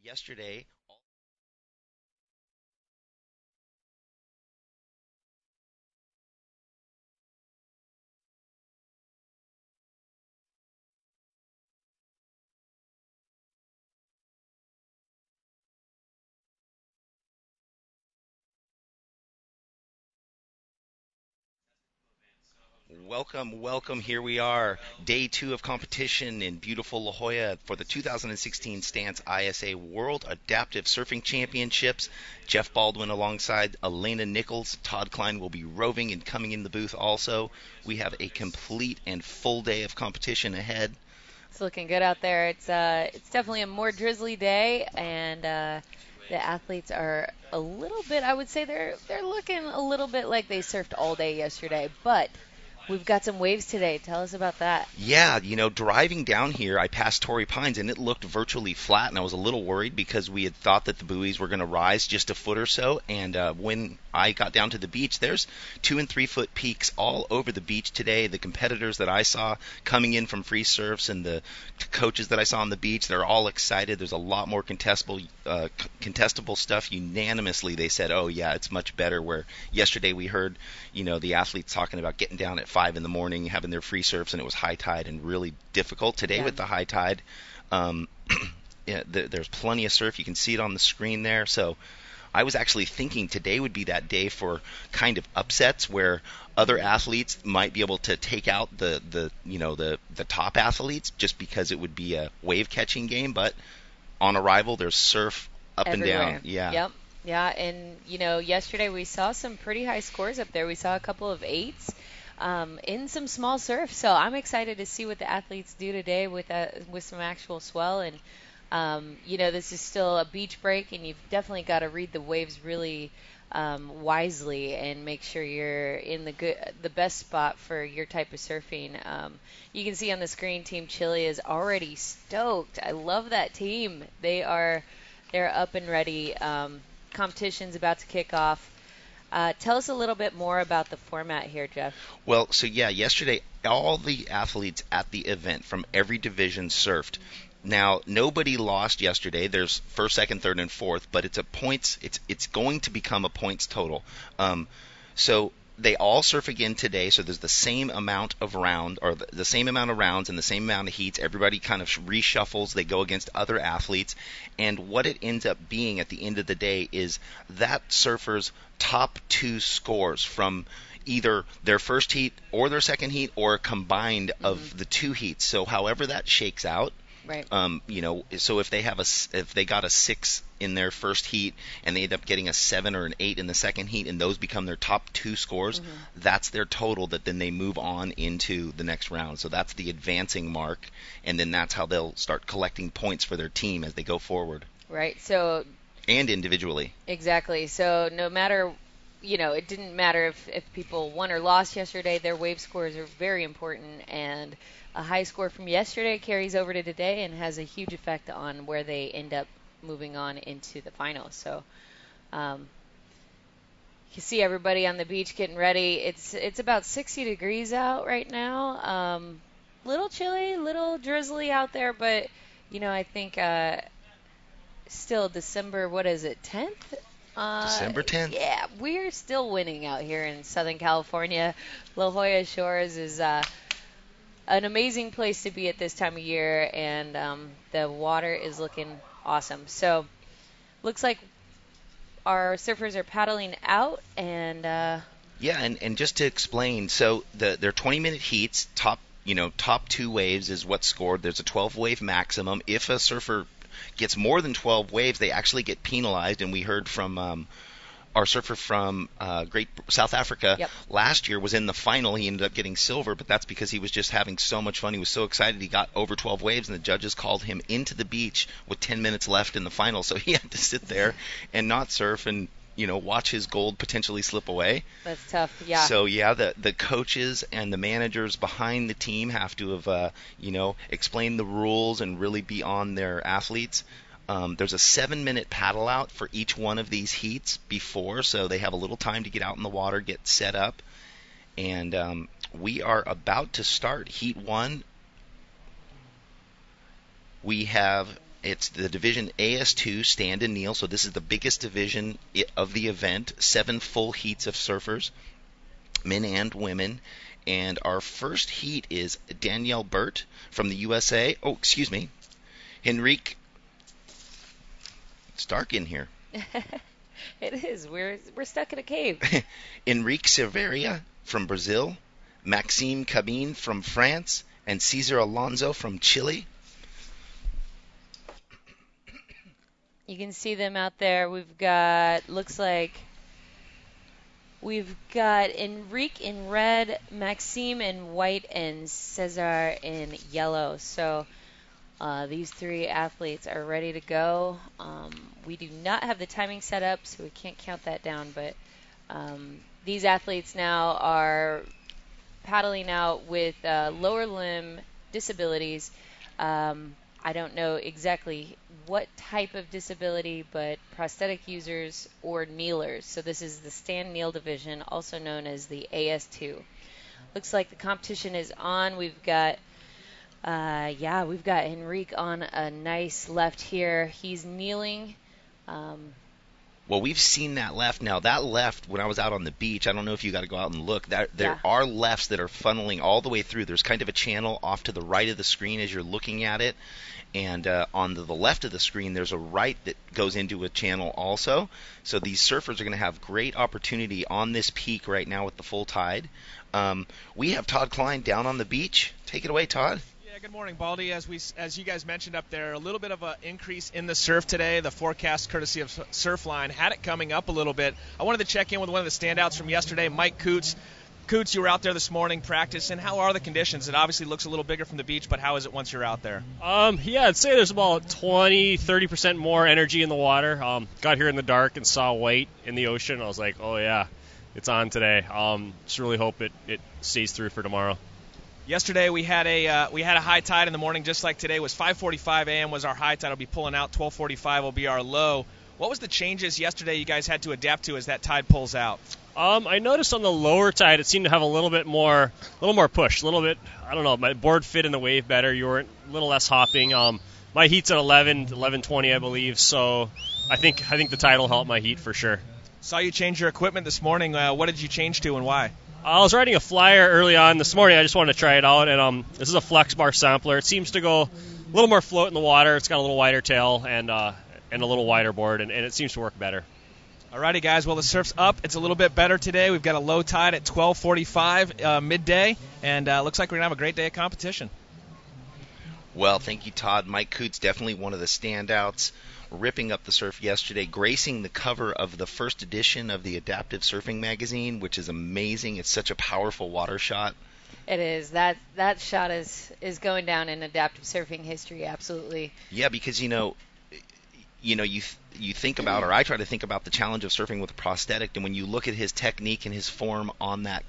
yesterday. Welcome, welcome. Here we are, day two of competition in beautiful La Jolla for the 2016 Stance ISA World Adaptive Surfing Championships. Jeff Baldwin alongside Elena Nichols. Todd Klein will be roving and coming in the booth also. We have a complete and full day of competition ahead. It's looking good out there. It's definitely a more drizzly day, and the athletes are a little bit. I would say they're looking a little bit like they surfed all day yesterday, but we've got some waves today. Tell us about that. Yeah, driving down here, I passed Torrey Pines and it looked virtually flat, and I was a little worried because we had thought that the buoys were going to rise just a foot or so. And when I got down to the beach, there's 2 and 3 foot peaks all over the beach today. The competitors that I saw coming in from free surfs and the coaches that I saw on the beach, they're all excited. There's a lot more contestable stuff. Unanimously, they said, "Oh yeah, it's much better." Where yesterday we heard, the athletes talking about getting down at 5 in the morning, having their free surfs, and it was high tide and really difficult. Today Yeah. with the high tide, um, yeah, there's plenty of surf. You can see it on the screen there. So I was actually thinking today would be that day for kind of upsets where other athletes might be able to take out the top athletes just because it would be a wave catching game. But on arrival, there's surf up and down. Everywhere. Yeah. Yep. Yeah, and yesterday we saw some pretty high scores up there. We saw a couple of eights in some small surf. So I'm excited to see what the athletes do today with some actual swell. And this is still a beach break, and you've definitely got to read the waves really wisely and make sure you're in the best spot for your type of surfing. You can see on the screen, Team Chile is already stoked. I love that team. They're up and ready. Competition's about to kick off. Tell us a little bit more about the format here, Jeff. Well, so yeah, yesterday all the athletes at the event from every division surfed. Now, nobody lost yesterday. There's first, second, third, and fourth, but it's a points. It's going to become a points total. So they all surf again today. So there's the same amount of round, or the same amount of rounds and the same amount of heats. Everybody kind of reshuffles. They go against other athletes, and what it ends up being at the end of the day is that surfer's top two scores from either their first heat or their second heat or a combined Hmm. of the two heats. So however that shakes out, Right. so if they got a 6 in their first heat and they end up getting a 7 or an 8 in the second heat, and those become their top two scores, Hmm. that's their total that then they move on into the next round. So that's the advancing mark, and then that's how they'll start collecting points for their team as they go forward Right. So and individually. exactly. So no matter, it didn't matter if people won or lost yesterday, their wave scores are very important. And a high score from yesterday carries over to today and has a huge effect on where they end up moving on into the finals. So um, you see everybody on the beach getting ready. It's about 60 degrees out right now. Little chilly, little drizzly out there, but I think still December, what is it, 10th? December 10th. Yeah, we're still winning out here in Southern California. La Jolla Shores is an amazing place to be at this time of year, and the water is looking awesome. So, looks like our surfers are paddling out, and Yeah, and just to explain, so they're 20-minute heats. Top two waves is what's scored. There's a 12 wave maximum. If a surfer gets more than 12 waves, they actually get penalized. And we heard from our surfer from Great South Africa yep. last year was in the final. He ended up getting silver, but that's because he was just having so much fun. He was so excited. He got over 12 waves, and the judges called him into the beach with 10 minutes left in the final. So he had to sit there and not surf and watch his gold potentially slip away. That's tough. Yeah. So yeah, the coaches and the managers behind the team have to have explained the rules and really be on their athletes. There's a 7-minute paddle out for each one of these heats before, so they have a little time to get out in the water, get set up, and we are about to start heat one. We have It's the division AS2, stand and kneel. So this is the biggest division of the event. 7 full heats of surfers, men and women. And our first heat is Danielle Burt from the USA. Oh, excuse me. Henrique. It's dark in here. It is. We're stuck in a cave. Henrique Silveira from Brazil, Maxime Cabine from France, and Cesar Alonso from Chile. You can see them out there. We've got Enrique in red, Maxime in white, and Cesar in yellow. So these 3 athletes are ready to go. We do not have the timing set up, so we can't count that down. But these athletes now are paddling out with lower limb disabilities. I don't know exactly what type of disability, but prosthetic users or kneelers. So this is the stand kneel division, also known as the AS2. Looks like the competition is on. We've got Henrique on a nice left here. He's kneeling. Well, we've seen that left. Now, that left, when I was out on the beach, I don't know if you got to go out and look, there are lefts that are funneling all the way through. There's kind of a channel off to the right of the screen as you're looking at it. And on the left of the screen, there's a right that goes into a channel also. So these surfers are going to have great opportunity on this peak right now with the full tide. We have Todd Klein down on the beach. Take it away, Todd. Good morning, Baldy. As you guys mentioned up there, a little bit of an increase in the surf today. The forecast, courtesy of Surfline, had it coming up a little bit. I wanted to check in with one of the standouts from yesterday, Mike Coots. Coots, you were out there this morning practicing. How are the conditions? It obviously looks a little bigger from the beach, but how is it once you're out there? I'd say there's about 20-30% more energy in the water. Got here in the dark and saw white in the ocean. I was like, oh yeah, it's on today. Just really hope it stays through for tomorrow. Yesterday we had a high tide in the morning, just like today. It was 5:45 a.m. was our high tide. It'll be pulling out. 12:45 will be our low. What was the changes yesterday you guys had to adapt to as that tide pulls out? I noticed on the lower tide it seemed to have a little more push, a little bit. I don't know. My board fit in the wave better. You were a little less hopping. My heat's at 11:20, I believe. So I think the tide will help my heat for sure. Saw you change your equipment this morning. What did you change to and why? I was riding a flyer early on this morning. I just wanted to try it out, and this is a flex bar sampler. It seems to go a little more float in the water. It's got a little wider tail and a little wider board, and it seems to work better. Alrighty, guys. Well, the surf's up. It's a little bit better today. We've got a low tide at 12:45 midday, and looks like we're gonna have a great day of competition. Well, thank you, Todd. Mike Coots, definitely one of the standouts, ripping up the surf yesterday, gracing the cover of the first edition of the Adaptive Surfing magazine, which is amazing. It's such a powerful water shot. It is. That shot is going down in adaptive surfing history, absolutely. Yeah, because you think about, or I try to think about the challenge of surfing with a prosthetic, and when you look at his technique and his form on that,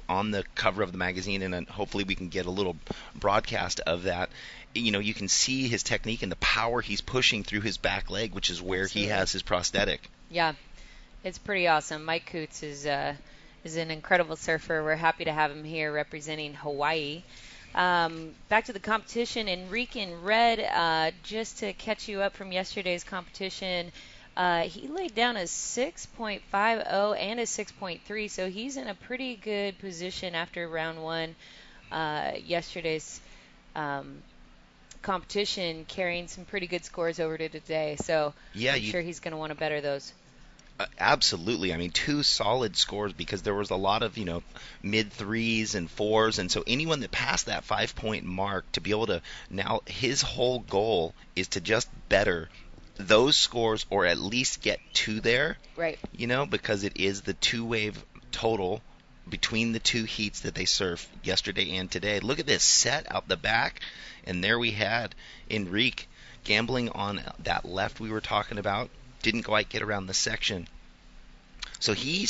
on the cover of the magazine, and then hopefully we can get a little broadcast of that, you can see his technique and the power he's pushing through his back leg, which is where he has his prosthetic. Yeah, it's pretty awesome. Mike Coots is an incredible surfer. We're happy to have him here representing Hawaii. Back to the competition, Enrique in red, just to catch you up from yesterday's competition, he laid down a 6.50 and a 6.3, so he's in a pretty good position after round one. Yesterday's competition, carrying some pretty good scores over to today, so I'm sure he's going to want to better those. Absolutely. I mean, 2 solid scores, because there was a lot of, mid 3s and 4s. And so anyone that passed that 5-point mark, to be able to, now his whole goal is to just better those scores, or at least get 2 there. Right. Because it is the 2-wave total between the 2 heats that they surf yesterday and today. Look at this set out the back. And there we had Enrique gambling on that left we were talking about. Didn't quite get around the section. So he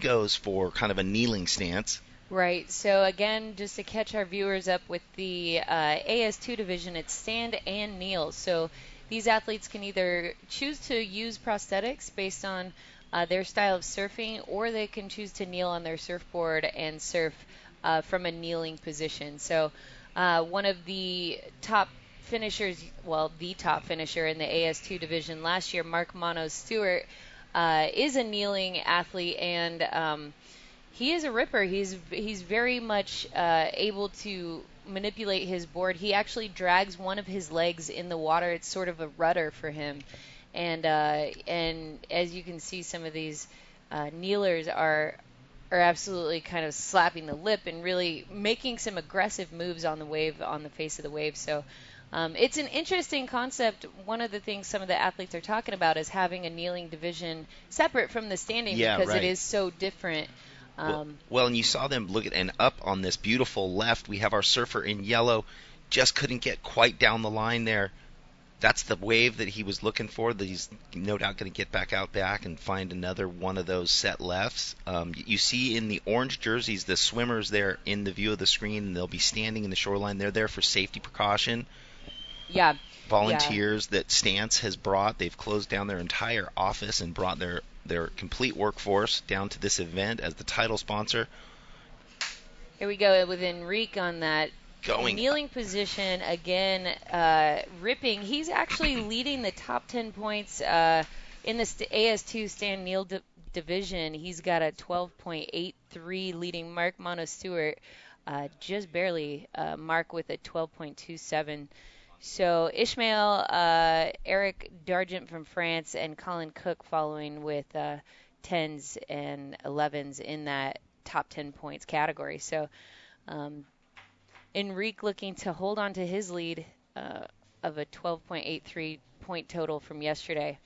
goes for kind of a kneeling stance. Right. So again, just to catch our viewers up with the AS2 division, it's stand and kneel. So these athletes can either choose to use prosthetics based on their style of surfing, or they can choose to kneel on their surfboard and surf from a kneeling position. So one of the top finishers, well, the top finisher in the AS2 division last year, Mark Mono Stewart, is a kneeling athlete, and he is a ripper. He's very much able to manipulate his board. He actually drags one of his legs in the water. It's sort of a rudder for him. And as you can see, some of these kneelers are absolutely kind of slapping the lip and really making some aggressive moves on the wave, on the face of the wave. So it's an interesting concept. One of the things some of the athletes are talking about is having a kneeling division separate from the standing, because right. it is so different. Well, and you saw them look at, and up on this beautiful left, we have our surfer in yellow, just couldn't get quite down the line there. That's the wave that he was looking for. That he's no doubt going to get back and find another one of those set lefts. You see in the orange jerseys the swimmers there in the view of the screen, and they'll be standing in the shoreline. They're there for safety precaution. Yeah. Volunteers that Stance has brought. They've closed down their entire office and brought their complete workforce down to this event as the title sponsor. Here we go with Enrique on that kneeling position again, ripping. He's actually leading the top 10 points in the AS2 stand kneel division. He's got a 12.83, leading Mark Mono Stewart just barely. Mark with a 12.27. So Ishmael, Eric Dargent from France, and Colin Cook following with 10s and 11s in that top 10 points category. So Enrique looking to hold on to his lead of a 12.83 point total from yesterday.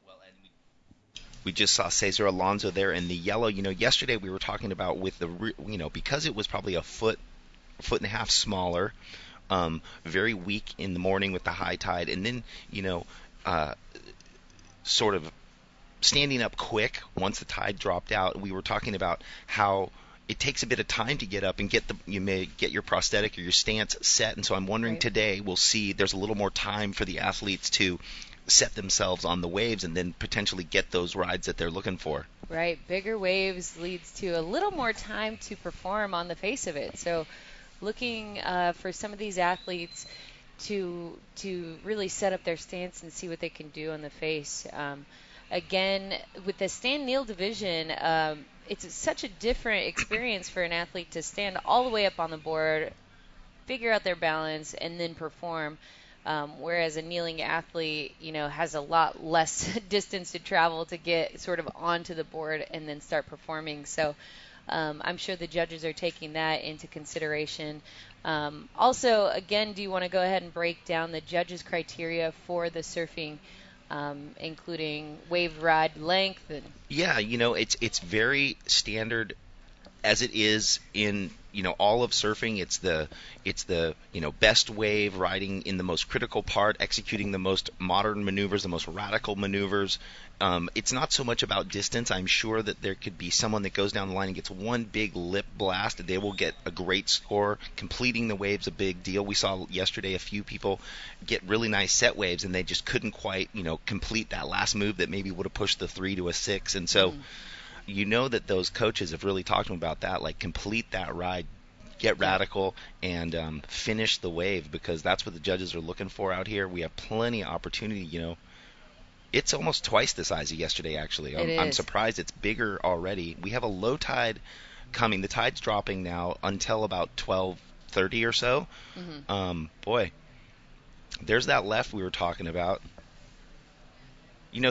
Well, and we just saw Cesar Alonso there in the yellow. Yesterday we were talking about with the, because it was probably a foot and a half smaller, very weak in the morning with the high tide, and then sort of standing up quick once the tide dropped out. We were talking about how it takes a bit of time to get up and you may get your prosthetic or your stance set, and so I'm wondering today we'll see there's a little more time for the athletes to set themselves on the waves and then potentially get those rides that they're looking for. Right, bigger waves leads to a little more time to perform on the face of it. So looking for some of these athletes to really set up their stance and see what they can do on the face. Again, with the stand-kneel division, it's such a different experience for an athlete to stand all the way up on the board, figure out their balance, and then perform. Whereas a kneeling athlete, has a lot less distance to travel to get sort of onto the board and then start performing. So I'm sure the judges are taking that into consideration. Also, again, do you want to go ahead and break down the judges' criteria for the surfing, including wave ride length? Yeah, it's very standard as it is in all of surfing. It's the best wave, riding in the most critical part, executing the most modern maneuvers, the most radical maneuvers. It's not so much about distance. I'm sure that there could be someone that goes down the line and gets one big lip blast, and they will get a great score. Completing the wave's a big deal. We saw yesterday a few people get really nice set waves, and they just couldn't quite complete that last move that maybe would have pushed the 3 to a 6. And so that those coaches have really talked to them about that, like complete that ride, get radical, and finish the wave, because that's what the judges are looking for out here. We have plenty of opportunity. It's almost twice the size of yesterday, actually. I'm surprised it's bigger already. We have a low tide coming. The tide's dropping now until about 12:30 or so. Boy, there's that left we were talking about.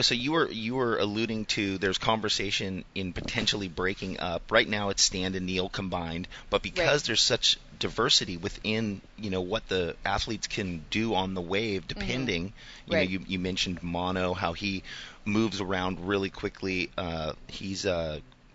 So you were alluding to there's conversation in potentially breaking up. Right now it's stand and kneel combined, but because there's such diversity within what the athletes can do on the wave, depending. You mentioned Mono, how he moves around really quickly. He's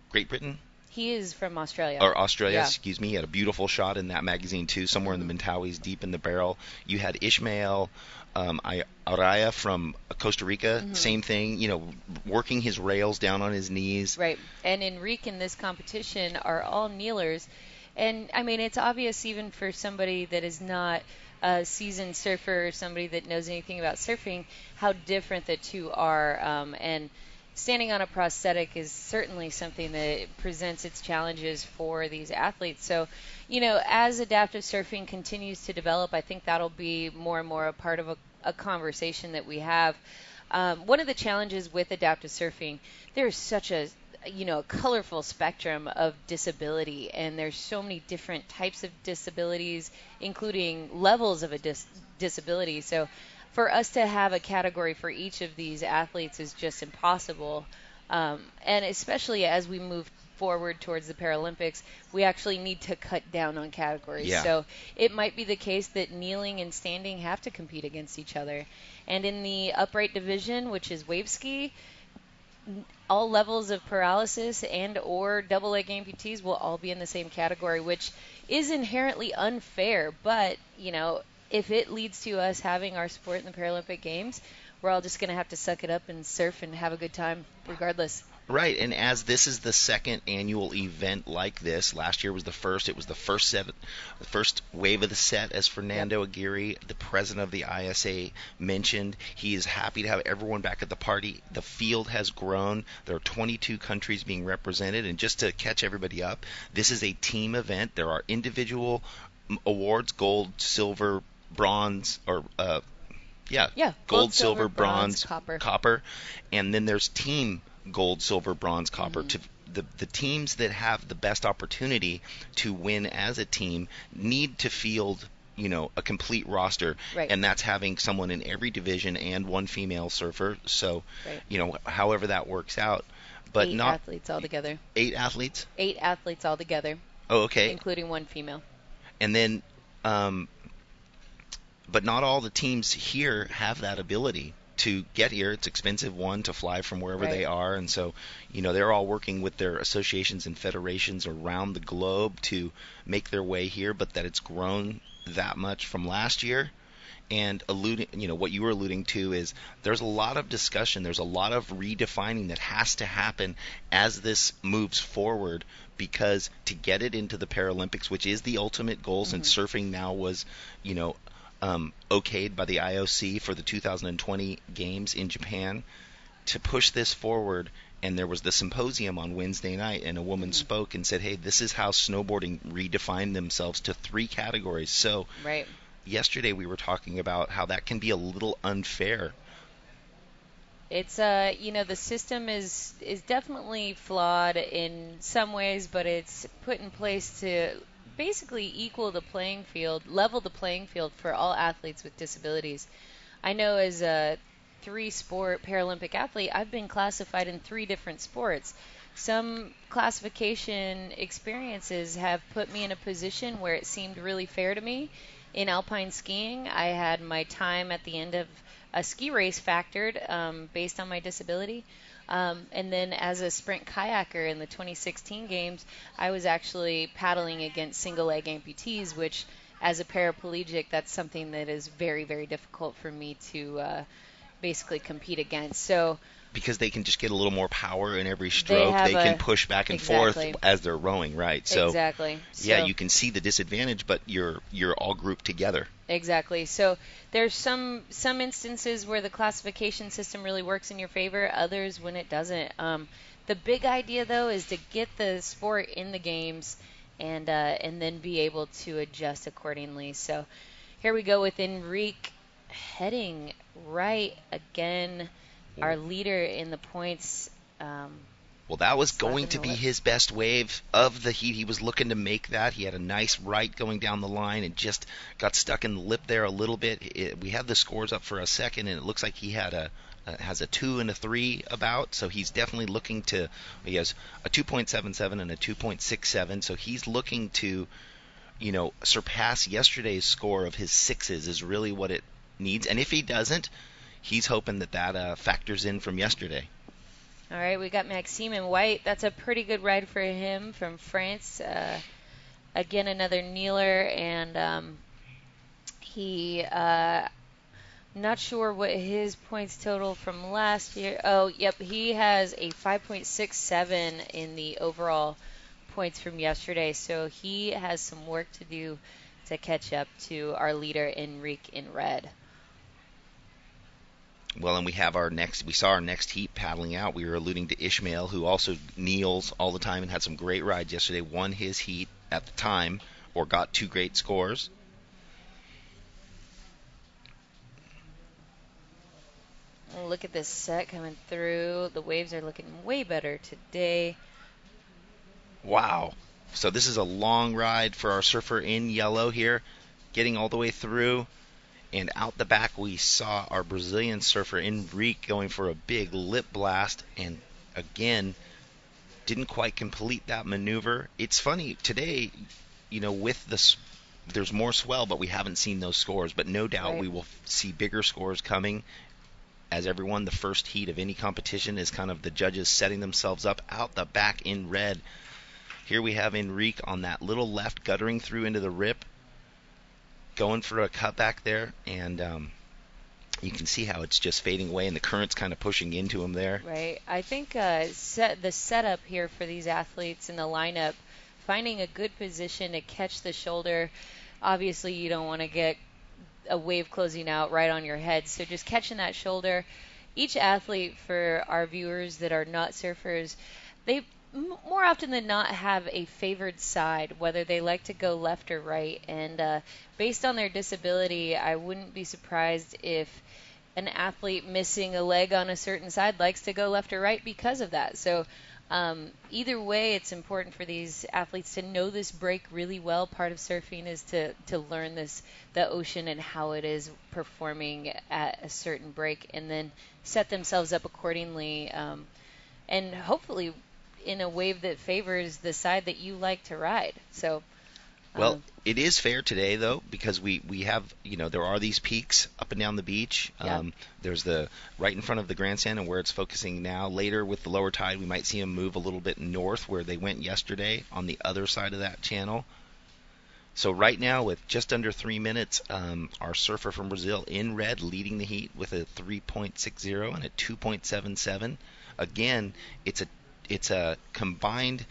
Great Britain. He is from Australia. Or Australia, excuse me. He had a beautiful shot in that magazine too, somewhere in the Mentawais, deep in the barrel. You had Ishmael Araya from Costa Rica, same thing, working his rails down on his knees. Right. And Enrique in this competition are all kneelers. And, I mean, it's obvious even for somebody that is not a seasoned surfer or somebody that knows anything about surfing how different the two are. And standing on a prosthetic is certainly something that presents its challenges for these athletes. So, as adaptive surfing continues to develop, I think that'll be more and more a part of a conversation that we have. One of the challenges with adaptive surfing, there's such a colorful spectrum of disability, and there's so many different types of disabilities, including levels of a disability. So for us to have a category for each of these athletes is just impossible. And especially as we move forward towards the Paralympics, we actually need to cut down on categories. Yeah. So it might be the case that kneeling and standing have to compete against each other. And in the upright division, which is wave ski, all levels of paralysis and or double leg amputees will all be in the same category, which is inherently unfair. But, if it leads to us having our sport in the Paralympic Games, we're all just going to have to suck it up and surf and have a good time regardless. Right, and as this is the second annual event like this, last year was the first. It was the first wave of the set, as Fernando Aguirre, the president of the ISA, mentioned. He is happy to have everyone back at the party. The field has grown. There are 22 countries being represented, and just to catch everybody up, this is a team event. There are individual awards: gold, silver, bronze, or gold, silver, bronze, copper, and then there's team gold, silver, bronze, copper. To the teams that have the best opportunity to win as a team need to field a complete roster, right. And that's having someone in every division and one female surfer. So right. However that works out, but 8 not athletes altogether. 8 athletes. 8 athletes altogether. Oh, okay. Including one female. And then, but not all the teams here have that ability to get here. It's expensive, to fly from wherever right. they are, and so they're all working with their associations and federations around the globe to make their way here. But that it's grown that much from last year, and what you were alluding to is there's a lot of discussion, there's a lot of redefining that has to happen as this moves forward, because to get it into the Paralympics, which is the ultimate goal, since surfing now was okayed by the IOC for the 2020 games in Japan, to push this forward. And there was the symposium on Wednesday night, and a woman spoke and said, hey, this is how snowboarding redefined themselves to 3 categories. So right. Yesterday we were talking about how that can be a little unfair. It's the system is definitely flawed in some ways, but it's put in place to basically level the playing field for all athletes with disabilities. I know as a 3-sport Paralympic athlete, I've been classified in 3 different sports. Some classification experiences have put me in a position where it seemed really fair to me. In alpine skiing, I had my time at the end of a ski race factored based on my disability. And then as a sprint kayaker in the 2016 games, I was actually paddling against single-leg amputees, which as a paraplegic, that's something that is very, very difficult for me to basically compete against. So because they can just get a little more power in every stroke, they can push back and forth as they're rowing, right? So exactly. Yeah, you can see the disadvantage, but you're all grouped together. Exactly. So there's some instances where the classification system really works in your favor, others when it doesn't. The big idea, though, is to get the sport in the games and then be able to adjust accordingly. So here we go with Enrique heading right again. Our leader in the points. Well, that was going to be his best wave of the heat. He was looking to make that. He had a nice right going down the line and just got stuck in the lip there a little bit. We had the scores up for a second, and it looks like he had has a 2 and a 3 about. So he's definitely looking to. He has a 2.77 and a 2.67. So he's looking to, surpass yesterday's score of his 6s is really what it needs. And if he doesn't, he's hoping that factors in from yesterday. All right, we got Maxime in white. That's a pretty good ride for him from France. Again, another kneeler, and he not sure what his points total from last year. Oh, yep, he has a 5.67 in the overall points from yesterday, so he has some work to do to catch up to our leader, Enrique, in red. Well, and we saw our next heat paddling out. We were alluding to Ishmael, who also kneels all the time and had some great rides yesterday, won his heat at the time, or got 2 great scores. Look at this set coming through. The waves are looking way better today. Wow. So this is a long ride for our surfer in yellow here, getting all the way through. And out the back, we saw our Brazilian surfer Enrique going for a big lip blast, and again, didn't quite complete that maneuver. It's funny, today, with this, there's more swell, but we haven't seen those scores. But no doubt we will see bigger scores coming. As everyone, the first heat of any competition is kind of the judges setting themselves up out the back in red. Here we have Enrique on that little left, guttering through into the rip, going for a cutback there, and you can see how it's just fading away, and the current's kind of pushing into him there. Right. I think the setup here for these athletes in the lineup, finding a good position to catch the shoulder. Obviously, you don't want to get a wave closing out right on your head, so just catching that shoulder. Each athlete, for our viewers that are not surfers, they more often than not have a favored side, whether they like to go left or right. And based on their disability, I wouldn't be surprised if an athlete missing a leg on a certain side likes to go left or right because of that. So either way, it's important for these athletes to know this break really well. Part of surfing is to learn the ocean and how it is performing at a certain break, and then set themselves up accordingly, and hopefully in a wave that favors the side that you like to ride. So well, it is fair today, though, because we have, there are these peaks up and down the beach. Yeah. There's the right in front of the grandstand and where it's focusing now. Later with the lower tide, we might see them move a little bit north where they went yesterday on the other side of that channel. So right now, with just under 3 minutes, our surfer from Brazil in red leading the heat with a 3.60 and a 2.77. Again, it's combining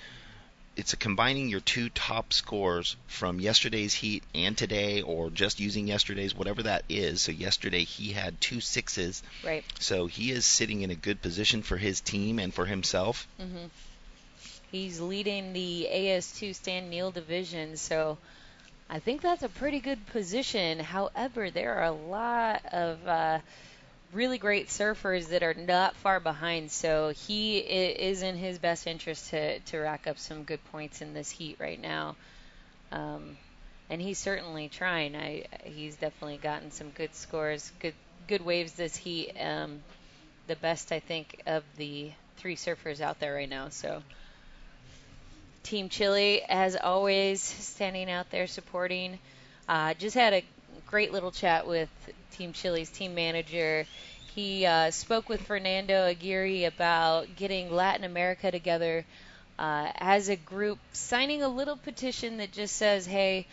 your 2 top scores from yesterday's heat and today, or just using yesterday's, whatever that is. So yesterday he had 2 6s. Right. So he is sitting in a good position for his team and for himself. Mm-hmm. He's leading the AS2 stand kneel division, so I think that's a pretty good position. However, there are a lot of really great surfers that are not far behind, so he is in his best interest to rack up some good points in this heat right now. And he's certainly trying. He's definitely gotten some good scores, good waves this heat. The best, I think, of the 3 surfers out there right now. So Team Chile, as always, standing out there supporting. Just had a great little chat with Team Chile's team manager. He spoke with Fernando Aguirre about getting Latin America together as a group, signing a little petition that just says, hey,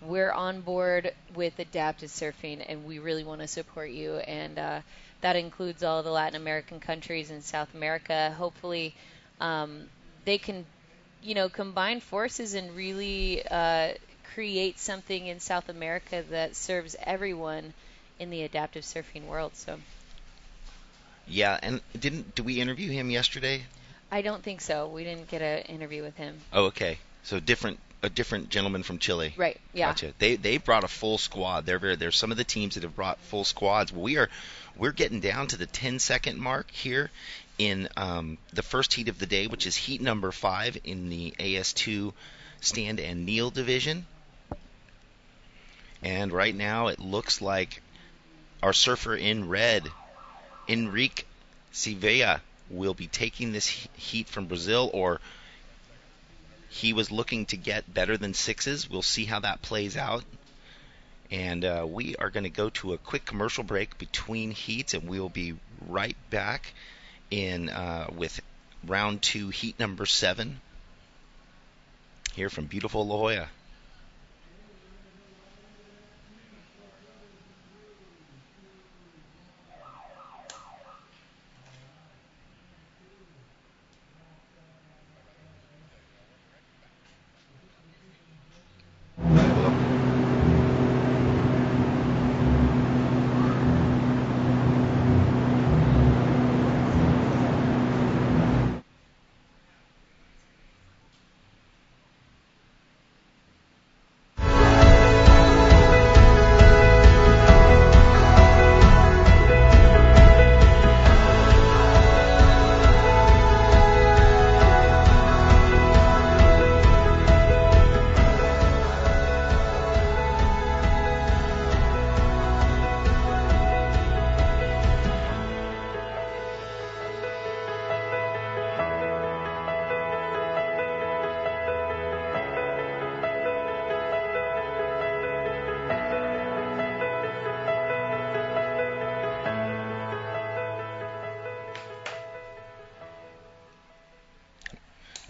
we're on board with adaptive surfing and we really want to support you. And that includes all the Latin American countries and South America. Hopefully they can, combine forces and really create something in South America that serves everyone in the adaptive surfing world. So yeah, and did we interview him yesterday? I don't think so. We didn't get an interview with him. Oh, okay. So a different gentleman from Chile. Right. Yeah. Gotcha. They brought a full squad. There's some of the teams that have brought full squads. We're getting down to the 10-second mark here in the first heat of the day, which is heat number 5 in the AS2 stand and kneel division. And right now it looks like our surfer in red, Enrique Silveira, will be taking this heat from Brazil, or he was looking to get better than 6s. We'll see how that plays out. And we are going to go to a quick commercial break between heats, and we'll be right back in with round 2, heat number 7, here from beautiful La Jolla.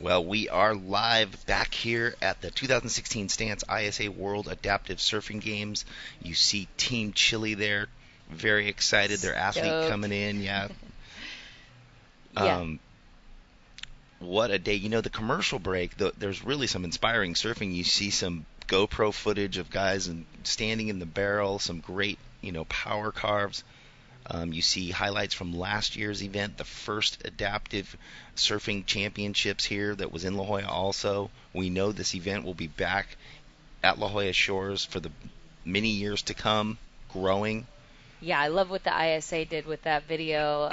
Well, we are live back here at the 2016 Stance ISA World Adaptive Surfing Games. You see Team Chile there, very excited. Their athlete coming in, yeah. Yeah. What a day. You know, the commercial break, there's really some inspiring surfing. You see some GoPro footage of guys standing in the barrel, some great, power carves. You see highlights from last year's event, the first adaptive surfing championships here that was in La Jolla also. We know this event will be back at La Jolla Shores for the many years to come, growing. Yeah, I love what the ISA did with that video.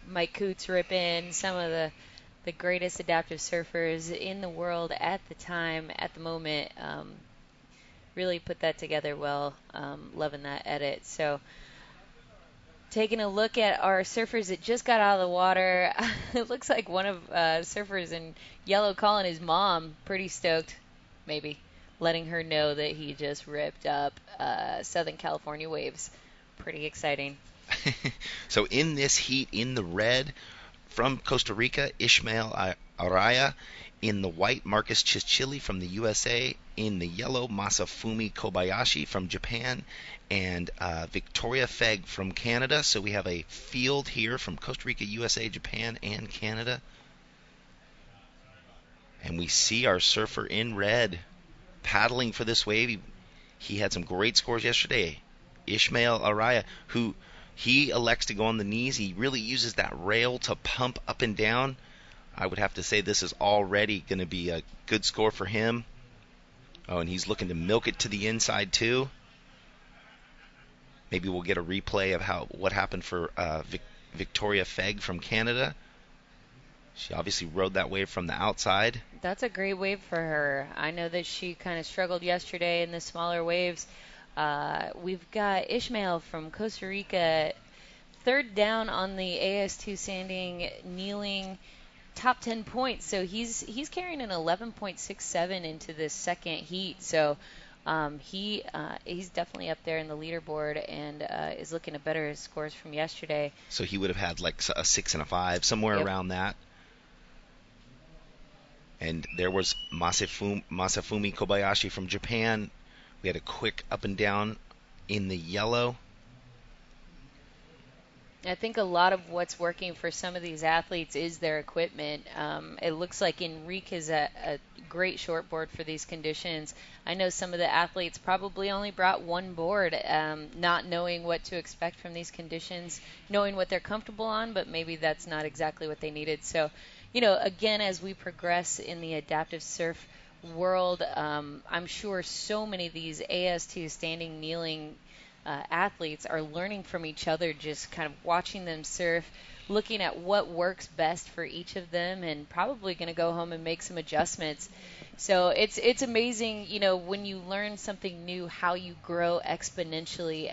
Mike Coots ripping some of the greatest adaptive surfers in the world at the time, at the moment. Really put that together well. Loving that edit. So taking a look at our surfers that just got out of the water. It looks like one of surfers in yellow calling his mom. Pretty stoked, maybe, letting her know that he just ripped up Southern California waves. Pretty exciting. So in this heat, in the red, from Costa Rica, Ishmael Araya. In the white, Marcus Chischili from the USA. In the yellow, Masafumi Kobayashi from Japan. And Victoria Fegg from Canada. So we have a field here from Costa Rica, USA, Japan, and Canada. And we see our surfer in red paddling for this wave. He had some great scores yesterday. Ishmael Araya, who he elects to go on the knees. He really uses that rail to pump up and down. I would have to say this is already going to be a good score for him. Oh, and he's looking to milk it to the inside too. Maybe we'll get a replay of what happened for Victoria Fegg from Canada. She obviously rode that wave from the outside. That's a great wave for her. I know that she kind of struggled yesterday in the smaller waves. We've got Ishmael from Costa Rica, third down on the AS2 standing, kneeling, top 10 points. So he's carrying an 11.67 into this second heat. So he's definitely up there in the leaderboard and is looking to better his scores from yesterday. So he would have had like a 6 and a 5, somewhere around that. And there was Masafumi Kobayashi from Japan. We had a quick up and down in the yellow. I think a lot of what's working for some of these athletes is their equipment. It looks like Enrique is a great shortboard for these conditions. I know some of the athletes probably only brought one board, not knowing what to expect from these conditions, knowing what they're comfortable on, but maybe that's not exactly what they needed. So, again, as we progress in the adaptive surf world, I'm sure so many of these AS2 standing, kneeling athletes are learning from each other, just kind of watching them surf, looking at what works best for each of them, and probably going to go home and make some adjustments. So it's amazing, when you learn something new, how you grow exponentially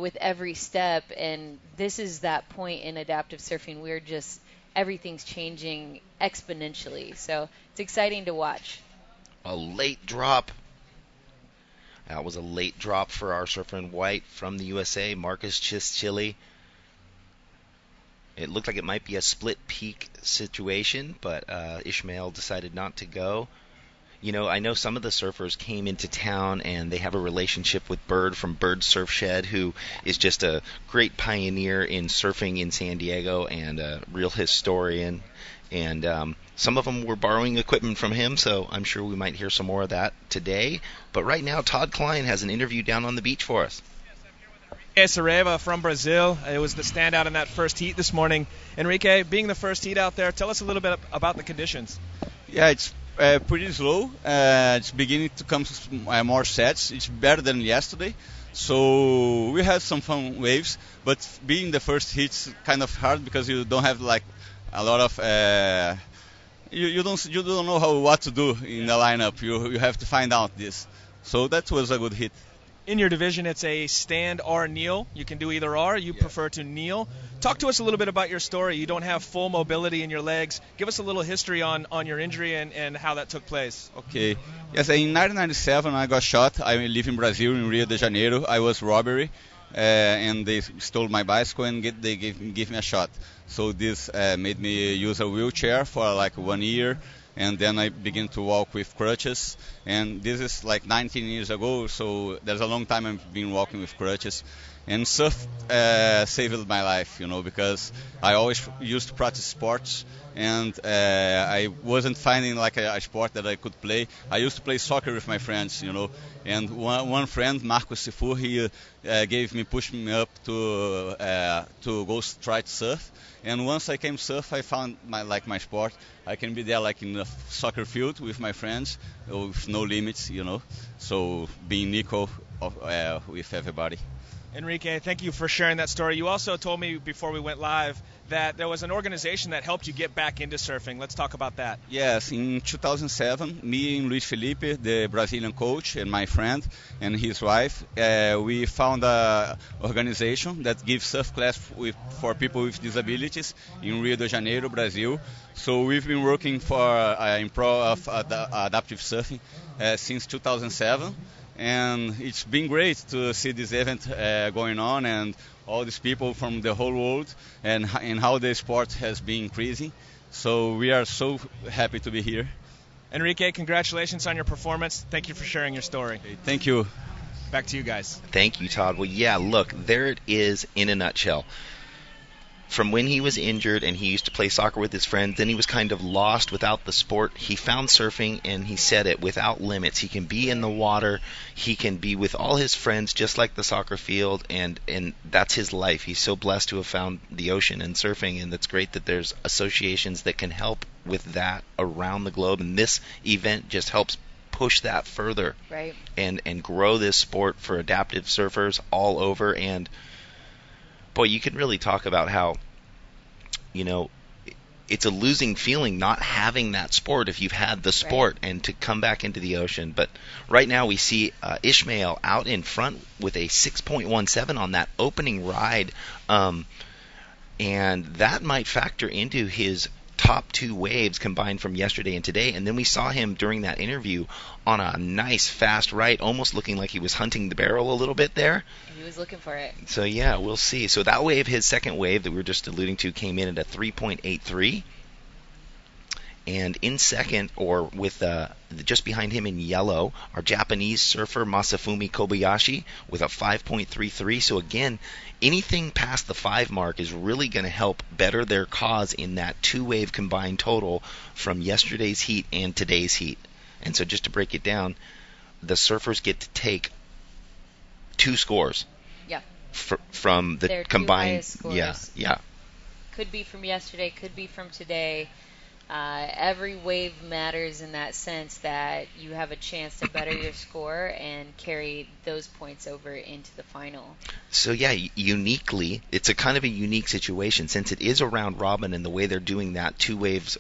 with every step. And this is that point in adaptive surfing where just everything's changing exponentially. So it's exciting to watch. A late drop. That was a late drop for our surfer in white from the USA, Marcus Chischili. It looked like it might be a split peak situation, but Ishmael decided not to go. I know some of the surfers came into town and they have a relationship with Bird from Bird Surf Shed, who is just a great pioneer in surfing in San Diego and a real historian. And some of them were borrowing equipment from him, so I'm sure we might hear some more of that today. But right now, Todd Klein has an interview down on the beach for us. Enrique Saraiva from Brazil. It was the standout in that first heat this morning. Enrique, being the first heat out there, tell us a little bit about the conditions. Yeah, it's pretty slow. It's beginning to come more sets. It's better than yesterday. So we had some fun waves, but being the first heat's kind of hard because you don't have like a lot of you don't know what to do in the lineup. You have to find out this. So that was a good hit. In your division, it's a stand or kneel. You can do either or. You prefer to kneel. Talk to us a little bit about your story. You don't have full mobility in your legs. Give us a little history on your injury and how that took place. Okay. Yes, in 1997 I got shot. I live in Brazil, in Rio de Janeiro. I was robbery. and they stole my bicycle and they give me a shot. So this made me use a wheelchair for like 1 year, and then I began to walk with crutches. And this is like 19 years ago, so there's a long time I've been walking with crutches. And surf saved my life, because I always used to practice sports, and I wasn't finding like a sport that I could play. I used to play soccer with my friends, and one friend, Marcos Sifur, he pushed me up to go try to surf. And once I came surf, I found my sport. I can be there like in a soccer field with my friends, with no limits, So being equal with everybody. Enrique, thank you for sharing that story. You also told me before we went live that there was an organization that helped you get back into surfing. Let's talk about that. Yes, in 2007, me and Luis Felipe, the Brazilian coach, and my friend and his wife, we found an organization that gives surf class for people with disabilities in Rio de Janeiro, Brazil. So we've been working in pro of adaptive surfing since 2007. And it's been great to see this event going on, and all these people from the whole world, and how the sport has been increasing. So we are so happy to be here. Enrique, congratulations on your performance. Thank you for sharing your story. Thank you. Back to you guys. Thank you, Todd. Well, yeah, look, there it is in a nutshell. From when he was injured and he used to play soccer with his friends, then he was kind of lost without the sport. He found surfing, and he said it, without limits. He can be in the water. He can be with all his friends, just like the soccer field, and that's his life. He's so blessed to have found the ocean and surfing, and it's great that there's associations that can help with that around the globe, and this event just helps push that further, right, and grow this sport for adaptive surfers all over. And boy, you can really talk about how, it's a losing feeling not having that sport if you've had the sport, right, and to come back into the ocean. But right now we see Ishmael out in front with a 6.17 on that opening ride, and that might factor into his top two waves combined from yesterday and today. And then we saw him during that interview on a nice fast right, almost looking like he was hunting the barrel a little bit there. He was looking for it. So yeah, we'll see. So that wave, his second wave that we were just alluding to, came in at a 3.83. And in second, or with just behind him in yellow, our Japanese surfer Masafumi Kobayashi with a 5.33. So again, anything past the 5 mark is really going to help better their cause in that two-wave combined total from yesterday's heat and today's heat. And so just to break it down, the surfers get to take 2 scores. Yeah. From the their combined. 2 highest scores. Yeah. Could be from yesterday, could be from today. Every wave matters in that sense that you have a chance to better your score and carry those points over into the final. So yeah, uniquely, it's a kind of a unique situation since it is a round robin, and the way they're doing that, 2 waves,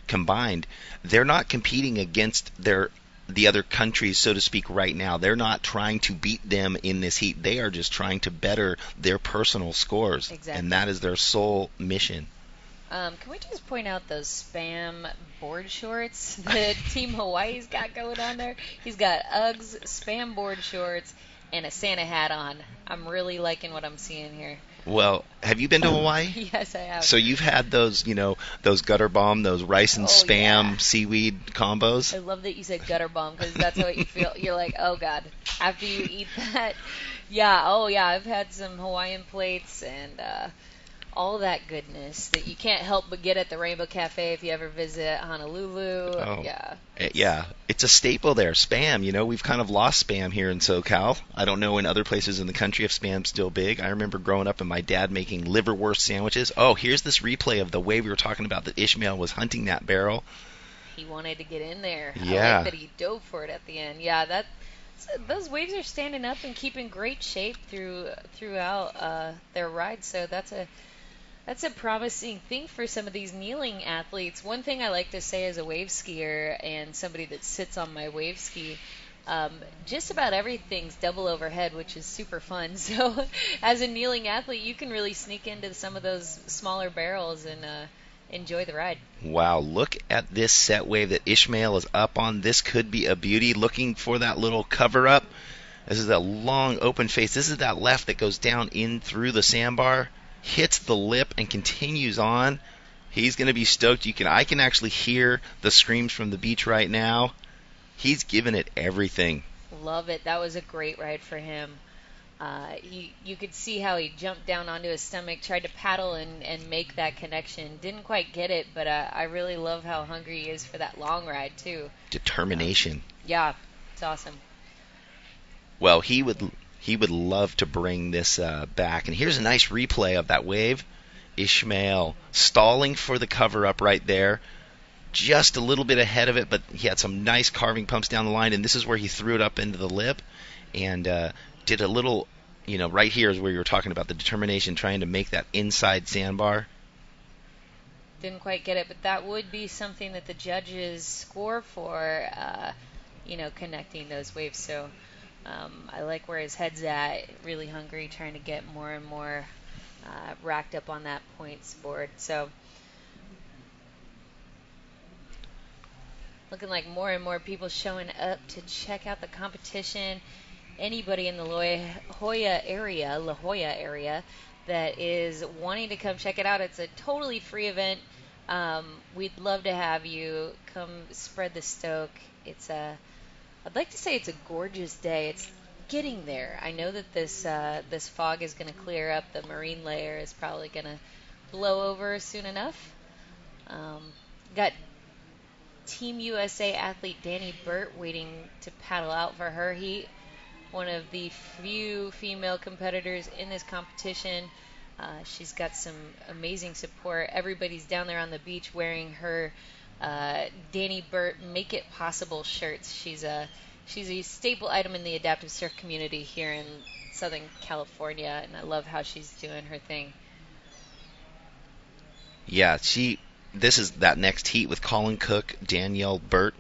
combined, they're not competing against the other countries, so to speak, right now. They're not trying to beat them in this heat. They are just trying to better their personal scores. Exactly. And that is their sole mission. Can we just point out those Spam board shorts that Team Hawaii's got going on there? He's got Uggs, Spam board shorts, and a Santa hat on. I'm really liking what I'm seeing here. Well, have you been to Hawaii? Yes, I have. So you've had those, those gutter bomb, those rice and spam seaweed combos? I love that you said gutter bomb because that's what you feel. You're like, oh, God, after you eat that. Yeah, I've had some Hawaiian plates and all that goodness that you can't help but get at the Rainbow Cafe if you ever visit Honolulu. Oh, yeah. Yeah, it's a staple there. Spam, we've kind of lost Spam here in SoCal. I don't know in other places in the country if Spam's still big. I remember growing up and my dad making liverwurst sandwiches. Oh, here's this replay of the way we were talking about that Ishmael was hunting that barrel. He wanted to get in there. Yeah. I like that he dove for it at the end. Yeah, those waves are standing up and keeping great shape throughout their ride. So that's a promising thing for some of these kneeling athletes. One thing I like to say as a wave skier and somebody that sits on my wave ski, just about everything's double overhead, which is super fun. So as a kneeling athlete, you can really sneak into some of those smaller barrels and enjoy the ride. Wow, look at this set wave that Ishmael is up on. This could be a beauty. Looking for that little cover up. This is a long open face. This is that left that goes down in through the sandbar, hits the lip, and continues on. He's going to be stoked. I can actually hear the screams from the beach right now. He's giving it everything. Love it. That was a great ride for him. You could see how he jumped down onto his stomach, tried to paddle and make that connection. Didn't quite get it, but I really love how hungry he is for that long ride, too. Determination. Yeah, it's awesome. Well, he would love to bring this back. And here's a nice replay of that wave. Ishmael stalling for the cover-up right there. Just a little bit ahead of it, but he had some nice carving pumps down the line, and this is where he threw it up into the lip and did a little, right here is where you were talking about the determination, trying to make that inside sandbar. Didn't quite get it, but that would be something that the judges score for, connecting those waves. So I like where his head's at, really hungry, trying to get more and more racked up on that points board. So looking like more and more people showing up to check out the competition. Anybody in the La Jolla area that is wanting to come check it out, it's a totally free event. We'd love to have you come spread the stoke. I'd like to say it's a gorgeous day. It's getting there. I know that this fog is going to clear up. The marine layer is probably going to blow over soon enough. Got Team USA athlete Danny Burt waiting to paddle out for her heat. One of the few female competitors in this competition. She's got some amazing support. Everybody's down there on the beach wearing her Danny Burt Make It Possible shirts. She's a staple item in the adaptive surf community here in Southern California, and I love how she's doing her thing. Yeah, this is that next heat with Colin Cook, Danielle Burt,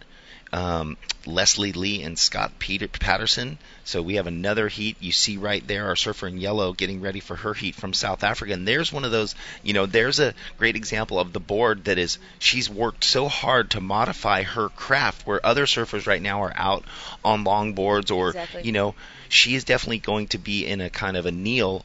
Leslie Lee, and Scott Patterson. So we have another heat. You see right there our surfer in yellow getting ready for her heat from South Africa. And there's one of those, there's a great example of the board that is, she's worked so hard to modify her craft where other surfers right now are out on long boards or, exactly. She is definitely going to be in a kind of a kneel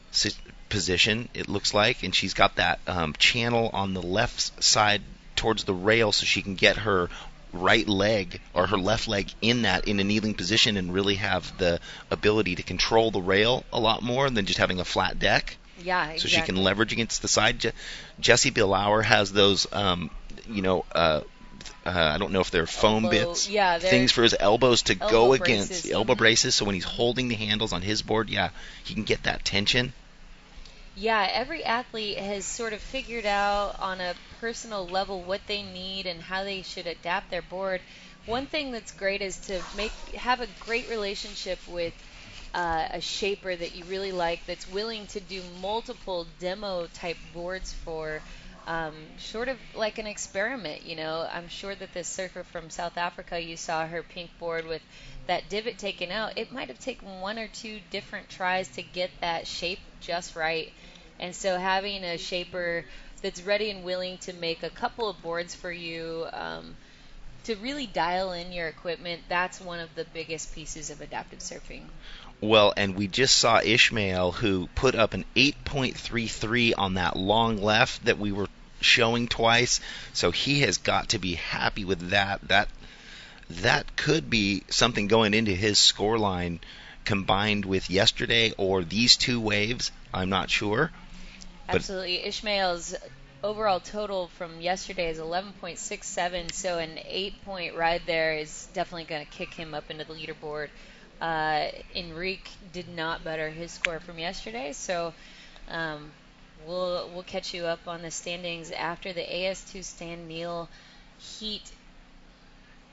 position, it looks like. And she's got that channel on the left side towards the rail so she can get her right leg or her left leg in a kneeling position and really have the ability to control the rail a lot more than just having a flat deck. Yeah, exactly. So she can leverage against the side. Jessie Bilauer has those, I don't know if they're foam bits, things for his elbows to go against, elbow braces. So when he's holding the handles on his board, he can get that tension. Yeah, every athlete has sort of figured out on a personal level what they need and how they should adapt their board. One thing that's great is to have a great relationship with a shaper that you really like that's willing to do multiple demo type boards for sort of like an experiment. I'm sure that this surfer from South Africa, you saw her pink board with that divot taken out. It might have taken one or two different tries to get that shape just right. And so having a shaper that's ready and willing to make a couple of boards for you to really dial in your equipment, that's one of the biggest pieces of adaptive surfing. Well, and we just saw Ishmael, who put up an 8.33 on that long left that we were showing twice. So he has got to be happy with that. That could be something going into his scoreline combined with yesterday or these two waves. I'm not sure. Absolutely. Ishmael's overall total from yesterday is 11.67, so an 8-point ride there is definitely going to kick him up into the leaderboard. Enrique did not better his score from yesterday, so we'll catch you up on the standings after the AS2 Stan Neal heat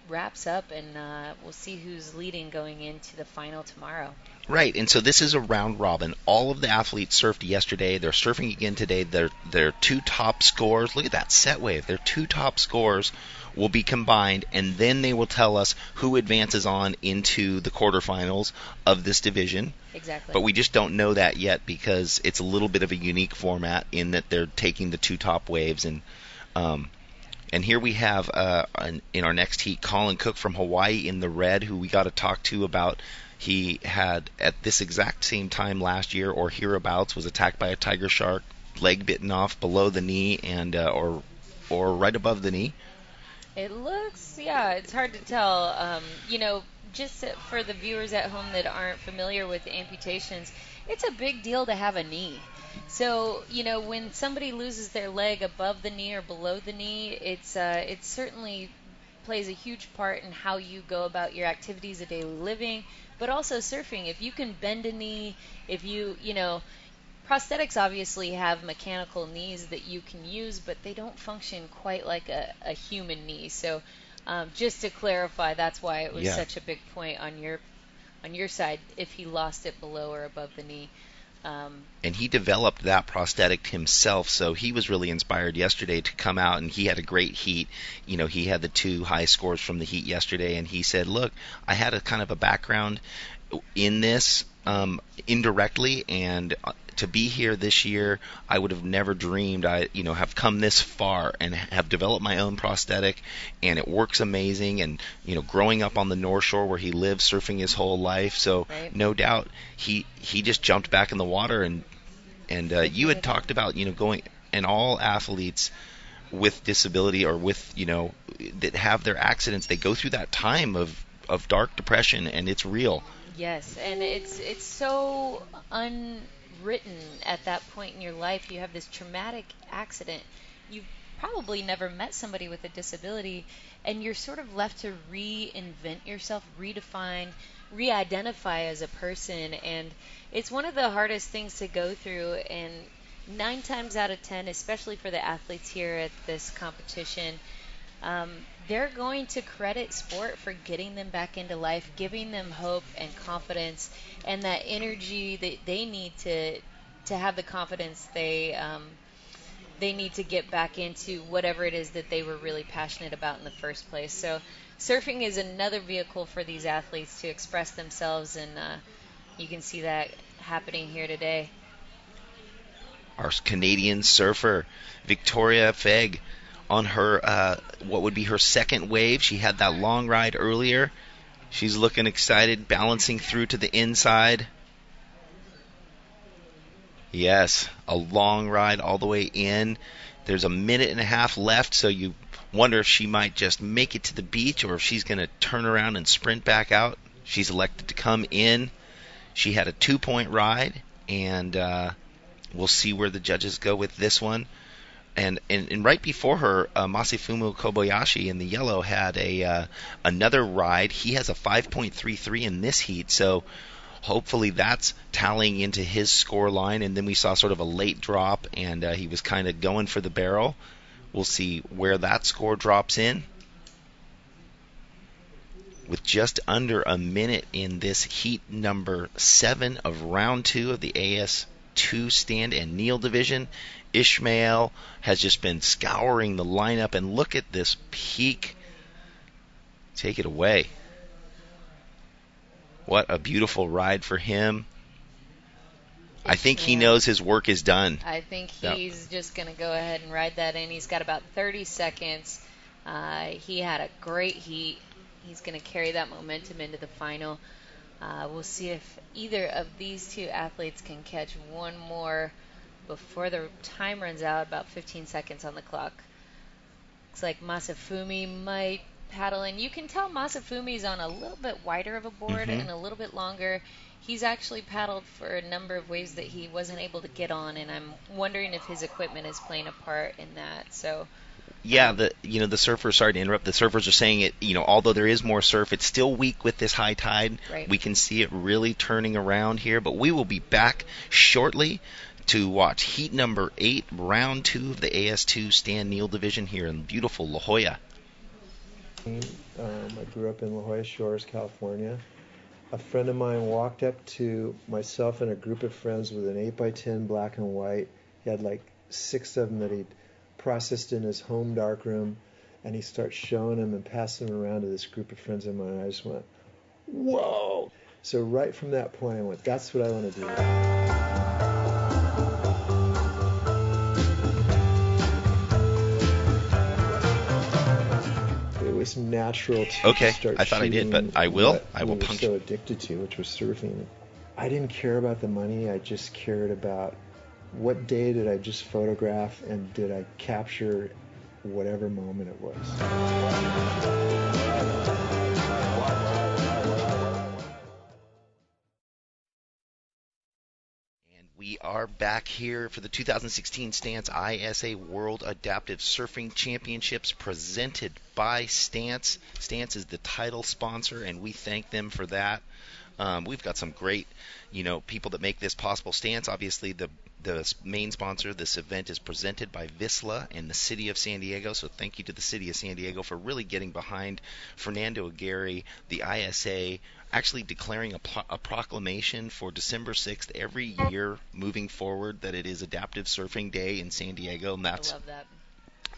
wraps up, and we'll see who's leading going into the final tomorrow. Right, and so this is a round robin. All of the athletes surfed yesterday. They're surfing again today. Their two top scores, look at that set wave. Their two top scores will be combined, and then they will tell us who advances on into the quarterfinals of this division. Exactly. But we just don't know that yet because it's a little bit of a unique format in that they're taking the two top waves and And here we have in our next heat, Colin Cook from Hawaii in the red, who we got to talk to about. He had at this exact same time last year or hereabouts was attacked by a tiger shark, leg bitten off below the knee and or right above the knee. It looks, yeah, it's hard to tell. Just for the viewers at home that aren't familiar with amputations, it's a big deal to have a knee. So, when somebody loses their leg above the knee or below the knee, it certainly plays a huge part in how you go about your activities of daily living, but also surfing. If you can bend a knee, if prosthetics obviously have mechanical knees that you can use, but they don't function quite like a human knee. So just to clarify, that's why it was such a big point on your side if he lost it below or above the knee. And he developed that prosthetic himself, so he was really inspired yesterday to come out, and he had a great heat. He had the 2 high scores from the heat yesterday, and he said, look, I had a kind of a background in this indirectly, and to be here this year, I would have never dreamed I have come this far and have developed my own prosthetic, and it works amazing. And growing up on the North Shore where he lived surfing his whole life, so right. No doubt he just jumped back in the water. And you had talked about going, and all athletes with disability or with that have their accidents, they go through that time of dark depression, and it's real. Yes, and it's so unwritten at that point in your life. You have this traumatic accident. You've probably never met somebody with a disability, and you're sort of left to reinvent yourself, redefine, re-identify as a person, and it's one of the hardest things to go through. And 9 times out of 10, especially for the athletes here at this competition, they're going to credit sport for getting them back into life, giving them hope and confidence, and that energy that they need to have the confidence they need to get back into whatever it is that they were really passionate about in the first place. So surfing is another vehicle for these athletes to express themselves, and you can see that happening here today. Our Canadian surfer, Victoria Fegg, on her what would be her second wave. She had that long ride earlier. She's looking excited, balancing through to the inside. Yes, a long ride all the way in. There's a minute and a half left, so you wonder if she might just make it to the beach or if she's going to turn around and sprint back out. She's elected to come in. She had a 2-point ride, and we'll see where the judges go with this one. And right before her, Masafumu Kobayashi in the yellow had another ride. He has a 5.33 in this heat, so hopefully that's tallying into his score line. And then we saw sort of a late drop, and he was kind of going for the barrel. We'll see where that score drops in. With just under a minute in this heat number 7 of round 2 of the AS2 stand and kneel division, Ishmael has just been scouring the lineup, and look at this peak. Take it away. What a beautiful ride for him. I think he knows his work is done. I think he's just going to go ahead and ride that in. He's got about 30 seconds. He had a great heat. He's going to carry that momentum into the final. We'll see if either of these two athletes can catch one more before the time runs out, about 15 seconds on the clock. Looks like Masafumi might paddle in. You can tell Masafumi's on a little bit wider of a board and a little bit longer. He's actually paddled for a number of waves that he wasn't able to get on, and I'm wondering if his equipment is playing a part in that. So yeah, the surfers, sorry to interrupt, the surfers are saying it, although there is more surf, it's still weak with this high tide. Right. We can see it really turning around here, but we will be back shortly to watch heat number 8, round 2 of the AS2 stand kneel division here in beautiful La Jolla. I grew up in La Jolla Shores, California. A friend of mine walked up to myself and a group of friends with an 8x10 black and white. He had like 6 of them that he'd processed in his home darkroom, and he starts showing them and passing them around to this group of friends of mine. And I just went, whoa! So right from that point, I went, that's what I want to do. was natural to Okay, start I thought I did, but shooting I will. what I will we were puncture. so addicted to, which was surfing. I didn't care about the money. I just cared about what day did I just photograph and did I capture whatever moment it was. We are back here for the 2016 Stance ISA World Adaptive Surfing Championships presented by Stance. Stance is the title sponsor, and we thank them for that. We've got some great, people that make this possible. Stance, obviously, the main sponsor. This event is presented by Vissla and the City of San Diego, so thank you to the City of San Diego for really getting behind Fernando Aguirre, the ISA, actually declaring a proclamation for December 6th every year moving forward that it is Adaptive Surfing Day in San Diego, and I love that.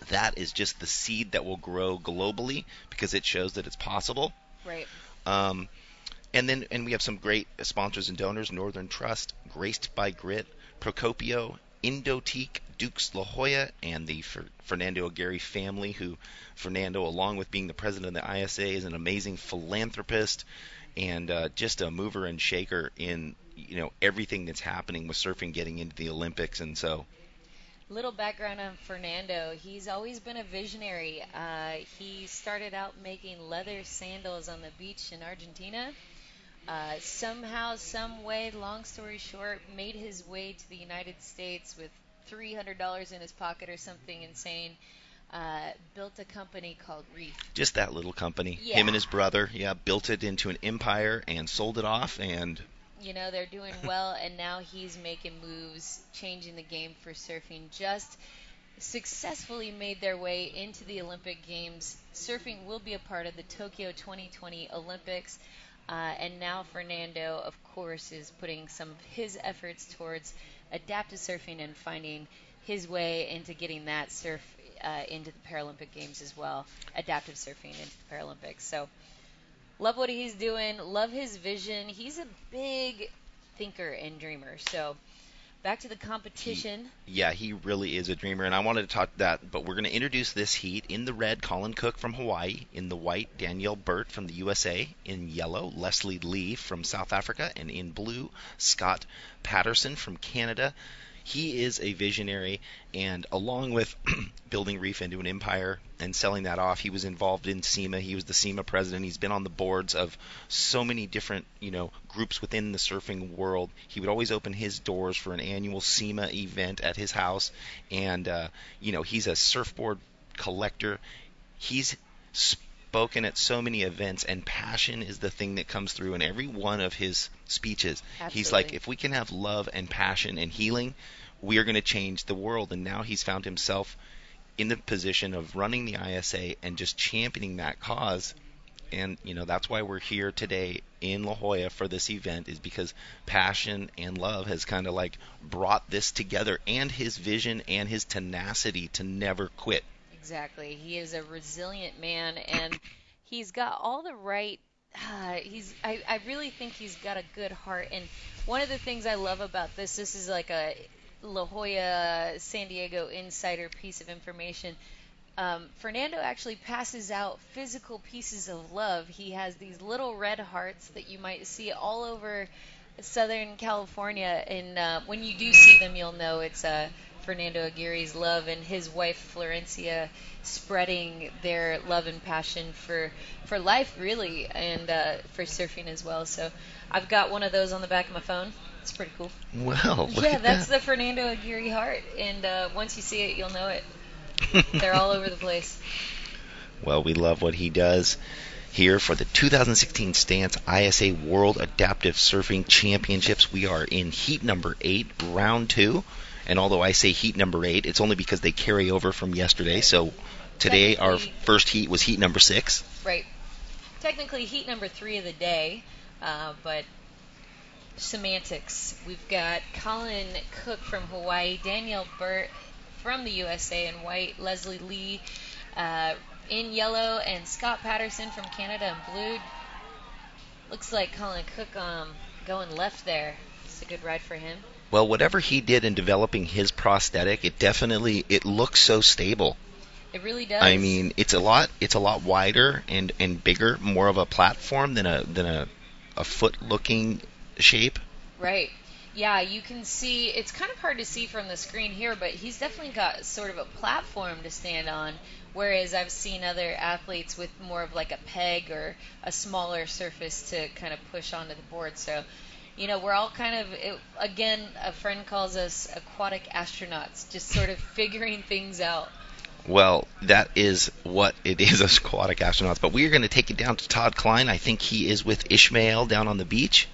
that is just the seed that will grow globally because it shows that it's possible. Right. And we have some great sponsors and donors: Northern Trust, Graced by Grit, Procopio, Indoteak, Dukes La Jolla, and the Fernando Aguirre family, who Fernando, along with being the president of the ISA, is an amazing philanthropist and just a mover and shaker in everything that's happening with surfing getting into the Olympics. And so Little background on Fernando. He's always been a visionary. He started out making leather sandals on the beach in Argentina. Somehow, some way, long story short, made his way to the United States with $300 in his pocket or something insane. Built a company called Reef. just that little company, Yeah. him and his brother, built it into an empire and sold it off. And They're doing well, and now he's making moves, changing the game for surfing. Just successfully made their way into the Olympic Games. Surfing will be a part of the Tokyo 2020 Olympics. And now Fernando, of course, is putting some of his efforts towards adaptive surfing and finding his way into getting that surf into the Paralympic Games as well. Adaptive surfing into the Paralympics. So love what he's doing. Love his vision. He's a big thinker and dreamer. So back to the competition. he really is a dreamer, and I wanted to talk that, but we're going to introduce this heat. In the red, Colin Cook from Hawaii. In the white, Danielle Burt from the USA. In yellow, Leslie Lee from South Africa. And in blue, Scott Patterson from Canada. He is a visionary, and along with building Reef into an empire and selling that off, he was involved in SEMA. He was the SEMA president. He's been on the boards of so many different, groups within the surfing world. He would always open his doors for an annual SEMA event at his house, and he's a surfboard collector. He's spoken at so many events, and passion is the thing that comes through in every one of his speeches. Absolutely. He's like, if we can have love and passion and healing, we are going to change the world. And now he's found himself in the position of running the ISA and just championing that cause. And that's why we're here today in La Jolla for this event, is because passion and love has kind of like brought this together, and his vision and his tenacity to never quit. Exactly. He is a resilient man, and he's got all the right. I really think he's got a good heart. And one of the things I love about this is like a La Jolla San Diego insider piece of information. Fernando actually passes out physical pieces of love. He has these little red hearts that you might see all over Southern California, and when you do see them, you'll know it's Fernando Aguirre's love and his wife Florencia spreading their love and passion for life, really, and for surfing as well. So I've got one of those on the back of my phone. It's pretty cool. Well, look Yeah, at that's that. the Fernando Aguirre heart, and once you see it, you'll know it. They're all over the place. Well, we love what he does here for the 2016 Stance ISA World Adaptive Surfing Championships. We are in heat number 8, round 2. And although I say heat number 8, it's only because they carry over from yesterday. So today our first heat was heat number 6. Right. Technically heat number 3 of the day, but semantics. We've got Colin Cook from Hawaii, Danielle Burt from the USA in white, Leslie Lee in yellow, and Scott Patterson from Canada in blue. Looks like Colin Cook going left there. It's a good ride for him. Well, whatever he did in developing his prosthetic, it looks so stable. It really does. I mean, it's a lot wider and bigger, more of a platform than a foot-looking shape. Right. Yeah, you can see, it's kind of hard to see from the screen here, but he's definitely got sort of a platform to stand on, whereas I've seen other athletes with more of like a peg or a smaller surface to kind of push onto the board. So, we're all kind of, again, a friend calls us aquatic astronauts, just sort of figuring things out. Well, that is what it is, aquatic astronauts. But we are going to take it down to Todd Klein. I think he is with Ishmael down on the beach.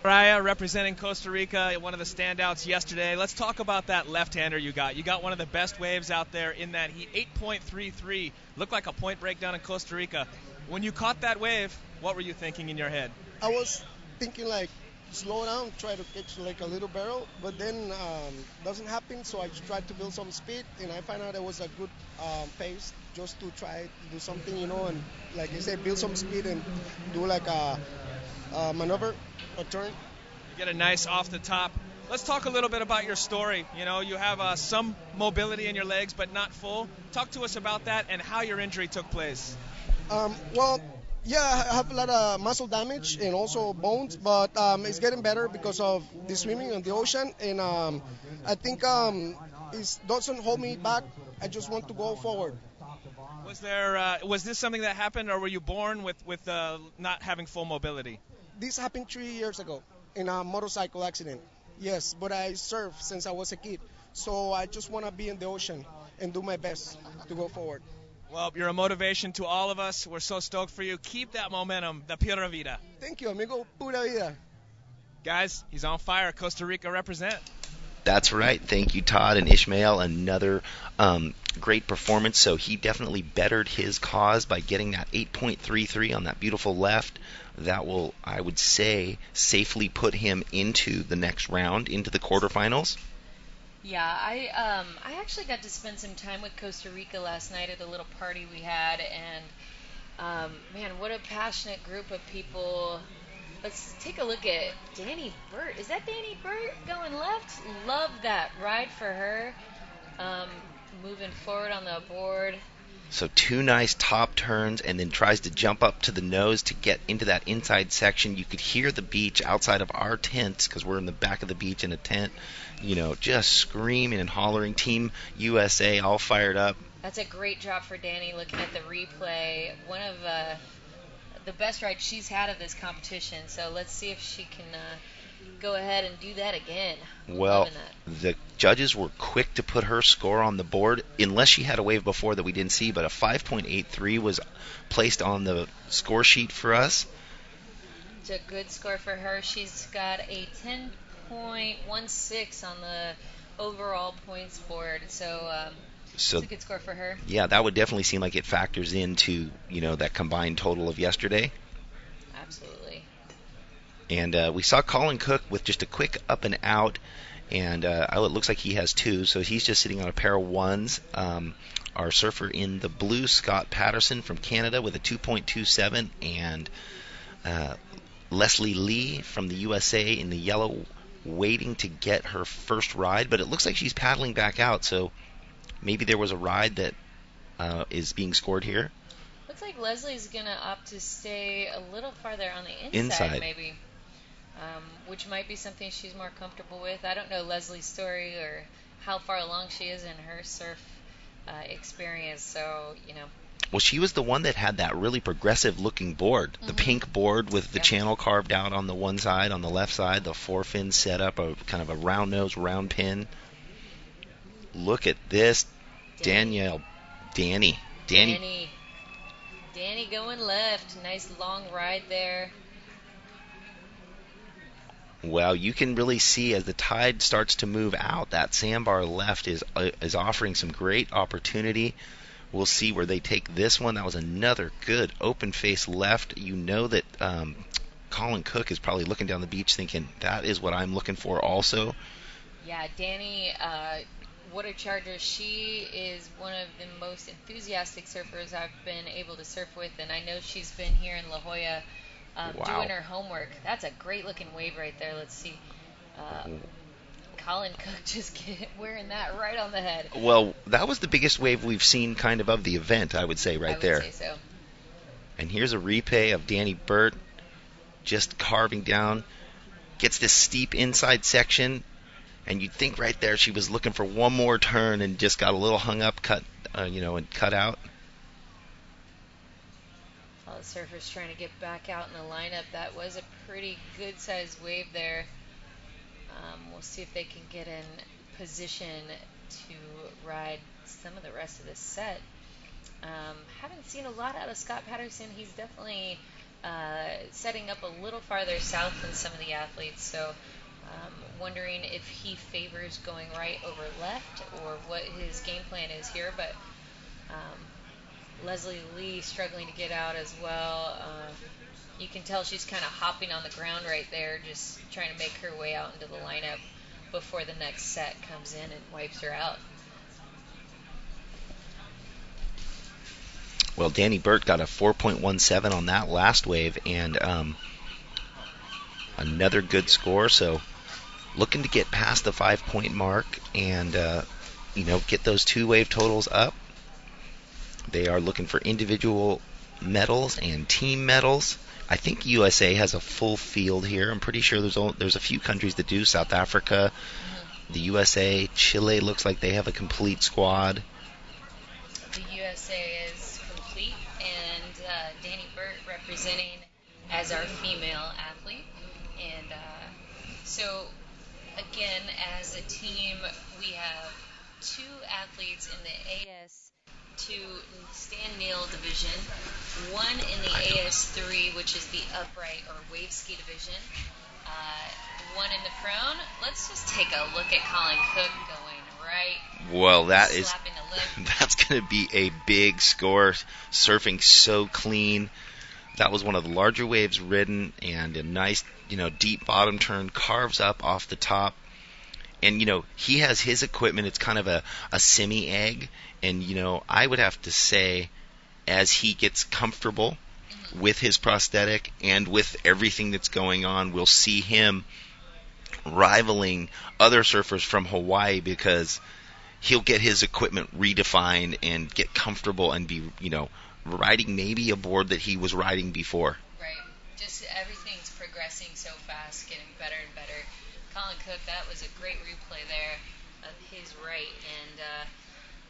Raya representing Costa Rica, one of the standouts yesterday. Let's talk about that left-hander you got. You got one of the best waves out there in that heat, 8.33. Looked like a point breakdown in Costa Rica. When you caught that wave, what were you thinking in your head? I was thinking like slow down, try to catch like a little barrel, but then doesn't happen, so I just tried to build some speed, and I found out it was a good pace just to try to do something, and like I said, build some speed and do like a maneuver, a turn. You get a nice off the top. Let's talk a little bit about your story. You have some mobility in your legs, but not full. Talk to us about that and how your injury took place. Well, yeah, I have a lot of muscle damage and also bones, but it's getting better because of the swimming in the ocean, and I think it doesn't hold me back. I just want to go forward. Was this something that happened, or were you born with not having full mobility? This happened 3 years ago in a motorcycle accident. Yes, but I surf since I was a kid, so I just want to be in the ocean and do my best to go forward. Well, you're a motivation to all of us. We're so stoked for you. Keep that momentum. The Pura Vida. Thank you, amigo. Pura Vida. Guys, he's on fire. Costa Rica represent. That's right. Thank you, Todd and Ishmael. Another great performance. So he definitely bettered his cause by getting that 8.33 on that beautiful left. That will, I would say, safely put him into the next round, into the quarterfinals. Yeah, I actually got to spend some time with Costa Rica last night at a little party we had, and man, what a passionate group of people. Let's take a look at Danny Burt. Is that Danny Burt going left? Love that ride for her. Moving forward on the board. So 2 nice top turns, and then tries to jump up to the nose to get into that inside section. You could hear the beach outside of our tents, because we're in the back of the beach in a tent, just screaming and hollering. Team USA all fired up. That's a great drop for Danny, looking at the replay. One of the best rides she's had of this competition. So let's see if she can go ahead and do that again. Well, the judges were quick to put her score on the board, unless she had a wave before that we didn't see, but a 5.83 was placed on the score sheet for us. It's a good score for her. She's got a 10.16 on the overall points board, so it's a good score for her. Yeah, that would definitely seem like it factors into, that combined total of yesterday. Absolutely. And we saw Colin Cook with just a quick up and out, and it looks like he has 2, so he's just sitting on a pair of 1s. Our surfer in the blue, Scott Patterson from Canada, with a 2.27, and Leslie Lee from the USA in the yellow, waiting to get her first ride, but it looks like she's paddling back out, so maybe there was a ride that is being scored here. Looks like Leslie's going to opt to stay a little farther on the inside. Maybe. Which might be something she's more comfortable with. I don't know Leslie's story or how far along she is in her surf experience, so, Well, she was the one that had that really progressive-looking board, the pink board with the channel carved out on the one side, on the left side, the 4-fin setup, a kind of a round nose, round pin. Look at this, Danny going left. Nice long ride there. Well, you can really see as the tide starts to move out, that sandbar left is offering some great opportunity. We'll see where they take this one. That was another good open face left. You know that Colin Cook is probably looking down the beach thinking, that is what I'm looking for also. Yeah, Danny, what a charger. She is one of the most enthusiastic surfers I've been able to surf with, and I know she's been here in La Jolla doing her homework. That's a great looking wave right there. Let's see. Colin Cook just wearing that right on the head. Well, that was the biggest wave we've seen kind of the event, I would say, right there. I would say so. And here's a replay of Danny Burt just carving down. Gets this steep inside section, and you'd think right there she was looking for one more turn and just got a little hung up, and cut out. All the surfers trying to get back out in the lineup. That was a pretty good-sized wave there. We'll see if they can get in position to ride some of the rest of this set. Haven't seen a lot out of Scott Patterson. He's definitely setting up a little farther south than some of the athletes, so wondering if he favors going right over left or what his game plan is here. But Leslie Lee struggling to get out as well. You can tell she's kind of hopping on the ground right there, just trying to make her way out into the lineup before the next set comes in and wipes her out. Well, Danny Burt got a 4.17 on that last wave, and another good score. So looking to get past the 5-point mark and get those 2-wave totals up. They are looking for individual medals and team medals. I think USA has a full field here. I'm pretty sure there's a few countries that do. South Africa, the USA, Chile looks like they have a complete squad. The USA is complete, and Danny Burt representing as our female athlete. And so, again, as a team, we have 2 athletes in the AS2 stand-kneel division, 1 in the AS3, which is the upright or wave ski division, 1 in the prone. Let's just take a look at Colin Cook going right. Well, slapping the lip. that's going to be a big score. Surfing so clean. That was one of the larger waves ridden, and a nice, deep bottom turn, carves up off the top. And, he has his equipment. It's kind of a semi-egg. And, I would have to say, as he gets comfortable with his prosthetic and with everything that's going on, we'll see him rivaling other surfers from Hawaii, because he'll get his equipment redefined and get comfortable and be, riding maybe a board that he was riding before. Right. Just everything's progressing so fast, getting better and better. Colin Cook, that was a great replay there of his right, and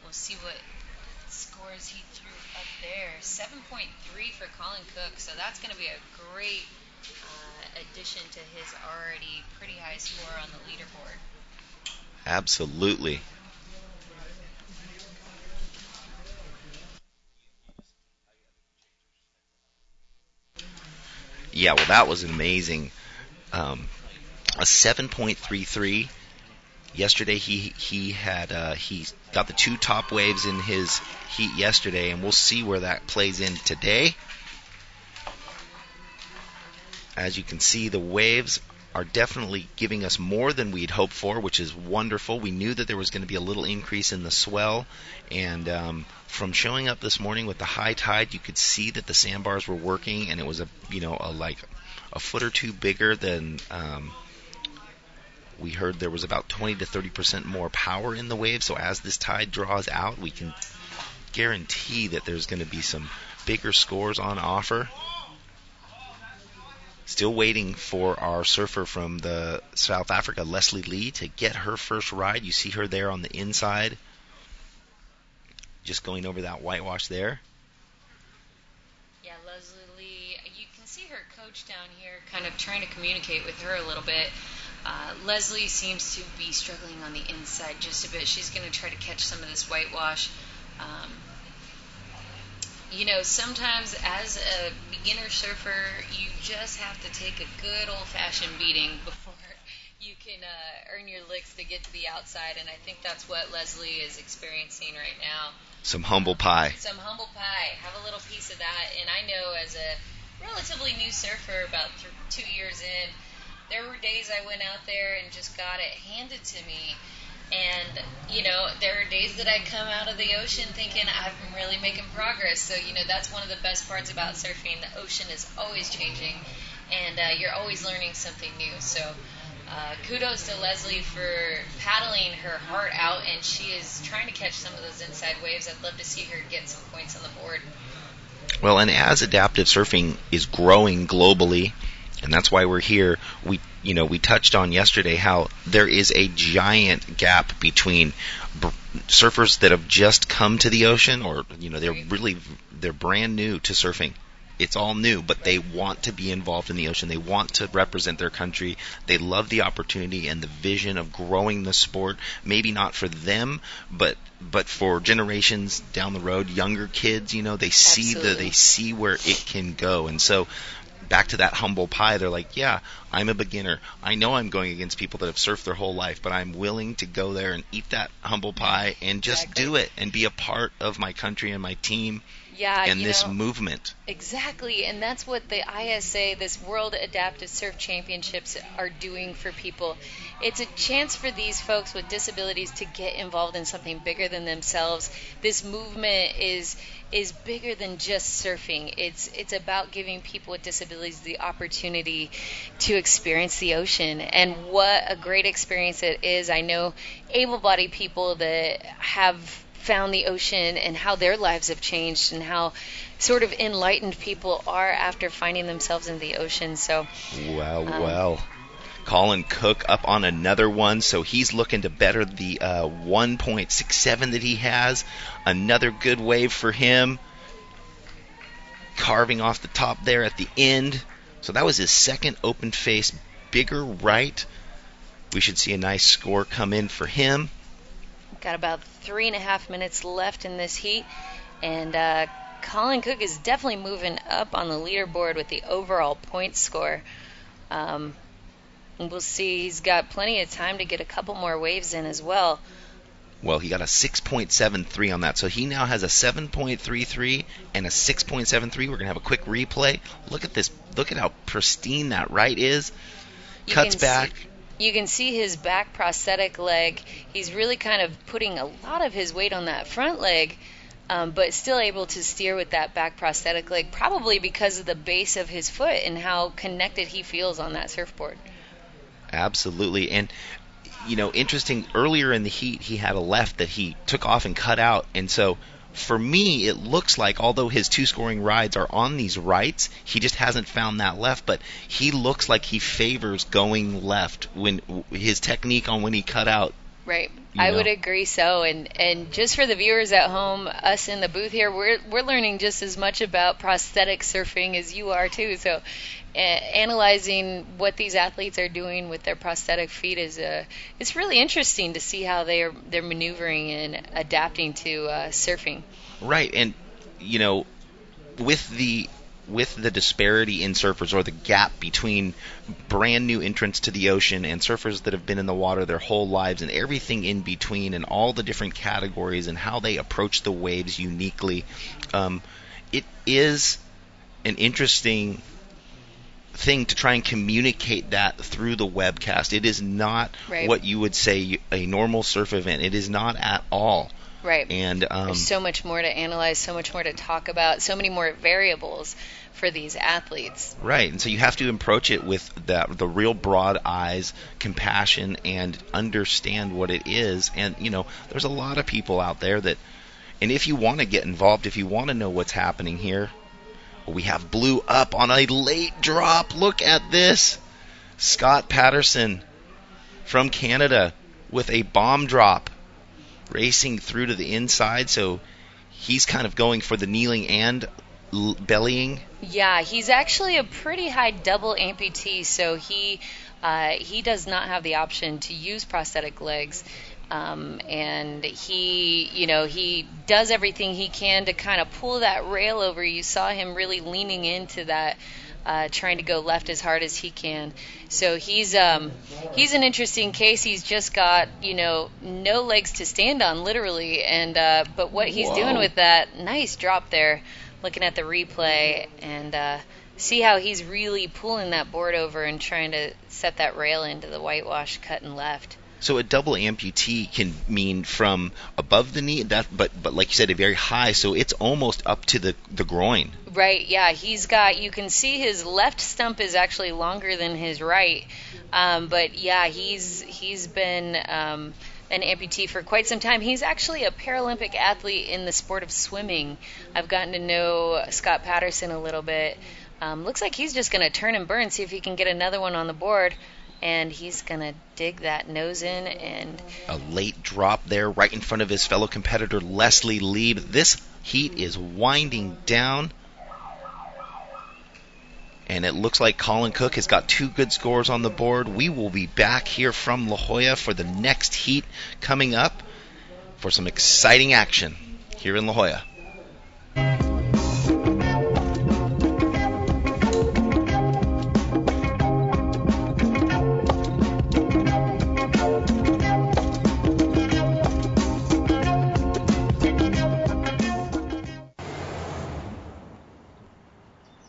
we'll see what scores he threw up there. 7.3 for Colin Cook, so that's going to be a great addition to his already pretty high score on the leaderboard. Absolutely. Yeah, well, that was amazing. A 7.33. Yesterday he got the 2 top waves in his heat yesterday, and we'll see where that plays in today. As you can see, the waves are definitely giving us more than we'd hoped for, which is wonderful. We knew that there was going to be a little increase in the swell, and from showing up this morning with the high tide, you could see that the sandbars were working, and it was like a foot or 2 bigger than we heard. There was about 20 to 30% more power in the wave. So as this tide draws out, we can guarantee that there's going to be some bigger scores on offer. Still waiting for our surfer from the South Africa, Leslie Lee, to get her first ride. You see her there on the inside, just going over that whitewash there. Yeah, Leslie Lee, you can see her coach down here kind of trying to communicate with her a little bit. Leslie seems to be struggling on the inside just a bit. She's going to try to catch some of this whitewash. Sometimes as a beginner surfer, you just have to take a good old-fashioned beating before you can earn your licks to get to the outside, and I think that's what Leslie is experiencing right now. Some humble pie. Some humble pie. Have a little piece of that. And I know as a relatively new surfer, about 2 years in, there were days I went out there and just got it handed to me. And, there are days that I come out of the ocean thinking I'm really making progress. So, that's one of the best parts about surfing. The ocean is always changing, and you're always learning something new. So kudos to Leslie for paddling her heart out, and she is trying to catch some of those inside waves. I'd love to see her get some points on the board. Well, and as adaptive surfing is growing globally, and that's why we're here, we touched on yesterday how there is a giant gap between surfers that have just come to the ocean, or they're brand new to surfing. It's all new, but they want to be involved in the ocean. They want to represent their country. They love the opportunity and the vision of growing the sport. Maybe not for them, but for generations down the road, younger kids. They see where it can go, and so back to that humble pie. They're like, yeah, I'm a beginner. I know I'm going against people that have surfed their whole life, but I'm willing to go there and eat that humble pie and just do it and be a part of my country and my team. And this movement. Exactly, and that's what the ISA, this World Adaptive Surf Championships, are doing for people. It's a chance for these folks with disabilities to get involved in something bigger than themselves. This movement is bigger than just surfing. It's about giving people with disabilities the opportunity to experience the ocean, and what a great experience it is. I know able-bodied people that have found the ocean and how their lives have changed and how sort of enlightened people are after finding themselves in the ocean. So, well. Colin Cook up on another one, so he's looking to better the 1.67 that he has. Another good wave for him. Carving off the top there at the end. So that was his second open face, bigger right. We should see a nice score come in for him. Got about 3.5 minutes left in this heat, and Colin Cook is definitely moving up on the leaderboard with the overall point score. And we'll see, he's got plenty of time to get a couple more waves in as well. Well, he got a 6.73 on that, so he now has a 7.33 and a 6.73. We're going to have a quick replay. Look at this. Look at how pristine that right is. Cuts back. You can see his back prosthetic leg. He's really kind of putting a lot of his weight on that front leg, but still able to steer with that back prosthetic leg, probably because of the base of his foot and how connected he feels on that surfboard. Absolutely. And, interesting, earlier in the heat, he had a left that he took off and cut out. And so, for me, it looks like, although his two scoring rides are on these rights, he just hasn't found that left. But he looks like he favors going left when his technique on when he cut out. Right. I would agree so. And just for the viewers at home, us in the booth here, we're learning just as much about prosthetic surfing as you are too. So analyzing what these athletes are doing with their prosthetic feet it's really interesting to see how they're maneuvering and adapting to surfing. Right. And with the disparity in surfers, or the gap between brand new entrants to the ocean and surfers that have been in the water their whole lives, and everything in between, and all the different categories and how they approach the waves uniquely, it is an interesting thing to try and communicate that through the webcast. It is not what you would say a normal surf event. It is not at all. Right. And there's so much more to analyze, so much more to talk about, so many more variables for these athletes. Right. And so you have to approach it with the real broad eyes, compassion, and understand what it is. And, there's a lot of people out there that, and if you want to get involved, if you want to know what's happening here, we have Blue up on a late drop. Look at this. Scott Patterson from Canada with a bomb drop, racing through to the inside, so he's kind of going for the kneeling and bellying. Yeah, he's actually a pretty high double amputee, so he does not have the option to use prosthetic legs, and he does everything he can to kind of pull that rail over. You saw him really leaning into that, trying to go left as hard as he can. So he's an interesting case. He's just got no legs to stand on, literally. And but what he's doing with that nice drop there, looking at the replay, and see how he's really pulling that board over and trying to set that rail into the whitewash, cutting left. So a double amputee can mean from above the knee, but like you said, a very high, so it's almost up to the groin. Right, yeah, you can see his left stump is actually longer than his right, but yeah, he's been an amputee for quite some time. He's actually a Paralympic athlete in the sport of swimming. I've gotten to know Scott Patterson a little bit. Looks like he's just going to turn and burn, see if he can get another one on the board. And he's going to dig that nose in. And a late drop there right in front of his fellow competitor, Leslie Lieb. This heat is winding down. And it looks like Colin Cook has got 2 good scores on the board. We will be back here from La Jolla for the next heat coming up for some exciting action here in La Jolla.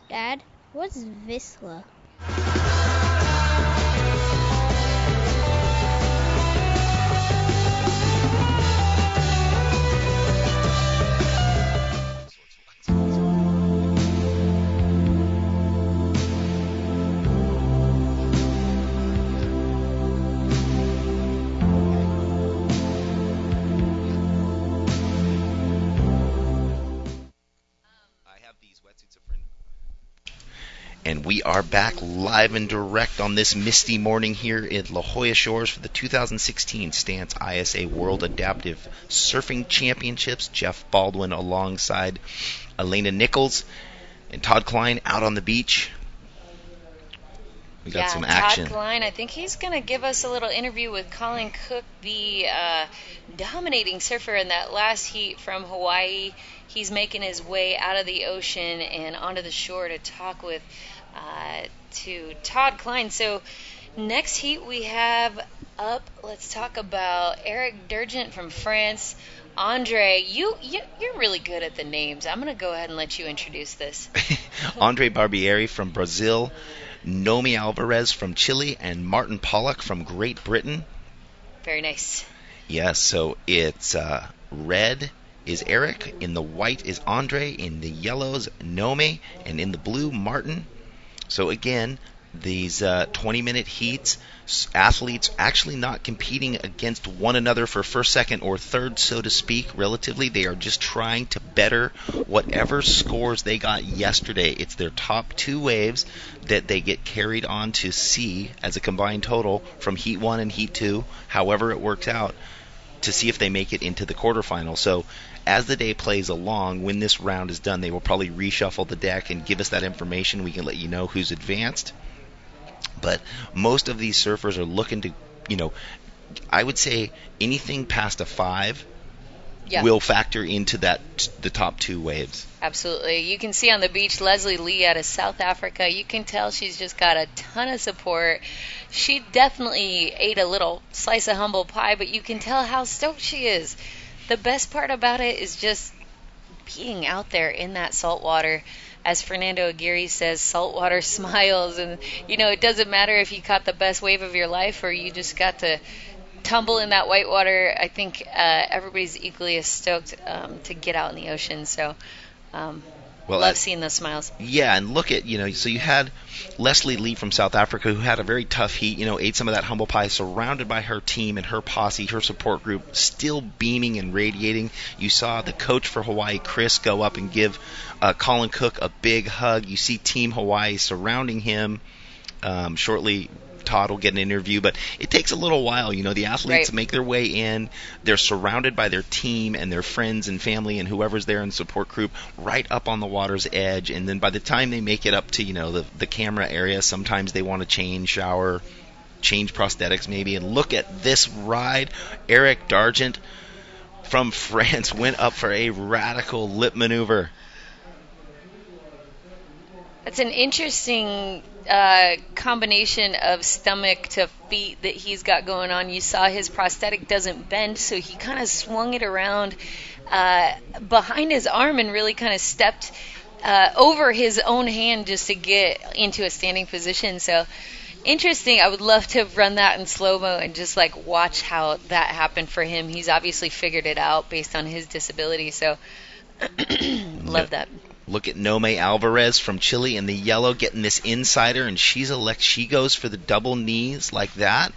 Dad, what's Vissla? And we are back live and direct on this misty morning here at La Jolla Shores for the 2016 Stance ISA World Adaptive Surfing Championships. Jeff Baldwin alongside Elena Nichols and Todd Klein out on the beach. We got some action. Todd Klein, I think he's going to give us a little interview with Colin Cook, the dominating surfer in that last heat from Hawaii. He's making his way out of the ocean and onto the shore to talk with to Todd Klein. So next heat we have up, let's talk about Eric Durgent from France. Andre, you're really good at the names. I'm going to go ahead and let you introduce this. Andre Barbieri from Brazil, Nomi Alvarez from Chile, and Martin Pollock from Great Britain. Very nice. Yes, so it's red is Eric, in the white is Andre, in the yellows Nomi, and in the blue Martin. So again, these 20-minute heats, athletes actually not competing against one another for first, second, or third, so to speak, relatively. They are just trying to better whatever scores they got yesterday. It's their top 2 waves that they get carried on to C as a combined total from Heat 1 and Heat 2, however it works out, to see if they make it into the quarterfinal. So as the day plays along, when this round is done, they will probably reshuffle the deck and give us that information. We can let you know who's advanced. But most of these surfers are looking to, I would say anything past a 5 will factor into the top 2 waves. Absolutely. You can see on the beach Leslie Lee out of South Africa. You can tell she's just got a ton of support. She definitely ate a little slice of humble pie, but you can tell how stoked she is. The best part about it is just being out there in that salt water. As Fernando Aguirre says, saltwater smiles. And, it doesn't matter if you caught the best wave of your life or you just got to tumble in that white water. I think everybody's equally as stoked to get out in the ocean. So love seeing those smiles. Yeah, and look at, so you had Leslie Lee from South Africa who had a very tough heat, ate some of that humble pie, surrounded by her team and her posse, her support group, still beaming and radiating. You saw the coach for Hawaii, Chris, go up and give Colin Cook a big hug. You see Team Hawaii surrounding him. Shortly, Todd will get an interview, but it takes a little while. The athletes make their way in. They're surrounded by their team and their friends and family and whoever's there in the support group right up on the water's edge. And then by the time they make it up to, the camera area, sometimes they want to change, shower, change prosthetics maybe. And look at this ride. Eric Dargent from France went up for a radical lip maneuver. That's an interesting combination of stomach to feet that he's got going on. You saw his prosthetic doesn't bend, so he kind of swung it around behind his arm and really kind of stepped over his own hand just to get into a standing position. So, Interesting. I would love to run that in slow-mo and just like watch how that happened for him. He's obviously figured it out based on his disability, so love that. Look at Nome Alvarez from Chile in the yellow getting this insider, and she goes for the double knees like that.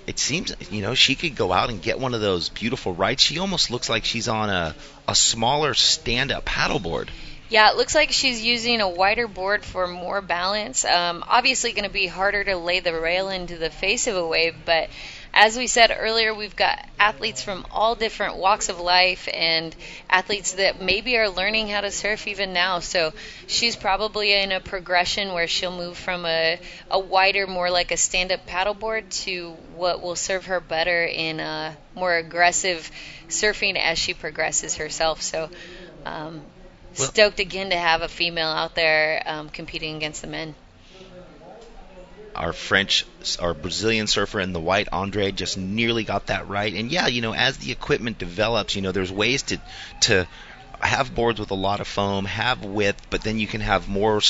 It seems, she could go out and get one of those beautiful rights. She almost looks like she's on a smaller stand-up paddleboard. Yeah, it looks like she's using a wider board for more balance. Obviously going to be harder to lay the rail into the face of a wave, but as we said earlier, we've got athletes from all different walks of life and athletes that maybe are learning how to surf even now. So she's probably in a progression where she'll move from a wider, more like a stand-up paddleboard to what will serve her better in more aggressive surfing as she progresses herself. So stoked again to have a female out there competing against the men. Our Brazilian surfer in the white, Andre, just nearly got that right. And yeah, as the equipment develops, there's ways to have boards with a lot of foam, have width, but then you can have more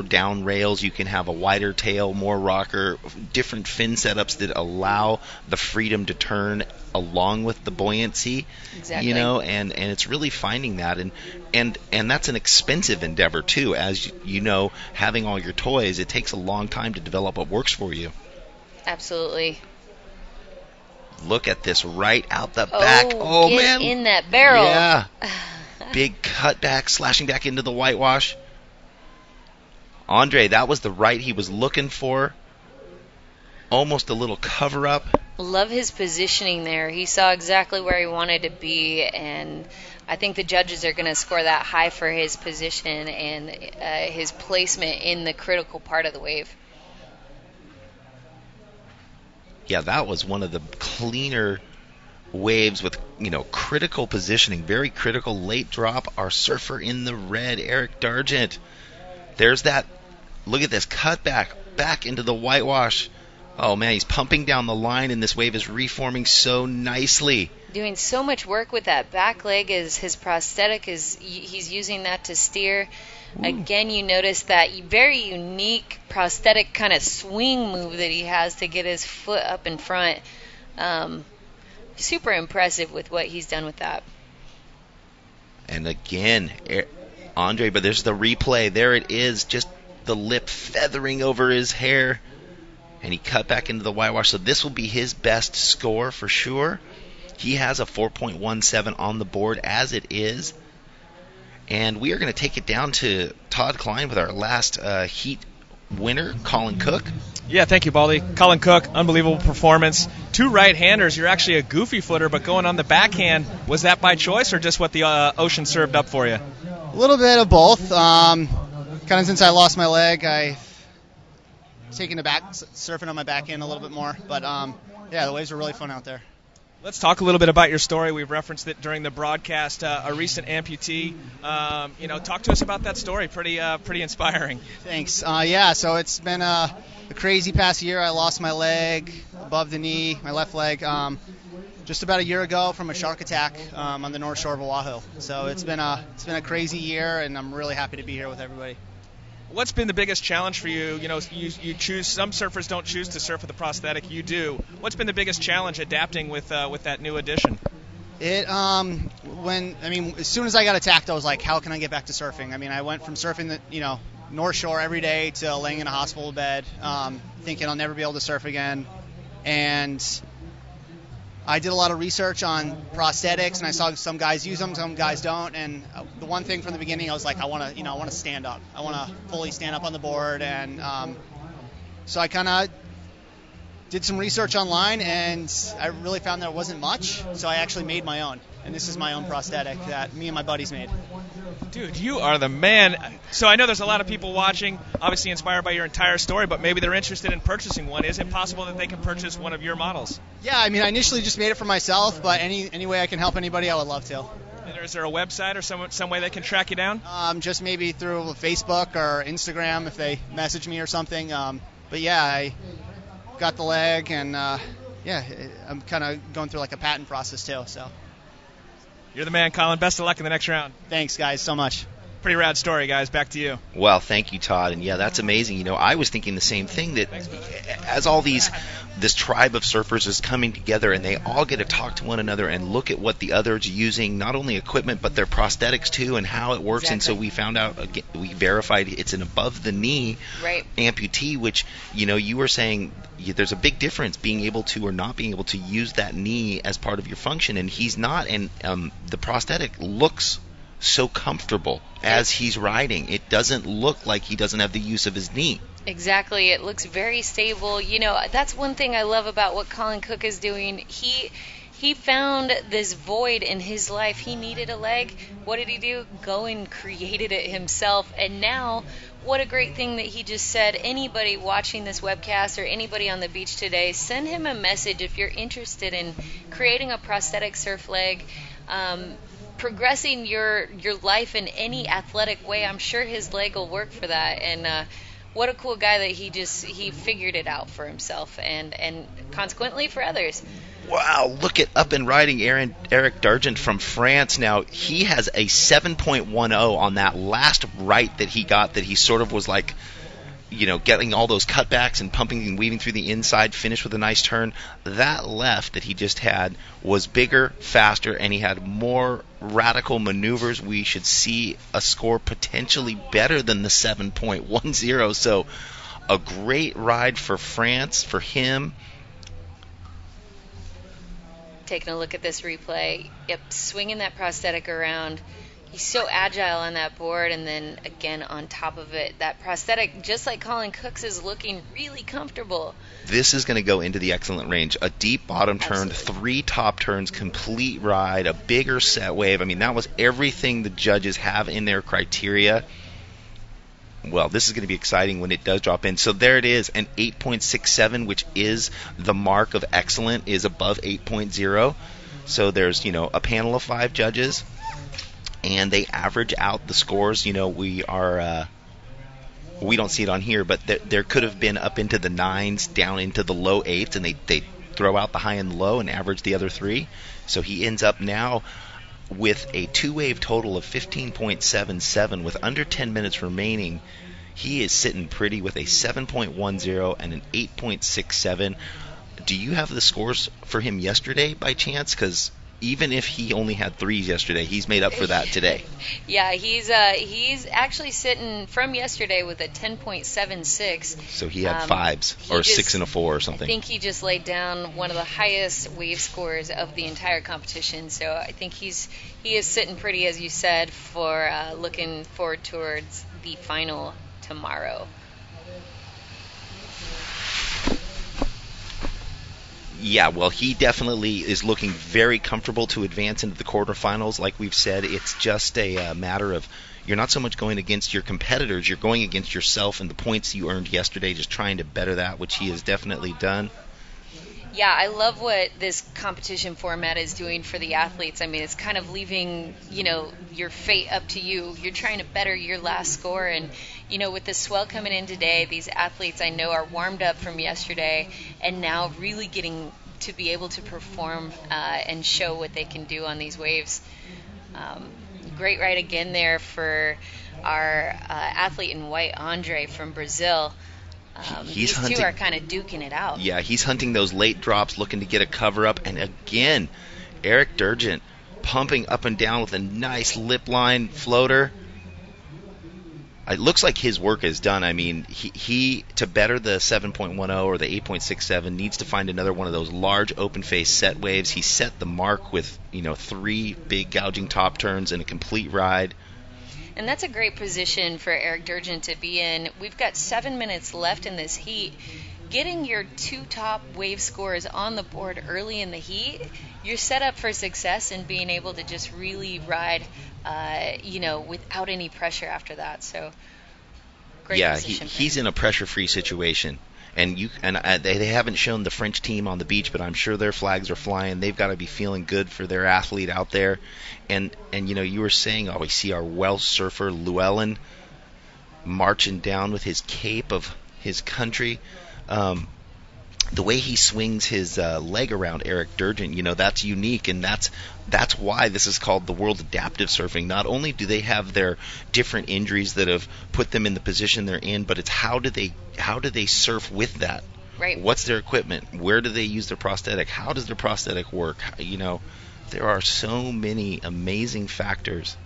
down rails. You can have a wider tail, more rocker, different fin setups that allow the freedom to turn along with the buoyancy. Exactly. And it's really finding that, and that's an expensive endeavor too. As having all your toys, it takes a long time to develop what works for you. Absolutely. Look at this right out the back. Oh, get man, in that barrel. Yeah. Big cutback, slashing back into the whitewash. Andre, that was the right he was looking for. Almost a little cover-up. Love his positioning there. He saw exactly where he wanted to be, and I think the judges are going to score that high for his position and his placement in the critical part of the wave. Yeah, that was one of the cleaner waves with, critical positioning, very critical late drop. Our surfer in the red, Eric Dargent. There's that. Look at this cutback back into the whitewash. Oh man, he's pumping down the line, and this wave is reforming so nicely. Doing so much work with that back leg as his prosthetic he's using that to steer. Ooh. Again, you notice that very unique prosthetic kind of swing move that he has to get his foot up in front. Super impressive with what he's done with that. And again, Andre, but there's the replay. There it is, just the lip feathering over his hair. And he cut back into the whitewash. So this will be his best score for sure. He has a 4.17 on the board as it is. And we are going to take it down to Todd Klein with our last heat winner, Colin Cook. Yeah, thank you, Baldy. Colin Cook, unbelievable performance. 2 right-handers. You're actually a goofy footer, but going on the backhand, was that by choice or just what the ocean served up for you? A little bit of both. Kind of since I lost my leg, I've taken to surfing on my backhand a little bit more. But, yeah, the waves were really fun out there. Let's talk a little bit about your story. We've referenced it during the broadcast. A recent amputee. Talk to us about that story. Pretty inspiring. Thanks. So it's been a crazy past year. I lost my leg above the knee, my left leg, just about a year ago from a shark attack on the North Shore of Oahu. So it's been a crazy year, and I'm really happy to be here with everybody. What's been the biggest challenge for you? You choose. Some surfers don't choose to surf with a prosthetic. You do. What's been the biggest challenge adapting with that new addition? As soon as I got attacked, I was like, how can I get back to surfing? I went from surfing the North Shore every day to laying in a hospital bed, thinking I'll never be able to surf again, and I did a lot of research on prosthetics, and I saw some guys use them, some guys don't. And the one thing from the beginning, I was like, I want to stand up. I want to fully stand up on the board. And so I kind of did some research online, and I really found there wasn't much. So I actually made my own, and this is my own prosthetic that me and my buddies made. Dude, you are the man. So I know there's a lot of people watching, obviously inspired by your entire story, but maybe they're interested in purchasing one. Is it possible that they can purchase one of your models? Yeah, I initially just made it for myself, but any way I can help anybody, I would love to. And is there a website or some way they can track you down? Just maybe through Facebook or Instagram if they message me or something. But yeah, I got the leg, and I'm kind of going through like a patent process too. So. You're the man, Colin. Best of luck in the next round. Thanks, guys, so much. Pretty rad story, guys. Back to you. Well, thank you, Todd. And yeah, that's amazing. You know, I was thinking the same thing, that as all this tribe of surfers is coming together and they all get to talk to one another and look at what the others are using, not only equipment but their prosthetics too, and how it works. Exactly. And so we found out, we verified it's an above the knee amputee, which, you know, you were saying there's a big difference being able to or not being able to use that knee as part of your function, and he's not. And the prosthetic looks so comfortable as he's riding. It doesn't look like he doesn't have the use of his knee. Exactly. It looks very stable. You know, that's one thing I love about what Colin Cook is doing. He found this void in his life. He needed a leg. What did he do? Go and created it himself. And now, what a great thing that he just said. Anybody watching this webcast or anybody on the beach today, send him a message if you're interested in creating a prosthetic surf leg, progressing your life in any athletic way. I'm sure his leg will work for that. And what a cool guy that he figured it out for himself and consequently for others. Wow, look at up and riding Eric Dargent from France. Now, he has a 7.10 on that last right that he got, that he sort of was like, you know, getting all those cutbacks and pumping and weaving through the inside, finished with a nice turn. That left that he just had was bigger, faster, and he had more radical maneuvers. We should see a score potentially better than the 7.10. So a great ride for France, for him. Taking a look at this replay, swinging that prosthetic around. He's so agile on that board, and then again on top of it, that prosthetic, just like Colin Cook's, is looking really comfortable. This is going to go into the excellent range. A deep bottom turn, 3 top turns, complete ride, a bigger set wave. I mean, that was everything the judges have in their criteria. Well, this is going to be exciting when it does drop in. So there it is, an 8.67, which is the mark of excellent, is above 8.0. So there's, you know, a panel of 5 judges, and they average out the scores. You know, we don't see it on here, but there could have been up into the 9s, down into the low 8s, and they throw out the high and low and average the other 3. So he ends up now with a 2-wave total of 15.77 with under 10 minutes remaining. He is sitting pretty with a 7.10 and an 8.67. Do you have the scores for him yesterday by chance? Because even if he only had 3s yesterday, he's made up for that today. Yeah, he's actually sitting from yesterday with a 10.76. So he had 5s, or 6 and a 4 or something. I think he just laid down one of the highest wave scores of the entire competition. So I think he is sitting pretty, as you said, for looking forward towards the final tomorrow. Yeah, well, he definitely is looking very comfortable to advance into the quarterfinals. Like we've said, it's just a matter of you're not so much going against your competitors, you're going against yourself and the points you earned yesterday, just trying to better that, which he has definitely done. Yeah, I love what this competition format is doing for the athletes. I mean, it's kind of leaving, you know, your fate up to you. You're trying to better your last score, and, you know, with the swell coming in today, these athletes I know are warmed up from yesterday and now really getting to be able to perform and show what they can do on these waves. Great ride again there for our athlete in white, Andre from Brazil. These two are kind of duking it out. Yeah, he's hunting those late drops, looking to get a cover-up. And again, Eric Dargent pumping up and down with a nice lip line floater. It looks like his work is done. I mean, he to better the 7.10 or the 8.67, needs to find another one of those large open-face set waves. He set the mark with, you know, 3 big gouging top turns and a complete ride. And that's a great position for Eric Dargent to be in. We've got 7 minutes left in this heat. Getting your 2 top wave scores on the board early in the heat, you're set up for success and being able to just really ride, you know, without any pressure after that. So, great position. Yeah, he's in a pressure-free situation. And they haven't shown the French team on the beach, but I'm sure their flags are flying. They've got to be feeling good for their athlete out there. And you know, you were saying, we see our Welsh surfer Llewellyn marching down with his cape of his country. the way he swings his leg around, Eric Durgent, that's unique, and that's why this is called the World Adaptive Surfing. Not only do they have their different injuries that have put them in the position they're in, but it's how do they surf with that? Right. What's their equipment? Where do they use their prosthetic? How does their prosthetic work? There are so many amazing factors.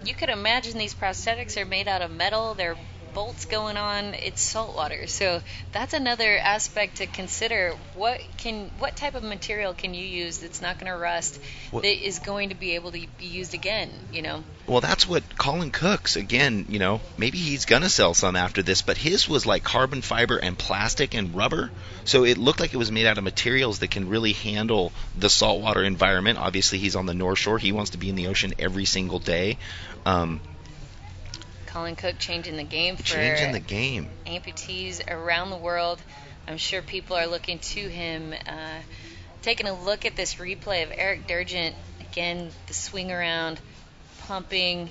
You could imagine these prosthetics are made out of metal. They're bolts going on. It's saltwater, so that's another aspect to consider. What type of material can you use that's not going to rust, that is going to be able to be used again? Well, that's what Colin Cook's, again, maybe he's going to sell some after this, but his was like carbon fiber and plastic and rubber, so it looked like it was made out of materials that can really handle the saltwater environment. Obviously, he's on the North Shore. He wants to be in the ocean every single day. Colin Cook changing the game for amputees around the world. I'm sure people are looking to him. Taking a look at this replay of Eric Durgent, again, the swing around, pumping.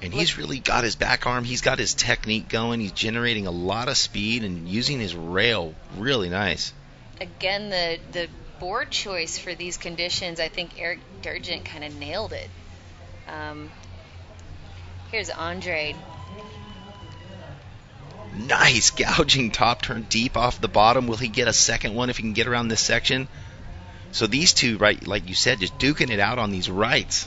And he's really got his back arm. He's got his technique going. He's generating a lot of speed and using his rail really nice. Again, the board choice for these conditions, I think Eric Durgent kind of nailed it. Here's Andre. Nice gouging top turn deep off the bottom. Will he get a second one if he can get around this section? So these two, right, like you said, just duking it out on these rights.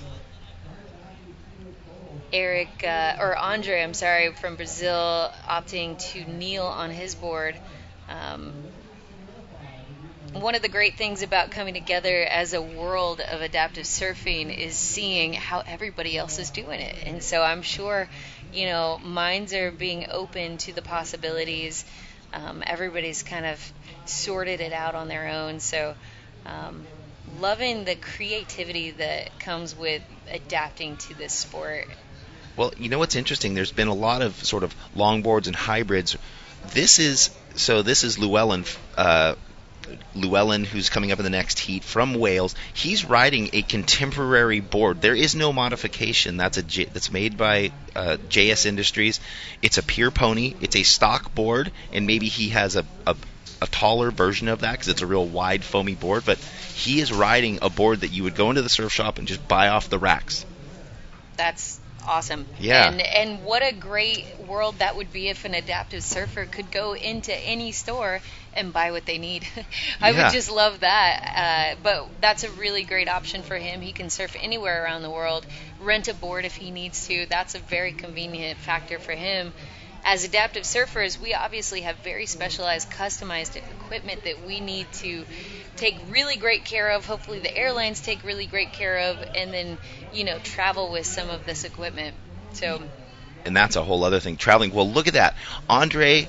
Andre, I'm sorry, from Brazil, opting to kneel on his board. One of the great things about coming together as a world of adaptive surfing is seeing how everybody else is doing it. And so I'm sure, minds are being open to the possibilities. Everybody's kind of sorted it out on their own. So loving the creativity that comes with adapting to this sport. Well, what's interesting? There's been a lot of sort of longboards and hybrids. This is Llewellyn, who's coming up in the next heat from Wales. He's riding a contemporary board. There is no modification. That's made by JS Industries. It's a Pier Pony. It's a stock board, and maybe he has a taller version of that because it's a real wide, foamy board. But he is riding a board that you would go into the surf shop and just buy off the racks. That's awesome. Yeah. And what a great world that would be if an adaptive surfer could go into any store and buy what they need. I would just love that. But that's a really great option for him. He can surf anywhere around the world, rent a board if he needs to. That's a very convenient factor for him. As adaptive surfers, we obviously have very specialized, customized equipment that we need to take really great care of. Hopefully the airlines take really great care of, and then, travel with some of this equipment. So. And that's a whole other thing, traveling. Well, look at that. Andre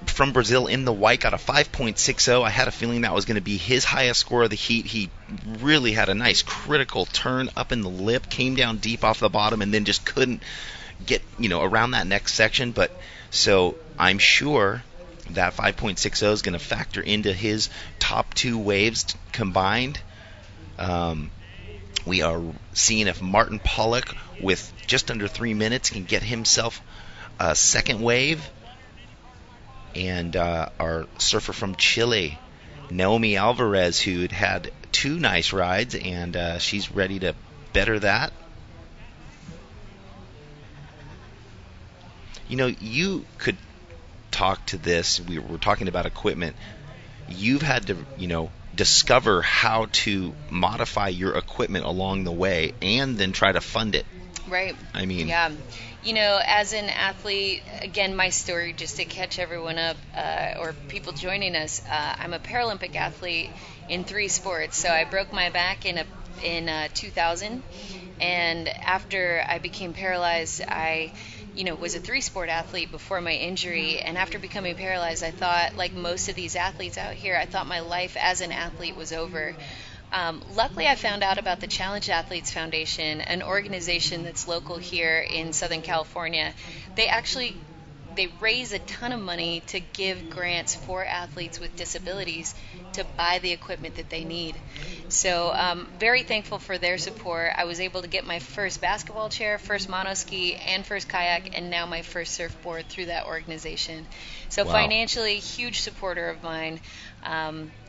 from Brazil in the white got a 5.60. I had a feeling that was going to be his highest score of the heat. He really had a nice critical turn up in the lip, came down deep off the bottom, and then just couldn't get around that next section. But so I'm sure that 5.60 is going to factor into his top two waves combined. We are seeing if Martin Pollock, with just under 3 minutes, can get himself a second wave. And our surfer from Chile, Naomi Alvarez, who had two nice rides, and she's ready to better that. You could talk to this. We were talking about equipment. You've had to, discover how to modify your equipment along the way and then try to fund it. Right. I mean. Yeah. As an athlete, again, my story, just to catch everyone up, or people joining us, I'm a Paralympic athlete in 3 sports. So I broke my back in 2000, and after I became paralyzed, I was a 3-sport athlete before my injury, and after becoming paralyzed, I thought, like most of these athletes out here, I thought my life as an athlete was over. Luckily, I found out about the Challenged Athletes Foundation, an organization that's local here in Southern California. They they raise a ton of money to give grants for athletes with disabilities to buy the equipment that they need. So very thankful for their support. I was able to get my first basketball chair, first monoski, and first kayak, and now my first surfboard through that organization. So Wow. financially, huge supporter of mine.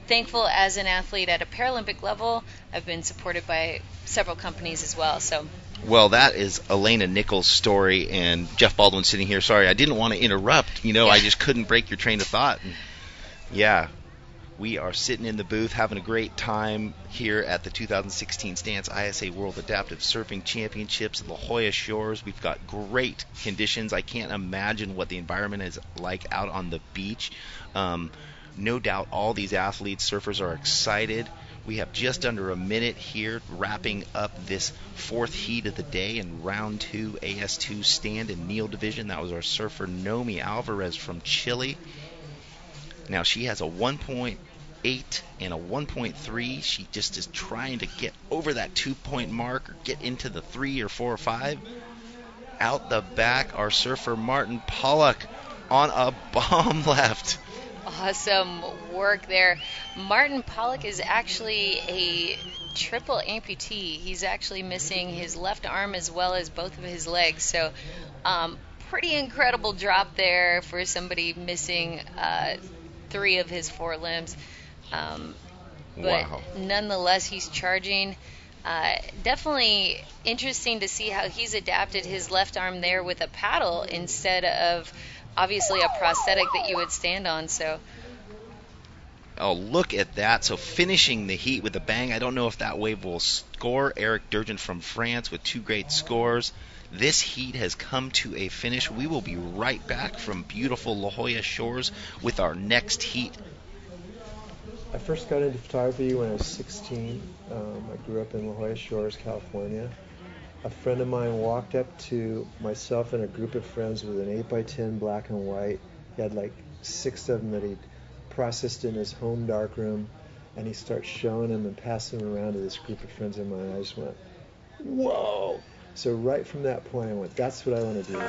Thankful as an athlete at a Paralympic level, I've been supported by several companies as well. So Well, that is Elena Nichols' story, and Jeff Baldwin sitting here. Sorry, I didn't want to interrupt. I just couldn't break your train of thought. And yeah, we are sitting in the booth having a great time here at the 2016 Stance ISA World Adaptive Surfing Championships at La Jolla Shores. We've got great conditions. I can't imagine what the environment is like out on the beach. No doubt all these athletes, surfers are excited. We have just under a minute here wrapping up this fourth heat of the day in round 2 AS2 stand and kneel division. That was our surfer Nomi Alvarez from Chile. Now she has a 1.8 and a 1.3. She just is trying to get over that 2-point mark or get into the 3 or 4 or 5. Out the back, our surfer Martin Pollock on a bomb left. awesome work there. Martin Pollock is actually a triple amputee. He's actually missing his left arm as well as both of his legs. So pretty incredible drop there for somebody missing 3 of his 4 limbs. But Wow. nonetheless, he's charging. Definitely interesting to see how he's adapted his left arm there with a paddle instead of obviously a prosthetic that you would stand on. So Oh, look at that. So finishing the heat with a bang. I don't know if that wave will score. Eric Durgent from France with 2 great scores. This heat has come to a finish. We will be right back from beautiful La Jolla Shores with our next heat. I first got into photography when I was 16. I grew up in La Jolla Shores, California. A friend of mine walked up to myself and a group of friends with an 8x10 black and white. He had like 6 of them that he'd processed in his home darkroom, and he starts showing them and passing them around to this group of friends of mine. I just went, whoa! So right from that point I went, that's what I want to do.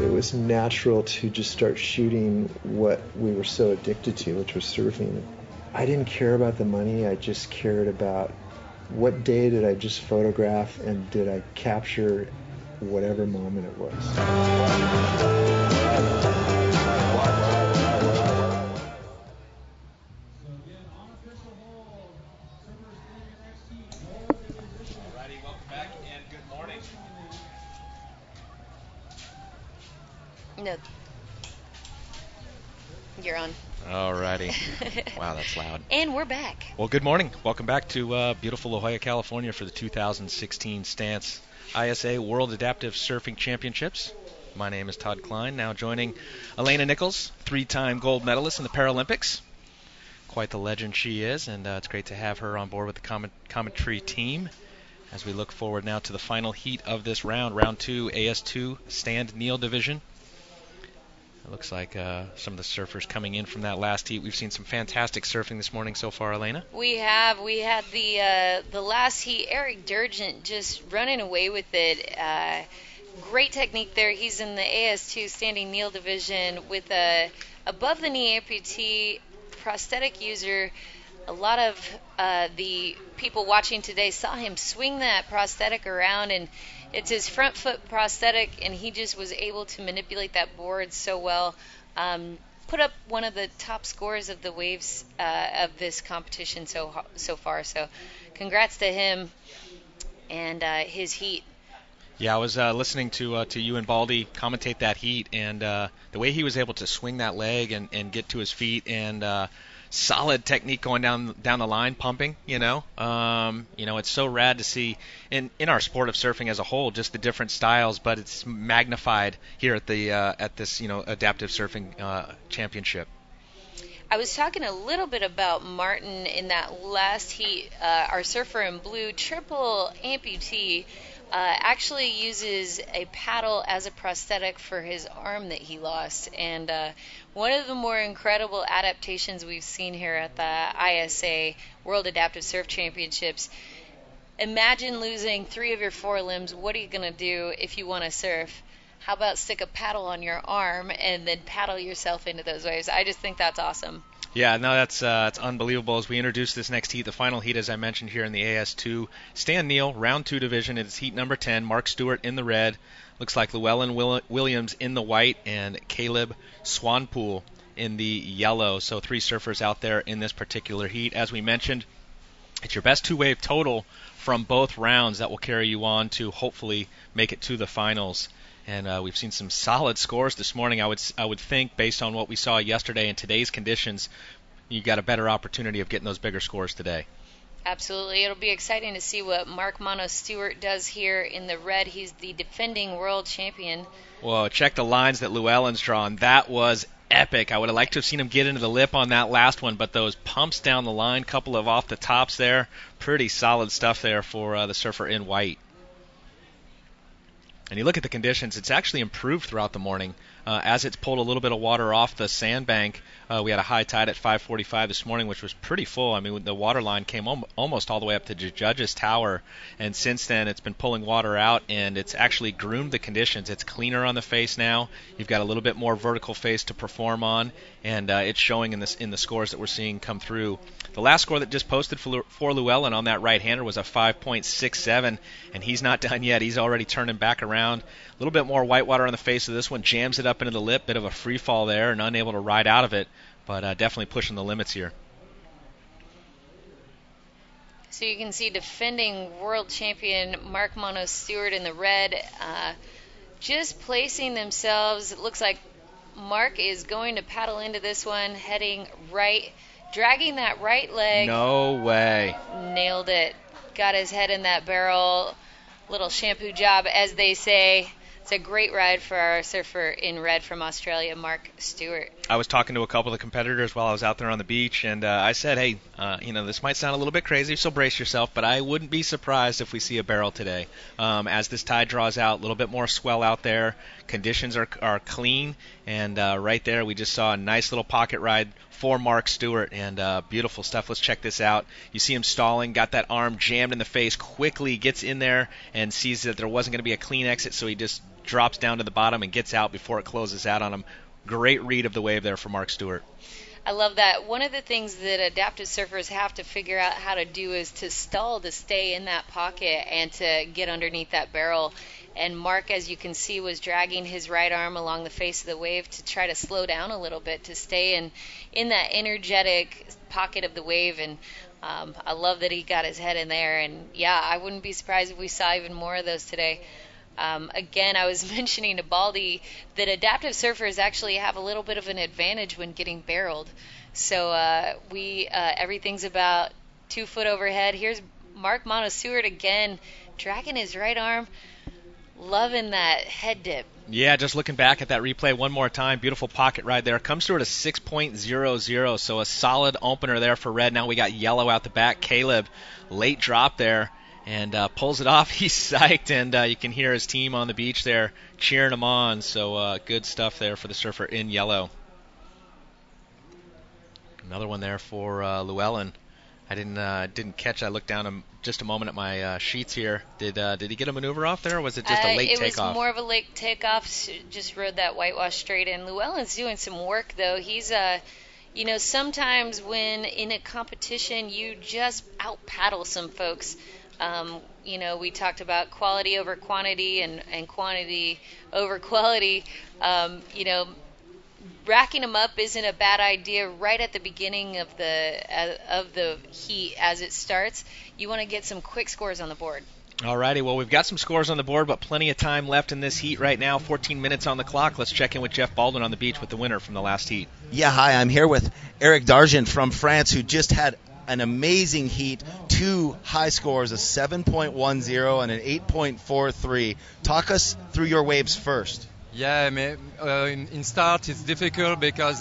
It was natural to just start shooting what we were so addicted to, which was surfing. I didn't care about the money, I just cared about what day did I just photograph and did I capture whatever moment it was. Alrighty, welcome back and good morning. no, you're on. Alrighty. Wow, that's loud. And we're back. Well, good morning. Welcome back to beautiful La Jolla, California for the 2016 Stance ISA World Adaptive Surfing Championships. My name is Todd Klein, now joining Elena Nichols, 3-time gold medalist in the Paralympics. Quite the legend she is, and it's great to have her on board with the commentary team as we look forward now to the final heat of this round, round 2, AS2 stand kneel division. It looks like some of the surfers coming in from that last heat. We've seen some fantastic surfing this morning so far, Elena. We have. We had the last heat. Eric Durgent just running away with it. Great technique there. He's in the AS2 standing kneel division with a above the knee amputee prosthetic user. A lot of the people watching today saw him swing that prosthetic around, and it's his front foot prosthetic, and he just was able to manipulate that board so well. Put up one of the top scores of the waves of this competition so far. So congrats to him and his heat. Yeah, I was listening to you and Baldy commentate that heat, and the way he was able to swing that leg and get to his feet, and solid technique going down the line, pumping. It's so rad to see in our sport of surfing as a whole, just the different styles, but it's magnified here at this adaptive surfing championship. I was talking a little bit about Martin in that last heat. Our surfer in blue, triple amputee, actually uses a paddle as a prosthetic for his arm that he lost. And one of the more incredible adaptations we've seen here at the ISA World Adaptive Surf Championships. Imagine losing 3 of your 4 limbs. What are you going to do if you want to surf? How about stick a paddle on your arm and then paddle yourself into those waves? I just think that's awesome. Yeah, no, that's unbelievable. As we introduce this next heat, the final heat, as I mentioned here in the AS2, Stan Neal, round 2 division. It's heat number 10. Mark Stewart in the red. Looks like Llewellyn Williams in the white and Caleb Swanpool in the yellow. So 3 surfers out there in this particular heat. As we mentioned, it's your best 2-wave total from both rounds that will carry you on to hopefully make it to the finals. And we've seen some solid scores this morning. I would think, based on what we saw yesterday and today's conditions, you got a better opportunity of getting those bigger scores today. Absolutely. It'll be exciting to see what Mark Mono Stewart does here in the red. He's the defending world champion. Whoa, check the lines that Llewellyn's drawn. That was epic. I would have liked to have seen him get into the lip on that last one, but those pumps down the line, couple of off the tops there, pretty solid stuff there for the surfer in white. And you look at the conditions, it's actually improved throughout the morning. As it's pulled a little bit of water off the sandbank, we had a high tide at 5:45 this morning, which was pretty full. I mean, the water line came almost all the way up to the Judges Tower, and since then it's been pulling water out, and it's actually groomed the conditions. It's cleaner on the face now. You've got a little bit more vertical face to perform on, and it's showing in the scores that we're seeing come through. The last score that just posted for Llewellyn on that right-hander was a 5.67, and he's not done yet. He's already turning back around. A little bit more whitewater on the face of this one, jams it up into the lip, bit of a free fall there, and unable to ride out of it, but definitely pushing the limits here. So you can see defending world champion Mark Mono Stewart in the red, just placing themselves. It looks like Mark is going to paddle into this one, heading right, dragging that right leg. No way. Nailed it. Got his head in that barrel. Little shampoo job, as they say. It's a great ride for our surfer in red from Australia, Mark Stewart. I was talking to a couple of the competitors while I was out there on the beach, and I said, hey, this might sound a little bit crazy, so brace yourself, but I wouldn't be surprised if we see a barrel today. As this tide draws out, a little bit more swell out there. Conditions are clean, and right there we just saw a nice little pocket ride for Mark Stewart, and beautiful stuff. Let's check this out. You see him stalling, got that arm jammed in the face, quickly gets in there and sees that there wasn't going to be a clean exit, so he just drops down to the bottom and gets out before it closes out on him. Great read of the wave there for Mark Stewart. I love that. One of the things that adaptive surfers have to figure out how to do is to stall to stay in that pocket and to get underneath that barrel. And Mark, as you can see, was dragging his right arm along the face of the wave to try to slow down a little bit, to stay in that energetic pocket of the wave. And I love that he got his head in there. And, yeah, I wouldn't be surprised if we saw even more of those today. Again, I was mentioning to Baldy that adaptive surfers actually have a little bit of an advantage when getting barreled. So everything's about 2 foot overhead. Here's Mark Mono Stewart again, dragging his right arm. Loving that head dip. Yeah, just looking back at that replay one more time. Beautiful pocket ride there. Comes through at a 6.00, so a solid opener there for red. Now we got yellow out the back. Caleb, late drop there, and pulls it off. He's psyched, and you can hear his team on the beach there cheering him on. So good stuff there for the surfer in yellow. Another one there for Llewellyn. I didn't catch. I looked down just a moment at my sheets here. Did he get a maneuver off there, or was it just a late takeoff? It was more of a late takeoff. Just rode that whitewash straight in. Llewellyn's doing some work, though. He's sometimes when in a competition you just out paddle some folks. We talked about quality over quantity and quantity over quality. Racking them up isn't a bad idea right at the beginning of the heat as it starts. You want to get some quick scores on the board. Alrighty, well, we've got some scores on the board, but plenty of time left in this heat right now. 14 minutes on the clock. Let's check in with Jeff Baldwin on the beach with the winner from the last heat. Yeah, hi, I'm here with Eric Dargent from France, who just had an amazing heat. 2 high scores, a 7.10 and an 8.43. Talk us through your waves first. Yeah, in start it's difficult because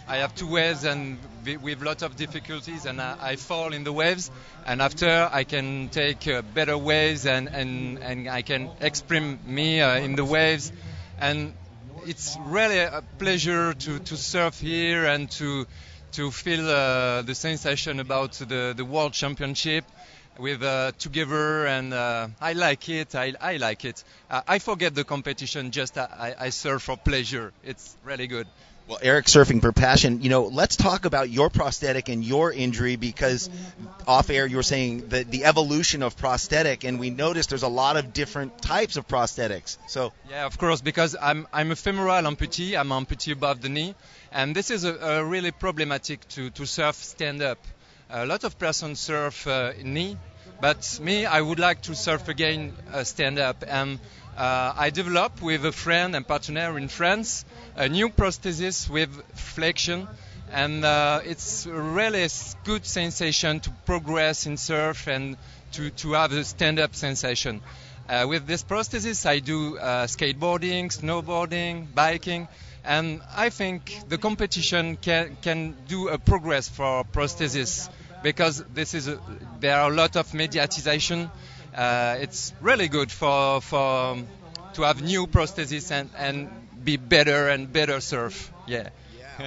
I have two waves and with lots of difficulties, and I fall in the waves. And after I can take better waves and I can express me in the waves. And it's really a pleasure to surf here and to feel the sensation about the World Championship with together, and I like it. I like it. I forget the competition. Just I surf for pleasure. It's really good. Well, Eric surfing for passion. Let's talk about your prosthetic and your injury, because off air you were saying the evolution of prosthetic, and we noticed there's a lot of different types of prosthetics. So yeah, of course, because I'm a femoral amputee. I'm amputee above the knee, and this is a really problematic to surf stand up. A lot of persons surf knee, but me, I would like to surf again stand up. And I developed with a friend and partner in France a new prosthesis with flexion, and it's really a good sensation to progress in surf and to have a stand-up sensation. With this prosthesis, I do skateboarding, snowboarding, biking, and I think the competition can do a progress for prosthesis, because there are a lot of mediatization. It's really good for to have new prosthesis and be better and better surf. Yeah.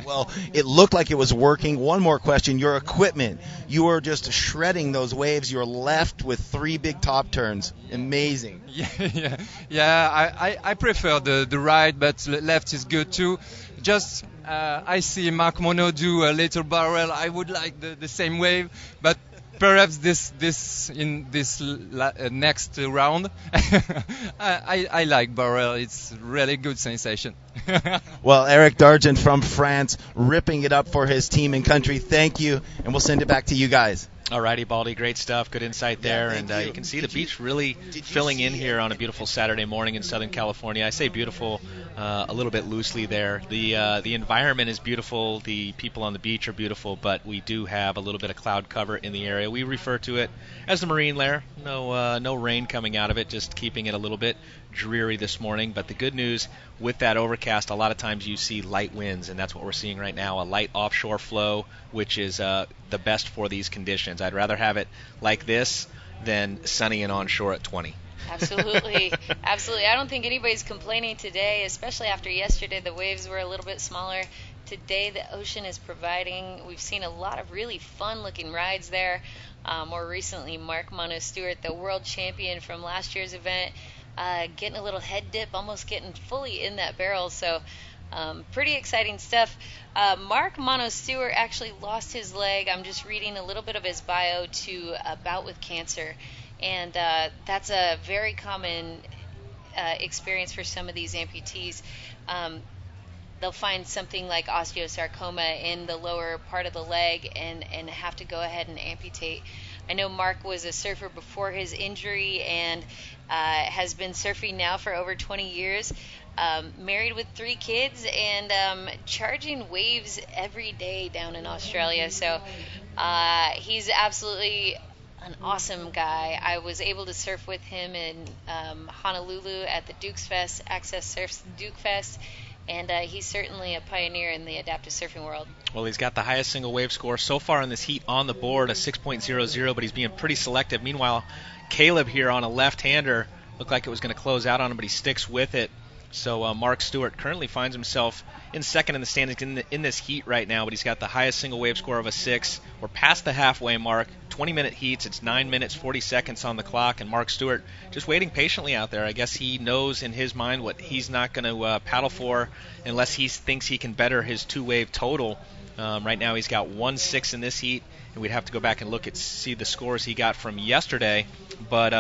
Well, it looked like it was working. One more question. Your equipment. You were just shredding those waves. You were left with 3 big top turns. Amazing. Yeah. I prefer the right, but left is good too. Just I see Mark Mono do a little barrel. I would like the same wave, but perhaps this next round. I like barrel. It's really good sensation. Well, Eric Dargent from France, ripping it up for his team and country. Thank you, and we'll send it back to you guys. Alrighty, Baldy, great stuff, good insight there, and you can see the beach really filling in here on a beautiful Saturday morning in Southern California. I say beautiful a little bit loosely there. The environment is beautiful, the people on the beach are beautiful, but we do have a little bit of cloud cover in the area. We refer to it as the marine layer. No rain coming out of it, just keeping it a little bit dreary this morning. But the good news with that overcast, a lot of times you see light winds, and that's what we're seeing right now, a light offshore flow, which is the best for these conditions. I'd rather have it like this than sunny and onshore at 20. Absolutely. I don't think anybody's complaining today, especially after yesterday. The waves were a little bit smaller. Today the ocean is providing. We've seen a lot of really fun-looking rides there. More recently, Mark Mono Stewart, the world champion from last year's event, getting a little head dip, almost getting fully in that barrel. So pretty exciting stuff. Mark Mono Stewart actually lost his leg. I'm just reading a little bit of his bio to a bout with cancer. And that's a very common experience for some of these amputees. They'll find something like osteosarcoma in the lower part of the leg and have to go ahead and amputate. I know Mark was a surfer before his injury and has been surfing now for over 20 years, married with 3 kids, and charging waves every day down in Australia. So he's absolutely an awesome guy. I was able to surf with him in Honolulu at the Dukes Fest, Access Surf's Duke Fest, and he's certainly a pioneer in the adaptive surfing world. Well, he's got the highest single wave score so far in this heat on the board, a 6.00, but he's being pretty selective. Meanwhile, Caleb here on a left-hander looked like it was going to close out on him, but he sticks with it. So Mark Stewart currently finds himself in second in the standings in this heat right now, but he's got the highest single wave score of a 6. We're past the halfway mark. 20-minute heats. It's 9 minutes, 40 seconds on the clock, and Mark Stewart just waiting patiently out there. I guess he knows in his mind what he's not going to paddle for unless he thinks he can better his 2-wave total. Right now he's got 1-6 in this heat, and we'd have to go back and look at see the scores he got from yesterday. But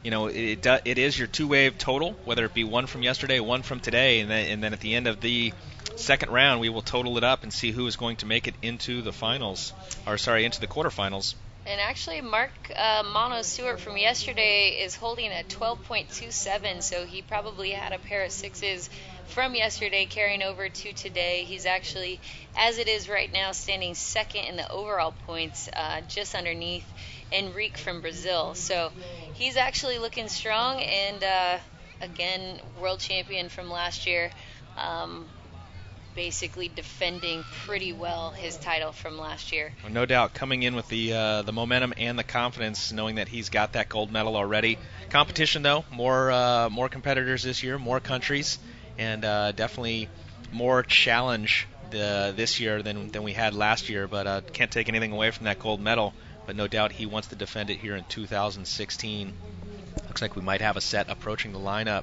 it is your 2-wave total, whether it be one from yesterday, one from today, and then at the end of the second round we will total it up and see who is going to make it into the into the quarterfinals. And actually, Mark Mono Stewart from yesterday is holding a 12.27, so he probably had a pair of 6s from yesterday carrying over to today. He's actually, as it is right now, standing second in the overall points, just underneath Henrique from Brazil. So he's actually looking strong, and again, world champion from last year. basically defending pretty well his title from last year. Well, no doubt, coming in with the momentum and the confidence, knowing that he's got that gold medal already. Competition, though, more competitors this year, more countries, and definitely more challenge this year than we had last year. But can't take anything away from that gold medal. But no doubt he wants to defend it here in 2016. Looks like we might have a set approaching the lineup.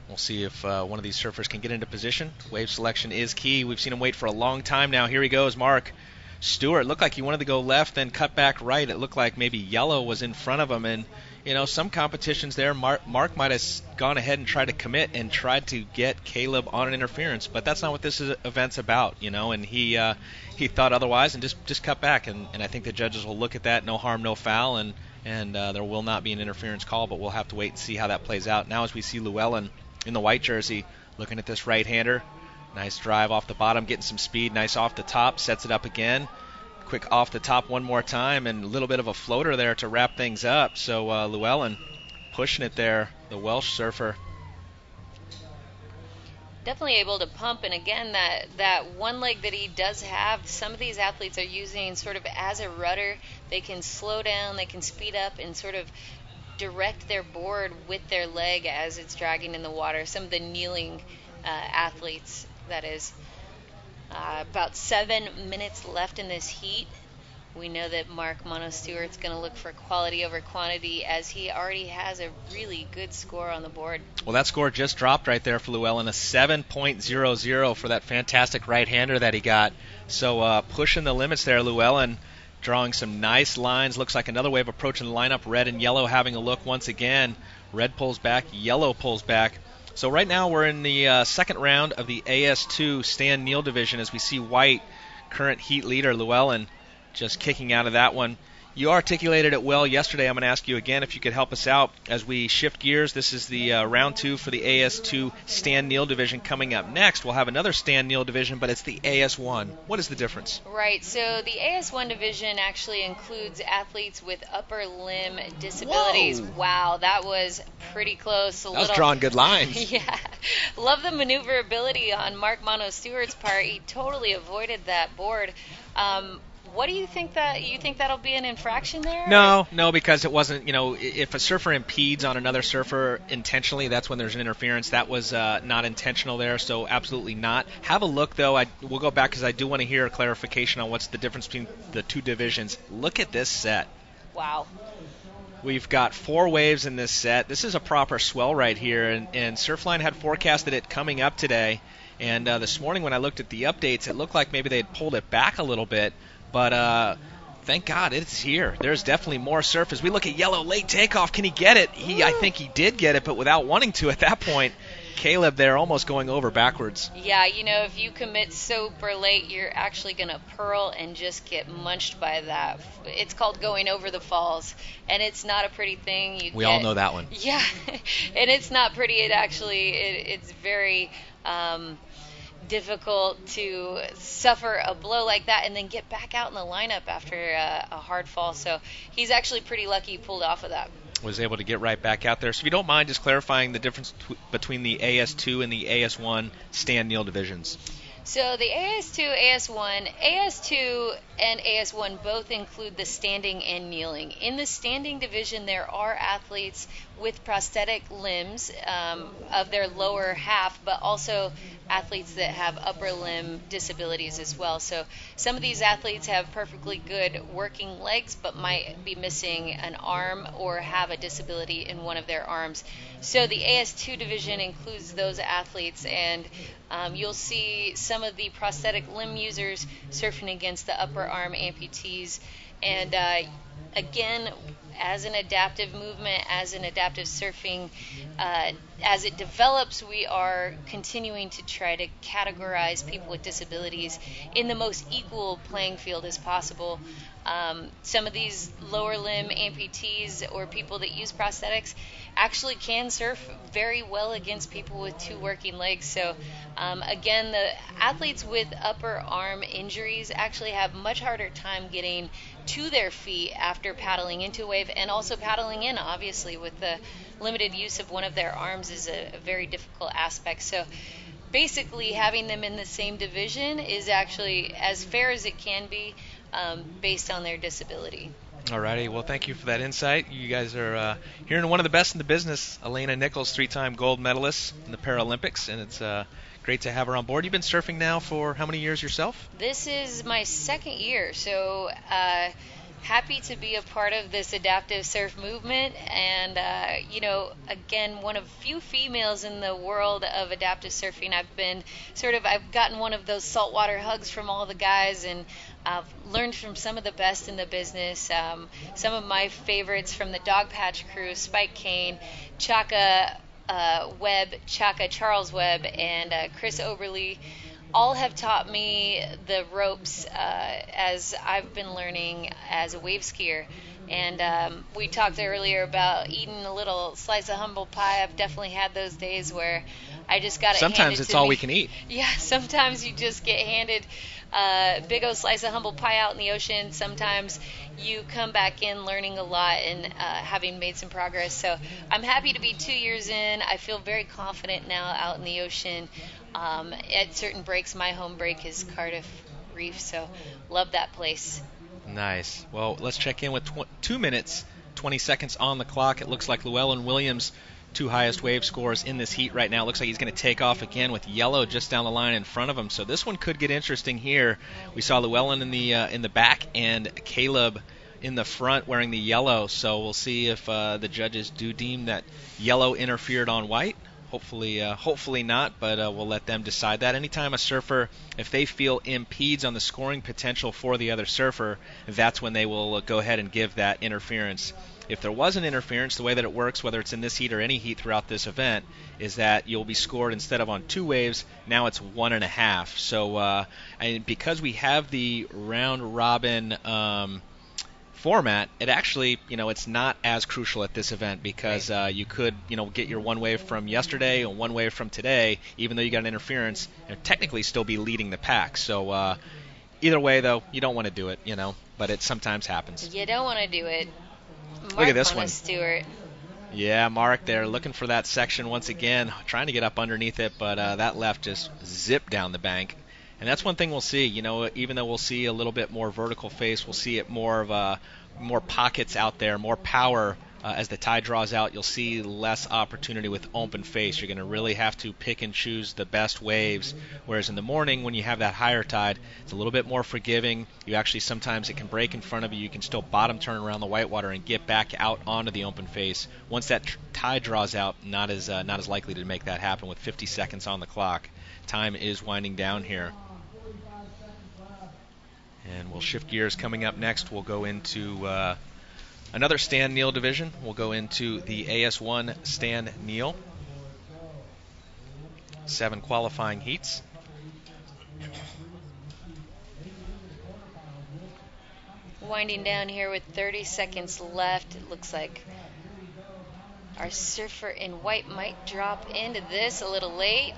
We'll see if one of these surfers can get into position. Wave selection is key. We've seen him wait for a long time now. Here he goes, Mark Stewart. Looked like he wanted to go left, then cut back right. It looked like maybe yellow was in front of him. And, you know, some competitions there, Mark might have gone ahead and tried to commit and tried to get Caleb on an interference. But that's not what this event's about, you know. And he thought otherwise and just cut back. And I think the judges will look at that, no harm, no foul. And there will not be an interference call, but we'll have to wait and see how that plays out. Now as we see Llewellyn in the white jersey, looking at this right-hander. Nice drive off the bottom, getting some speed. Nice off the top, sets it up again. Quick off the top one more time, and a little bit of a floater there to wrap things up. So Llewellyn pushing it there, the Welsh surfer. Definitely able to pump, and again, that one leg that he does have, some of these athletes are using sort of as a rudder. They can slow down, they can speed up, and sort of direct their board with their leg as it's dragging in the water. Some of the kneeling athletes, that is. About 7 minutes left in this heat. We know that Mark Mono-Stewart's going to look for quality over quantity, as he already has a really good score on the board. Well, that score just dropped right there for Llewellyn, a 7.00 for that fantastic right-hander that he got. So pushing the limits there, Llewellyn, drawing some nice lines. Looks like another wave approaching the lineup. Red and yellow having a look once again. Red pulls back, yellow pulls back. So right now we're in the second round of the AS2 Stan Neal division as we see White, current heat leader, Llewellyn, just kicking out of that one. You articulated it well yesterday. I'm going to ask you again if you could help us out as we shift gears. This is the round 2 for the AS2 Stan Neal division. Coming up next, we'll have another Stan Neal division, but it's the AS1. What is the difference? Right, so the AS1 division actually includes athletes with upper limb disabilities. Whoa. Wow, that was pretty close. That was drawing good lines. Yeah. Love the maneuverability on Mark Mono-Stewart's part. He totally avoided that board. What do you think that'll be an infraction there? No, because it wasn't, if a surfer impedes on another surfer intentionally, that's when there's an interference. That was not intentional there, so absolutely not. Have a look, though. We'll go back because I do want to hear a clarification on what's the difference between the two divisions. Look at this set. Wow. We've got 4 waves in this set. This is a proper swell right here, and Surfline had forecasted it coming up today. And this morning when I looked at the updates, it looked like maybe they had pulled it back a little bit. But thank God it's here. There's definitely more surf. As we look at yellow, late takeoff. Can he get it? I think he did get it, but without wanting to at that point. Caleb there almost going over backwards. Yeah, if you commit super late, you're actually going to pearl and just get munched by that. It's called going over the falls, and it's not a pretty thing. We all know that one. Yeah, and it's not pretty. It's very difficult to suffer a blow like that and then get back out in the lineup after a hard fall. So he's actually pretty lucky he pulled off of that. Was able to get right back out there. So if you don't mind just clarifying the difference between the AS2 and the AS1 Stan Neal divisions. So the AS2, AS1 and AS1 both include the standing and kneeling. In the standing division, there are athletes with prosthetic limbs of their lower half, but also athletes that have upper limb disabilities as well. So some of these athletes have perfectly good working legs, but might be missing an arm or have a disability in one of their arms. So the AS2 division includes those athletes, and you'll see some of the prosthetic limb users surfing against the upper arm amputees. And again, as an adaptive movement, as an adaptive surfing, as it develops, we are continuing to try to categorize people with disabilities in the most equal playing field as possible. Some of these lower limb amputees or people that use prosthetics actually can surf very well against people with 2 working legs. So again, the athletes with upper arm injuries actually have much harder time getting to their feet after paddling into a wave, and also paddling in, obviously, with the limited use of one of their arms is a very difficult aspect. So basically having them in the same division is actually as fair as it can be based on their disability. Alrighty, well, thank you for that insight. You guys are hearing one of the best in the business, Elena Nichols, 3-time gold medalist in the Paralympics, and it's great to have her on board. You've been surfing now for how many years yourself? This is my second year, so happy to be a part of this adaptive surf movement. And, again, one of few females in the world of adaptive surfing. I've gotten one of those saltwater hugs from all the guys, and I've learned from some of the best in the business. Some of my favorites from the Dog Patch crew, Spike Kane, Chaka Charles Webb, and Chris Oberly, all have taught me the ropes as I've been learning as a wave skier. And we talked earlier about eating a little slice of humble pie. I've definitely had those days where I just got it handed to me. Sometimes it's all we can eat. Yeah, sometimes you just get handed big old slice of humble pie out in the ocean. Sometimes you come back in learning a lot and having made some progress. So I'm happy to be 2 years in. I feel very confident now out in the ocean. At certain breaks, my home break is Cardiff Reef, so love that place. Nice. Well, let's check in with 2 minutes, 20 seconds on the clock. It looks like Llewellyn Williams, 2 highest wave scores in this heat right now. It looks like he's going to take off again with yellow just down the line in front of him. So this one could get interesting here. We saw Llewellyn in the back and Caleb in the front wearing the yellow. So we'll see if the judges do deem that yellow interfered on white. Hopefully not, but we'll let them decide that. Anytime a surfer, if they feel impedes on the scoring potential for the other surfer, that's when they will go ahead and give that interference. If there was an interference, the way that it works, whether it's in this heat or any heat throughout this event, is that you'll be scored instead of on 2 waves, now it's 1.5. So and because we have the round-robin format, it actually, it's not as crucial at this event because you could, get your 1 wave from yesterday and 1 wave from today, even though you got an interference, and technically still be leading the pack. So either way, though, you don't want to do it, but it sometimes happens. You don't want to do it. Mark Look at this one. Stewart. Yeah, Mark there looking for that section once again, trying to get up underneath it, but that left just zipped down the bank. And that's one thing we'll see, even though we'll see a little bit more vertical face, we'll see it more of more pockets out there, more power. As the tide draws out, you'll see less opportunity with open face. You're going to really have to pick and choose the best waves, whereas in the morning when you have that higher tide, it's a little bit more forgiving. You actually, sometimes it can break in front of you. You can still bottom turn around the whitewater and get back out onto the open face. Once that tide draws out, not as likely to make that happen with 50 seconds on the clock. Time is winding down here. And we'll shift gears. Coming up next, we'll go into another stand kneel division. We'll go into the AS1 stand kneel. 7 qualifying heats. Winding down here with 30 seconds left. It looks like our surfer in white might drop into this a little late.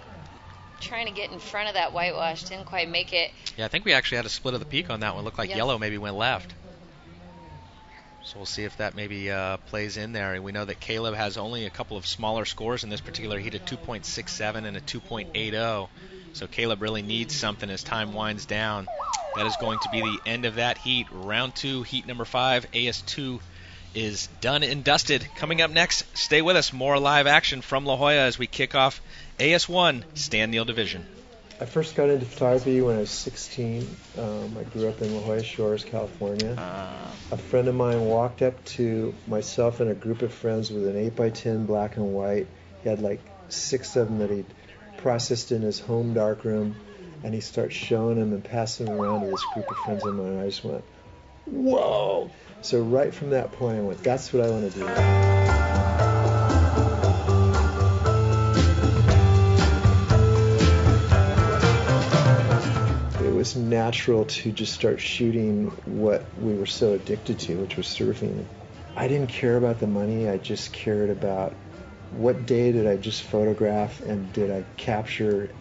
Trying to get in front of that whitewash, didn't quite make it. Yeah, I think we actually had a split of the peak on that one. Looked like yellow maybe went left. So we'll see if that maybe plays in there. And we know that Caleb has only a couple of smaller scores in this particular heat, a 2.67 and a 2.80. So Caleb really needs something as time winds down. That is going to be the end of that heat. Round 2, heat number 5, AS2 is done and dusted. Coming up next, stay with us. More live action from La Jolla as we kick off AS1 stand kneel division. I first got into photography when I was 16. I grew up in La Jolla Shores, California. A friend of mine walked up to myself and a group of friends with an 8x10 black and white. He had like 6 of them that he'd processed in his home darkroom, and he starts showing them and passing them around to this group of friends of mine. And I just went, whoa! So right from that point I went, that's what I want to do. It was natural to just start shooting what we were so addicted to, which was surfing. I didn't care about the money, I just cared about what day did I just photograph and did I capture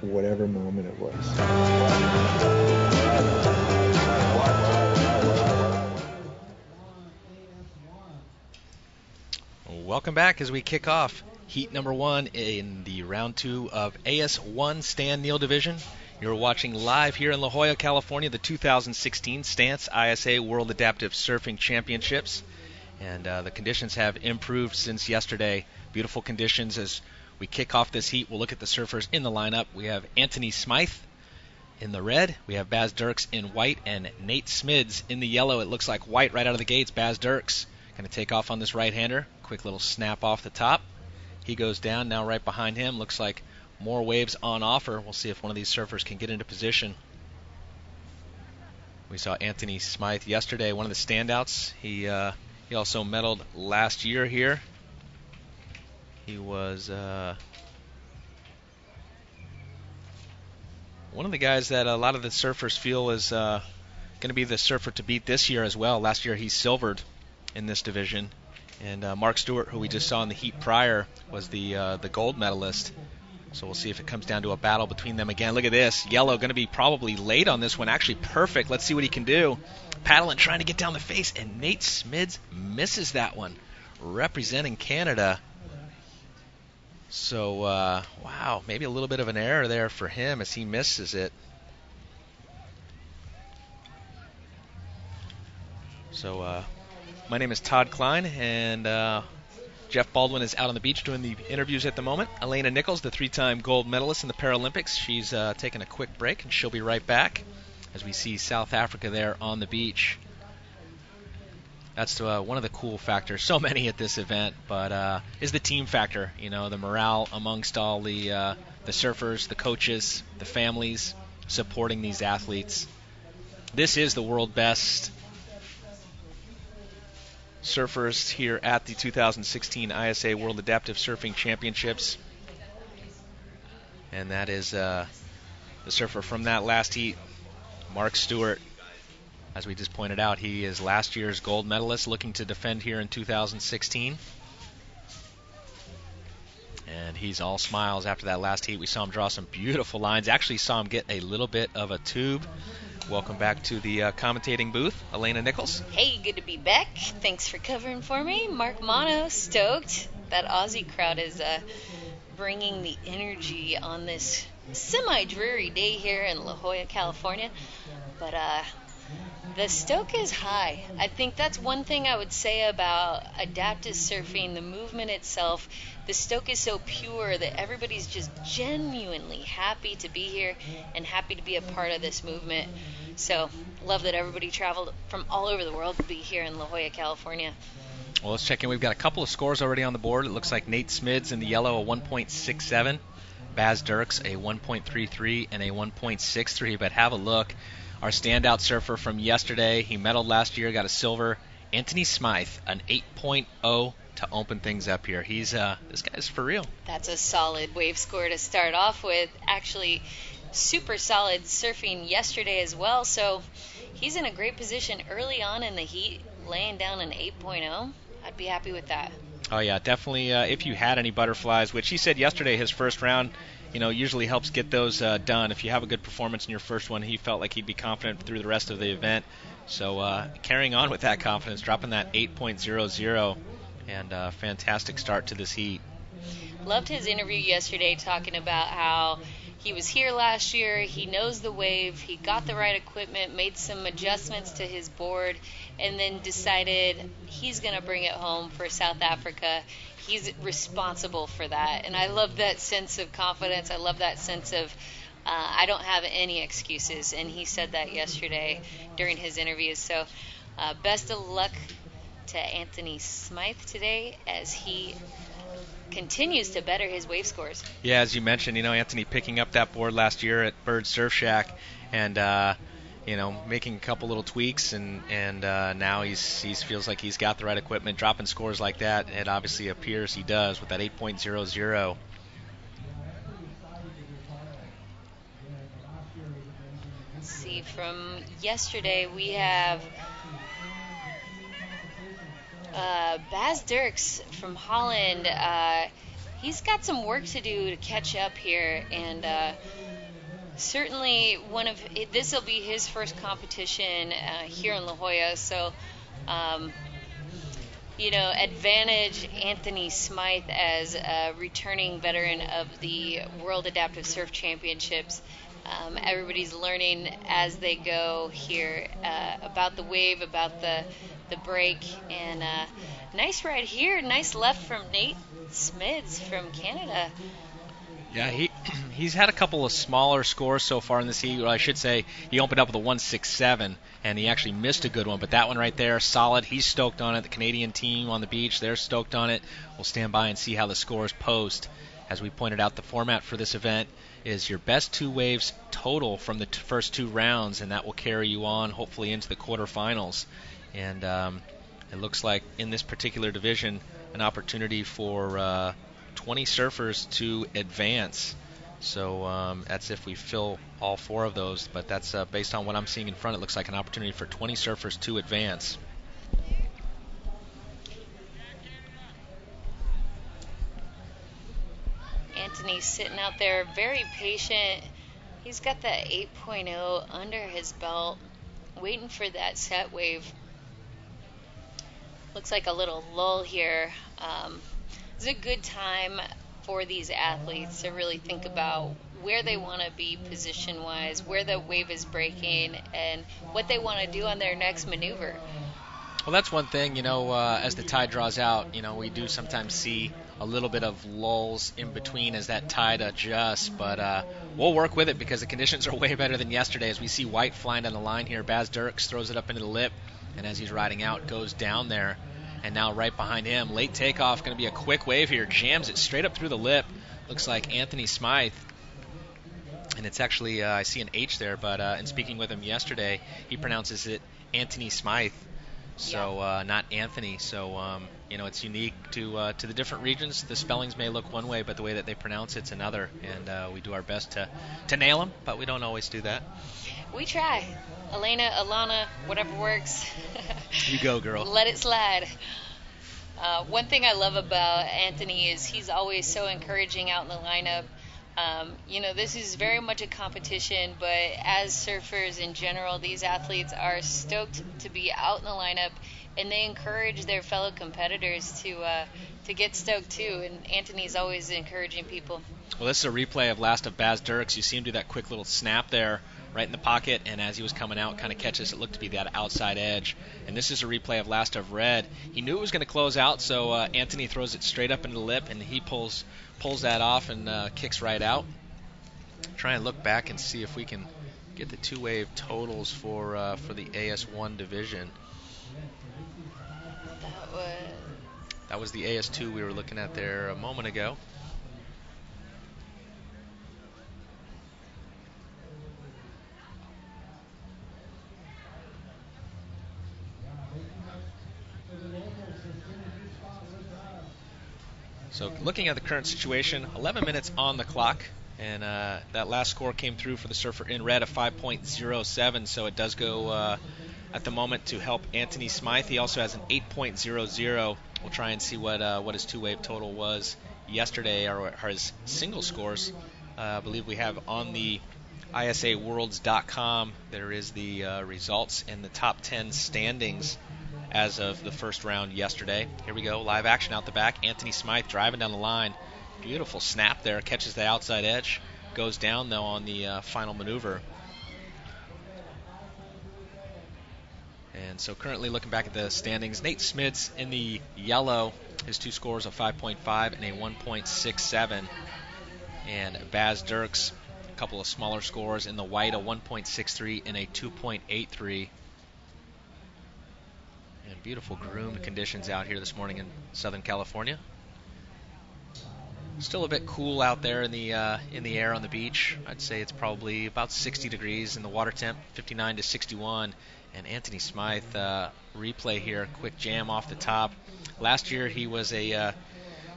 whatever moment it was. Welcome back as we kick off Heat number 1 in the round 2 of AS1 Stan Neal division. You're watching live here in La Jolla, California, the 2016 Stance ISA World Adaptive Surfing Championships. And the conditions have improved since yesterday. Beautiful conditions as we kick off this heat. We'll look at the surfers in the lineup. We have Anthony Smythe in the red. We have Baz Dirks in white and Nate Smids in the yellow. It looks like white right out of the gates. Baz Dirks going to take off on this right-hander. Quick little snap off the top. He goes down. Now right behind him. Looks like more waves on offer. We'll see if one of these surfers can get into position. We saw Anthony Smythe yesterday, one of the standouts. He also medaled last year here. He was one of the guys that a lot of the surfers feel is going to be the surfer to beat this year as well. Last year he silvered in this division. And Mark Stewart, who we just saw in the heat prior, was the gold medalist. So we'll see if it comes down to a battle between them again. Look at this. Yellow going to be probably late on this one. Actually perfect. Let's see what he can do. Paddling, trying to get down the face, and Nate Smids misses that one. Representing Canada. So, wow, maybe a little bit of an error there for him as he misses it. So, my name is Todd Klein, and Jeff Baldwin is out on the beach doing the interviews at the moment. Elena Nichols, the 3-time gold medalist in the Paralympics, she's taking a quick break, and she'll be right back as we see South Africa there on the beach. That's one of the cool factors, so many at this event, but is the team factor, you know, the morale amongst all the surfers, the coaches, the families supporting these athletes. This is the world best surfers here at the 2016 ISA World Adaptive Surfing Championships. And that is the surfer from that last heat, Mark Stewart. As we just pointed out, he is last year's gold medalist, looking to defend here in 2016. And he's all smiles after that last heat. We saw him draw some beautiful lines. Actually saw him get a little bit of a tube. Welcome back to the commentating booth, Elena Nichols. Hey, good to be back. Thanks for covering for me. Mark Mono, stoked. That Aussie crowd is bringing the energy on this semi-dreary day here in La Jolla, California. But the stoke is high. I think that's one thing I would say about adaptive surfing, the movement itself. The stoke is so pure that everybody's just genuinely happy to be here and happy to be a part of this movement. So, love that everybody traveled from all over the world to be here in La Jolla, California. Well, let's check in. We've got a couple of scores already on the board. It looks like Nate Smids in the yellow, a 1.67. Baz Dirks, a 1.33 and a 1.63. But have a look. Our standout surfer from yesterday, he medaled last year, got a silver. Anthony Smythe, an 8.0 to open things up here. He's this guy's for real. That's a solid wave score to start off with. Actually, super solid surfing yesterday as well. So he's in a great position early on in the heat, laying down an 8.0. I'd be happy with that. Oh yeah, definitely. If you had any butterflies, which he said yesterday, his first round, usually helps get those done. If you have a good performance in your first one, he felt like he'd be confident through the rest of the event. So carrying on with that confidence, dropping that 8.00, and fantastic start to this heat. Loved his interview yesterday talking about how he was here last year, he knows the wave, he got the right equipment, made some adjustments to his board, and then decided he's going to bring it home for South Africa. He's responsible for that. And I love that sense of confidence. I love that sense of I don't have any excuses. And he said that yesterday during his interview. So best of luck to Anthony Smythe today as he continues to better his wave scores. Yeah, as you mentioned, Anthony picking up that board last year at Bird Surf Shack and making a couple little tweaks, and now he feels like he's got the right equipment, dropping scores like that. It obviously appears he does with that 8.00. Let's see, from yesterday we have Baz Dirks from Holland. He's got some work to do to catch up here, and certainly this will be his first competition here in La Jolla. So advantage Anthony Smythe as a returning veteran of the World Adaptive Surf Championships. Everybody's learning as they go here about the wave, about the break, and nice ride here, nice left from Nate Smids from Canada. Yeah, he's had a couple of smaller scores so far in this heat. Well, I should say he opened up with a 1.67, and he actually missed a good one. But that one right there, solid. He's stoked on it. The Canadian team on the beach, they're stoked on it. We'll stand by and see how the scores post. As we pointed out, the format for this event is your best 2 waves total from the first 2 rounds, and that will carry you on, hopefully, into the quarterfinals. And it looks like in this particular division, an opportunity for 20 surfers to advance. So that's if we fill all 4 of those, but that's based on what I'm seeing in front. It looks like an opportunity for 20 surfers to advance. Anthony's sitting out there very patient. He's got that 8.0 under his belt, waiting for that set wave. Looks like a little lull here. It's a good time for these athletes to really think about where they want to be position-wise, where the wave is breaking, and what they want to do on their next maneuver. Well, that's one thing, as the tide draws out, we do sometimes see a little bit of lulls in between as that tide adjusts, but we'll work with it because the conditions are way better than yesterday. As we see White flying down the line here, Baz Dirks throws it up into the lip, and as he's riding out, goes down there. And now right behind him, late takeoff, going to be a quick wave here, jams it straight up through the lip. Looks like Anthony Smythe. And it's actually, I see an H there, but in speaking with him yesterday, he pronounces it Anthony Smythe. So not Anthony. So, it's unique to the different regions. The spellings may look one way, but the way that they pronounce it's another. And we do our best to nail them, but we don't always do that. We try. Elena, Alana, whatever works. You go, girl. Let it slide. One thing I love about Anthony is he's always so encouraging out in the lineup. This is very much a competition, but as surfers in general, these athletes are stoked to be out in the lineup, and they encourage their fellow competitors to get stoked too. And Anthony's always encouraging people. Well, this is a replay of last of Baz Dirks. You see him do that quick little snap there right in the pocket, and as he was coming out, kind of catches it looked to be that outside edge. And this is a replay of last of Red. He knew it was going to close out, so Anthony throws it straight up into the lip, and he pulls that off and kicks right out. Try and look back and see if we can get the 2-wave totals for the AS1 division. That was the AS2 we were looking at there a moment ago. So looking at the current situation, 11 minutes on the clock, and that last score came through for the surfer in red, a 5.07, so it does go at the moment to help Anthony Smythe. He also has an 8.00. We'll try and see what his 2-wave total was yesterday, or his single scores. I believe we have on the ISAWorlds.com, there is the results and the top 10 standings as of the first round yesterday. Here we go, live action out the back. Anthony Smythe driving down the line. Beautiful snap there, catches the outside edge. Goes down, though, on the final maneuver. And so currently looking back at the standings, Nate Smids in the yellow, his 2 scores, a 5.5 and a 1.67. And Baz Dirks, a couple of smaller scores in the white, a 1.63 and a 2.83. And beautiful groomed conditions out here this morning in Southern California. Still a bit cool out there in the air on the beach. I'd say it's probably about 60 degrees in the water temp, 59 to 61. And Anthony Smythe, replay here, quick jam off the top. Last year he was a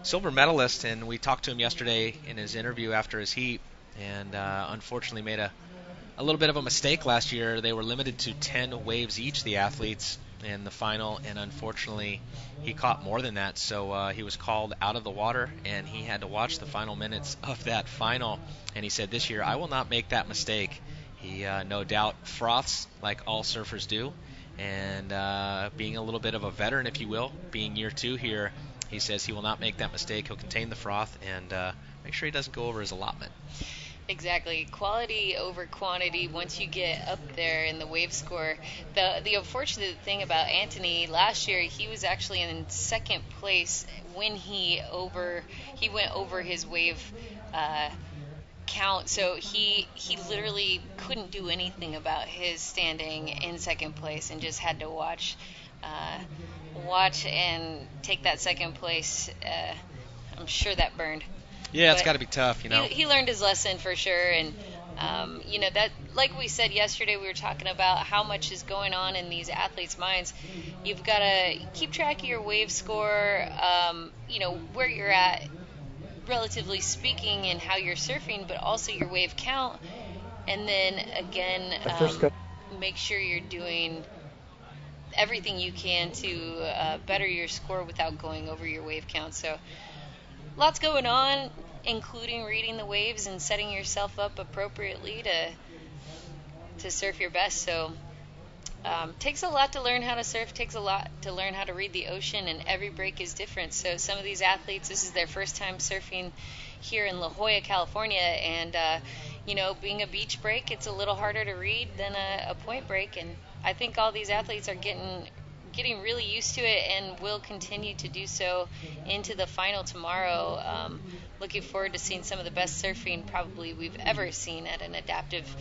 silver medalist, and we talked to him yesterday in his interview after his heat, and unfortunately made a little bit of a mistake last year. They were limited to 10 waves each, the athletes, in the final, and unfortunately he caught more than that, so he was called out of the water, and he had to watch the final minutes of that final. And he said, this year I will not make that mistake. He no doubt froths like all surfers do, And being a little bit of a veteran, if you will, being year 2 here, he says he will not make that mistake. He'll contain the froth and make sure he doesn't go over his allotment. Exactly. Quality over quantity once you get up there in the wave score. The unfortunate thing about Anthony, last year he was actually in second place when he went over his wave count, so he literally couldn't do anything about his standing in second place and just had to watch and take that second place. I'm sure that burned. Yeah, it's got to be tough, you know. He learned his lesson for sure, and that, like we said yesterday, we were talking about how much is going on in these athletes' minds. You've got to keep track of your wave score, where you're at, relatively speaking, and how you're surfing, but also your wave count, and then again, make sure you're doing everything you can to better your score without going over your wave count. So lots going on, including reading the waves and setting yourself up appropriately to surf your best. So takes a lot to learn how to surf, takes a lot to learn how to read the ocean, and every break is different. So some of these athletes, this is their first time surfing here in La Jolla, California, and being a beach break, it's a little harder to read than a point break, and I think all these athletes are getting really used to it and will continue to do so into the final tomorrow. Looking forward to seeing some of the best surfing probably we've ever seen at an adaptive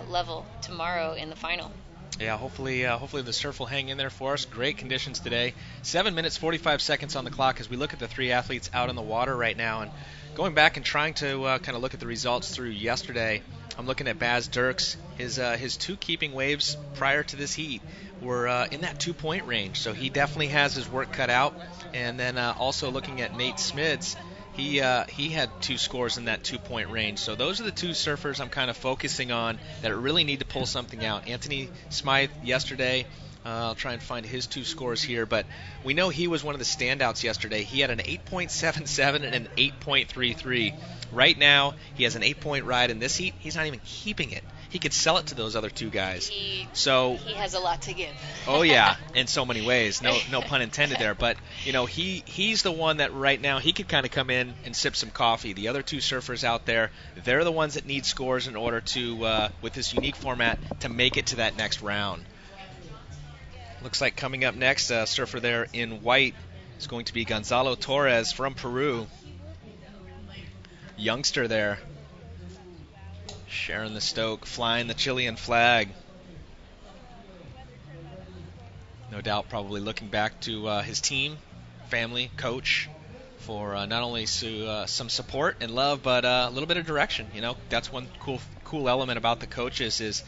level tomorrow in the final. Yeah, hopefully the surf will hang in there for us. Great conditions today. 7 minutes, 45 seconds on the clock as we look at the 3 athletes out in the water right now. And going back and trying to kind of look at the results through yesterday, I'm looking at Baz Dirks. His 2 keeping waves prior to this heat were in that 2-point range, so he definitely has his work cut out. And then also looking at Nate Smids, he had 2 scores in that 2-point range. So those are the 2 surfers I'm kind of focusing on that really need to pull something out. Anthony Smythe yesterday, I'll try and find his 2 scores here, but we know he was one of the standouts yesterday. He had an 8.77 and an 8.33. Right now, he has an 8-point ride in this heat. He's not even keeping it. He could sell it to those other 2 guys. He has a lot to give. Oh yeah, in so many ways. No pun intended there. But he's the one that right now he could kind of come in and sip some coffee. The other 2 surfers out there, they're the ones that need scores in order to, with this unique format, to make it to that next round. Looks like coming up next, a surfer there in white is going to be Gonzalo Torres from Peru. Youngster there. Sharing the stoke, flying the Chilean flag. No doubt probably looking back to his team, family, coach, for not only some support and love, but a little bit of direction. That's one cool element about the coaches is,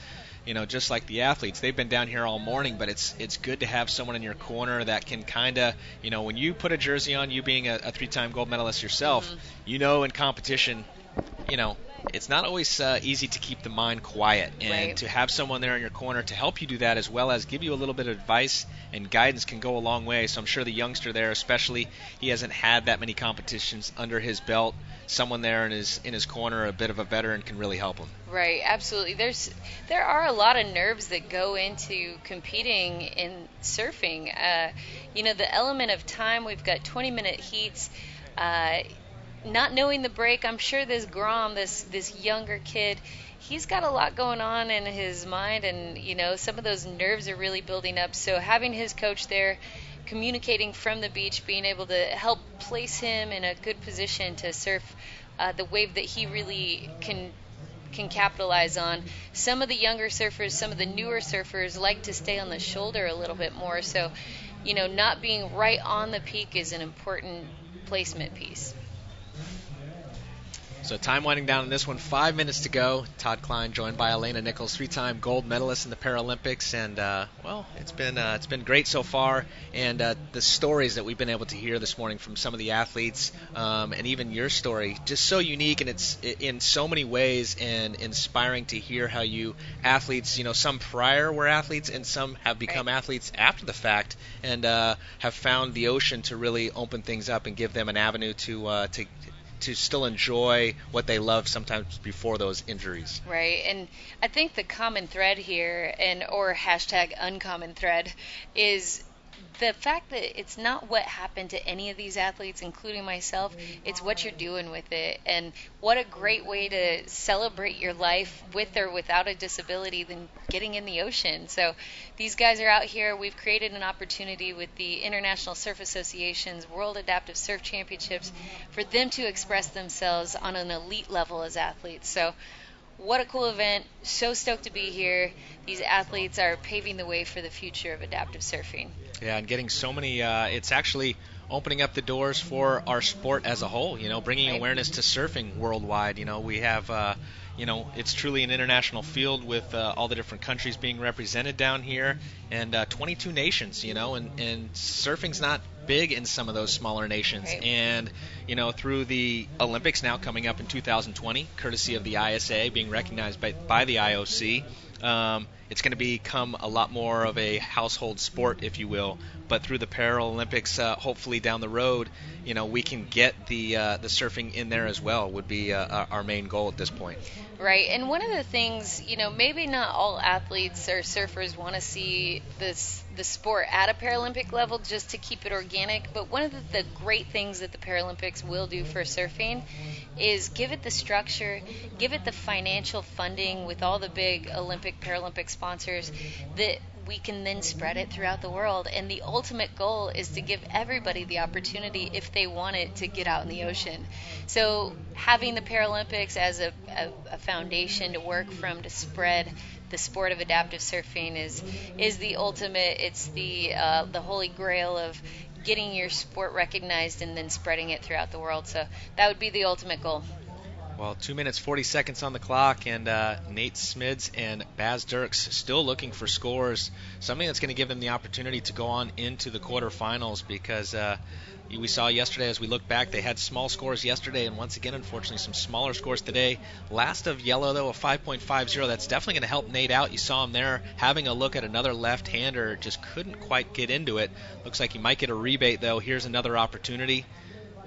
just like the athletes, they've been down here all morning, but it's good to have someone in your corner that can kind of, when you put a jersey on, you being a 3-time gold medalist yourself, in competition, it's not always easy to keep the mind quiet, and right. To have someone there in your corner to help you do that, as well as give you a little bit of advice and guidance, can go a long way. So I'm sure the youngster there, especially, he hasn't had that many competitions under his belt. Someone there in his corner, a bit of a veteran, can really help him. Right, absolutely. There are a lot of nerves that go into competing in surfing. The element of time. We've got 20-minute heats. Not knowing the break, I'm sure this Grom, this younger kid, he's got a lot going on in his mind, and some of those nerves are really building up. So having his coach there, communicating from the beach, being able to help place him in a good position to surf the wave that he really can capitalize on. Some of the younger surfers, some of the newer surfers like to stay on the shoulder a little bit more. So, not being right on the peak is an important placement piece. So time winding down in this one, 5 minutes to go. Todd Klein joined by Elena Nichols, 3-time gold medalist in the Paralympics, and it's been great so far. And the stories that we've been able to hear this morning from some of the athletes, and even your story, just so unique, and it's in so many ways, and inspiring to hear how you athletes, some prior were athletes, and some have become athletes after the fact, and have found the ocean to really open things up and give them an avenue to to still enjoy what they love sometimes before those injuries. Right, and I think the common thread here, or hashtag uncommon thread, is the fact that it's not what happened to any of these athletes, including myself, it's what you're doing with it. And what a great way to celebrate your life with or without a disability than getting in the ocean. So these guys are out here. We've created an opportunity with the International Surf Association's World Adaptive Surf Championships for them to express themselves on an elite level as athletes. So what a cool event. So stoked to be here. These athletes are paving the way for the future of adaptive surfing. Yeah, and getting so many, it's actually opening up the doors for our sport as a whole, bringing awareness to surfing worldwide. We have, it's truly an international field with all the different countries being represented down here, and 22 nations, and surfing's not big in some of those smaller nations. Right. And, through the Olympics now coming up in 2020, courtesy of the ISA being recognized by the IOC, it's going to become a lot more of a household sport, if you will. But through the Paralympics, hopefully down the road, we can get the surfing in there as well. Would be our main goal at this point. Right, and one of the things, maybe not all athletes or surfers want to see the sport at a Paralympic level just to keep it organic, but one of the great things that the Paralympics will do for surfing is give it the structure, give it the financial funding with all the big Olympic, Paralympic sponsors that we can then spread it throughout the world. And the ultimate goal is to give everybody the opportunity, if they want it, to get out in the ocean. So having the Paralympics as a foundation to work from to spread the sport of adaptive surfing is the ultimate. It's the holy grail of getting your sport recognized and then spreading it throughout the world. So that would be the ultimate goal. Well, 2 minutes, 40 seconds on the clock, and Nate Smids and Baz Dirks still looking for scores, something that's going to give them the opportunity to go on into the quarterfinals, because we saw yesterday, as we look back, they had small scores yesterday, and once again, unfortunately, some smaller scores today. Last of yellow, though, a 5.50. That's definitely going to help Nate out. You saw him there having a look at another left-hander, just couldn't quite get into it. Looks like he might get a rebate, though. Here's another opportunity.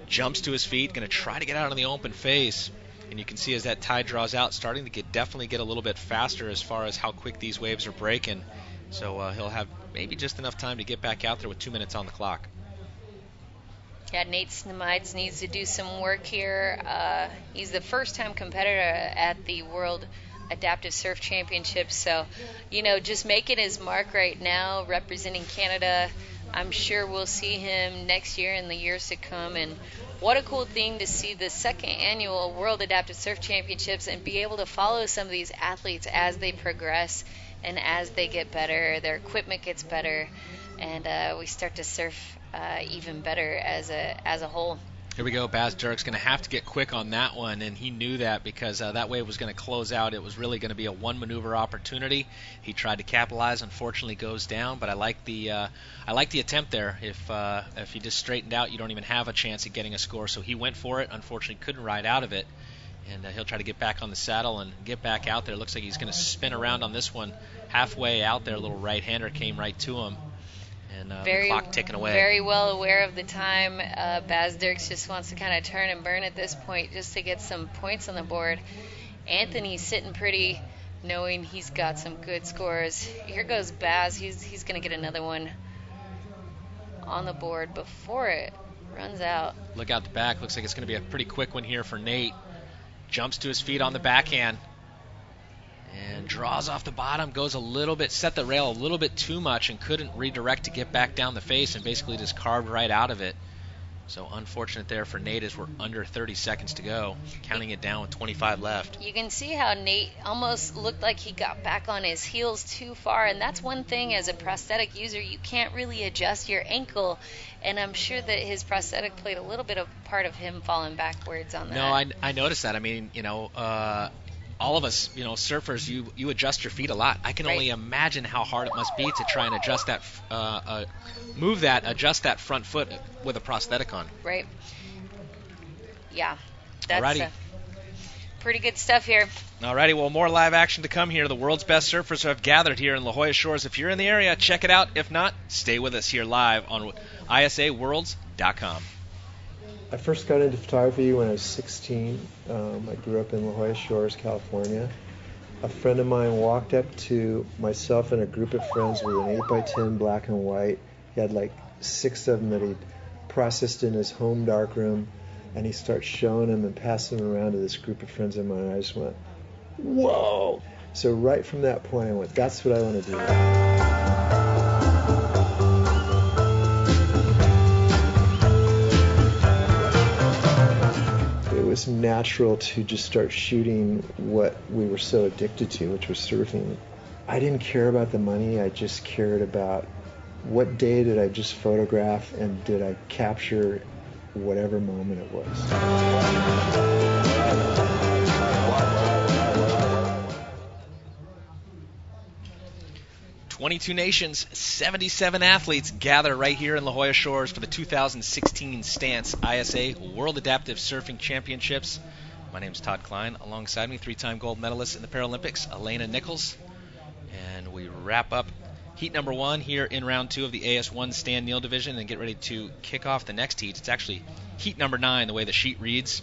Jumps to his feet, going to try to get out on the open face. And you can see as that tide draws out, starting to definitely get a little bit faster as far as how quick these waves are breaking. So he'll have maybe just enough time to get back out there with 2 minutes on the clock. Yeah, Nate Smides needs to do some work here. He's the first-time competitor at the World Adaptive Surf Championships. So, just making his mark right now, representing Canada. I'm sure we'll see him next year and the years to come. And what a cool thing to see the second annual World Adaptive Surf Championships and be able to follow some of these athletes as they progress and as they get better, their equipment gets better, and we start to surf even better as a whole. Here we go. Baz Dirks going to have to get quick on that one, and he knew that because that wave was going to close out. It was really going to be a one-maneuver opportunity. He tried to capitalize. Unfortunately, goes down. But I like the attempt there. If he just straightened out, you don't even have a chance at getting a score. So he went for it. Unfortunately, couldn't ride out of it. And he'll try to get back on the saddle and get back out there. Looks like he's going to spin around on this one. Halfway out there, a little right-hander came right to him. And the clock ticking away. Very well aware of the time. Baz Dirks just wants to kind of turn and burn at this point just to get some points on the board. Anthony's sitting pretty, knowing he's got some good scores. Here goes Baz. He's going to get another one on the board before it runs out. Look out the back. Looks like it's going to be a pretty quick one here for Nate. Jumps to his feet on the backhand. And draws off the bottom, goes a little bit, set the rail a little bit too much and couldn't redirect to get back down the face and basically just carved right out of it. So unfortunate there for Nate as we're under 30 seconds to go, counting it down with 25 left. You can see how Nate almost looked like he got back on his heels too far, and that's one thing as a prosthetic user, you can't really adjust your ankle, and I'm sure that his prosthetic played a little bit of part of him falling backwards on that. No, I noticed that. I mean, all of us, surfers, you adjust your feet a lot. I can only imagine how hard it must be to try and adjust that, adjust that front foot with a prosthetic on. Right. Yeah. That's pretty good stuff here. Alrighty, well, more live action to come here. The world's best surfers have gathered here in La Jolla Shores. If you're in the area, check it out. If not, stay with us here live on ISAWorlds.com. I first got into photography when I was 16. I grew up in La Jolla Shores, California. A friend of mine walked up to myself and a group of friends with an 8x10 black and white. He had like 6 of them that he'd processed in his home darkroom, and he starts showing them and passing them around to this group of friends of mine. And I just went, whoa! So right from that point, I went, that's what I want to do. It was natural to just start shooting what we were so addicted to, which was surfing. I didn't care about the money. I just cared about what day did I just photograph, and did I capture whatever moment it was. 22 nations, 77 athletes gather right here in La Jolla Shores for the 2016 Stance ISA World Adaptive Surfing Championships. My name is Todd Klein. Alongside me, 3-time gold medalist in the Paralympics, Elena Nichols. And we wrap up heat number 1 here in round 2 of the AS1 Stan Neal division and get ready to kick off the next heat. It's actually heat number 9, the way the sheet reads.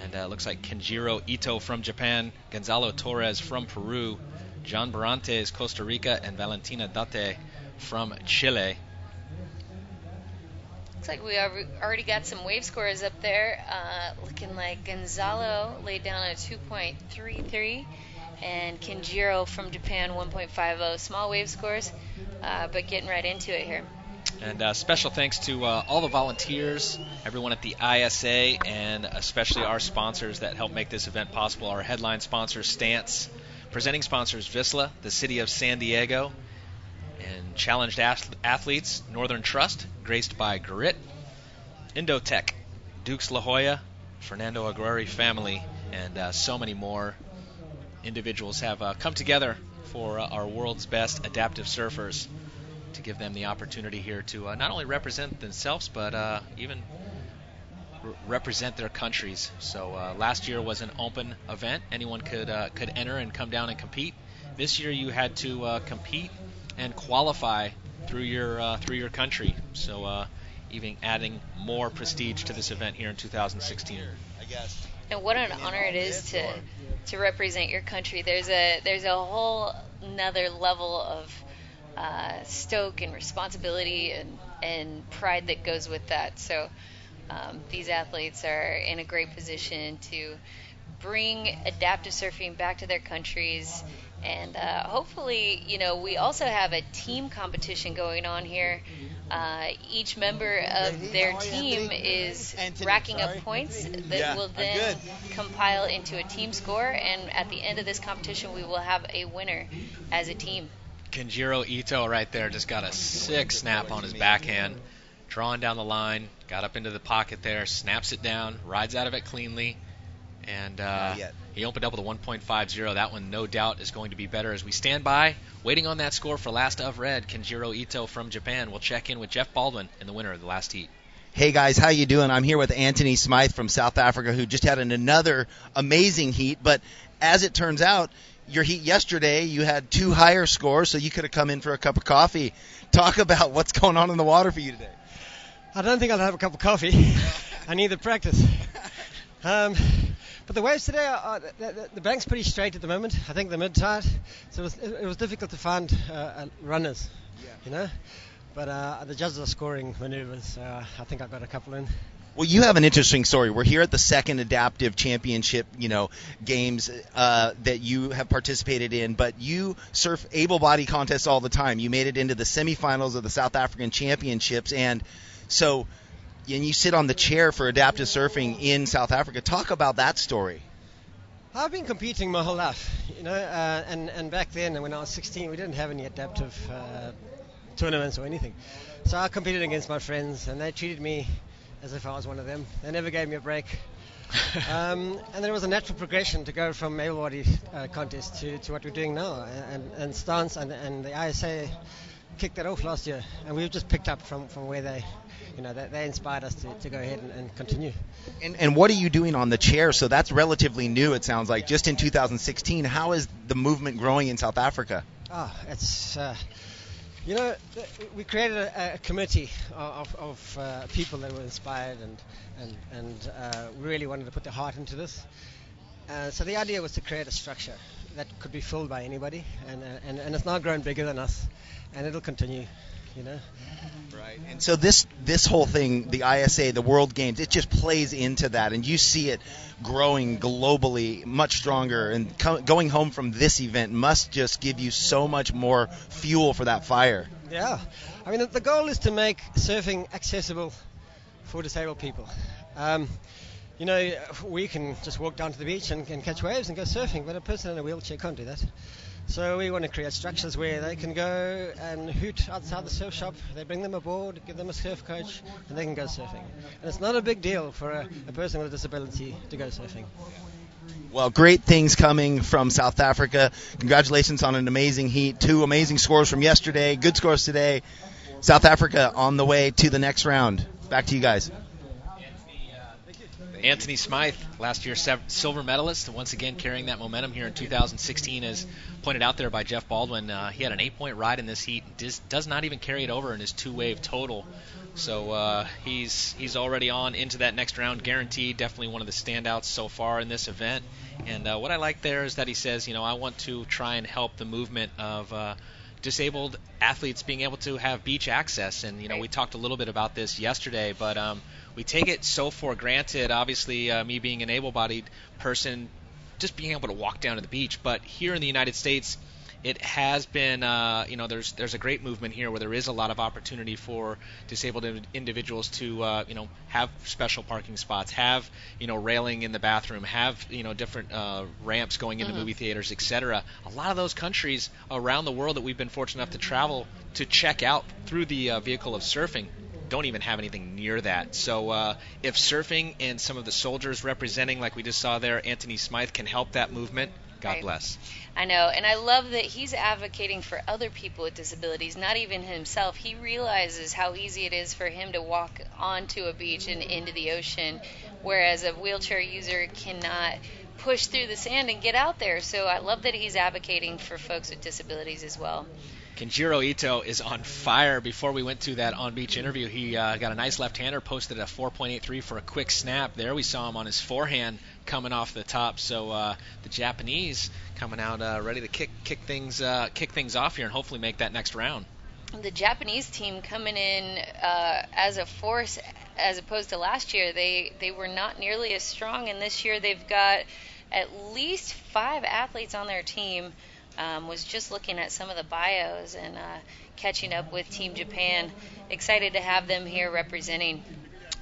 And it looks like Kenjiro Ito from Japan, Gonzalo Torres from Peru, John Barantes, Costa Rica, and Valentina Date from Chile. Looks like we already got some wave scores up there. Looking like Gonzalo laid down a 2.33, and Kenjiro from Japan 1.50. Small wave scores, but getting right into it here. And special thanks to all the volunteers, everyone at the ISA, and especially our sponsors that help make this event possible. Our headline sponsor, Stance. Presenting sponsors, Vissla, the City of San Diego, and Challenged Athletes, Northern Trust, graced by Grit, Indotech, Dukes La Jolla, Fernando Aguirre family, and so many more individuals have come together for our world's best adaptive surfers to give them the opportunity here to not only represent themselves, but even represent their countries. So last year was an open event. Anyone could enter and come down and compete. This year you had to compete and qualify through your country. So even adding more prestige to this event here in 2016. I guess. And what an honor it is to represent your country. There's a whole another level of stoke and responsibility and pride that goes with that. So these athletes are in a great position to bring adaptive surfing back to their countries, and hopefully, we also have a team competition going on here. Each member of their team is racking up points that will then compile into a team score, and at the end of this competition, we will have a winner as a team. Kenjiro Ito right there just got a sick snap on his backhand. Drawing down the line, got up into the pocket there, snaps it down, rides out of it cleanly, and he opened up with a 1.50. That one, no doubt, is going to be better as we stand by, waiting on that score for last of red, Kenjiro Ito from Japan. We'll check in with Jeff Baldwin and the winner of the last heat. Hey guys, how you doing? I'm here with Anthony Smythe from South Africa, who just had another amazing heat, but as it turns out, your heat yesterday, you had 2 higher scores, so you could have come in for a cup of coffee. Talk about what's going on in the water for you today. I don't think I'll have a cup of coffee. I need the practice. But the waves today, the bank's pretty straight at the moment. I think the mid-tide, so it was difficult to find runners, But the judges are scoring maneuvers, so I think I got a couple in. Well, you have an interesting story. We're here at the second adaptive championship, games that you have participated in, but you surf able-body contests all the time. You made it into the semifinals of the South African Championships, and you sit on the chair for adaptive surfing in South Africa. Talk about that story. I've been competing my whole life, and back then when I was 16, we didn't have any adaptive tournaments or anything. So I competed against my friends, and they treated me as if I was one of them. They never gave me a break. And there was a natural progression to go from able-body contest to what we're doing now. And Stance and the ISA kicked that off last year, and we've just picked up from where they inspired us to go ahead and continue. And what are you doing on the chair? So that's relatively new, it sounds like, just in 2016. How is the movement growing in South Africa? It's You know, we created a committee of people that were inspired and really wanted to put their heart into this. So the idea was to create a structure that could be filled by anybody, and it's now grown bigger than us, and it'll continue, you know. Right. And so this whole thing, the ISA, the World Games, it just plays into that, and you see it growing globally much stronger, and going home from this event must just give you so much more fuel for that fire. Yeah. I mean, the goal is to make surfing accessible for disabled people. You know, we can just walk down to the beach and catch waves and go surfing, but a person in a wheelchair can't do that. So we want to create structures where they can go and hoot outside the surf shop. They bring them aboard, give them a surf coach, and they can go surfing. And it's not a big deal for a person with a disability to go surfing. Well, great things coming from South Africa. Congratulations on an amazing heat. 2 amazing scores from yesterday, good scores today. South Africa on the way to the next round. Back to you guys. Anthony Smythe, last year's silver medalist, once again carrying that momentum here in 2016, as pointed out there by Jeff Baldwin. He had an 8-point ride in this heat, does not even carry it over in his 2-wave total. So he's already on into that next round, guaranteed. Definitely one of the standouts so far in this event. And what I like there is that he says, you know, I want to try and help the movement of disabled athletes being able to have beach access. And, you know, we talked a little bit about this yesterday, but we take it so for granted, obviously, me being an able-bodied person, just being able to walk down to the beach. But here in the United States, it has been, you know, there's a great movement here where there is a lot of opportunity for disabled individuals to, you know, have special parking spots, have, you know, railing in the bathroom, have, you know, different ramps going into movie theaters, etc. A lot of those countries around the world that we've been fortunate enough to travel to check out through the vehicle of surfing don't even have anything near that. So if surfing and some of the soldiers representing, like we just saw there, Anthony Smythe, can help that movement, God bless. I know, and I love that he's advocating for other people with disabilities, not even himself. He realizes how easy it is for him to walk onto a beach and into the ocean, whereas a wheelchair user cannot push through the sand and get out there. So I love that he's advocating for folks with disabilities as well. Kenjiro Ito is on fire. Before we went to that on-beach interview, he got a nice left-hander, posted a 4.83 for a quick snap. There we saw him on his forehand coming off the top. So the Japanese coming out ready to kick things off here and hopefully make that next round. The Japanese team coming in as a force as opposed to last year. They were not nearly as strong, and this year they've got at least 5 athletes on their team. Was just looking at some of the bios and catching up with Team Japan. Excited to have them here representing.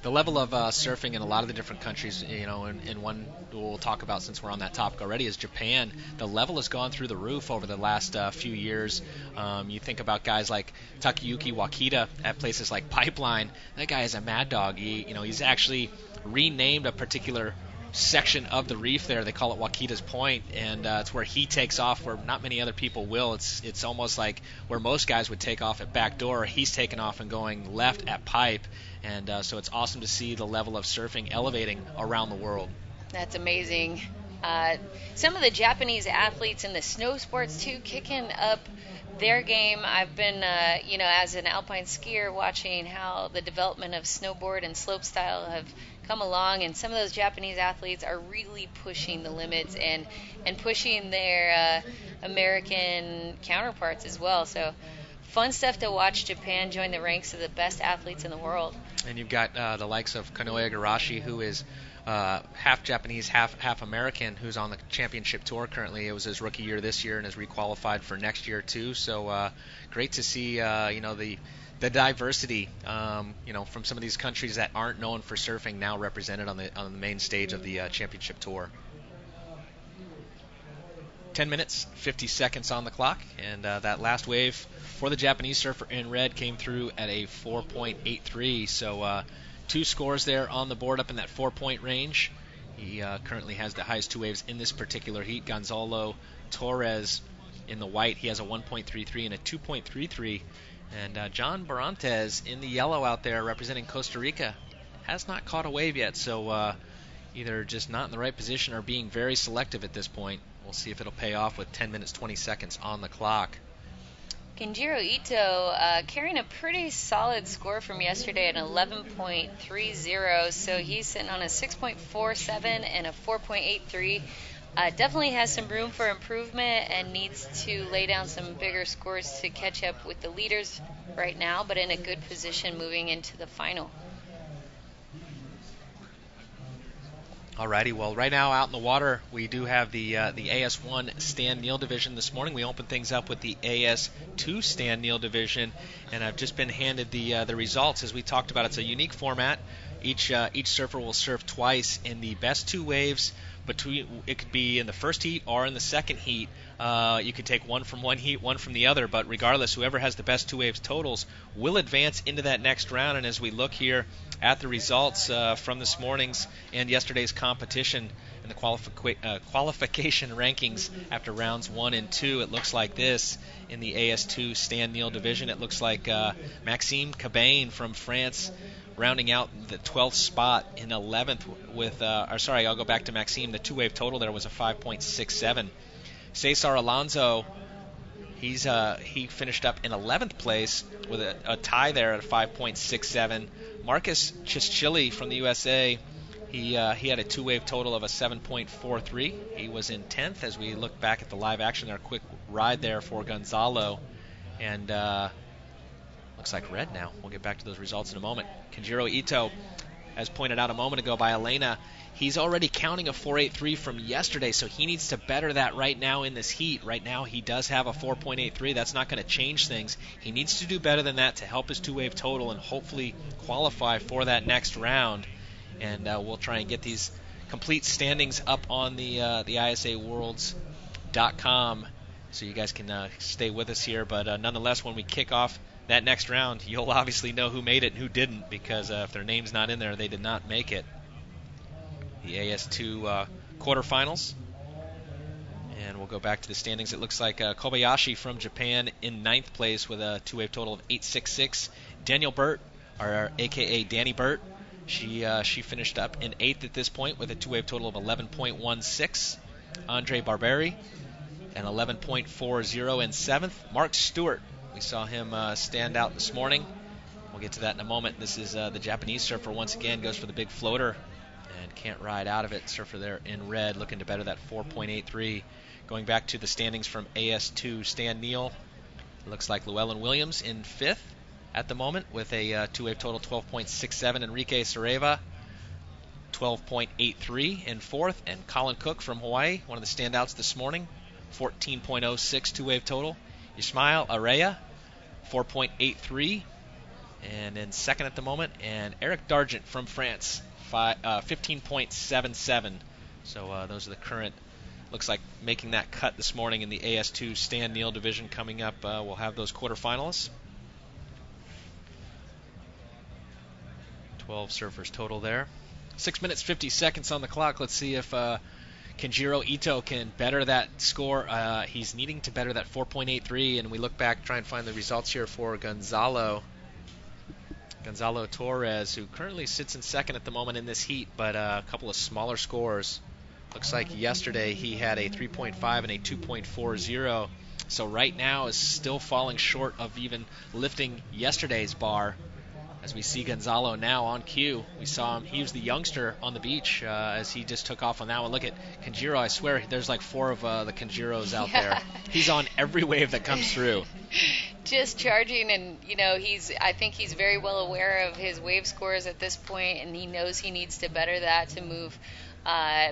The level of surfing in a lot of the different countries, you know, and one we'll talk about since we're on that topic already is Japan. The level has gone through the roof over the last few years. You think about guys like Takayuki Wakita at places like Pipeline. That guy is a mad dog. He's actually renamed a particular section of the reef there. They call it Wakita's Point, and it's where he takes off where not many other people will. It's almost like where most guys would take off at backdoor. He's taking off and going left at Pipe, and so it's awesome to see the level of surfing elevating around the world. That's amazing. Some of the Japanese athletes in the snow sports too, kicking up their game. I've been, as an alpine skier, watching how the development of snowboard and slopestyle have come along, and some of those Japanese athletes are really pushing the limits and pushing their American counterparts as well. So fun stuff to watch Japan join the ranks of the best athletes in the world. And you've got the likes of Kanoe Igarashi, who is half Japanese, half American, who's on the championship tour currently. It was his rookie year this year and is requalified for next year too. So great to see the diversity, from some of these countries that aren't known for surfing now represented on the main stage of the championship tour. 10 minutes, 50 seconds on the clock, and that last wave for the Japanese surfer in red came through at a 4.83. So 2 scores there on the board up in that 4-point range. He currently has the highest 2 waves in this particular heat. Gonzalo Torres in the white, he has a 1.33 and a 2.33. And John Barantes in the yellow out there representing Costa Rica has not caught a wave yet, so either just not in the right position or being very selective at this point. We'll see if it'll pay off with 10 minutes, 20 seconds on the clock. Kenjiro Ito carrying a pretty solid score from yesterday at 11.30, so he's sitting on a 6.47 and a 4.83. Definitely has some room for improvement and needs to lay down some bigger scores to catch up with the leaders right now, but in a good position moving into the final. Alrighty, well, right now out in the water, we do have the AS1 Stan Neal division this morning. We open things up with the AS2 Stan Neal division, and I've just been handed the results. As we talked about, it's a unique format. Each surfer will surf twice in the best two waves. It could be in the first heat or in the second heat. You could take one from one heat, one from the other, but regardless, whoever has the best two waves totals will advance into that next round. And as we look here at the results from this morning's and yesterday's competition and the qualification rankings after rounds 1 and 2, it looks like this in the AS2 Stan Neal division. It looks like Maxime Cabane from France rounding out the 12th spot in 11th with, I'll go back to Maxime. The two-wave total there was a 5.67. Cesar Alonso, he finished up in 11th place with a tie there at a 5.67. Marcus Chischilli from the USA, he had a two-wave total of a 7.43. He was in 10th as we look back at the live action there. A quick ride there for Gonzalo. And looks like red now. We'll get back to those results in a moment. Kenjiro Ito, as pointed out a moment ago by Elena, he's already counting a 4.83 from yesterday, so he needs to better that right now in this heat. Right now he does have a 4.83. That's not going to change things. He needs to do better than that to help his two-wave total and hopefully qualify for that next round. And we'll try and get these complete standings up on the ISAWorlds.com so you guys can stay with us here. But nonetheless, when we kick off that next round, you'll obviously know who made it and who didn't, because if their name's not in there, they did not make it. The AS2 quarterfinals. And we'll go back to the standings. It looks like Kobayashi from Japan in 9th place with a two-wave total of 8.66. Daniel Burt, or a.k.a. Danny Burt, she finished up in 8th at this point with a two-wave total of 11.16. Andre Barberi, an 11.40 in 7th. Mark Stewart, we saw him stand out this morning. We'll get to that in a moment. This is the Japanese surfer once again, goes for the big floater and can't ride out of it. Surfer there in red, looking to better that 4.83. Going back to the standings from AS2 Stan Neal, it looks like Llewellyn Williams in 5th at the moment with a two-wave total 12.67. Enrique Sareva, 12.83 in 4th. And Colin Cook from Hawaii, one of the standouts this morning, 14.06 two-wave total. Ismail Araya, 4.83, and in 2nd at the moment. And Eric Dargent from France, 15.77. So those are the current, looks like making that cut this morning in the AS2 Stan Neal division. Coming up, we'll have those quarterfinalists. 12 surfers total there. 6 minutes, 50 seconds on the clock. Let's see if Kenjiro Ito can better that score. He's needing to better that 4.83, and we look back, try and find the results here for Gonzalo Torres, who currently sits in 2nd at the moment in this heat, but a couple of smaller scores. Looks like yesterday he had a 3.5 and a 2.40, so right now is still falling short of even lifting yesterday's bar. As we see Gonzalo now on cue, we saw him. He was the youngster on the beach as he just took off on that one. Look at Kenjiro. I swear there's like 4 of the Kenjiros out there. He's on every wave that comes through. Just charging, and I think he's very well aware of his wave scores at this point, and he knows he needs to better that to move,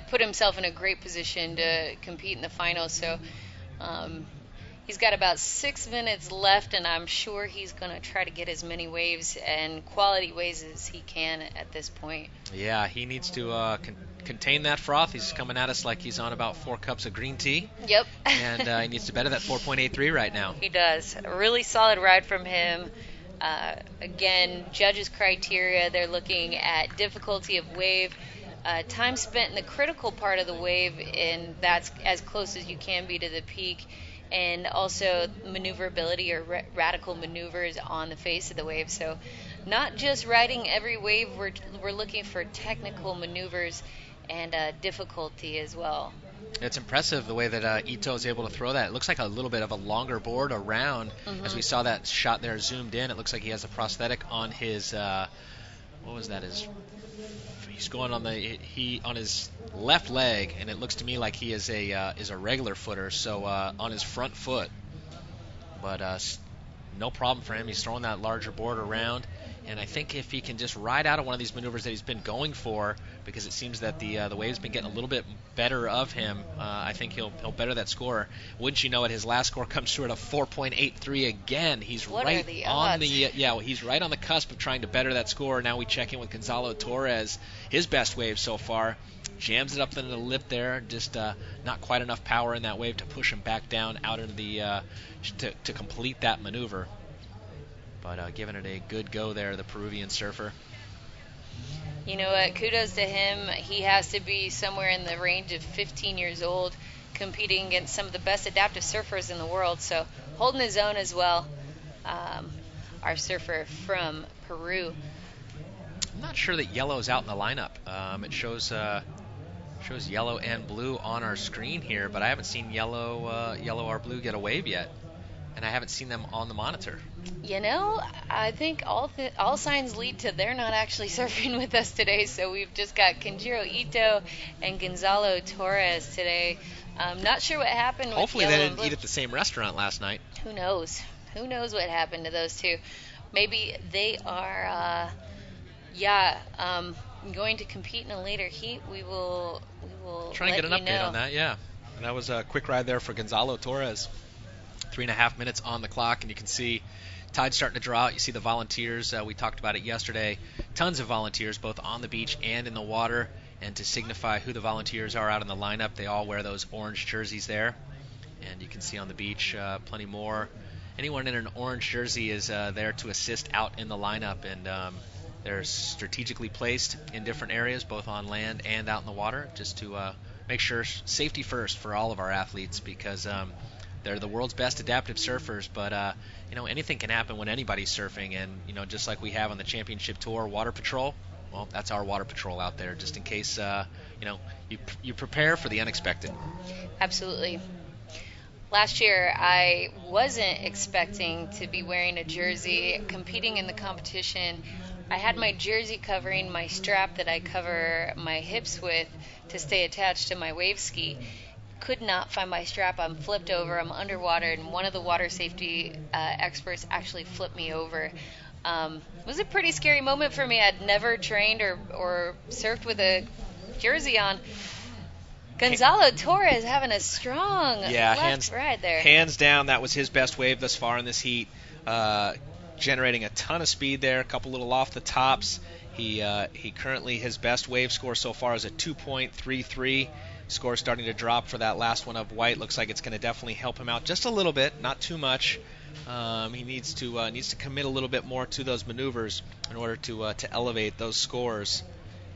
put himself in a great position to compete in the finals. So he's got about 6 minutes left, and I'm sure he's going to try to get as many waves and quality waves as he can at this point. Yeah, he needs to contain that froth. He's coming at us like he's on about 4 cups of green tea. Yep. And he needs to better that 4.83 right now. He does. A really solid ride from him. Again, judges' criteria, they're looking at difficulty of wave, time spent in the critical part of the wave, and that's as close as you can be to the peak, and also maneuverability or radical maneuvers on the face of the wave. So not just riding every wave, we're looking for technical maneuvers and difficulty as well. It's impressive the way that Ito is able to throw that. It looks like a little bit of a longer board around. As we saw that shot there zoomed in, it looks like he has a prosthetic on his what was that? He's going on on his left leg, and it looks to me like he is a regular footer, so on his front foot. But no problem for him. He's throwing that larger board around. And I think if he can just ride out of one of these maneuvers that he's been going for, because it seems that the wave's been getting a little bit better of him, I think he'll better that score. Wouldn't you know it? His last score comes through at a 4.83 again. He's what right are the on odds? he's right on the cusp of trying to better that score. Now we check in with Gonzalo Torres, his best wave so far. Jams it up into the lip there, just not quite enough power in that wave to push him back down out into the to complete that maneuver. But giving it a good go there, the Peruvian surfer. You know what? Kudos to him. He has to be somewhere in the range of 15 years old, competing against some of the best adaptive surfers in the world. So holding his own as well. Our surfer from Peru. I'm not sure that yellow is out in the lineup. It shows yellow and blue on our screen here, but I haven't seen yellow or blue get a wave yet, and I haven't seen them on the monitor. You know, I think all signs lead to they're not actually surfing with us today. So we've just got Kenjiro Ito and Gonzalo Torres today. Not sure what happened. Hopefully with they yellow didn't and eat at the same restaurant last night. Who knows? Who knows what happened to those two? Maybe they are, going to compete in a later heat. We will Try and let get an you update know. on that, yeah. And that was a quick ride there for Gonzalo Torres. 3.5 minutes on the clock, and you can see tide's starting to draw out. You see the volunteers. We talked about it yesterday. Tons of volunteers, both on the beach and in the water. And to signify who the volunteers are out in the lineup, they all wear those orange jerseys there. And you can see on the beach plenty more. Anyone in an orange jersey is there to assist out in the lineup, and they're strategically placed in different areas, both on land and out in the water, just to make sure safety first for all of our athletes, because they're the world's best adaptive surfers, but anything can happen when anybody's surfing, and just like we have on the championship tour, water patrol. Well, that's our water patrol out there, just in case you prepare for the unexpected. Absolutely. Last year, I wasn't expecting to be wearing a jersey, competing in the competition. I had my jersey covering my strap that I cover my hips with to stay attached to my wave ski. Could not find my strap. I'm flipped over. I'm underwater, and one of the water safety experts actually flipped me over. It was a pretty scary moment for me. I'd never trained or surfed with a jersey on. Gonzalo Torres having a strong left ride there. Hands down, that was his best wave thus far in this heat. Generating a ton of speed there, a couple little off the tops. He currently, his best wave score so far is a 2.33. Score starting to drop for that last one of white. Looks like it's going to definitely help him out just a little bit, not too much. He needs to commit a little bit more to those maneuvers in order to elevate those scores.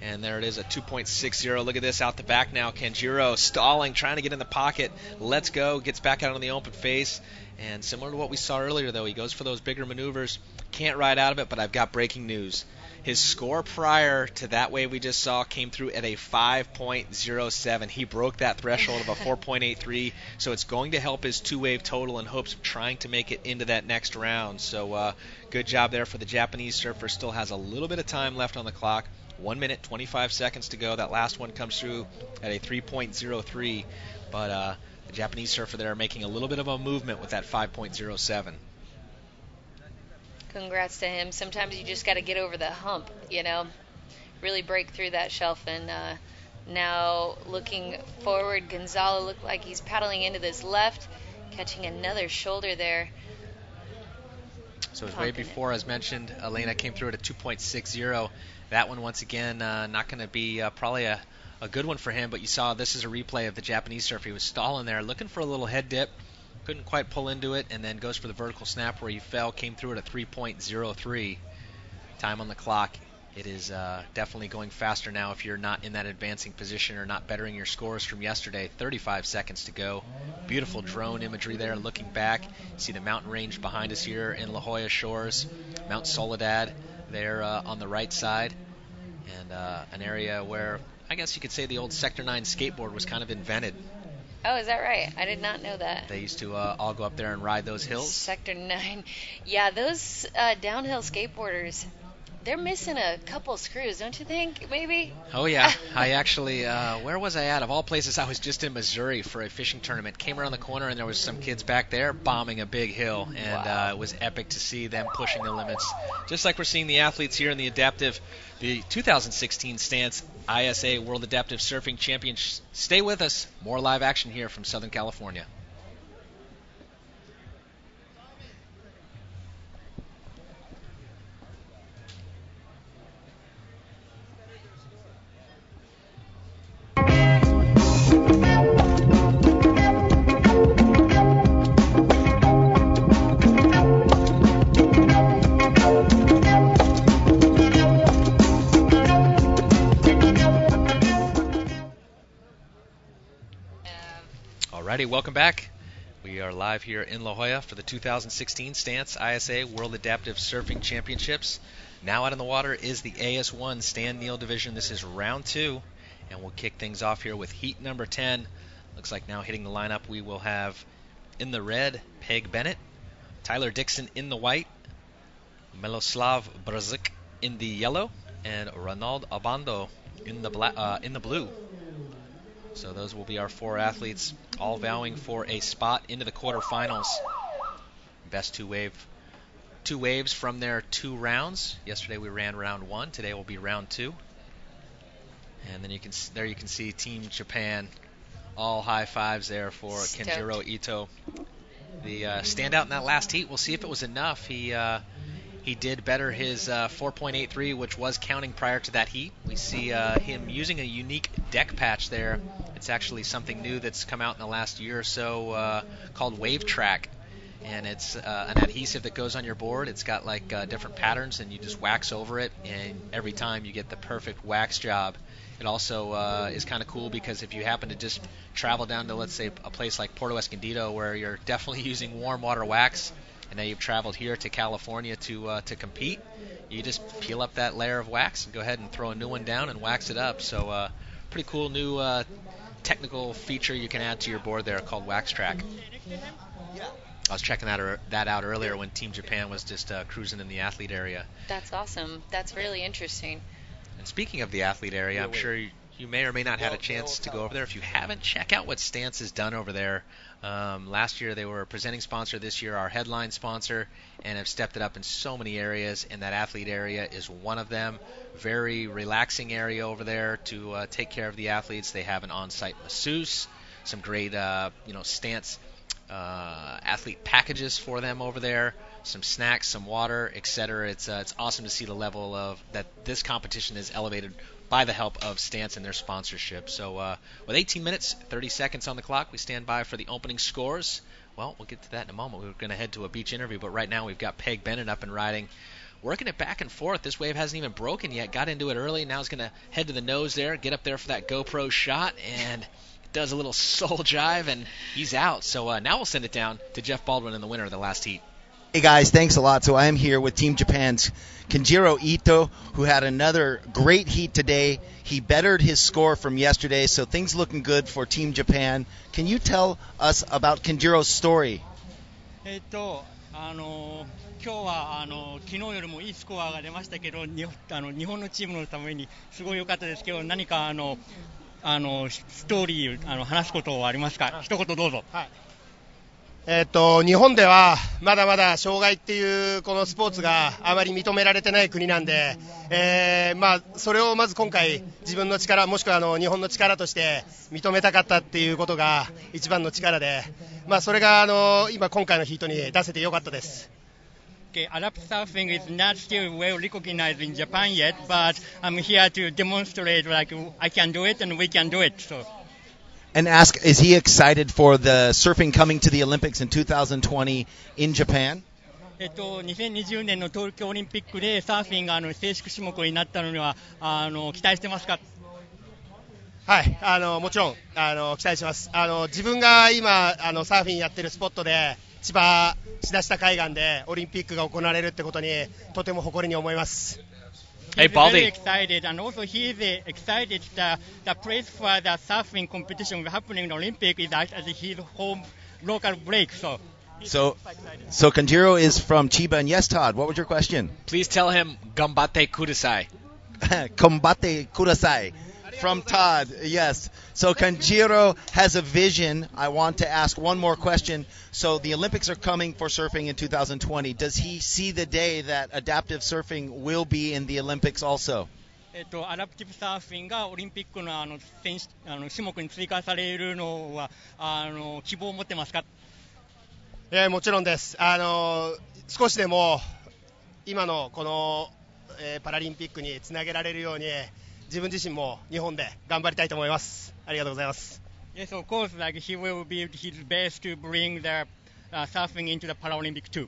And there it is, a 2.60. Look at this out the back now. Kenjiro stalling, trying to get in the pocket. Let's go. Gets back out on the open face. And similar to what we saw earlier, though, he goes for those bigger maneuvers. Can't ride out of it, but I've got breaking news. His score prior to that wave we just saw came through at a 5.07. He broke that threshold of a 4.83, so it's going to help his two-wave total in hopes of trying to make it into that next round. So good job there for the Japanese surfer. Still has a little bit of time left on the clock. 1 minute, 25 seconds to go. That last one comes through at a 3.03, but the Japanese surfer there making a little bit of a movement with that 5.07. Congrats to him. Sometimes you just got to get over the hump, really break through that shelf. And now looking forward, Gonzalo looked like he's paddling into this left, catching another shoulder there. So his wave before, as mentioned, Elena came through at a 2.60. That one, once again, not going to be probably a good one for him, but you saw this is a replay of the Japanese surfer. He was stalling there, looking for a little head dip, couldn't quite pull into it, and then goes for the vertical snap where he fell, came through at a 3.03. Time on the clock. It is definitely going faster now if you're not in that advancing position or not bettering your scores from yesterday. 35 seconds to go. Beautiful drone imagery there looking back. You see the mountain range behind us here in La Jolla Shores. Mount Soledad there on the right side. and an area where I guess you could say the old Sector 9 skateboard was kind of invented. Oh, is that right? I did not know that. They used to all go up there and ride those hills. Sector 9. Yeah, those downhill skateboarders, they're missing a couple screws, don't you think, maybe? Oh, yeah. I actually, where was I at? Of all places, I was just in Missouri for a fishing tournament. Came around the corner, and there was some kids back there bombing a big hill, and it was epic to see them pushing the limits. Just like we're seeing the athletes here in the 2016 Stance ISA World Adaptive Surfing Championships. Stay with us. More live action here from Southern California. Alrighty, welcome back. We are live here in La Jolla for the 2016 Stance ISA World Adaptive Surfing Championships. Now out in the water is the AS1 Stan Neal division. This is round 2, and we'll kick things off here with heat number 10. Looks like now hitting the lineup we will have in the red, Peg Bennett, Tyler Dixon in the white, Miloslav Brzik in the yellow, and Ronald Abando in the blue. So those will be our 4 athletes, all vowing for a spot into the quarterfinals. Best two waves from their 2 rounds. Yesterday we ran round 1. Today will be round 2. And then you can see Team Japan, all high fives there for Kenjiro Ito. The standout in that last heat. We'll see if it was enough. He did better his 4.83, which was counting prior to that heat. We see him using a unique deck patch there. It's actually something new that's come out in the last year or so called Wave Track. And it's an adhesive that goes on your board. It's got like different patterns, and you just wax over it, and every time you get the perfect wax job. It also is kind of cool because if you happen to just travel down to, let's say, a place like Puerto Escondido where you're definitely using warm water wax, and now you've traveled here to California to compete, you just peel up that layer of wax and go ahead and throw a new one down and wax it up. So pretty cool new technical feature you can add to your board there called Wax Track. I was checking that out earlier when Team Japan was just cruising in the athlete area. That's awesome. That's really interesting. And speaking of the athlete area, I'm sure you may or may not have had a chance to go over there. If you haven't, check out what Stance has done over there. Last year they were a presenting sponsor. This year our headline sponsor, and have stepped it up in so many areas, and that athlete area is one of them. Very relaxing area over there to take care of the athletes. They have an on-site masseuse, some great Stance athlete packages for them over there, some snacks, some water, etc. It's awesome to see the level of that this competition is elevated by the help of Stance and their sponsorship. So with 18 minutes, 30 seconds on the clock, we stand by for the opening scores. Well, we'll get to that in a moment. We're going to head to a beach interview, but right now we've got Peg Bennett up and riding, working it back and forth. This wave hasn't even broken yet. Got into it early. Now he's going to head to the nose there, get up there for that GoPro shot, and does a little soul jive, and he's out. So now we'll send it down to Jeff Baldwin in the winner of the last heat. Hey guys, thanks a lot. So I am here with Team Japan's Kenjiro Ito, who had another great heat today. He bettered his score from yesterday, so things looking good for Team Japan. Can you tell us about Kenjiro's story? 今日は昨日よりもいいスコアが出ましたけど、日本のチームのためにすごい良かったですけど、何かストーリー話すことはありますか？一言どうぞ。はい。日本ではまだまだ障害っていうこのスポーツがあまり認められてない国なんで、それをまず今回自分の力もしくは日本の力として認めたかったっていうことが一番の力で、それが今回のヒートに出せてよかったです。Okay, adaptive surfing is not still well recognized in Japan yet, but I'm here to demonstrate like I can do it and we can do it. So. And ask, is he excited for the surfing coming to the Olympics in 2020 in Japan? 2020年の東京オリンピックでサーフィンが正式種目になったのには期待してますか？はい、もちろん期待します。自分が今サーフィンやってるスポットで千葉しだした海岸でオリンピックが行われるってことにとても誇りに思います。Hey, He's Baldy. very excited, and also he is excited the place for the surfing competition happening in Olympic is actually his home local break. So So Kanjiro is from Chiba, and yes, Todd, what was your question? Please tell him Gambate Kudasai. Kombate kudasai. From Todd, yes. So Kanjiro has a vision. I want to ask one more question. So the Olympics are coming for surfing in 2020. Does he see the day that adaptive surfing will be in the Olympics also? アダプティブサーフィンがオリンピックの種目に追加されるのは希望を持ってますか？もちろんです。少しでも今のこの、パラリンピックにつなげられるように自分自身も日本で頑張りたいと思います。ありがとうございます。Yes, of course. Like he will be his best to bring the surfing into the Paralympic too.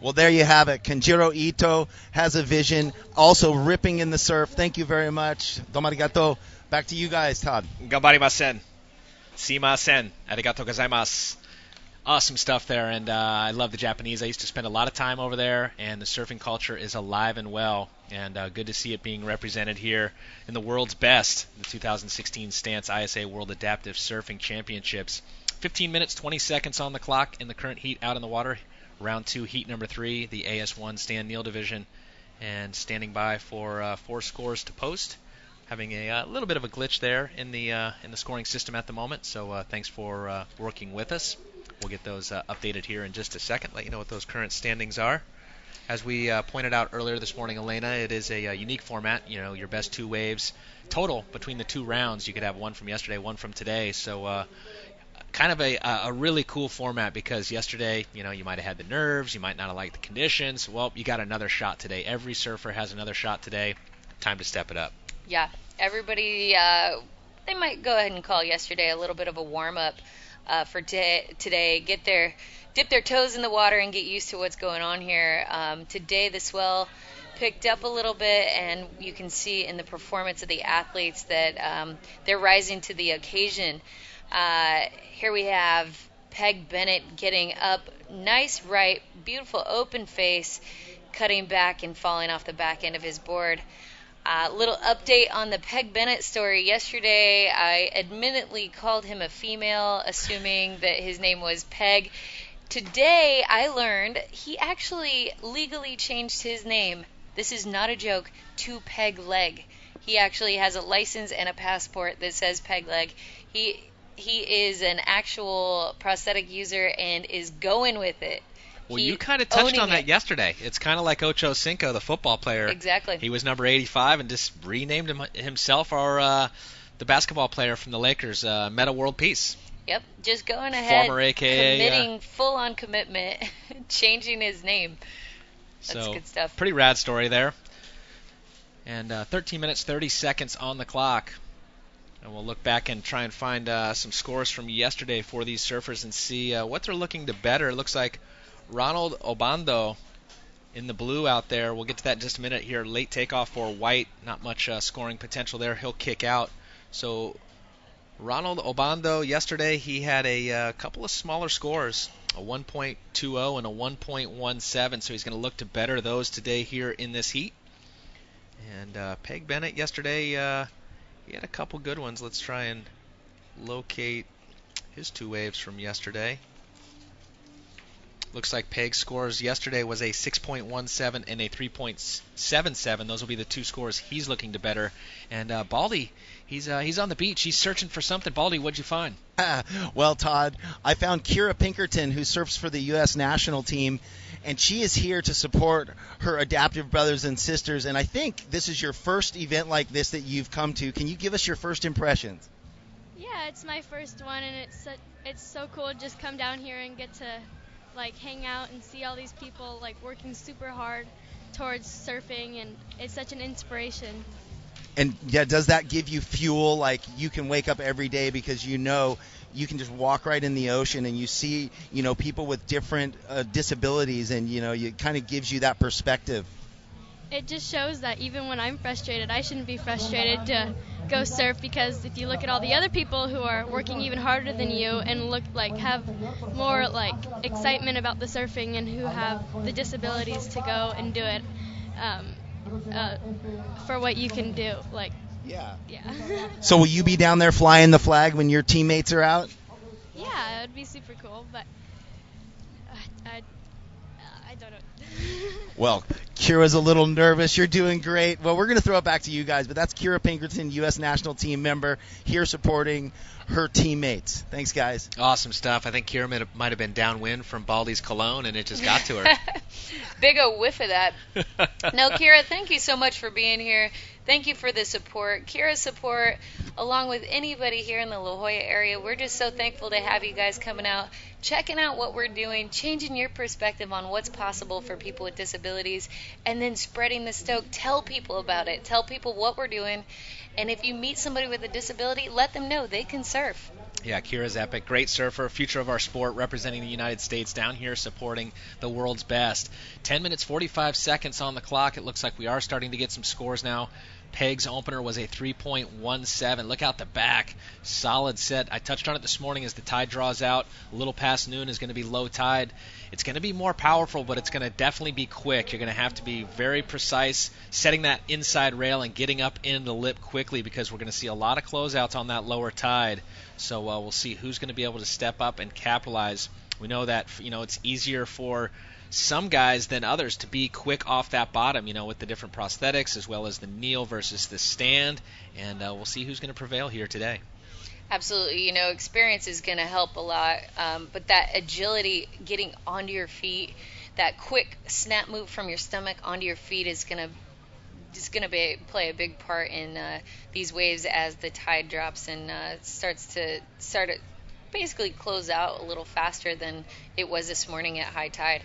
Well, there you have it. Kanjiro Ito has a vision, also ripping in the surf. Thank you very much. Domo arigato. Back to you guys, Todd. Gambarimasen. Simasen. Arigatou gozaimasu. Awesome stuff there, and I love the Japanese. I used to spend a lot of time over there, and the surfing culture is alive and well, and good to see it being represented here in the world's best, the 2016 Stance ISA World Adaptive Surfing Championships. 15 minutes, 20 seconds on the clock in the current heat out in the water. Round 2, heat number 3, the AS1 Stan Neal division, and standing by for 4 scores to post. Having a little bit of a glitch there in the scoring system at the moment, so thanks for working with us. We'll get those updated here in just a second, let you know what those current standings are. As we pointed out earlier this morning, Elena, it is a unique format. You know, your best 2 waves total between the 2 rounds. You could have one from yesterday, one from today. So kind of a really cool format because yesterday, you know, you might have had the nerves, you might not have liked the conditions. Well, you got another shot today. Every surfer has another shot today. Time to step it up. Yeah, everybody, they might go ahead and call yesterday a little bit of a warm-up for today. Dip their toes in the water and get used to what's going on here. Today the swell picked up a little bit, and you can see in the performance of the athletes that they're rising to the occasion. Here we have Peg Bennett getting up, nice right, beautiful open face, cutting back and falling off the back end of his board. Little update on the Peg Bennett story. Yesterday, I admittedly called him a female, assuming that his name was Peg. Today, I learned he actually legally changed his name. This is not a joke, to Peg Leg. He actually has a license and a passport that says Peg Leg. He is an actual prosthetic user and is going with it. Well, you kind of touched on that yesterday. It's kind of like Ocho Cinco, the football player. Exactly. He was number 85 and just renamed himself, or the basketball player from the Lakers, Meta World Peace. Yep, just going ahead, former AKA, committing full-on commitment, changing his name. That's so, good stuff. Pretty rad story there. And 13 minutes, 30 seconds on the clock. And we'll look back and try and find some scores from yesterday for these surfers and see what they're looking to better. It looks like Ronald Obando in the blue out there. We'll get to that in just a minute here. Late takeoff for White. Not much scoring potential there. He'll kick out. So Ronald Obando yesterday, he had a couple of smaller scores, a 1.20 and a 1.17. So he's going to look to better those today here in this heat. And Peg Bennett yesterday, he had a couple good ones. Let's try and locate his 2 waves from yesterday. Looks like Peg's scores yesterday was a 6.17 and a 3.77. Those will be the 2 scores he's looking to better. And Baldy, he's on the beach. He's searching for something. Baldy, what'd you find? Well, Todd, I found Kira Pinkerton, who surfs for the U.S. national team, and she is here to support her adaptive brothers and sisters. And I think this is your first event like this that you've come to. Can you give us your first impressions? Yeah, it's my first one, and it's so cool to just come down here and get to like hang out and see all these people like working super hard towards surfing, and it's such an inspiration. And yeah, does that give you fuel? Like you can wake up every day because you know you can just walk right in the ocean and you see, you know, people with different disabilities, and you know, it kind of gives you that perspective. It just shows that even when I'm frustrated, I shouldn't be frustrated to go surf, because if you look at all the other people who are working even harder than you and look like have more like excitement about the surfing and who have the disabilities to go and do it, for what you can do. Like, yeah. So will you be down there flying the flag when your teammates are out? Yeah, it would be super cool, but I don't know. Well, Kira's a little nervous. You're doing great. Well, we're going to throw it back to you guys, but that's Kira Pinkerton, U.S. national team member, here supporting her teammates. Thanks, guys. Awesome stuff. I think Kira might have been downwind from Baldy's cologne, and it just got to her. Big a whiff of that. No, Kira, thank you so much for being here. Thank you for the support. Kira's support, along with anybody here in the La Jolla area, we're just so thankful to have you guys coming out, checking out what we're doing, changing your perspective on what's possible for people with disabilities, and then spreading the stoke. Tell people about it. Tell people what we're doing. And if you meet somebody with a disability, let them know they can surf. Yeah, Kira's epic. Great surfer, future of our sport, representing the United States, down here supporting the world's best. 10 minutes, 45 seconds on the clock. It looks like we are starting to get some scores now. Peg's opener was a 3.17. Look out the back. Solid set. I touched on it this morning as the tide draws out. A little past noon is going to be low tide. It's going to be more powerful, but it's going to definitely be quick. You're going to have to be very precise, setting that inside rail and getting up in the lip quickly, because we're going to see a lot of closeouts on that lower tide. So we'll see who's going to be able to step up and capitalize. We know that it's easier for some guys than others to be quick off that bottom, with the different prosthetics as well as the kneel versus the stand. And we'll see who's going to prevail here today. Absolutely. Experience is going to help a lot. But that agility, getting onto your feet, that quick snap move from your stomach onto your feet is going to play a big part in these waves as the tide drops and starts to basically close out a little faster than it was this morning at high tide.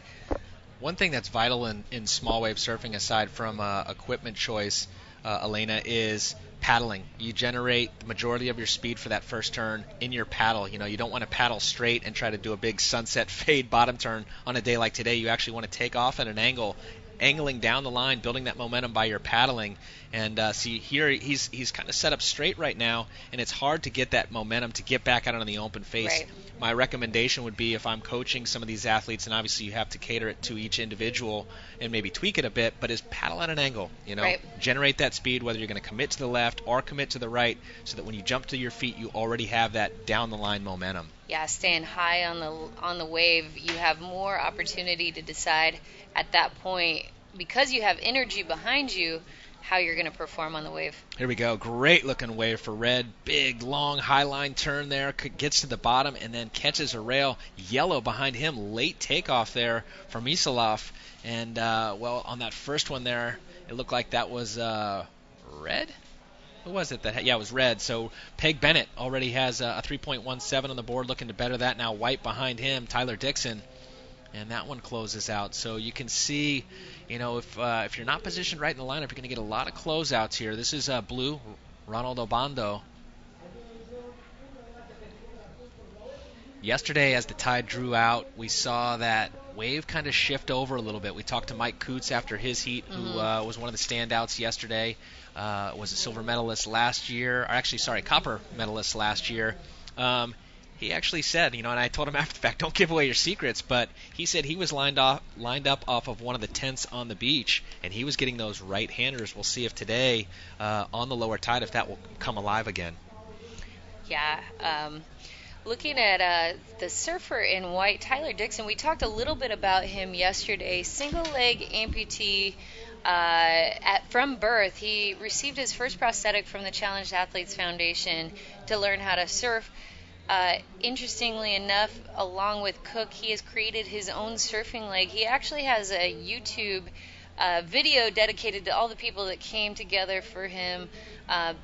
One thing that's vital in small wave surfing, aside from equipment choice, Elena, is paddling. You generate the majority of your speed for that first turn in your paddle. You don't want to paddle straight and try to do a big sunset fade bottom turn on a day like today. You actually want to take off at an angle, angling down the line, building that momentum by your paddling. And see here, he's kind of set up straight right now, and it's hard to get that momentum to get back out on the open face. Right. My recommendation would be, if I'm coaching some of these athletes, and obviously you have to cater it to each individual and maybe tweak it a bit, but is paddle at an angle. Right. Generate that speed, whether you're going to commit to the left or commit to the right, so that when you jump to your feet, you already have that down the line momentum. Yeah, staying high on the wave, you have more opportunity to decide at that point, because you have energy behind you, how you're going to perform on the wave. Here we go. Great looking wave for Red. Big, long, high line turn there. Gets to the bottom and then catches a rail. Yellow behind him. Late takeoff there from Isalov. And, on that first one there, it looked like that was Red? Who was it? Yeah, it was Red. So Peg Bennett already has a 3.17 on the board, looking to better that. Now white behind him, Tyler Dixon. And that one closes out. So you can see, if you're not positioned right in the lineup, you're going to get a lot of closeouts here. This is blue, Ronald Obando. Yesterday, as the tide drew out, we saw that wave kind of shift over a little bit. We talked to Mike Coots after his heat, who was one of the standouts yesterday. Was a silver medalist last year. Or actually, sorry, copper medalist last year. He actually said, and I told him after the fact, don't give away your secrets, but he said he was lined up off of one of the tents on the beach, and he was getting those right-handers. We'll see if today, on the lower tide, if that will come alive again. Yeah. Looking at the surfer in white, Tyler Dixon, we talked a little bit about him yesterday. Single-leg amputee from birth. He received his first prosthetic from the Challenged Athletes Foundation to learn how to surf. Interestingly enough, along with Cook, he has created his own surfing leg. He actually has a YouTube video dedicated to all the people that came together for him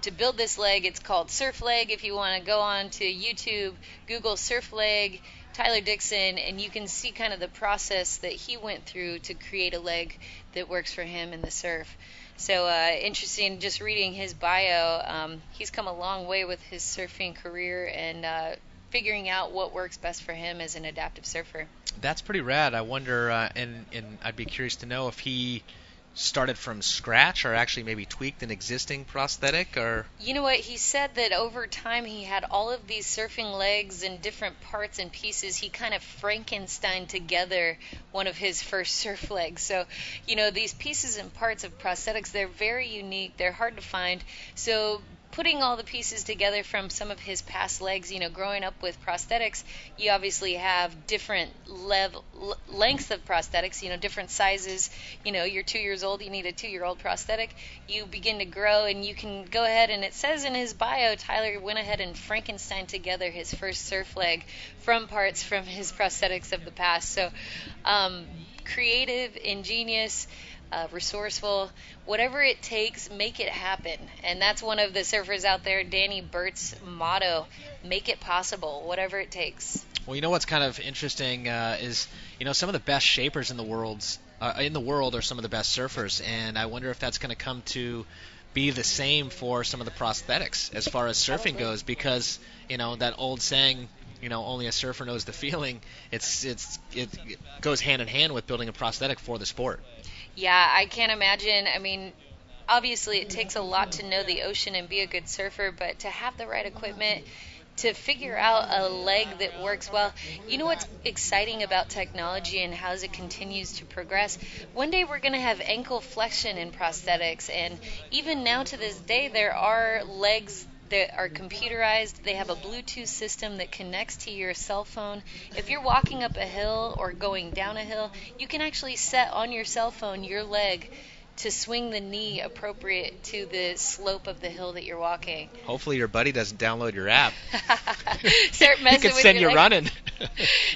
to build this leg. It's called Surf Leg. If you want to go on to YouTube, Google Surf Leg, Tyler Dixon, and you can see kind of the process that he went through to create a leg that works for him in the surf. So interesting, just reading his bio. He's come a long way with his surfing career and figuring out what works best for him as an adaptive surfer. That's pretty rad. I wonder, and I'd be curious to know if he started from scratch or actually maybe tweaked an existing prosthetic? Or You know what? He said that over time he had all of these surfing legs and different parts and pieces. He kind of Frankenstein together one of his first surf legs. So, these pieces and parts of prosthetics, they're very unique. They're hard to find. So putting all the pieces together from some of his past legs, growing up with prosthetics, you obviously have different lengths of prosthetics, different sizes. You're 2 years old, you need a 2-year-old prosthetic. You begin to grow, and you can go ahead, and it says in his bio, Tyler went ahead and Frankenstein together his first surf leg from parts from his prosthetics of the past. So creative, ingenious, resourceful, whatever it takes, make it happen. And that's one of the surfers out there, Danny Burt's motto: make it possible, whatever it takes. Well, what's kind of interesting is some of the best shapers in the world are some of the best surfers, and I wonder if that's going to come to be the same for some of the prosthetics as far as surfing goes, because that old saying, only a surfer knows the feeling. It goes hand in hand with building a prosthetic for the sport. Yeah, I can't imagine. I mean, obviously it takes a lot to know the ocean and be a good surfer, but to have the right equipment, to figure out a leg that works well. What's exciting about technology and how it continues to progress? One day we're going to have ankle flexion in prosthetics, and even now to this day there are legs that are computerized. They have a Bluetooth system that connects to your cell phone. If you're walking up a hill or going down a hill, you can actually set on your cell phone your leg to swing the knee appropriate to the slope of the hill that you're walking. Hopefully your buddy doesn't download your app. Start messing he could with send your you leg. running.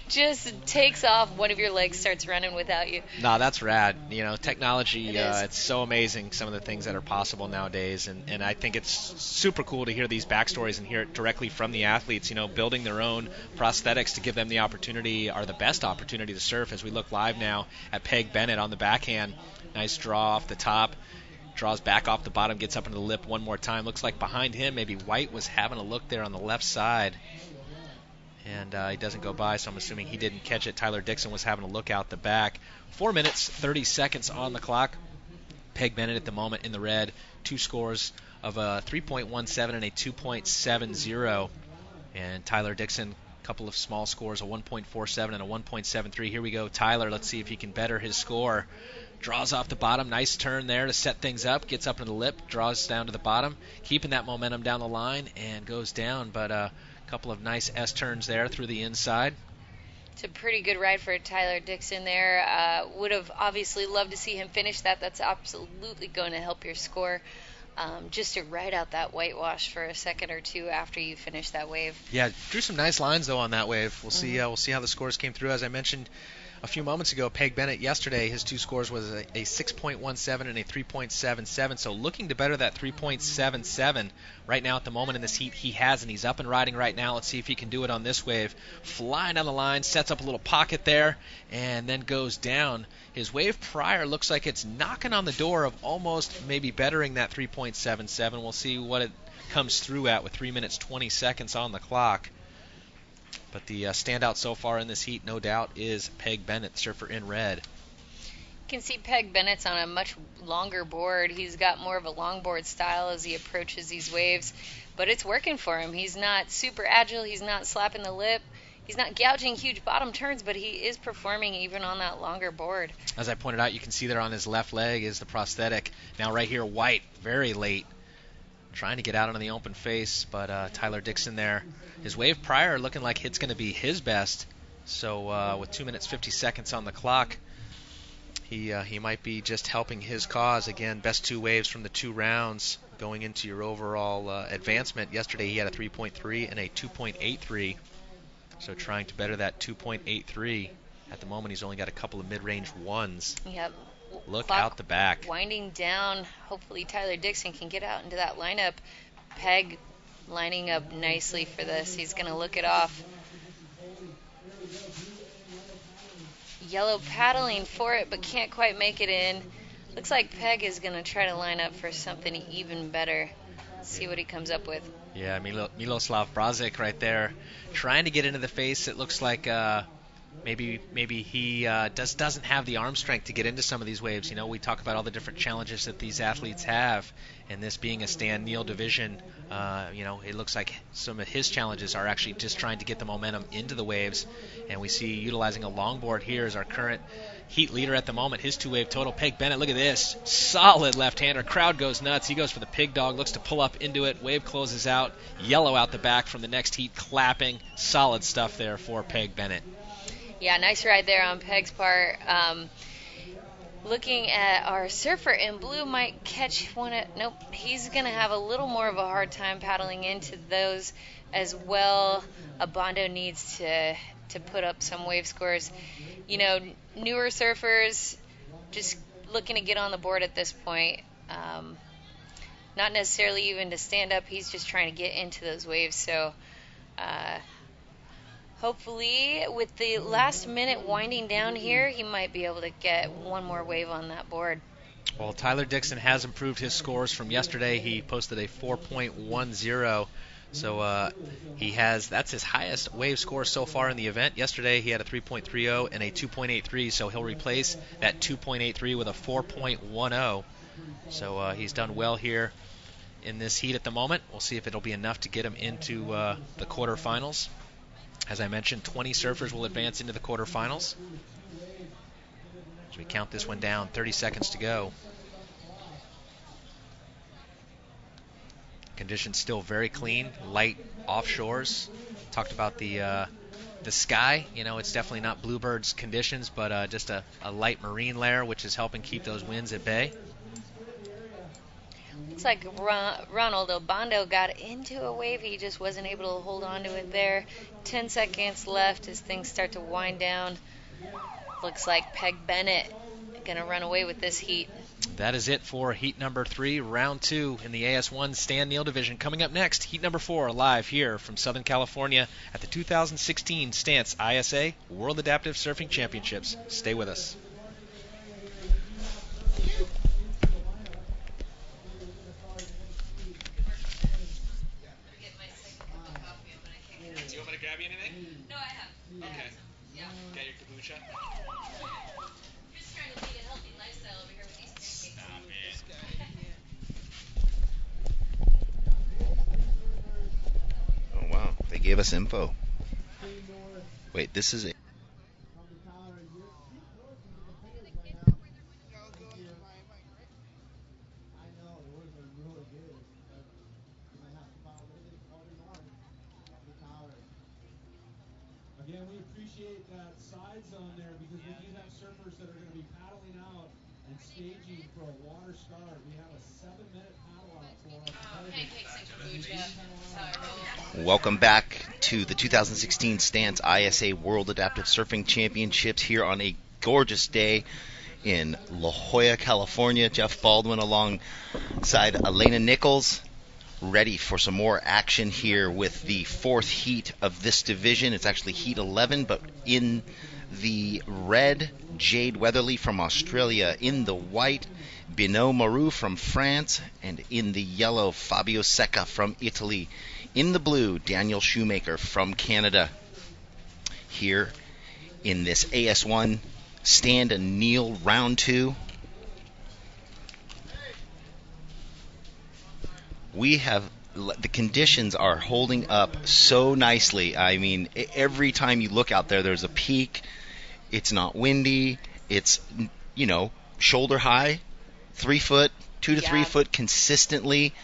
Just takes off, one of your legs starts running without you. No, that's rad. Technology, It is. it's so amazing, some of the things that are possible nowadays, and I think it's super cool to hear these backstories and hear it directly from the athletes, building their own prosthetics to give them the opportunity, or the best opportunity to surf. As we look live now at Peg Bennett on the backhand, nice draw off the top, draws back off the bottom, gets up into the lip one more time. Looks like behind him maybe White was having a look there on the left side, and he doesn't go by, so I'm assuming he didn't catch it. Tyler Dixon was having a look out the back. 4 minutes, 30 seconds on the clock. Peg Bennett at the moment in the red. Two scores of a 3.17 and a 2.70. And Tyler Dixon, a couple of small scores, a 1.47 and a 1.73. Here we go, Tyler. Let's see if he can better his score. Draws off the bottom. Nice turn there to set things up. Gets up into the lip. Draws down to the bottom. Keeping that momentum down the line and goes down. But a couple of nice S-turns there through the inside. It's a pretty good ride for Tyler Dixon there. Would have obviously loved to see him finish that. That's absolutely going to help your score. Just to ride out that whitewash for a second or two after you finish that wave. Yeah, drew some nice lines though on that wave. We'll see. We'll see how the scores came through. As I mentioned a few moments ago, Peg Bennett yesterday, his two scores was a 6.17 and a 3.77. So looking to better that 3.77 right now at the moment in this heat. He has, and he's up and riding right now. Let's see if he can do it on this wave. Flying down the line, sets up a little pocket there, and then goes down. His wave prior looks like it's knocking on the door of almost maybe bettering that 3.77. We'll see what it comes through at with 3 minutes 20 seconds on the clock. But the standout so far in this heat, no doubt, is Peg Bennett, surfer in red. You can see Peg Bennett's on a much longer board. He's got more of a longboard style as he approaches these waves, but it's working for him. He's not super agile. He's not slapping the lip. He's not gouging huge bottom turns, but he is performing even on that longer board. As I pointed out, you can see there on his left leg is the prosthetic. Now right here, White, very late, trying to get out on the open face, but Tyler Dixon there. His wave prior looking like it's going to be his best. So with 2 minutes 50 seconds on the clock, he might be just helping his cause. Again, best two waves from the 2 rounds going into your overall advancement. Yesterday he had a 3.3 and a 2.83. So trying to better that 2.83. At the moment he's only got a couple of mid-range ones. Yep. Look Clock out the back. Winding down. Hopefully Tyler Dixon can get out into that lineup. Peg lining up nicely for this. He's going to look it off. Yellow paddling for it, but can't quite make it in. Looks like Peg is going to try to line up for something even better. See what he comes up with. Yeah, Miloslav Brazic right there, trying to get into the face. It looks like maybe he doesn't have the arm strength to get into some of these waves. You know, we talk about all the different challenges that these athletes have, and this being a stand-kneel division, you know, it looks like some of his challenges are actually just trying to get the momentum into the waves. And we see utilizing a longboard here as our current heat leader at the moment. His 2-wave total. Peg Bennett, look at this. Solid left-hander. Crowd goes nuts. He goes for the pig dog, looks to pull up into it. Wave closes out. Yellow out the back from the next heat, clapping. Solid stuff there for Peg Bennett. Yeah, nice ride there on Peg's part. Looking at our surfer in blue, might catch one. Nope, he's going to have a little more of a hard time paddling into those as well. Abondo needs to put up some wave scores. You know, newer surfers just looking to get on the board at this point. Not necessarily even to stand up. He's just trying to get into those waves. So hopefully with the last minute winding down here, he might be able to get one more wave on that board. Well, Tyler Dixon has improved his scores from yesterday. He posted a 4.10. So that's his highest wave score so far in the event. Yesterday he had a 3.30 and a 2.83, so he'll replace that 2.83 with a 4.10. So he's done well here in this heat at the moment. We'll see if it'll be enough to get him into the quarterfinals. As I mentioned, 20 surfers will advance into the quarterfinals. As we count this one down, 30 seconds to go. Conditions still very clean, light offshores. Talked about the sky. You know, it's definitely not bluebirds conditions, but just a light marine layer, which is helping keep those winds at bay. It's like Ronald Obando got into a wave. He just wasn't able to hold on to it there. 10 seconds left as things start to wind down. Looks like Peg Bennett going to run away with this heat. That is it for heat number 3, round 2 in the AS1 stand-kneel division. Coming up next, heat number 4, live here from Southern California at the 2016 Stance ISA World Adaptive Surfing Championships. Stay with us. Do you want me to grab you anything? No, I have. Okay. Yeah. Got your kombucha? Just trying to lead a healthy lifestyle over here with these pancakes. Oh, wow. They gave us info. Wait, this is it. Again, we appreciate that side zone there because we do have surfers that are going to be paddling out and staging for a water start. We have a 7-minute paddle out for Welcome back to the 2016 Stance ISA World Adaptive Surfing Championships here on a gorgeous day in La Jolla, California. Jeff Baldwin alongside Elena Nichols, ready for some more action here with the 4th heat of this division. It's actually heat 11, but in the red, Jade Weatherly from Australia. In the white, Binot Moreau from France. And in the yellow, Fabio Secca from Italy. In the blue, Daniel Shoemaker from Canada. Here in this AS1 stand and kneel round 2. The conditions are holding up so nicely. I mean, every time you look out there, there's a peak. It's not windy. It's, shoulder high, 3 foot, 2 to 3 foot consistently.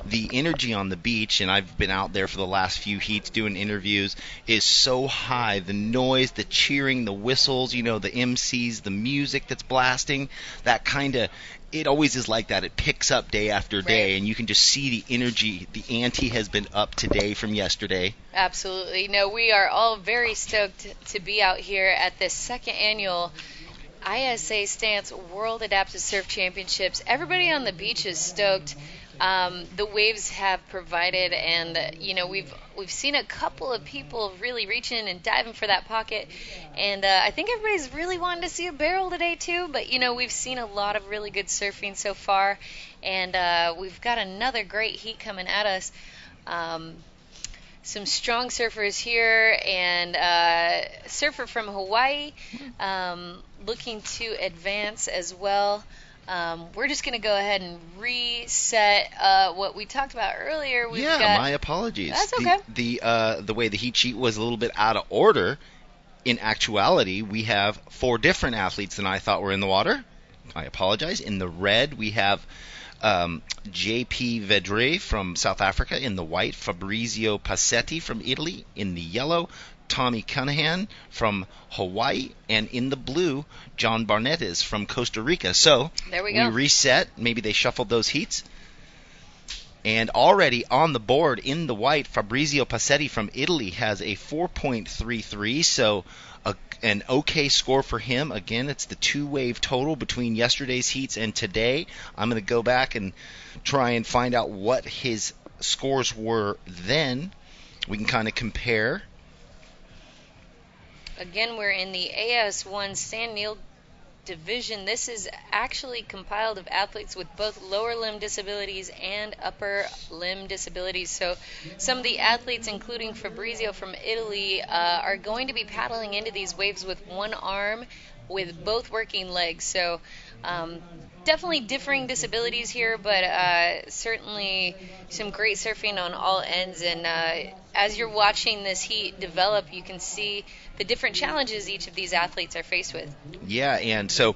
The energy on the beach, and I've been out there for the last few heats doing interviews, is so high. The noise, the cheering, the whistles, the MCs, the music that's blasting, that kind of, it always is like that. It picks up day after day, and you can just see the energy. The ante has been up today from yesterday. Absolutely. No, we are all very stoked to be out here at this 2nd annual ISA Stance World Adaptive Surf Championships. Everybody on the beach is stoked. The waves have provided, and we've seen a couple of people really reaching and diving for that pocket, and I think everybody's really wanting to see a barrel today too. But we've seen a lot of really good surfing so far, and we've got another great heat coming at us. some strong surfers here, and surfer from Hawaii looking to advance as well. We're just going to go ahead and reset what we talked about earlier. My apologies. That's okay. The way the heat sheet was a little bit out of order. In actuality, we have 4 different athletes than I thought were in the water. I apologize. In the red, we have J.P. Vedre from South Africa. In the white, Fabrizio Passetti from Italy. In the yellow, Tommy Cunahan from Hawaii. And in the blue, John Barnett is from Costa Rica. So there we go. We reset. Maybe they shuffled those heats. And already on the board in the white, Fabrizio Passetti from Italy has a 4.33, so an okay score for him. Again, it's the 2-wave total between yesterday's heats and today. I'm going to go back and try and find out what his scores were then. We can kind of compare. Again, we're in the AS1 San Neil division. This is actually compiled of athletes with both lower limb disabilities and upper limb disabilities. So some of the athletes, including Fabrizio from Italy, are going to be paddling into these waves with one arm with both working legs. So definitely differing disabilities here, but certainly some great surfing on all ends. And as you're watching this heat develop, you can see the different challenges each of these athletes are faced with. Yeah, and so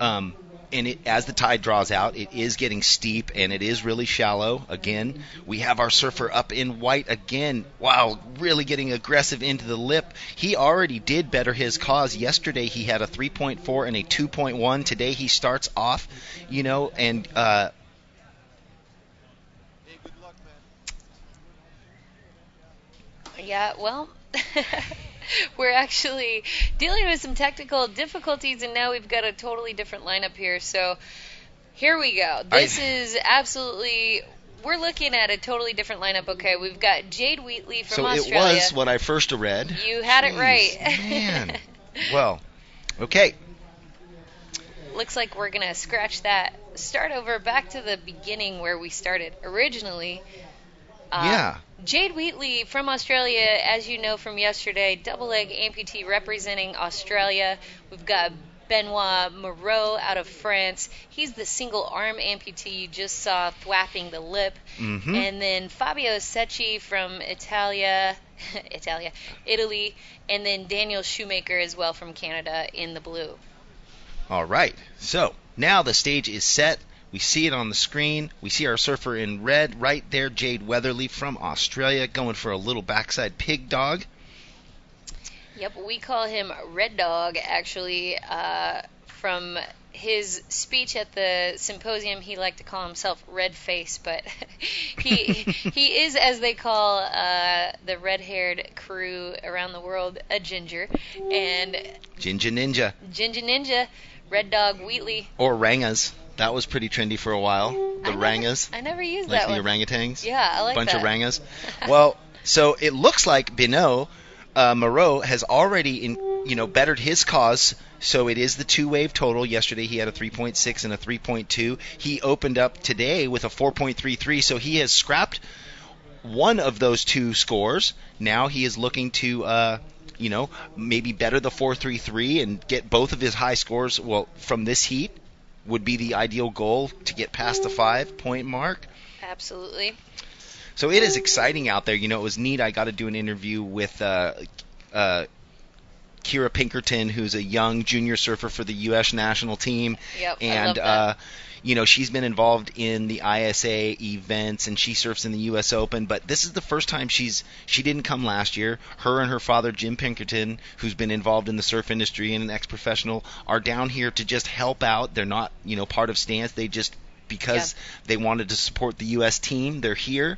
as the tide draws out, it is getting steep, and it is really shallow. Again, we have our surfer up in white again. Wow, really getting aggressive into the lip. He already did better his cause. Yesterday he had a 3.4 and a 2.1. Today he starts off, and yeah, well, we're actually dealing with some technical difficulties, and now we've got a totally different lineup here. So here we go. This is absolutely, we're looking at a totally different lineup. Okay, we've got Jade Wheatley from Australia. So it was what I first read. You had it right. Man. Well, okay. Looks like we're going to scratch that. Start over back to the beginning where we started originally. Yeah. Jade Wheatley from Australia, as you know from yesterday, double leg amputee representing Australia. We've got Benoit Moreau out of France. He's the single arm amputee you just saw thwapping the lip. Mm-hmm. And then Fabio Secchi from Italy. And then Daniel Shoemaker as well from Canada in the blue. All right. So now the stage is set. We see it on the screen. We see our surfer in red right there, Jade Weatherly from Australia, going for a little backside pig dog. Yep, we call him Red Dog, actually. From his speech at the symposium, he liked to call himself Red Face, but he is, as they call the red-haired crew around the world, a ginger. And Ginger Ninja. Ginger Ninja, Red Dog Wheatley. Or Rangas. That was pretty trendy for a while. The Rangas. I never used like that one. Like the orangutans. Yeah, I like Bunch that. Of Rangas. Well, so it looks like Benoit Moreau has already bettered his cause. So it is the 2-wave total. Yesterday he had a 3.6 and a 3.2. He opened up today with a 4.33. So he has scrapped one of those 2 scores. Now he is looking to maybe better the 4.33 and get both of his high scores. Well, from this heat would be the ideal goal to get past the 5-point mark. Absolutely. So it is exciting out there. It was neat. I got to do an interview with Kira Pinkerton, who's a young junior surfer for the U.S. national team. Yep, and I love that. She's been involved in the ISA events, and she surfs in the U.S. Open. But this is the first time she didn't come last year. Her and her father, Jim Pinkerton, who's been involved in the surf industry and an ex-professional, are down here to just help out. They're not, part of Stance. They just, because they wanted to support the U.S. team, they're here.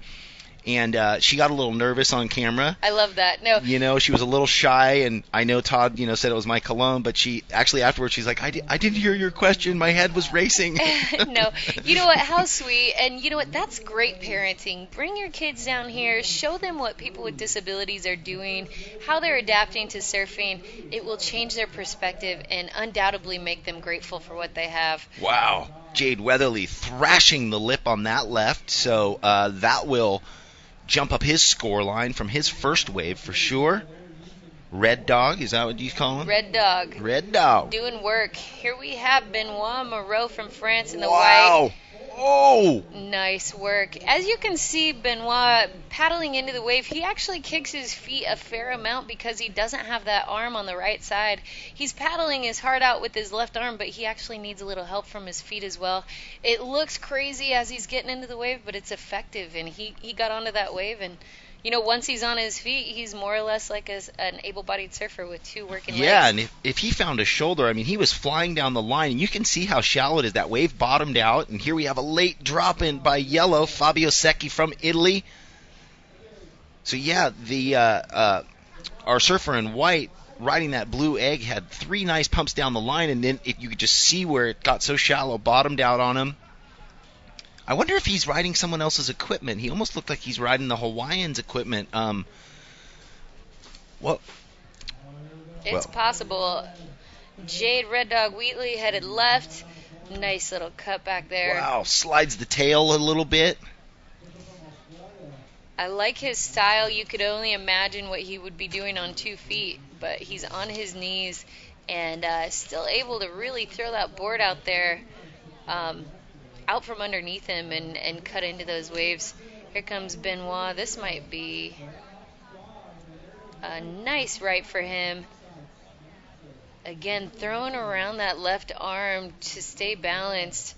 And she got a little nervous on camera. I love that. No. She was a little shy, and I know Todd, said it was my cologne, but she actually afterwards she's like, I didn't hear your question. My head was racing. No. You know what? How sweet. And you know what? That's great parenting. Bring your kids down here. Show them what people with disabilities are doing, how they're adapting to surfing. It will change their perspective and undoubtedly make them grateful for what they have. Wow. Jade Weatherly thrashing the lip on that left, so that will jump up his score line from his first wave for sure. Red Dog, is that what you call him? Red Dog. Red Dog. Doing work. Here we have Benoit Moreau from France in the Wow. white. Oh! Nice work. As you can see, Benoit paddling into the wave, he actually kicks his feet a fair amount because he doesn't have that arm on the right side. He's paddling his heart out with his left arm, but he actually needs a little help from his feet as well. It looks crazy as he's getting into the wave, but it's effective, and he got onto that wave, and once he's on his feet, he's more or less like an able-bodied surfer with two working legs. Yeah, and if he found a shoulder, I mean, he was flying down the line, and you can see how shallow it is. That wave bottomed out, and here we have a late drop-in by yellow, Fabio Secchi from Italy. So, yeah, our surfer in white riding that blue egg had 3 nice pumps down the line, and then you could just see where it got so shallow, bottomed out on him. I wonder if he's riding someone else's equipment. He almost looked like he's riding the Hawaiians' equipment. It's possible. Jade Red Dog Wheatley headed left. Nice little cut back there. Wow, slides the tail a little bit. I like his style. You could only imagine what he would be doing on 2 feet, but he's on his knees and still able to really throw that board out there. Out from underneath him and cut into those waves. Here comes Benoit. This might be a nice right for him. Again, throwing around that left arm to stay balanced.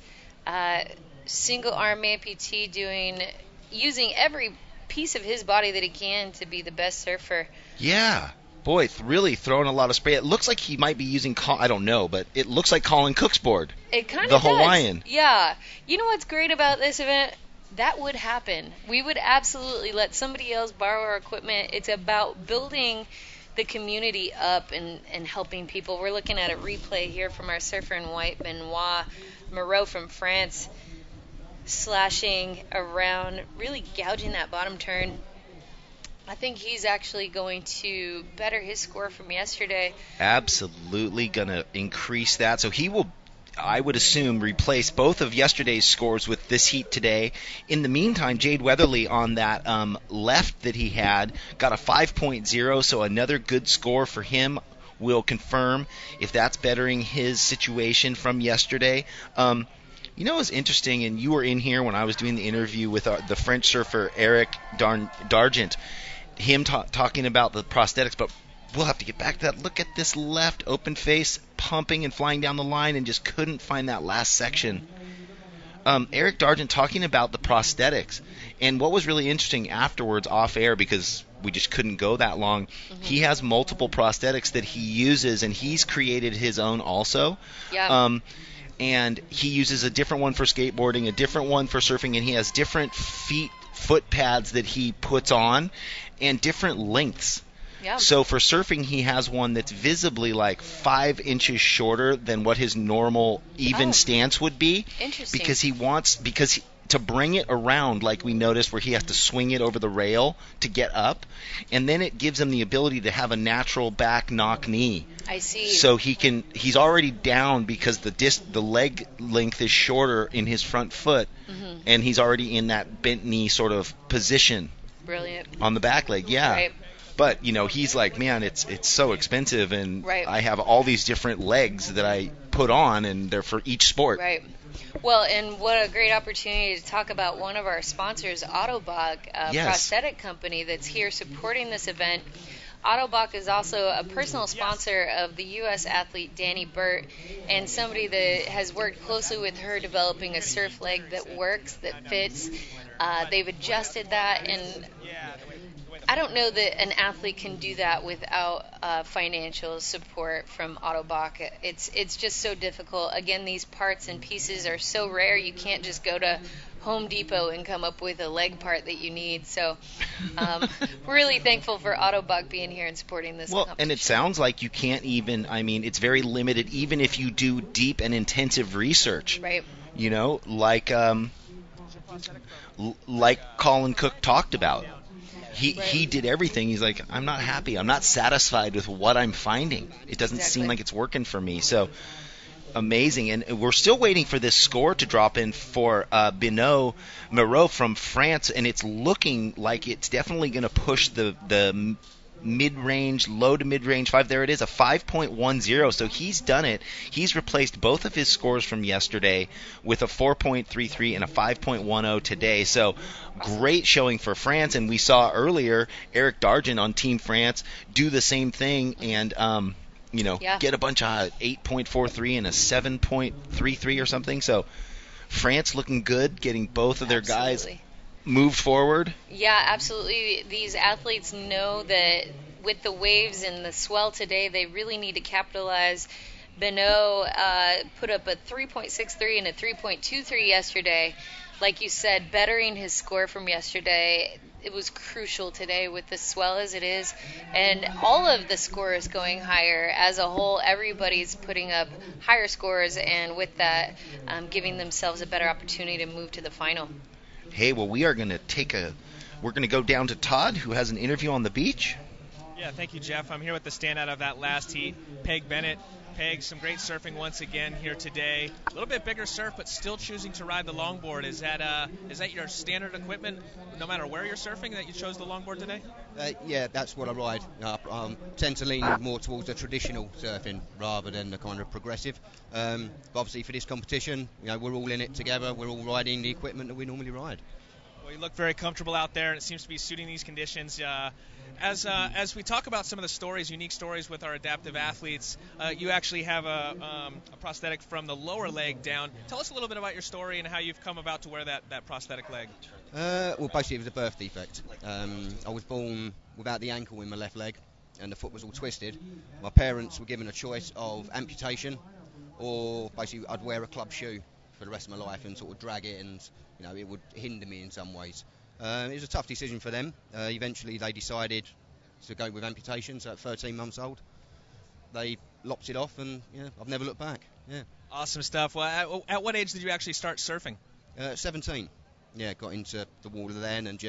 Single arm amputee using every piece of his body that he can to be the best surfer. Yeah. Boy, really throwing a lot of spray. It looks like he might be using, I don't know, but it looks like Colin Cook's board. It kind of does. The Hawaiian. Yeah. You know what's great about this event? That would happen. We would absolutely let somebody else borrow our equipment. It's about building the community up and helping people. We're looking at a replay here from our surfer in white, Benoit Moreau from France, slashing around, really gouging that bottom turn. I think he's actually going to better his score from yesterday. Absolutely going to increase that. So he will, I would assume, replace both of yesterday's scores with this heat today. In the meantime, Jade Weatherly on that left that he had got a 5.0, so another good score for him. Will confirm if that's bettering his situation from yesterday. What's interesting, and you were in here when I was doing the interview with the French surfer Eric Dargent, him talking about the prosthetics, but we'll have to get back to that. Look at this left open face pumping and flying down the line and just couldn't find that last section. Eric Dargent talking about the prosthetics, and what was really interesting afterwards off air, because we just couldn't go that long, he has multiple prosthetics that he uses, and he's created his own also. Yeah. And he uses a different one for skateboarding, a different one for surfing, and he has different foot pads that he puts on and different lengths. Yeah. So for surfing, he has one that's visibly like 5 inches shorter than what his normal even stance would be. Interesting. Because to bring it around, like we noticed, where he has to swing it over the rail to get up, and then it gives him the ability to have a natural back knock knee. I see. So he's already down because the leg length is shorter in his front foot, and he's already in that bent knee sort of position. Brilliant. On the back leg, yeah. Right. But he's like, man, it's so expensive, and right. I have all these different legs that I put on, and they're for each sport. Right. Well, and what a great opportunity to talk about one of our sponsors, Autobag, a prosthetic company that's here supporting this event. Autobach is also a personal sponsor of the U.S. athlete Danny Burt, and somebody that has worked closely with her developing a surf leg that works, that fits. They've adjusted that, and I don't know that an athlete can do that without financial support from Autobach. It's just so difficult. Again, these parts and pieces are so rare, you can't just go to Home Depot and come up with a leg part that you need. So really thankful for Autobach being here and supporting this competition. And it sounds like you can't even, it's very limited even if you do deep and intensive research. Right. Like Colin Cook talked about. He did everything. He's like, I'm not happy. I'm not satisfied with what I'm finding. It doesn't seem like it's working for me. So amazing. And we're still waiting for this score to drop in for Benoît Moreau from France, and it's looking like it's definitely going to push the mid-range, low to mid-range 5. There it is, a 5.10. So he's done it. He's replaced both of his scores from yesterday with a 4.33 and a 5.10 today. So great showing for France. And we saw earlier Eric Dargent on Team France do the same thing and get a bunch of 8.43 and a 7.33 or something. So France looking good, getting both of their guys moved forward. Yeah, absolutely. These athletes know that with the waves and the swell today, they really need to capitalize. Benoît put up a 3.63 and a 3.23 yesterday. Like you said, bettering his score from yesterday. It was crucial today with the swell as it is, and all of the scores going higher as a whole. Everybody's putting up higher scores, and with that, giving themselves a better opportunity to move to the final. Hey, well, we're going to go down to Todd, who has an interview on the beach. Yeah, thank you, Jeff. I'm here with the standout of that last heat, Peg Bennett. Peg, some great surfing once again here today. A little bit bigger surf, but still choosing to ride the longboard. Is that your standard equipment, no matter where you're surfing, that you chose the longboard today? Yeah, that's what I ride. I tend to lean more towards the traditional surfing rather than the kind of progressive. But obviously for this competition, we're all in it together. We're all riding the equipment that we normally ride. Well, you look very comfortable out there, and it seems to be suiting these conditions. As we talk about some of the stories, unique stories with our adaptive athletes, you actually have a prosthetic from the lower leg down. Tell us a little bit about your story and how you've come about to wear that prosthetic leg. Well, basically it was a birth defect. I was born without the ankle in my left leg, and the foot was all twisted. My parents were given a choice of amputation, or basically I'd wear a club shoe for the rest of my life and sort of drag it, and it would hinder me in some ways. It was a tough decision for them. Eventually they decided to go with amputation, so at 13 months old they lopped it off, and I've never looked back. Yeah. Awesome stuff. Well, at what age did you actually start surfing? 17. Yeah, got into the water then, and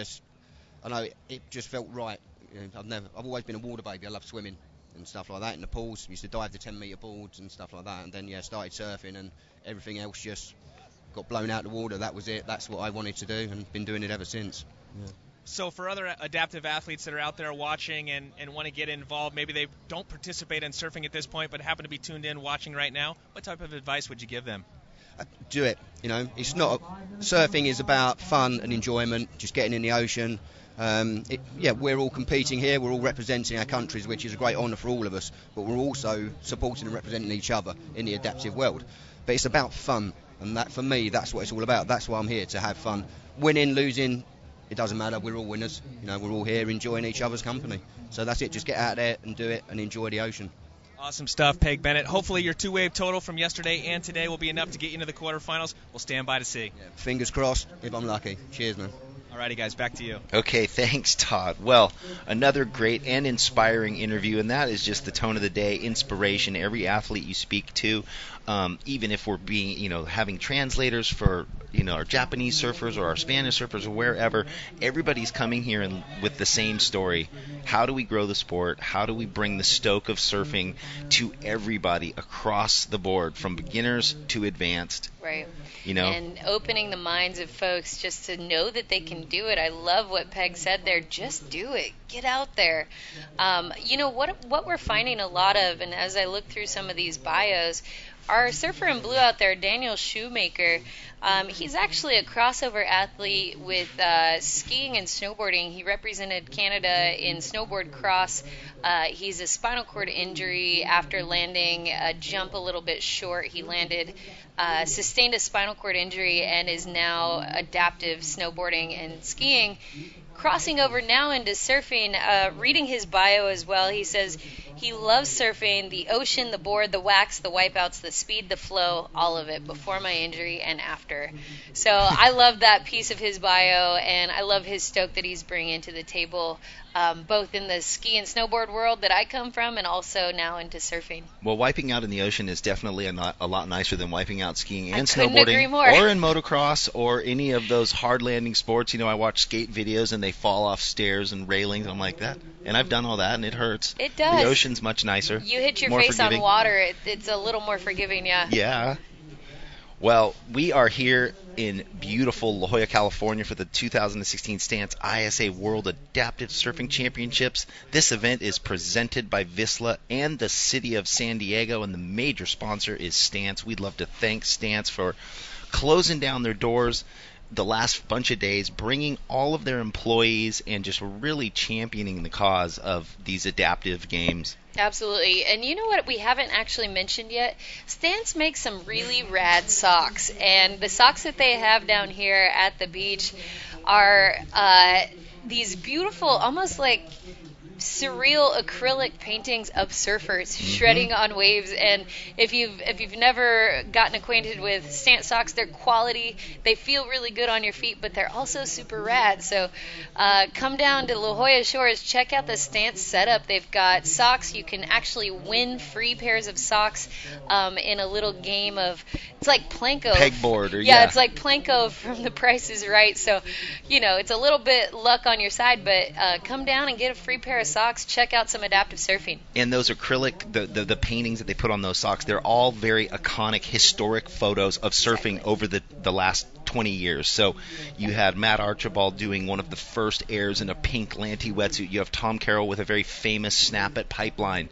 I know it just felt right. I've always been a water baby. I love swimming and stuff like that in the pools. Used to dive the 10-metre boards and stuff like that, and then started surfing, and everything else just got blown out of the water. That was it. That's what I wanted to do, and been doing it ever since. Yeah. So for other adaptive athletes that are out there watching and want to get involved, maybe they don't participate in surfing at this point but happen to be tuned in watching right now, what type of advice would you give them? Do it. It's not surfing is about fun and enjoyment, just getting in the ocean. We're all competing here, we're all representing our countries, which is a great honour for all of us, but we're also supporting and representing each other in the adaptive world. But it's about fun. And that, for me, that's what it's all about. That's why I'm here, to have fun. Winning, losing, it doesn't matter. We're all winners. We're all here enjoying each other's company. So that's it. Just get out there and do it and enjoy the ocean. Awesome stuff, Peg Bennett. Hopefully your two-wave total from yesterday and today will be enough to get you into the quarterfinals. We'll stand by to see. Yeah, fingers crossed if I'm lucky. Cheers, man. Alrighty, guys, back to you. Okay, thanks, Todd. Well, another great and inspiring interview, and that is just the tone of the day, inspiration. Every athlete you speak to, even if we're being, having translators for, our Japanese surfers or our Spanish surfers or wherever, everybody's coming here with the same story. How do we grow the sport? How do we bring the stoke of surfing to everybody across the board, from beginners to advanced? Right. And opening the minds of folks just to know that they can do it. I love what Peg said there. Just do it. Get out there. What we're finding a lot of, and as I look through some of these bios, our surfer in blue out there, Daniel Shoemaker, he's actually a crossover athlete with skiing and snowboarding. He represented Canada in snowboard cross. He's a spinal cord injury after landing a jump a little bit short. He sustained a spinal cord injury and is now adaptive snowboarding and skiing. Crossing over now into surfing, reading his bio as well, he says he loves surfing, the ocean, the board, the wax, the wipeouts, the speed, the flow, all of it, before my injury and after. So I love that piece of his bio, and I love his stoke that he's bringing to the table, both in the ski and snowboard world that I come from and also now into surfing. Well, wiping out in the ocean is definitely a lot nicer than wiping out skiing and snowboarding, agree more. Or in motocross or any of those hard landing sports. I watch skate videos and they fall off stairs and railings. I'm like, And I've done all that, and it hurts. It does. The ocean's much nicer. You hit your more face forgiving. on water, it's a little more forgiving, yeah. Yeah. Well, we are here in beautiful La Jolla, California for the 2016 Stance ISA World Adaptive Surfing Championships. This event is presented by Vissla and the City of San Diego, and the major sponsor is Stance. We'd love to thank Stance for closing down their doors the last bunch of days, bringing all of their employees and just really championing the cause of these adaptive games. Absolutely. And you know what we haven't actually mentioned yet? Stance makes some really rad socks. And the socks that they have down here at the beach are these beautiful, almost like surreal acrylic paintings of surfers shredding on waves. And if you've never gotten acquainted with Stance socks, they're quality. They feel really good on your feet, but they're also super rad. So come down to La Jolla Shores, check out the Stance setup. They've got socks. You can actually win free pairs of socks in a little game of, it's like Planko. Pegboard. It's like Planko from The Price is Right. So, it's a little bit luck on your side, but come down and get a free pair of socks. Check out some adaptive surfing. And those acrylic, the paintings that they put on those socks, they're all very iconic, historic photos of surfing over the last 20 years. So you had Matt Archibald doing one of the first airs in a pink Lanty wetsuit. You have Tom Carroll with a very famous snap at Pipeline.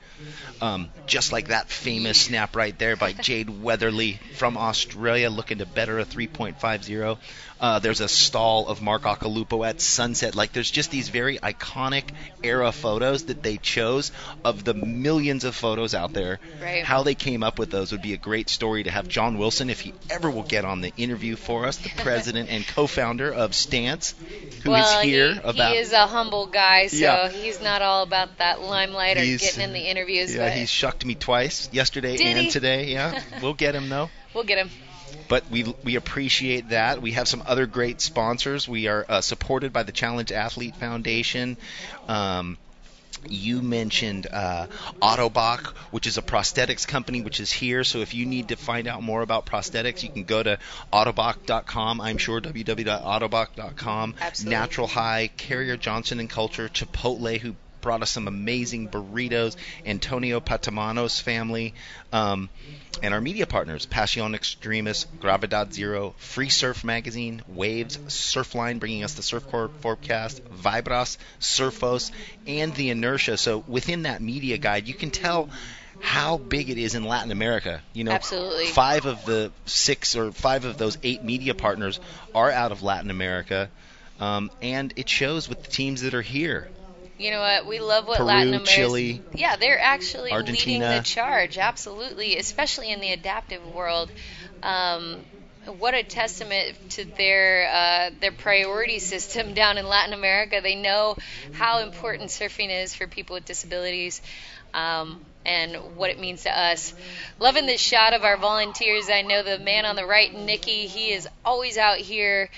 Just like that famous snap right there by Jade Weatherly from Australia, looking to better a 3.50. There's a stall of Mark Occhilupo at sunset. Like, there's just these very iconic era photos that they chose of the millions of photos out there. Right. How they came up with those would be a great story to have John Wilson, if he ever will get on the interview for us, the president and co-founder of Stance, who is here. He is a humble guy, so he's not all about that limelight or getting in the interviews. Yeah, he's shucked me twice, yesterday and today. Yeah, we'll get him, though. We'll get him. But we appreciate that. We have some other great sponsors. We are supported by the Challenge Athlete Foundation. You mentioned Autobach, which is a prosthetics company, which is here. So if you need to find out more about prosthetics, you can go to Autobach.com. I'm sure www.autobach.com. Absolutely. Natural High, Carrier Johnson and Culture, Chipotle, who brought us some amazing burritos, Antonio Patamano's family, and our media partners, Pasión Extremis, Gravidad Zero, Free Surf Magazine, Waves, Surfline, bringing us the Surfcore forecast, Vibras, Surfos, and the Inertia. So within that media guide, you can tell how big it is in Latin America. Absolutely. 5 of the 6 or 5 of those 8 media partners are out of Latin America, and it shows with the teams that are here. You know what? We love what Peru, Latin America. Chile, yeah, they're actually Argentina. leading the charge. Absolutely, especially in the adaptive world. What a testament to their priority system down in Latin America. They know how important surfing is for people with disabilities. And what it means to us. Loving this shot of our volunteers. I know the man on the right, Nicky, he is always out here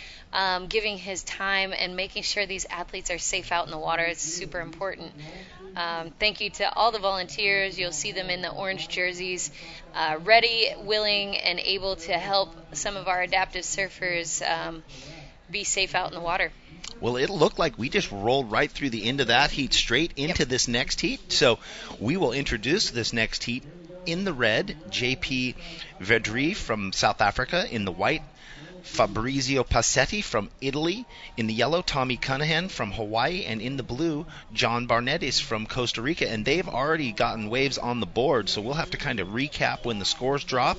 giving his time and making sure these athletes are safe out in the water. It's super important. Thank you to all the volunteers. You'll see them in the orange jerseys, ready, willing, and able to help some of our adaptive surfers be safe out in the water. Well, it looked like we just rolled right through the end of that heat straight into this next heat. So we will introduce this next heat in the red, JP Vedri from South Africa. In the white, Fabrizio Passetti from Italy. In the yellow, Tommy Cunahan from Hawaii. And in the blue, John Barnett is from Costa Rica. And they've already gotten waves on the board, so we'll have to kind of recap when the scores drop.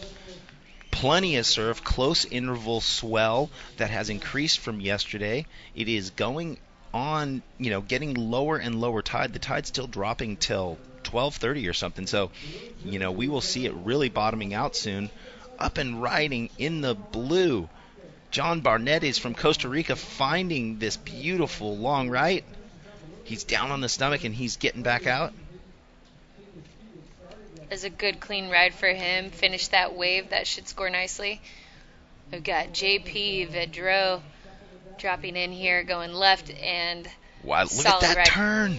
Plenty of surf, close interval swell that has increased from yesterday. It is going on, getting lower and lower tide. The tide's still dropping till 12:30 or something. So, we will see it really bottoming out soon. Up and riding in the blue, John Barnett is from Costa Rica, finding this beautiful long right. He's down on the stomach and he's getting back out. Is a good clean ride for him. Finish that wave. That should score nicely. We've got JP Vedro dropping in here, going left, and wow, look at that ride. Turn.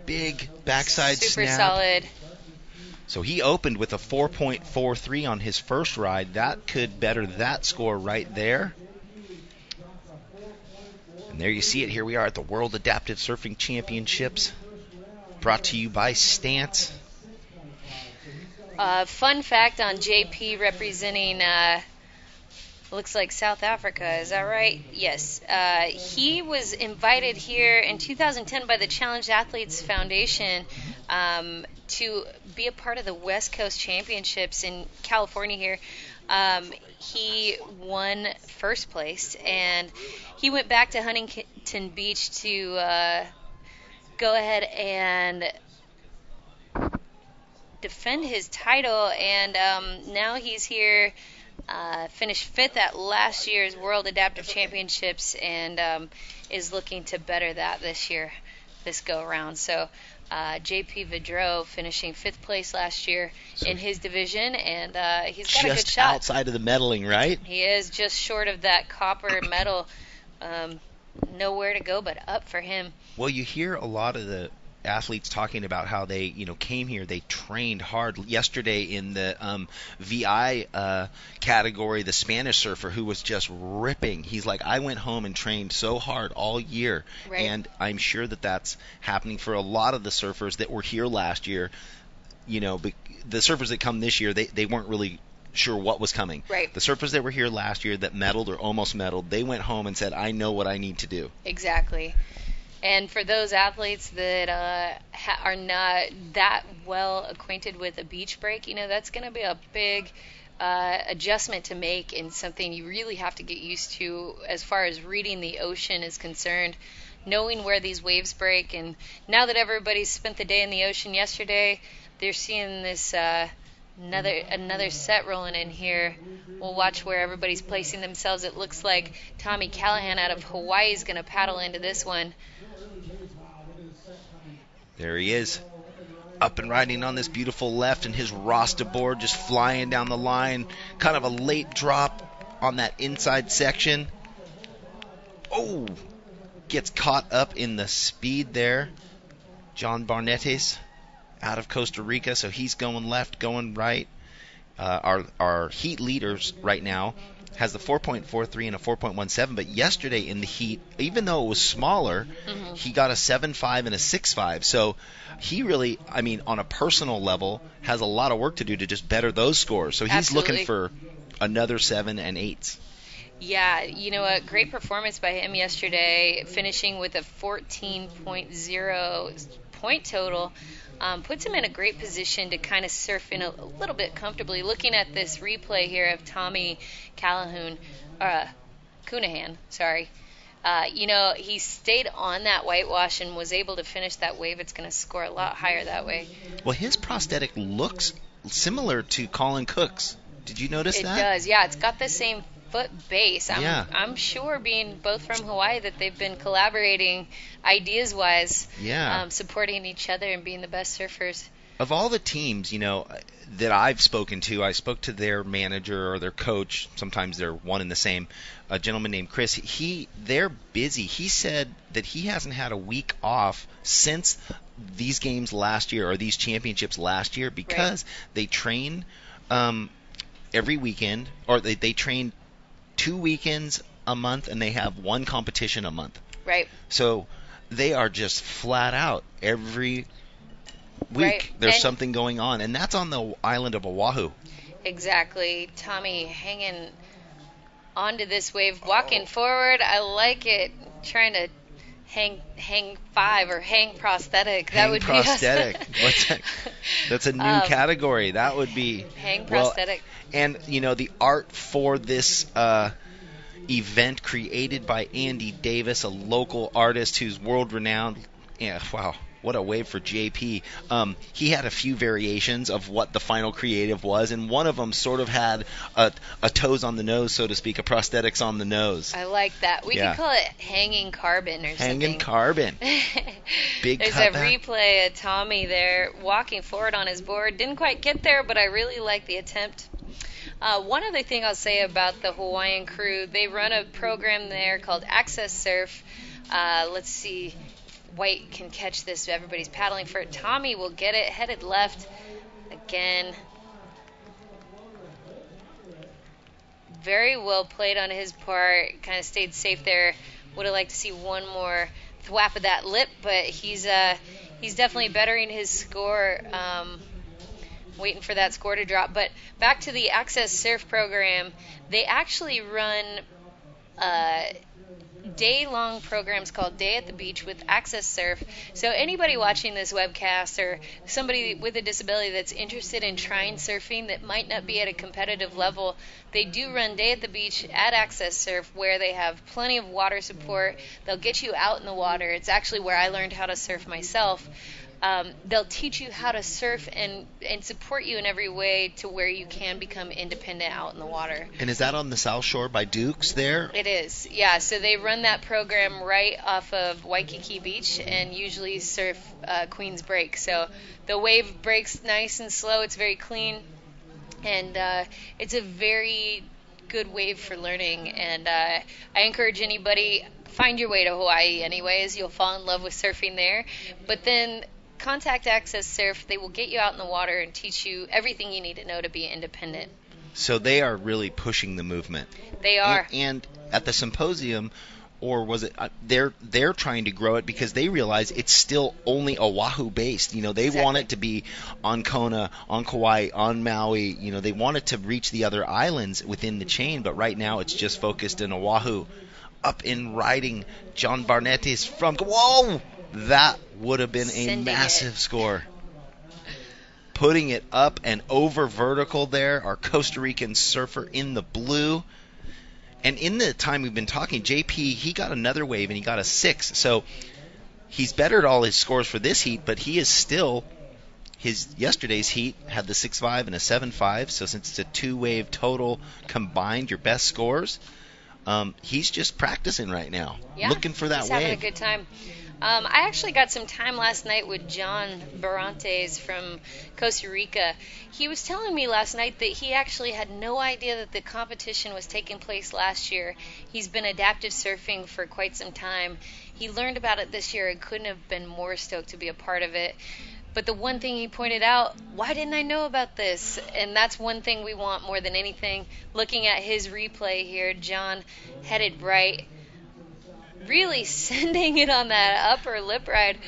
Big backside Super snap. Solid. So he opened with a 4.43 on his first ride. That could better that score right there. And there you see it. Here we are at the World Adaptive Surfing Championships, brought to you by Stance. Fun fact on JP representing, looks like South Africa. Is that right? Yes. He was invited here in 2010 by the Challenged Athletes Foundation to be a part of the West Coast Championships in California here. He won first place, and he went back to Huntington Beach to go ahead and defend his title, and now he's here, finished fifth at last year's World Adaptive Championships, and is looking to better that this go around. So JP Vidreau finishing fifth place last year in his division, and he's got a good Just shot. outside of the medaling, right? He is just short of that copper medal. Nowhere to go but up for him. Well, you hear a lot of the athletes talking about how they, came here, they trained hard. Yesterday in the VI category, the Spanish surfer who was just ripping, he's like, I went home and trained so hard all year. Right. And I'm sure that that's happening for a lot of the surfers that were here last year. The surfers that come this year, they weren't really sure what was coming. Right. The surfers that were here last year that medaled or almost medaled, they went home and said, I know what I need to do. Exactly. And for those athletes that are not that well acquainted with a beach break, that's going to be a big adjustment to make, and something you really have to get used to as far as reading the ocean is concerned, knowing where these waves break. And now that everybody's spent the day in the ocean yesterday, they're seeing this another set rolling in here. We'll watch where everybody's placing themselves. It looks like Tommy Callahan out of Hawaii is going to paddle into this one. There he is, up and riding on this beautiful left, and his Rasta board just flying down the line. Kind of a late drop on that inside section. Oh, gets caught up in the speed there. John Barnetes out of Costa Rica, so he's going left, going right. Our heat leaders right now has the 4.43 and a 4.17, but yesterday in the heat, even though it was smaller, he got a 7.5 and a 6.5. So he really, on a personal level, has a lot of work to do to just better those scores. So he's Absolutely. looking for another 7 and 8s. Yeah, a great performance by him yesterday, finishing with a 14.0 point total. Puts him in a great position to kind of surf in a little bit comfortably. Looking at this replay here of Tommy Cunahan, he stayed on that whitewash and was able to finish that wave. It's going to score a lot higher that way. Well, his prosthetic looks similar to Colin Cook's. Did you notice that? It does, yeah. It's got the same foot base. I'm sure, being both from Hawaii, that they've been collaborating ideas-wise, supporting each other and being the best surfers. Of all the teams, that I've spoken to, I spoke to their manager or their coach. Sometimes they're one and the same. A gentleman named Chris. They're busy. He said that he hasn't had a week off since these games last year or these championships last year because they train every weekend, or they train 2 weekends a month, and they have one competition a month. Right. So they are just flat out every week. There's something going on, and that's on the island of Oahu. Exactly. Tommy hanging onto this wave, walking forward. I like it. Trying to hang 5 or hang prosthetic. That would prosthetic. be What's that? That's a new category. That would be hang prosthetic. And the art for this event created by Andy Davis, a local artist who's world renowned. Yeah, wow. What a wave for JP. He had a few variations of what the final creative was, and one of them sort of had a toes on the nose, so to speak, a prosthetics on the nose. I like that. We could call it hanging carbon or something. Hanging carbon. Big There's cutback. a replay of Tommy there walking forward on his board. Didn't quite get there, but I really like the attempt. One other thing I'll say about the Hawaiian crew, they run a program there called Access Surf. Let's see. White can catch this. Everybody's paddling for it. Tommy will get it. Headed left again. Very well played on his part. Kind of stayed safe there would have liked to see one more thwap of that lip, but he's definitely bettering his score. Waiting for that score to drop. But back to the Access Surf program, they actually run day-long programs called Day at the Beach with Access Surf. So anybody watching this webcast or somebody with a disability that's interested in trying surfing that might not be at a competitive level, they do run Day at the Beach at Access Surf, where they have plenty of water support. They'll get you out in the water. It's actually where I learned how to surf myself. They'll teach you how to surf and support you in every way to where you can become independent out in the water. And is that on the South Shore by Duke's there? It is, yeah. So they run that program right off of Waikiki Beach and usually surf Queens Break. So the wave breaks nice and slow. It's very clean. And it's a very good wave for learning. And I encourage anybody, find your way to Hawaii anyways. You'll fall in love with surfing there. But then contact Access Surf. They will get you out in the water and teach you everything you need to know to be independent. So they are really pushing the movement. They are. And at the symposium, or was it, they're trying to grow it because they realize it's still only Oahu based. You know, they want it to be on Kona, on Kauai, on Maui. You know, they want it to reach the other islands within the chain, but right now it's just focused in Oahu. Up in riding, John Barnett is from, whoa! That would have been a massive score. Putting it up and over vertical there, our Costa Rican surfer in the blue. And in the time we've been talking, JP, he got another wave and he got a 6. So he's bettered all his scores for this heat, but he is still, his yesterday's heat had the 6.5 and a 7.5. So since it's a 2-wave total combined, your best scores, he's just practicing right now, looking for that he's wave. Having a good time. I actually got some time last night with John Barantes from Costa Rica. He was telling me last night that he actually had no idea that the competition was taking place last year. He's been adaptive surfing for quite some time. He learned about it this year and couldn't have been more stoked to be a part of it. But the one thing he pointed out, why didn't I know about this? And that's one thing we want more than anything. Looking at his replay here, John headed right, really sending it on that upper lip ride.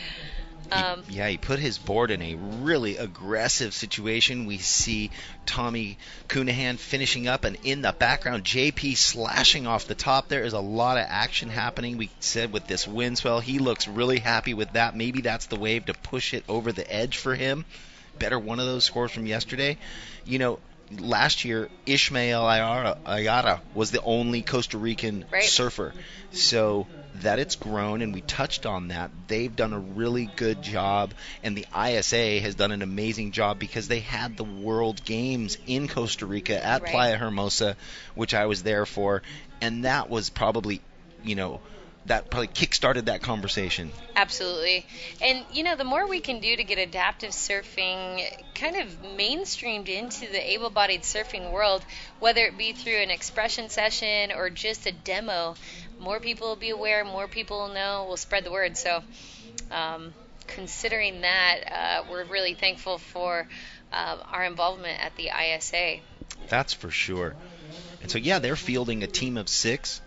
He put his board in a really aggressive situation. We see Tommy Cunahan finishing up, and in the background, JP slashing off the top. There is a lot of action happening. We said with this wind swell, he looks really happy with that. Maybe that's the wave to push it over the edge for him. Better one of those scores from yesterday. You know, last year, Ishmael Ayala was the only Costa Rican surfer. So that it's grown, and we touched on that. They've done a really good job, and the ISA has done an amazing job because they had the World Games in Costa Rica at Playa Hermosa, which I was there for, and that was probably, that probably kick-started that conversation. Absolutely. And, the more we can do to get adaptive surfing kind of mainstreamed into the able-bodied surfing world, whether it be through an expression session or just a demo, more people will be aware, more people will know, we'll spread the word. So considering that, we're really thankful for our involvement at the ISA. That's for sure. And so, they're fielding a team of 6.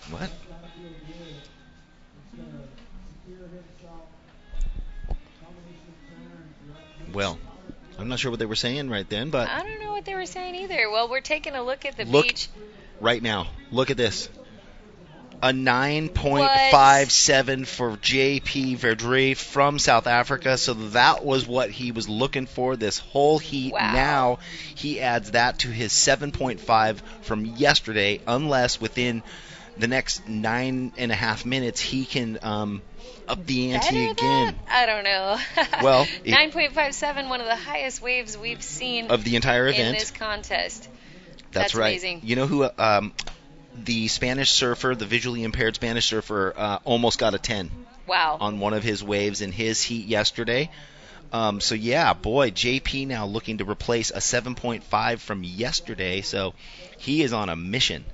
What? Well, I'm not sure what they were saying right then, but I don't know what they were saying either. Well, we're taking a look at the beach right now. Look at this. A 9.57 for JP Verdry from South Africa. So that was what he was looking for this whole heat. Wow. Now he adds that to his 7.5 from yesterday, unless within the next 9.5 minutes he can up the ante again. I don't know. Well, 9.57, one of the highest waves we've seen of the entire event in this contest. That's right. Amazing. You know who? The Spanish surfer, the visually impaired Spanish surfer, almost got a 10. Wow. On one of his waves in his heat yesterday. JP now looking to replace a 7.5 from yesterday. So he is on a mission.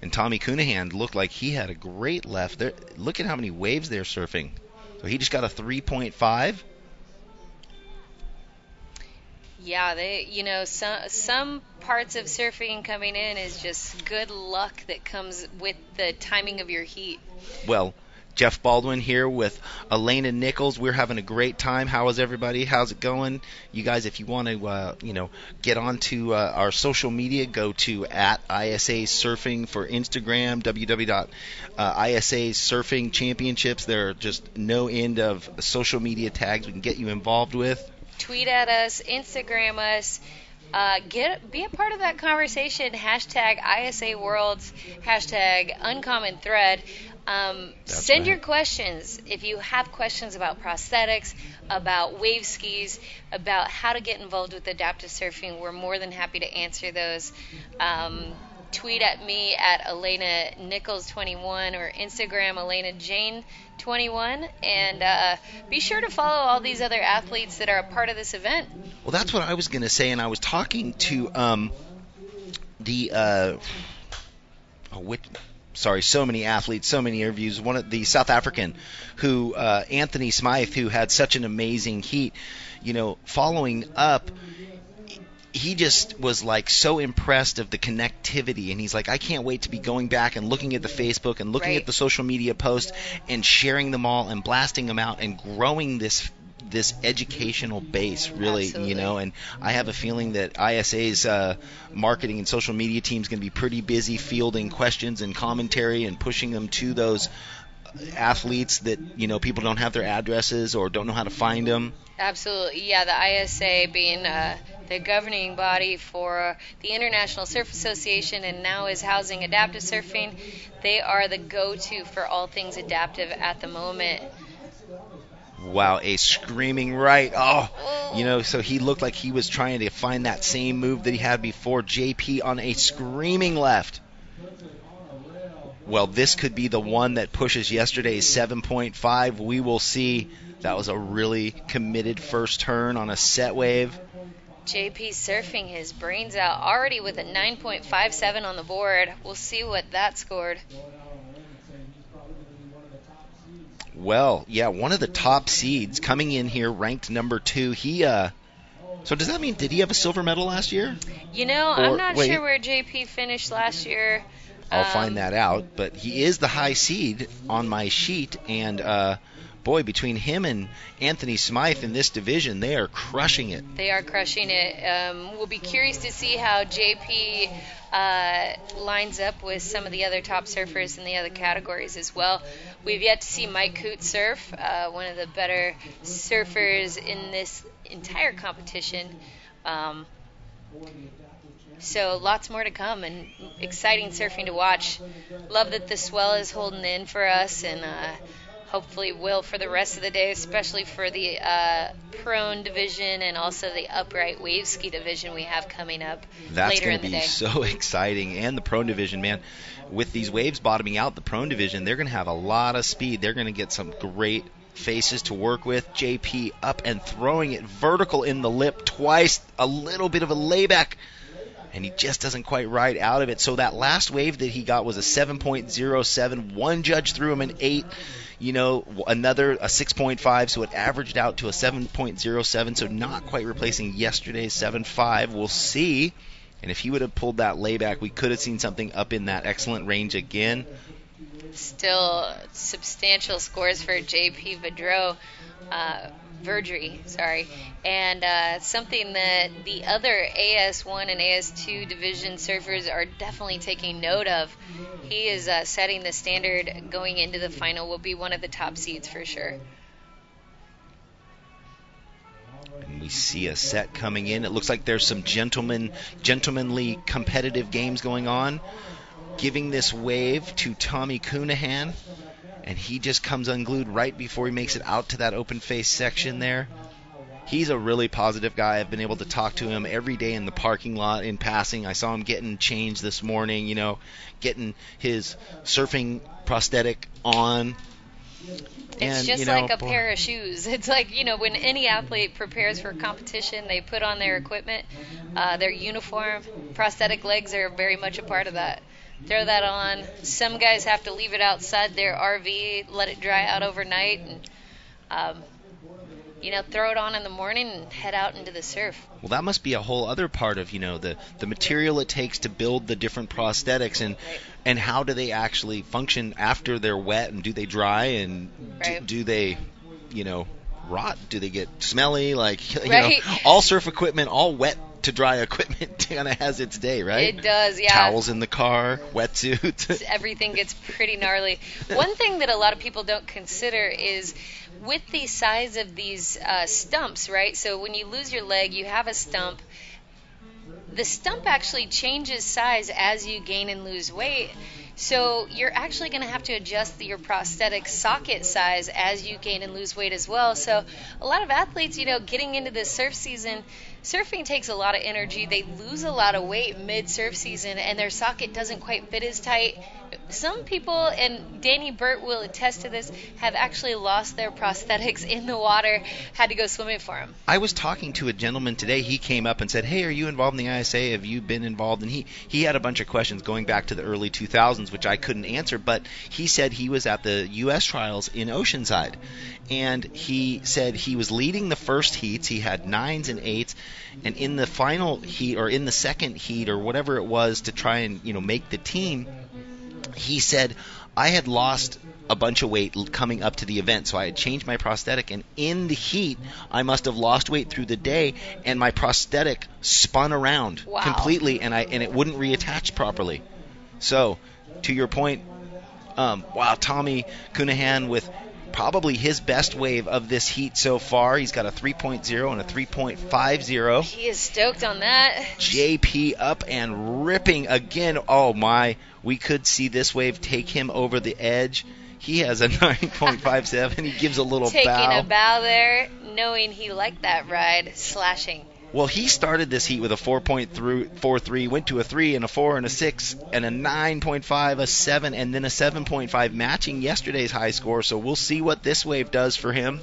And Tommy Cunahan looked like he had a great left there. Look at how many waves they're surfing. So he just got a 3.5. Yeah, some parts of surfing coming in is just good luck that comes with the timing of your heat. Well, Jeff Baldwin here with Elena Nichols. We're having a great time. How is everybody? How's it going? You guys, if you want to, get onto our social media, go to @ISA Surfing for Instagram, www.ISA Surfing Championships. There are just no end of social media tags we can get you involved with. Tweet at us, Instagram us. Be a part of that conversation. #ISA Worlds, #Uncommon Thread. Send your questions. If you have questions about prosthetics, about wave skis, about how to get involved with adaptive surfing, we're more than happy to answer those. Tweet at me at Elena Nichols 21 or Instagram Elena Jane 21, and be sure to follow all these other athletes that are a part of this event. Well, that's what I was going to say, and I was talking to so many athletes, so many interviews. One of the South African, who Anthony Smythe, who had such an amazing heat, following up. He just was so impressed of the connectivity, and he's like, I can't wait to be going back and looking at the Facebook and looking at the social media posts and sharing them all and blasting them out and growing this educational base, really. Absolutely. And I have a feeling that ISA's marketing and social media team is going to be pretty busy fielding questions and commentary and pushing them to those athletes that people don't have their addresses or don't know how to find them. Absolutely, yeah. The ISA being the governing body for the International Surf Association and now is housing adaptive surfing, they are the go-to for all things adaptive at the moment. Wow, a screaming right. So he looked like he was trying to find that same move that he had before. JP on a screaming left. Well, this could be the one that pushes yesterday's 7.5. We will see. That was a really committed first turn on a set wave. JP surfing his brains out already with a 9.57 on the board. We'll see what that scored. Well, yeah, one of the top seeds coming in here, ranked number 2. So does that mean, did he have a silver medal last year? I'm not sure where JP finished last year. I'll find that out, but he is the high seed on my sheet, and boy, between him and Anthony Smythe in this division, they are crushing it. They are crushing it. We'll be curious to see how JP lines up with some of the other top surfers in the other categories as well. We've yet to see Mike Coote surf, one of the better surfers in this entire competition. So lots more to come and exciting surfing to watch. Love that the swell is holding in for us, and hopefully will for the rest of the day, especially for the prone division and also the upright wave ski division we have coming up later in the day. That's going to be so exciting. And the prone division, man, with these waves bottoming out, the prone division, they're going to have a lot of speed. They're going to get some great faces to work with. JP up and throwing it vertical in the lip twice, a little bit of a layback, and he just doesn't quite ride out of it. So that last wave that he got was a 7.07. One judge threw him an 8. Another a 6.5, so it averaged out to a 7.07, so not quite replacing yesterday's 7.5. We'll see. And if he would have pulled that layback, we could have seen something up in that excellent range again. Still substantial scores for JP Verdry, and something that the other AS1 and AS2 division surfers are definitely taking note of. He is setting the standard going into the final, will be one of the top seeds for sure. And we see a set coming in. It looks like there's some gentlemanly competitive games going on. Giving this wave to Tommy Cunahan. And he just comes unglued right before he makes it out to that open face section there. He's a really positive guy. I've been able to talk to him every day in the parking lot in passing. I saw him getting changed this morning, getting his surfing prosthetic on. It's just like a pair of shoes. It's like, when any athlete prepares for competition, they put on their equipment, their uniform. Prosthetic legs are very much a part of that. Throw that on. Some guys have to leave it outside their RV, let it dry out overnight. And throw it on in the morning and head out into the surf. Well, that must be a whole other part of, the material it takes to build the different prosthetics, and how do they actually function after they're wet, and do they dry, and do they, rot? Do they get smelly? Like, all surf equipment, all wet to dry equipment kind of has its day, right? It does, yeah. Towels in the car, wetsuits. Everything gets pretty gnarly. One thing that a lot of people don't consider is with the size of these stumps, right? So when you lose your leg, you have a stump. The stump actually changes size as you gain and lose weight. So you're actually going to have to adjust your prosthetic socket size as you gain and lose weight as well. So a lot of athletes, getting into the surf season, surfing takes a lot of energy. They lose a lot of weight mid-surf season, and their socket doesn't quite fit as tight. Some people, and Danny Burt will attest to this, have actually lost their prosthetics in the water, had to go swimming for them. I was talking to a gentleman today. He came up and said, hey, are you involved in the ISA? Have you been involved? And he had a bunch of questions going back to the early 2000s, which I couldn't answer, but he said he was at the U.S. trials in Oceanside. And he said he was leading the first heats. He had 9s and 8s. And in the final heat, or in the second heat, or whatever it was to try and make the team, he said, I had lost a bunch of weight coming up to the event, so I had changed my prosthetic, and in the heat, I must have lost weight through the day, and my prosthetic spun around completely, and it wouldn't reattach properly. So, to your point, Tommy Cunahan with probably his best wave of this heat so far. He's got a 3.0 and a 3.50. He is stoked on that. JP up and ripping again. Oh my, we could see this wave take him over the edge. He has a 9.57. He gives a little Taking bow. Taking a bow there, knowing he liked that ride, slashing. Well, he started this heat with a 4.43, went to a 3 and a 4 and a 6 and a 9.5, a 7, and then a 7.5, matching yesterday's high score. So we'll see what this wave does for him.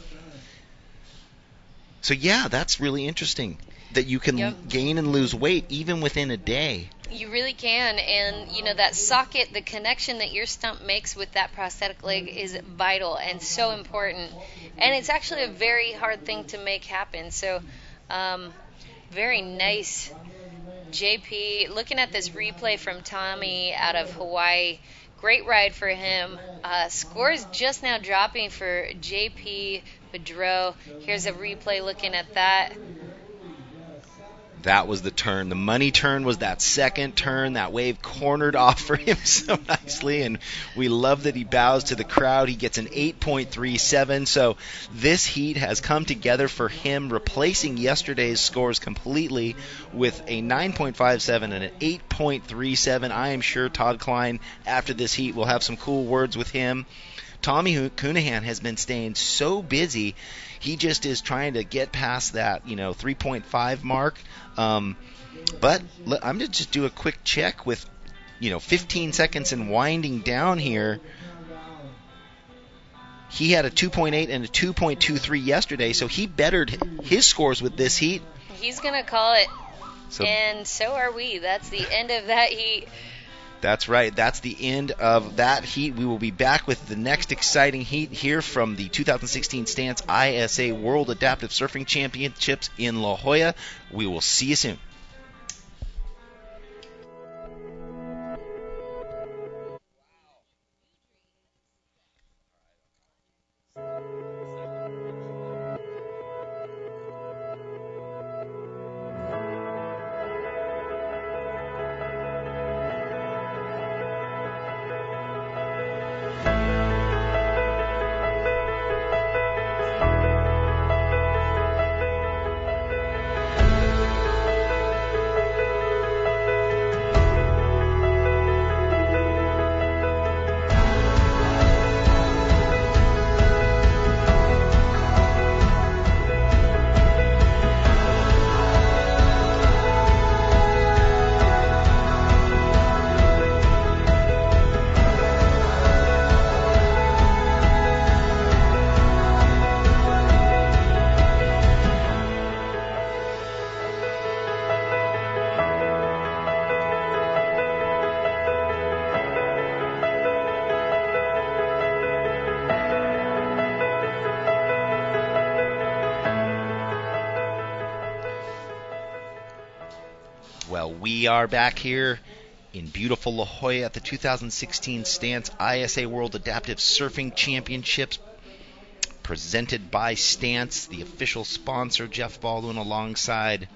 So, yeah, that's really interesting that you can gain and lose weight even within a day. You really can, and that socket, the connection that your stump makes with that prosthetic leg is vital and so important. And it's actually a very hard thing to make happen. So, very nice. JP, looking at this replay from Tommy out of Hawaii, great ride for him. Scores just now dropping for JP Bedreau. Here's a replay looking at that. That was the turn. The money turn was that second turn. That wave cornered off for him so nicely, and we love that he bows to the crowd. He gets an 8.37, so this heat has come together for him, replacing yesterday's scores completely with a 9.57 and an 8.37. I am sure Todd Klein, after this heat, will have some cool words with him. Tommy Cunahan has been staying so busy. He just is trying to get past that, 3.5 mark. But I'm going to just do a quick check with, 15 seconds and winding down here. He had a 2.8 and a 2.23 yesterday, so he bettered his scores with this heat. He's going to call it, and so are we. That's the end of that heat. That's right. That's the end of that heat. We will be back with the next exciting heat here from the 2016 Stance ISA World Adaptive Surfing Championships in La Jolla. We will see you soon. Well, we are back here in beautiful La Jolla at the 2016 Stance ISA World Adaptive Surfing Championships, presented by Stance, the official sponsor. Jeff Baldwin alongside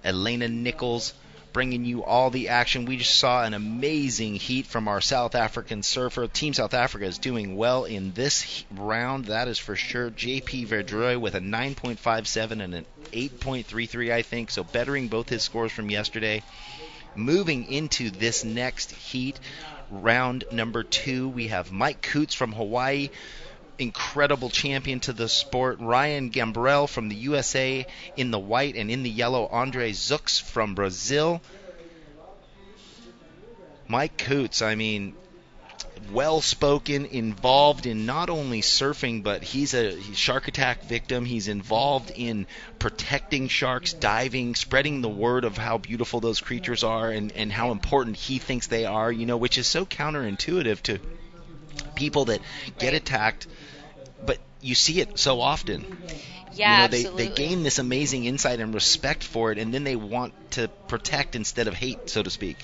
Elena Nichols, bringing you all the action. We just saw an amazing heat from our South African surfer. Team South Africa is doing well in this round, that is for sure. JP Verdroy with a 9.57 and an 8.33, I think, so bettering both his scores from yesterday. Moving into this next heat, round number 2, we have Mike Coots from Hawaii, incredible champion to the sport. Ryan Gambrell from the USA in the white, and in the yellow, Andre Zux from Brazil. Mike Coots, I mean, well-spoken, involved in not only surfing, but he's a shark attack victim. He's involved in protecting sharks, diving, spreading the word of how beautiful those creatures are and how important he thinks they are, which is so counterintuitive to people that get attacked, but you see it so often. Yeah, they gain this amazing insight and respect for it, and then they want to protect instead of hate, so to speak.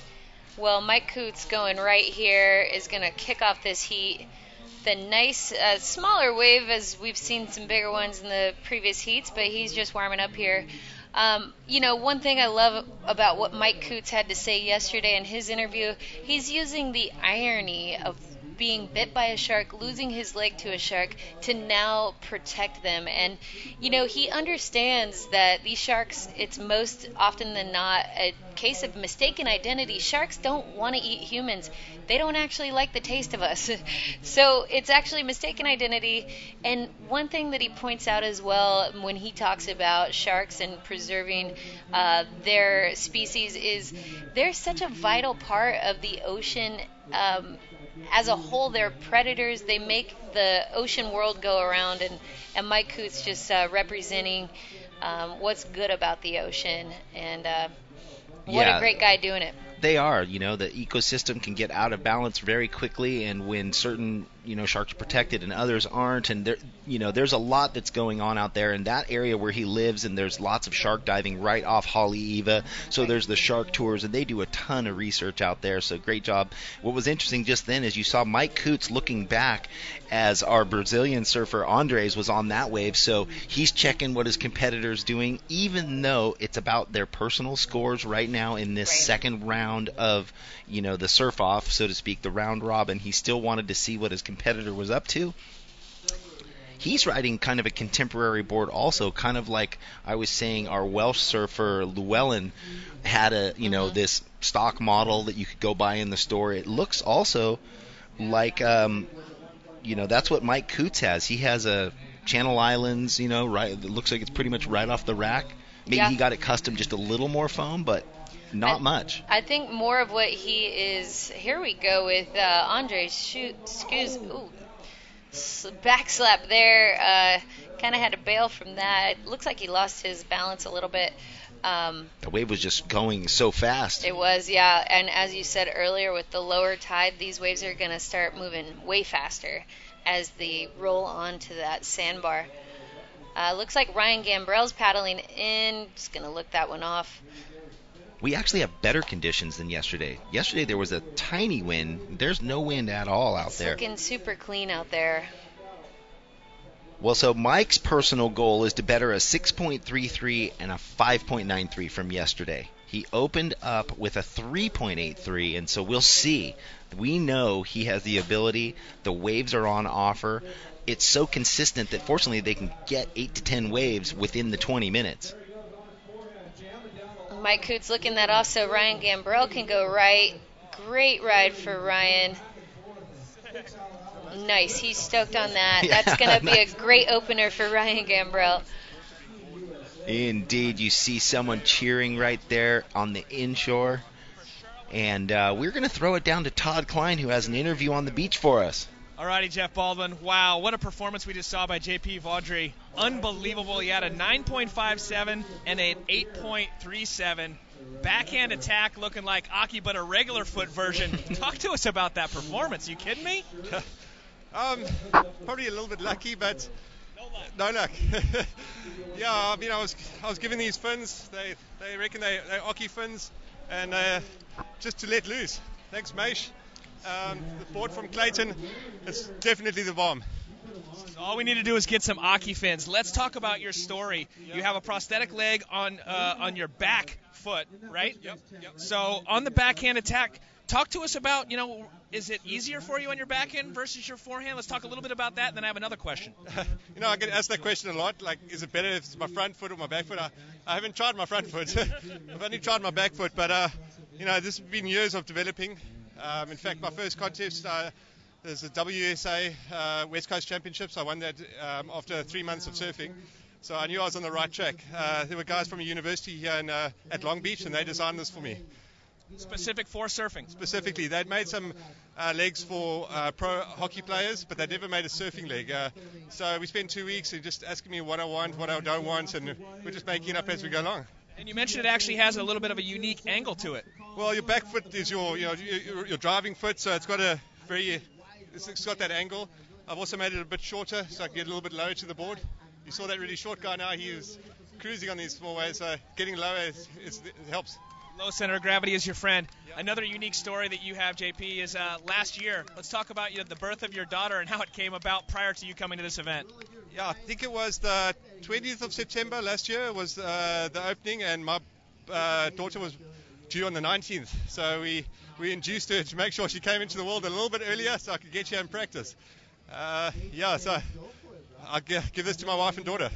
Well, Mike Coots going right here is going to kick off this heat. The nice, smaller wave, as we've seen some bigger ones in the previous heats, but he's just warming up here. One thing I love about what Mike Coots had to say yesterday in his interview, he's using the irony of being bit by a shark, losing his leg to a shark, to now protect them. And, he understands that these sharks, it's most often than not a case of mistaken identity. Sharks don't want to eat humans. They don't actually like the taste of us. So it's actually mistaken identity. And one thing that he points out as well when he talks about sharks and preserving their species is they're such a vital part of the ocean as a whole. They're predators. They make the ocean world go around, and Mike Coots just representing what's good about the ocean, and what a great guy doing it. They are, the ecosystem can get out of balance very quickly, and when certain, sharks are protected and others aren't, and there's a lot that's going on out there in that area where he lives, and there's lots of shark diving right off Haleiwa, so there's the shark tours, and they do a ton of research out there, so great job. What was interesting just then is you saw Mike Coots looking back as our Brazilian surfer Andres was on that wave, so he's checking what his competitor's doing, even though it's about their personal scores right now in this second round of, the surf-off, so to speak, the round robin. He still wanted to see what his competitor was up to. He's riding kind of a contemporary board also, kind of like I was saying our Welsh surfer Llewellyn had this stock model that you could go buy in the store. It looks also like, that's what Mike Coots has. He has a Channel Islands, right. It looks like it's pretty much right off the rack. Maybe he got it custom, just a little more foam, but not much. I think more of what he is. Here we go with Andre's back slap there. Kind of had to bail from that. It looks like he lost his balance a little bit. The wave was just going so fast. It was, yeah. And as you said earlier, with the lower tide, these waves are going to start moving way faster as they roll onto that sandbar. Looks like Ryan Gambrell's paddling in. Just going to look that one off. We actually have better conditions than yesterday. Yesterday there was a tiny wind. There's no wind at all out there. It's looking super clean out there. Well, so Mike's personal goal is to better a 6.33 and a 5.93 from yesterday. He opened up with a 3.83, and so we'll see. We know he has the ability. The waves are on offer. It's so consistent that fortunately they can get 8 to 10 waves within the 20 minutes. Mike Coots looking that off so Ryan Gambrell can go right. Great ride for Ryan. Nice. He's stoked on that. Yeah, that's going to be a great opener for Ryan Gambrell. Indeed. You see someone cheering right there on the inshore. And we're going to throw it down to Todd Klein, who has an interview on the beach for us. Alrighty, Jeff Baldwin. Wow, what a performance we just saw by JP Vaudry. Unbelievable. He had a 9.57 and an 8.37. Backhand attack looking like Aki, but a regular foot version. Talk to us about that performance. You kidding me? Probably a little bit lucky, but no luck. Yeah, I mean, I was giving these fins. They reckon they're Aki fins. and just to let loose. Thanks, Maish. The board from Clayton, it's definitely the bomb. So all we need to do is get some Aki fins. Let's talk about your story. You have a prosthetic leg on your back foot, right? Yep. So on the backhand attack, talk to us about, is it easier for you on your backhand versus your forehand? Let's talk a little bit about that, and then I have another question. I get asked that question a lot. Like, is it better if it's my front foot or my back foot? I haven't tried my front foot. I've only tried my back foot, but this has been years of developing. In fact, my first contest, there's the WSA West Coast Championships. I won that after 3 months of surfing. So I knew I was on the right track. There were guys from a university here at Long Beach, and they designed this for me. Specific for surfing? Specifically. They'd made some legs for pro hockey players, but they never made a surfing leg. So we spent 2 weeks just asking me what I want, what I don't want, and we're just making it up as we go along. And you mentioned it actually has a little bit of a unique angle to it. Well, your back foot is your driving foot, so it's got it's got that angle. I've also made it a bit shorter, so I can get a little bit lower to the board. You saw that really short guy now, he was cruising on these small waves, so getting lower it helps. Low center of gravity is your friend. Yep. Another unique story that you have, JP, is last year. Let's talk about the birth of your daughter and how it came about prior to you coming to this event. Yeah, I think it was the 20th of September last year was the opening, and my daughter was due on the 19th. So we induced her to make sure she came into the world a little bit earlier so I could get you in practice. So I'll give this to my wife and daughter.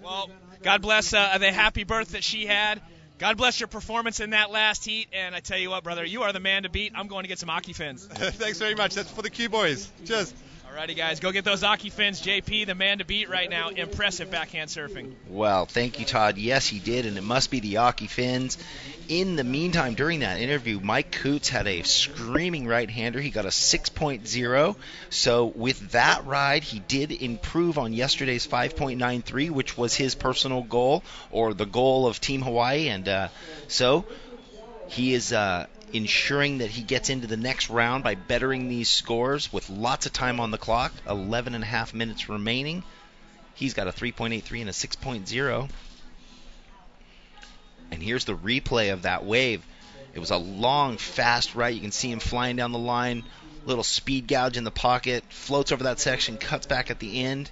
Well, God bless the happy birth that she had. God bless your performance in that last heat, and I tell you what, brother, you are the man to beat. I'm going to get some Aki fins. Thanks very much. That's for the Q boys. Cheers. Alrighty, guys, go get those Aki fins. JP, the man to beat right now. Impressive backhand surfing. Well, thank you, Todd. Yes, he did, and it must be the Aki fins. In the meantime, during that interview, Mike Coots had a screaming right-hander. He got a 6.0. So with that ride, he did improve on yesterday's 5.93, which was his personal goal, or the goal of Team Hawaii. And so he is ensuring that he gets into the next round by bettering these scores with lots of time on the clock, 11 and a half minutes remaining. He's got a 3.83 and a 6.0. And here's the replay of that wave. It was a long, fast right. You can see him flying down the line, little speed gouge in the pocket, floats over that section, cuts back at the end.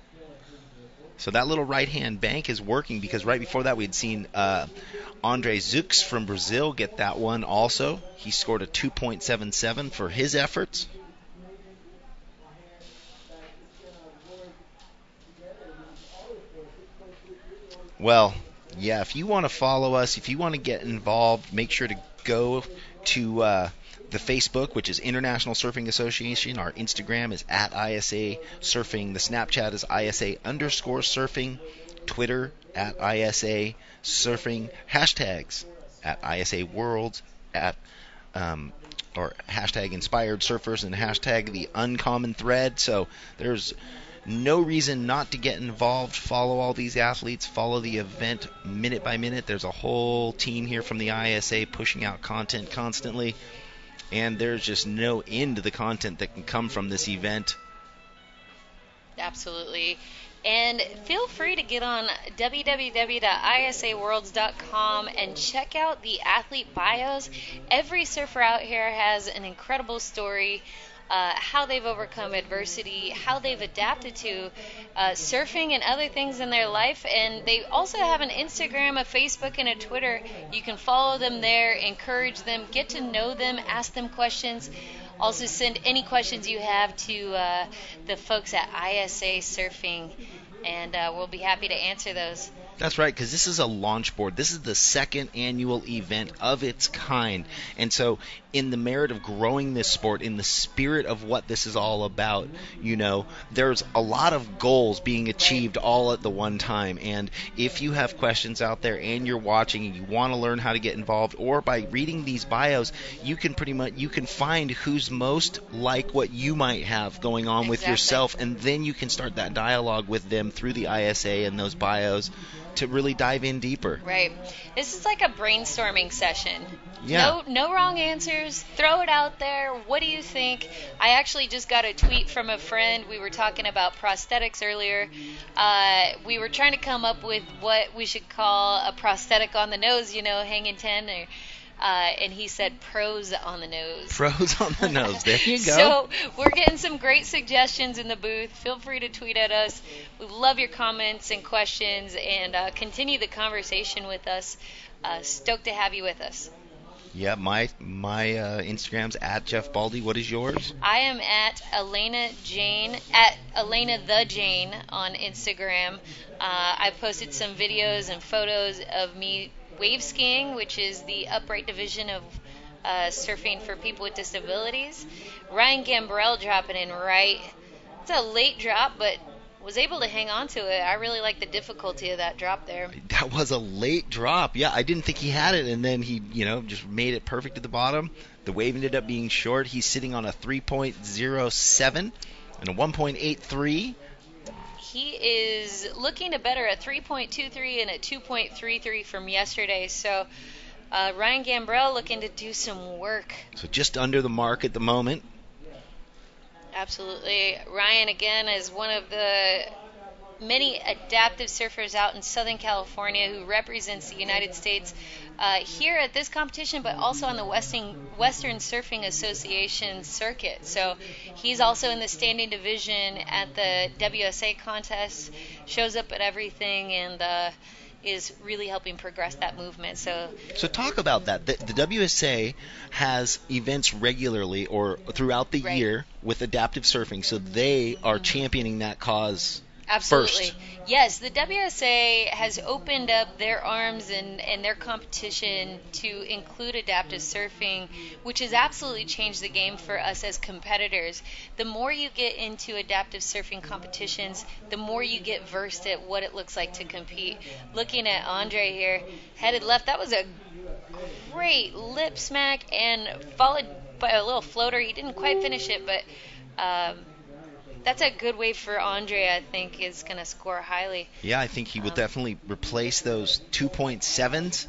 So that little right-hand bank is working, because right before that we had seen Andre Zux from Brazil get that one also. He scored a 2.77 for his efforts. Well, yeah, if you want to follow us, if you want to get involved, make sure to go to the Facebook, which is International Surfing Association. Our Instagram is @ISA Surfing. The Snapchat is ISA_surfing. Twitter @ISA Surfing. Hashtags @ISA World, or hashtag Inspired Surfers, and hashtag the Uncommon Thread. So there's no reason not to get involved. Follow all these athletes. Follow the event minute by minute. There's a whole team here from the ISA pushing out content constantly. And there's just no end to the content that can come from this event. Absolutely. And feel free to get on www.isaworlds.com and check out the athlete bios. Every surfer out here has an incredible story, how they've overcome adversity, how they've adapted to surfing and other things in their life. And they also have an Instagram, a Facebook, and a Twitter. You can follow them there, encourage them, get to know them, ask them questions. Also send any questions you have to the folks at ISA Surfing, and we'll be happy to answer those. That's right, because this is a launch board. This is the second annual event of its kind. And so in the merit of growing this sport, in the spirit of what this is all about, there's a lot of goals being achieved all at the one time. And if you have questions out there and you're watching and you want to learn how to get involved, or by reading these bios, you can find who's most like what you might have going on with yourself, and then you can start that dialogue with them through the ISA and those bios to really dive in deeper. Right. This is like a brainstorming session. Yeah. No wrong answers. Throw it out there. What do you think? I actually just got a tweet from a friend. We were talking about prosthetics earlier. We were trying to come up with what we should call a prosthetic on the nose, hanging 10, or and he said pros on the nose. Pros on the nose. There you go. So we're getting some great suggestions in the booth. Feel free to tweet at us. We love your comments and questions, and continue the conversation with us. Stoked to have you with us. Yeah, my Instagram's at Jeff Baldy. What is yours? I am at Elena the Jane on Instagram. I've posted some videos and photos of me wave skiing, which is the upright division of surfing for people with disabilities. Ryan Gambrell dropping in right. It's a late drop, but was able to hang on to it. I really like the difficulty of that drop there. That was a late drop. Yeah, I didn't think he had it, and then he, just made it perfect at the bottom. The wave ended up being short. He's sitting on a 3.07 and a 1.83. He is looking to better a 3.23 and a 2.33 from yesterday. So Ryan Gambrell looking to do some work. So just under the mark at the moment. Absolutely. Ryan, again, is one of the many adaptive surfers out in Southern California who represents the United States here at this competition, but also on the Western Surfing Association circuit. So he's also in the standing division at the WSA contest, shows up at everything, and is really helping progress that movement. So talk about that. The WSA has events regularly or throughout the year with adaptive surfing, so they are championing that cause. Absolutely. First. Yes, the WSA has opened up their arms and their competition to include adaptive surfing, which has absolutely changed the game for us as competitors. The more you get into adaptive surfing competitions, the more you get versed at what it looks like to compete. Looking at Andre here, headed left, that was a great lip smack and followed by a little floater. He didn't quite finish it, but that's a good wave for Andre. I think is going to score highly. Yeah, I think he will definitely replace those 2.7s.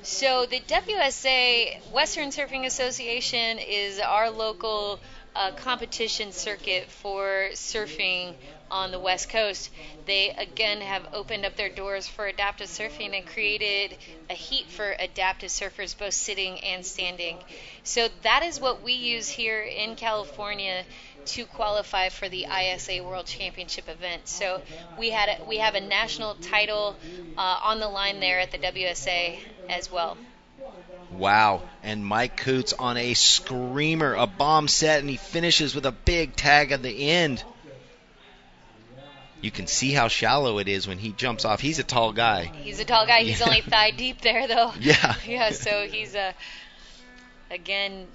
So the WSA, Western Surfing Association, is our local competition circuit for surfing on the West Coast. They, again, have opened up their doors for adaptive surfing and created a heat for adaptive surfers, both sitting and standing. So that is what we use here in California to qualify for the ISA World Championship event. So we have a national title on the line there at the WSA as well. Wow. And Mike Coots on a screamer, a bomb set, and he finishes with a big tag at the end. You can see how shallow it is when he jumps off. He's a tall guy. He's a tall guy. He's only thigh deep there, though. Yeah. Yeah, so he's, again,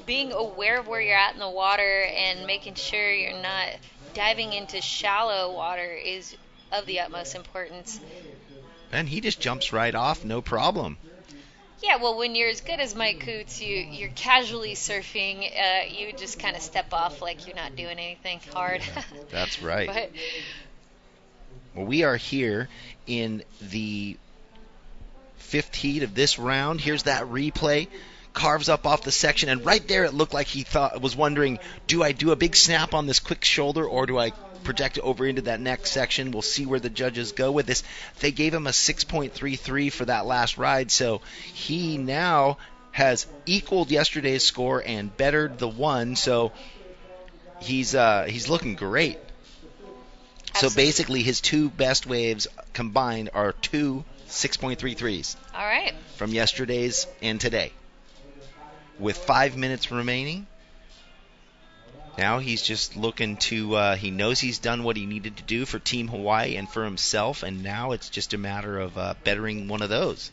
being aware of where you're at in the water and making sure you're not diving into shallow water is of the utmost importance. And he just jumps right off, no problem. Yeah, well, when you're as good as Mike Coots, you're casually surfing. You just kind of step off like you're not doing anything hard. That's right. But well, we are here in the fifth heat of this round. Here's that replay. Carves up off the section, and right there it looked like he was wondering, do I do a big snap on this quick shoulder, or do I project it over into that next section? We'll see where the judges go with this. They gave him a 6.33 for that last ride, so he now has equaled yesterday's score and bettered the one, so he's looking great. Absolutely. So basically his two best waves combined are two 6.33s. All right. From yesterday's and today. With 5 minutes remaining, now he's just looking to, he knows he's done what he needed to do for Team Hawaii and for himself, and now it's just a matter of bettering one of those.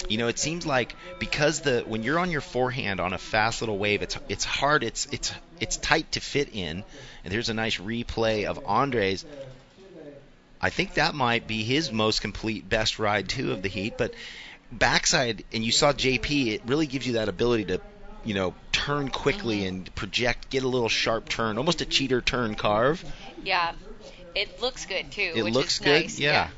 You know, it seems like because when you're on your forehand on a fast little wave, it's hard, it's tight to fit in, and there's a nice replay of Andre's. I think that might be his most complete best ride, too, of the heat, but backside, and you saw JP, it really gives you that ability to, turn quickly and project, get a little sharp turn, almost a cheater turn carve. Yeah, it looks good too. It which looks is good, nice. yeah.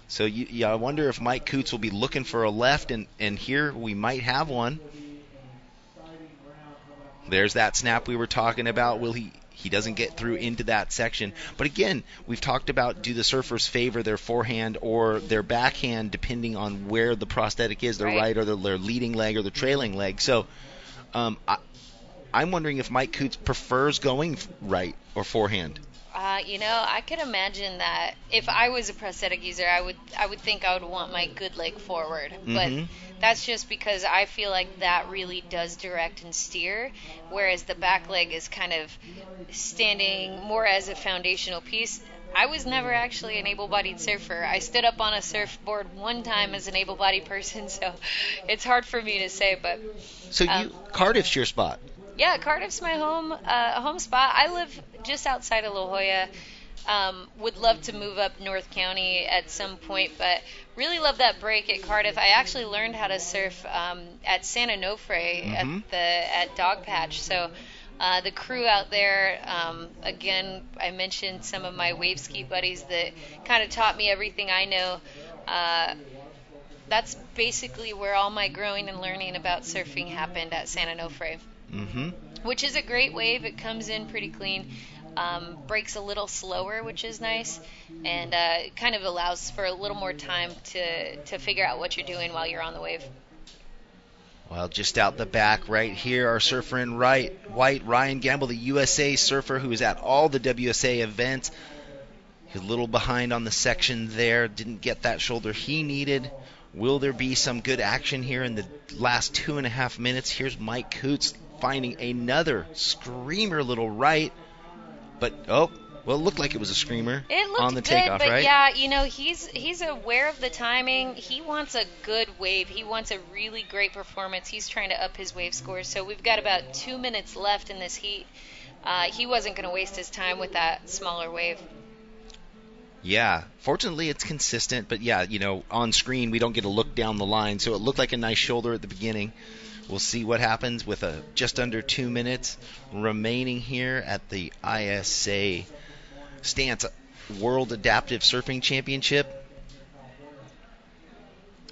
So I wonder if Mike Coots will be looking for a left, and here we might have one. There's that snap we were talking about. Will he He doesn't get through into that section. But again, we've talked about, do the surfers favor their forehand or their backhand depending on where the prosthetic is, their right or their leading leg or the trailing leg. So I'm wondering if Mike Coots prefers going right or forehand. I could imagine that if I was a prosthetic user, I would think I would want my good leg forward. But that's just because I feel like that really does direct and steer, whereas the back leg is kind of standing more as a foundational piece. I was never actually an able-bodied surfer. I stood up on a surfboard one time as an able-bodied person, so it's hard for me to say. But so Cardiff's your spot. Yeah, Cardiff's my home spot. I live just outside of La Jolla. Would love to move up North County at some point, but really love that break at Cardiff. I actually learned how to surf at San Onofre at Dogpatch. So the crew out there, again, I mentioned some of my wave ski buddies that kind of taught me everything I know. That's basically where all my growing and learning about surfing happened, at San Onofre. Which is a great wave. It comes in pretty clean, breaks a little slower, which is nice, and kind of allows for a little more time to figure out what you're doing while you're on the wave. Well, just out the back right here, our surfer in white, Ryan Gamble, the USA surfer who is at all the WSA events. He's a little behind on the section there, didn't get that shoulder he needed. Will there be some good action here in the last 2.5 minutes? Here's Mike Coots finding another screamer little right. But, it looked like it was a screamer on the takeoff, but right? Yeah, he's aware of the timing. He wants a good wave. He wants a really great performance. He's trying to up his wave score. So we've got about 2 minutes left in this heat. He wasn't going to waste his time with that smaller wave. Yeah, fortunately it's consistent, but yeah, on screen we don't get a look down the line, so it looked like a nice shoulder at the beginning. We'll see what happens with just under 2 minutes remaining here at the ISA Stance World Adaptive Surfing Championship.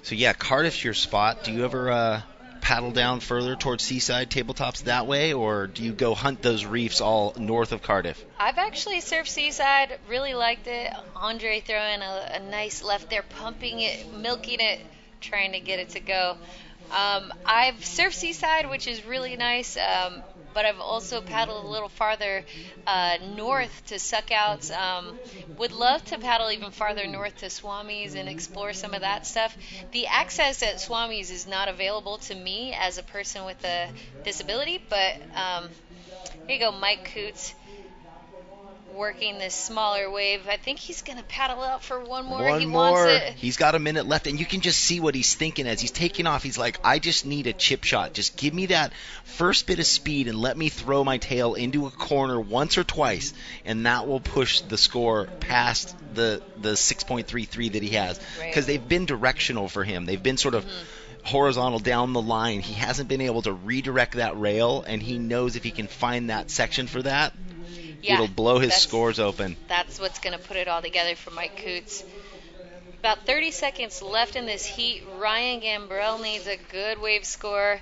So yeah, Cardiff's your spot. Do you ever paddle down further towards Seaside tabletops that way, or do you go hunt those reefs all north of Cardiff? I've actually surfed Seaside, really liked it. Andre throwing a nice left there, pumping it, milking it, trying to get it to go. I've surfed Seaside, which is really nice, but I've also paddled a little farther north to Suckouts. Would love to paddle even farther north to Swami's and explore some of that stuff. The access at Swami's is not available to me as a person with a disability, but here you go, Mike Coots working this smaller wave. I think he's going to paddle out for one more. Wants it. He's got a minute left, and you can just see what he's thinking as he's taking off. He's like, I just need a chip shot. Just give me that first bit of speed and let me throw my tail into a corner once or twice, and that will push the score past the 6.33 that he has. Because they've been directional for him. They've been sort of horizontal down the line. He hasn't been able to redirect that rail, and he knows if he can find that section for that, it'll blow his scores open. That's what's going to put it all together for Mike Coots. About 30 seconds left in this heat. Ryan Gambrell needs a good wave score.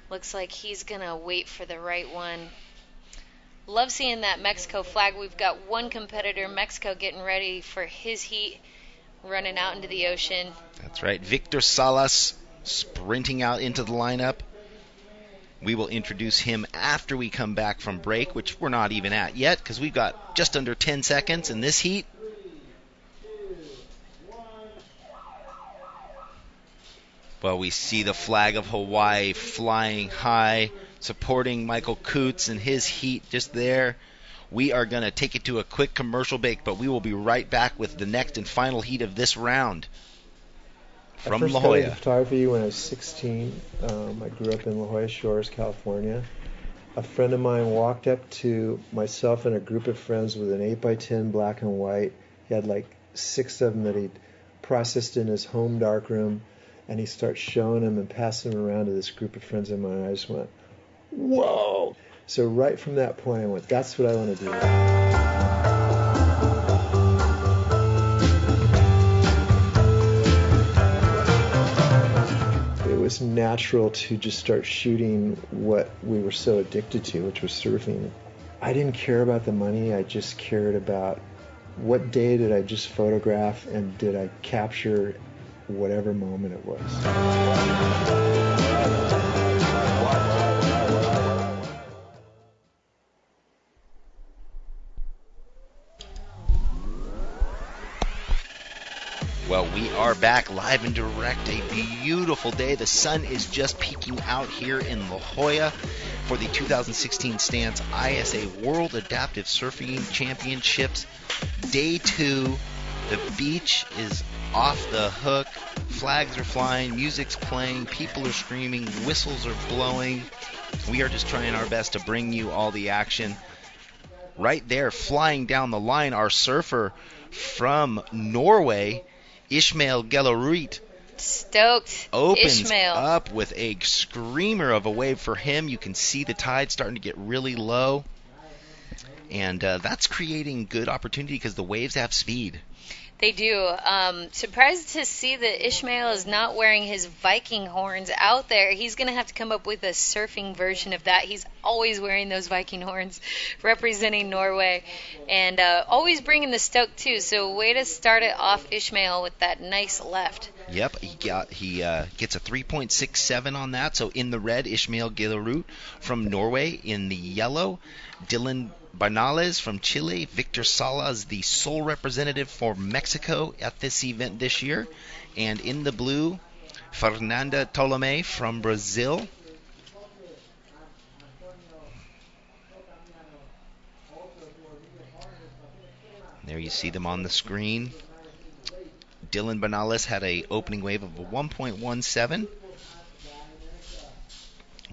Looks like he's going to wait for the right one. Love seeing that Mexico flag. We've got one competitor, Mexico, getting ready for his heat, running out into the ocean. That's right. Victor Salas sprinting out into the lineup. We will introduce him after we come back from break, which we're not even at yet because we've got just under 10 seconds in this heat. Well, we see the flag of Hawaii flying high, supporting Michael Coots and his heat just there. We are going to take it to a quick commercial break, but we will be right back with the next and final heat of this round. From La Jolla. I first got into photography when I was 16. I grew up in La Jolla Shores, California. A friend of mine walked up to myself and a group of friends with an 8x10 black and white. He had like 6 of them that he'd processed in his home darkroom, and he starts showing them and passing them around to this group of friends of mine. And I just went, whoa! So right from that point, I went, that's what I want to do. It was natural to just start shooting what we were so addicted to, which was surfing. I didn't care about the money. I just cared about what day did I just photograph and did I capture whatever moment it was. Well, we are back live and direct. A beautiful day. The sun is just peeking out here in La Jolla for the 2016 Stance ISA World Adaptive Surfing Championships. Day 2. The beach is off the hook. Flags are flying. Music's playing. People are screaming. Whistles are blowing. We are just trying our best to bring you all the action. Right there, flying down the line, our surfer from Norway, Ishmael Gellerud, stoked. Opens Ishmael up with a screamer of a wave for him. You can see the tide starting to get really low. And that's creating good opportunity because the waves have speed. They do. Surprised to see that Ishmael is not wearing his Viking horns out there. He's going to have to come up with a surfing version of that. He's always wearing those Viking horns, representing Norway, and always bringing the stoke too. So way to start it off, Ishmael, with that nice left. Yep, he gets a 3.67 on that. So in the red, Ishmael Gellerud from Norway. In the yellow, Dylan Bernales from Chile. Victor Salas, the sole representative for Mexico at this event this year. And in the blue, Fernanda Tolome from Brazil. There you see them on the screen. Dylan Bernales had an opening wave of a 1.17.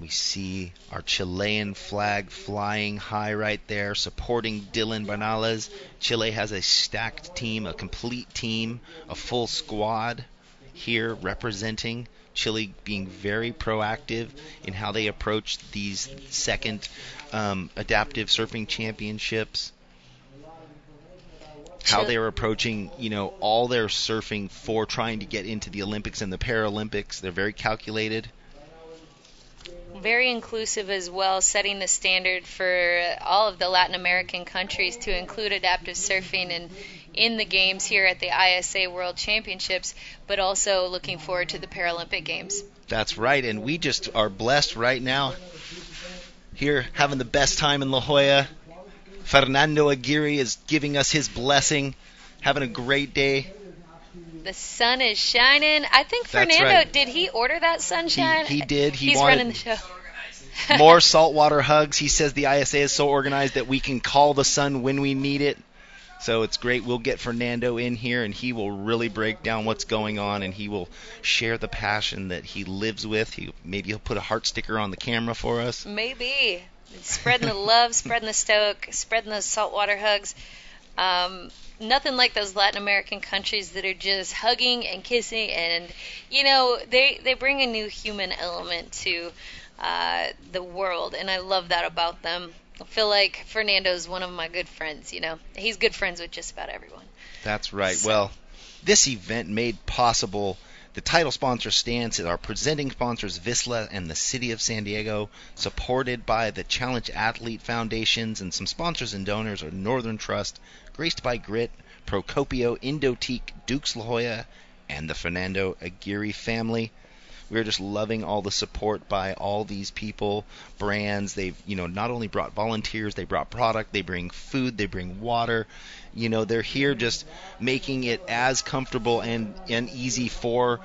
We see our Chilean flag flying high right there, supporting Dylan Bernales. Chile has a stacked team, a complete team, a full squad here representing. Chile being very proactive in how they approach these second adaptive surfing championships. How they're approaching, all their surfing for trying to get into the Olympics and the Paralympics. They're very calculated. Very inclusive as well, setting the standard for all of the Latin American countries to include adaptive surfing in the games here at the ISA World Championships, but also looking forward to the Paralympic Games. That's right, and we just are blessed right now here having the best time in La Jolla. Fernando Aguirre is giving us his blessing, having a great day. The sun is shining. I think Fernando, right. Did he order that sunshine? He did. He's running the show. More saltwater hugs. He says the ISA is so organized that we can call the sun when we need it. So it's great. We'll get Fernando in here, and he will really break down what's going on, and he will share the passion that he lives with. Maybe he'll put a heart sticker on the camera for us. Maybe. Spreading the love, spreading the stoke, spreading those saltwater hugs. Nothing like those Latin American countries that are just hugging and kissing, and they bring a new human element to the world, and I love that about them. I feel like Fernando's one of my good friends. He's good friends with just about everyone. That's right. Well, this event made possible. The title sponsor Stance is our presenting sponsors, Vissla and the City of San Diego, supported by the Challenge Athlete Foundations, and some sponsors and donors are Northern Trust, Graced by Grit, Procopio, Indoteak, Dukes La Jolla, and the Fernando Aguirre family. We're just loving all the support by all these people, brands. They've, not only brought volunteers, they brought product, they bring food, they bring water. They're here just making it as comfortable and easy for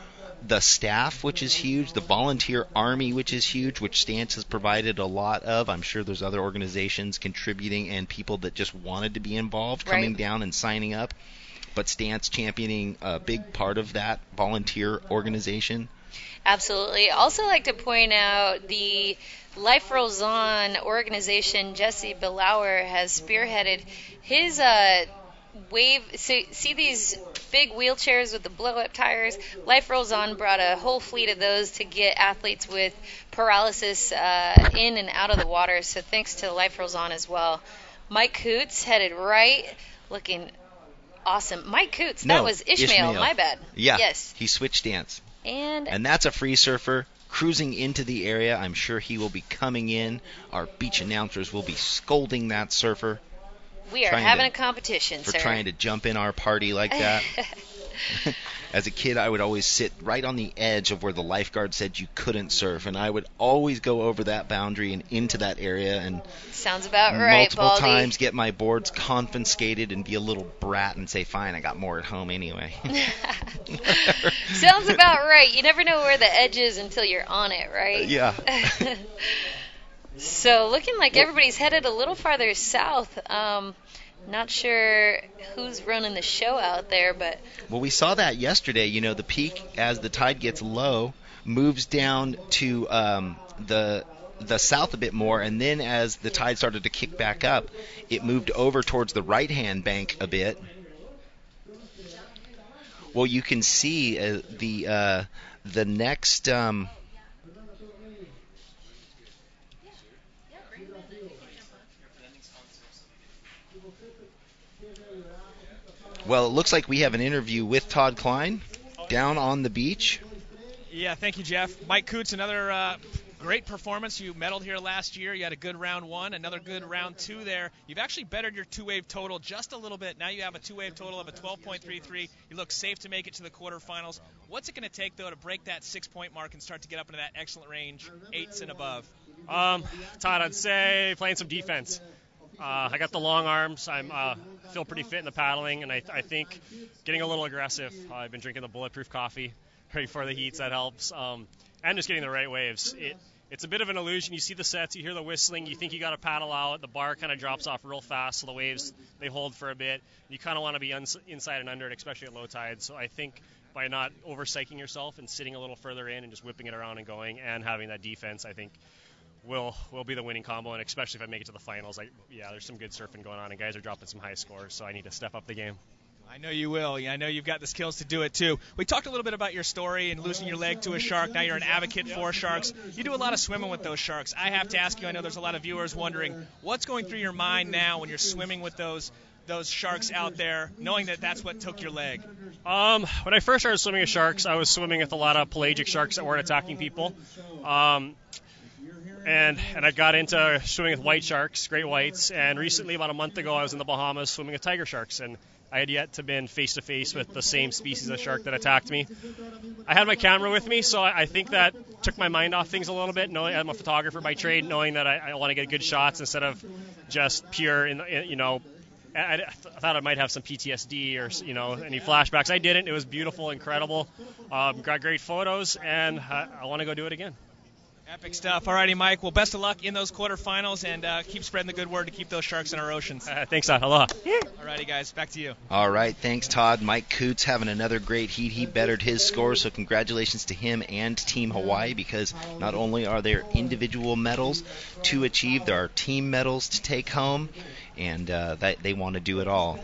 the staff, which is huge, the volunteer army, which is huge, which Stance has provided a lot of. I'm sure there's other organizations contributing and people that just wanted to be involved coming down and signing up. But Stance championing a big part of that volunteer organization. Absolutely. Also like to point out the Life Rolls On organization. Jesse Belauer has spearheaded his wave. So see these big wheelchairs with the blow-up tires? Life Rolls On brought a whole fleet of those to get athletes with paralysis in and out of the water. So thanks to Life Rolls On as well. Mike Coots headed right, looking awesome. Mike Coots, that was Ishmael. My bad. Yeah, yes. He switched Stance. And that's a free surfer. cruising into the area. I'm sure he will be coming in. Our beach announcers will be scolding that surfer. We are having a competition, for sir. trying to jump in our party like that. As a kid, I would always sit right on the edge of where the lifeguard said you couldn't surf, and I would always go over that boundary and into that area and sounds about right, multiple Baldy. times get my boards confiscated and be a little brat and say, fine, I got more at home anyway. Sounds about right. You never know where the edge is until you're on it, right? Yeah. So looking like everybody's headed a little farther south. Not sure who's running the show out there, but... Well, we saw that yesterday. You know, the peak, as the tide gets low, moves down to the south a bit more, and then as the tide started to kick back up, it moved over towards the right-hand bank a bit. Well, you can see the next... Well, it looks like we have an interview with Todd Klein down on the beach. Yeah, thank you, Jeff. Mike Coots, another great performance. You medaled here last year. You had a good round 1, another good round 2 there. You've actually bettered your two-wave total just a little bit. Now you have a two-wave total of a 12.33. You look safe to make it to the quarterfinals. What's it going to take, though, to break that 6-point mark and start to get up into that excellent range, 8s and above? Todd, I'd say playing some defense. I got the long arms. I feel pretty fit in the paddling, and I think getting a little aggressive. I've been drinking the bulletproof coffee right before the heats. That helps. And just getting the right waves. It's a bit of an illusion. You see the sets, you hear the whistling, you think you got to paddle out. The bar kind of drops off real fast, so the waves, they hold for a bit. You kind of want to be inside and under it, especially at low tide. So I think by not over-psyching yourself and sitting a little further in and just whipping it around and going and having that defense, I think will be the winning combo, and especially if I make it to the finals. There's some good surfing going on, and guys are dropping some high scores, so I need to step up the game. I know you will. Yeah, I know you've got the skills to do it, too. We talked a little bit about your story and losing your leg to a shark. Now you're an advocate for sharks. You do a lot of swimming with those sharks. I have to ask you, I know there's a lot of viewers wondering, what's going through your mind now when you're swimming with those sharks out there, knowing that that's what took your leg? When I first started swimming with sharks, I was swimming with a lot of pelagic sharks that weren't attacking people. And I got into swimming with white sharks, great whites, and recently, about a month ago, I was in the Bahamas swimming with tiger sharks, and I had yet to been face-to-face with the same species of shark that attacked me. I had my camera with me, so I think that took my mind off things a little bit, knowing I'm a photographer by trade, knowing that I want to get good shots instead of just pure, I thought I might have some PTSD or, any flashbacks. I didn't. It was beautiful, incredible, got great photos, and I want to go do it again. Epic stuff. All righty, Mike. Well, best of luck in those quarterfinals, and keep spreading the good word to keep those sharks in our oceans. Thanks, Todd. Aloha. All righty, guys. Back to you. All right. Thanks, Todd. Mike Coots having another great heat. He bettered his score, so congratulations to him and Team Hawaii, because not only are there individual medals to achieve, there are team medals to take home, and they want to do it all.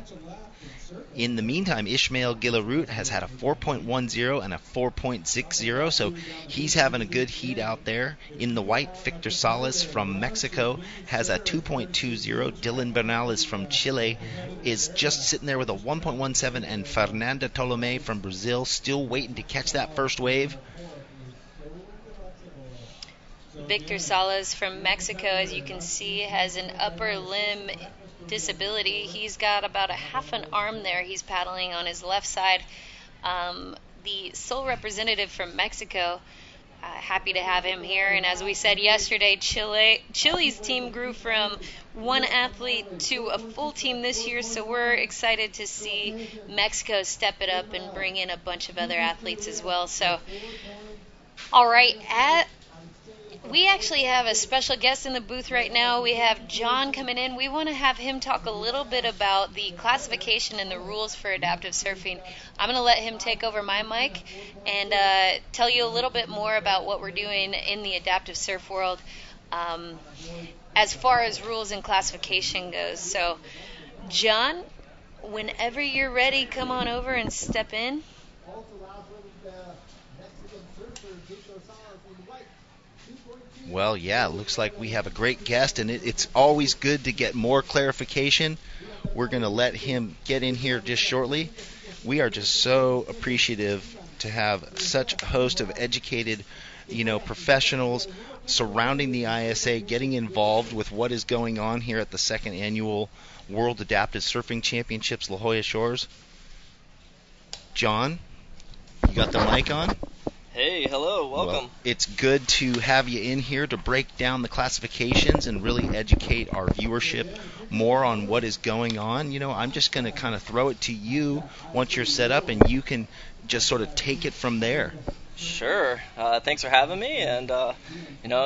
In the meantime, Ishmael Gilarut has had a 4.10 and a 4.60, so he's having a good heat out there. In the white, Victor Salas from Mexico has a 2.20. Dylan Bernales from Chile is just sitting there with a 1.17, and Fernanda Tolome from Brazil still waiting to catch that first wave. Victor Salas from Mexico, as you can see, has an upper limb disability. He's got about a half an arm there. He's paddling on his left side. The sole representative from Mexico, happy to have him here. And as we said yesterday, Chile's team grew from one athlete to a full team this year, so we're excited to see Mexico step it up and bring in a bunch of other athletes as well. So, all right, we actually have a special guest in the booth right now. We have John coming in. We want to have him talk a little bit about the classification and the rules for adaptive surfing. I'm going to let him take over my mic and tell you a little bit more about what we're doing in the adaptive surf world as far as rules and classification goes. So, John, whenever you're ready, come on over and step in. Well, yeah, it looks like we have a great guest, and it's always good to get more clarification. We're going to let him get in here just shortly. We are just so appreciative to have such a host of educated professionals surrounding the ISA, getting involved with what is going on here at the second annual World Adaptive Surfing Championships, La Jolla Shores. John, you got the mic on? Hey, hello, welcome. Well, it's good to have you in here to break down the classifications and really educate our viewership more on what is going on. I'm just going to kind of throw it to you once you're set up, and you can just sort of take it from there. Sure. Thanks for having me, and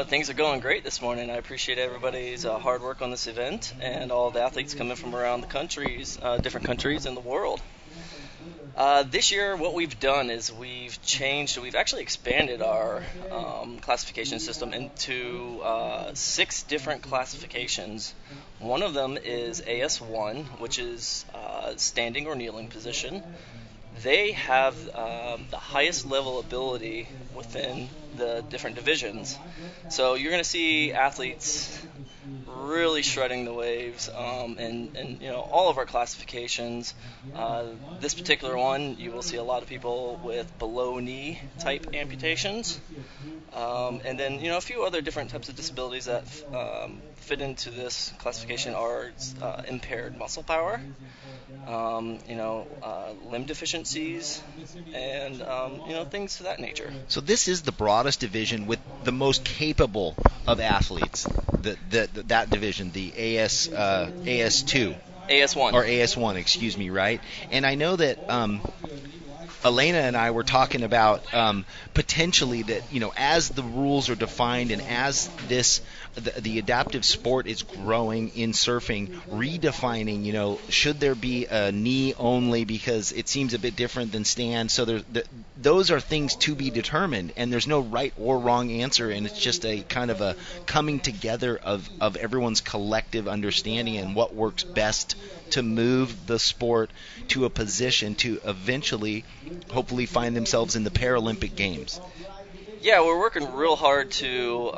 things are going great this morning. I appreciate everybody's hard work on this event and all the athletes coming from around the countries, different countries in the world. This year, what we've done is we've actually expanded our classification system into 6 different classifications. One of them is AS1, which is standing or kneeling position. They have the highest level ability within the different divisions. So you're going to see athletes really shredding the waves and all of our classifications. This particular one, you will see a lot of people with below knee type amputations. And then, a few other different types of disabilities that fit into this classification are impaired muscle power, limb deficiencies, and, things to that nature. So this is the broadest division with the most capable of athletes, that division, the AS2. AS1. Or AS1, excuse me, right? And I know that Elena and I were talking about potentially that, as the rules are defined and as the adaptive sport is growing in surfing, redefining, should there be a knee only because it seems a bit different than stand. So those are things to be determined, and there's no right or wrong answer, and it's just a kind of a coming together of everyone's collective understanding and what works best to move the sport to a position to eventually, hopefully, find themselves in the Paralympic Games. Yeah, we're working real hard to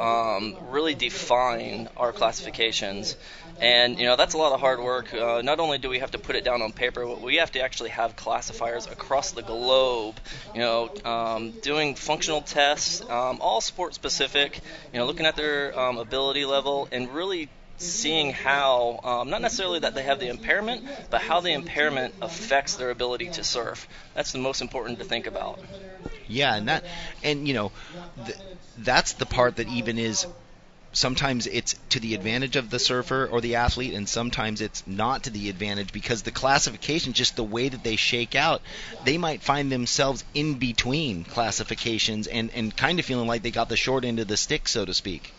really define our classifications. And, that's a lot of hard work. Not only do we have to put it down on paper, but we have to actually have classifiers across the globe, doing functional tests, all sport specific, looking at their ability level and really seeing how, not necessarily that they have the impairment, but how the impairment affects their ability to surf. That's the most important to think about. Yeah, that's the part that even is, sometimes it's to the advantage of the surfer or the athlete, and sometimes it's not to the advantage because the classification, just the way that they shake out, they might find themselves in between classifications and kind of feeling like they got the short end of the stick, so to speak.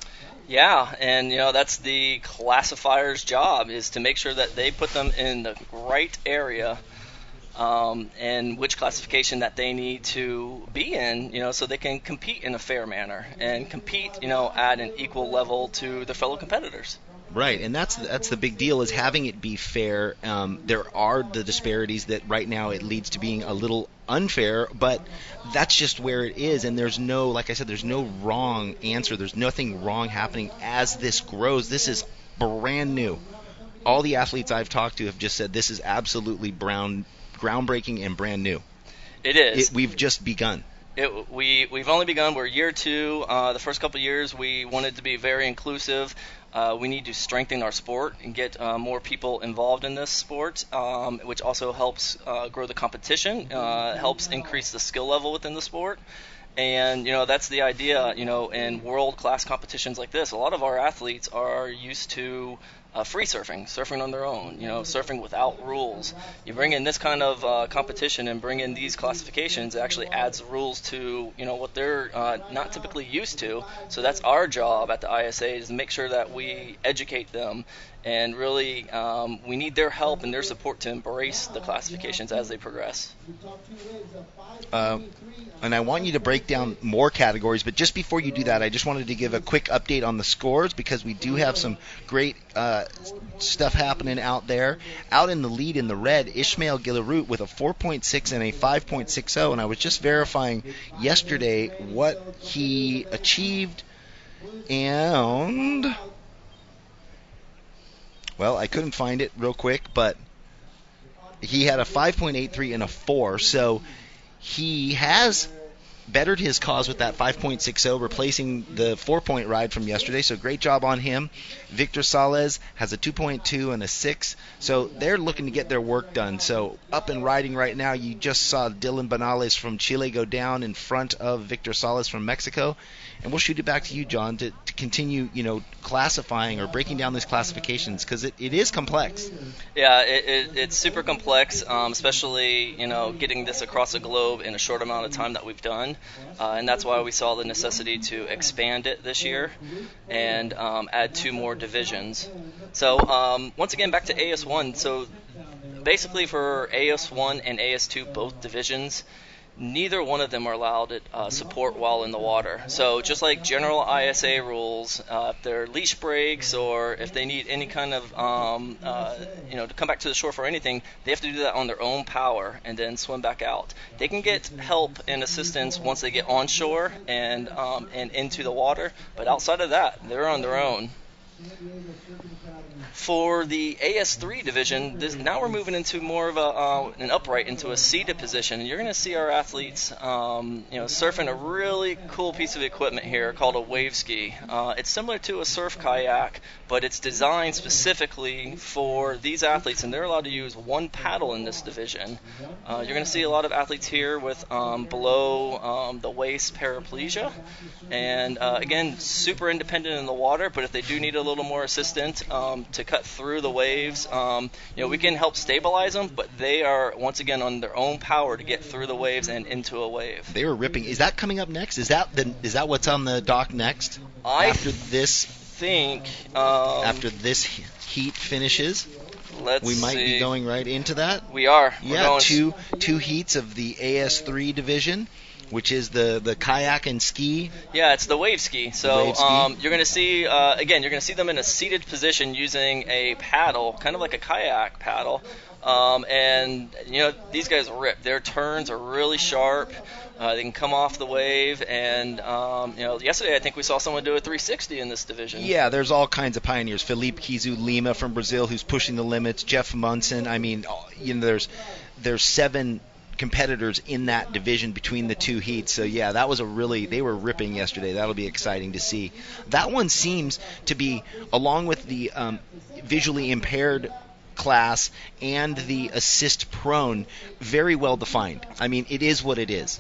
Yeah, and that's the classifier's job, is to make sure that they put them in the right area and which classification that they need to be in, so they can compete in a fair manner and compete, at an equal level to their fellow competitors. Right, and that's the big deal, is having it be fair. There are the disparities that right now it leads to being a little unfair, but that's just where it is, and there's no, like I said, there's no wrong answer. There's nothing wrong happening as this grows. This is brand new. All the athletes I've talked to have just said this is absolutely groundbreaking and brand new. It is. We've just begun. We've only begun. We're year 2. The first couple of years we wanted to be very inclusive. We need to strengthen our sport and get more people involved in this sport, which also helps grow the competition, helps increase the skill level within the sport. And, that's the idea, in world-class competitions like this. A lot of our athletes are used to free surfing on their own, surfing without rules. You bring in this kind of competition and bring in these classifications, it actually adds rules to, what they're not typically used to. So that's our job at the ISA, is to make sure that we educate them. And really, we need their help and their support to embrace the classifications as they progress. And I want you to break down more categories, but just before you do that, I just wanted to give a quick update on the scores, because we do have some great stuff happening out there. Out in the lead in the red, Ishmael Gillarut with a 4.6 and a 5.60, and I was just verifying yesterday what he achieved, and... well, I couldn't find it real quick, but he had a 5.83 and a 4, so he has bettered his cause with that 5.60, replacing the 4-point ride from yesterday. So great job on him. Victor Sales has a 2.2 and a 6. So they're looking to get their work done. So up and riding right now. You just saw Dylan Banales from Chile go down in front of Victor Sales from Mexico. And we'll shoot it back to you, John, to continue, classifying or breaking down these classifications, because it is complex. Yeah, it's super complex, especially, getting this across the globe in a short amount of time that we've done. And that's why we saw the necessity to expand it this year and add 2 more divisions. So once again, back to AS1. So basically for AS1 and AS2, both divisions, neither one of them are allowed support while in the water. So just like general ISA rules, if there are leash breaks or if they need any kind of, to come back to the shore for anything, they have to do that on their own power and then swim back out. They can get help and assistance once they get on shore and into the water, but outside of that, they're on their own. For the AS3 division, now we're moving into more of an upright, into a seated position. And you're going to see our athletes, surfing a really cool piece of equipment here called a wave ski. It's similar to a surf kayak, but it's designed specifically for these athletes, and they're allowed to use 1 paddle in this division. You're going to see a lot of athletes here with below the waist paraplegia, and again, super independent in the water. But if they do need a little more assistance to cut through the waves, we can help stabilize them, but they are once again on their own power to get through the waves and into a wave. They were ripping. Is that coming up next? Is that what's on the dock next? After this heat finishes, we might be going right into that. We are. Yeah, two heats of the AS3 division, which is the kayak and ski. Yeah, it's the wave ski. So you're going to see, them in a seated position using a paddle, kind of like a kayak paddle. And these guys rip. Their turns are really sharp. They can come off the wave, and yesterday I think we saw someone do a 360 in this division. Yeah, there's all kinds of pioneers. Felipe Kizu Lima from Brazil, who's pushing the limits. Jeff Munson. I mean, there's 7 competitors in that division between the 2 heats. So yeah, they were ripping yesterday. That'll be exciting to see. That one seems to be, along with the visually impaired class and the assist prone, very well defined. I mean, it is what it is.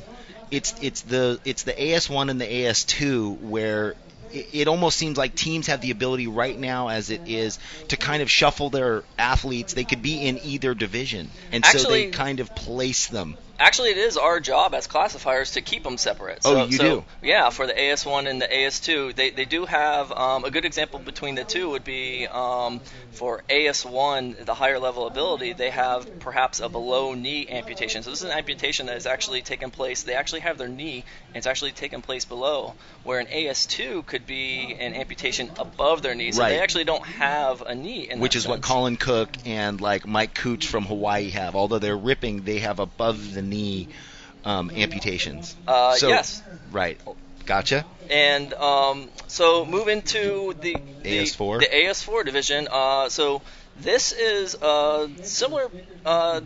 It's the AS1 and the AS2 where it almost seems like teams have the ability right now, as it is, to kind of shuffle their athletes. They could be in either division, and so they kind of place them. Actually, it is our job as classifiers to keep them separate. You do? Yeah, for the AS1 and the AS2, they do have a good example between the two would be for AS1, the higher level ability, they have perhaps a below knee amputation. So this is an amputation that has actually taken place. They actually have their knee, and it's actually taken place below, where an AS2 could be an amputation above their knee. So they actually don't have a knee in Which that is sense. what Colin Cook and like Mike Cooch from Hawaii have. Although they're ripping, they have above the knee amputations. Yes. Right. Gotcha. And so moving to the AS4. The AS4 division. So this is a similar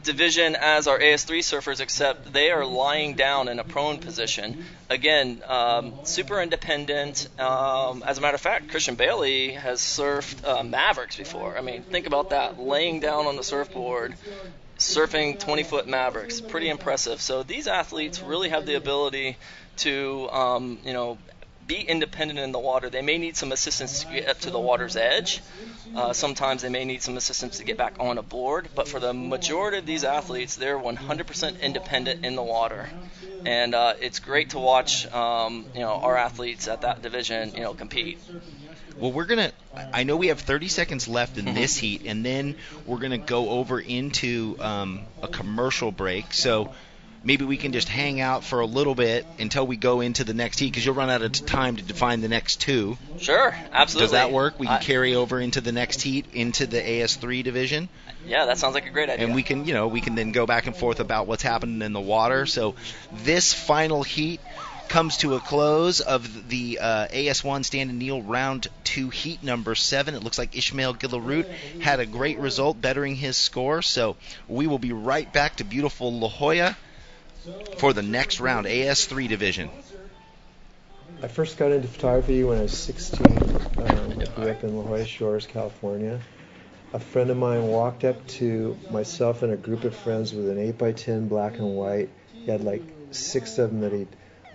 division as our AS3 surfers, except they are lying down in a prone position. Again, super independent. As a matter of fact, Christian Bailey has surfed Mavericks before. I mean, think about that. Laying down on the surfboard, surfing 20-foot Mavericks. Pretty impressive. So these athletes really have the ability to, be independent in the water. They may need some assistance to get up to the water's edge. Sometimes they may need some assistance to get back on a board. But for the majority of these athletes, they're 100% independent in the water. And it's great to watch, our athletes at that division, compete. Well, I know we have 30 seconds left in this heat, and then we're going to go over into a commercial break. So maybe we can just hang out for a little bit until we go into the next heat, because you'll run out of time to define the next 2. Sure, absolutely. Does that work? We can carry over into the next heat, into the AS3 division? Yeah, that sounds like a great idea. And we can then go back and forth about what's happening in the water. So this final heat comes to a close of the AS1 Stand and Kneel round 2 heat number 7. It looks like Ishmael Gillarut had a great result, bettering his score. So we will be right back to beautiful La Jolla for the next round, AS3 division. I first got into photography when I was 16. I grew up in La Jolla Shores, California. A friend of mine walked up to myself and a group of friends with an 8x10 black and white. He had like 6 of them that he'd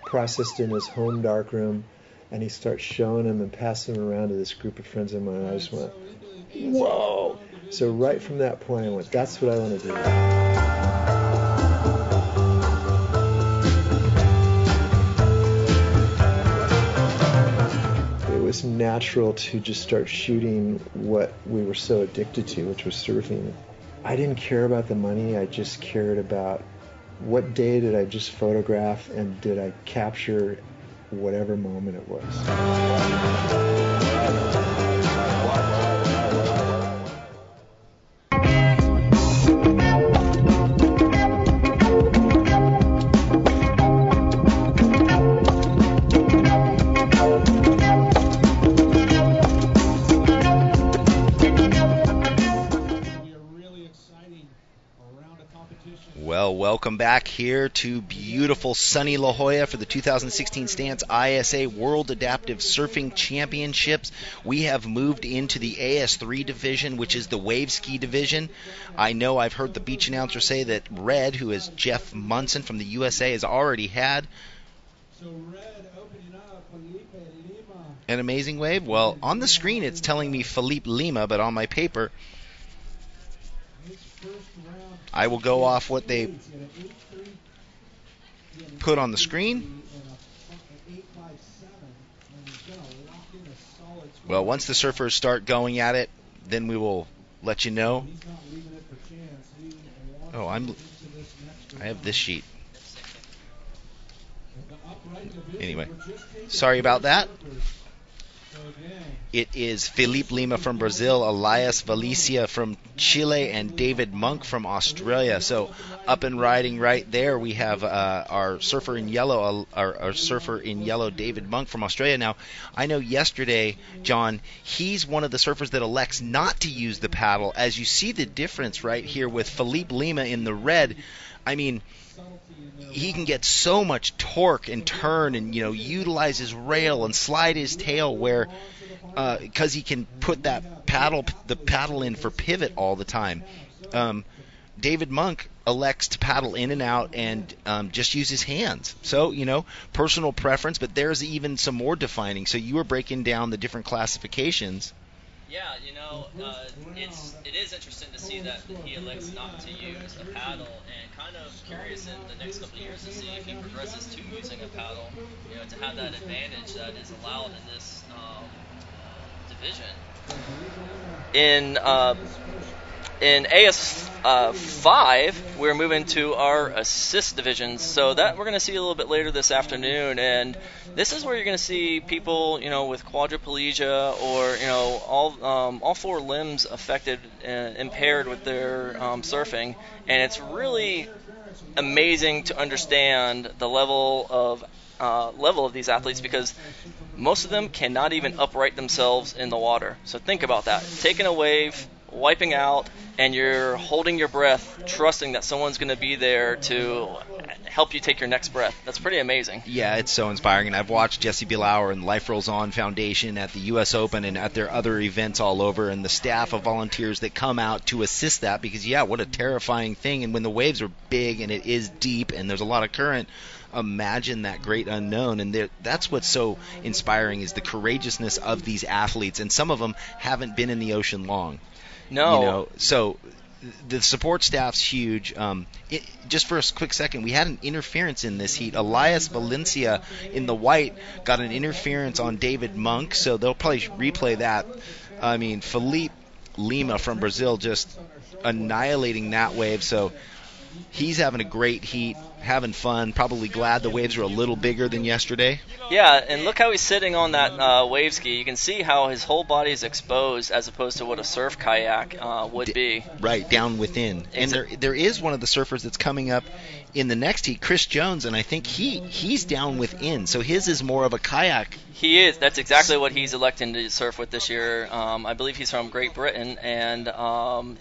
processed in his home darkroom, and he starts showing them and passing them around to this group of friends of mine. And I just went, whoa! So right from that point, I went, that's what I want to do. It was natural to just start shooting what we were so addicted to, which was surfing. I didn't care about the money. I just cared about what day did I just photograph, and did I capture whatever moment it was. Well, welcome back here to beautiful sunny La Jolla for the 2016 Stance ISA World Adaptive Surfing Championships. We have moved into the AS3 division, which is the wave ski division. I know I've heard the beach announcer say that Red, who is Jeff Munson from the USA, has already had an amazing wave. Well, on the screen it's telling me Felipe Lima, but on my paper I will go off what they put on the screen. Well, once the surfers start going at it, then we will let you know. Oh, I have this sheet. Anyway, sorry about that. It is Felipe Lima from Brazil, Elias Valencia from Chile, and David Monk from Australia. So up and riding right there, we have our surfer in yellow, our surfer in yellow, David Monk from Australia. Now, I know yesterday, John, he's one of the surfers that elects not to use the paddle. As you see the difference right here with Felipe Lima in the red, I mean, he can get so much torque and turn and, you know, utilize his rail and slide his tail where because he can put the paddle in for pivot all the time. David Monk elects to paddle in and out and just use his hands. So, you know, personal preference, but there's even some more defining. So you were breaking down the different classifications. Yeah, you know, it is interesting to see that he elects not to use a paddle, and kind of curious in the next couple of years to see if he progresses to using a paddle, you know, to have that advantage that is allowed in this division. In AS5, we're moving to our assist divisions, so that we're going to see a little bit later this afternoon, and this is where you're going to see people, you know, with quadriplegia or, you know, all 4 limbs affected, impaired with their surfing, and it's really amazing to understand the level of these athletes, because most of them cannot even upright themselves in the water. So think about that. Taking a wave, wiping out, and you're holding your breath, trusting that someone's going to be there to help you take your next breath. That's pretty amazing. Yeah, it's so inspiring. And I've watched Jesse Bilauer and Life Rolls On Foundation at the U.S. Open and at their other events all over, and the staff of volunteers that come out to assist that, because, yeah, what a terrifying thing. And when the waves are big and it is deep and there's a lot of current, imagine that great unknown. And that's what's so inspiring, is the courageousness of these athletes. And some of them haven't been in the ocean long. No. You know, so the support staff's huge. Just for a quick second, we had an interference in this heat. Elias Valencia in the white got an interference on David Monk, so they'll probably replay that. I mean, Felipe Lima from Brazil just annihilating that wave, so he's having a great heat, having fun, probably glad the waves are a little bigger than yesterday. Yeah, and look how he's sitting on that wave ski. You can see how his whole body is exposed as opposed to what a surf kayak would be. Right, down within. And there is one of the surfers that's coming up in the next heat, Chris Jones, and I think he's down within. So his is more of a kayak. He is. That's exactly what he's electing to surf with this year. I believe he's from Great Britain, and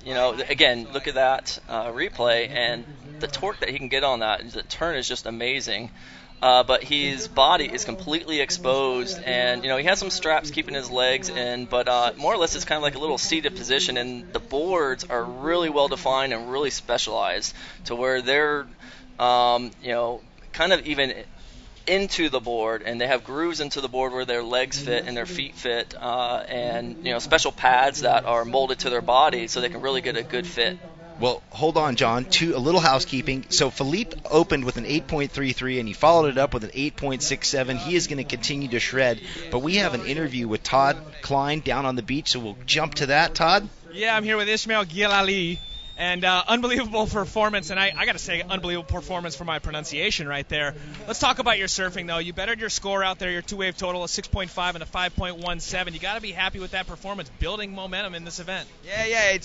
you know, again, look at that replay, and the torque that he can get on that, the turn is just amazing. But his body is completely exposed, and he has some straps keeping his legs in, but more or less it's kind of like a little seated position, and the boards are really well defined and really specialized to where they're kind of even into the board, and they have grooves into the board where their legs fit and their feet fit, and special pads that are molded to their body so they can really get a good fit. Well, hold on, John. A little housekeeping. So Philippe opened with an 8.33, and he followed it up with an 8.67. He is going to continue to shred. But we have an interview with Todd Klein down on the beach, so we'll jump to that. Todd? Yeah, I'm here with Ismail Gilali. And unbelievable performance, and I got to say, unbelievable performance for my pronunciation right there. Let's talk about your surfing, though. You bettered your score out there, your two-wave total of 6.5 and a 5.17. You got to be happy with that performance, building momentum in this event. Yeah,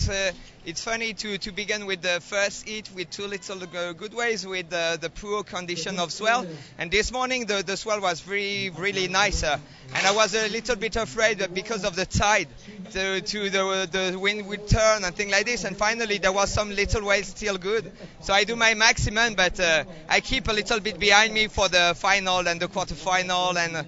it's funny to begin with the first heat with two little good waves with the poor condition of swell. And this morning the swell was really nice. And I was a little bit afraid that because of the tide, the wind would turn and things like this. And finally there was some little waves still good. So I do my maximum, but I keep a little bit behind me for the final and the quarterfinal.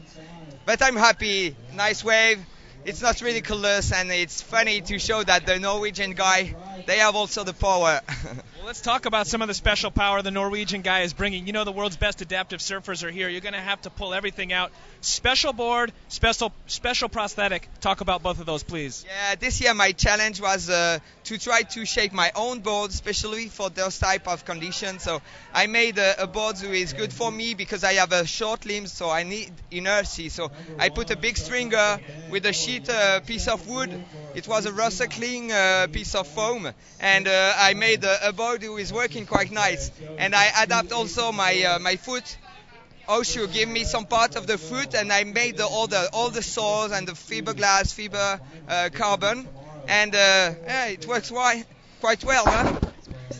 But I'm happy. Nice wave. It's not ridiculous, and it's funny to show that the Norwegian guy, they have also the power. Well, let's talk about some of the special power the Norwegian guy is bringing. The world's best adaptive surfers are here. You're going to have to pull everything out. Special board, special prosthetic. Talk about both of those, please. Yeah, this year my challenge was to try to shape my own board, especially for those type of conditions. So I made a board that is good for me because I have a short limb, so I need inertia. So I put a big stringer with a sheet piece of wood. It was a recycling piece of foam, and I made a board that is working quite nice. And I adapt also my foot. Oshu gave me some part of the foot, and I made all the soles and the fiberglass, carbon, and it works quite well, huh?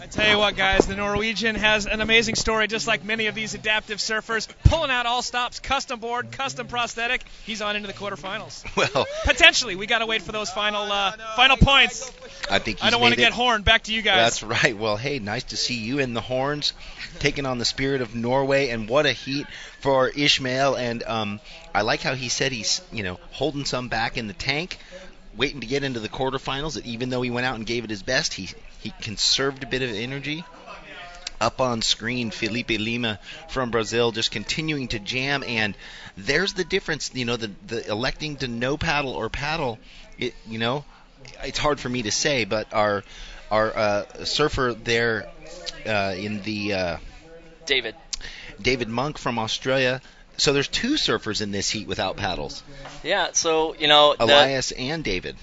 I tell you what, guys, the Norwegian has an amazing story, just like many of these adaptive surfers, pulling out all stops, custom board, custom prosthetic. He's on into the quarterfinals. Well, potentially, we got to wait for those final points. I think I don't want to get horned. Back to you guys. That's right. Well, hey, nice to see you in the horns, taking on the Spirit of Norway, and what a heat for Ishmael. And I like how he said he's holding some back in the tank, waiting to get into the quarterfinals. That even though he went out and gave it his best, he conserved a bit of energy. Up on screen, Felipe Lima from Brazil just continuing to jam, and there's the difference. The electing to no paddle or paddle. It's hard for me to say, but our surfer there in the David Monk from Australia. So there's two surfers in this heat without paddles. Yeah, so Elias and David.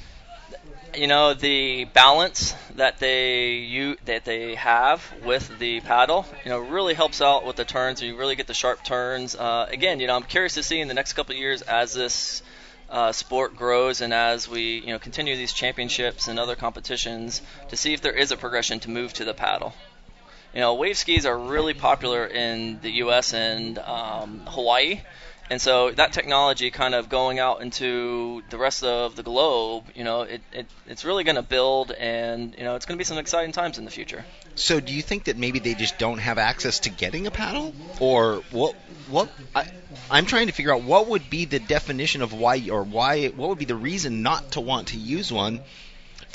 The balance that they have with the paddle, really helps out with the turns. You really get the sharp turns. Again, I'm curious to see in the next couple of years as this sport grows and as we continue these championships and other competitions to see if there is a progression to move to the paddle. Wave skis are really popular in the U.S. and Hawaii. And so that technology kind of going out into the rest of the globe, it's really going to build, and it's going to be some exciting times in the future. So do you think that maybe they just don't have access to getting a paddle? Or what I'm trying to figure out what would be the definition of why what would be the reason not to want to use one?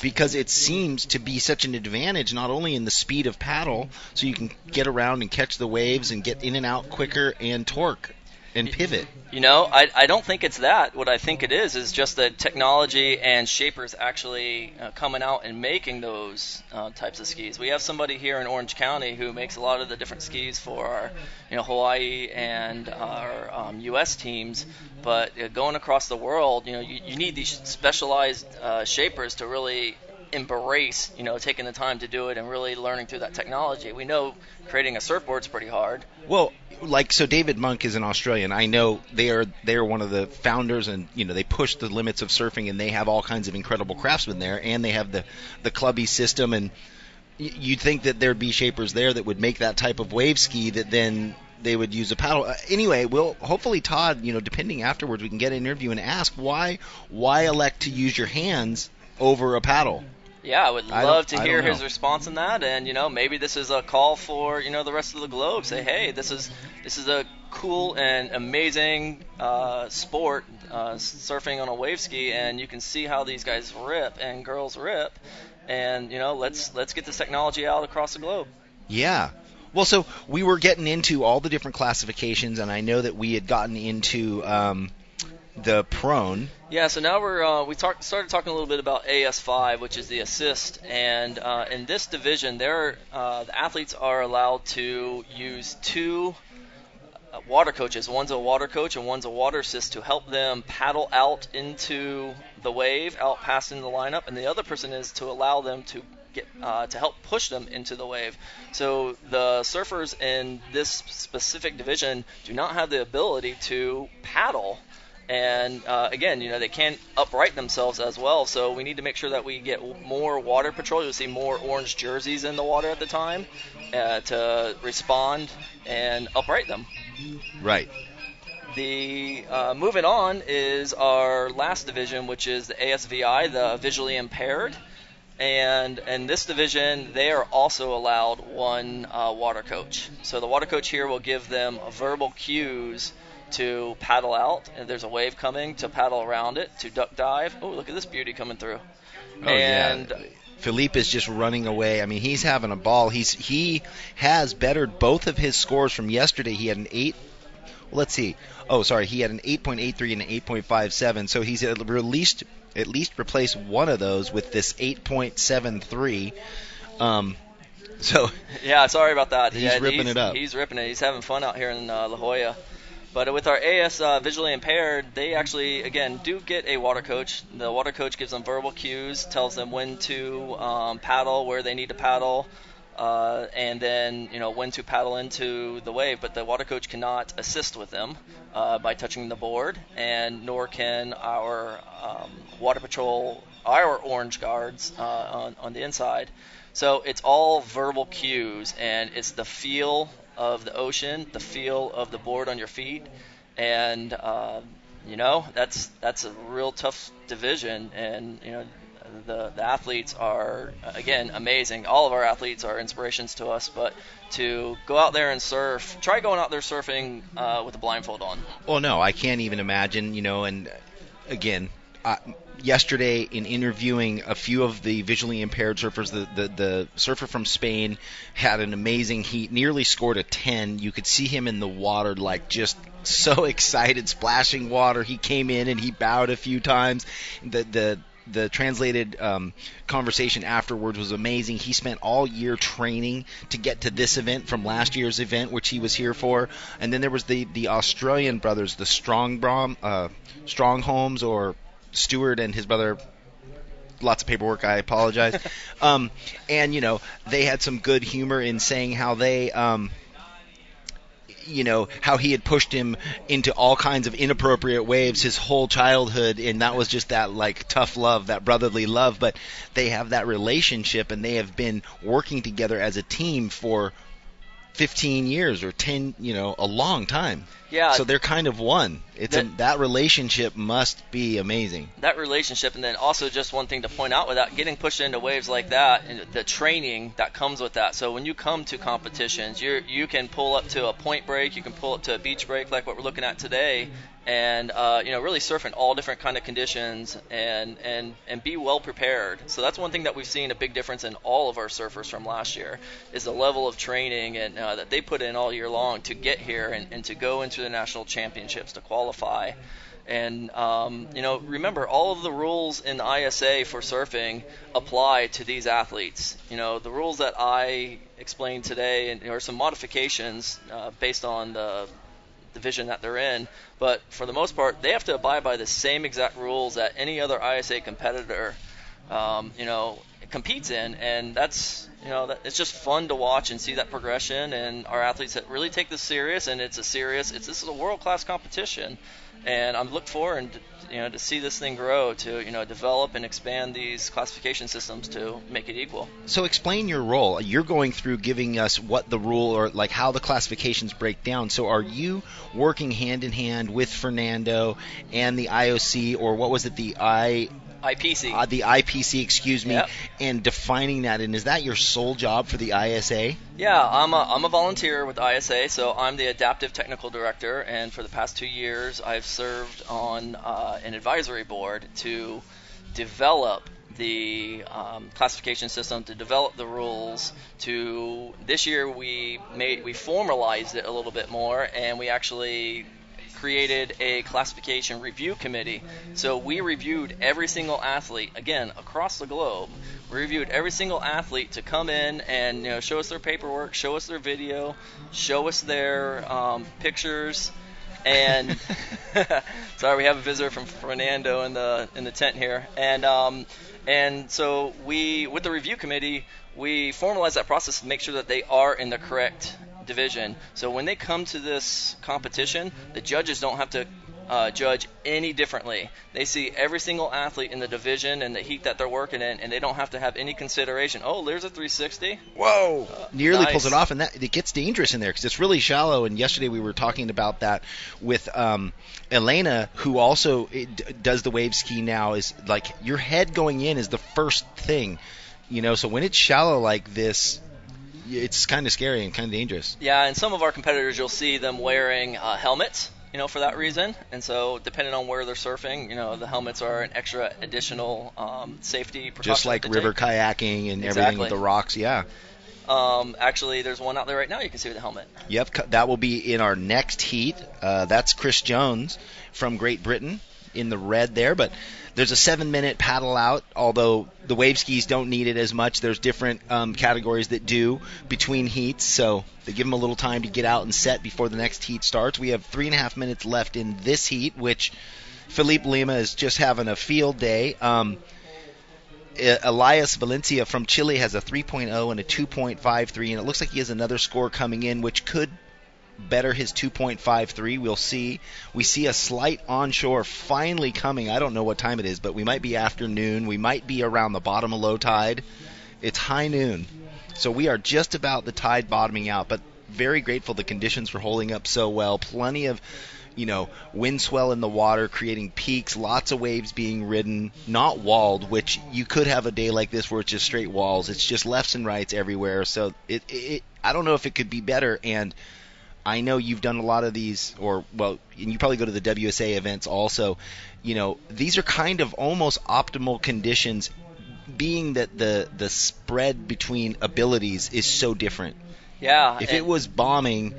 Because it seems to be such an advantage, not only in the speed of paddle, so you can get around and catch the waves and get in and out quicker, and torque and pivot. I don't think it's that. What I think it is just that technology and shapers actually coming out and making those types of skis. We have somebody here in Orange County who makes a lot of the different skis for our Hawaii and our U.S. teams. But going across the world, you need these specialized shapers to really embrace, taking the time to do it and really learning through that technology. We know creating a surfboard's pretty hard. Well, so David Monk is an Australian. I know they are one of the founders, and they push the limits of surfing, and they have all kinds of incredible craftsmen there, and they have the clubby system, and you'd think that there'd be shapers there that would make that type of wave ski that then they would use a paddle. Anyway, hopefully Todd, depending afterwards, we can get an interview and ask why elect to use your hands over a paddle. Yeah, I would love to hear his response on that, and maybe this is a call for the rest of the globe. Say, hey, this is a cool and amazing sport, surfing on a wave ski, and you can see how these guys rip and girls rip, and let's get this technology out across the globe. Yeah. Well, so we were getting into all the different classifications, and I know that we had gotten into the prone. Yeah, so now we started talking a little bit about AS5, which is the assist, and in this division, the athletes are allowed to use two water coaches. One's a water coach and one's a water assist to help them paddle out into the wave, out past in the lineup, and the other person is to allow them to get to help push them into the wave. So the surfers in this specific division do not have the ability to paddle. And again, they can't upright themselves as well, so we need to make sure that we get more water patrol. You'll see more orange jerseys in the water at the time to respond and upright them. Right. The moving on is our last division, which is the ASVI, the visually impaired. And in this division, they are also allowed one water coach. So the water coach here will give them verbal cues to paddle out, and there's a wave coming, to paddle around it, to duck dive. Oh, look at this beauty coming through. Oh, and yeah. Philippe is just running away. I mean, he's having a ball. He has bettered both of his scores from yesterday. He had an 8. Let's see. Oh, sorry. He had an 8.83 and an 8.57. So he's at least replaced one of those with this 8.73. So yeah, sorry about that. He's ripping it up. He's ripping it. He's having fun out here in La Jolla. But with our AS visually impaired, they actually, again, do get a water coach. The water coach gives them verbal cues, tells them when to paddle, where they need to paddle, and then when to paddle into the wave. But the water coach cannot assist with them by touching the board, and nor can our water patrol, our orange guards on the inside. So it's all verbal cues, and it's the feel of the ocean, the feel of the board on your feet, and that's a real tough division, and the athletes are, again, amazing. All of our athletes are inspirations to us, but to go out there and surf, try going out there surfing with a blindfold on. Well, no, I can't even imagine, and again, yesterday in interviewing a few of the visually impaired surfers, the surfer from Spain had an amazing heat, nearly scored a 10. You could see him in the water, like just so excited, splashing water. He came in and he bowed a few times. The translated conversation afterwards was amazing. He spent all year training to get to this event from last year's event, which he was here for. And then there was the Australian brothers, the Strongholms, or Stewart and his brother. Lots of paperwork, I apologize. And, they had some good humor in saying how they... how he had pushed him into all kinds of inappropriate waves his whole childhood, and that was just that, like, tough love, that brotherly love. But they have that relationship, and they have been working together as a team for 15 years or 10, a long time. Yeah. So they're kind of one. That relationship must be amazing. That relationship, and then also just one thing to point out, without getting pushed into waves like that, and the training that comes with that. So when you come to competitions, you can pull up to a point break, you can pull up to a beach break like what we're looking at today, and really surf in all different kind of conditions and be well prepared. So that's one thing that we've seen a big difference in all of our surfers from last year, is the level of training and that they put in all year long to get here and to go into the national championships to qualify. And remember, all of the rules in the ISA for surfing apply to these athletes. The rules that I explained today, and there are some modifications based on the division that they're in, but for the most part, they have to abide by the same exact rules that any other ISA competitor, competes in, and that's, it's just fun to watch and see that progression, and our athletes that really take this serious, and this is a world-class competition, and I'm looking forward to see this thing grow, to develop and expand these classification systems to make it equal. So explain your role. You're going through giving us what the rule, or like how the classifications break down. So are you working hand in hand with Fernando and the IOC, or what was it, the IPC. The IPC, excuse me, Yep. and defining that. And is that your sole job for the ISA? Yeah, I'm a volunteer with ISA, so I'm the adaptive technical director, and for the past 2 years, I've served on an advisory board to develop the classification system, to develop the rules. This year we formalized it a little bit more, and we actually created a classification review committee. So we reviewed every single athlete, again, across the globe. We reviewed every single athlete to come in and show us their paperwork, show us their video, show us their pictures. And sorry, we have a visitor from Fernando in the tent here. And so we, with the review committee, we formalized that process to make sure that they are in the correct division. So when they come to this competition, the judges don't have to judge any differently. They see every single athlete in the division and the heat that they're working in, and they don't have to have any consideration. Oh, there's a 360. Whoa! Nearly Nice. pulls it off, and it gets dangerous in there because it's really shallow. And yesterday we were talking about that with Elena, who also does the wave ski now. Is like your head going in is the first thing, So when it's shallow like this, it's kind of scary and kind of dangerous. Yeah, and some of our competitors, you'll see them wearing helmets, for that reason. And so depending on where they're surfing, the helmets are an extra additional safety precaution. Just like river kayaking and everything with the rocks, yeah. Actually, there's one out there right now you can see with the helmet. Yep, that will be in our next heat. That's Chris Jones from Great Britain in the red there, but there's a 7-minute paddle out, although the wave skis don't need it as much. There's different categories that do between heats, so they give them a little time to get out and set before the next heat starts. We have 3.5 minutes left in this heat, which Felipe Lima is just having a field day. Elias Valencia from Chile has a 3.0 and a 2.53, and it looks like he has another score coming in, which could better his 2.53. We'll see. We see a slight onshore finally coming. I don't know what time it is, but we might be afternoon. We might be around the bottom of low tide. It's high noon. So we are just about the tide bottoming out, but very grateful the conditions were holding up so well. Plenty of, wind swell in the water, creating peaks, lots of waves being ridden, not walled, which you could have a day like this where it's just straight walls. It's just lefts and rights everywhere. So I don't know if it could be better, and I know you've done a lot of these, and you probably go to the WSA events also. These are kind of almost optimal conditions, being that the spread between abilities is so different. Yeah. If it was bombing,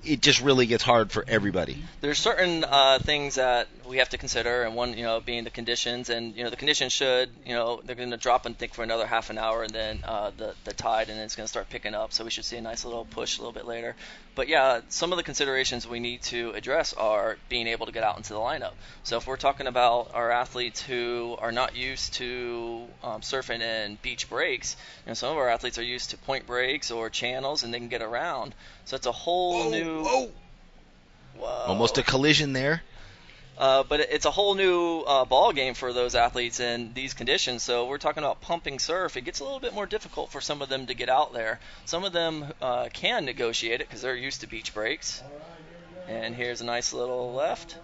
it just really gets hard for everybody. There's certain things that we have to consider, and one, being the conditions, and the conditions should, they're going to drop and think for another half an hour, and then the tide, and then it's going to start picking up. So we should see a nice little push a little bit later. But yeah, some of the considerations we need to address are being able to get out into the lineup. So if we're talking about our athletes who are not used to surfing in beach breaks, some of our athletes are used to point breaks or channels, and they can get around. So it's a whole new. Whoa. Almost a collision there. But it's a whole new ball game for those athletes in these conditions. So we're talking about pumping surf. It gets a little bit more difficult for some of them to get out there. Some of them can negotiate it because they're used to beach breaks. And here's a nice little left.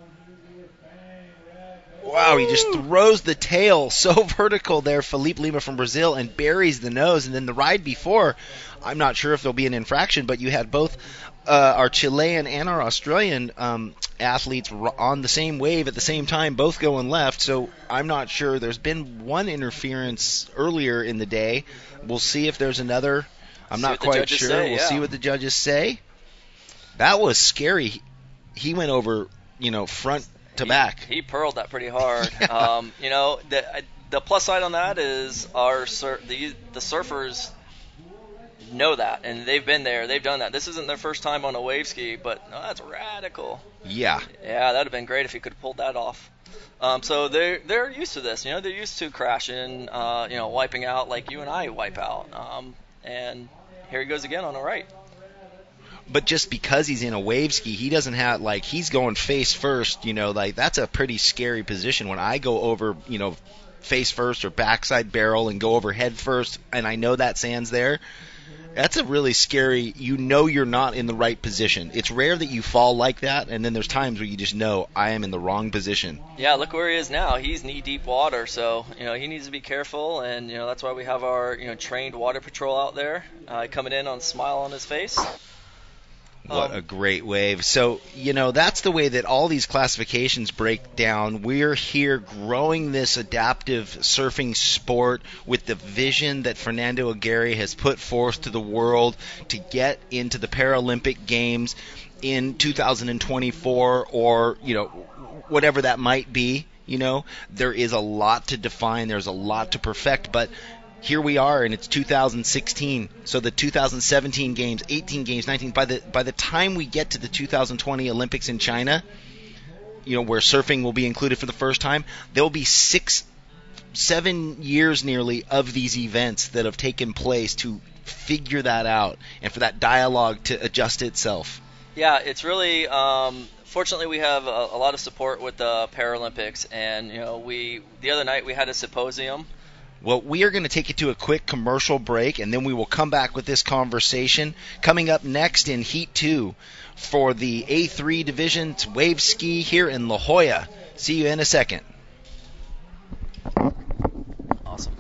Wow, he just throws the tail so vertical there, Felipe Lima from Brazil, and buries the nose. And then the ride before, I'm not sure if there'll be an infraction, but you had both our Chilean and our Australian athletes on the same wave at the same time, both going left. So I'm not sure. There's been one interference earlier in the day. We'll see if there's another. I'm not quite sure. We'll see what the judges say. That was scary. He went over, front to back. He pearled that pretty hard. The plus side on that is the surfers know that, and they've been there, they've done that. This isn't their first time on a wave ski, but that's radical. Yeah, that would have been great if he could have pulled that off. So they're used to this. They're used to crashing, wiping out like you and I wipe out. And here he goes again on the right. But just because he's in a wave ski, he doesn't have, he's going face first, that's a pretty scary position. When I go over, face first or backside barrel and go over head first, and I know that sand's there, That's a really scary, you're not in the right position. It's rare that you fall like that, and then there's times where you just know I am in the wrong position. Yeah, look where he is now. He's knee-deep water, so, he needs to be careful, and, that's why we have our, trained water patrol out there coming in on a smile on his face. What a great wave. So, that's the way that all these classifications break down. We're here growing this adaptive surfing sport with the vision that Fernando Aguirre has put forth to the world to get into the Paralympic Games in 2024 or, whatever that might be. There is a lot to define. There's a lot to perfect, but here we are, and it's 2016. So the 2017 games, 18 games, 19. By the time we get to the 2020 Olympics in China, where surfing will be included for the first time, there will be 7 years nearly of these events that have taken place to figure that out and for that dialogue to adjust itself. Yeah, it's really. Fortunately, we have a lot of support with the Paralympics, and the other night we had a symposium. Well, we are going to take you to a quick commercial break, and then we will come back with this conversation. Coming up next in Heat 2 for the A3 division, it's wave ski here in La Jolla. See you in a second. Awesome.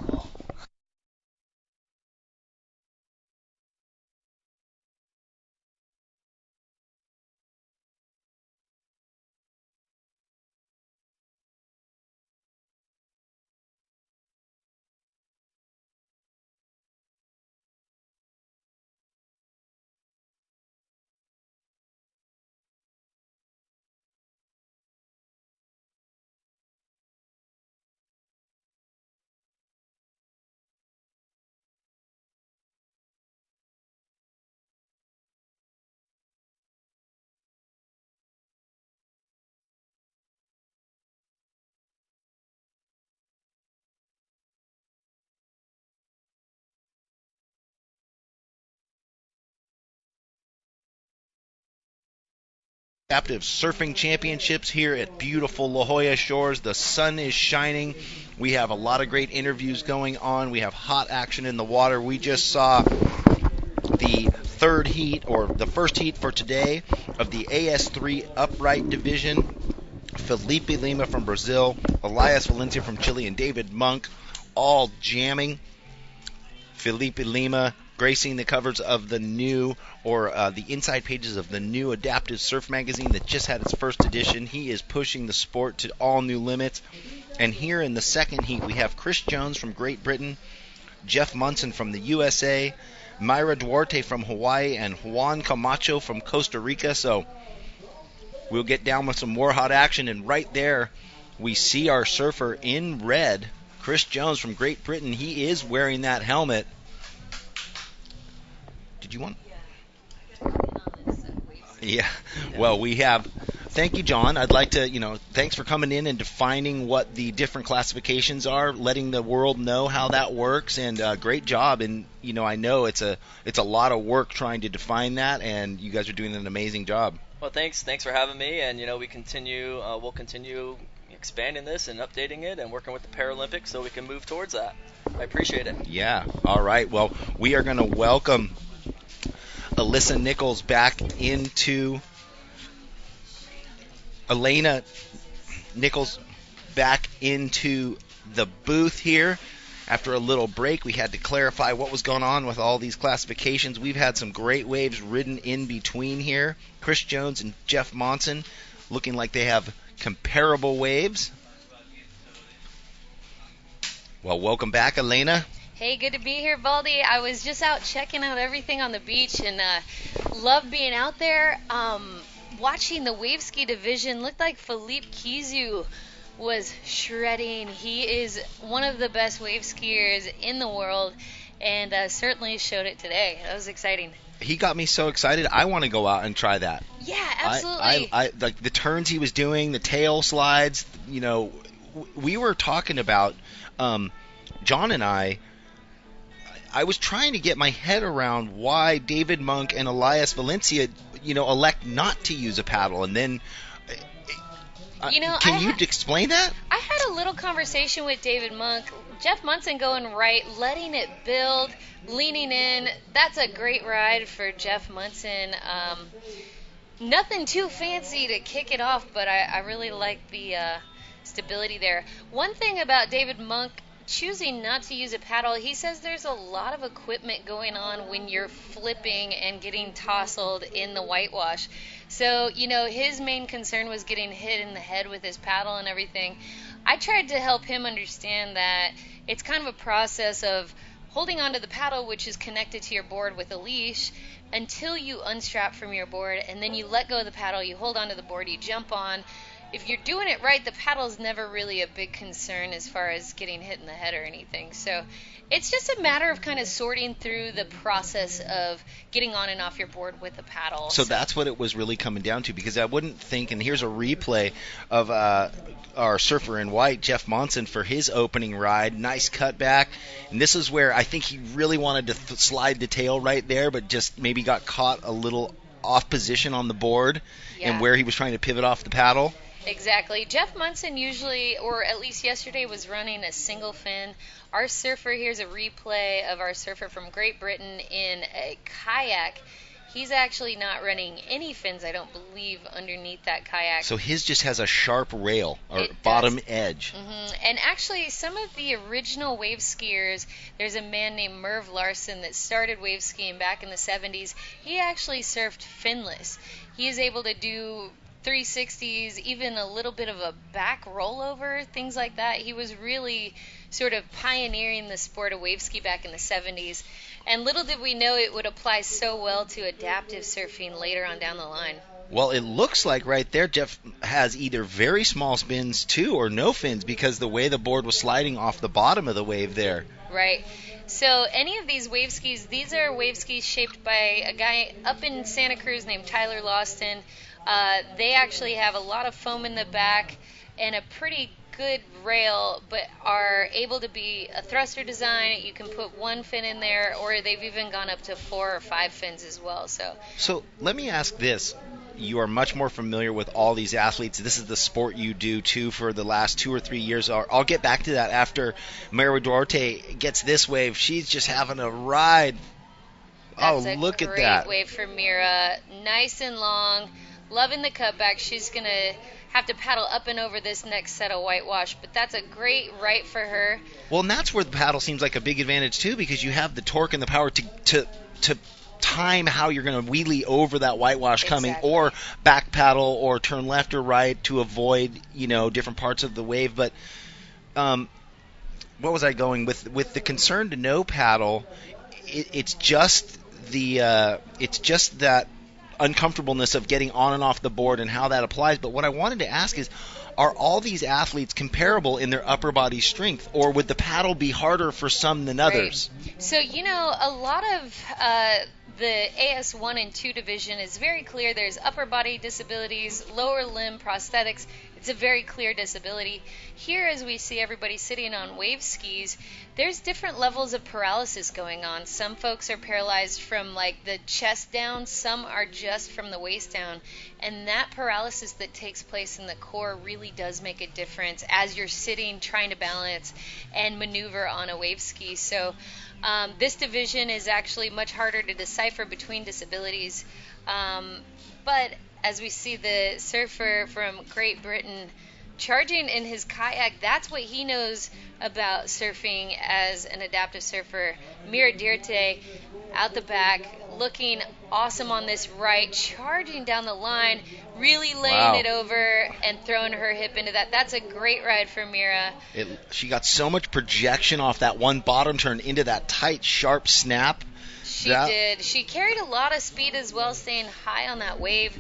Adaptive Surfing Championships here at beautiful La Jolla Shores. The sun is shining. We have a lot of great interviews going on. We have hot action in the water. We just saw the third heat, or the first heat for today, of the AS3 upright division. Felipe Lima from Brazil, Elias Valencia from Chile, and David Monk all jamming. Felipe Lima gracing the covers of the new, or the inside pages of the new Adaptive Surf magazine that just had its first edition. He is pushing the sport to all new limits. And here in the second heat, we have Chris Jones from Great Britain, Jeff Munson from the USA, Myra Duarte from Hawaii, and Juan Camacho from Costa Rica. So we'll get down with some more hot action, and right there we see our surfer in red, Chris Jones from Great Britain. He is wearing that helmet. Did you want? Yeah. Well, we have. Thank you, John. I'd like to, thanks for coming in and defining what the different classifications are, letting the world know how that works, and great job. And I know it's a lot of work trying to define that, and you guys are doing an amazing job. Well, thanks for having me, and we'll continue expanding this and updating it and working with the Paralympics so we can move towards that. I appreciate it. Yeah. All right. Well, we are going to welcome Alyssa Nichols back into Elena Nichols back into the booth here. After a little break, we had to clarify what was going on with all these classifications. We've had some great waves ridden in between here. Chris Jones and Jeff Monson looking like they have comparable waves. Well, welcome back, Elena. Hey, good to be here, Baldy. I was just out checking out everything on the beach and love being out there. Watching the wave ski division, looked like Philippe Kizu was shredding. He is one of the best wave skiers in the world, and certainly showed it today. That was exciting. He got me so excited. I want to go out and try that. Yeah, absolutely. I like the turns he was doing, the tail slides. We were talking about John and I was trying to get my head around why David Monk and Elias Valencia, elect not to use a paddle, and then. Can you explain that? I had a little conversation with David Monk Jeff Munson going right, letting it build, leaning in. That's a great ride for Jeff Munson. Nothing too fancy to kick it off, but I really like the stability there. One thing about David Monk choosing not to use a paddle, he says there's a lot of equipment going on when you're flipping and getting tousled in the whitewash. So, his main concern was getting hit in the head with his paddle and everything. I tried to help him understand that it's kind of a process of holding onto the paddle, which is connected to your board with a leash, until you unstrap from your board, and then you let go of the paddle, you hold onto the board, you jump on. If you're doing it right, the paddle's never really a big concern as far as getting hit in the head or anything. So it's just a matter of kind of sorting through the process of getting on and off your board with a paddle. So that's what it was really coming down to, because I wouldn't think, and here's a replay of our surfer in white, Jeff Monson, for his opening ride. Nice cutback. And this is where I think he really wanted to slide the tail right there, but just maybe got caught a little off position on the board and where he was trying to pivot off the paddle. Exactly. Jeff Munson usually, or at least yesterday, was running a single fin. Our surfer, here's a replay of our surfer from Great Britain in a kayak. He's actually not running any fins, I don't believe, underneath that kayak. So his just has a sharp rail, or bottom edge. Mm-hmm. And actually, some of the original wave skiers, there's a man named Merv Larson that started wave skiing back in the 70s. He actually surfed finless. He is able to do 360s, even a little bit of a back rollover, things like that. He was really sort of pioneering the sport of wave ski back in the 70s. And little did we know it would apply so well to adaptive surfing later on down the line. Well, it looks like right there Jeff has either very small spins too or no fins, because the way the board was sliding off the bottom of the wave there. Right. So any of these wave skis, these are wave skis shaped by a guy up in Santa Cruz named Tyler Lawston. They actually have a lot of foam in the back and a pretty good rail, but are able to be a thruster design. You can put one fin in there, or they've even gone up to 4 or 5 fins as well. So let me ask this. You are much more familiar with all these athletes. This is the sport you do, too, for the last 2 or 3 years. I'll get back to that after Mira Duarte gets this wave. She's just having a ride. Look at that. That's a great wave for Mira. Nice and long. Loving the cutback. She's going to have to paddle up and over this next set of whitewash, but that's a great right for her. Well, and that's where the paddle seems like a big advantage, too, because you have the torque and the power to time how you're going to wheelie over that whitewash coming, or back paddle or turn left or right to avoid, different parts of the wave. But what was I going with the concern to no paddle? It's just that uncomfortableness of getting on and off the board and how that applies. But what I wanted to ask is, are all these athletes comparable in their upper body strength, or would the paddle be harder for some than others? Right. So, a lot of the AS1 and 2 division is very clear. There's upper body disabilities, lower limb prosthetics. It's a very clear disability. Here, as we see everybody sitting on wave skis, there's different levels of paralysis going on. Some folks are paralyzed from the chest down, some are just from the waist down. And that paralysis that takes place in the core really does make a difference as you're sitting, trying to balance and maneuver on a wave ski. So this division is actually much harder to decipher between disabilities. But as we see the surfer from Great Britain charging in his kayak, that's what he knows about surfing as an adaptive surfer. Mira Duarte out the back, looking awesome on this right, charging down the line, really laying it over and throwing her hip into that. That's a great ride for Mira. She got so much projection off that one bottom turn into that tight, sharp snap. She did. She carried a lot of speed as well, staying high on that wave.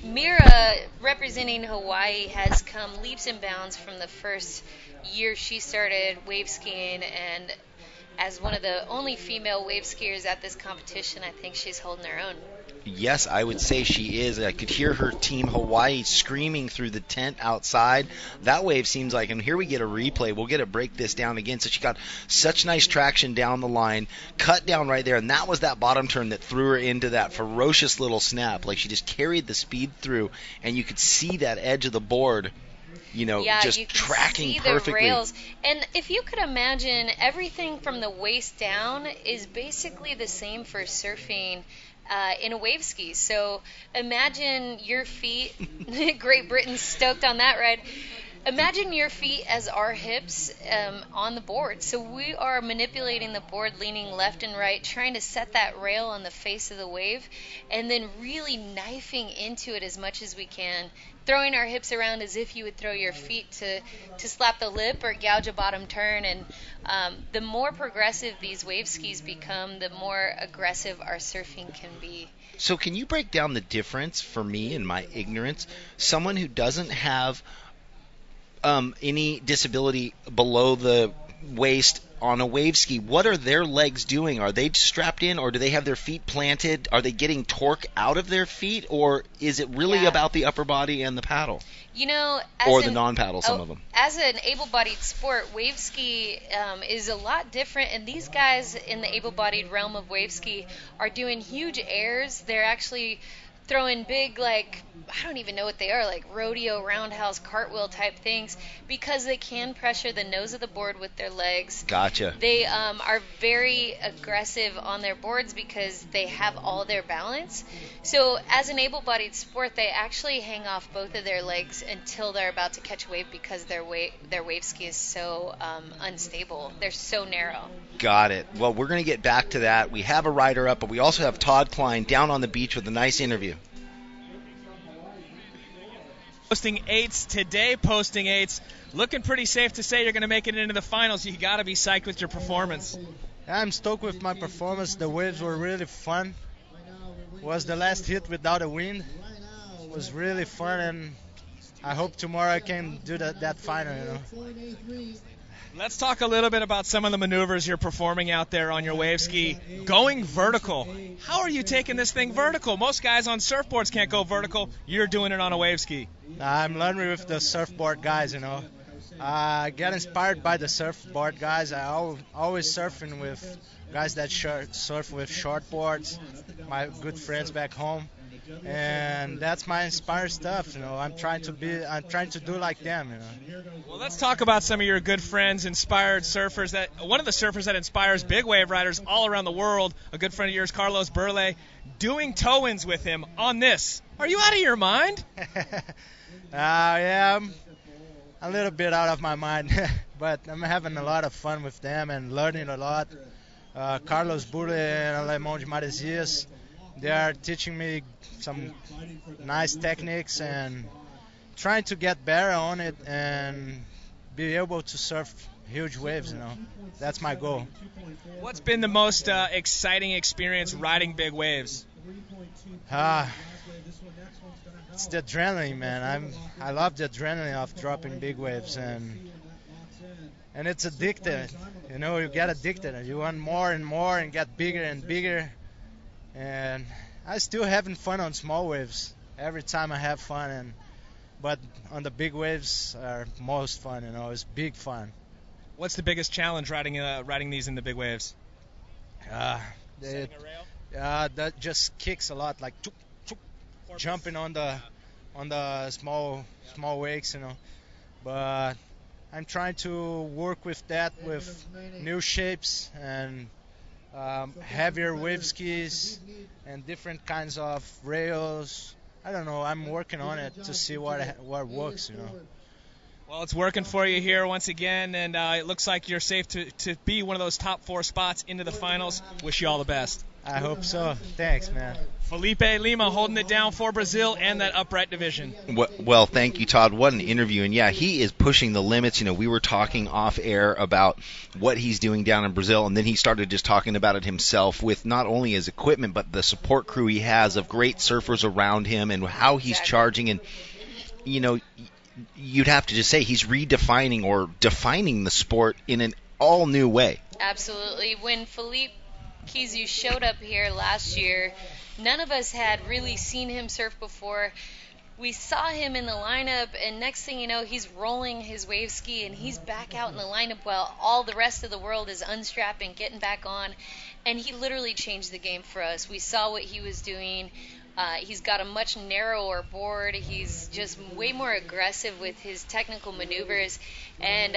Mira, representing Hawaii, has come leaps and bounds from the first year she started wave skiing, and as one of the only female wave skiers at this competition, I think she's holding her own. Yes, I would say she is. I could hear her team Hawaii screaming through the tent outside. That wave seems like, and here we get a replay. We'll get to break this down again. So she got such nice traction down the line, cut down right there, and that was that bottom turn that threw her into that ferocious little snap. Like she just carried the speed through, and you could see that edge of the board you can tracking see perfectly. the rails. And if you could imagine, everything from the waist down is basically the same for surfing in a wave ski. So imagine your feet. Great Britain's stoked on that ride. Imagine your feet as our hips on the board. So we are manipulating the board, leaning left and right, trying to set that rail on the face of the wave, and then really knifing into it as much as we can, throwing our hips around as if you would throw your feet to slap the lip or gouge a bottom turn. And the more progressive these wave skis become, the more aggressive our surfing can be. So can you break down the difference for me in my ignorance? Someone who doesn't have any disability below the waist on a wave ski, what are their legs doing? Are they strapped in, or do they have their feet planted? Are they getting torque out of their feet, or is it really about the upper body and the paddle? Or the non-paddle, some of them. As an able-bodied sport, wave ski is a lot different, and these guys in the able-bodied realm of wave ski are doing huge airs. They're actually throwing big, I don't even know what they are, like rodeo, roundhouse, cartwheel type things, because they can pressure the nose of the board with their legs. Gotcha. They are very aggressive on their boards because they have all their balance. So as an able-bodied sport, they actually hang off both of their legs until they're about to catch a wave because their wave ski is so unstable. They're so narrow. Got it. Well, we're going to get back to that. We have a rider up, but we also have Todd Klein down on the beach with a nice interview. Posting eights today, posting eights. Looking pretty safe to say you're going to make it into the finals. You got to be psyched with your performance. I'm stoked with my performance. The waves were really fun. Was the last hit without a wind. It was really fun, and I hope tomorrow I can do that final. Let's talk a little bit about some of the maneuvers you're performing out there on your wave ski. Going vertical. How are you taking this thing vertical? Most guys on surfboards can't go vertical. You're doing it on a wave ski. I'm learning with the surfboard guys, I get inspired by the surfboard guys. I always surfing with guys that surf with shortboards, my good friends back home. And that's my inspired stuff, I'm trying to do like them, Well, let's talk about some of your good friends, inspired surfers. One of the surfers that inspires big wave riders all around the world, a good friend of yours, Carlos Burle, doing toe-ins with him on this. Are you out of your mind? Yeah, I'm a little bit out of my mind, but I'm having a lot of fun with them and learning a lot. Carlos Burle and Alemão de Maresias, they are teaching me some nice techniques and trying to get better on it and be able to surf huge waves, That's my goal. What's been the most exciting experience riding big waves? It's the adrenaline, man. I love the adrenaline of dropping big waves, and it's addictive. You get addicted. You want more and more and get bigger and bigger. And I still having fun on small waves. Every time I have fun, but on the big waves are most fun. It's big fun. What's the biggest challenge riding these in the big waves? That just kicks a lot, like jumping on the small wakes, But I'm trying to work with that with new shapes and heavier wave skis and different kinds of rails. I don't know. I'm working on it to see what works, Well, it's working for you here once again, and it looks like you're safe to be one of those top 4 spots into the finals. Wish you all the best. I hope so. Thanks, man. Felipe Lima holding it down for Brazil and that upright division. Well, thank you, Todd. What an interview. And, yeah, he is pushing the limits. We were talking off air about what he's doing down in Brazil, and then he started just talking about it himself with not only his equipment but the support crew he has of great surfers around him and how he's charging. And, you'd have to just say he's redefining or defining the sport in an all-new way. Absolutely. When Philippe Kizu showed up here last year, none of us had really seen him surf before. We saw him in the lineup, and next thing you know, he's rolling his wave ski, and he's back out in the lineup while all the rest of the world is unstrapping, getting back on. And he literally changed the game for us. We saw what he was doing. He's got a much narrower board. He's just way more aggressive with his technical maneuvers. And,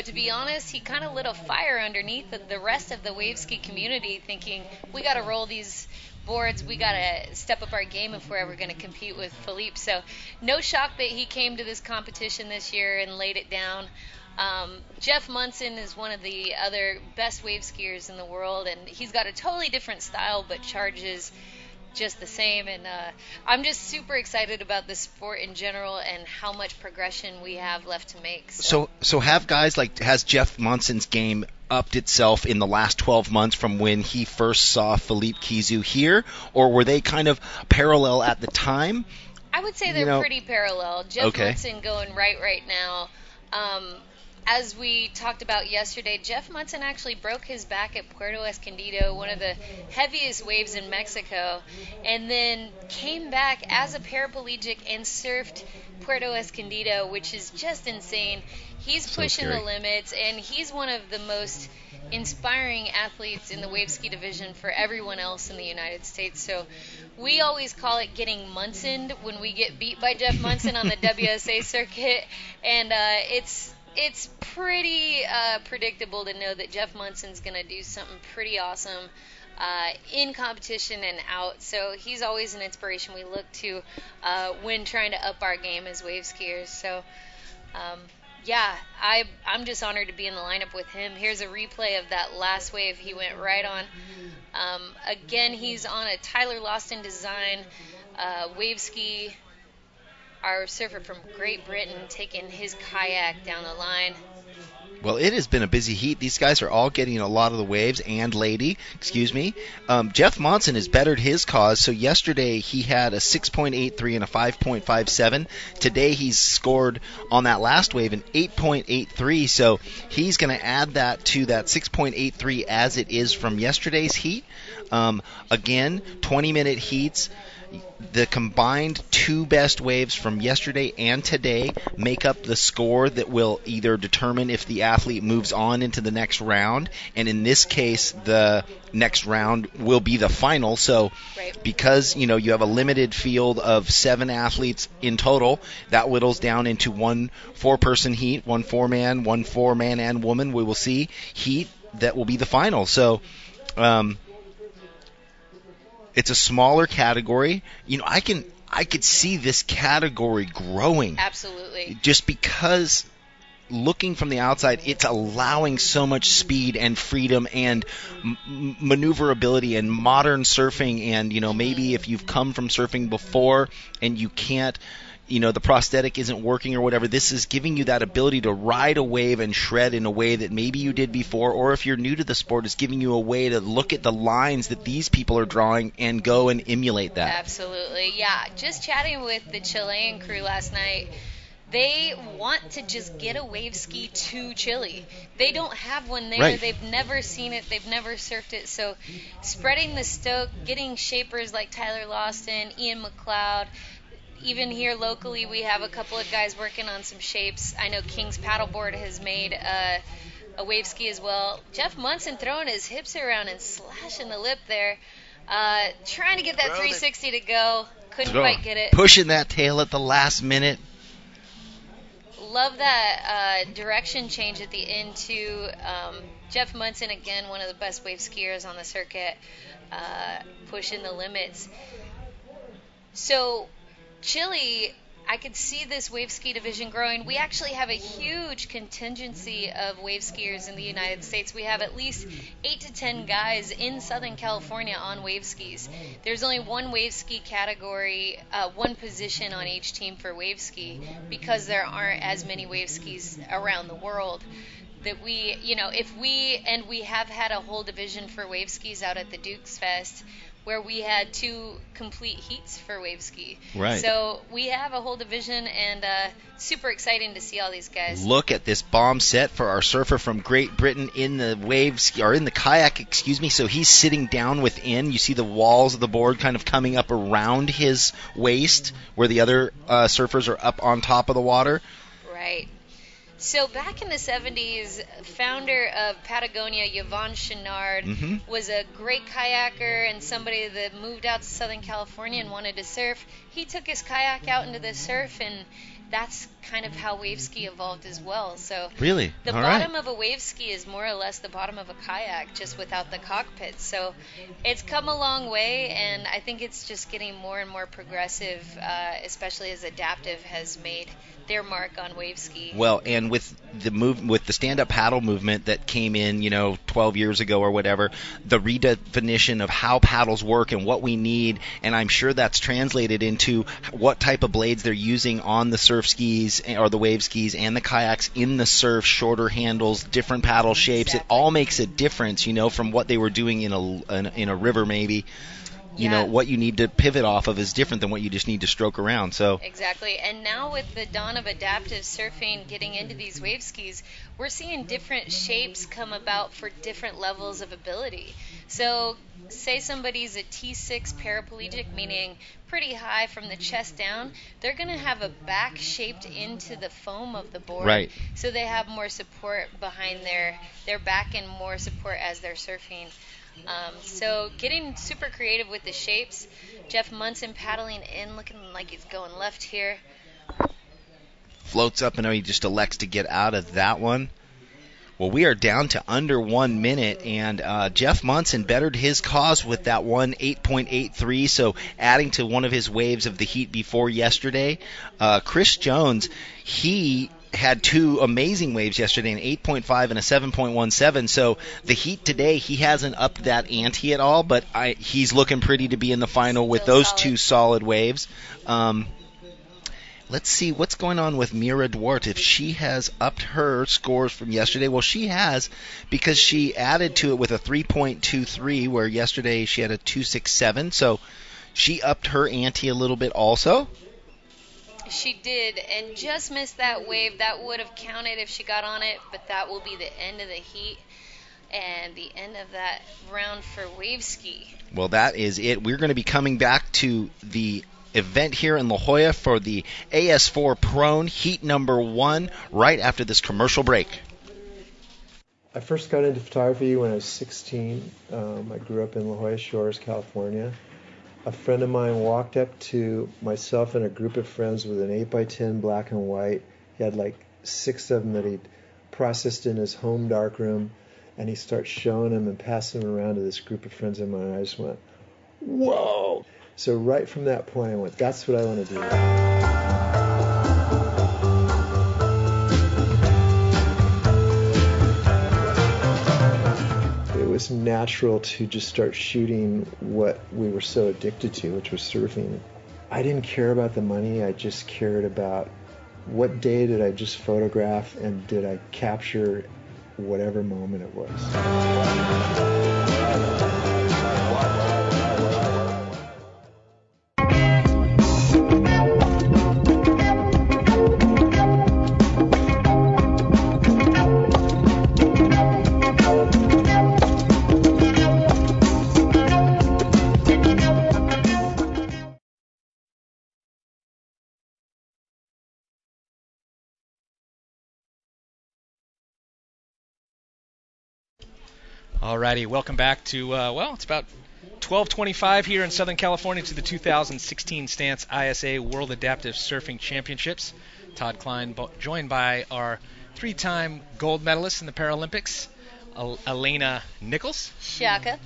to be honest, he kind of lit a fire underneath the rest of the wave ski community, thinking, we got to roll these boards. We got to step up our game if we're ever going to compete with Filipe. So no shock that he came to this competition this year and laid it down. Jeff Munson is one of the other best wave skiers in the world, and he's got a totally different style but charges just the same. And I'm just super excited about the sport in general and how much progression we have left to make. So have guys has Jeff Munson's game upped itself in the last 12 months from when he first saw Filipe Kizu here, or were they kind of parallel at the time? I would say they're pretty parallel. Jeff Munson going right now. As we talked about yesterday, Jeff Munson actually broke his back at Puerto Escondido, one of the heaviest waves in Mexico, and then came back as a paraplegic and surfed Puerto Escondido, which is just insane. He's pushing the limits, and he's one of the most inspiring athletes in the wave ski division for everyone else in the United States. So we always call it getting Munsoned when we get beat by Jeff Munson on the WSA circuit, and it's pretty predictable to know that Jeff Munson's going to do something pretty awesome in competition and out. So he's always an inspiration we look to when trying to up our game as wave skiers. So, I'm just honored to be in the lineup with him. Here's a replay of that last wave he went right on. Again, he's on a Tyler Lawson design wave ski. Our surfer from Great Britain taking his kayak down the line. Well, it has been a busy heat. These guys are all getting a lot of the waves, and Jeff Monson has bettered his cause. So yesterday he had a 6.83 and a 5.57. Today he's scored on that last wave an 8.83. So he's going to add that to that 6.83 as it is from yesterday's heat. Again, 20-minute heats. The combined two best waves from yesterday and today make up the score that will either determine if the athlete moves on into the next round, and in this case the next round will be the final. So because you have a limited field of 7 athletes in total, that whittles down into one 4-person heat, one 4-man, one 4-man and woman. We will see heat that will be the final. So it's a smaller category. I could see this category growing. Absolutely. Just because looking from the outside, it's allowing so much speed and freedom and maneuverability and modern surfing. And, maybe if you've come from surfing before and you can't, the prosthetic isn't working or whatever, this is giving you that ability to ride a wave and shred in a way that maybe you did before, or if you're new to the sport, it's giving you a way to look at the lines that these people are drawing and go and emulate that. Absolutely, yeah. Just chatting with the Chilean crew last night, they want to just get a wave ski to Chile. They don't have one there. Right. They've never seen it. They've never surfed it. So spreading the stoke, getting shapers like Tyler Lawson, Ian McLeod. Even here locally, we have a couple of guys working on some shapes. I know King's Paddleboard has made a wave ski as well. Jeff Munson throwing his hips around and slashing the lip there. Trying to get that 360 to go. Couldn't quite get it. Pushing that tail at the last minute. Love that direction change at the end, too. Jeff Munson, again, one of the best wave skiers on the circuit, pushing the limits. So Chile, I could see this wave ski division growing. We actually have a huge contingency of wave skiers in the United States. We have at least 8 to 10 guys in Southern California on wave skis. There's only one wave ski category, one position on each team for wave ski, because there aren't as many wave skis around the world. That we have had a whole division for wave skis out at the Dukes Fest, where we had 2 complete heats for wave ski. Right. So we have a whole division, and super exciting to see all these guys. Look at this bomb set for our surfer from Great Britain in the in the kayak, So he's sitting down within. You see the walls of the board kind of coming up around his waist, where the other surfers are up on top of the water. Right. So back in the 70s, founder of Patagonia, Yvon Chouinard, was a great kayaker and somebody that moved out to Southern California and wanted to surf. He took his kayak out into the surf, and that's kind of how wave ski evolved as well. So really, the All bottom right. of a wave ski is more or less the bottom of a kayak, just without the cockpit. So it's come a long way, and I think it's just getting more and more progressive, especially as Adaptive has made their mark on wave ski. Well, and with the stand-up paddle movement that came in, 12 years ago or whatever, the redefinition of how paddles work and what we need, and I'm sure that's translated into what type of blades they're using on the surf skis or the wave skis and the kayaks in the surf, shorter handles, different paddle shapes. It all makes a difference, from what they were doing in a river maybe. What you need to pivot off of is different than what you just need to stroke around. So Exactly. And now with the dawn of adaptive surfing getting into these wave skis, we're seeing different shapes come about for different levels of ability. So say somebody's a T6 paraplegic, meaning pretty high from the chest down, they're going to have a back shaped into the foam of the board. Right. So they have more support behind their back and more support as they're surfing. So getting super creative with the shapes. Jeff Munson paddling in, looking like he's going left here. floats up, and he just elects to get out of that one. Well, we are down to under 1 minute, and Jeff Munson bettered his cause with that one 8.83, so adding to one of his waves of the heat before yesterday. Chris Jones, he had two amazing waves yesterday, an 8.5 and a 7.17, so the heat today, he hasn't upped that ante at all, but he's looking pretty to be in the final with those two solid waves. Let's see what's going on with Mira Duarte, if she has upped her scores from yesterday. Well, she has, because she added to it with a 3.23, where yesterday she had a 2.67, so she upped her ante a little bit also. She did, and just missed that wave. That would have counted if she got on it, but that will be the end of the heat and the end of that round for wave ski. Well, that is it. We're going to be coming back to the event here in La Jolla for the AS4 Prone Heat number 1 right after this commercial break. I first got into photography when I was 16. I grew up in La Jolla Shores, California. A friend of mine walked up to myself and a group of friends with an 8x10 black and white. He had like 6 of them that he'd processed in his home darkroom, and he starts showing them and passing them around to this group of friends of mine. And I just went, whoa! So right from that point, I went, that's what I want to do. It was natural to just start shooting what we were so addicted to, which was surfing. I didn't care about the money. I just cared about what day did I just photograph, and did I capture whatever moment it was. Alrighty, welcome back to, it's about 12:25 here in Southern California to the 2016 Stance ISA World Adaptive Surfing Championships. Todd Klein joined by our 3-time gold medalist in the Paralympics, Elena Nichols. Shaka.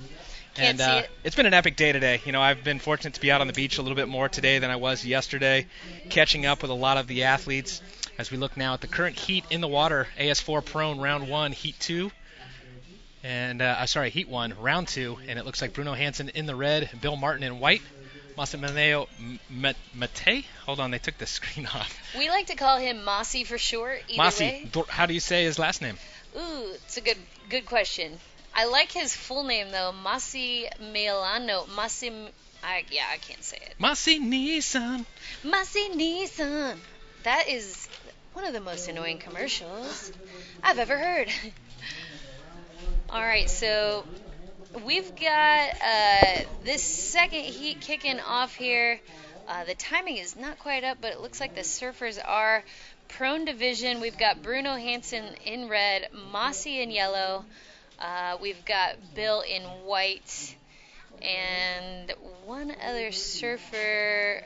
Can't see it. It's been an epic day today. You know, I've been fortunate to be out on the beach a little bit more today than I was yesterday, catching up with a lot of the athletes as we look now at the current heat in the water. AS4 Prone Round 1, Heat 2. And, Heat 1, Round 2, and it looks like Bruno Hansen in the red, Bill Martin in white, Massimiliano Mate. Hold on, they took the screen off. We like to call him Masi for short. Masi, how do you say his last name? Ooh, it's a good question. I like his full name though, Massimiliano. I can't say it. Masi Nissan. Masi Nissan. That is one of the most annoying commercials I've ever heard. All right, so we've got this second heat kicking off here. The timing is not quite up, but it looks like the surfers are prone division, we've got Bruno Hansen in red, Mossy in yellow. We've got Bill in white, and one other surfer.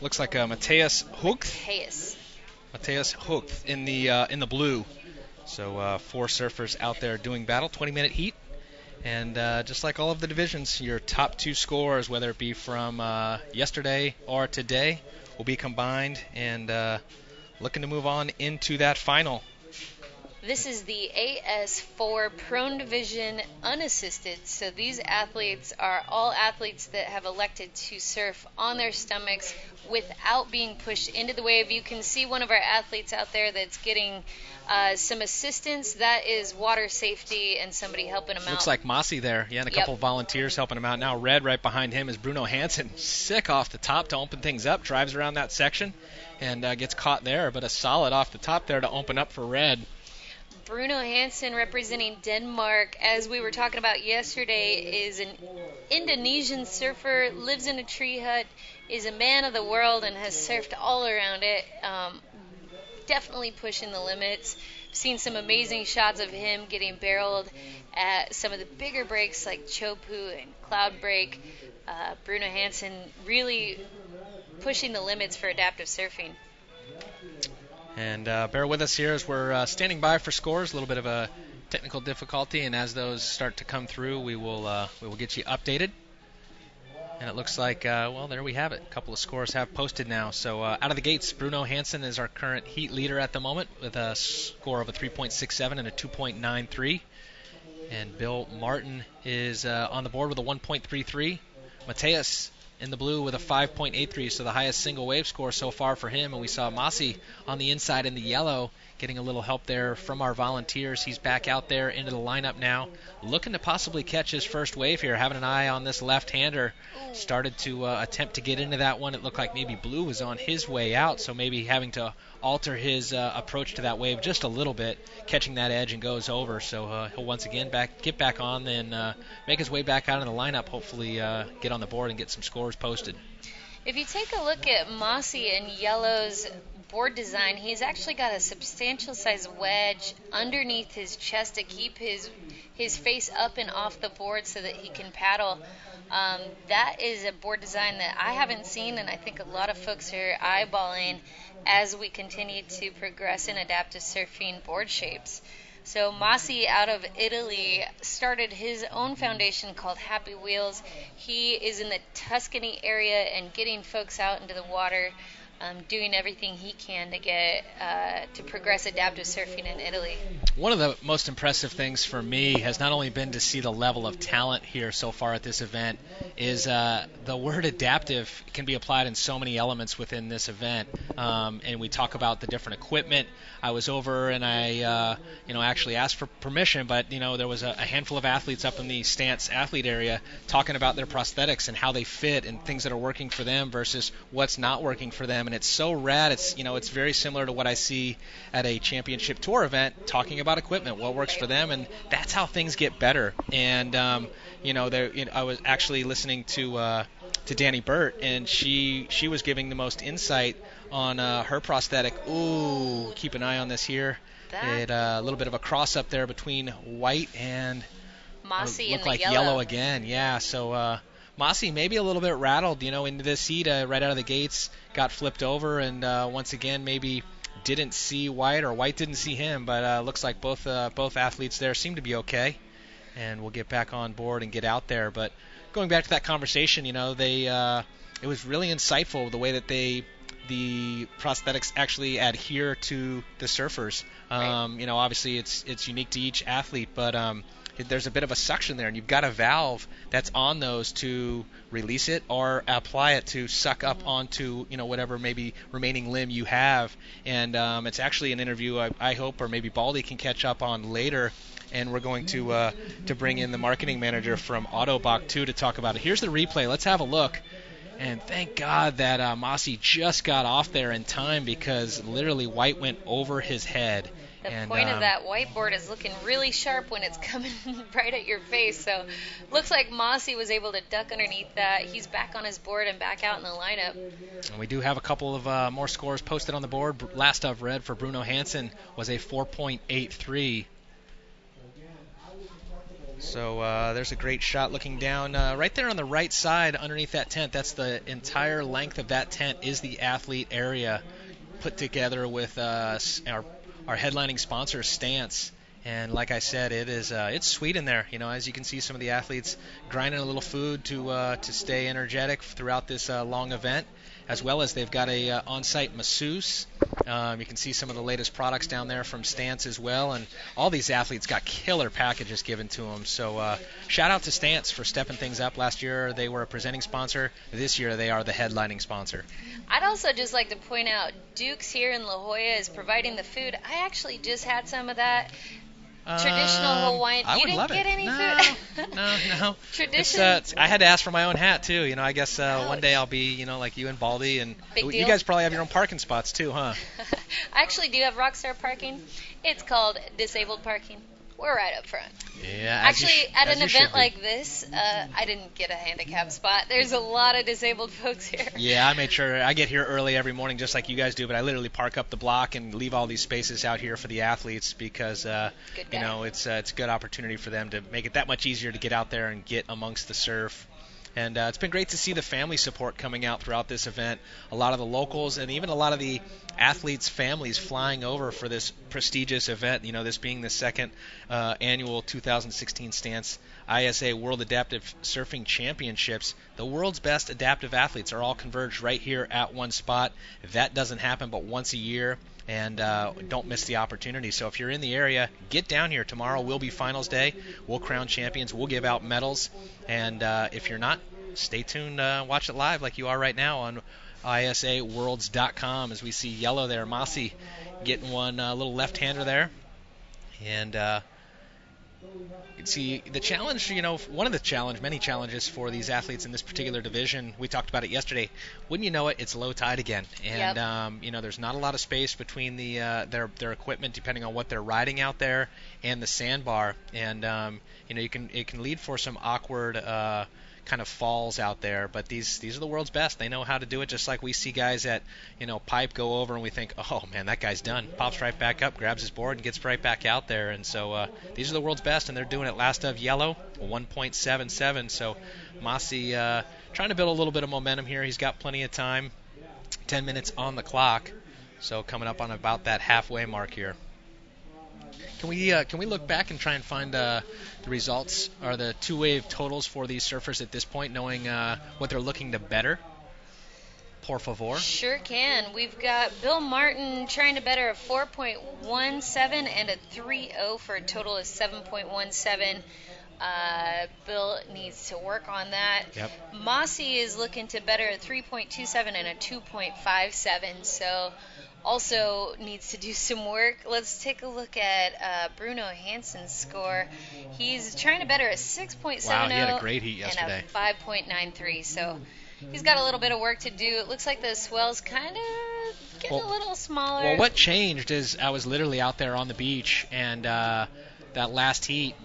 Looks like Matthias Hucht. Matthias Hucht in the blue. So 4 surfers out there doing battle, 20-minute heat. And just like all of the divisions, your top 2 scores, whether it be from yesterday or today, will be combined and looking to move on into that final. This is the AS4 prone division unassisted. So these athletes are all athletes that have elected to surf on their stomachs without being pushed into the wave. You can see one of our athletes out there that's getting some assistance. That is water safety and somebody helping him out. Looks like Mossy there. Yeah, and a couple of volunteers helping him out. Now red right behind him is Bruno Hansen. Sick off the top to open things up. Drives around that section and gets caught there. But a solid off the top there to open up for red. Bruno Hansen representing Denmark, as we were talking about yesterday, is an Indonesian surfer, lives in a tree hut, is a man of the world, and has surfed all around it. Definitely pushing the limits. Seen some amazing shots of him getting barreled at some of the bigger breaks like Chopu and Cloud Break. Bruno Hansen really pushing the limits for adaptive surfing. And bear with us here as we're standing by for scores. A little bit of a technical difficulty, and as those start to come through, we will get you updated. And it looks like, well, there we have it. A couple of scores have posted now. So out of the gates, Bruno Hansen is our current heat leader at the moment with a score of a 3.67 and a 2.93. And Bill Martin is on the board with a 1.33. Matthias in the blue with a 5.83, so the highest single wave score so far for him. And we saw Mossy on the inside in the yellow, getting a little help there from our volunteers. He's back out there into the lineup now, looking to possibly catch his first wave here, having an eye on this left-hander. Started to attempt to get into that one. It looked like maybe Blue was on his way out, so maybe having to alter his approach to that wave just a little bit, catching that edge and goes over. So he'll once again get back on, then make his way back out in the lineup, hopefully get on the board and get some scores posted. If you take a look at Mossy and Yellow's board design, he's actually got a substantial size wedge underneath his chest to keep his face up and off the board so that he can paddle. That is a board design that I haven't seen, and I think a lot of folks are eyeballing as we continue to progress in adaptive surfing board shapes. So Mossy out of Italy started his own foundation called Happy Wheels. He is in the Tuscany area and getting folks out into the water, doing everything he can to get to progress adaptive surfing in Italy. One of the most impressive things for me has not only been to see the level of talent here so far at this event, is the word adaptive can be applied in so many elements within this event. And we talk about the different equipment. I was over and I actually asked for permission, but there was a handful of athletes up in the Stance athlete area talking about their prosthetics and how they fit and things that are working for them versus what's not working for them. And it's so rad. It's very similar to what I see at a championship tour event, talking about equipment, what works for them, and that's how things get better. And I was actually listening to Danny Burt, and she was giving the most insight on her prosthetic. Ooh, keep an eye on this here. A little bit of a cross up there between white and Mossy looked and like the yellow again. Yeah, so Mossy maybe a little bit rattled, into this heat right out of the gates, got flipped over, and once again maybe didn't see White, or White didn't see him, but looks like both athletes there seem to be okay, and we'll get back on board and get out there. But going back to that conversation, it was really insightful the way that the prosthetics actually adhere to the surfers. Right. Obviously it's unique to each athlete, but there's a bit of a suction there, and you've got a valve that's on those to release it or apply it to suck up onto whatever maybe remaining limb you have. And it's actually an interview I hope, or maybe Baldy can catch up on later. And we're going to bring in the marketing manager from Autobach too to talk about it. Here's the replay. Let's have a look. And thank God that Mossy just got off there in time, because literally White went over his head. The And, point of that whiteboard is looking really sharp when it's coming right at your face. So looks like Mossy was able to duck underneath that. He's back on his board and back out in the lineup. And we do have a couple of more scores posted on the board. Last I've read for Bruno Hansen was a 4.83. So there's a great shot looking down right there on the right side underneath that tent. That's the entire length of that tent is the athlete area put together with our headlining sponsor, Stance. And like I said, it's sweet in there. You know, as you can see, some of the athletes grinding a little food to stay energetic throughout this long event, as well as they've got a on-site masseuse. You can see some of the latest products down there from Stance as well, and all these athletes got killer packages given to them. So shout out to Stance for stepping things up. Last year they were a presenting sponsor. This year they are the headlining sponsor. I'd also just like to point out Duke's here in La Jolla is providing the food. I actually just had some of that. Traditional Hawaiian. I You would didn't love get it. any No, food? No. Tradition. I had to ask for my own hat too. You know, I guess one day I'll be, like you and Baldy, and Big you deal. guys probably have your own parking spots too, huh? I actually do have Rockstar parking. It's called disabled parking. We're right up front. Yeah. Actually, at an you should event be. like this, I didn't get a handicap spot. There's a lot of disabled folks here. Yeah, I made sure I get here early every morning just like you guys do, but I literally park up the block and leave all these spaces out here for the athletes because it's a good opportunity for them to make it that much easier to get out there and get amongst the surf. And it's been great to see the family support coming out throughout this event. A lot of the locals and even a lot of the athletes' families flying over for this prestigious event. You know, this being the second annual 2016 Stance ISA World Adaptive Surfing Championships. The world's best adaptive athletes are all converged right here at one spot. That doesn't happen but once a year. And don't miss the opportunity. So if you're in the area, get down here. Tomorrow will be finals day. We'll crown champions. We'll give out medals. And if you're not, stay tuned. Watch it live like you are right now on ISAWorlds.com as we see yellow there. Mossy getting one little left-hander there. And you can see the challenge, one of the many challenges for these athletes in this particular division. We talked about it yesterday. Wouldn't you know it, it's low tide again. And, there's not a lot of space between their equipment depending on what they're riding out there and the sandbar. And, it can lead for some awkward kind of falls out there, but these are the world's best. They know how to do it, just like we see guys at pipe go over and we think, oh man, that guy's done. Pops right back up, grabs his board, and gets right back out there. And so these are the world's best, and they're doing it. Last of yellow, 1.77. So Mossy trying to build a little bit of momentum here. He's got plenty of time. 10 minutes on the clock, so coming up on about that halfway mark here. Can we look back and try and find the results or the two-wave totals for these surfers at this point, knowing what they're looking to better? Por favor. Sure can. We've got Bill Martin trying to better a 4.17 and a 3.0 for a total of 7.17. Bill needs to work on that. Yep. Mossy is looking to better a 3.27 and a 2.57, so also needs to do some work. Let's take a look at Bruno Hansen's score. He's trying to better a 6.70 Wow, he had a great heat yesterday. and a 5.93, so he's got a little bit of work to do. It looks like the swell's kind of getting a little smaller. Well, what changed is I was literally out there on the beach, and that last heat,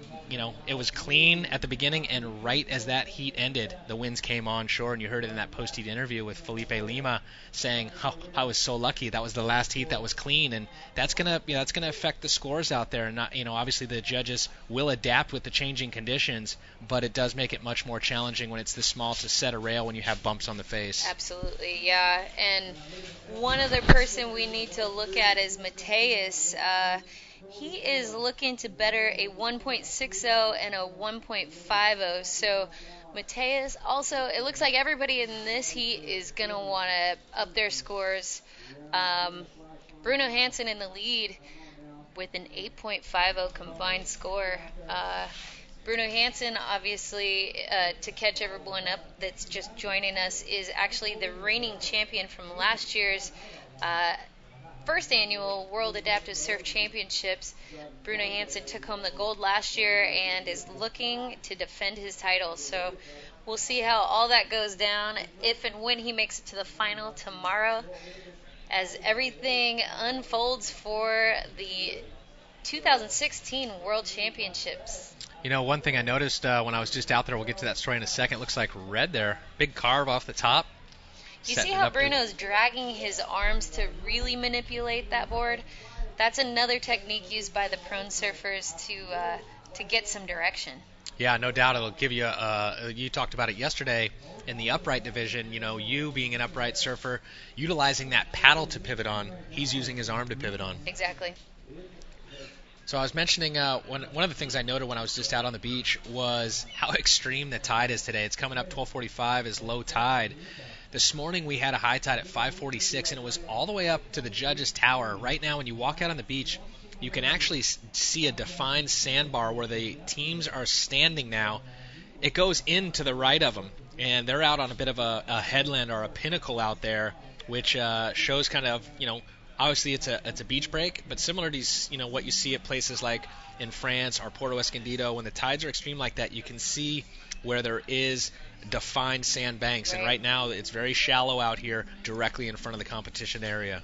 it was clean at the beginning, and right as that heat ended, the winds came on shore, and you heard it in that post-heat interview with Felipe Lima saying, I was so lucky. That was the last heat that was clean, and that's gonna affect the scores out there. And not, obviously the judges will adapt with the changing conditions, but it does make it much more challenging when it's this small to set a rail when you have bumps on the face. Absolutely, yeah. And one other person we need to look at is Mateus. He is looking to better a 1.60 and a 1.50. So Mateus also, it looks like everybody in this heat is going to want to up their scores. Bruno Hansen in the lead with an 8.50 combined score. Bruno Hansen, obviously, to catch everyone up that's just joining us, is actually the reigning champion from last year's first annual World Adaptive Surf Championships. Bruno Hansen took home the gold last year and is looking to defend his title. So we'll see how all that goes down if and when he makes it to the final tomorrow, as everything unfolds for the 2016 World Championships. You know, one thing I noticed when I was just out there, we'll get to that story in a second, it looks like red there. Big carve off the top. You see how Bruno's dragging his arms to really manipulate that board? That's another technique used by the prone surfers to get some direction. Yeah, no doubt it'll give you you talked about it yesterday in the upright division, you know, you being an upright surfer, utilizing that paddle to pivot on, he's using his arm to pivot on. Exactly. So I was mentioning one of the things I noted when I was just out on the beach was how extreme the tide is today. It's coming up 12:45 is low tide. This morning we had a high tide at 5:46, and it was all the way up to the judges' tower. Right now when you walk out on the beach, you can actually see a defined sandbar where the teams are standing now. It goes in to the right of them, and they're out on a bit of a headland or a pinnacle out there, which shows kind of, you know, obviously it's a beach break, but similar to, you know, what you see at places like in France or Puerto Escondido, when the tides are extreme like that, you can see where there is defined sand banks, and right now it's very shallow out here directly in front of the competition area.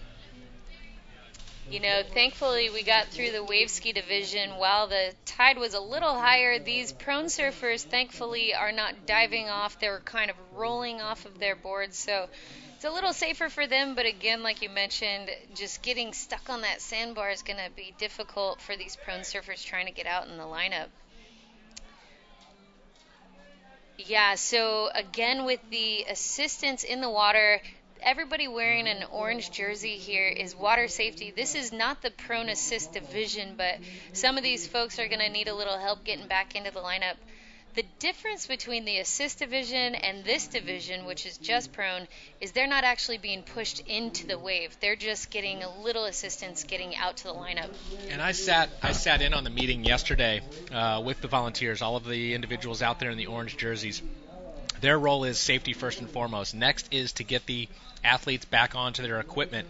You know, thankfully we got through the wave ski division while the tide was a little higher. These prone surfers thankfully are not diving off. They're kind of rolling off of their boards, so it's a little safer for them, but again, like you mentioned, just getting stuck on that sandbar is going to be difficult for these prone surfers trying to get out in the lineup. Yeah, so again with the assistants in the water, everybody wearing an orange jersey here is water safety. This is not the prone assist division, but some of these folks are going to need a little help getting back into the lineup. The difference between the assist division and this division, which is just prone, is they're not actually being pushed into the wave. They're just getting a little assistance getting out to the lineup. And I sat in on the meeting yesterday with the volunteers, all of the individuals out there in the orange jerseys. Their role is safety first and foremost. Next is to get the athletes back onto their equipment.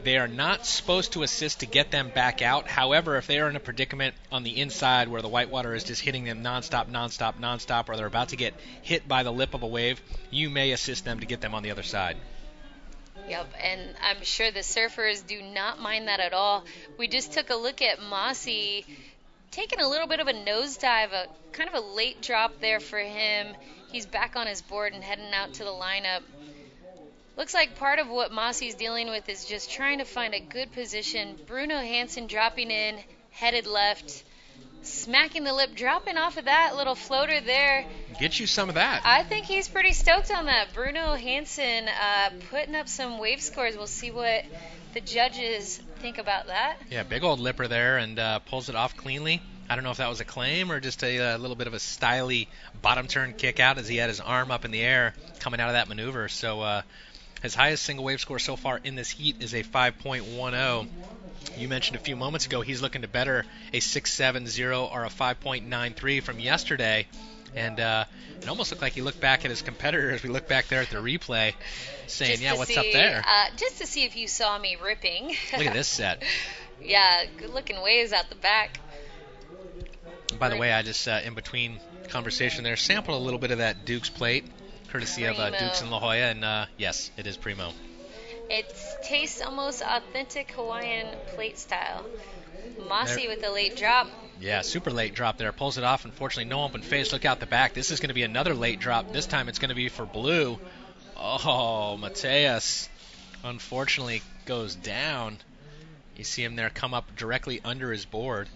They are not supposed to assist to get them back out. However, if they are in a predicament on the inside where the whitewater is just hitting them nonstop, or they're about to get hit by the lip of a wave, you may assist them to get them on the other side. Yep, and I'm sure the surfers do not mind that at all. We just took a look at Mossy taking a little bit of a nosedive, kind of a late drop there for him. He's back on his board and heading out to the lineup. Looks like part of what Mossy's dealing with is just trying to find a good position. Bruno Hansen dropping in, headed left, smacking the lip, dropping off of that little floater there. Get you some of that. I think he's pretty stoked on that. Bruno Hansen putting up some wave scores. We'll see what the judges think about that. Yeah, big old lipper there, and pulls it off cleanly. I don't know if that was a claim or just a little bit of a styly bottom turn kick out as he had his arm up in the air coming out of that maneuver. So his highest single wave score so far in this heat is a 5.10. You mentioned a few moments ago he's looking to better a 6.70 or a 5.93 from yesterday. And it almost looked like he looked back at his competitor as we look back there at the replay, saying, yeah, what's up there? Just to see if you saw me ripping. Look at this set. Yeah, good-looking waves out the back. By the way, I just, in between conversation there, sampled a little bit of that Duke's plate, courtesy of Duke's in La Jolla, and yes, it is Primo. It tastes almost authentic Hawaiian plate style. Mossy with the late drop. Yeah, super late drop there. Pulls it off. Unfortunately, no open face. Look out the back. This is going to be another late drop. This time it's going to be for blue. Oh, Mateus unfortunately goes down. You see him there come up directly under his board.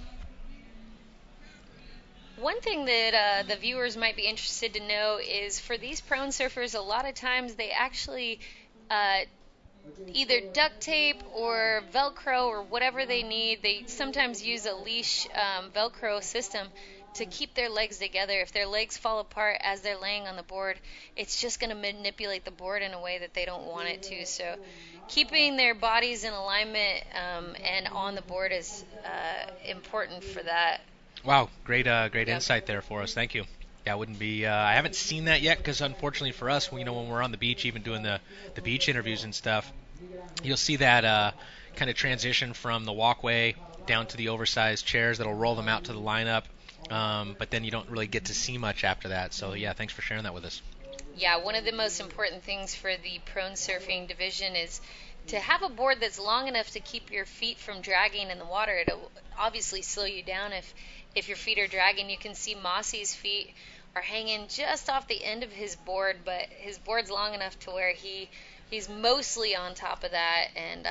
One thing that the viewers might be interested to know is for these prone surfers, a lot of times they actually either duct tape or Velcro or whatever they need. They sometimes use a leash Velcro system to keep their legs together. If their legs fall apart as they're laying on the board, it's just going to manipulate the board in a way that they don't want it to. So keeping their bodies in alignment and on the board is important for that. Wow, great insight there for us. Thank you. Yeah, wouldn't be. I haven't seen that yet because unfortunately for us, when we're on the beach, even doing the beach interviews and stuff, you'll see that kind of transition from the walkway down to the oversized chairs that'll roll them out to the lineup. But then you don't really get to see much after that. So yeah, thanks for sharing that with us. Yeah, one of the most important things for the prone surfing division is to have a board that's long enough to keep your feet from dragging in the water. It'll obviously slow you down if your feet are dragging. You can see Mossy's feet are hanging just off the end of his board, but his board's long enough to where he's mostly on top of that. And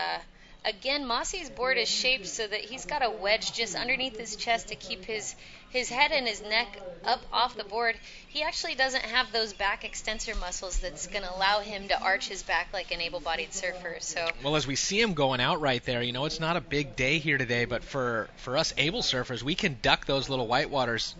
again, Mossy's board is shaped so that he's got a wedge just underneath his chest to keep his head and his neck up off the board. He actually doesn't have those back extensor muscles that's going to allow him to arch his back like an able-bodied surfer. So, well, as we see him going out right there, it's not a big day here today, but for us able surfers, we can duck those little whitewaters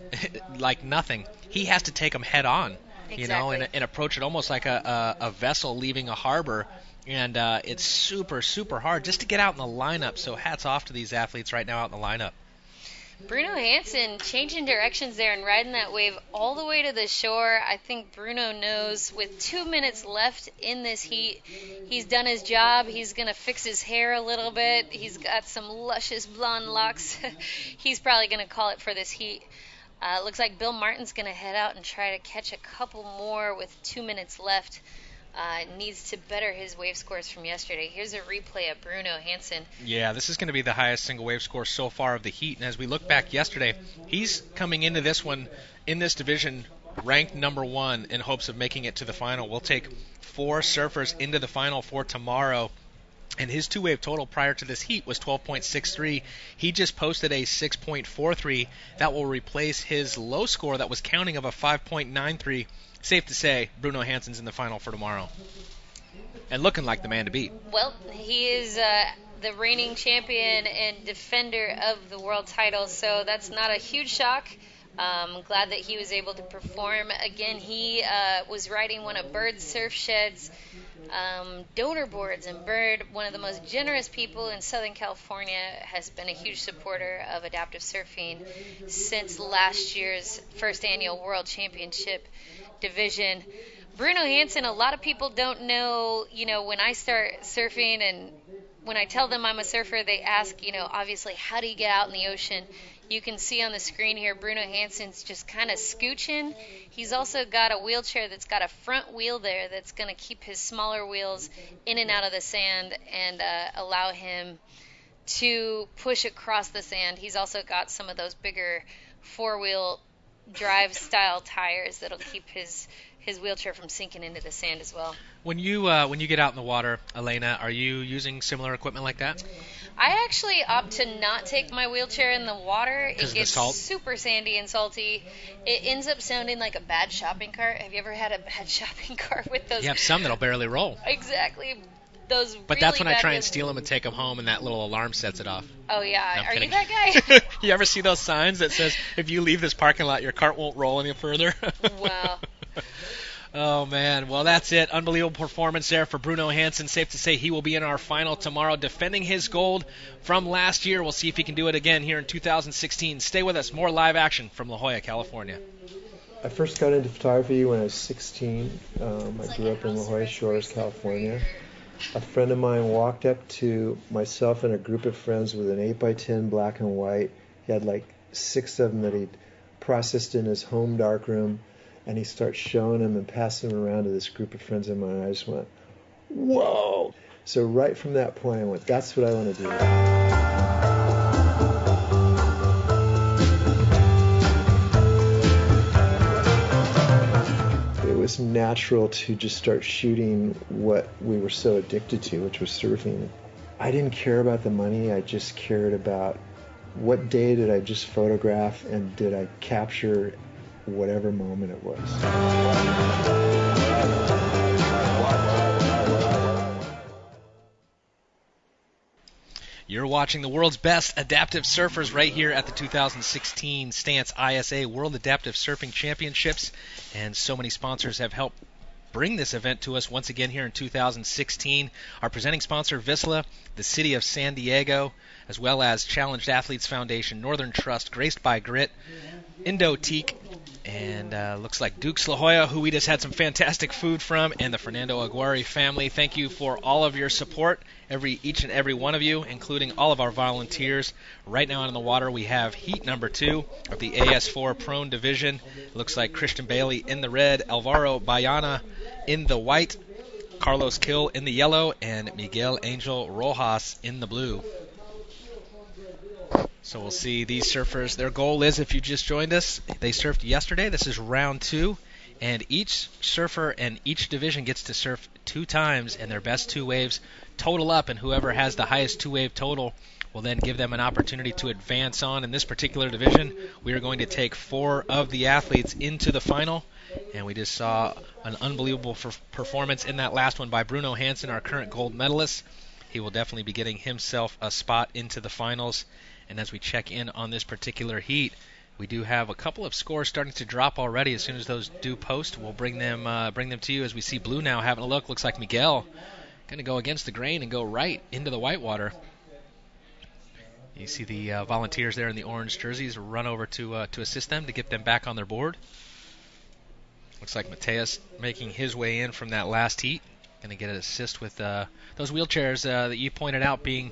like nothing. He has to take them head on, exactly. and approach it almost like a vessel leaving a harbor. And it's super, super hard just to get out in the lineup. So hats off to these athletes right now out in the lineup. Bruno Hansen changing directions there and riding that wave all the way to the shore. I think Bruno knows with 2 minutes left in this heat, he's done his job. He's going to fix his hair a little bit. He's got some luscious blonde locks. He's probably going to call it for this heat. Looks like Bill Martin's going to head out and try to catch a couple more with 2 minutes left. Needs to better his wave scores from yesterday. Here's a replay of Bruno Hansen. Yeah, this is going to be the highest single wave score so far of the heat. And as we look back yesterday, he's coming into this one in this division ranked number 1 in hopes of making it to the final. We'll take 4 surfers into the final for tomorrow. And his 2-wave total prior to this heat was 12.63. He just posted a 6.43. That will replace his low score that was counting of a 5.93. Safe to say, Bruno Hansen's in the final for tomorrow. And looking like the man to beat. Well, he is the reigning champion and defender of the world title, so that's not a huge shock. I'm glad that he was able to perform. Again, he was riding one of Bird's surf sheds donor boards, and Bird, one of the most generous people in Southern California, has been a huge supporter of adaptive surfing since last year's first annual World Championship division. Bruno Hansen, a lot of people don't know, when I start surfing and when I tell them I'm a surfer, they ask, obviously, how do you get out in the ocean? You can see on the screen here, Bruno Hansen's just kind of scooching. He's also got a wheelchair that's got a front wheel there that's going to keep his smaller wheels in and out of the sand and allow him to push across the sand. He's also got some of those bigger four-wheel drive style tires that'll keep his wheelchair from sinking into the sand as well. When you get out in the water, Elena, are you using similar equipment like that? I actually opt to not take my wheelchair in the water. It gets super sandy and salty. It ends up sounding like a bad shopping cart. Have you ever had a bad shopping cart with those? You have some that'll barely roll. Exactly. Those but really that's when I try and ones. steal them and take them home, and that little alarm sets it off. Oh, yeah. No, I'm Are kidding. you that guy? You ever see those signs that says, if you leave this parking lot, your cart won't roll any further? Wow. Oh, man. Well, that's it. Unbelievable performance there for Bruno Hansen. Safe to say he will be in our final tomorrow, defending his gold from last year. We'll see if he can do it again here in 2016. Stay with us. More live action from La Jolla, California. I first got into photography when I was 16. I grew up in La Jolla Shores, California. A friend of mine walked up to myself and a group of friends with an 8x10 black and white. He had like 6 of them that he'd processed in his home darkroom. And he starts showing them and passing them around to this group of friends of mine. And I just went, whoa. So right from that point, I went, that's what I want to do. It was natural to just start shooting what we were so addicted to, which was surfing. I didn't care about the money. I just cared about what day did I just photograph and did I capture whatever moment it was. You're watching the world's best adaptive surfers right here at the 2016 Stance ISA World Adaptive Surfing Championships, and so many sponsors have helped bring this event to us once again here in 2016. Our presenting sponsor, Vissla, the City of San Diego, as well as Challenged Athletes Foundation, Northern Trust, Graced by Grit, Indoteak, and looks like Duke's La Jolla, who we just had some fantastic food from, and the Fernando Aguirre family. Thank you for all of your support, each and every one of you, including all of our volunteers. Right now on the water, we have heat number 2 of the AS4 Prone Division. Looks like Christian Bailey in the red, Alvaro Bayana in the white. Carlos Kill in the yellow, and Miguel Angel Rojas in the blue. So we'll see these surfers. Their goal is, if you just joined us, they surfed yesterday. This is round 2, and each surfer and each division gets to surf 2 times, and their best 2 waves total up, and whoever has the highest 2-wave total will then give them an opportunity to advance on. In this particular division, we are going to take 4 of the athletes into the final, and we just saw an unbelievable performance in that last one by Bruno Hansen, our current gold medalist. He will definitely be getting himself a spot into the finals. And as we check in on this particular heat, we do have a couple of scores starting to drop already. As soon as those do post, we'll bring them to you. As we see Blue now having a look. Looks like Miguel going to go against the grain and go right into the whitewater. You see the volunteers there in the orange jerseys run over to assist them to get them back on their board. Looks like Mateus making his way in from that last heat. Going to get an assist with those wheelchairs that you pointed out being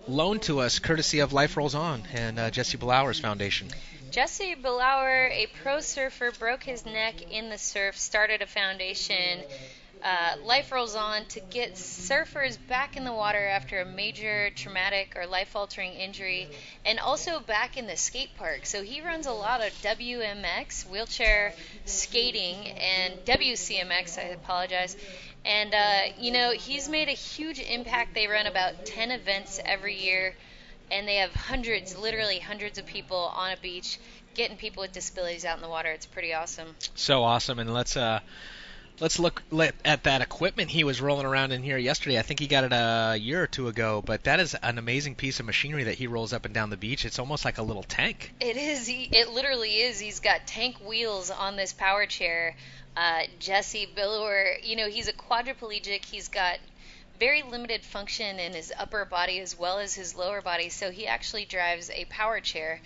loaned to us courtesy of Life Rolls On and Jesse Blauer's foundation. Jesse Blauer, a pro surfer, broke his neck in the surf, started a foundation, Life Rolls On, to get surfers back in the water after a major traumatic or life-altering injury, and also back in the skate park. So he runs a lot of WMX, wheelchair skating, and WCMX, I apologize. And, he's made a huge impact. They run about 10 events every year, and they have literally hundreds of people on a beach getting people with disabilities out in the water. It's pretty awesome. So awesome. And let's look at that equipment he was rolling around in here yesterday. I think he got it a year or 2 ago, but that is an amazing piece of machinery that he rolls up and down the beach. It's almost like a little tank. It is. It literally is. He's got tank wheels on this power chair. Jesse Blauer, he's a quadriplegic. He's got very limited function in his upper body as well as his lower body, so he actually drives a power chair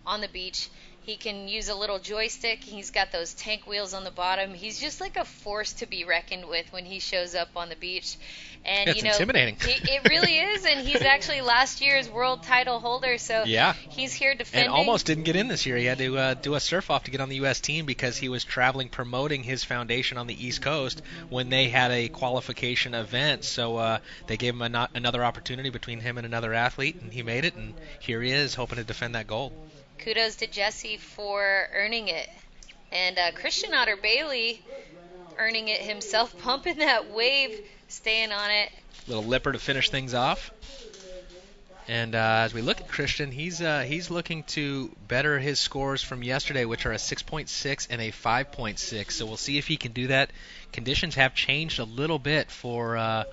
on the beach. He can use a little joystick. He's got those tank wheels on the bottom. He's just like a force to be reckoned with when he shows up on the beach. And it's intimidating. It really is, and he's actually last year's world title holder, so yeah. He's here defending. And almost didn't get in this year. He had to do a surf-off to get on the U.S. team because he was traveling promoting his foundation on the East Coast when they had a qualification event. So they gave him another opportunity between him and another athlete, and he made it, and here he is hoping to defend that gold. Kudos to Jesse for earning it. And Christian Otter Bailey earning it himself, pumping that wave, staying on it. Little lipper to finish things off. And as we look at Christian, he's looking to better his scores from yesterday, which are a 6.6 and a 5.6. So we'll see if he can do that. Conditions have changed a little bit for, I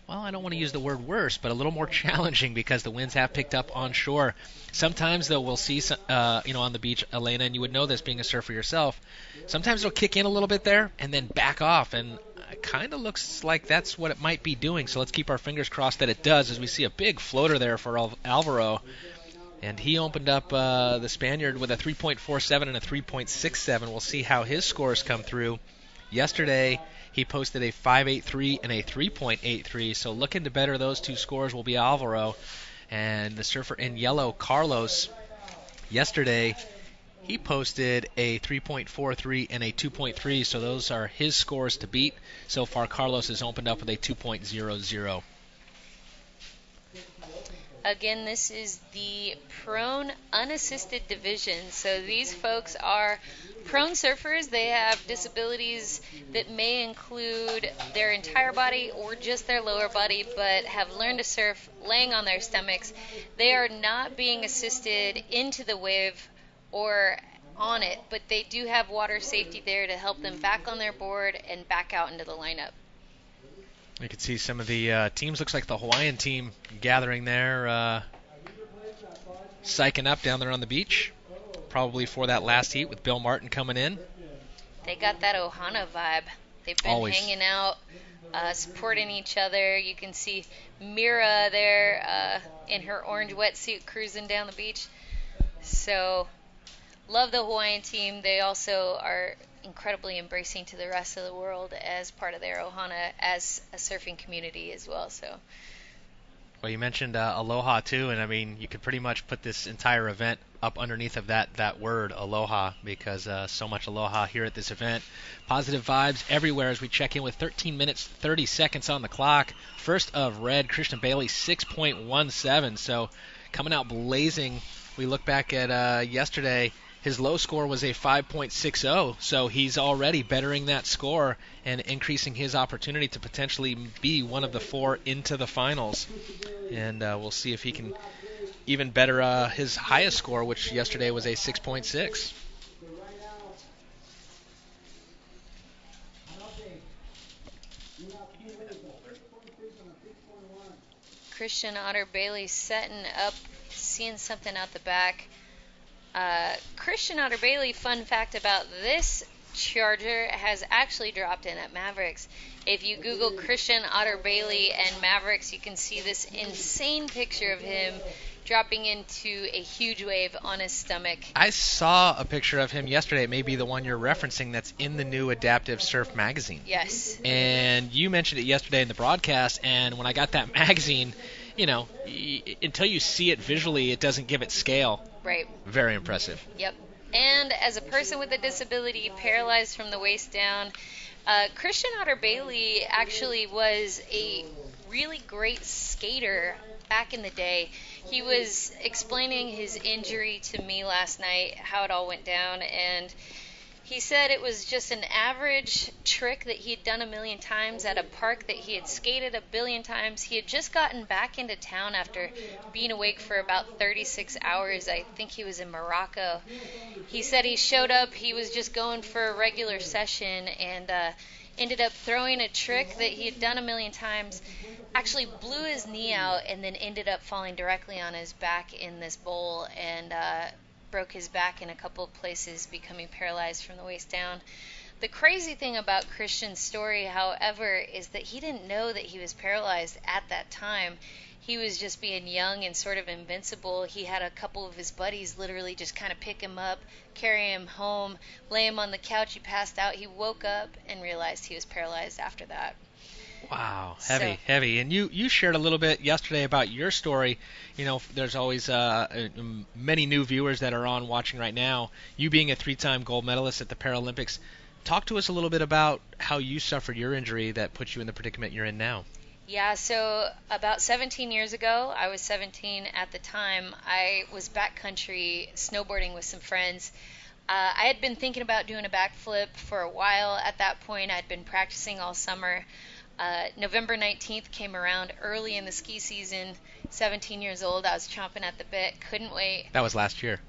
don't want to use the word worse, but a little more challenging because the winds have picked up on shore. Sometimes, though, we'll see, on the beach, Elena, and you would know this being a surfer yourself, sometimes it'll kick in a little bit there and then back off, and it kind of looks like that's what it might be doing. So let's keep our fingers crossed that it does, as we see a big floater there for Alvaro. And he opened up the Spaniard with a 3.47 and a 3.67. We'll see how his scores come through. Yesterday, he posted a 5.83 and a 3.83, so looking to better those two scores will be Alvaro. And the surfer in yellow, Carlos, yesterday, he posted a 3.43 and a 2.3, so those are his scores to beat. So far, Carlos has opened up with a 2.00. Again, this is the prone unassisted division. So these folks are prone surfers. They have disabilities that may include their entire body or just their lower body, but have learned to surf laying on their stomachs. They are not being assisted into the wave or on it, but they do have water safety there to help them back on their board and back out into the lineup. You can see some of the teams. Looks like the Hawaiian team gathering there, psyching up down there on the beach, probably for that last heat with Bill Martin coming in. They got that Ohana vibe. They've been Always hanging out, supporting each other. You can see Mira there in her orange wetsuit cruising down the beach. So, love the Hawaiian team. They also are incredibly embracing to the rest of the world as part of their Ohana as a surfing community as well. So Well, you mentioned aloha too, and I mean you could pretty much put this entire event up underneath of that word aloha, because so much aloha here at this event. Positive vibes everywhere as we check in with 13 minutes 30 seconds on the clock. First of red, Christian Bailey 6.17. So coming out blazing. We look back at yesterday. His low score was a 5.60, so he's already bettering that score and increasing his opportunity to potentially be one of the 4 into the finals. And we'll see if he can even better his highest score, which yesterday was a 6.6. Christian Otter Bailey setting up, seeing something out the back. Christian Otter Bailey, fun fact about this charger, has actually dropped in at Mavericks. If you Google Christian Otter Bailey and Mavericks, you can see this insane picture of him dropping into a huge wave on his stomach. I saw a picture of him yesterday. It may be the one you're referencing that's in the new Adaptive Surf magazine. Yes. And you mentioned it yesterday in the broadcast, and when I got that magazine, you know, until you see it visually, it doesn't give it scale. Right. Very impressive. Yep. And as a person with a disability, paralyzed from the waist down, Christian Otter Bailey actually was a really great skater back in the day. He was explaining his injury to me last night, how it all went down, and he said it was just an average trick that he had done a million times at a park that he had skated a billion times. He had just gotten back into town after being awake for about 36 hours. I think he was in Morocco. He said he showed up, he was just going for a regular session, and ended up throwing a trick that he had done a million times, actually blew his knee out, and then ended up falling directly on his back in this bowl, and broke his back in a couple of places, becoming paralyzed from the waist down. The crazy thing about Christian's story, however, is that he didn't know that he was paralyzed at that time. He was just being young and sort of invincible. He had a couple of his buddies literally just kind of pick him up, carry him home, lay him on the couch. He passed out. He woke up and realized he was paralyzed after that. Wow, heavy. And you shared a little bit yesterday about your story. You know, there's always many new viewers that are on watching right now. You being a 3-time gold medalist at the Paralympics, talk to us a little bit about how you suffered your injury that put you in the predicament you're in now. Yeah, so about 17 years ago, I was 17 at the time, I was backcountry snowboarding with some friends. I had been thinking about doing a backflip for a while. At that point, I'd been practicing all summer. November 19th came around early in the ski season, 17 years old. I was chomping at the bit, couldn't wait. That was last year.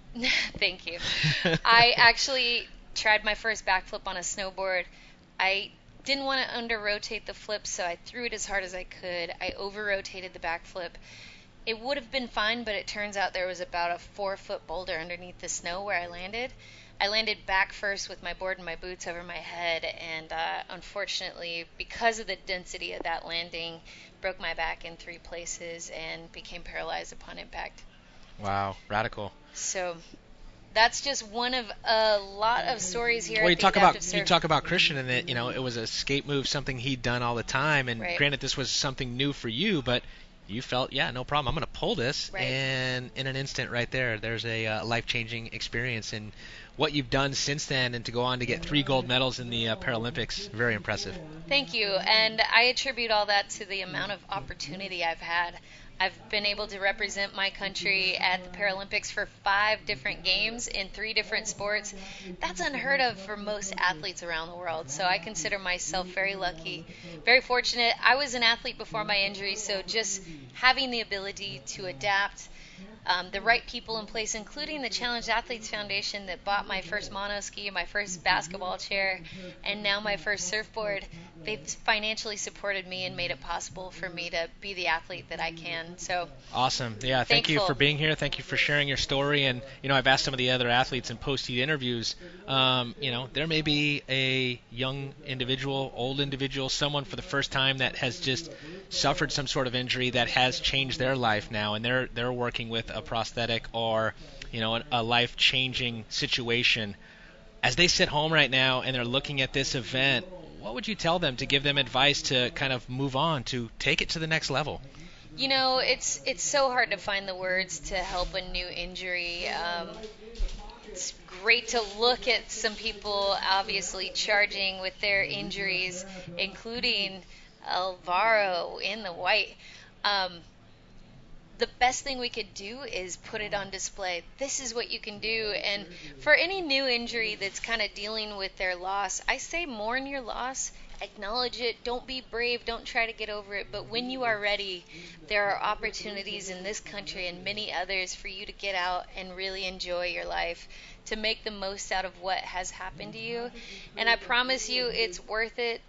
Thank you. I actually tried my first backflip on a snowboard. I didn't want to under-rotate the flip, so I threw it as hard as I could. I over-rotated the backflip. It would have been fine, but it turns out there was about a 4-foot boulder underneath the snow where I landed. I landed back first with my board and my boots over my head, and unfortunately, because of the density of that landing, broke my back in 3 places and became paralyzed upon impact. Wow, radical. So that's just one of a lot of stories here. Well, you talk about Christian, and that, you know, it was a skate move, something he'd done all the time, and right. Granted, this was something new for you, but you felt, yeah, no problem, I'm going to pull this, right. And in an instant, right there's a life-changing experience, and what you've done since then, and to go on to get 3 gold medals in the Paralympics, very impressive. Thank you, and I attribute all that to the amount of opportunity I've had. I've been able to represent my country at the Paralympics for 5 different games in 3 different sports. That's unheard of for most athletes around the world, so I consider myself very lucky, very fortunate. I was an athlete before my injury, so just having the ability to adapt, the right people in place, including the Challenged Athletes Foundation that bought my first monoski, my first basketball chair, and now my first surfboard. They've financially supported me and made it possible for me to be the athlete that I can. So awesome. Yeah, thank you for being here. Thank you for sharing your story. And, you know, I've asked some of the other athletes in post-heat interviews, you know, there may be a young individual, old individual, someone for the first time that has just suffered some sort of injury that has changed their life now, and they're working with a prosthetic or, you know, a life-changing situation. As they sit home right now and they're looking at this event, what would you tell them to give them advice to kind of move on, to take it to the next level? You know, it's so hard to find the words to help a new injury. It's great to look at some people obviously charging with their injuries, including Alvaro in the white. The best thing we could do is put it on display. This is what you can do. And for any new injury that's kind of dealing with their loss, I say mourn your loss, acknowledge it, don't be brave, don't try to get over it. But when you are ready, there are opportunities in this country and many others for you to get out and really enjoy your life, to make the most out of what has happened to you. And I promise you it's worth it.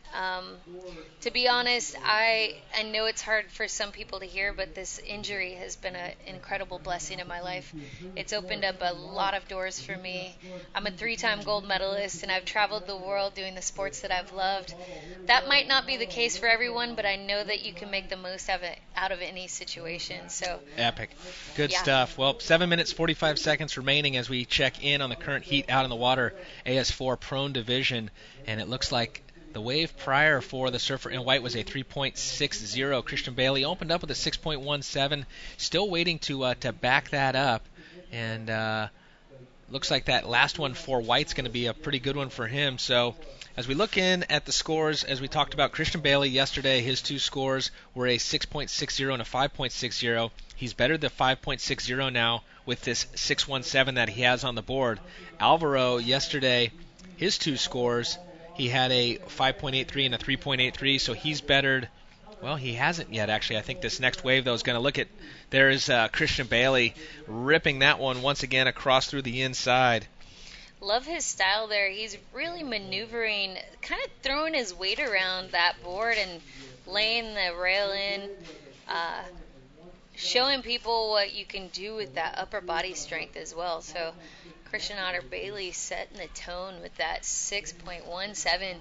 To be honest, I know it's hard for some people to hear, but this injury has been an incredible blessing in my life. It's opened up a lot of doors for me. I'm a 3-time gold medalist, and I've traveled the world doing the sports that I've loved. That might not be the case for everyone, but I know that you can make the most of it out of any situation. So epic. Good yeah. stuff. Well, 7 minutes, 45 seconds remaining as we check in on the current heat out in the water, AS4 prone division, and it looks like the wave prior for the surfer in white was a 3.60. Christian Bailey opened up with a 6.17. Still waiting to back that up, and looks like that last one for white's going to be a pretty good one for him. So as we look in at the scores, as we talked about, Christian Bailey yesterday, his 2 scores were a 6.60 and a 5.60. He's better than 5.60 now with this 6.17 that he has on the board. Alvaro yesterday, his 2 scores, he had a 5.83 and a 3.83, so he's bettered. Well, he hasn't yet, actually. I think this next wave, though, is going to look at. There's Christian Bailey ripping that one once again across through the inside. Love his style there. He's really maneuvering, kind of throwing his weight around that board and laying the rail in, showing people what you can do with that upper body strength as well. So Christian Otter Bailey setting the tone with that 6.17.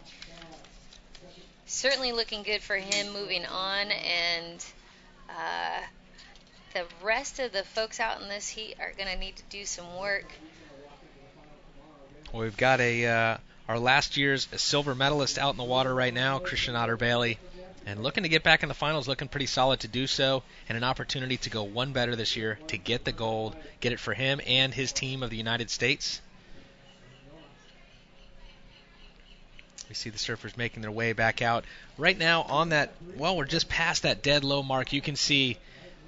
Certainly looking good for him moving on, and the rest of the folks out in this heat are going to need to do some work. Well, we've got our last year's silver medalist out in the water right now, Christian Otter Bailey, and looking to get back in the finals, looking pretty solid to do so, and an opportunity to go one better this year to get the gold, get it for him and his team of the United States. We see the surfers making their way back out. Right now on that, well, we're just past that dead low mark. You can see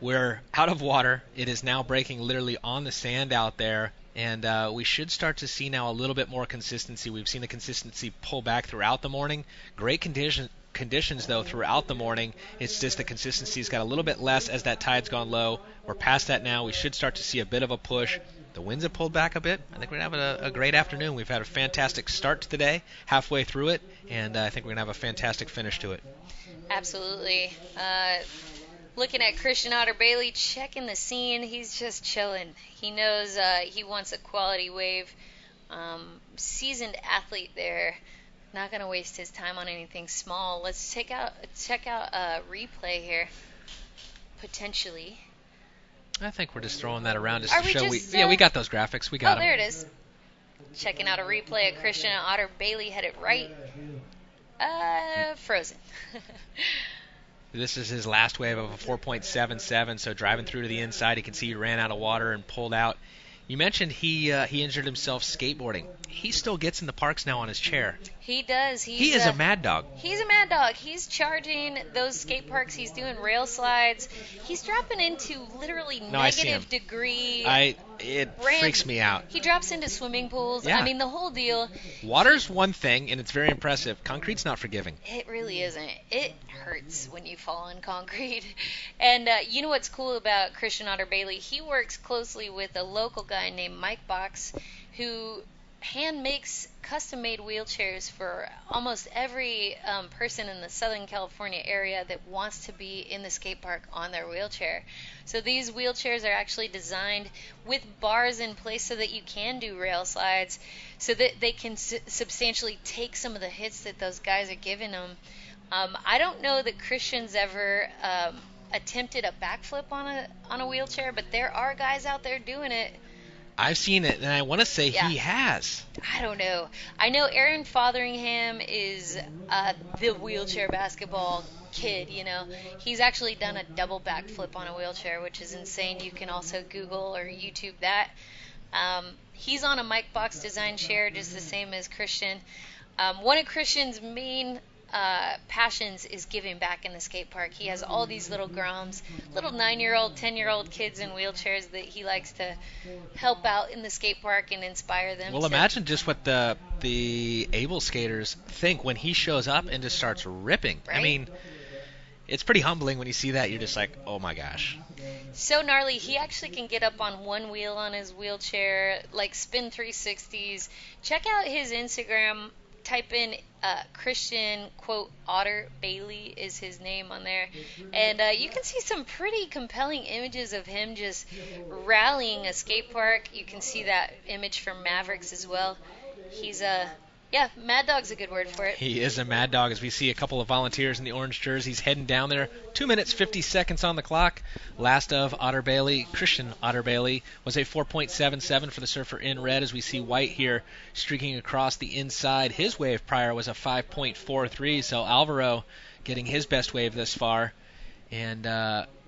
we're out of water. It is now breaking literally on the sand out there. And we should start to see now a little bit more consistency. We've seen the consistency pull back throughout the morning. Great conditions, though, throughout the morning. It's just the consistency's got a little bit less as that tide's gone low. We're past that now. We should start to see a bit of a push. The winds have pulled back a bit. I think we're going to have a great afternoon. We've had a fantastic start to the day, halfway through it, and I think we're going to have a fantastic finish to it. Absolutely. Looking at Christian Otter Bailey, checking the scene. He's just chilling. He knows he wants a quality wave. Seasoned athlete there. Not going to waste his time on anything small. Let's check out a replay here, potentially. I think we're just throwing that around just Are to we show. just, We got those graphics. We got them. Oh, there it is. Checking out a replay of Christian Otter Bailey headed right. Frozen. This is his last wave of a 4.77, so driving through to the inside, you can see he ran out of water and pulled out. You mentioned he injured himself skateboarding. He still gets in the parks now on his chair. He does. He is a mad dog. He's a mad dog. He's charging those skate parks. He's doing rail slides. He's dropping into literally negative degree. It freaks me out. He drops into swimming pools. Yeah. I mean, the whole deal. Water's one thing, and it's very impressive. Concrete's not forgiving. It really isn't. It hurts when you fall on concrete. And you know what's cool about Christian Otter Bailey? He works closely with a local guy named Mike Box, who hand makes custom-made wheelchairs for almost every person in the Southern California area that wants to be in the skate park on their wheelchair. So these wheelchairs are actually designed with bars in place so that you can do rail slides, so that they can substantially take some of the hits that those guys are giving them. I don't know that Christian's ever attempted a backflip on a wheelchair, but there are guys out there doing it. I've seen it, and I want to say he has. I don't know. I know Aaron Fotheringham is the wheelchair basketball kid, you know. He's actually done a double backflip on a wheelchair, which is insane. You can also Google or YouTube that. He's on a Mike Box design chair, just the same as Christian. One of Christian's main passions is giving back in the skate park. He has all these little Groms, little 9-year-old, 10-year-old kids in wheelchairs that he likes to help out in the skate park and inspire them. Well, imagine just what the able skaters think when he shows up and just starts ripping. Right? I mean, it's pretty humbling when you see that. You're just like, oh my gosh. So gnarly. He actually can get up on one wheel on his wheelchair, like spin 360s. Check out his Instagram. Type in Christian, quote, Otter Bailey is his name on there. And you can see some pretty compelling images of him just rallying a skate park. You can see that image from Mavericks as well. He's Mad Dog's a good word for it. He is a mad dog, as we see a couple of volunteers in the orange jerseys heading down there. 2 minutes, 50 seconds on the clock. Last of Otter Bailey, Christian Otter Bailey, was a 4.77 for the surfer in red, as we see White here streaking across the inside. His wave prior was a 5.43, so Alvaro getting his best wave thus far. And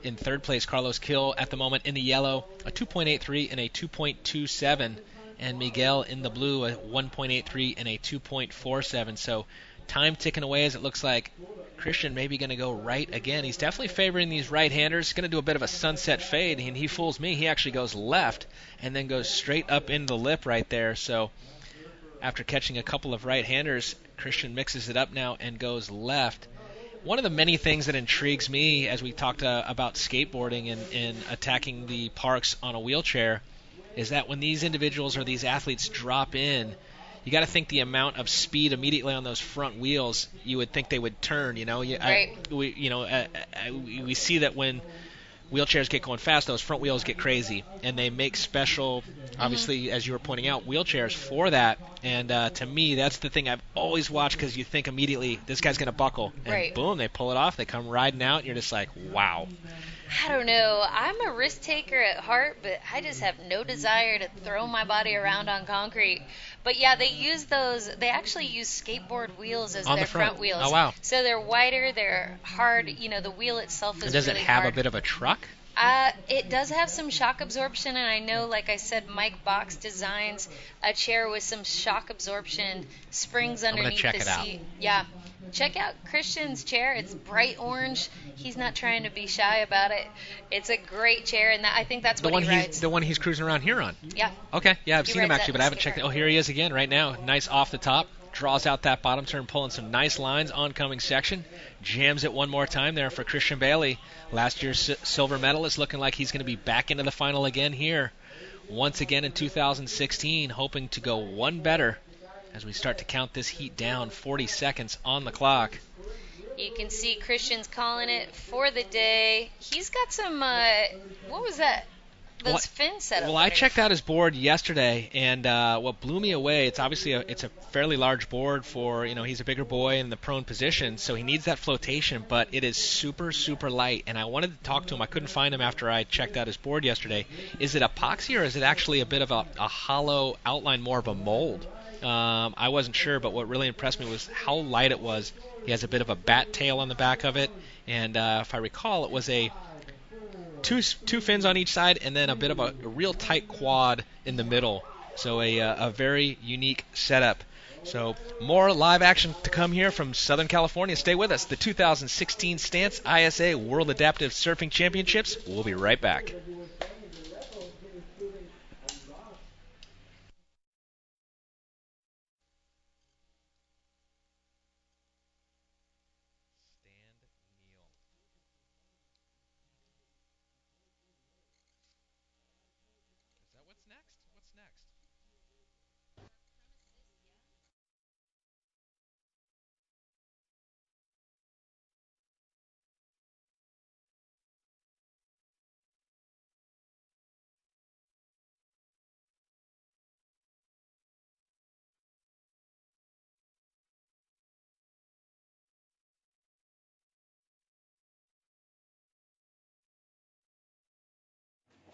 in third place, Carlos Kill at the moment in the yellow, a 2.83 and a 2.27. And Miguel in the blue, a 1.83 and a 2.47. So time ticking away as it looks like Christian maybe going to go right again. He's definitely favoring these right-handers. Going to do a bit of a sunset fade, and he fools me. He actually goes left and then goes straight up into the lip right there. So after catching a couple of right-handers, Christian mixes it up now and goes left. One of the many things that intrigues me as we talked about skateboarding and attacking the parks on a wheelchair is that when these individuals or these athletes drop in, you got to think the amount of speed immediately on those front wheels. You would think they would turn. Right. We see that when wheelchairs get going fast, those front wheels get crazy, and they make special, obviously, as you were pointing out, wheelchairs for that. And to me, that's the thing I've always watched, because you think immediately this guy's going to buckle, and right. Boom, they pull it off. They come riding out, and you're just like, wow. I don't know. I'm a risk taker at heart, but I just have no desire to throw my body around on concrete. But yeah, they actually use skateboard wheels as on their the front wheels. Oh, wow. So they're wider, they're hard, the wheel itself is And does really it have hard. a bit of a truck? It does have some shock absorption, and I know, like I said, Mike Box designs a chair with some shock absorption springs underneath check the it out. seat. Yeah. Check out Christian's chair. It's bright orange. He's not trying to be shy about it. It's a great chair, and I think that's what he rides. The one he's cruising around here on. Yeah. Okay, yeah, I've He seen him rides actually, that but I haven't skate checked it. park. Oh, here he is again right now. Nice off the top. Draws out that bottom turn, pulling some nice lines, oncoming section. Jams it one more time there for Christian Bailey. Last year's silver medalist, looking like he's going to be back into the final again here. Once again in 2016, hoping to go one better as we start to count this heat down. 40 seconds on the clock. You can see Christian's calling it for the day. He's got some, what was that? Those fins set up. Well, I checked out his board yesterday, and what blew me away, it's obviously it's a fairly large board for, he's a bigger boy in the prone position, so he needs that flotation, but it is super, super light, and I wanted to talk to him. I couldn't find him after I checked out his board yesterday. Is it epoxy, or is it actually a bit of a hollow outline, more of a mold? I wasn't sure, but what really impressed me was how light it was. He has a bit of a bat tail on the back of it, and if I recall, it was a two fins on each side, and then a bit of a real tight quad in the middle. So a very unique setup. So more live action to come here from Southern California. Stay with us. The 2016 Stance ISA World Adaptive Surfing Championships. We'll be right back.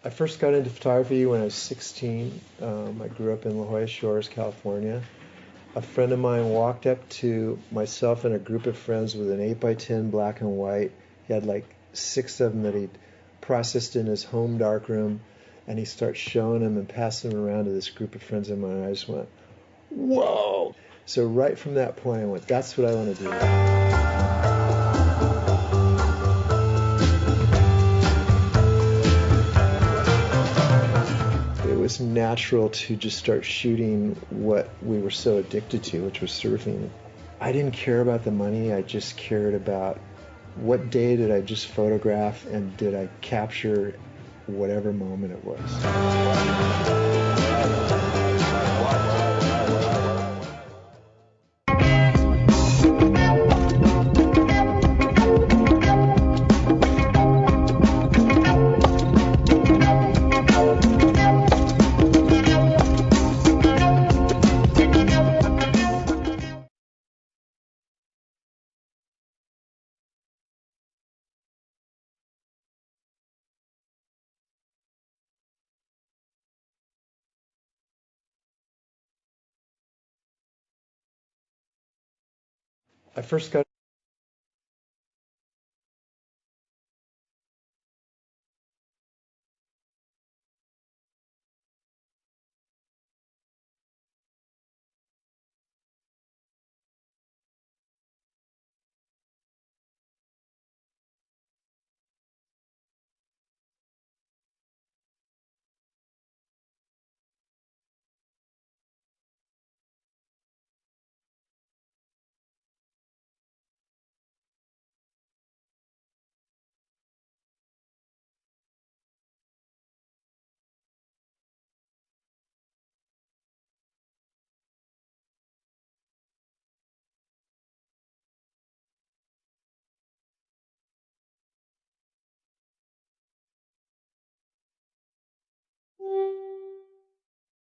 I first got into photography when I was 16. I grew up in La Jolla Shores, California. A friend of mine walked up to myself and a group of friends with an 8x10 black and white. He had like 6 of them that he'd processed in his home darkroom, and he starts showing them and passing them around to this group of friends of mine. I just went, whoa! So right from that point, I went, that's what I want to do. It was natural to just start shooting what we were so addicted to, which was surfing. I didn't care about the money. I just cared about what day did I just photograph and did I capture whatever moment it was. I first got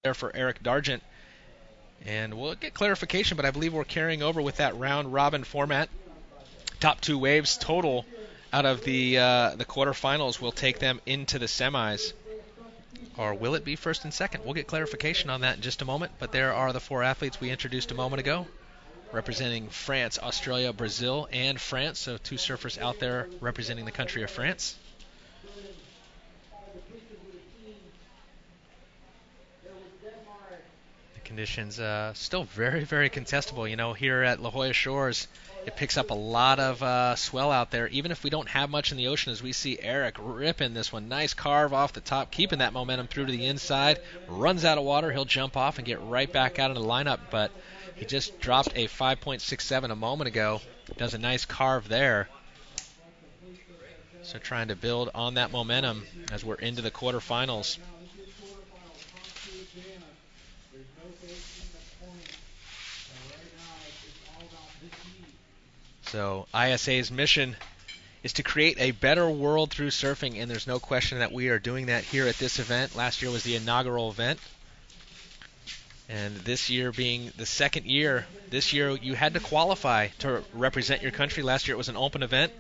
there for Eric Dargent. And we'll get clarification, but I believe we're carrying over with that round-robin format. Top 2 waves total out of the quarterfinals will take them into the semis. Or will it be first and second? We'll get clarification on that in just a moment. But there are the 4 athletes we introduced a moment ago, representing France, Australia, Brazil, and France. So 2 surfers out there representing the country of France. Conditions still very, very contestable. You know, here at La Jolla Shores, it picks up a lot of swell out there, even if we don't have much in the ocean, as we see Eric ripping this one. Nice carve off the top, keeping that momentum through to the inside. Runs out of water, he'll jump off and get right back out of the lineup, but he just dropped a 5.67 a moment ago. Does a nice carve there. So trying to build on that momentum as we're into the quarterfinals. So ISA's mission is to create a better world through surfing, and there's no question that we are doing that here at this event. Last year was the inaugural event, and this year being the second year, this year you had to qualify to represent your country. Last year it was an open event,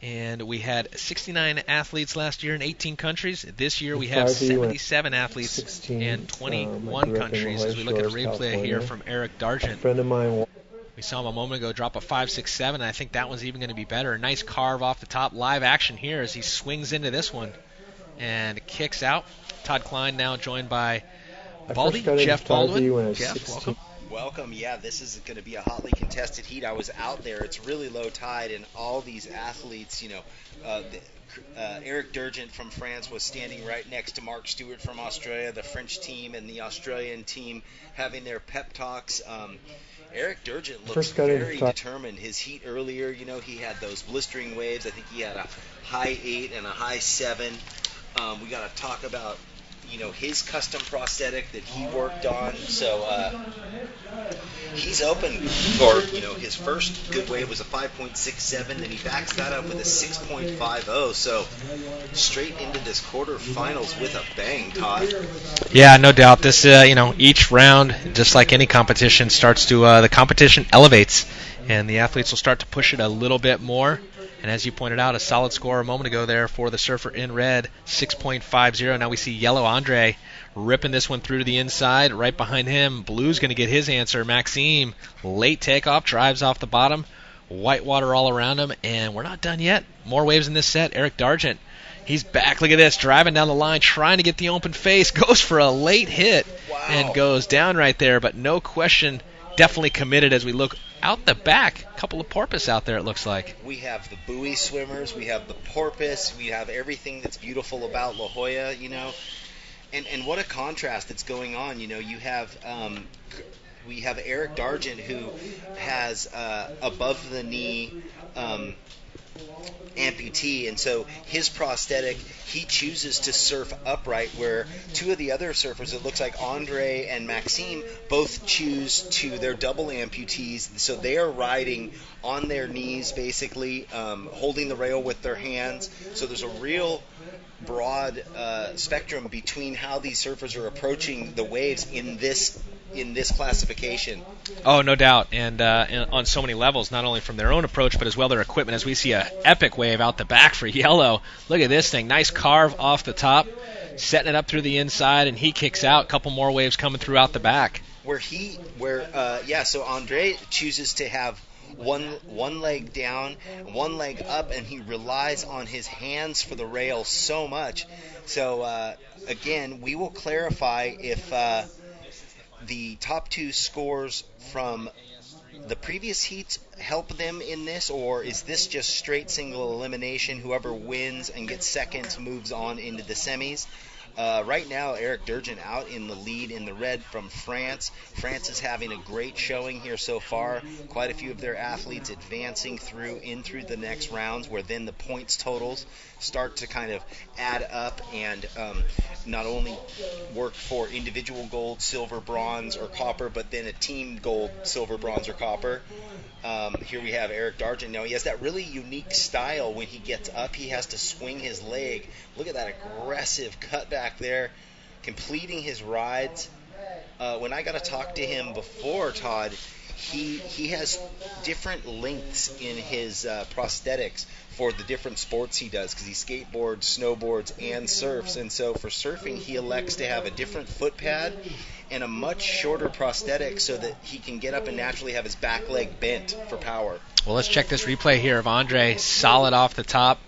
and we had 69 athletes last year in 18 countries. This year we have 77 athletes 16, in 21 countries, as we look at a replay here from Eric Dargent. A friend of mine. We saw him a moment ago drop a 5.67, and I think that one's even going to be better. A nice carve off the top. Live action here as he swings into this one and kicks out. Todd Klein now joined by Baldy, Jeff Baldwin. Jeff, welcome. Welcome. Yeah, this is going to be a hotly contested heat. I was out there. It's really low tide, and all these athletes, you know, Eric Dargent from France was standing right next to Mark Stewart from Australia, the French team and the Australian team having their pep talks. Eric Dargent looks very determined. His heat earlier, you know, he had those blistering waves. I think he had a high 8 and a high 7. We got to talk about, you know, his custom prosthetic that he worked on. So he's open, or, you know, his first good wave was a 5.67, then he backs that up with a 6.50. So straight into this quarterfinals with a bang, Todd. Yeah, no doubt. This, you know, each round, just like any competition, starts to the competition elevates, and the athletes will start to push it a little bit more. And as you pointed out, a solid score a moment ago there for the surfer in red, 6.50. Now we see yellow Andre ripping this one through to the inside. Right behind him, blue's going to get his answer. Maxime, late takeoff, drives off the bottom. White water all around him, and we're not done yet. More waves in this set. Eric Dargent, he's back. Look at this, driving down the line, trying to get the open face. Goes for a late hit and goes down right there, but no question, definitely committed as we look out the back. A couple of porpoise out there, it looks like. We have the buoy swimmers, we have the porpoise, we have everything that's beautiful about La Jolla, you know. And what a contrast that's going on. You know, you have we have Eric Dargent, who has above the knee amputee, and so his prosthetic, he chooses to surf upright, where two of the other surfers, it looks like Andre and Maxime, both choose to, they're double amputees, so they are riding on their knees basically, holding the rail with their hands. So there's a real broad spectrum between how these surfers are approaching the waves in this classification. Oh, no doubt, and on so many levels, not only from their own approach, but as well their equipment, as we see a epic wave out the back for yellow. Look at this thing, nice carve off the top, setting it up through the inside, and he kicks out. A couple more waves coming through out the back. So Andre chooses to have one leg down, one leg up, and he relies on his hands for the rail so much. So again, we will clarify if the top two scores from the previous heats help them in this, or is this just straight single elimination? Whoever wins and gets second moves on into the semis. Right now, Eric Dargent out in the lead in the red from France. France is having a great showing here so far. Quite a few of their athletes advancing through the next rounds, where then the points totals start to kind of add up and not only work for individual gold, silver, bronze, or copper, but then a team gold, silver, bronze, or copper. Here we have Eric Dargent. Now he has that really unique style. When he gets up, he has to swing his leg. Look at that aggressive cutback there, completing his rides. When I got to talk to him before, Todd, he has different lengths in his prosthetics for the different sports he does, because he skateboards, snowboards, and surfs. And so for surfing, he elects to have a different foot pad and a much shorter prosthetic so that he can get up and naturally have his back leg bent for power. Well, let's check this replay here of Andre, solid off the top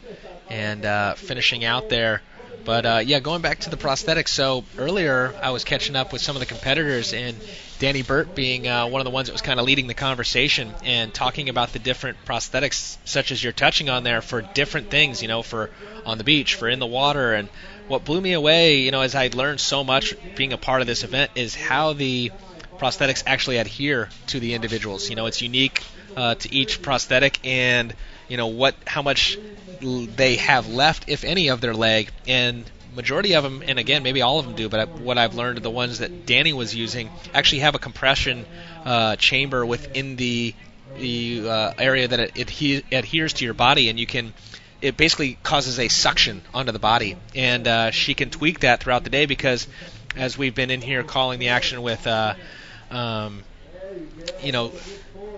and finishing out there. But, going back to the prosthetics, so earlier I was catching up with some of the competitors, and Danny Burt being one of the ones that was kind of leading the conversation and talking about the different prosthetics, such as you're touching on there, for different things, for on the beach, for in the water. And what blew me away, as I learned so much being a part of this event, is how the prosthetics actually adhere to the individuals. It's unique to each prosthetic, and how much they have left, if any, of their leg. And majority of them, and again, maybe all of them do, but what I've learned, the ones that Danny was using actually have a compression chamber within the area that it adheres to your body, and it basically causes a suction onto the body. And she can tweak that throughout the day, because as we've been in here calling the action with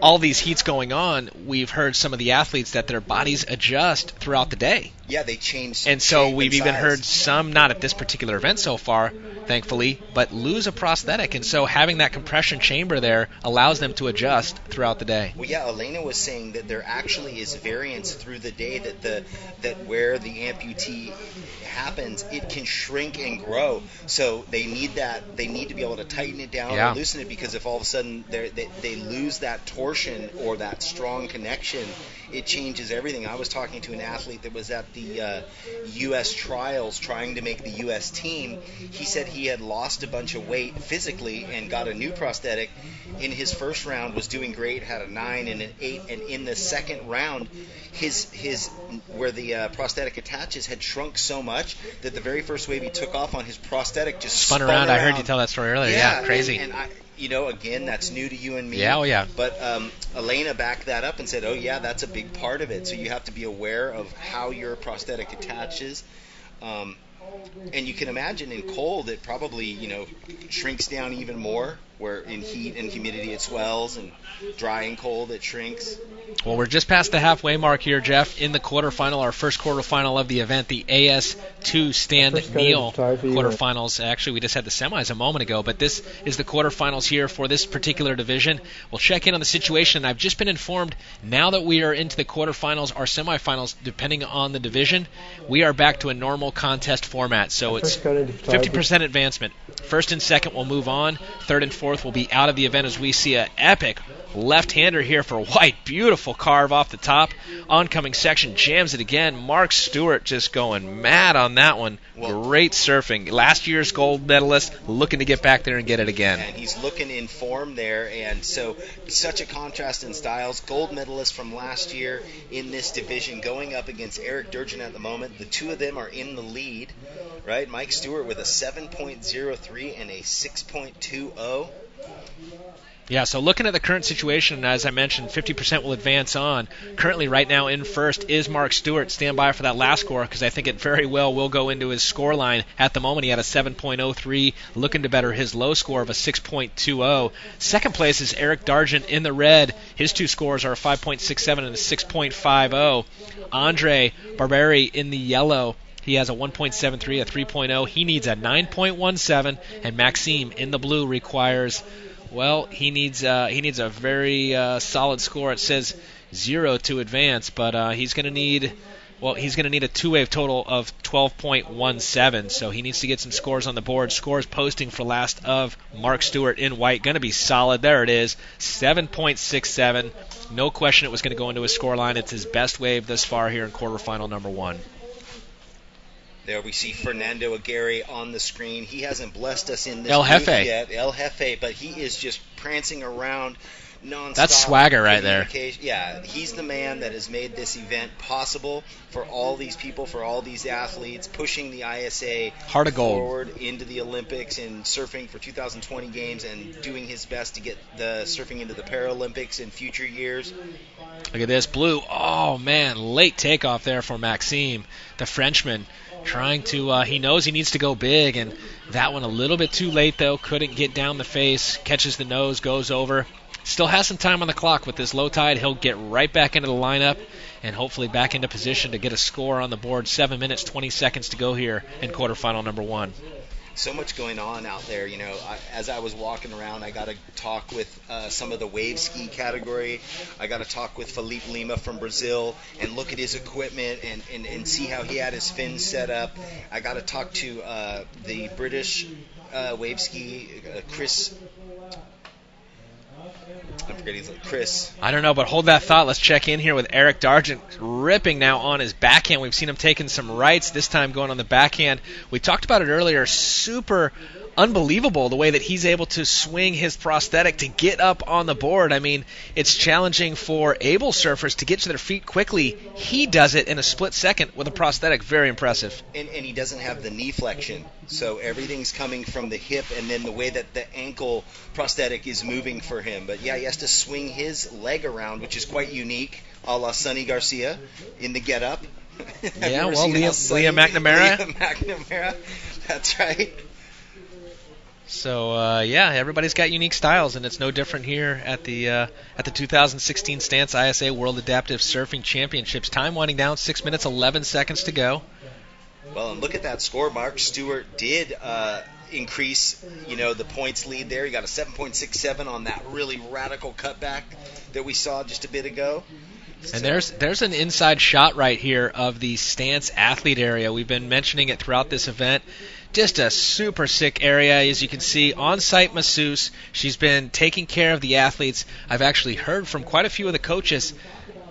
all these heats going on, we've heard some of the athletes that their bodies adjust throughout the day. Yeah, they change. And so we've even heard some, not at this particular event so far, thankfully, but lose a prosthetic. And so having that compression chamber there allows them to adjust throughout the day. Well, yeah, Elena was saying that there actually is variance through the day, that where the amputee happens, it can shrink and grow. So they need to be able to tighten it down or loosen it, because if all of a sudden they lose that torsion or that strong connection, it changes everything. I was talking to an athlete that was at the U.S. trials trying to make the U.S. team. He said he had lost a bunch of weight physically and got a new prosthetic. In his first round was doing great, had a 9 and an 8, and in the second round, his where the prosthetic attaches had shrunk so much that the very first wave he took off on, his prosthetic just spun around. I heard you tell that story earlier. Yeah, crazy. And I, again, that's new to you and me. Yeah, oh yeah. But Elena backed that up and said, oh yeah, that's a big part of it. So you have to be aware of how your prosthetic attaches. And you can imagine in cold, it probably, shrinks down even more, where in heat and humidity it swells, and dry and cold it shrinks. Well, we're just past the halfway mark here, Jeff, in the quarterfinal, our first quarterfinal of the event, the AS2 Stand Neal quarterfinals. Actually, we just had the semis a moment ago, but this is the quarterfinals here for this particular division. We'll check in on the situation. I've just been informed now that we are into the quarterfinals, our semifinals, depending on the division, we are back to a normal contest format. So it's 50% advancement. First and second will move on. Third and fourth will be out of the event as we see an epic left-hander here for White. Beautiful carve off the top. Oncoming section jams it again. Mark Stewart just going mad on that one. Great surfing. Last year's gold medalist, looking to get back there and get it again. And he's looking in form there, and so such a contrast in styles. Gold medalist from last year in this division going up against Eric Durgin at the moment. The two of them are in the lead, right? Mike Stewart with a 7.03 and a 6.20. Yeah, so looking at the current situation, as I mentioned, 50% will advance on. Currently, right now, in first is Mark Stewart. Stand by for that last score, because I think it very well will go into his score line. At the moment, he had a 7.03, looking to better his low score of a 6.20. Second place is Eric Dargent in the red. His two scores are a 5.67 and a 6.50. Andre Barberi in the yellow. He has a 1.73, a 3.0. He needs a 9.17, and Maxime in the blue requires... Well, he needs a very solid score. It says 0 to advance, but he's going to need a two-wave total of 12.17. So he needs to get some scores on the board. Scores posting for last of Mark Stewart in white. Going to be solid. There it is, 7.67. No question it was going to go into his score line. It's his best wave thus far here in quarterfinal number 1. There we see Fernando Aguirre on the screen. He hasn't blessed us in this El Jefe yet, El Jefe, but he is just prancing around nonstop. That's swagger right there. Yeah, he's the man that has made this event possible for all these people, for all these athletes, pushing the ISA Heart of gold forward into the Olympics and surfing for 2020 games, and doing his best to get the surfing into the Paralympics in future years. Look at this blue. Oh man, late takeoff there for Maxime, the Frenchman. Trying to, he knows he needs to go big, and that one a little bit too late, though. Couldn't get down the face, catches the nose, goes over. Still has some time on the clock with this low tide. He'll get right back into the lineup and hopefully back into position to get a score on the board. 7 minutes, 20 seconds to go here in quarterfinal number 1. So much going on out there. You know, as I was walking around, I got to talk with some of the wave ski category. I got to talk with Felipe Lima from Brazil and look at his equipment and see how he had his fins set up. I got to talk to the British wave ski, Chris. I'm forgetting Chris. I don't know, but hold that thought. Let's check in here with Eric Dargent, ripping now on his backhand. We've seen him taking some rights, this time going on the backhand. We talked about it earlier. Super unbelievable the way that he's able to swing his prosthetic to get up on the board. I mean, it's challenging for able surfers to get to their feet quickly. He does it in a split second with a prosthetic. Very impressive. And he doesn't have the knee flexion, so everything's coming from the hip and then the way that the ankle prosthetic is moving for him. But yeah, he has to swing his leg around, which is quite unique, a la Sonny Garcia in the get-up. Yeah, well, Liam McNamara. Liam McNamara, that's right. So, yeah, everybody's got unique styles, and it's no different here at the 2016 Stance ISA World Adaptive Surfing Championships. Time winding down, 6 minutes, 11 seconds to go. Well, and look at that score. Mark Stewart did increase, the points lead there. He got a 7.67 on that really radical cutback that we saw just a bit ago. And there's an inside shot right here of the Stance athlete area. We've been mentioning it throughout this event. Just a super sick area, as you can see. On-site masseuse. She's been taking care of the athletes. I've actually heard from quite a few of the coaches.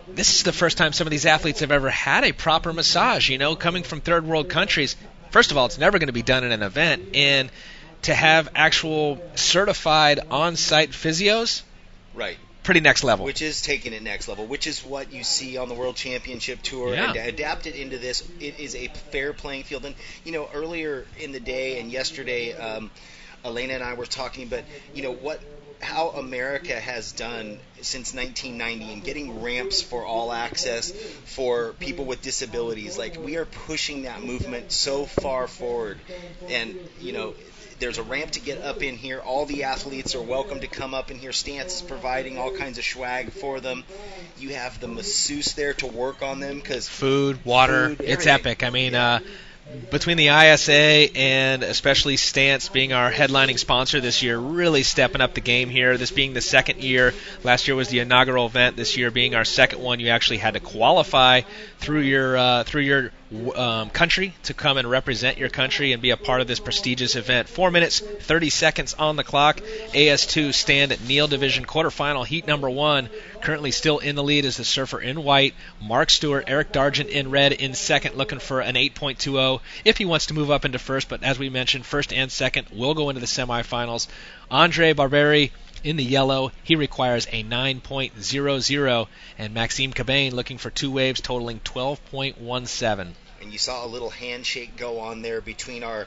This is the first time some of these athletes have ever had a proper massage, coming from third world countries. First of all, it's never going to be done in an event. And to have actual certified on-site physios, right, pretty next level. Which is taking it next level, which is what you see on the World Championship Tour. Yeah. And to adapt it into this, it is a fair playing field. And, earlier in the day and yesterday, Elena and I were talking, but, how America has done since 1990 and getting ramps for all access for people with disabilities. Like, we are pushing that movement so far forward. And, there's a ramp to get up in here. All the athletes are welcome to come up in here. Stance is providing all kinds of swag for them. You have the masseuse there to work on them because food, water, it's epic. I mean, between the ISA and especially Stance being our headlining sponsor this year, really stepping up the game here. This being the second year. Last year was the inaugural event. This year being our second one, you actually had to qualify through your country to come and represent your country and be a part of this prestigious event. 4 minutes, 30 seconds on the clock. AS2 stand at Neal Division quarterfinal, heat number 1. Currently still in the lead is the surfer in white. Mark Stewart, Eric Dargent in red in second, looking for an 8.20 if he wants to move up into first. But as we mentioned, first and second will go into the semifinals. Andre Barberi in the yellow, he requires a 9.00. And Maxime Cabane looking for 2 waves totaling 12.17. And you saw a little handshake go on there between our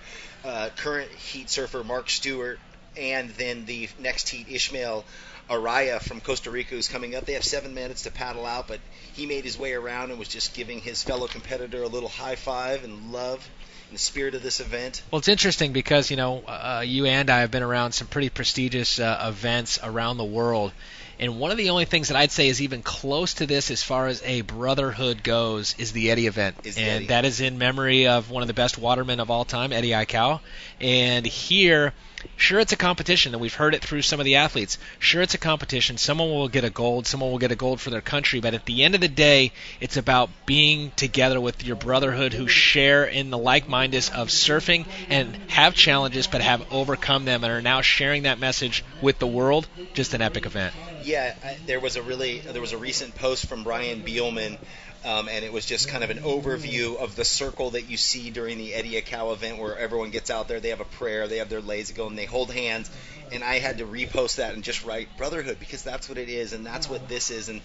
current heat surfer, Mark Stewart, and then the next heat, Ishmael Araya from Costa Rica, who's coming up. They have 7 minutes to paddle out, but he made his way around and was just giving his fellow competitor a little high five and love in the spirit of this event. Well, it's interesting because, you and I have been around some pretty prestigious events around the world. And one of the only things that I'd say is even close to this as far as a brotherhood goes is the Eddie event. That is in memory of one of the best watermen of all time, Eddie Aikau. And here, sure, it's a competition, and we've heard it through some of the athletes. Sure, it's a competition. Someone will get a gold. Someone will get a gold for their country. But at the end of the day, it's about being together with your brotherhood who share in the like-mindedness of surfing and have challenges but have overcome them and are now sharing that message with the world. Just an epic event. Yeah, there was a recent post from Brian Bielman, and it was just kind of an overview of the circle that you see during the Eddie Aikau event where everyone gets out there, they have a prayer, they have their lays go, and they hold hands. And I had to repost that and just write brotherhood because that's what it is, and that's what this is, and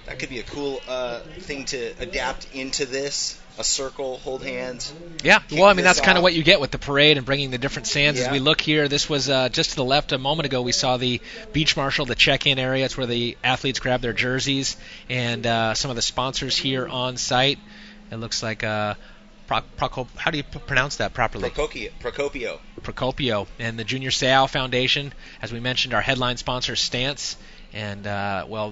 that could be a cool thing to adapt into this. A circle, hold hands. Yeah, well, I mean, that's kind of what you get with the parade and bringing the different sands. Yeah. As we look here, this was just to the left a moment ago, we saw the beach marshal, the check-in area. It's where the athletes grab their jerseys, and some of the sponsors here on site. It looks like how do you pronounce that properly? Procopio. And the Junior Seau Foundation, as we mentioned, our headline sponsor, Stance. And,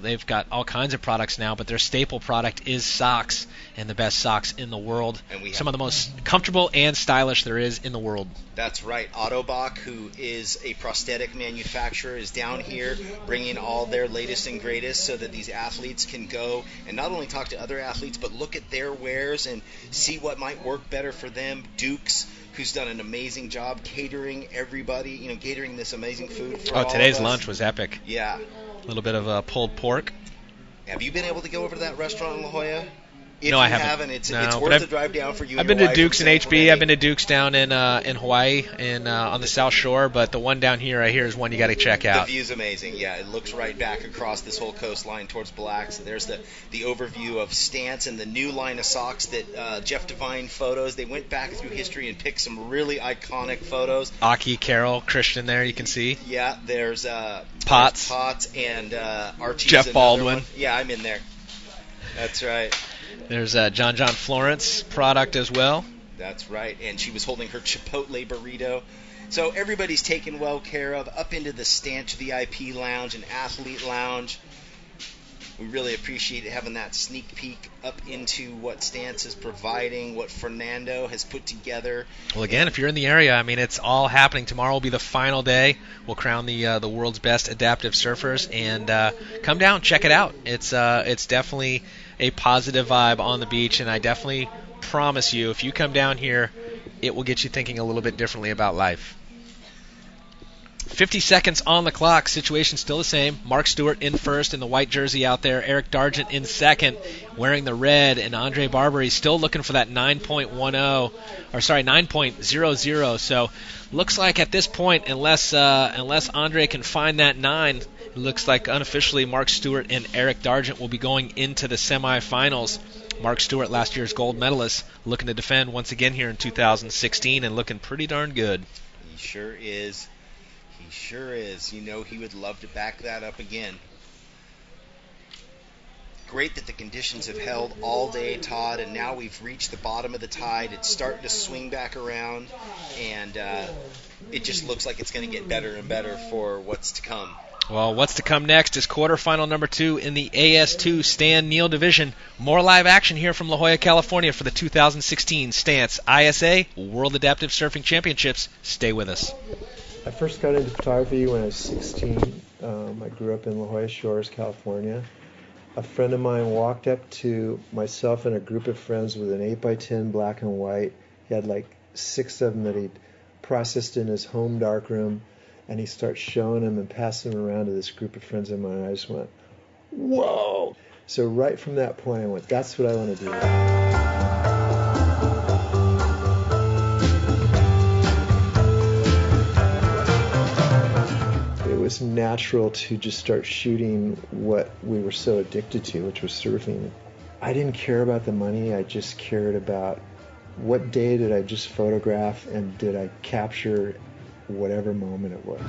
they've got all kinds of products now, but their staple product is socks, and the best socks in the world. And some of the most comfortable and stylish there is in the world. That's right. Autobach, who is a prosthetic manufacturer, is down here bringing all their latest and greatest so that these athletes can go and not only talk to other athletes, but look at their wares and see what might work better for them. Dukes, who's done an amazing job catering everybody, catering this amazing food for all today's of us. Lunch was epic. Yeah. A little bit of pulled pork. Have you been able to go over to that restaurant in La Jolla? If no, I haven't. It's worth the drive down for you. I've been to Duke's in HB. I've been to Duke's down in Hawaii on the South Shore, but the one down here I hear is one you got to check out. The view's amazing. Yeah, it looks right back across this whole coastline towards Black. So there's the overview of Stance and the new line of socks that Jeff Devine photos. They went back through history and picked some really iconic photos. Aki, Carol, Christian there you can see. Yeah, there's Potts and Archie's Jeff Baldwin. One. Yeah, I'm in there. That's right. There's John Florence product as well. That's right, and she was holding her Chipotle burrito. So everybody's taken well care of up into the Stance VIP lounge and athlete lounge. We really appreciate having that sneak peek up into what Stance is providing, what Fernando has put together. Well, again, if you're in the area, I mean, it's all happening. Tomorrow will be the final day. We'll crown the world's best adaptive surfers, and come down, check it out. It's definitely a positive vibe on the beach, and I definitely promise you, if you come down here, it will get you thinking a little bit differently about life. 50 seconds on the clock. Situation still the same. Mark Stewart in first in the white jersey out there. Eric Dargent in second wearing the red. And Andre Barberi still looking for that 9.00. So looks like at this point, unless Andre can find that 9, it looks like unofficially Mark Stewart and Eric Dargent will be going into the semifinals. Mark Stewart, last year's gold medalist, looking to defend once again here in 2016 and looking pretty darn good. He sure is. He sure is. He would love to back that up again. great that the conditions have held all day, Todd, and now we've reached the bottom of the tide. It's starting to swing back around, and it just looks like it's going to get better and better for what's to come. Well, what's to come next is quarterfinal number 2 in the AS2 Stan Neal division. More live action here from La Jolla, California for the 2016 Stance ISA World Adaptive Surfing Championships. Stay with us. I first got into photography when I was 16. I grew up in La Jolla Shores, California. A friend of mine walked up to myself and a group of friends with an 8x10 black and white. He had like 6 of them that he'd processed in his home darkroom. And he starts showing them and passing them around to this group of friends of mine. And I just went, whoa. So right from that point, I went, that's what I want to do. It was natural to just start shooting what we were so addicted to, which was surfing. I didn't care about the money. I just cared about what day did I just photograph and did I capture whatever moment it was.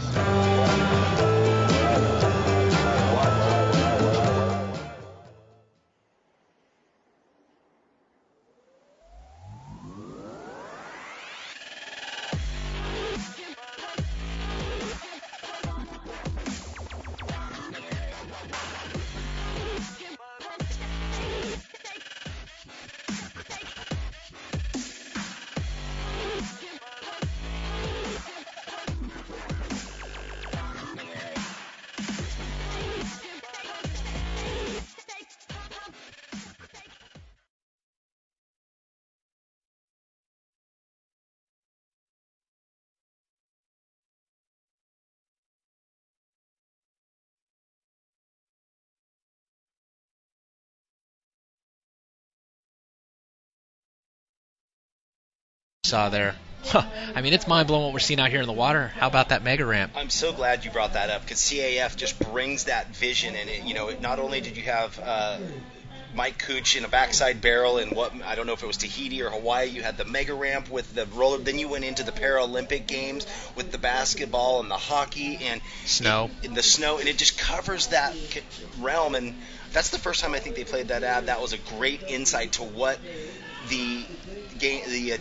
Saw there. I mean, it's mind-blowing what we're seeing out here in the water. How about that mega ramp? I'm so glad you brought that up because CAF just brings that vision. And, not only did you have Mike Cooch in a backside barrel in I don't know if it was Tahiti or Hawaii, you had the mega ramp with the roller. Then you went into the Paralympic Games with the basketball and the hockey and snow. And the snow, and it just covers that realm. And that's the first time I think they played that ad. That was a great insight to what the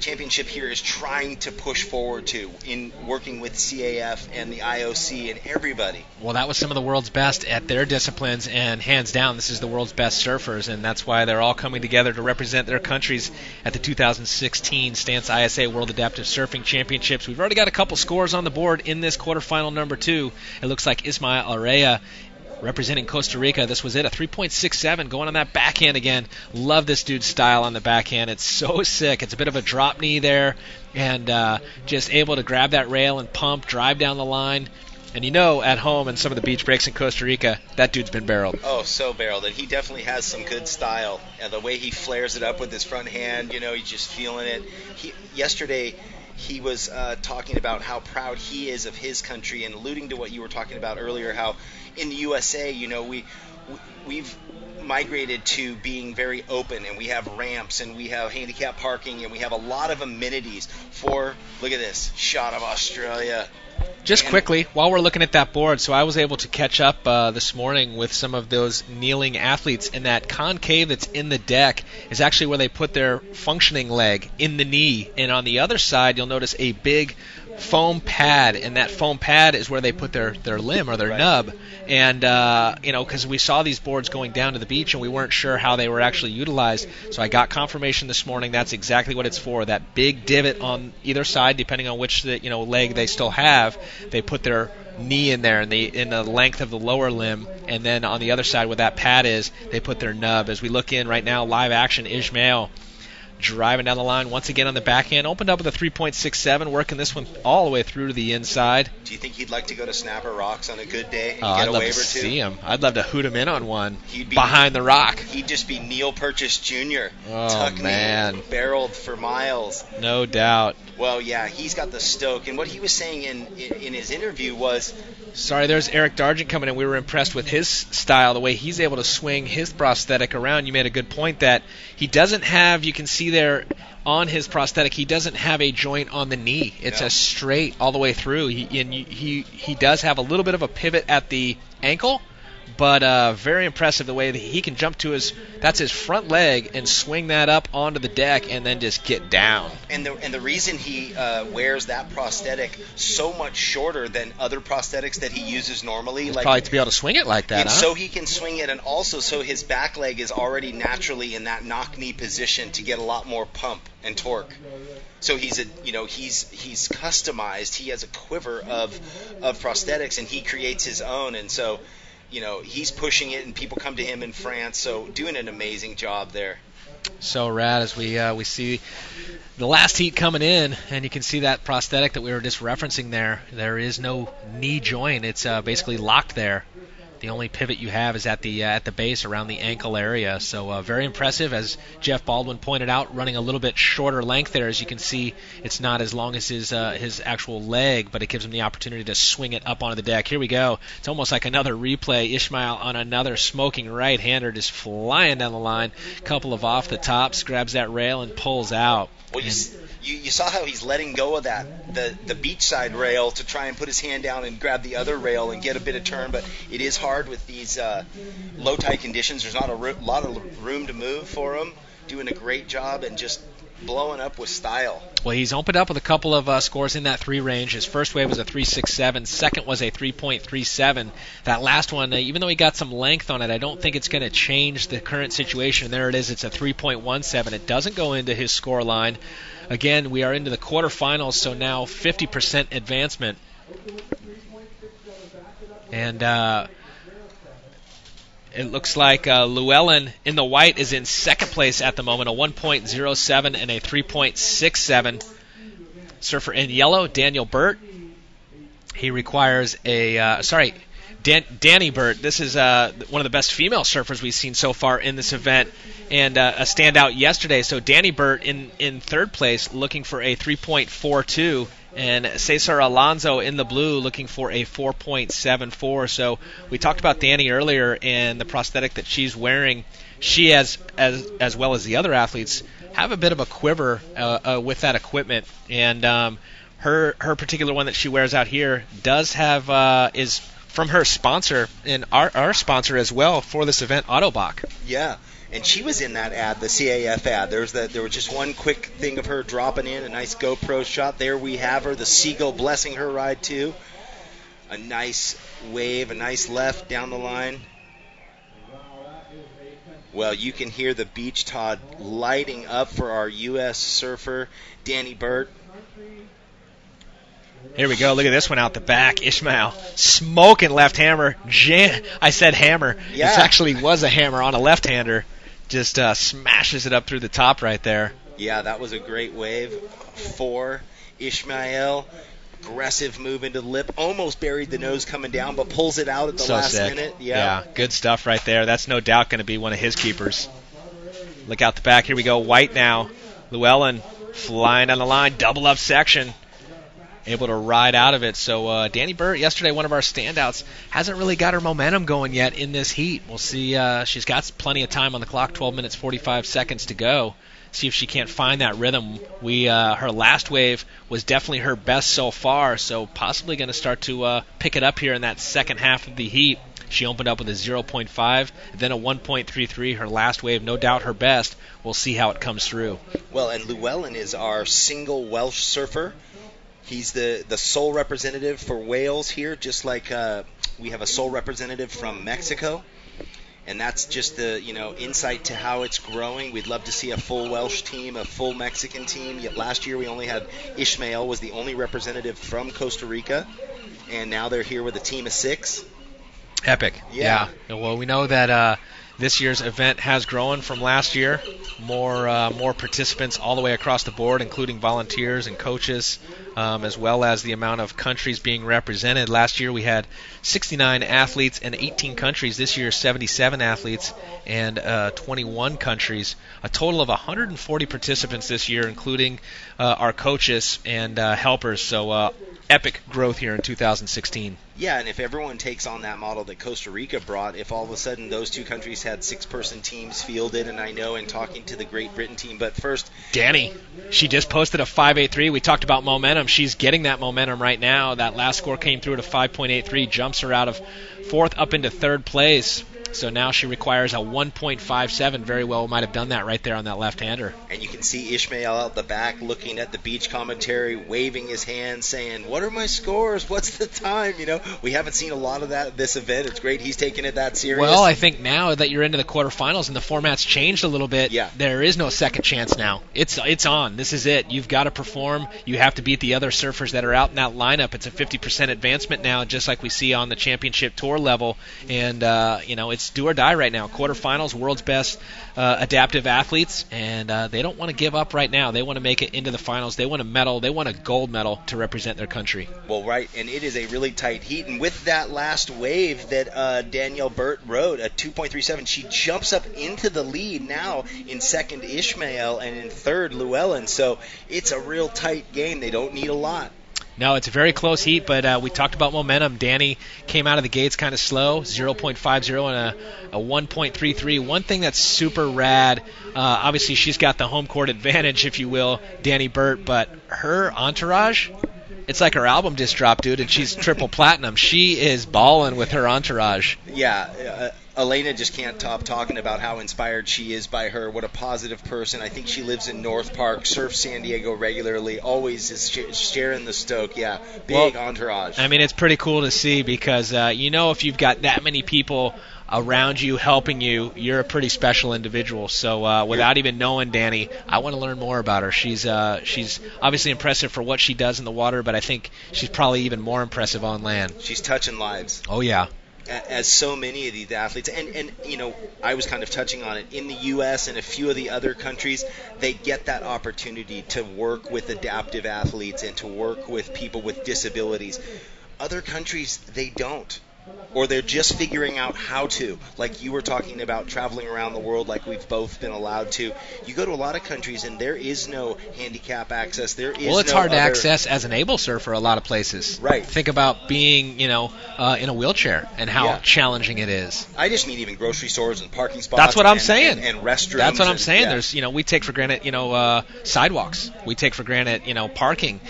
championship here is trying to push forward to in working with CAF and the IOC and everybody. Well, that was some of the world's best at their disciplines, and hands down, this is the world's best surfers, and that's why they're all coming together to represent their countries at the 2016 Stance ISA World Adaptive Surfing Championships. We've already got a couple scores on the board in this quarterfinal number 2. It looks like Ismael Araya representing Costa Rica. This was it, a 3.67 going on that backhand again. Love this dude's style on the backhand. It's so sick. It's a bit of a drop knee there and just able to grab that rail and pump, drive down the line. And at home in some of the beach breaks in Costa Rica, that dude's been barreled. Oh, so barreled. And he definitely has some good style. And the way he flares it up with his front hand, he's just feeling it. Yesterday, he was talking about how proud he is of his country and alluding to what you were talking about earlier, how in the USA, we've migrated to being very open, and we have ramps, and we have handicap parking, and we have a lot of amenities look at this, shot of Australia. Just quickly, while we're looking at that board, so I was able to catch up this morning with some of those kneeling athletes, and that concave that's in the deck is actually where they put their functioning leg in the knee, and on the other side you'll notice a big foam pad, and that foam pad is where they put their limb or their nub. And because we saw these boards going down to the beach and we weren't sure how they were actually utilized, so I got confirmation this morning that's exactly what it's for. That big divot on either side, depending on which leg they still have, they put their knee in there in the length of the lower limb, and then on the other side where that pad is, they put their nub. As we look in right now, live action, Ismael driving down the line once again on the backhand. Opened up with a 3.67, working this one all the way through to the inside. Do you think he'd like to go to Snapper Rocks on a good day and get I'd a love wave to or two? see him. I'd love to hoot him in on one behind the rock. He'd just be Neil Purchase Jr. Oh, man. Barreled for miles. No doubt. Well, yeah, he's got the stoke. And what he was saying in his interview was... Sorry, there's Eric Dargent coming in. We were impressed with his style, the way he's able to swing his prosthetic around. You made a good point that he doesn't have, you can see there on his prosthetic, he doesn't have a joint on the knee. It's a straight all the way through. He does have a little bit of a pivot at the ankle, but very impressive the way that he can jump to that's his front leg and swing that up onto the deck and then just get down. And the reason he wears that prosthetic so much shorter than other prosthetics that he uses normally, probably to be able to swing it like that, and so he can swing it, and also so his back leg is already naturally in that knock knee position to get a lot more pump and torque. So he's customized. He has a quiver of prosthetics, and he creates his own. And so, he's pushing it, and people come to him in France. So doing an amazing job there. So rad as we see the last heat coming in, and you can see that prosthetic that we were just referencing there. There is no knee joint. It's basically locked there. The only pivot you have is at the base around the ankle area. So very impressive, as Jeff Baldwin pointed out, running a little bit shorter length there. As you can see, it's not as long as his actual leg, but it gives him the opportunity to swing it up onto the deck. Here we go. It's almost like another replay. Ishmael on another smoking right-hander, just flying down the line. Couple of off the tops, grabs that rail and pulls out. Well, you saw how he's letting go of the beachside rail to try and put his hand down and grab the other rail and get a bit of turn, but it is hard with these low tide conditions. There's not a lot of room to move for him. Doing a great job and just blowing up with style. Well, he's opened up with a couple of scores in that 3 range. His first wave was a 3.67. Second was a 3.37. That last one, even though he got some length on it, I don't think it's going to change the current situation. There it is. It's a 3.17. It doesn't go into his score line. Again, we are into the quarterfinals, so now 50% advancement. And it looks like Llewellyn in the white is in second place at the moment, a 1.07 and a 3.67. Surfer in yellow, Daniel Burt. He requires Danny Burt. This is one of the best female surfers we've seen so far in this event, and a standout yesterday. So Danny Burt in third place, looking for a 3.42. And Cesar Alonso in the blue looking for a 4.74. So we talked about Danny earlier and the prosthetic that she's wearing. She, as well as the other athletes, have a bit of a quiver with that equipment. And her particular one that she wears out here does have is from her sponsor and our sponsor as well for this event, Autobach. Yeah. And she was in that ad, the CAF ad. There was just one quick thing of her dropping in, a nice GoPro shot. There we have her, the Seagull blessing her ride too. A nice wave, a nice left down the line. Well, you can hear the beach Todd lighting up for our U.S. surfer, Danny Burt. Here we go. Look at this one out the back. Ishmael smoking left hammer. I said hammer. Yeah. It actually was a hammer on a left-hander. Just smashes it up through the top right there. Yeah, that was a great wave. 4. Ishmael, aggressive move into the lip. Almost buried the nose coming down, but pulls it out at the last minute. Yeah, good stuff right there. That's no doubt going to be one of his keepers. Look out the back. Here we go. White now. Llewellyn flying down the line. Double up section. Able to ride out of it. So Danny Burt, yesterday one of our standouts, hasn't really got her momentum going yet in this heat. We'll see. She's got plenty of time on the clock, 12 minutes, 45 seconds to go. See if she can't find that rhythm. Her last wave was definitely her best so far, so possibly going to start to pick it up here in that second half of the heat. She opened up with a 0.5, then a 1.33. Her last wave, no doubt her best. We'll see how it comes through. Well, and Llewellyn is our single Welsh surfer. He's the sole representative for Wales here, just like we have a sole representative from Mexico. And that's just the insight to how it's growing. We'd love to see a full Welsh team, a full Mexican team. Yet last year we only had Ishmael was the only representative from Costa Rica, and now they're here with a team of 6. Epic. Yeah. Well, we know that this year's event has grown from last year. More participants all the way across the board, including volunteers and coaches, as well as the amount of countries being represented. Last year we had 69 athletes in 18 countries. This year 77 athletes and 21 countries. A total of 140 participants this year, including our coaches and helpers. So epic growth here in 2016. Yeah, and if everyone takes on that model that Costa Rica brought, if all of a sudden those two countries had 6-person teams fielded, and I know in talking to the Great Britain team, but first... Danny, she just posted a 5.83. We talked about momentum. She's getting that momentum right now. That last score came through at a 5.83, jumps her out of fourth up into third place. So now she requires a 1.57. Very well might have done that right there on that left-hander. And you can see Ishmael out the back looking at the beach commentary, waving his hand, saying, "What are my scores? What's the time?" We haven't seen a lot of that at this event. It's great he's taking it that serious. Well, I think now that you're into the quarterfinals and the format's changed a little bit, there is no second chance now. It's on. This is it. You've got to perform. You have to beat the other surfers that are out in that lineup. It's a 50% advancement now, just like we see on the championship tour level. And, it's do or die right now. Quarterfinals, world's best adaptive athletes, and they don't want to give up right now. They want to make it into the finals. They want a medal. They want a gold medal to represent their country. Well, right, and it is a really tight heat. And with that last wave that Danielle Burt rode, a 2.37, she jumps up into the lead now in second Ishmael and in third Llewellyn. So it's a real tight game. They don't need a lot. No, it's a very close heat, but we talked about momentum. Danny came out of the gates kind of slow, 0.50 and a 1.33. One thing that's super rad, obviously she's got the home court advantage, if you will, Danny Burt, but her entourage, it's like her album just dropped, dude, and she's triple platinum. She is balling with her entourage. Yeah, Elena just can't stop talking about how inspired she is by her. What a positive person. I think she lives in North Park, surfs San Diego regularly, always is sharing the stoke. Yeah, big entourage. I mean, it's pretty cool to see because, if you've got that many people around you helping you, you're a pretty special individual. So without even knowing Danny, I want to learn more about her. She's obviously impressive for what she does in the water, but I think she's probably even more impressive on land. She's touching lives. Oh, yeah. As so many of these athletes, and I was kind of touching on it, in the U.S. and a few of the other countries, they get that opportunity to work with adaptive athletes and to work with people with disabilities. Other countries, they don't. Or they're just figuring out how to. Like you were talking about traveling around the world like we've both been allowed to. You go to a lot of countries and there is no handicap access. It's hard to access as an able surfer a lot of places. Right. Think about being, in a wheelchair and how challenging it is. I just mean even grocery stores and parking spots. That's what I'm saying. And restrooms. That's what I'm saying. There's, we take for granted, sidewalks. We take for granted, parking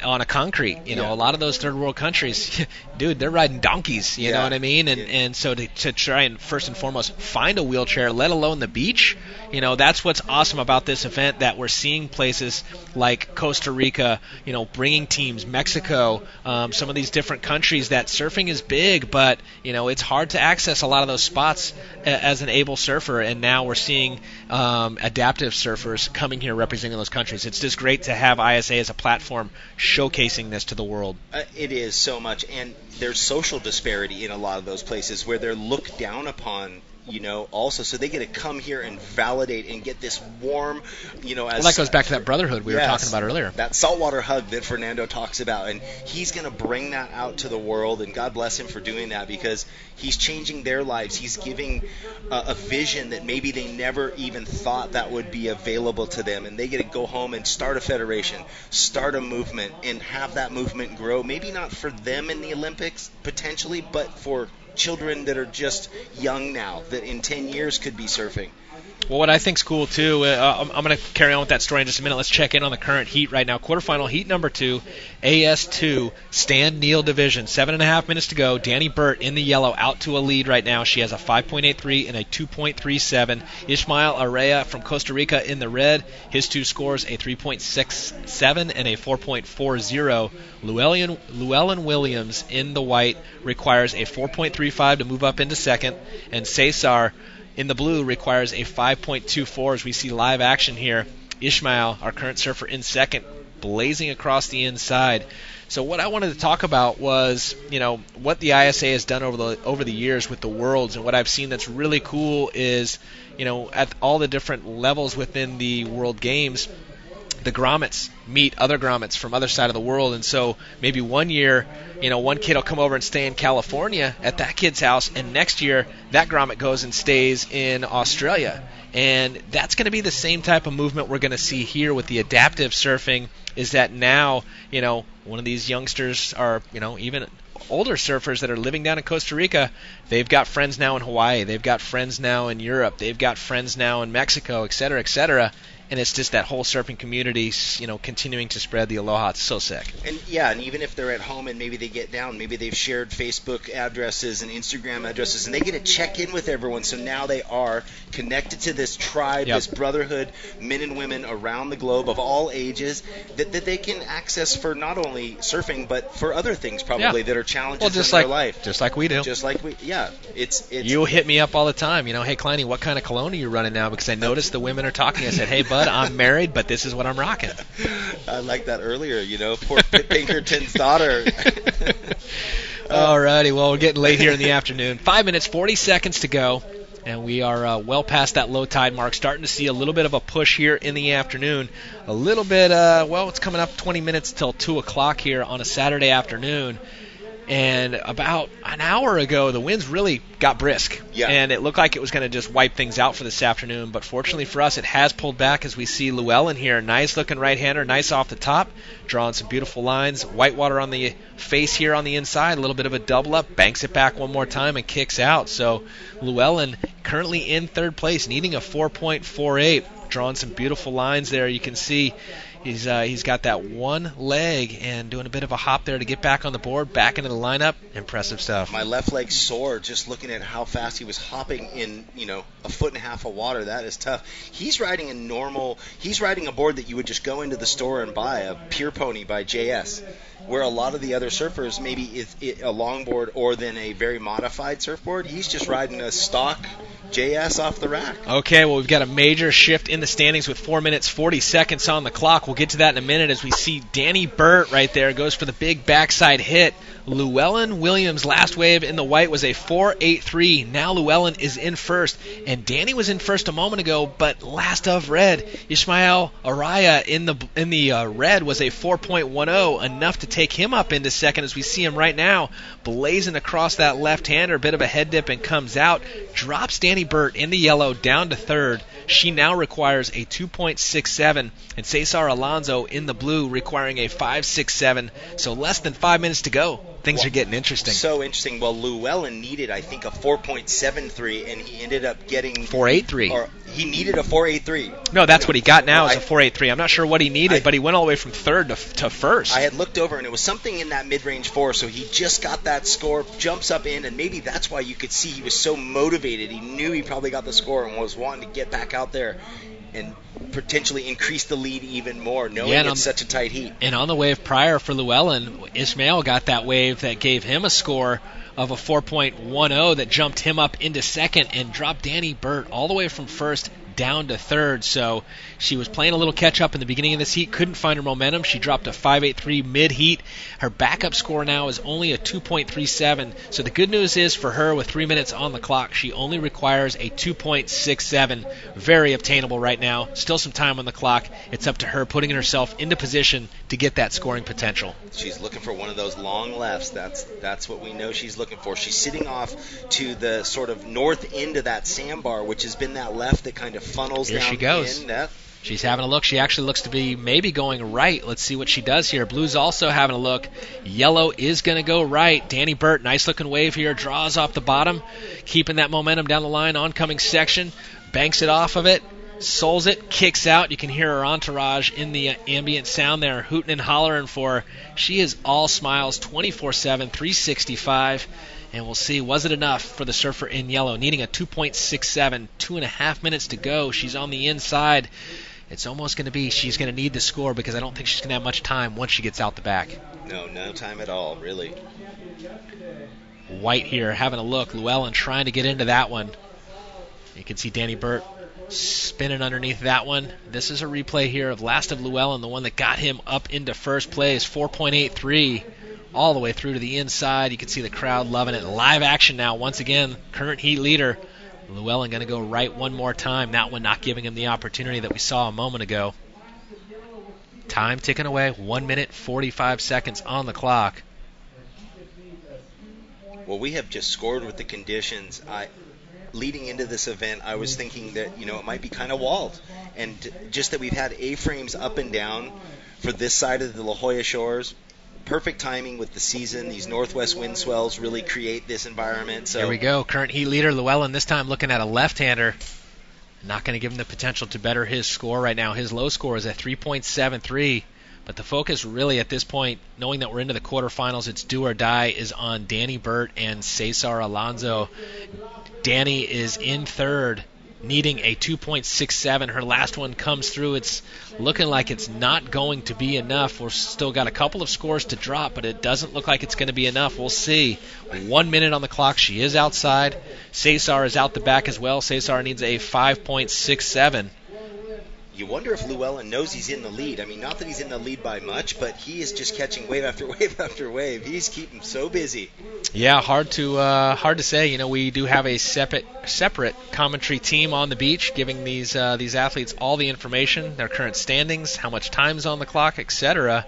on a concrete. A lot of those third world countries, dude, they're riding donkeys. You know what I mean? And so to try and first and foremost find a wheelchair, let alone the beach, that's what's awesome about this event, that we're seeing places like Costa Rica, bringing teams, Mexico, some of these different countries that surfing is big, but, it's hard to access a lot of those spots as an able surfer, and now we're seeing adaptive surfers coming here representing those countries. It's just great to have ISA as a platform showcasing this to the world. It is so much, and there's social disparity in a lot of those places where they're looked down upon, also. So they get to come here and validate and get this warm, that goes back to that brotherhood we were talking about earlier. That saltwater hug that Fernando talks about. And he's going to bring that out to the world, and God bless him for doing that, because he's changing their lives. He's giving a vision that maybe they never even thought that would be available to them. And they get to go home and start a federation, start a movement, and have that movement grow. Maybe not for them in the Olympics, potentially, but for children that are just young now, that in 10 years could be surfing. Well, what I think's cool, too, I'm going to carry on with that story in just a minute. Let's check in on the current heat right now. Quarterfinal heat number 2, AS2, stand kneel division. 7.5 minutes to go. Danny Burt in the yellow, out to a lead right now. She has a 5.83 and a 2.37. Ishmael Araya from Costa Rica in the red. His two scores, a 3.67 and a 4.40. Llewellyn Williams in the white requires a 4.35 to move up into second. And Cesar in the blue requires a 5.24 as we see live action here. Ishmael, our current surfer, in second, blazing across the inside. So what I wanted to talk about was, what the ISA has done over the years with the Worlds, and what I've seen that's really cool is, at all the different levels within the World Games, the grommets meet other grommets from other side of the world. And so maybe one year, one kid will come over and stay in California at that kid's house, and next year that grommet goes and stays in Australia. And that's going to be the same type of movement we're going to see here with the adaptive surfing, is that now, one of these youngsters are, even older surfers that are living down in Costa Rica, they've got friends now in Hawaii, they've got friends now in Europe, they've got friends now in Mexico, et cetera, and it's just that whole surfing community, continuing to spread the aloha. It's so sick. And yeah, and even if they're at home and maybe they get down, maybe they've shared Facebook addresses and Instagram addresses, and they get to check in with everyone. So now they are connected to this tribe, this brotherhood, men and women around the globe of all ages that they can access for not only surfing but for other things probably that are challenges in their life. Just like we do. It's you hit me up all the time. Hey, Kleiny, what kind of cologne are you running now? Because I noticed the women are talking. I said, hey, bud, I'm married, but this is what I'm rocking. I like that earlier, poor Pinkerton's daughter. Alrighty, well, we're getting late here in the afternoon. 5 minutes, 40 seconds to go, and we are well past that low tide mark. Starting to see a little bit of a push here in the afternoon. A little bit, it's coming up 20 minutes till 2 o'clock here on a Saturday afternoon. And about an hour ago, the winds really got brisk. Yeah. And it looked like it was going to just wipe things out for this afternoon. But fortunately for us, it has pulled back as we see Llewellyn here. Nice-looking right-hander, nice off the top, drawing some beautiful lines. Whitewater on the face here on the inside, a little bit of a double-up, banks it back one more time and kicks out. So Llewellyn currently in third place, needing a 4.48, drawing some beautiful lines there. You can see he's got that one leg and doing a bit of a hop there to get back on the board, back into the lineup. Impressive stuff. My left leg sore just looking at how fast he was hopping in, a foot and a half of water. That is tough. He's riding a board that you would just go into the store and buy, a Pure Pony by JS, where a lot of the other surfers, maybe it's a longboard or then a very modified surfboard. He's just riding a stock JS off the rack. Okay, well, we've got a major shift in the standings with 4 minutes, 40 seconds on the clock. We'll get to that in a minute as we see Danny Burt right there goes for the big backside hit. Llewellyn Williams' last wave in the white was a 4.83. Now Llewellyn is in first, and Danny was in first a moment ago, but last of red, Ismail Araya in the red was a 4.10, enough to take him up into second as we see him right now blazing across that left-hander, bit of a head dip and comes out, drops Danny Burt in the yellow down to third. She now requires a 2.67, and Cesar Alonso in the blue requiring a 5.67, so less than 5 minutes to go. Things are getting interesting. So interesting. Well, Llewellyn needed, I think, a 4.73, and he ended up getting 4.83. Or he needed a 4.83. No, that's what he got now is a 4.83. I'm not sure what he needed, but he went all the way from third to first. I had looked over, and it was something in that mid-range 4, so he just got that score, jumps up in, and maybe that's why you could see he was so motivated. He knew he probably got the score and was wanting to get back out there and potentially increase the lead even more, knowing it's such a tight heat. And on the wave prior for Llewellyn, Ismail got that wave that gave him a score of a 4.10 that jumped him up into second and dropped Danny Burt all the way from first down to third. So she was playing a little catch-up in the beginning of this heat, couldn't find her momentum. She dropped a 5.83 mid-heat. Her backup score now is only a 2.37. So the good news is for her, with 3 minutes on the clock, she only requires a 2.67. Very obtainable right now. Still some time on the clock. It's up to her putting herself into position to get that scoring potential. She's looking for one of those long lefts. That's what we know she's looking for. She's sitting off to the sort of north end of that sandbar, which has been that left that kind of funnels Here down she goes. in. She's having a look. She actually looks to be maybe going right. Let's see what she does here. Blue's also having a look. Yellow is going to go right. Danny Burt, nice-looking wave here, draws off the bottom, keeping that momentum down the line, oncoming section, banks it off of it, souls it, kicks out. You can hear her entourage in the ambient sound there, hooting and hollering for her. She is all smiles, 24/7, 365. And we'll see, was it enough for the surfer in yellow? Needing a 2.67, 2.5 minutes to go. She's on the inside. It's almost going to be, she's going to need the score because I don't think she's going to have much time once she gets out the back. No time at all, really. White here having a look. Llewellyn trying to get into that one. You can see Danny Burt spinning underneath that one. This is a replay here of last of Llewellyn, the one that got him up into first place, 4.83. All the way through to the inside. You can see the crowd loving it. Live action now. Once again, current heat leader. Llewellyn going to go right one more time. That one not giving him the opportunity that we saw a moment ago. Time ticking away. 1 minute, 45 seconds on the clock. Well, we have just scored with the conditions. Leading into this event, I was thinking that, it might be kind of walled. And just that we've had A-frames up and down for this side of the La Jolla Shores. Perfect timing with the season. These northwest wind swells really create this environment. So here we go. Current heat leader Llewellyn, this time looking at a left-hander. Not going to give him the potential to better his score right now. His low score is at 3.73. But the focus really at this point, knowing that we're into the quarterfinals, it's do or die, is on Danny Burt and Cesar Alonso. Danny is in third, needing a 2.67. Her last one comes through. It's looking like it's not going to be enough. We've still got a couple of scores to drop, but it doesn't look like it's going to be enough. We'll see. 1 minute on the clock. She is outside. Cesar is out the back as well. Cesar needs a 5.67. You wonder if Llewellyn knows he's in the lead. I mean, not that he's in the lead by much, but he is just catching wave after wave after wave. He's keeping so busy. Yeah, hard to say. You know, we do have a separate commentary team on the beach, giving these athletes all the information, their current standings, how much time's on the clock, etc.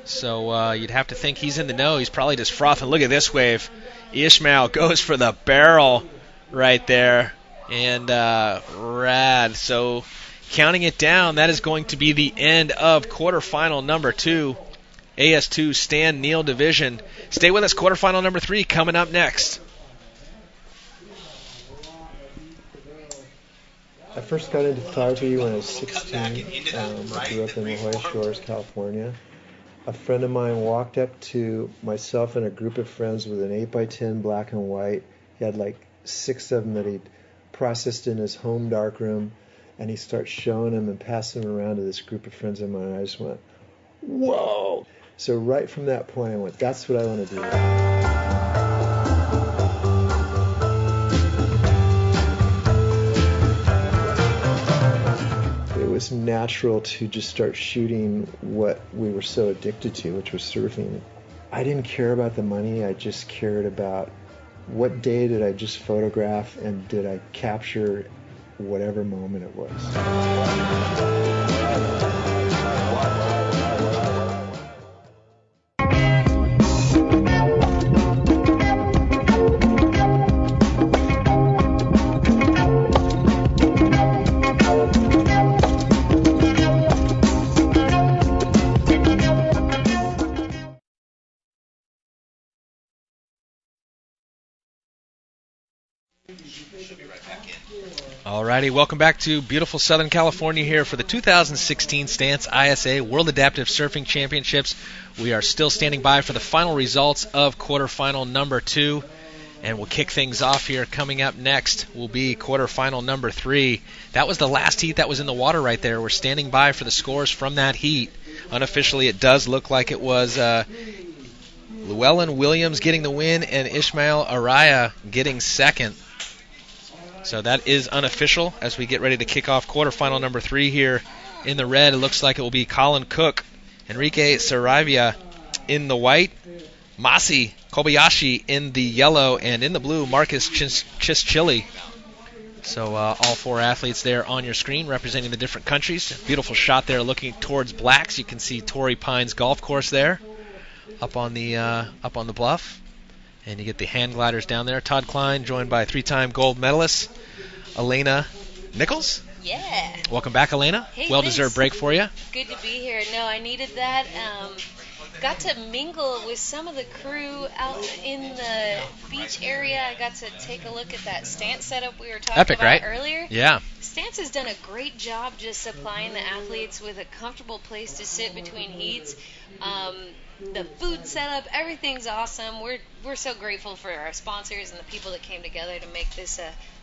So you'd have to think he's in the know. He's probably just frothing. Look at this wave. Ishmael goes for the barrel right there, and rad. So counting it down, that is going to be the end of quarterfinal number 2, AS2 Stan Neal division. Stay with us. Quarterfinal number 3 coming up next. I first got into photography when I was 16. I grew up in La Jolla Shores, California. A friend of mine walked up to myself and a group of friends with an 8x10 black and white. He had like 6 of them that he'd processed in his home darkroom. And he starts showing them and passing them around to this group of friends of mine. And I just went, whoa. So right from that point, I went, that's what I want to do. It was natural to just start shooting what we were so addicted to, which was surfing. I didn't care about the money. I just cared about what day did I just photograph and did I capture whatever moment it was. Alrighty, welcome back to beautiful Southern California here for the 2016 Stance ISA World Adaptive Surfing Championships. We are still standing by for the final results of quarterfinal number 2, and we'll kick things off here. Coming up next will be quarterfinal number 3. That was the last heat that was in the water right there. We're standing by for the scores from that heat. Unofficially, it does look like it was Llewellyn Williams getting the win and Ishmael Araya getting second. So that is unofficial as we get ready to kick off quarterfinal number 3 here. In the red, it looks like it will be Colin Cook, Enrique Saravia in the white, Masi Kobayashi in the yellow, and in the blue, Marcus Chischili. So all 4 athletes there on your screen representing the different countries. Beautiful shot there looking towards Blacks. You can see Torrey Pines Golf Course there up on the bluff. And you get the hand gliders down there. Todd Klein joined by 3-time gold medalist Elena Nichols. Yeah. Welcome back, Elena. Hey, well-deserved break for you. Good to be here. No, I needed that. Got to mingle with some of the crew out in the beach area. I got to take a look at that stance setup we were talking about earlier. Yeah. Stance has done a great job just supplying the athletes with a comfortable place to sit between heats. The food setup, everything's awesome. We're so grateful for our sponsors and the people that came together to make this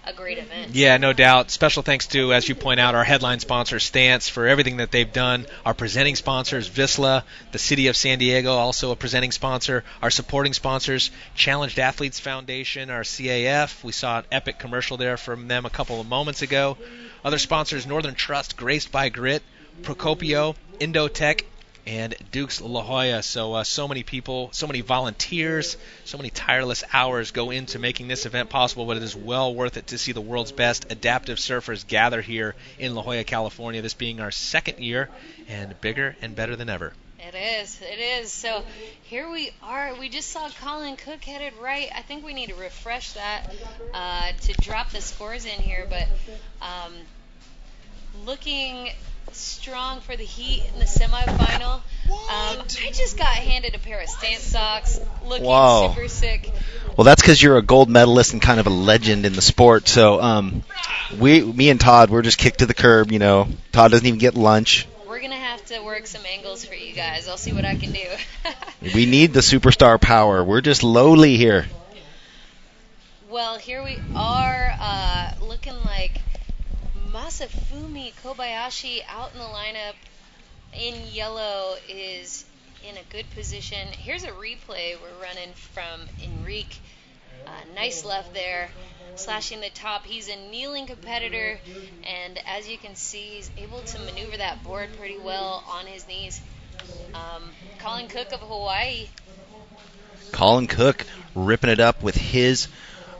a great event. Yeah, no doubt. Special thanks to, as you point out, our headline sponsor, Stance, for everything that they've done. Our presenting sponsors, Vissla, the City of San Diego, also a presenting sponsor. Our supporting sponsors, Challenged Athletes Foundation, our CAF. We saw an epic commercial there from them a couple of moments ago. Other sponsors, Northern Trust, Graced by Grit, Procopio, Indotech, and Dukes La Jolla. So many people, so many volunteers, so many tireless hours go into making this event possible, but it is well worth it to see the world's best adaptive surfers gather here in La Jolla, California, this being our 2nd year, and bigger and better than ever. It is. So here we are. We just saw Colin Cook headed right. I think we need to refresh that to drop the scores in here, but looking strong for the heat in the semifinal. I just got handed a pair of Stance socks, looking super sick. Well, that's because you're a gold medalist and kind of a legend in the sport. So Me and Todd, we're just kicked to the curb. Todd doesn't even get lunch. We're going to have to work some angles for you guys. I'll see what I can do. We need the superstar power. We're just lowly here. Well, here we are, looking like Masafumi Kobayashi out in the lineup in yellow is in a good position. Here's a replay we're running from Enrique. Nice left there, slashing the top. He's a kneeling competitor, and as you can see, he's able to maneuver that board pretty well on his knees. Colin Cook of Hawaii. Colin Cook ripping it up with his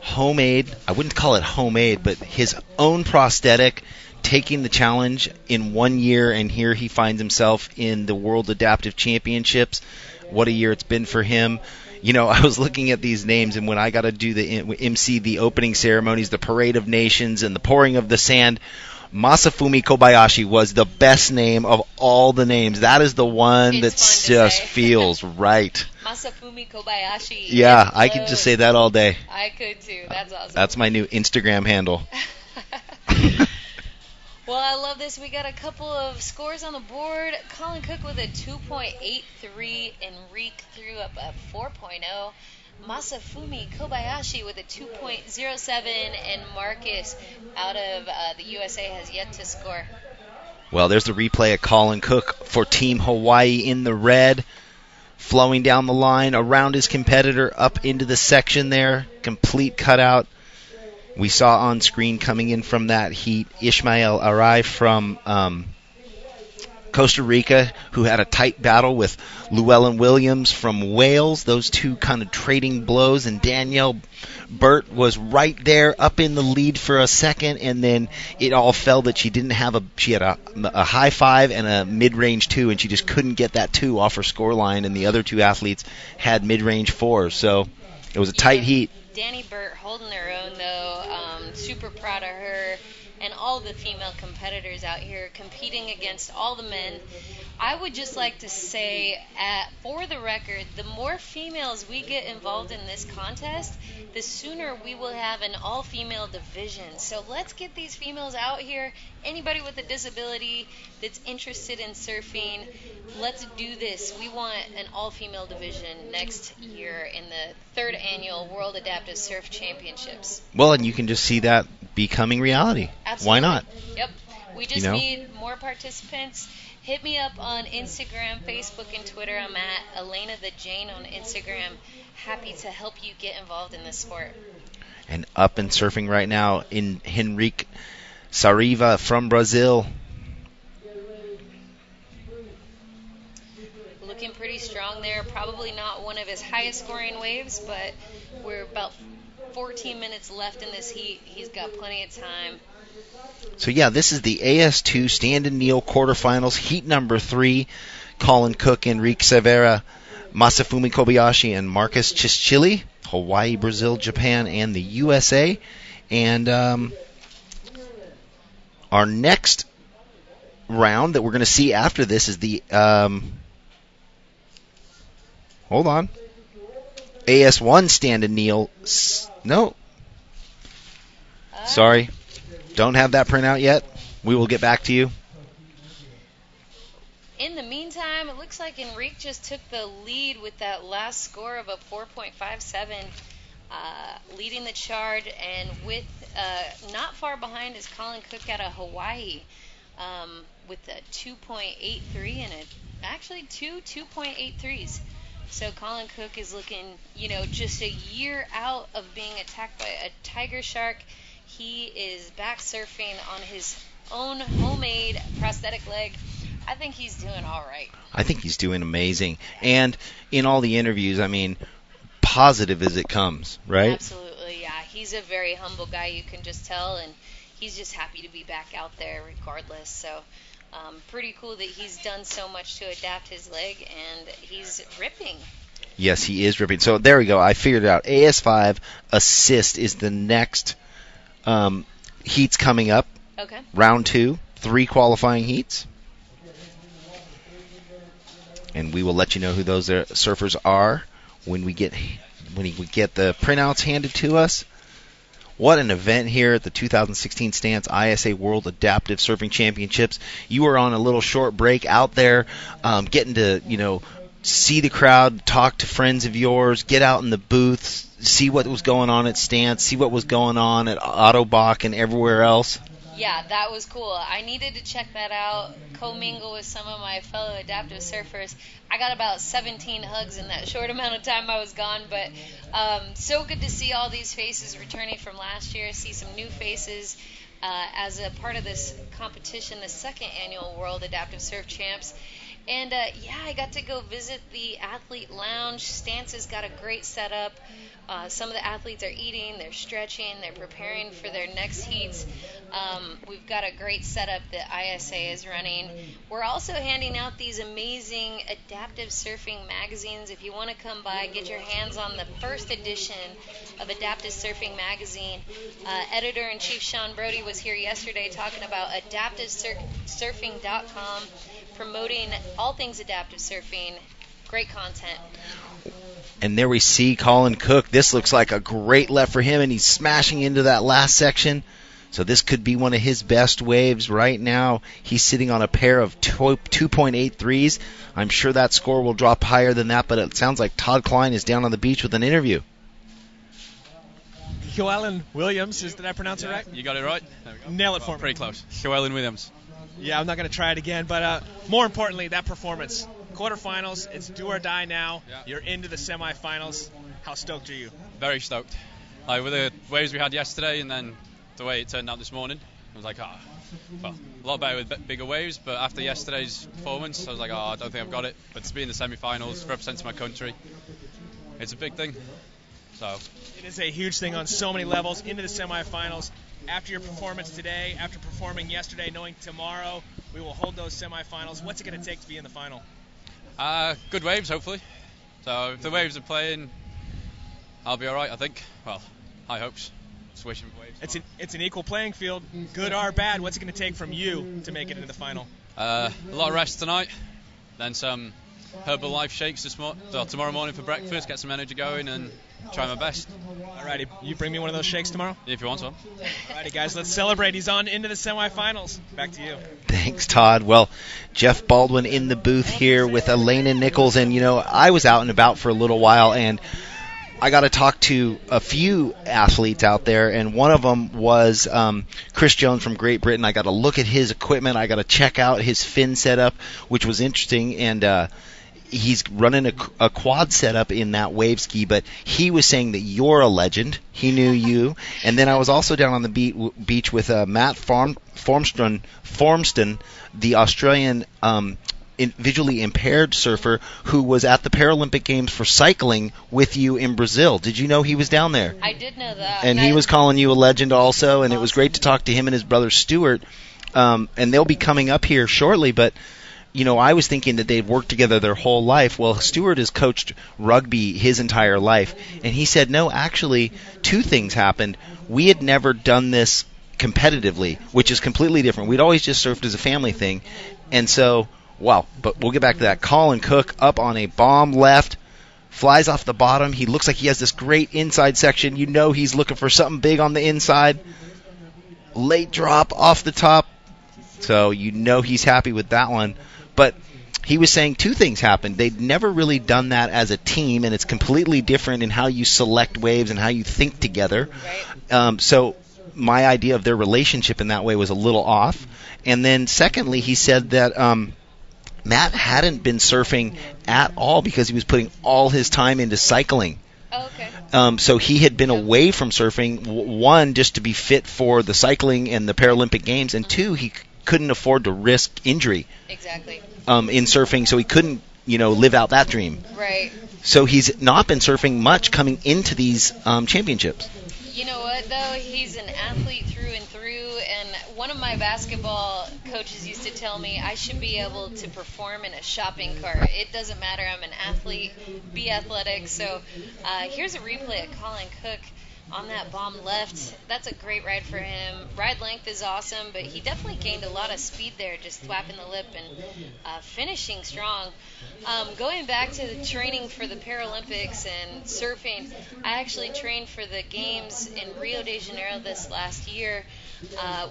homemade, I wouldn't call it homemade, but his own prosthetic, taking the challenge in 1 year, and here he finds himself in the World Adaptive Championships. What a year it's been for him. I was looking at these names, and when I got to do the MC, the opening ceremonies, the Parade of Nations, and the pouring of the sand, Masafumi Kobayashi was the best name of all the names. That is the one that just feels right. Masafumi Kobayashi. Yeah, I could just say that all day. I could too. That's awesome. That's my new Instagram handle. Well, I love this. We got a couple of scores on the board. Colin Cook with a 2.83. Enrique threw up a 4.0. Masafumi Kobayashi with a 2.07. And Marcus out of the USA has yet to score. Well, there's the replay of Colin Cook for Team Hawaii in the red. Flowing down the line around his competitor up into the section there. Complete cutout. We saw on screen coming in from that heat Ishmael Arai from Costa Rica, who had a tight battle with Llewellyn Williams from Wales. Those two kind of trading blows, and Danielle Burt was right there up in the lead for a second, and then it all fell that she had a high 5 and a mid-range 2, and she just couldn't get that 2 off her score line, and the other two athletes had mid-range 4. So it was a tight heat. Danny Burt holding her own, though. Super proud of her and all the female competitors out here competing against all the men. I would just like to say, for the record, the more females we get involved in this contest, the sooner we will have an all-female division. So let's get these females out here. Anybody with a disability that's interested in surfing, let's do this. We want an all-female division next year in the 3rd annual World Adaptive Surf Championships. Well, and you can just see that becoming reality. Absolutely. Why not? Yep. We just need more participants. Hit me up on Instagram, Facebook, and Twitter. I'm at Elena the Jane on Instagram. Happy to help you get involved in this sport. And up and surfing right now in Henrique Sariva from Brazil. Looking pretty strong there. Probably not one of his highest scoring waves, but we're about 14 minutes left in this heat. He's got plenty of time. So, yeah, this is the AS2 Stand and Kneel quarterfinals, heat number 3. Colin Cook, Enrique Severa, Masafumi Kobayashi, and Marcus Chischili. Hawaii, Brazil, Japan, and the USA. And our next round that we're going to see after this is the hold on, AS1 Stand and Kneel. No. Sorry. Don't have that printout yet. We will get back to you. In the meantime, it looks like Enrique just took the lead with that last score of a 4.57, leading the charge, and with not far behind is Colin Cook out of Hawaii with a 2.83 and actually two 2.83s. So Colin Cook is looking, just a year out of being attacked by a tiger shark. He is back surfing on his own homemade prosthetic leg. I think he's doing all right. I think he's doing amazing. And in all the interviews, positive as it comes, right? Absolutely, yeah. He's a very humble guy, you can just tell, and he's just happy to be back out there regardless. So pretty cool that he's done so much to adapt his leg, and he's ripping. Yes, he is ripping. So there we go. I figured it out. AS5 assist is the next heats coming up. Okay. Round 2, 3 qualifying heats. And we will let you know who those surfers are when we get the printouts handed to us. What an event here at the 2016 Stance ISA World Adaptive Surfing Championships. You were on a little short break out there, getting to, see the crowd, talk to friends of yours, get out in the booths, see what was going on at Stance, see what was going on at Ottobock and everywhere else. Yeah, that was cool. I needed to check that out, commingle with some of my fellow adaptive surfers. I got about 17 hugs in that short amount of time I was gone, but so good to see all these faces returning from last year, see some new faces as a part of this competition, the second annual World Adaptive Surf Champs. And, I got to go visit the athlete lounge. Stance has got a great setup. Some of the athletes are eating, they're stretching, they're preparing for their next heats. We've got a great setup that ISA is running. We're also handing out these amazing adaptive surfing magazines. If you want to come by, get your hands on the first edition of Adaptive Surfing Magazine. Editor-in-Chief Sean Brody was here yesterday talking about AdaptiveSurfing.com, promoting all things adaptive surfing. Great content. And there we see Colin Cook. This looks like a great left for him, and he's smashing into that last section. So this could be one of his best waves right now. He's sitting on a pair of 2.83s. I'm sure that score will drop higher than that, but it sounds like Todd Klein is down on the beach with an interview. Joellen Williams, did I pronounce it right? You got it right. Nail it for me. Pretty close. Joellen Williams. Yeah, I'm not going to try it again, but more importantly, that performance. Quarterfinals, it's do or die now. Yeah. You're into the semifinals. How stoked are you? Very stoked. With the waves we had yesterday and then the way it turned out this morning, I was like, a lot better with bigger waves, but after yesterday's performance, I was like, I don't think I've got it. But to be in the semifinals, representing my country, it's a big thing. So it is a huge thing on so many levels, into the semifinals. After your performance today, after performing yesterday, knowing tomorrow we will hold those semifinals, what's it going to take to be in the final? Good waves, hopefully. So if the waves are playing, I'll be all right, I think. Well, high hopes. Just wishing for waves. It's an equal playing field, good or bad. What's it going to take from you to make it into the final? A lot of rest tonight, then some Herbalife shakes tomorrow morning for breakfast, get some energy going, and try my best. Alrighty, you bring me one of those shakes tomorrow? If you want one. Alrighty, guys, let's celebrate. He's on into the semifinals. Back to you. Thanks, Todd. Well, Jeff Baldwin in the booth here with Elena Nichols, and I was out and about for a little while, and I got to talk to a few athletes out there, and one of them was Chris Jones from Great Britain. I got to look at his equipment. I got to check out his fin setup, which was interesting, and he's running a quad setup in that wave ski, but he was saying that you're a legend. He knew you. And then I was also down on the beach with Matt Formston, the Australian visually impaired surfer who was at the Paralympic Games for cycling with you in Brazil. Did you know he was down there? I did know that. And he was calling you a legend also, and it was great to talk to him and his brother Stuart. And they'll be coming up here shortly, but I was thinking that they'd worked together their whole life. Well, Stuart has coached rugby his entire life, and he said, no, actually, two things happened. We had never done this competitively, which is completely different. We'd always just surfed as a family thing. And so, but we'll get back to that. Colin Cook up on a bomb left, flies off the bottom. He looks like he has this great inside section. He's looking for something big on the inside. Late drop off the top. So he's happy with that one. But he was saying two things happened. They'd never really done that as a team, and it's completely different in how you select waves and how you think together. Right. So my idea of their relationship in that way was a little off. And then secondly, he said that Matt hadn't been surfing at all because he was putting all his time into cycling. Oh, okay. So he had been away from surfing, one, just to be fit for the cycling and the Paralympic Games, and two, he couldn't afford to risk injury. Exactly. In surfing, so he couldn't, live out that dream. Right. So he's not been surfing much coming into these championships. You know what, though? He's an athlete through and through, and one of my basketball coaches used to tell me I should be able to perform in a shopping cart. It doesn't matter. I'm an athlete. Be athletic. So here's a replay of Colin Cook on that bomb left. That's a great ride for him. Ride length is awesome, but he definitely gained a lot of speed there, just thwapping the lip and finishing strong. Going back to the training for the Paralympics and surfing, I actually trained for the games in Rio de Janeiro this last year.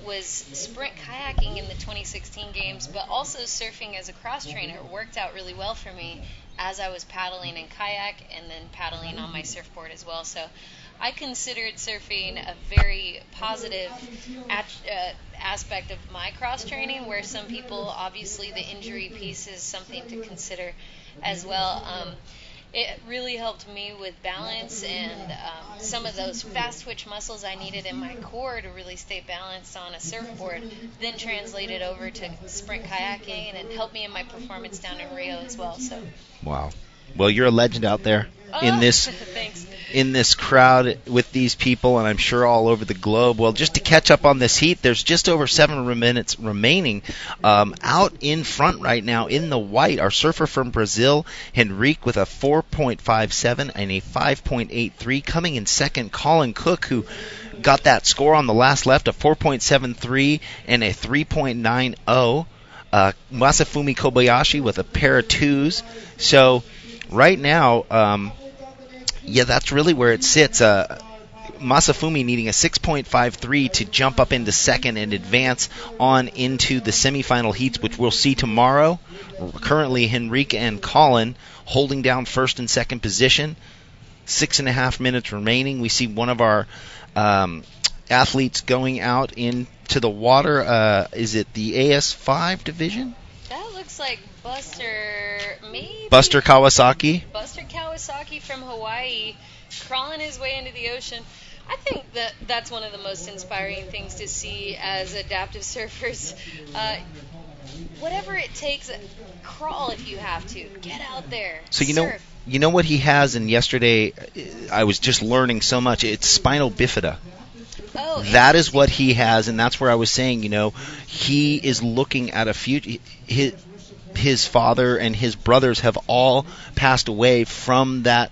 Was sprint kayaking in the 2016 games, but also surfing as a cross trainer worked out really well for me as I was paddling in kayak and then paddling on my surfboard as well. So I considered surfing a very positive aspect of my cross training, where some people, obviously the injury piece is something to consider as well. It really helped me with balance and some of those fast twitch muscles I needed in my core to really stay balanced on a surfboard, then translated over to sprint kayaking and helped me in my performance down in Rio as well. So. Wow. Well, you're a legend out there in this thanks. In this crowd with these people, and I'm sure all over the globe. Well, just to catch up on this heat, there's just over 7 minutes remaining. Out in front right now in the white, our surfer from Brazil, Henrique, with a 4.57 and a 5.83. Coming in second, Colin Cook, who got that score on the last left, a 4.73 and a 3.90. Masafumi Kobayashi with a pair of 2s. So right now, that's really where it sits. Masafumi needing a 6.53 to jump up into second and advance on into the semifinal heats, which we'll see tomorrow. Currently, Henrique and Colin holding down first and second position. 6.5 minutes remaining. We see one of our athletes going out into the water. Is it the AS5 division? That looks like Buster, maybe? Buster Kawasaki. Buster Kawasaki from Hawaii, crawling his way into the ocean. I think that's one of the most inspiring things to see as adaptive surfers. Whatever it takes, crawl if you have to. Get out there. So surf. you know what he has, and yesterday I was just learning so much. It's spinal bifida. Oh, that is what he has, and that's where I was saying, he is looking at a future. His father and his brothers have all passed away from that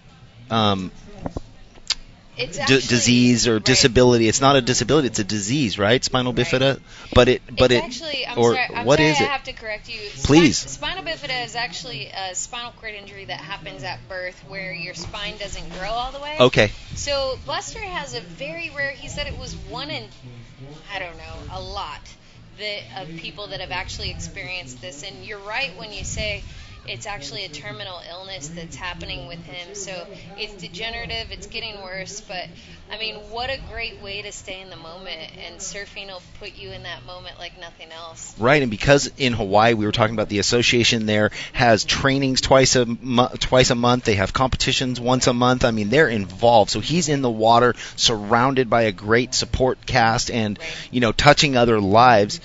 disease or disability. It's not a disability; it's a disease, right? Spinal bifida. But actually, I'm sorry, is it? I have to correct you. Please. Spinal bifida is actually a spinal cord injury that happens at birth, where your spine doesn't grow all the way. Okay. So Buster has a very rare. He said it was 1 in, I don't know, a lot of people that have actually experienced this. And you're right when you say it's actually a terminal illness that's happening with him. So it's degenerative, it's getting worse, but I mean, what a great way to stay in the moment, and surfing will put you in that moment like nothing else. Right, and because in Hawaii, we were talking about the association there has trainings twice a month, they have competitions once a month. I mean, they're involved. So he's in the water, surrounded by a great support cast and, touching other lives.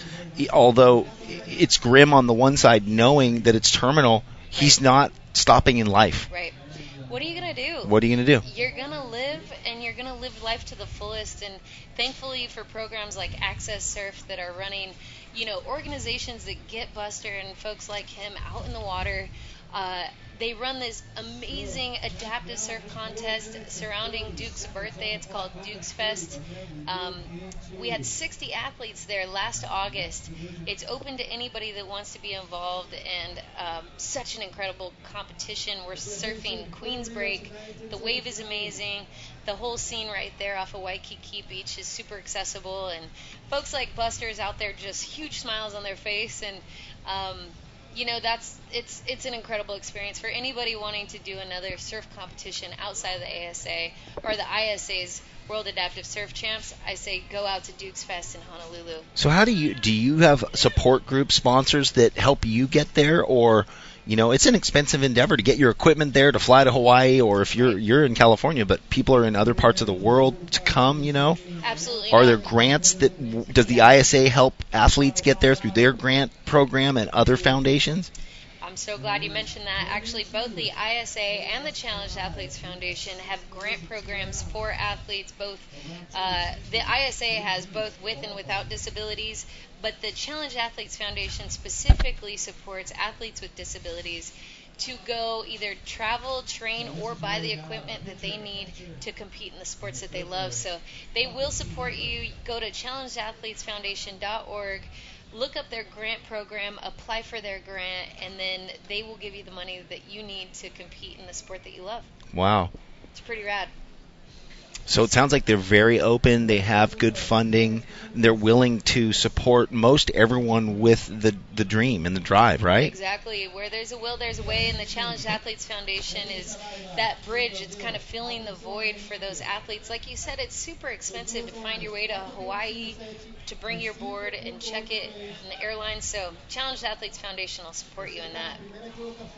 Although it's grim on the one side, knowing that it's terminal, he's not stopping in life. Right. What are you going to do? What are you going to do? You're going to live, and you're going to live life to the fullest. And thankfully for programs like Access Surf that are running, organizations that get Buster and folks like him out in the water. They run this amazing adaptive surf contest surrounding Duke's birthday. It's called Duke's Fest. We had 60 athletes there last August. It's open to anybody that wants to be involved, and such an incredible competition. We're surfing Queens Break. The wave is amazing. The whole scene right there off of Waikiki Beach is super accessible, and folks like Buster is out there, just huge smiles on their face, and it's an incredible experience for anybody wanting to do another surf competition outside of the ASA or the ISA's World Adaptive Surf Champs. I say go out to Duke's Fest in Honolulu. So how do you have support group sponsors that help you get there, or it's an expensive endeavor to get your equipment there, to fly to Hawaii, or if you're in California, but people are in other parts of the world to come, Absolutely. Are there grants does the ISA help athletes get there through their grant program and other foundations? I'm so glad you mentioned that. Actually, both the ISA and the Challenged Athletes Foundation have grant programs for athletes. Both the ISA has both with and without disabilities, but the Challenged Athletes Foundation specifically supports athletes with disabilities. to go either travel, train, or buy the equipment that they need to compete in the sports that they love. So they will support you. Go to challengedathletesfoundation.org, look up their grant program, apply for their grant, and then they will give you the money that you need to compete in the sport that you love. Wow. It's pretty rad. So it sounds like they're very open. They have good funding. They're willing to support most everyone with the dream and the drive, right? Exactly. Where there's a will, there's a way, and the Challenged Athletes Foundation is that bridge. It's kind of filling the void for those athletes. Like you said, it's super expensive to find your way to Hawaii, to bring your board and check it in the airline. So Challenged Athletes Foundation will support you in that.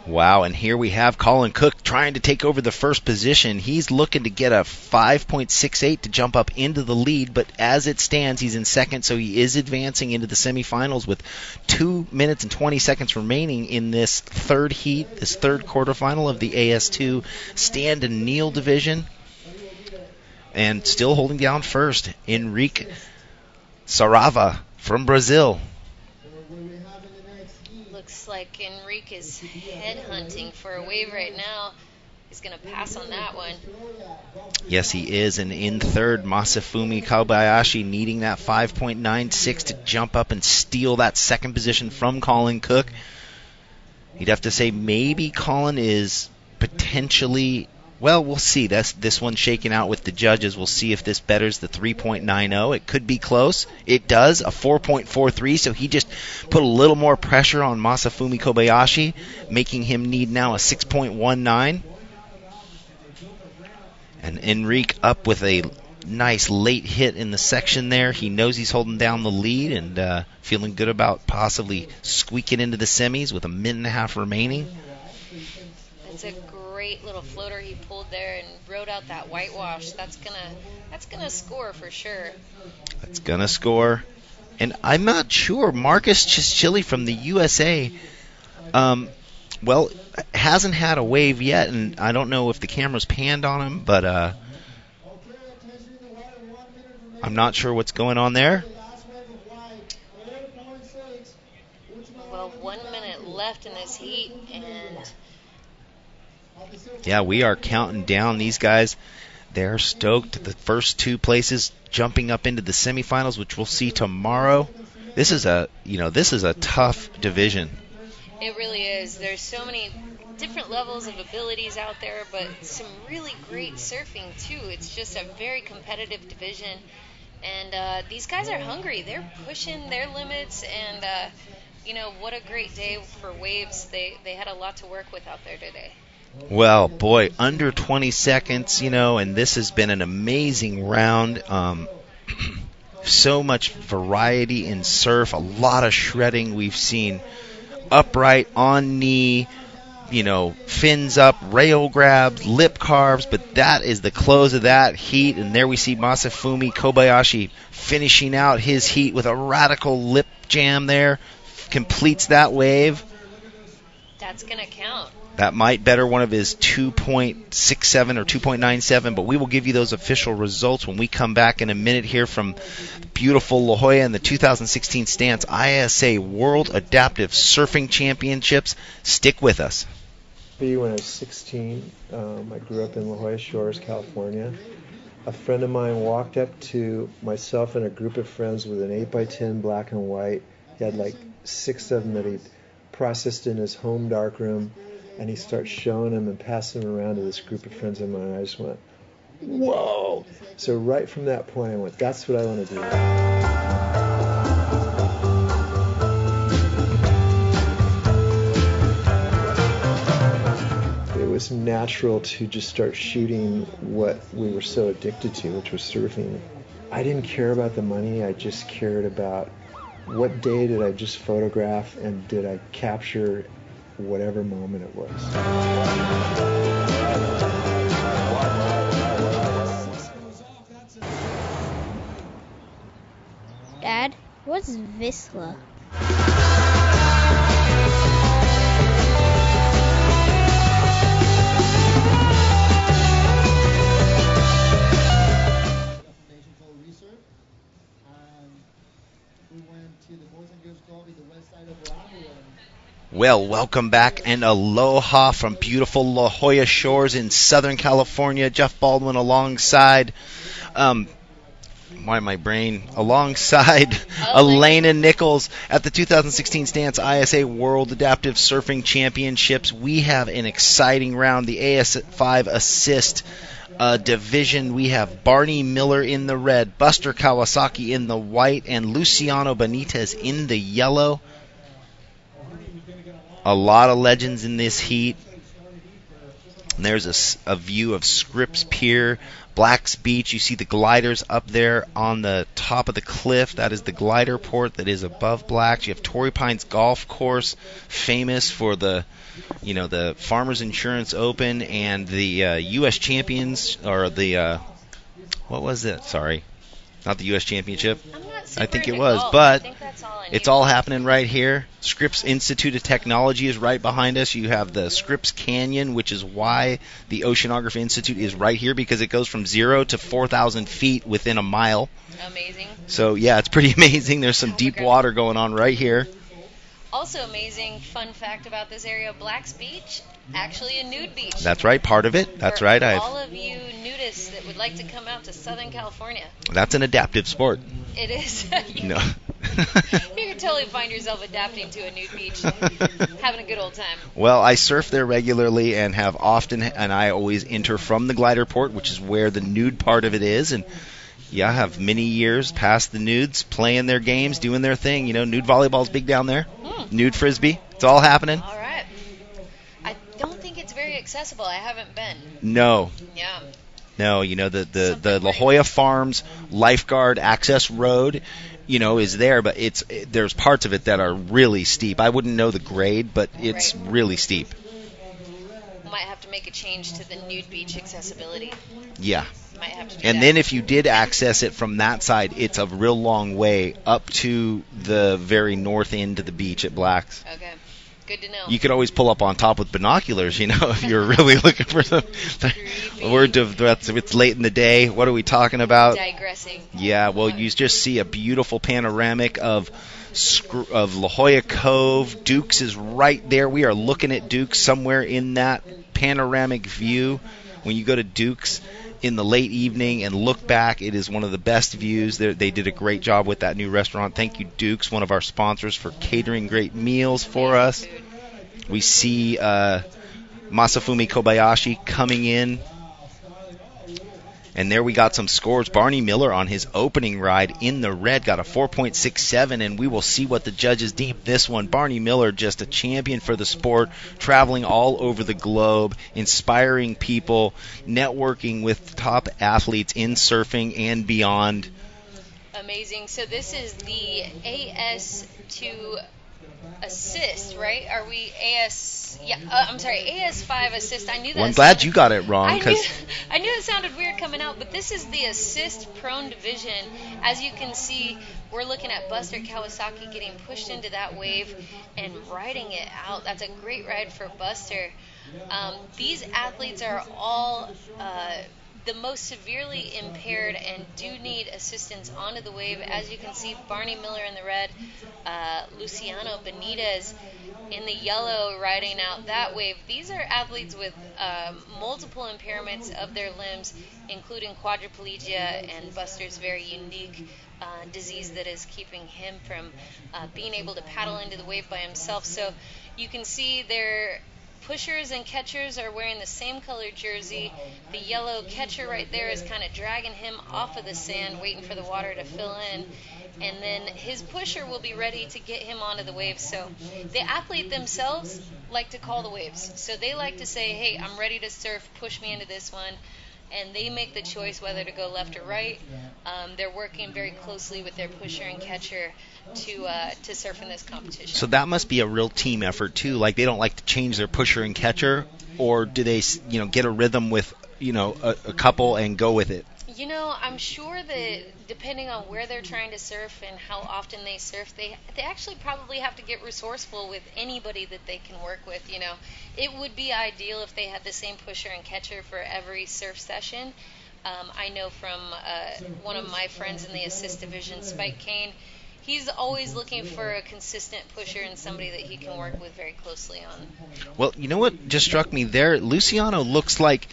Wow, and here we have Colin Cook trying to take over the first position. He's looking to get a 5.68 to jump up into the lead, but as it stands, he's in second, so he is advancing into the semifinals with 2 minutes and 20 seconds remaining in this third heat, this third quarterfinal of the AS2 stand and kneel division. And still holding down first, Henrique Sarava from Brazil. Looks like Henrique is headhunting for a wave right now. He's going to pass on that one. Yes, he is. And in third, Masafumi Kobayashi needing that 5.96 to jump up and steal that second position from Colin Cook. You'd have to say maybe Colin is potentially, well, we'll see. This one's shaking out with the judges. We'll see if this betters the 3.90. It could be close. It does, a 4.43, so he just put a little more pressure on Masafumi Kobayashi, making him need now a 6.19. And Henrique up with a nice late hit in the section there. He knows he's holding down the lead and feeling good about possibly squeaking into the semis with a minute and a half remaining. That's a great little floater he pulled there and rode out that whitewash. That's gonna score for sure. That's gonna score. And I'm not sure. Marcus Chischilli from the USA, well, hasn't had a wave yet, and I don't know if the camera's panned on him, but I'm not sure what's going on there. Well, 1 minute left in this heat, and yeah, we are counting down these guys. They're stoked. The first two places jumping up into the semifinals, which we'll see tomorrow. This is a tough division. it really is. There's so many different levels of abilities out there, but some really great surfing too. It's just a very competitive division, and these guys are hungry. They're pushing their limits, and what a great day for waves. They had a lot to work with out there today. Well, boy, under 20 seconds, and this has been an amazing round. So much variety in surf, a lot of shredding. We've seen upright, on knee, fins up, rail grabs, lip carves, but that is the close of that heat. And there we see Masafumi Kobayashi finishing out his heat with a radical lip jam there, completes that wave. That's going to count. That might better one of his 2.67 or 2.97, but we will give you those official results when we come back in a minute here from beautiful La Jolla and the 2016 Stance ISA World Adaptive Surfing Championships. Stick with us. When I was 16, I grew up in La Jolla Shores, California. A friend of mine walked up to myself and a group of friends with an 8x10 black and white. He had like 6 of them that he'd processed in his home darkroom. And he starts showing them and passing them around to this group of friends of mine. And I just went, whoa. So right from that point, I went, that's what I want to do. It was natural to just start shooting what we were so addicted to, which was surfing. I didn't care about the money. I just cared about what day did I just photograph and did I capture whatever moment it was. Dad, what's Vissla? Well, welcome back and aloha from beautiful La Jolla Shores in Southern California. Jeff Baldwin alongside, alongside Elena Nichols at the 2016 Stance ISA World Adaptive Surfing Championships. We have an exciting round, the AS5 Assist division. We have Barney Miller in the red, Buster Kawasaki in the white, and Luciano Benitez in the yellow. A lot of legends in this heat. And there's a view of Scripps Pier, Black's Beach. You see the gliders up there on the top of the cliff. That is the glider port that is above Black's. You have Torrey Pines Golf Course, famous for the Farmers Insurance Open and the U.S. Champions, or the what was it? Sorry, not the U.S. Championship. I think it was, but it's all happening right here. Scripps Institute of Technology is right behind us. You have the Scripps Canyon, which is why the Oceanography Institute is right here, because it goes from 0 to 4,000 feet within a mile. Amazing. So, yeah, it's pretty amazing. There's some deep water going on right here. Also amazing, fun fact about this area, Black's Beach, actually a nude beach. That's right, part of it. That's right. All of you nudists that would like to come out to Southern California. That's an adaptive sport. It is. No. You can totally find yourself adapting to a nude beach, having a good old time. Well, I surf there regularly and have often, and I always enter from the glider port, which is where the nude part of it is, and yeah, I have many years past the nudes playing their games, doing their thing. Nude volleyball's big down there. Nude frisbee. It's all happening. All right. I don't think it's very accessible. I haven't been. No. Yeah. No, the La Jolla Farms Lifeguard Access Road, is there, but there's parts of it that are really steep. I wouldn't know the grade, but it's really steep. Might have to make a change to the nude beach accessibility. Yeah. Might have to do And that. then if you did access it from that side, it's a real long way up to the very north end of the beach at Black's. Okay. Good to know. You could always pull up on top with binoculars, if you're really looking for some. It's late in the day. What are we talking about? Digressing. Yeah, well, you just see a beautiful panoramic of La Jolla Cove. Dukes is right there. We are looking at Dukes somewhere in that panoramic view. When you go to Dukes in the late evening and look back, it is one of the best views. They did a great job with that new restaurant. Thank you, Dukes, one of our sponsors, for catering great meals for us. We see Masafumi Kobayashi coming in. And there we got some scores. Barney Miller on his opening ride in the red got a 4.67, and we will see what the judges deem this one. Barney Miller, just a champion for the sport, traveling all over the globe, inspiring people, networking with top athletes in surfing and beyond. Amazing. So this is the AS2 Assist, right? Are we AS? Yeah, I'm sorry, AS5 Assist. I knew that. Well, I'm glad you got it wrong. I knew it sounded weird coming out, but this is the Assist Prone Division. As you can see, we're looking at Buster Kawasaki getting pushed into that wave and riding it out. That's a great ride for Buster. These athletes are all the most severely impaired and do need assistance onto the wave. As you can see, Barney Miller in the red, Luciano Benitez in the yellow riding out that wave. These are athletes with multiple impairments of their limbs, including quadriplegia and Buster's very unique disease that is keeping him from being able to paddle into the wave by himself. So you can see their pushers and catchers are wearing the same colored jersey. The yellow catcher right there is kind of dragging him off of the sand, waiting for the water to fill in. And then his pusher will be ready to get him onto the waves. So the athlete themselves like to call the waves. So they like to say, hey, I'm ready to surf, push me into this one. And they make the choice whether to go left or right. They're working very closely with their pusher and catcher to surf in this competition. So that must be a real team effort too. Like, they don't like to change their pusher and catcher, or do they, get a rhythm with, a couple and go with it? I'm sure that depending on where they're trying to surf and how often they surf, they actually probably have to get resourceful with anybody that they can work with. It would be ideal if they had the same pusher and catcher for every surf session. I know from one of my friends in the assist division, Spike Kane, he's always looking for a consistent pusher and somebody that he can work with very closely on. Well, you know what just struck me there? Luciano looks like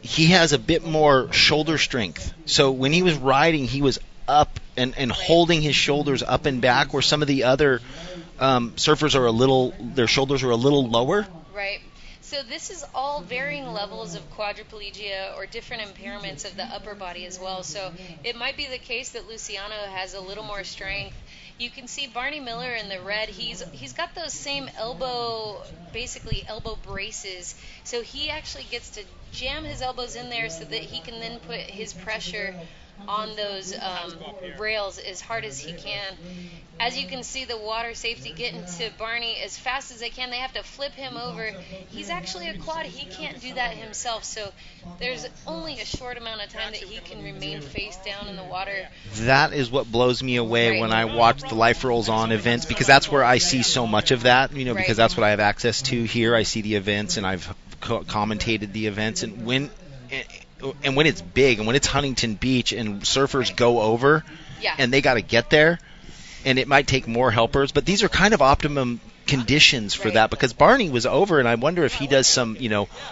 he has a bit more shoulder strength. So when he was riding, he was up and holding his shoulders up and back, where some of the other surfers their shoulders are a little lower. Right. So this is all varying levels of quadriplegia or different impairments of the upper body as well. So it might be the case that Luciano has a little more strength. You can see Barney Miller in the red. He's got those same elbow braces. So he actually gets to jam his elbows in there so that he can then put his pressure on those rails as hard as he can. As you can see, the water safety getting to Barney as fast as they can. They have to flip him over. He's actually a quad. He can't do that himself, so there's only a short amount of time that he can remain face down in the water. That is what blows me away when I watch the Life Rolls On events, because that's where I see so much of that, because that's what I have access to here. I see the events, and I've commentated the events, and when it's big and when it's Huntington Beach and surfers go over and they got to get there, and it might take more helpers, but these are kind of optimum conditions for that, because Barney was over, and I wonder if he does some,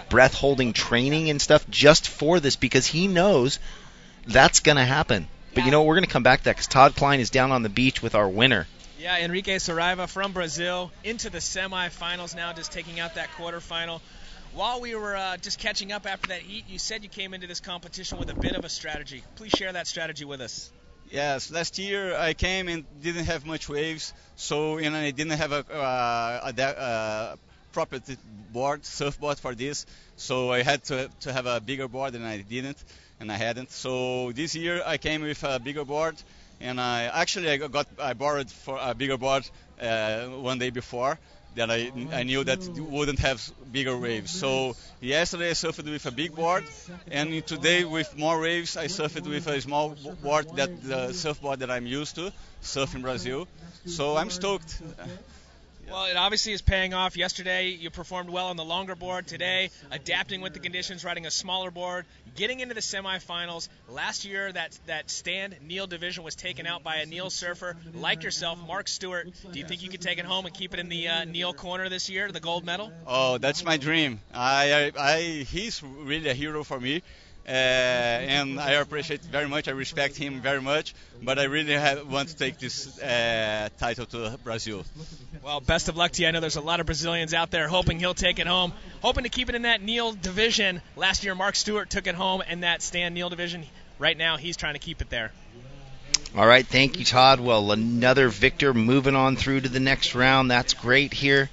breath holding training and stuff just for this, because he knows that's going to happen. But we're going to come back to that, because Todd Klein is down on the beach with our winner. Yeah, Enrique Saraiva from Brazil into the semifinals now, just taking out that quarterfinal. While we were just catching up after that heat, you said you came into this competition with a bit of a strategy. Please share that strategy with us. Yes, last year I came and didn't have much waves, so I didn't have a proper surfboard for this, so I had to have a bigger board, and I hadn't. So this year I came with a bigger board, and I borrowed for a bigger board one day before. That I knew that wouldn't have bigger waves. So yesterday I surfed with a big board, and today with more waves I surfed with a small board, that the surfboard that I'm used to surf in Brazil. So I'm stoked. Well, it obviously is paying off. Yesterday you performed well on the longer board. Today, adapting with the conditions, riding a smaller board, getting into the semifinals. Last year, that stand Neil division was taken out by a Neil surfer like yourself, Mark Stewart. Do you think you could take it home and keep it in the Neil corner this year, the gold medal? Oh, that's my dream. He's really a hero for me. And I appreciate very much. I respect him very much, but I really want to take this title to Brazil. Well, best of luck to you. I know there's a lot of Brazilians out there hoping he'll take it home, hoping to keep it in that Neil division. Last year, Mark Stewart took it home in that Stan Neil division. Right now, he's trying to keep it there. All right, thank you, Todd. Well, another victor moving on through to the next round. That's great here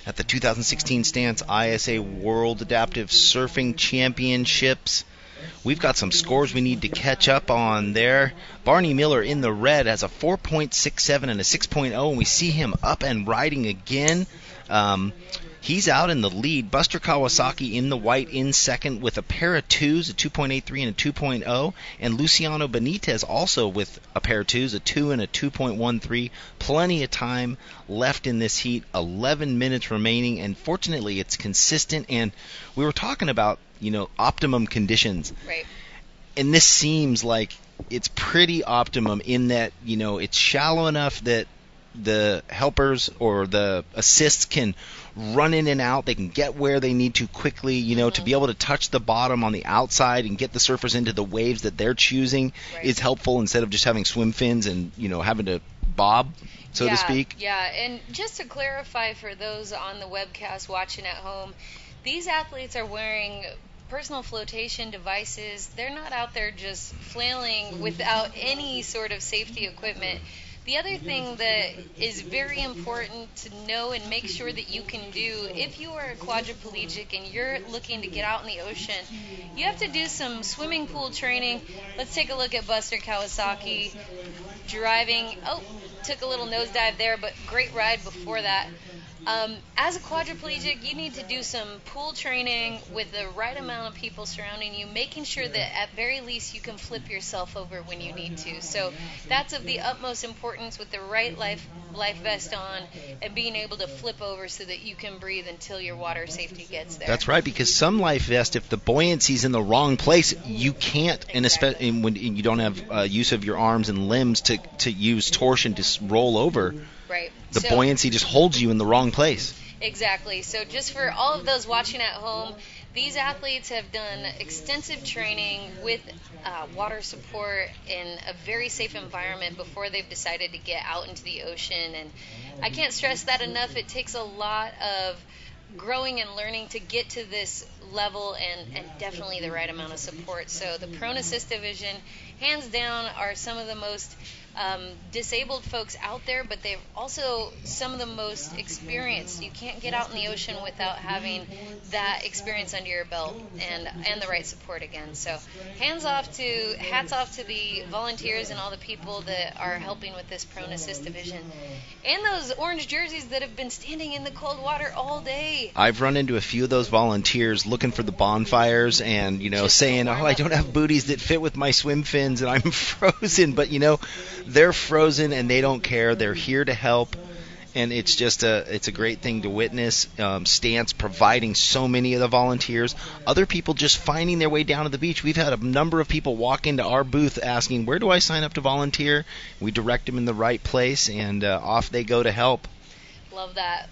at the 2016 Stance ISA World Adaptive Surfing Championships. We've got some scores we need to catch up on there. Barney Miller in the red has a 4.67 and a 6.0, and we see him up and riding again. He's out in the lead. Buster Kawasaki in the white in second with a pair of twos, a 2.83 and a 2.0. And Luciano Benitez also with a pair of twos, a 2 and a 2.13. Plenty of time left in this heat, 11 minutes remaining, and fortunately it's consistent. And we were talking about, optimum conditions. Right. And this seems like it's pretty optimum in that, it's shallow enough that the helpers or the assists can run in and out. They can get where they need to quickly, to be able to touch the bottom on the outside and get the surfers into the waves that they're choosing is helpful, instead of just having swim fins and, having to bob, so to speak. Yeah, and just to clarify for those on the webcast watching at home, these athletes are wearing personal flotation devices. They're not out there just flailing without any sort of safety equipment. The other thing that is very important to know and make sure that you can do, if you are a quadriplegic and you're looking to get out in the ocean, you have to do some swimming pool training. Let's take a look at Buster Kawasaki driving. Oh, took a little nosedive there, but great ride before that. As a quadriplegic, you need to do some pool training with the right amount of people surrounding you, making sure that at very least you can flip yourself over when you need to. So that's of the utmost importance with the right life vest on and being able to flip over so that you can breathe until your water safety gets there. That's right, because some life vest, if the buoyancy's in the wrong place, you can't, and especially when you don't have use of your arms and limbs to use torsion to roll over. Right. The buoyancy just holds you in the wrong place. Exactly. So just for all of those watching at home, these athletes have done extensive training with water support in a very safe environment before they've decided to get out into the ocean. And I can't stress that enough. It takes a lot of growing and learning to get to this level, and definitely the right amount of support. So the Prone Assist division, hands down, are some of the most disabled folks out there, but they're also some of the most experienced. You can't get out in the ocean without having that experience under your belt and the right support again. So hats off to the volunteers and all the people that are helping with this Prone Assist division. And those orange jerseys that have been standing in the cold water all day. I've run into a few of those volunteers looking for the bonfires and, saying, I don't have booties that fit with my swim fins and I'm frozen. But, they're frozen and they don't care. They're here to help. And it's just it's a great thing to witness. Stance providing so many of the volunteers. Other people just finding their way down to the beach. We've had a number of people walk into our booth asking, where do I sign up to volunteer? We direct them in the right place, and off they go to help. Love that.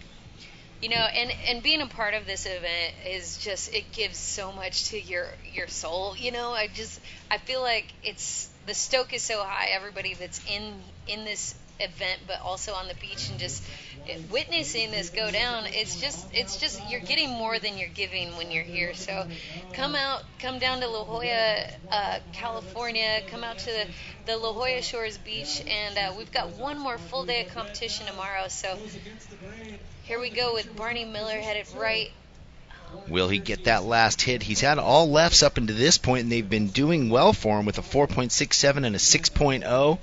And being a part of this event is just, it gives so much to your soul. I feel like the stoke is so high, everybody that's in this event, but also on the beach, and just witnessing this go down, it's just you're getting more than you're giving when you're here. So come down to La Jolla, California, come out to the La Jolla Shores Beach, and we've got one more full day of competition tomorrow. So here we go with Barney Miller headed right. Will he get that last hit? He's had all lefts up until this point, and they've been doing well for him with a 4.67 and a 6.0.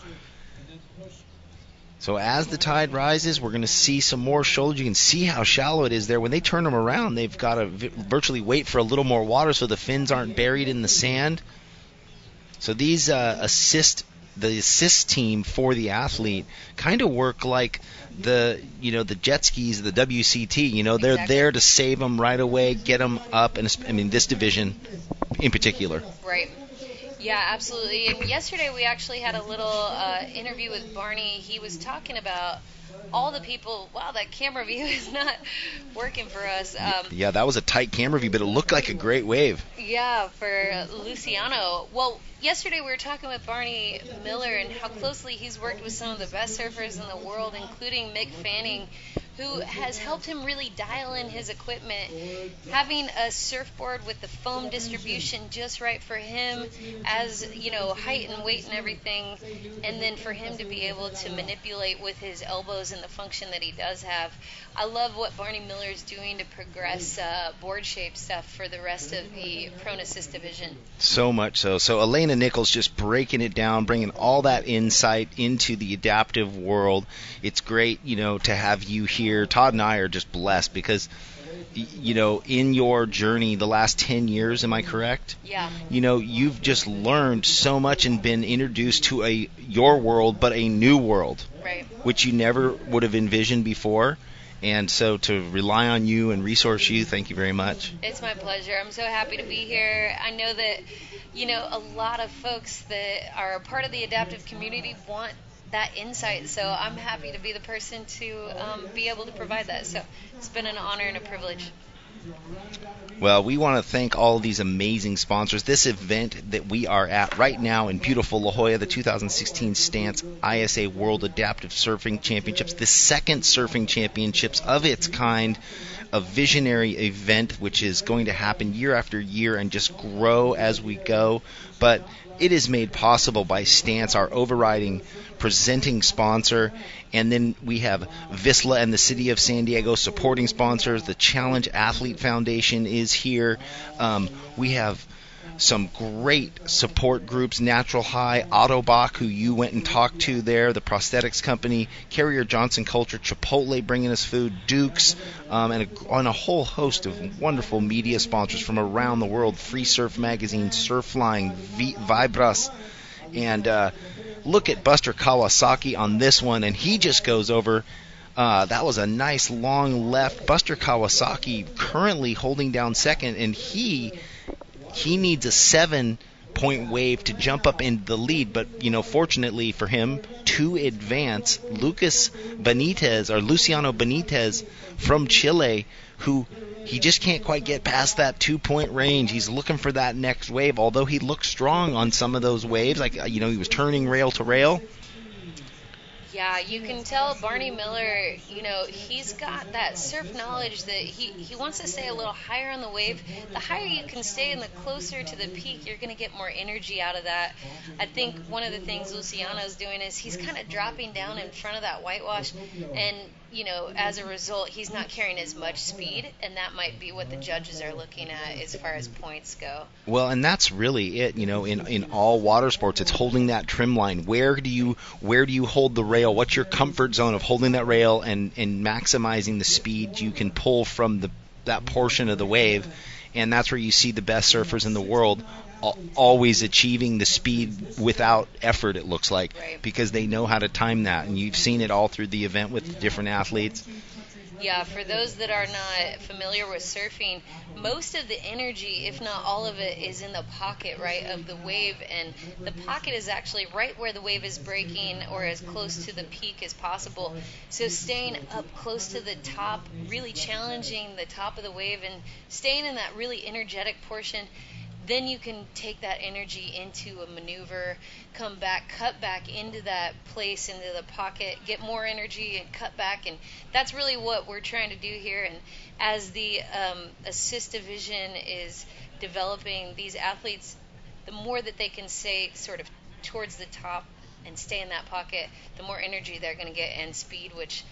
So as the tide rises, we're going to see some more shoulders. You can see how shallow it is there. When they turn them around, they've got to virtually wait for a little more water so the fins aren't buried in the sand. So these the assist team for the athlete kind of work like the jet skis, the WCT. They're there to save them right away, get them up, and this division in particular. Right. Yeah, absolutely. And yesterday we actually had a little interview with Barney. He was talking about all the people. Wow, that camera view is not working for us. Yeah, that was a tight camera view, but it looked like a great wave. Yeah, for Luciano. Well, yesterday we were talking with Barney Miller and how closely he's worked with some of the best surfers in the world, including Mick Fanning, who has helped him really dial in his equipment. Having a surfboard with the foam distribution just right for him, as height and weight and everything, and then for him to be able to manipulate with his elbows and the function that he does have. I love what Barney Miller is doing to progress board shape stuff for the rest of the Prone Assist division. So much so. So Elena Nichols just breaking it down, bringing all that insight into the adaptive world. It's great, to have you here. Todd and I are just blessed because, in your journey the last 10 years, am I correct? Yeah. You've just learned so much and been introduced to your world, but a new world. Right. Which you never would have envisioned before. And so to rely on you and resource you, thank you very much. It's my pleasure. I'm so happy to be here. I know that, a lot of folks that are a part of the adaptive community want that insight. So I'm happy to be the person to be able to provide that. So it's been an honor and a privilege. Well, we want to thank all of these amazing sponsors. This event that we are at right now in beautiful La Jolla, the 2016 Stance ISA World Adaptive Surfing Championships, the second surfing championships of its kind, a visionary event which is going to happen year after year and just grow as we go. But it is made possible by Stance, our overriding presenting sponsor, and then we have Vissla and the City of San Diego supporting sponsors. The Challenge Athlete Foundation is here. We have some great support groups, Natural High, Autobach, who you went and talked to there, the prosthetics company, Carrier Johnson Culture, Chipotle bringing us food, Dukes, and a whole host of wonderful media sponsors from around the world, Free Surf Magazine, Surfline, Vibras, and look at Buster Kawasaki on this one, and he just goes over. That was a nice long left. Buster Kawasaki currently holding down second, and he needs a 7-point wave to jump up into the lead. But, fortunately for him, to advance, Luciano Benitez from Chile, who he just can't quite get past that 2-point range. He's looking for that next wave, although he looked strong on some of those waves. Like, he was turning rail to rail. Yeah, you can tell Barney Miller, he's got that surf knowledge that he wants to stay a little higher on the wave. The higher you can stay and the closer to the peak, you're going to get more energy out of that. I think one of the things Luciano's doing is he's kind of dropping down in front of that whitewash, and, as a result, he's not carrying as much speed, and that might be what the judges are looking at as far as points go. Well, and that's really it, in all water sports, it's holding that trim line. Where do you hold the rail? What's your comfort zone of holding that rail and maximizing the speed you can pull from that portion of the wave? And that's where you see the best surfers in the world always achieving the speed without effort, it looks like, because they know how to time that. And you've seen it all through the event with different athletes. Yeah, for those that are not familiar with surfing, most of the energy, if not all of it, is in the pocket, right, of the wave. And the pocket is actually right where the wave is breaking or as close to the peak as possible. So staying up close to the top, really challenging the top of the wave and staying in that really energetic portion, then you can take that energy into a maneuver, come back, cut back into that place, into the pocket, get more energy and cut back. And that's really what we're trying to do here. And as the assist division is developing, these athletes, the more that they can stay sort of towards the top and stay in that pocket, the more energy they're going to get and speed, which,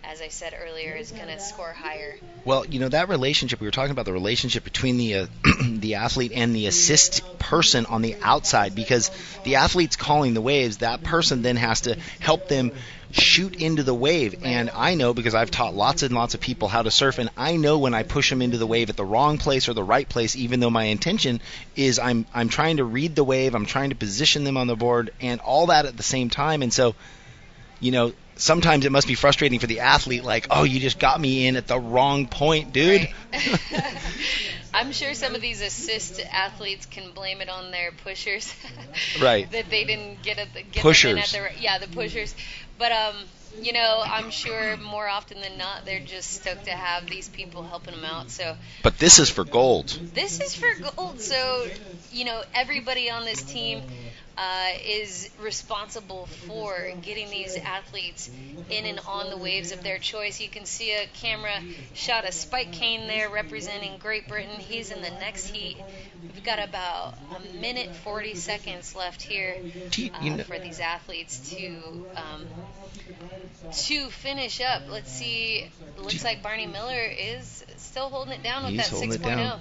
as I said earlier, is going to score higher. Well, that relationship, we were talking about the relationship between the the athlete and the assist person on the outside, because the athlete's calling the waves, that person then has to help them shoot into the wave. And I know, because I've taught lots and lots of people how to surf, and I know when I push them into the wave at the wrong place or the right place, even though my intention is I'm trying to read the wave, I'm trying to position them on the board, and all that at the same time. And so, sometimes it must be frustrating for the athlete, like, oh, you just got me in at the wrong point, dude. Right. I'm sure some of these assist athletes can blame it on their pushers. Right. That they didn't get pushers. Them in at the pushers. But, I'm sure more often than not, they're just stoked to have these people helping them out. So. But this is for gold. This is for gold. So, everybody on this team is responsible for getting these athletes in and on the waves of their choice. You can see a camera shot of Spike Kane there representing Great Britain. He's in the next heat. We've got about 1 minute 40 seconds left here for these athletes to finish up. Let's see. Looks like Barney Miller is still holding it down with that 6.0.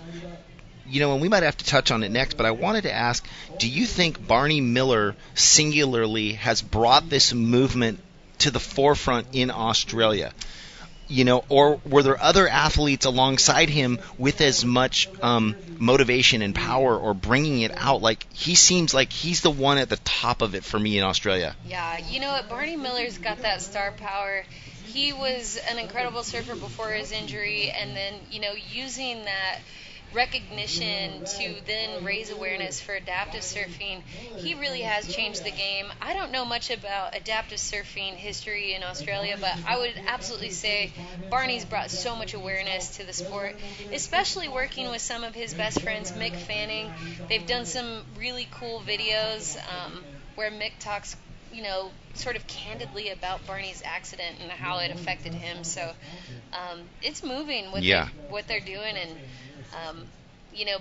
And we might have to touch on it next, but I wanted to ask, do you think Barney Miller singularly has brought this movement to the forefront in Australia? Or were there other athletes alongside him with as much motivation and power or bringing it out? Like, he seems like he's the one at the top of it for me in Australia. Yeah, Barney Miller's got that star power. He was an incredible surfer before his injury, and then, using that recognition to then raise awareness for adaptive surfing, he really has changed the game. I don't know much about adaptive surfing history in Australia, but I would absolutely say Barney's brought so much awareness to the sport, especially working with some of his best friends, Mick Fanning. They've done some really cool videos where Mick talks, sort of candidly about Barney's accident and how it affected him. So it's moving what they're doing, and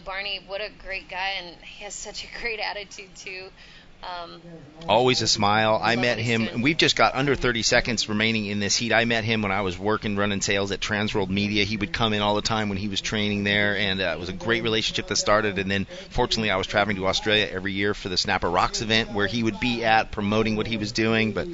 Barney, what a great guy, and he has such a great attitude too. Always a smile. I met him. We've just got under 30 seconds remaining in this heat. I met him when I was running sales at Transworld Media. He would come in all the time when he was training there, and it was a great relationship that started. And then, fortunately, I was traveling to Australia every year for the Snapper Rocks event where he would be at promoting what he was doing. But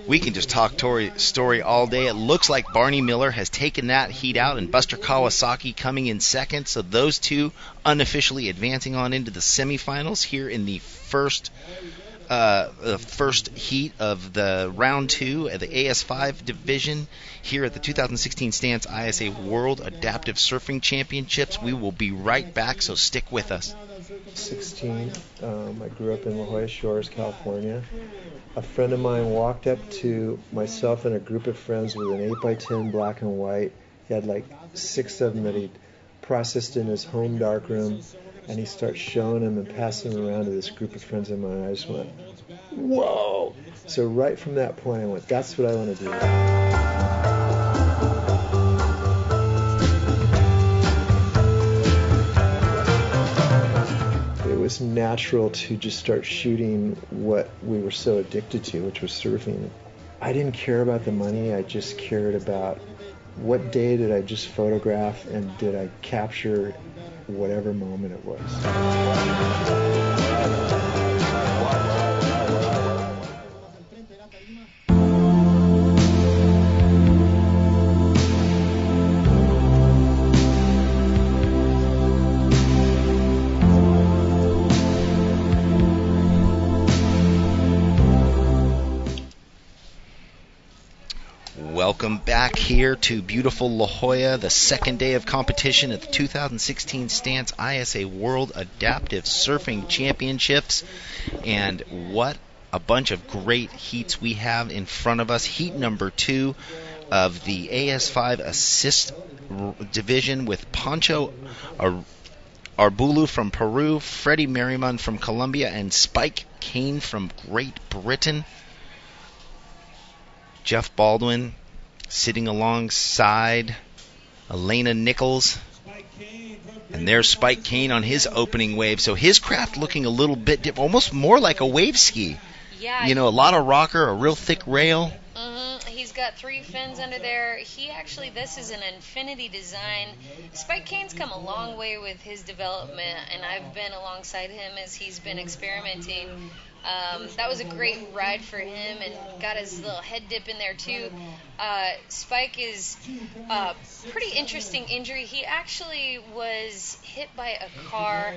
we can just talk story all day. It looks like Barney Miller has taken that heat out, and Buster Kawasaki coming in second. So those two unofficially advancing on into the semifinals here in the first heat of the round 2 at the AS5 division here at the 2016 Stance ISA World Adaptive Surfing Championships. We will be right back, so stick with us. 16. I grew up in La Jolla Shores, California. A friend of mine walked up to myself and a group of friends with an 8x10 black and white. He had like 6 of them that he'd processed in his home darkroom, and he starts showing them and passing them around to this group of friends of mine. I just went, whoa! So right from that point, I went, that's what I want to do. It was natural to just start shooting what we were so addicted to, which was surfing. I didn't care about the money. I just cared about what day did I just photograph and did I capture whatever moment it was. Welcome back here to beautiful La Jolla, the second day of competition at the 2016 Stance ISA World Adaptive Surfing Championships. And what a bunch of great heats we have in front of us. Heat number 2 of the AS5 Assist division with Pancho Arbulu from Peru, Freddie Merriman from Colombia, and Spike Kane from Great Britain. Jeff Baldwin sitting alongside Elena Nichols. And there's Spike Kane on his opening wave. So his craft looking a little bit different, almost more like a wave ski. Yeah. You know, a lot of rocker, a real thick rail. He's got 3 fins under there. This is an Infinity design. Spike Kane's come a long way with his development, and I've been alongside him as he's been experimenting. That was a great ride for him, and got his little head dip in there too. Spike is a pretty interesting injury. He actually was hit by a car,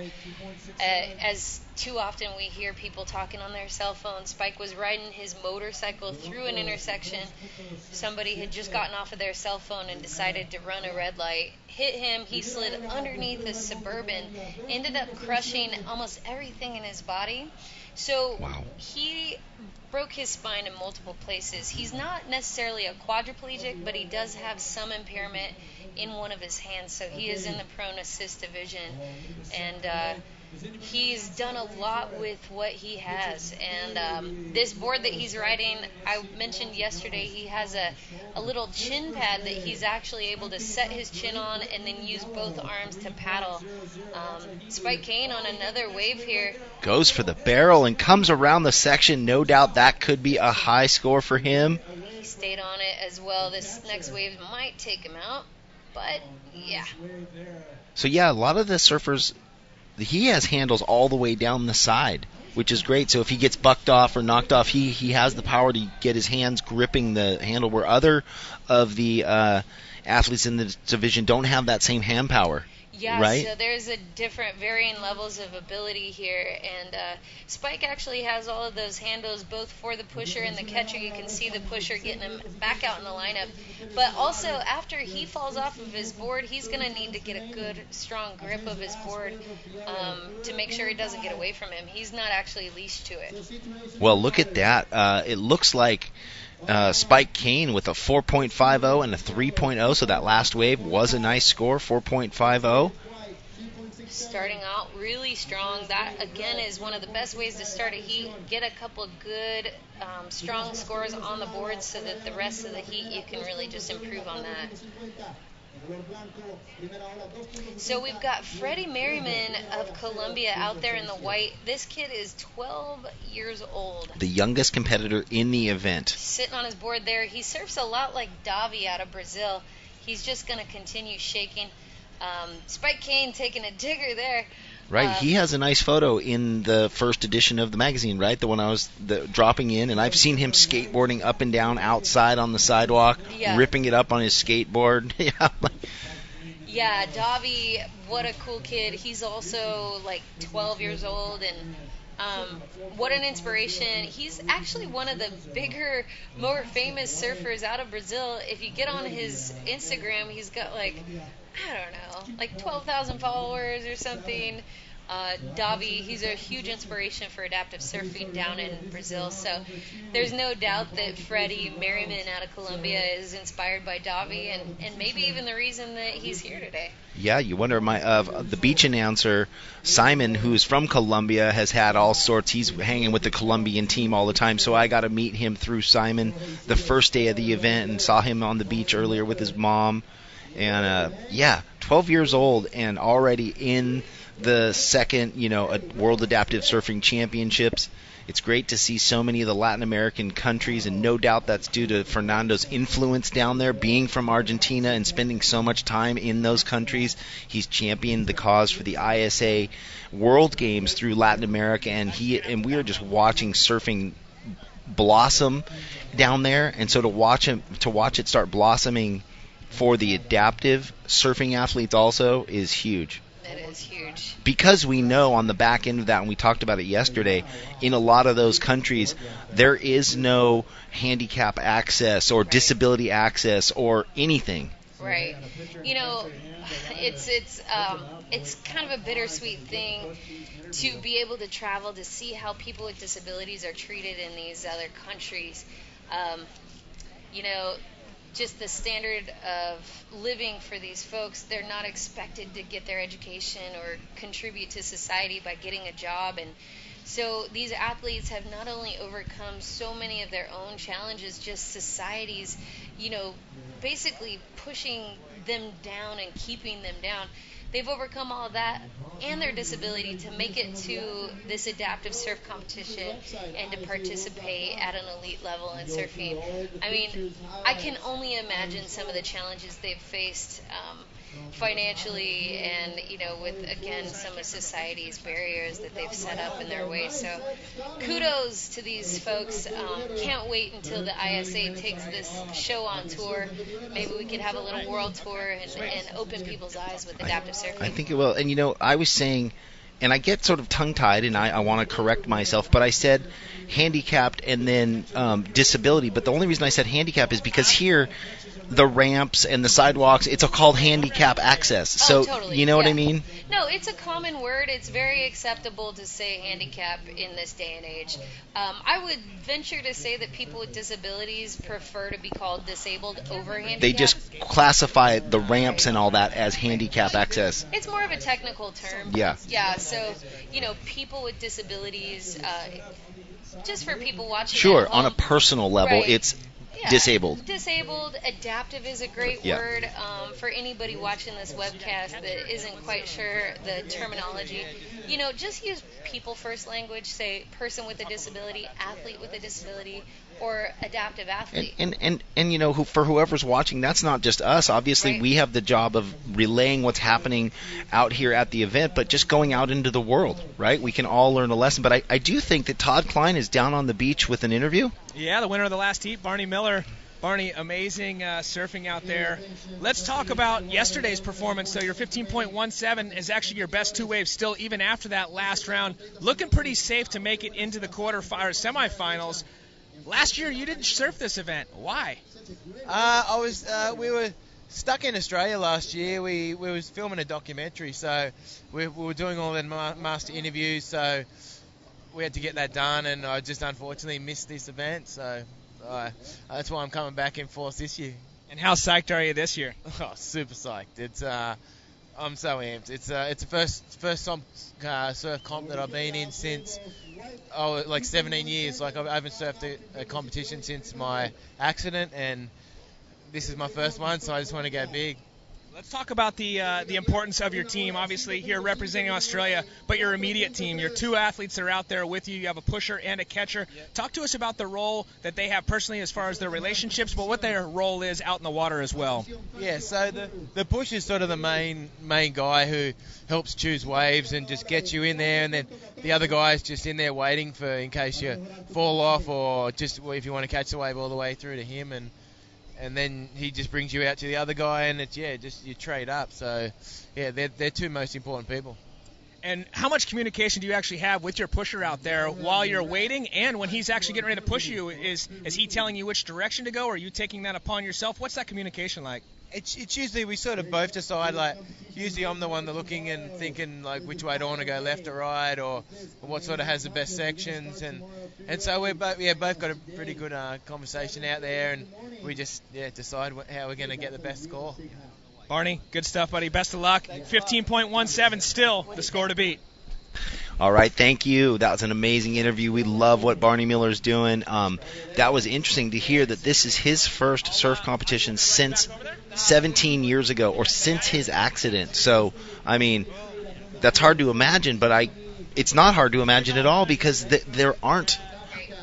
as too often we hear people talking on their cell phones. Spike was riding his motorcycle through an intersection. Somebody had just gotten off of their cell phone and decided to run a red light. Hit him. He slid underneath a Suburban. Ended up crushing almost everything in his body. So he broke his spine in multiple places. He's not necessarily a quadriplegic, but he does have some impairment in one of his hands. So he is in the prone assist division. And he's done a lot with what he has. And this board that he's riding, I mentioned yesterday, he has a little chin pad that he's actually able to set his chin on and then use both arms to paddle. Spike Kane on another wave here. Goes for the barrel and comes around the section. No doubt that could be a high score for him. He stayed on it as well. This next wave might take him out, but yeah. So yeah, a lot of the surfers, he has handles all the way down the side, which is great. So if he gets bucked off or knocked off, he has the power to get his hands gripping the handle, where other of the athletes in the division don't have that same hand power. Yeah, right? So there's a different varying levels of ability here, and Spike actually has all of those handles both for the pusher and the catcher. You can see the pusher getting him back out in the lineup. But also, after he falls off of his board, he's going to need to get a good, strong grip of his board to make sure it doesn't get away from him. He's not actually leashed to it. Well, look at that. It looks like Spike Kane with a 4.50 and a 3.0, so that last wave was a nice score, 4.50. Starting out really strong. That, again, is one of the best ways to start a heat. Get a couple of good, strong scores on the board so that the rest of the heat you can really just improve on that. So we've got Freddie Merriman of Colombia out there in the white. This kid is 12 years old. The youngest competitor in the event. Sitting on his board there. He surfs a lot like Davi out of Brazil. He's just going to continue shaking. Spike Kane taking a digger there. Right, he has a nice photo in the first edition of the magazine, right? The one I was dropping in, and I've seen him skateboarding up and down outside on the sidewalk, ripping it up on his skateboard. Yeah, Davi, what a cool kid. He's also like 12 years old, and what an inspiration. He's actually one of the bigger, more famous surfers out of Brazil. If you get on his Instagram, he's got like, I don't know, like 12,000 followers or something. Davi, he's a huge inspiration for adaptive surfing down in Brazil. So there's no doubt that Freddie Merriman out of Colombia is inspired by Davi, and maybe even the reason that he's here today. Yeah, you wonder. The beach announcer, Simon, who's from Colombia, has had all sorts. He's hanging with the Colombian team all the time, so I got to meet him through Simon the first day of the event and saw him on the beach earlier with his mom. And, 12 years old and already in the second, World Adaptive Surfing Championships. It's great to see so many of the Latin American countries, and no doubt that's due to Fernando's influence down there, being from Argentina and spending so much time in those countries. He's championed the cause for the ISA World Games through Latin America, and we are just watching surfing blossom down there. And so to watch it start blossoming for the adaptive surfing athletes also is huge. It is huge. Because we know on the back end of that, and we talked about it yesterday, in a lot of those countries, there is no handicap access or disability access or anything. Right. It's kind of a bittersweet thing to be able to travel to see how people with disabilities are treated in these other countries. Just the standard of living for these folks, they're not expected to get their education or contribute to society by getting a job. And so these athletes have not only overcome so many of their own challenges, just society's, basically pushing them down and keeping them down. They've overcome all of that and their disability to make it to this adaptive surf competition and to participate at an elite level in surfing. I mean, I can only imagine some of the challenges they've faced financially and, with, again, some of society's barriers that they've set up in their way. So kudos to these folks. Can't wait until the ISA takes this show on tour. Maybe we could have a little world tour and open people's eyes with adaptive surfing. I think it will. And, I was saying, and I get sort of tongue-tied, and I want to correct myself, but I said handicapped and then disability. But the only reason I said handicap is because here, the ramps and the sidewalks, it's called handicap access. So, totally. You know what I mean? No, it's a common word. It's very acceptable to say handicap in this day and age. I would venture to say that people with disabilities prefer to be called disabled over handicapped. They just classify the ramps and all that as handicap access. It's more of a technical term. Yeah. Yeah, so, people with disabilities, just for people watching Sure, at home, on a personal level, right. it's disabled. Disabled, adaptive is a great word for anybody watching this webcast that isn't quite sure the terminology. Just use people first language. Say person with a disability, athlete with a disability, or adaptive athlete. And for whoever's watching, that's not just us. Obviously, we have the job of relaying what's happening out here at the event, but just going out into the world, right? We can all learn a lesson. But I do think that Todd Klein is down on the beach with an interview. Yeah, the winner of the last heat, Barney Miller. Barney, amazing surfing out there. Let's talk about yesterday's performance. So your 15.17 is actually your best two waves still, even after that last round. Looking pretty safe to make it into the semifinals. Last year you didn't surf this event. Why? We were stuck in Australia last year. We was filming a documentary, so we were doing all the master interviews, so we had to get that done, and I just unfortunately missed this event, so that's why I'm coming back in force this year. And how psyched are you this year? Oh, super psyched. It's I'm so amped. It's the first surf comp that I've been in since 17 years. I haven't surfed a competition since my accident, and this is my first one, so I just want to go big. Let's talk about the importance of your team. Obviously, here representing Australia, but your immediate team, your two athletes that are out there with you. You have a pusher and a catcher. Talk to us about the role that they have personally as far as their relationships, but what their role is out in the water as well. Yeah, so the push is sort of the main guy who helps choose waves and just gets you in there, and then the other guy is just in there waiting for in case you fall off or just if you want to catch the wave all the way through to him, and then he just brings you out to the other guy, and it's just you trade up. So yeah, they're two most important people. And how much communication do you actually have with your pusher out there while you're waiting, and when he's actually getting ready to push you? Is he telling you which direction to go, or are you taking that upon yourself? What's that communication like? It's usually we sort of both decide. Like usually I'm the one that's looking and thinking like which way do I want to go, left or right, or what sort of has the best sections, and so we're both got a pretty good conversation out there, and we just decide how we're going to get the best score. Barney, good stuff, buddy. Best of luck. 15.17 still the score to beat. All right, thank you. That was an amazing interview. We love what Barney Miller's doing. That was interesting to hear that this is his first surf competition since 17 years ago, or since his accident. So, I mean, that's hard to imagine, but it's not hard to imagine at all because there aren't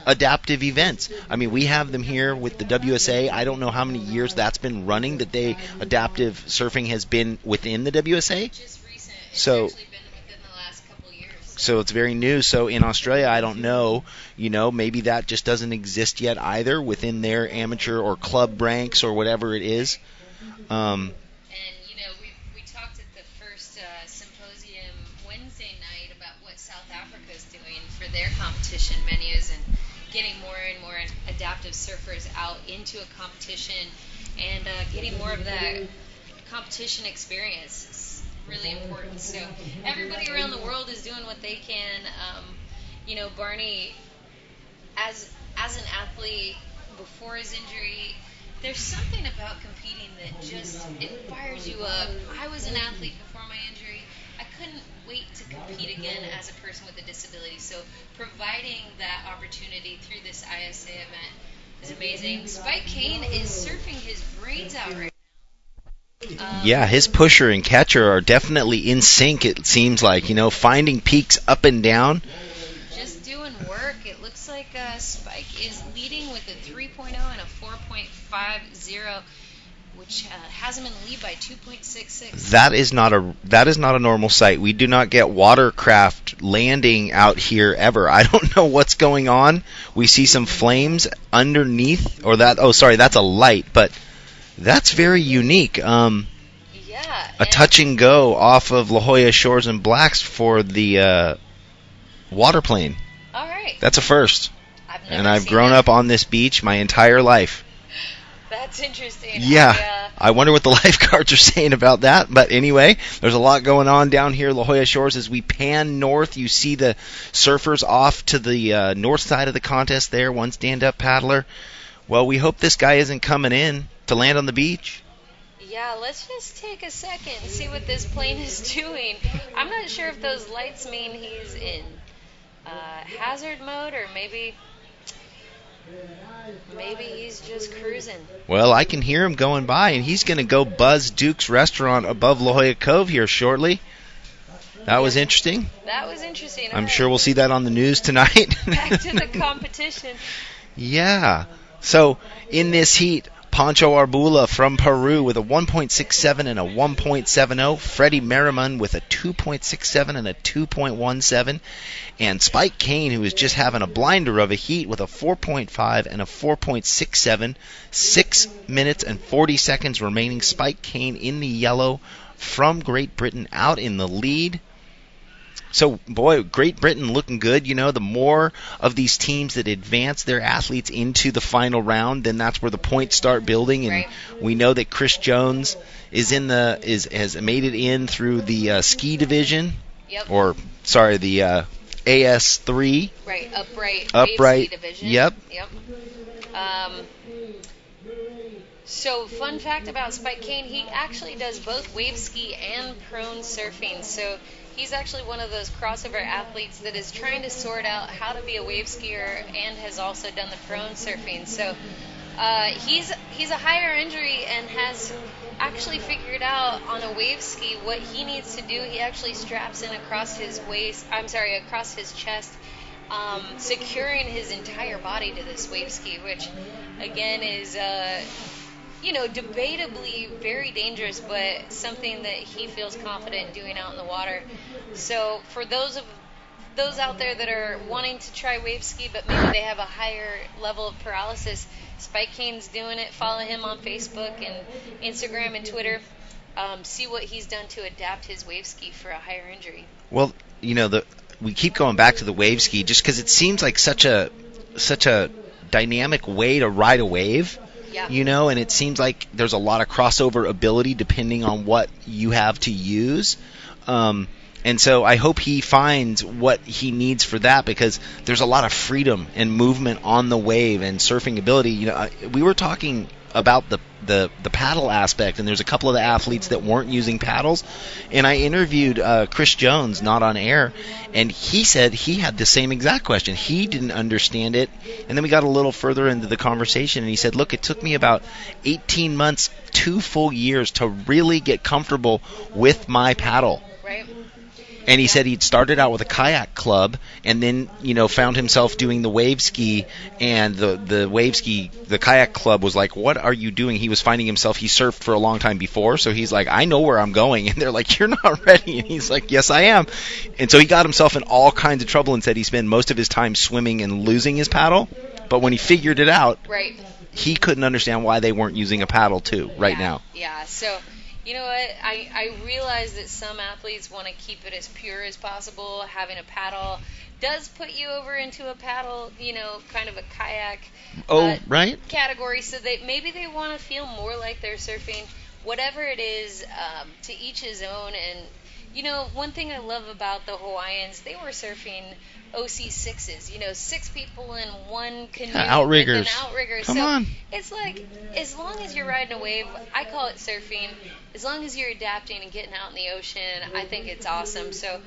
adaptive events. I mean, we have them here with the WSA. I don't know how many years that's been running that adaptive surfing has been within the WSA. Just recent. So actually been within the last couple years. So it's very new. So in Australia, I don't know, maybe that just doesn't exist yet either within their amateur or club ranks or whatever it is. We talked at the first symposium Wednesday night about what South Africa is doing for their competition menus and getting more and more adaptive surfers out into a competition and getting more of that competition experience. It's really important. So everybody around the world is doing what they can. Barney, as an athlete before his injury, there's something about competing that just, it fires you up. I was an athlete before my injury. I couldn't wait to compete again as a person with a disability. So providing that opportunity through this ISA event is amazing. Spike Kane is surfing his brains out right now. Yeah, his pusher and catcher are definitely in sync, it seems like, finding peaks up and down. Just doing work. It looks like Spike is leading with a 3.0 and a 4.50, which has him in the lead by 2.66. That is not a normal sight. We do not get watercraft landing out here ever. I don't know what's going on. We see some flames underneath, that's a light, but that's very unique. A touch and go off of La Jolla Shores and Blacks for the waterplane. All right. That's a first. I've grown that. up on this beach my entire life. That's interesting. Yeah. I wonder what the lifeguards are saying about that. But anyway, there's a lot going on down here La Jolla Shores. As we pan north, you see the surfers off to the north side of the contest there, one stand-up paddler. Well, we hope this guy isn't coming in to land on the beach. Yeah, let's just take a second and see what this plane is doing. I'm not sure if those lights mean he's in hazard mode or maybe he's just cruising. Well, I can hear him going by, and he's going to go buzz Duke's Restaurant above La Jolla Cove here shortly. That was interesting. That was interesting. I'm sure we'll see that on the news tonight. Back to the competition. Yeah. So in this heat, Pancho Arbula from Peru with a 1.67 and a 1.70. Freddie Merriman with a 2.67 and a 2.17. And Spike Kane, who is just having a blinder of a heat with a 4.5 and a 4.67. 6 minutes and 40 seconds remaining. Spike Kane in the yellow from Great Britain out in the lead. So, boy, Great Britain looking good. The more of these teams that advance their athletes into the final round, then that's where the points start building. And right. We know that Chris Jones has made it in through the ski division. Yep. The AS3. Right, upright wave ski division. Yep. So, fun fact about Spike Kane, he actually does both wave ski and prone surfing. So, he's actually one of those crossover athletes that is trying to sort out how to be a wave skier and has also done the prone surfing. So, he's a higher injury and has actually figured out on a wave ski what he needs to do. He actually straps in across his across his chest, securing his entire body to this wave ski, which again is, debatably very dangerous, but something that he feels confident doing out in the water. So for those out there that are wanting to try wave ski, but maybe they have a higher level of paralysis, Spike Kane's doing it. Follow him on Facebook and Instagram and Twitter. See what he's done to adapt his wave ski for a higher injury. Well, we keep going back to the wave ski just because it seems like such a dynamic way to ride a wave. Yeah. And it seems like there's a lot of crossover ability depending on what you have to use. And so I hope he finds what he needs for that, because there's a lot of freedom and movement on the wave and surfing ability. We were talking about the paddle aspect, and there's a couple of the athletes that weren't using paddles. And I interviewed Chris Jones, not on air, and he said he had the same exact question. He didn't understand it. And then we got a little further into the conversation, and he said, look, it took me about 18 months, 2 full years to really get comfortable with my paddle. Right. And he said he'd started out with a kayak club and then, found himself doing the wave ski, and the wave ski, the kayak club was like, what are you doing? He was finding himself, he surfed for a long time before, so he's like, I know where I'm going. And they're like, you're not ready. And he's like, yes, I am. And so he got himself in all kinds of trouble and said he spent most of his time swimming and losing his paddle. But when he figured it out, right, he couldn't understand why they weren't using a paddle too now. Yeah, so... You know what? I realize that some athletes want to keep it as pure as possible. Having a paddle does put you over into a paddle, kind of a kayak right? category, so that maybe they want to feel more like they're surfing. Whatever it is, to each his own. And, one thing I love about the Hawaiians, they were surfing OC6s, 6 people in one canoe. Yeah, outriggers. With an outrigger. Come on. It's like, as long as you're riding a wave, I call it surfing. As long as you're adapting and getting out in the ocean, I think it's awesome. So,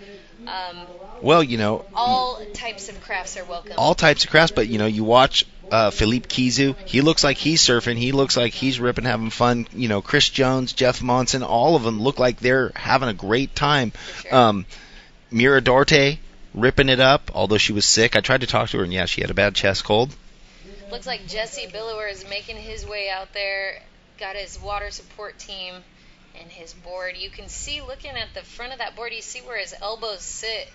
all types of crafts are welcome. All types of crafts, but, you watch Philippe Kizu. He looks like he's surfing. He looks like he's ripping, having fun. Chris Jones, Jeff Monson, all of them look like they're having a great time. Sure. Mira Dorte, ripping it up, although she was sick. I tried to talk to her, and she had a bad chest cold. Looks like Jesse Billower is making his way out there, got his water support team and his board. You can see, looking at the front of that board, you see where his elbows sit,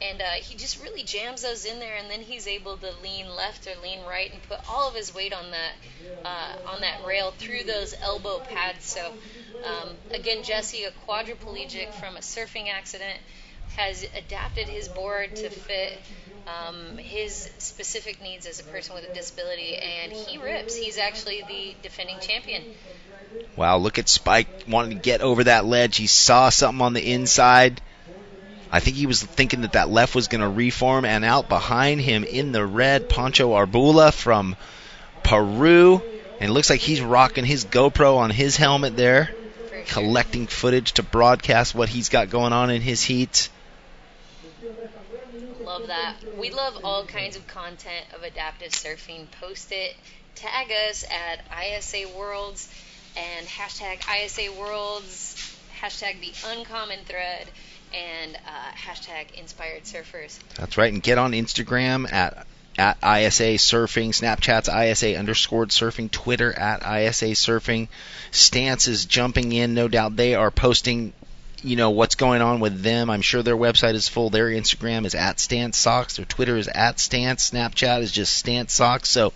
and he just really jams those in there, and then he's able to lean left or lean right and put all of his weight on that rail through those elbow pads. So, again, Jesse, a quadriplegic from a surfing accident, has adapted his board to fit his specific needs as a person with a disability, and he rips. He's actually the defending champion. Wow, look at Spike wanting to get over that ledge. He saw something on the inside. I think he was thinking that left was going to reform, and out behind him in the red, Pancho Arbula from Peru. And it looks like he's rocking his GoPro on his helmet there, collecting footage to broadcast what he's got going on in his heats. Love that. We love all kinds of content of adaptive surfing. Post it. Tag us at ISA Worlds and hashtag ISA Worlds, hashtag the Uncommon Thread, and hashtag Inspired Surfers. That's right. And get on Instagram at ISA Surfing, Snapchat's ISA_surfing, Twitter at ISA Surfing. Stance is jumping in, no doubt. They are posting what's going on with them. I'm sure their website is full. Their Instagram is at Stance Socks. Their Twitter is at Stance. Snapchat is just Stance Socks. So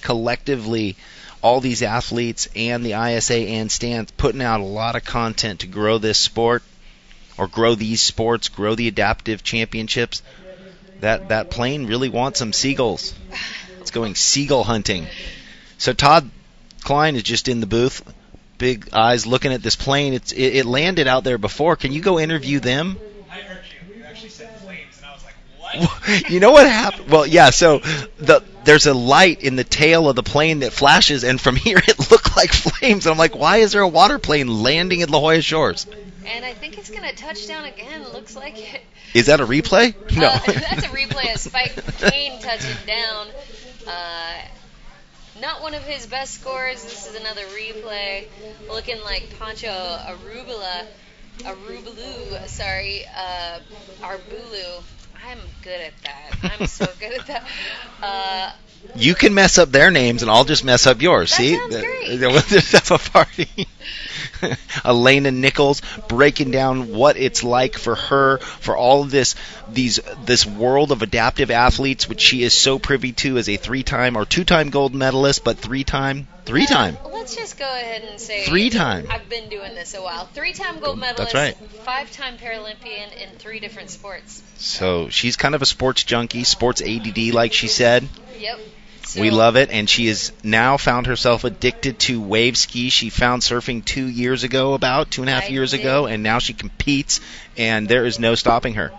collectively, all these athletes and the ISA and Stance putting out a lot of content to grow this sport, or grow these sports, grow the adaptive championships. That plane really wants some seagulls. It's going seagull hunting. So Todd Klein is just in the booth. Big eyes looking at this plane. It landed out there before. Can you go interview them? I heard you. You actually said flames, and I was like, what? You know what happened? Well, yeah, so there's a light in the tail of the plane that flashes, and from here it looked like flames. And I'm like, why is there a water plane landing at La Jolla Shores? And I think it's going to touch down again. Looks like it. Is that a replay? No. That's a replay of Spike Kane touching down. Not one of his best scores. This is another replay. Looking like Pancho Arbulu, Arbulu. I'm good at that. I'm so good at that. You can mess up their names, and I'll just mess up yours. That See? sounds great. We'll just have a party. Elena Nichols breaking down what it's like for her, for all of this world of adaptive athletes, which she is so privy to as a 3-time or 2-time gold medalist, but 3-time. Let's just go ahead and say 3-time. I've been doing this a while. 3-time gold medalist, That's right. 5-time Paralympian in 3 different sports. So she's kind of a sports junkie, sports ADD, like she said. Yep. We love it, and she has now found herself addicted to wave ski. She found surfing 2 years ago, about 2.5 years ago, and now she competes, and there is no stopping her.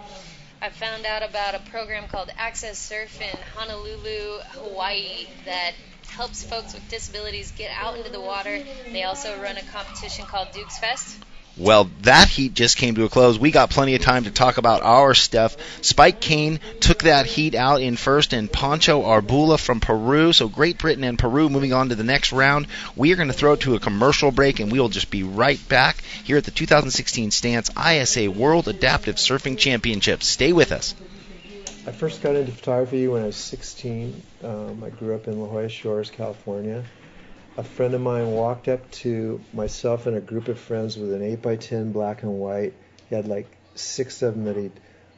I found out about a program called Access Surf in Honolulu, Hawaii, that helps folks with disabilities get out into the water. They also run a competition called Dukes Fest. Well, that heat just came to a close. We got plenty of time to talk about our stuff. Spike Kane took that heat out in first, and Pancho Arbulu from Peru. So Great Britain and Peru moving on to the next round. We are going to throw it to a commercial break, and we will just be right back here at the 2016 Stance ISA World Adaptive Surfing Championships. Stay with us. I first got into photography when I was 16. I grew up in La Jolla Shores, California. A friend of mine walked up to myself and a group of friends with an 8x10 black and white. He had like 6 of them that he'd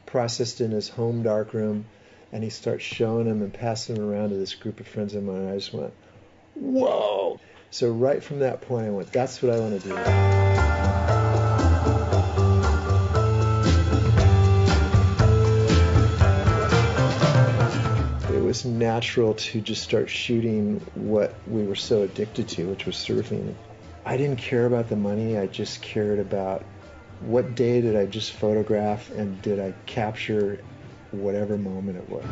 processed in his home darkroom, and he starts showing them and passing them around to this group of friends of mine. And I just went, whoa! So right from that point, I went, that's what I want to do. It was natural to just start shooting what we were so addicted to, which was surfing. I didn't care about the money. I just cared about what day did I just photograph, and did I capture whatever moment it was.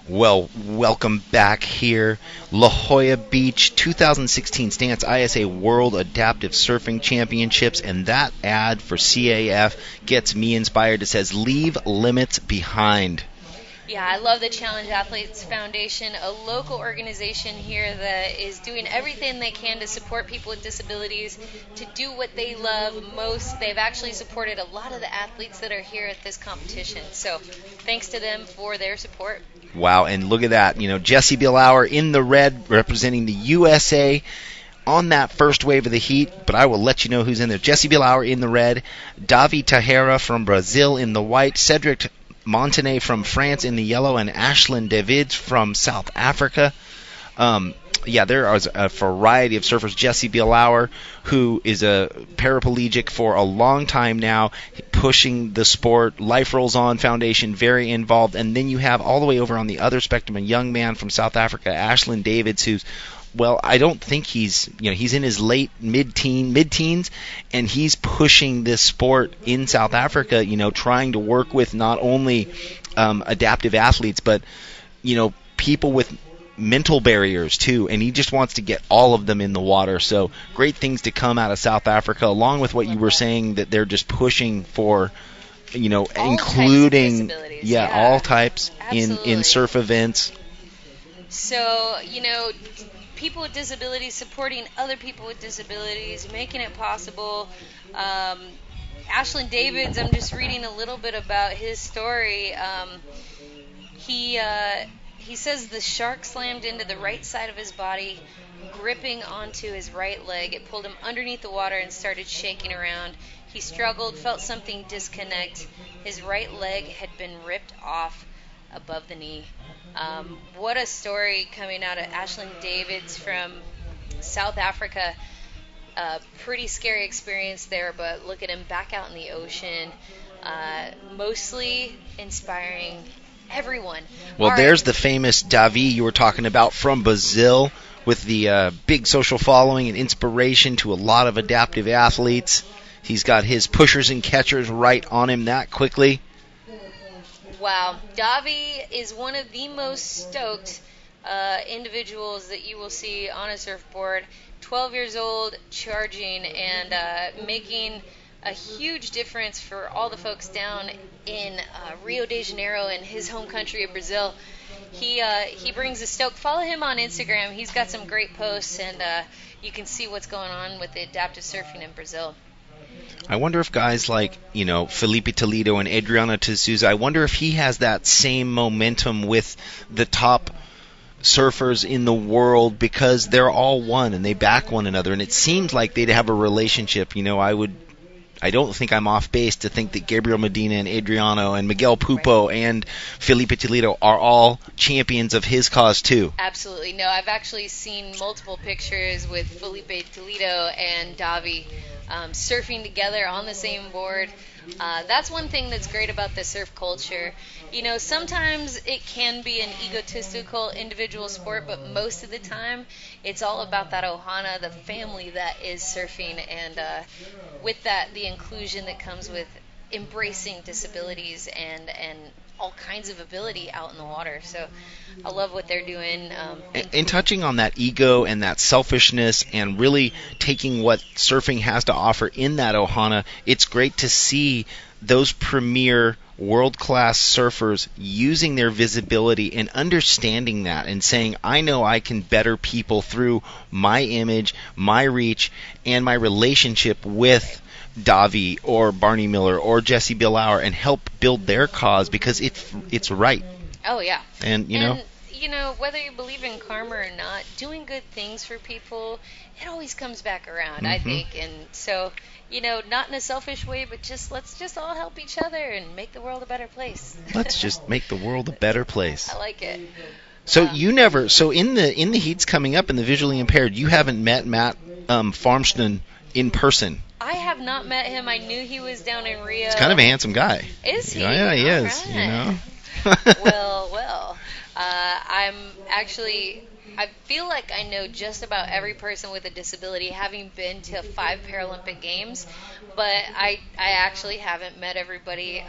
Well, welcome back here. La Jolla Beach 2016 Stance ISA World Adaptive Surfing Championships, and that ad for CAF gets me inspired. It says, leave limits behind. Yeah, I love the Challenge Athletes Foundation, a local organization here that is doing everything they can to support people with disabilities, to do what they love most. They've actually supported a lot of the athletes that are here at this competition. So thanks to them for their support. Wow, and look at that. You know, Jesse Bielauer in the red representing the USA on that first wave of the heat, but I will let you know who's in there. Jesse Bielauer in the red, Davi Tejera from Brazil in the white, Cedric Montanet from France in the yellow, and Ashlyn Davids from South Africa. There is a variety of surfers. Jesse Bielauer, who is a paraplegic for a long time now, pushing the sport. Life Rolls On Foundation, very involved. And then you have all the way over on the other spectrum, a young man from South Africa, Ashlyn Davids, who's, well, I don't think he's in his late mid-teens, and he's pushing this sport in South Africa, trying to work with not only adaptive athletes, but, people with mental barriers too, and he just wants to get all of them in the water. So great things to come out of South Africa, along with what you were saying, that they're just pushing for, all including, types all types in surf events. So, people with disabilities supporting other people with disabilities, making it possible. Ashlyn Davids, I'm just reading a little bit about his story. He says the shark slammed into the right side of his body, gripping onto his right leg. It pulled him underneath the water and started shaking around. He struggled, felt something disconnect. His right leg had been ripped off above the knee. What a story coming out of Ashlyn Davids from South Africa. Pretty scary experience there, but look at him back out in the ocean, mostly inspiring everyone. Well, All there's right. the famous Davi you were talking about from Brazil with the big social following and inspiration to a lot of adaptive athletes. He's got his pushers and catchers right on him that quickly. Wow. Davi is one of the most stoked individuals that you will see on a surfboard. 12 years old, charging, and making a huge difference for all the folks down in Rio de Janeiro in his home country of Brazil. He brings a stoke. Follow him on Instagram. He's got some great posts, and you can see what's going on with the adaptive surfing in Brazil. I wonder if guys like, Felipe Toledo and Adriano D'Souza, I wonder if he has that same momentum with the top surfers in the world, because they're all one and they back one another, and it seems like they'd have a relationship. I don't think I'm off base to think that Gabriel Medina and Adriano and Miguel Pupo and Felipe Toledo are all champions of his cause too. Absolutely. No, I've actually seen multiple pictures with Felipe Toledo and Davi surfing together on the same board. That's one thing that's great about the surf culture. Sometimes it can be an egotistical individual sport, but most of the time it's all about that ohana, the family that is surfing, and with that, the inclusion that comes with embracing disabilities and all kinds of ability out in the water. So I love what they're doing. And touching on that ego and that selfishness and really taking what surfing has to offer in that ohana, it's great to see those premier world-class surfers using their visibility and understanding that and saying, I know I can better people through my image, my reach, and my relationship with Davi or Barney Miller or Jesse Billauer and help build their cause because it's right. Oh, yeah. And, whether you believe in karma or not, doing good things for people, it always comes back around, I think. And so, not in a selfish way, but let's just all help each other and make the world a better place. Let's just make the world a better place. I like it. So in the heats coming up in the visually impaired, you haven't met Matt Farmston in person. I have not met him. I knew he was down in Rio. He's kind of a handsome guy. Is he? Yeah, he All is. right. Well. I feel like I know just about every person with a disability, having been to 5 Paralympic Games, but I actually haven't met everybody.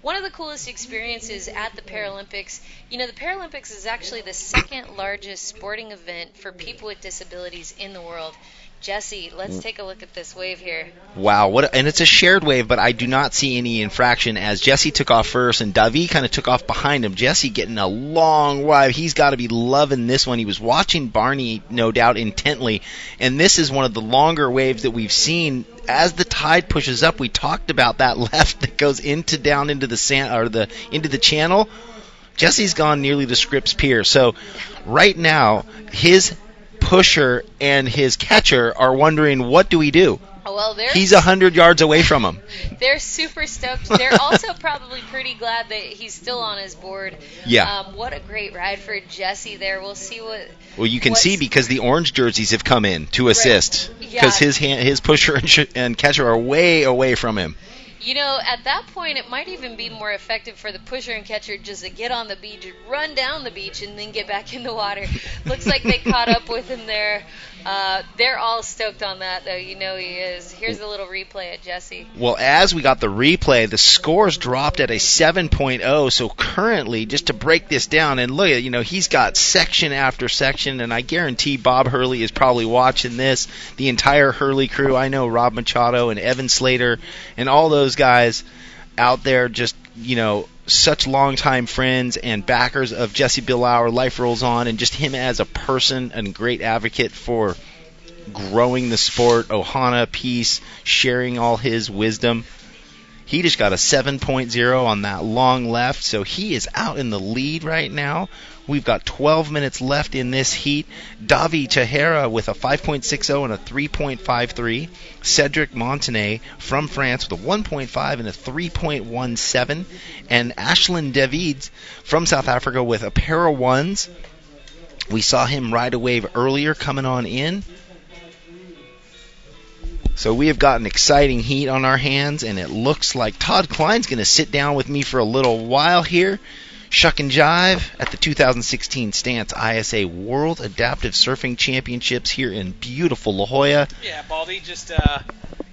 One of the coolest experiences at the Paralympics, the Paralympics is actually the second largest sporting event for people with disabilities in the world. Jesse, let's take a look at this wave here. Wow, and it's a shared wave, but I do not see any infraction as Jesse took off first and Davi kind of took off behind him. Jesse getting a long wave. He's got to be loving this one. He was watching Barney, no doubt, intently, and this is one of the longer waves that we've seen. As the tide pushes up, we talked about that left that goes down into the sand or into the channel. Jesse's gone nearly to Scripps Pier. So right now, his pusher and his catcher are wondering, what do we do? Well, he's 100 yards away from him. They're super stoked. They're also probably pretty glad that he's still on his board. Yeah. What a great ride for Jesse there. We'll see what... Well, you can see because the orange jerseys have come in to assist. Because his pusher and catcher are way away from him. At that point, it might even be more effective for the pusher and catcher just to get on the beach, run down the beach, and then get back in the water. Looks like they caught up with him there. They're all stoked on that, though. He is. Here's a little replay at Jesse. Well, as we got the replay, the scores dropped at a 7.0. So currently, just to break this down, and look at, he's got section after section, and I guarantee Bob Hurley is probably watching this. The entire Hurley crew. I know Rob Machado and Evan Slater and all those guys out there, just such longtime friends and backers of Jesse Billauer. Life Rolls On, and just him as a person and great advocate for growing the sport, ohana, peace, sharing all his wisdom. He just got a 7.0 on that long left, so he is out in the lead right now. We've got 12 minutes left in this heat. Davi Tahera with a 5.60 and a 3.53. Cedric Montanet from France with a 1.5 and a 3.17. And Ashlyn Davids from South Africa with a pair of ones. We saw him ride a wave earlier coming on in. So we have got an exciting heat on our hands, and it looks like Todd Klein's going to sit down with me for a little while here. Shuck and Jive at the 2016 Stance ISA World Adaptive Surfing Championships here in beautiful La Jolla. Yeah, Baldy, just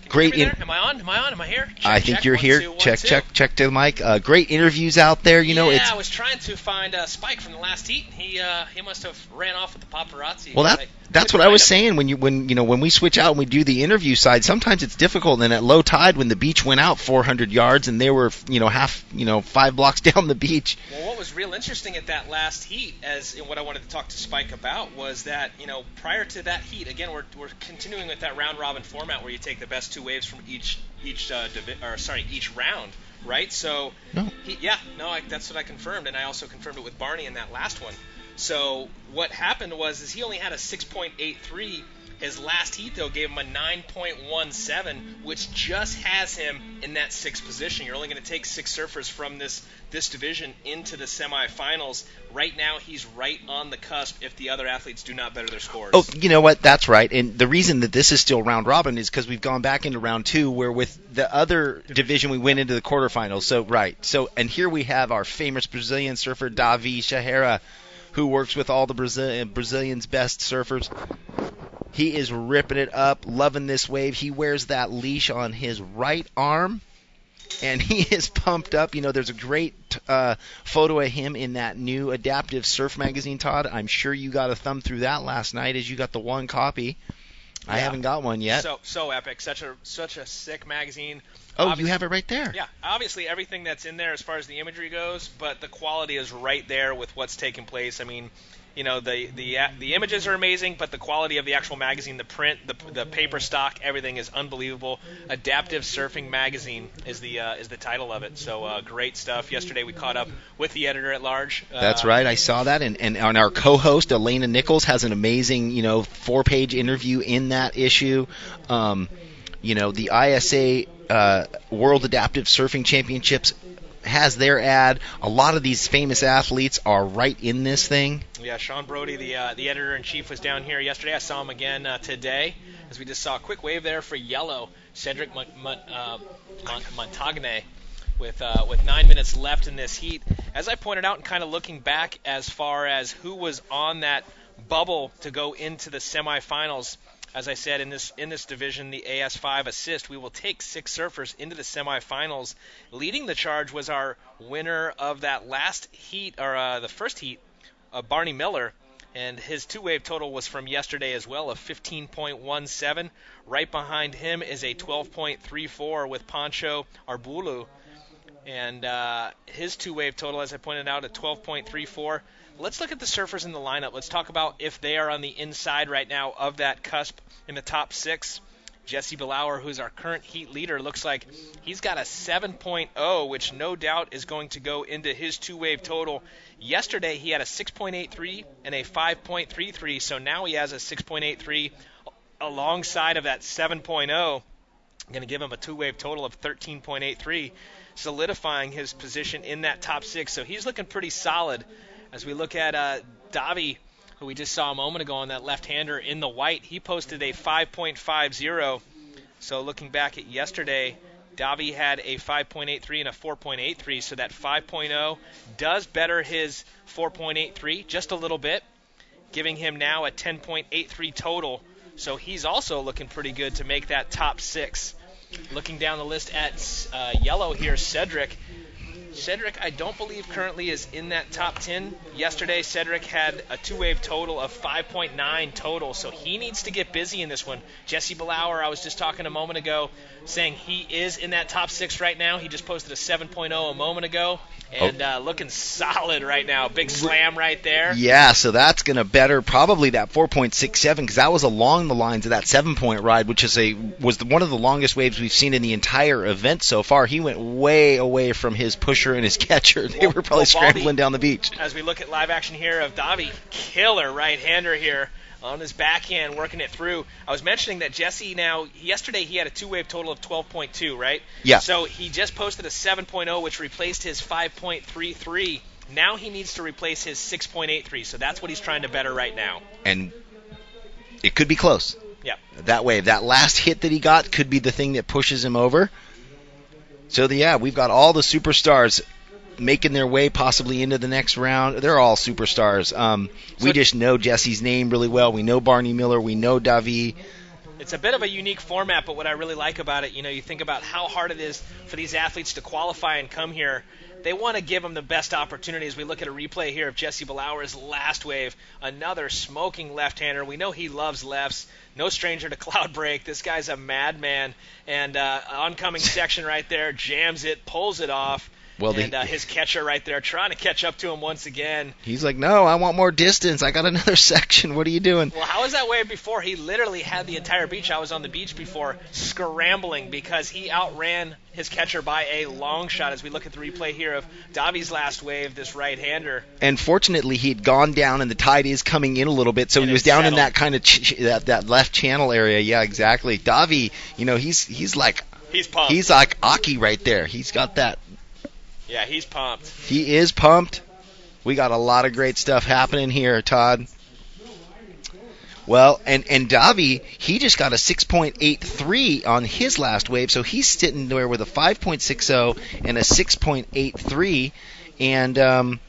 great. Am I on? Am I here? I think you're here. Check to the mic. Great interviews out there. You know, I was trying to find Spike from the last heat. He must have ran off with the paparazzi. Well, that's what I was saying. When we switch out and we do the interview side, sometimes it's difficult. And at low tide, when the beach went out 400 yards and they were 5 blocks down the beach. Well, what was real interesting at that last heat, what I wanted to talk to Spike about, was that prior to that heat, again we're continuing with that round robin format where you take the best 2 waves from each round, right? So that's what I confirmed, and I also confirmed it with Barney in that last one. So what happened was he only had a 6.83. His last heat, though, gave him a 9.17, which just has him in that 6th position. You're only going to take 6 surfers from this division into the semifinals. Right now, he's right on the cusp if the other athletes do not better their scores. Oh, you know what? That's right. And the reason that this is still round robin is because we've gone back into round 2, where with the other division we went into the quarterfinals. And here we have our famous Brazilian surfer, Davi Shahera, who works with all the Brazilians' best surfers. He is ripping it up, loving this wave. He wears that leash on his right arm, and he is pumped up. There's a great photo of him in that new Adaptive Surf magazine, Todd. I'm sure you got a thumb through that last night as you got the one copy. I haven't got one yet. So epic. Such a sick magazine. Oh, you have it right there. Yeah, obviously everything that's in there as far as the imagery goes, but the quality is right there with what's taking place. I mean, the images are amazing, but the quality of the actual magazine, the print, the paper stock, everything is unbelievable. Adaptive Surfing Magazine is the title of it. So great stuff. Yesterday we caught up with the editor at large. That's right. I saw that, and on our co-host Elena Nichols has an amazing 4-page interview in that issue. The ISA World Adaptive Surfing Championships has their ad. A lot of these famous athletes are right in this thing. Yeah, Sean Brody, the editor-in-chief, was down here yesterday. I saw him again today, as we just saw a quick wave there for yellow. Cedric Montagne with 9 minutes left in this heat. As I pointed out, and kind of looking back as far as who was on that bubble to go into the semifinals, as I said, in this division, the AS5 assist, we will take 6 surfers into the semifinals. Leading the charge was our winner of that last heat, or the first heat, Barney Miller, and his 2-wave total was from yesterday as well, of 15.17. Right behind him is a 12.34 with Pancho Arbulu, and his 2-wave total, as I pointed out, at 12.34. Let's look at the surfers in the lineup. Let's talk about if they are on the inside right now of that cusp in the top 6. Jesse Belauer, who's our current heat leader, looks like he's got a 7.0, which no doubt is going to go into his 2-wave total. Yesterday he had a 6.83 and a 5.33, so now he has a 6.83 alongside of that 7.0. Going to give him a 2-wave total of 13.83, solidifying his position in that top 6. So he's looking pretty solid. As we look at Davi, who we just saw a moment ago on that left-hander in the white, he posted a 5.50. So looking back at yesterday, Davi had a 5.83 and a 4.83, so that 5.0 does better his 4.83 just a little bit, giving him now a 10.83 total. So he's also looking pretty good to make that top 6. Looking down the list at yellow here, Cedric, I don't believe currently is in that top 10. Yesterday, Cedric had a 2-wave total of 5.9 total, so he needs to get busy in this one. Jesse Belauer, I was just talking a moment ago, saying he is in that top 6 right now. He just posted a 7.0 a moment ago, and looking solid right now. Big slam right there. Yeah, so that's going to better probably that 4.67, because that was along the lines of that 7-point ride, which was one of the longest waves we've seen in the entire event so far. He went way away from his pusher and his catcher. They were probably scrambling down the beach. As we look at live action here of Davi, killer right-hander here on his backhand, working it through. I was mentioning that Jesse yesterday he had a 2-wave total of 12.2, right? Yeah. So he just posted a 7.0, which replaced his 5.33. Now he needs to replace his 6.83, so that's what he's trying to better right now. And it could be close. Yep. That wave. That last hit that he got could be the thing that pushes him over. So, we've got all the superstars making their way possibly into the next round. They're all superstars. We just know Jesse's name really well. We know Barney Miller. We know Davi. It's a bit of a unique format, but what I really like about it, you think about how hard it is for these athletes to qualify and come here. They want to give them the best opportunities. We look at a replay here of Jesse Belauer's last wave, another smoking left-hander. We know he loves lefts. No stranger to cloud break. This guy's a madman. And oncoming section right there, jams it, pulls it off. Well, his catcher right there trying to catch up to him once again. He's like, no, I want more distance. I got another section. What are you doing? Well, how was that wave before? He literally had the entire beach. I was on the beach before scrambling because he outran his catcher by a long shot as we look at the replay here of Davi's last wave, this right-hander. And fortunately, he had gone down and the tide is coming in a little bit, so he was down in that kind of that left channel area. Yeah, exactly. Davi, he's like... He's pumped. He's like Aki right there. He's got that... Yeah, he's pumped. He is pumped. We got a lot of great stuff happening here, Todd. Well, and Davi, he just got a 6.83 on his last wave, so he's sitting there with a 5.60 and a 6.83, and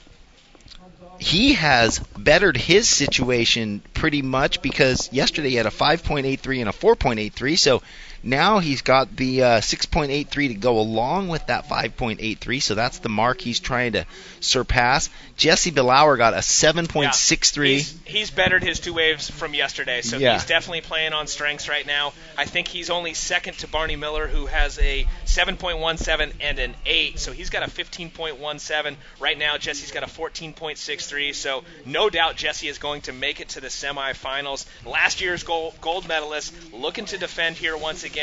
he has bettered his situation pretty much because yesterday he had a 5.83 and a 4.83, so now he's got the 6.83 to go along with that 5.83, so that's the mark he's trying to surpass. Jesse Belauer got a 7.63. Yeah, he's bettered his two waves from yesterday, so he's definitely playing on strengths right now. I think he's only second to Barney Miller, who has a 7.17 and an 8, so he's got a 15.17. Right now, Jesse's got a 14.63, so no doubt Jesse is going to make it to the semifinals. Last year's gold medalist looking to defend here once again.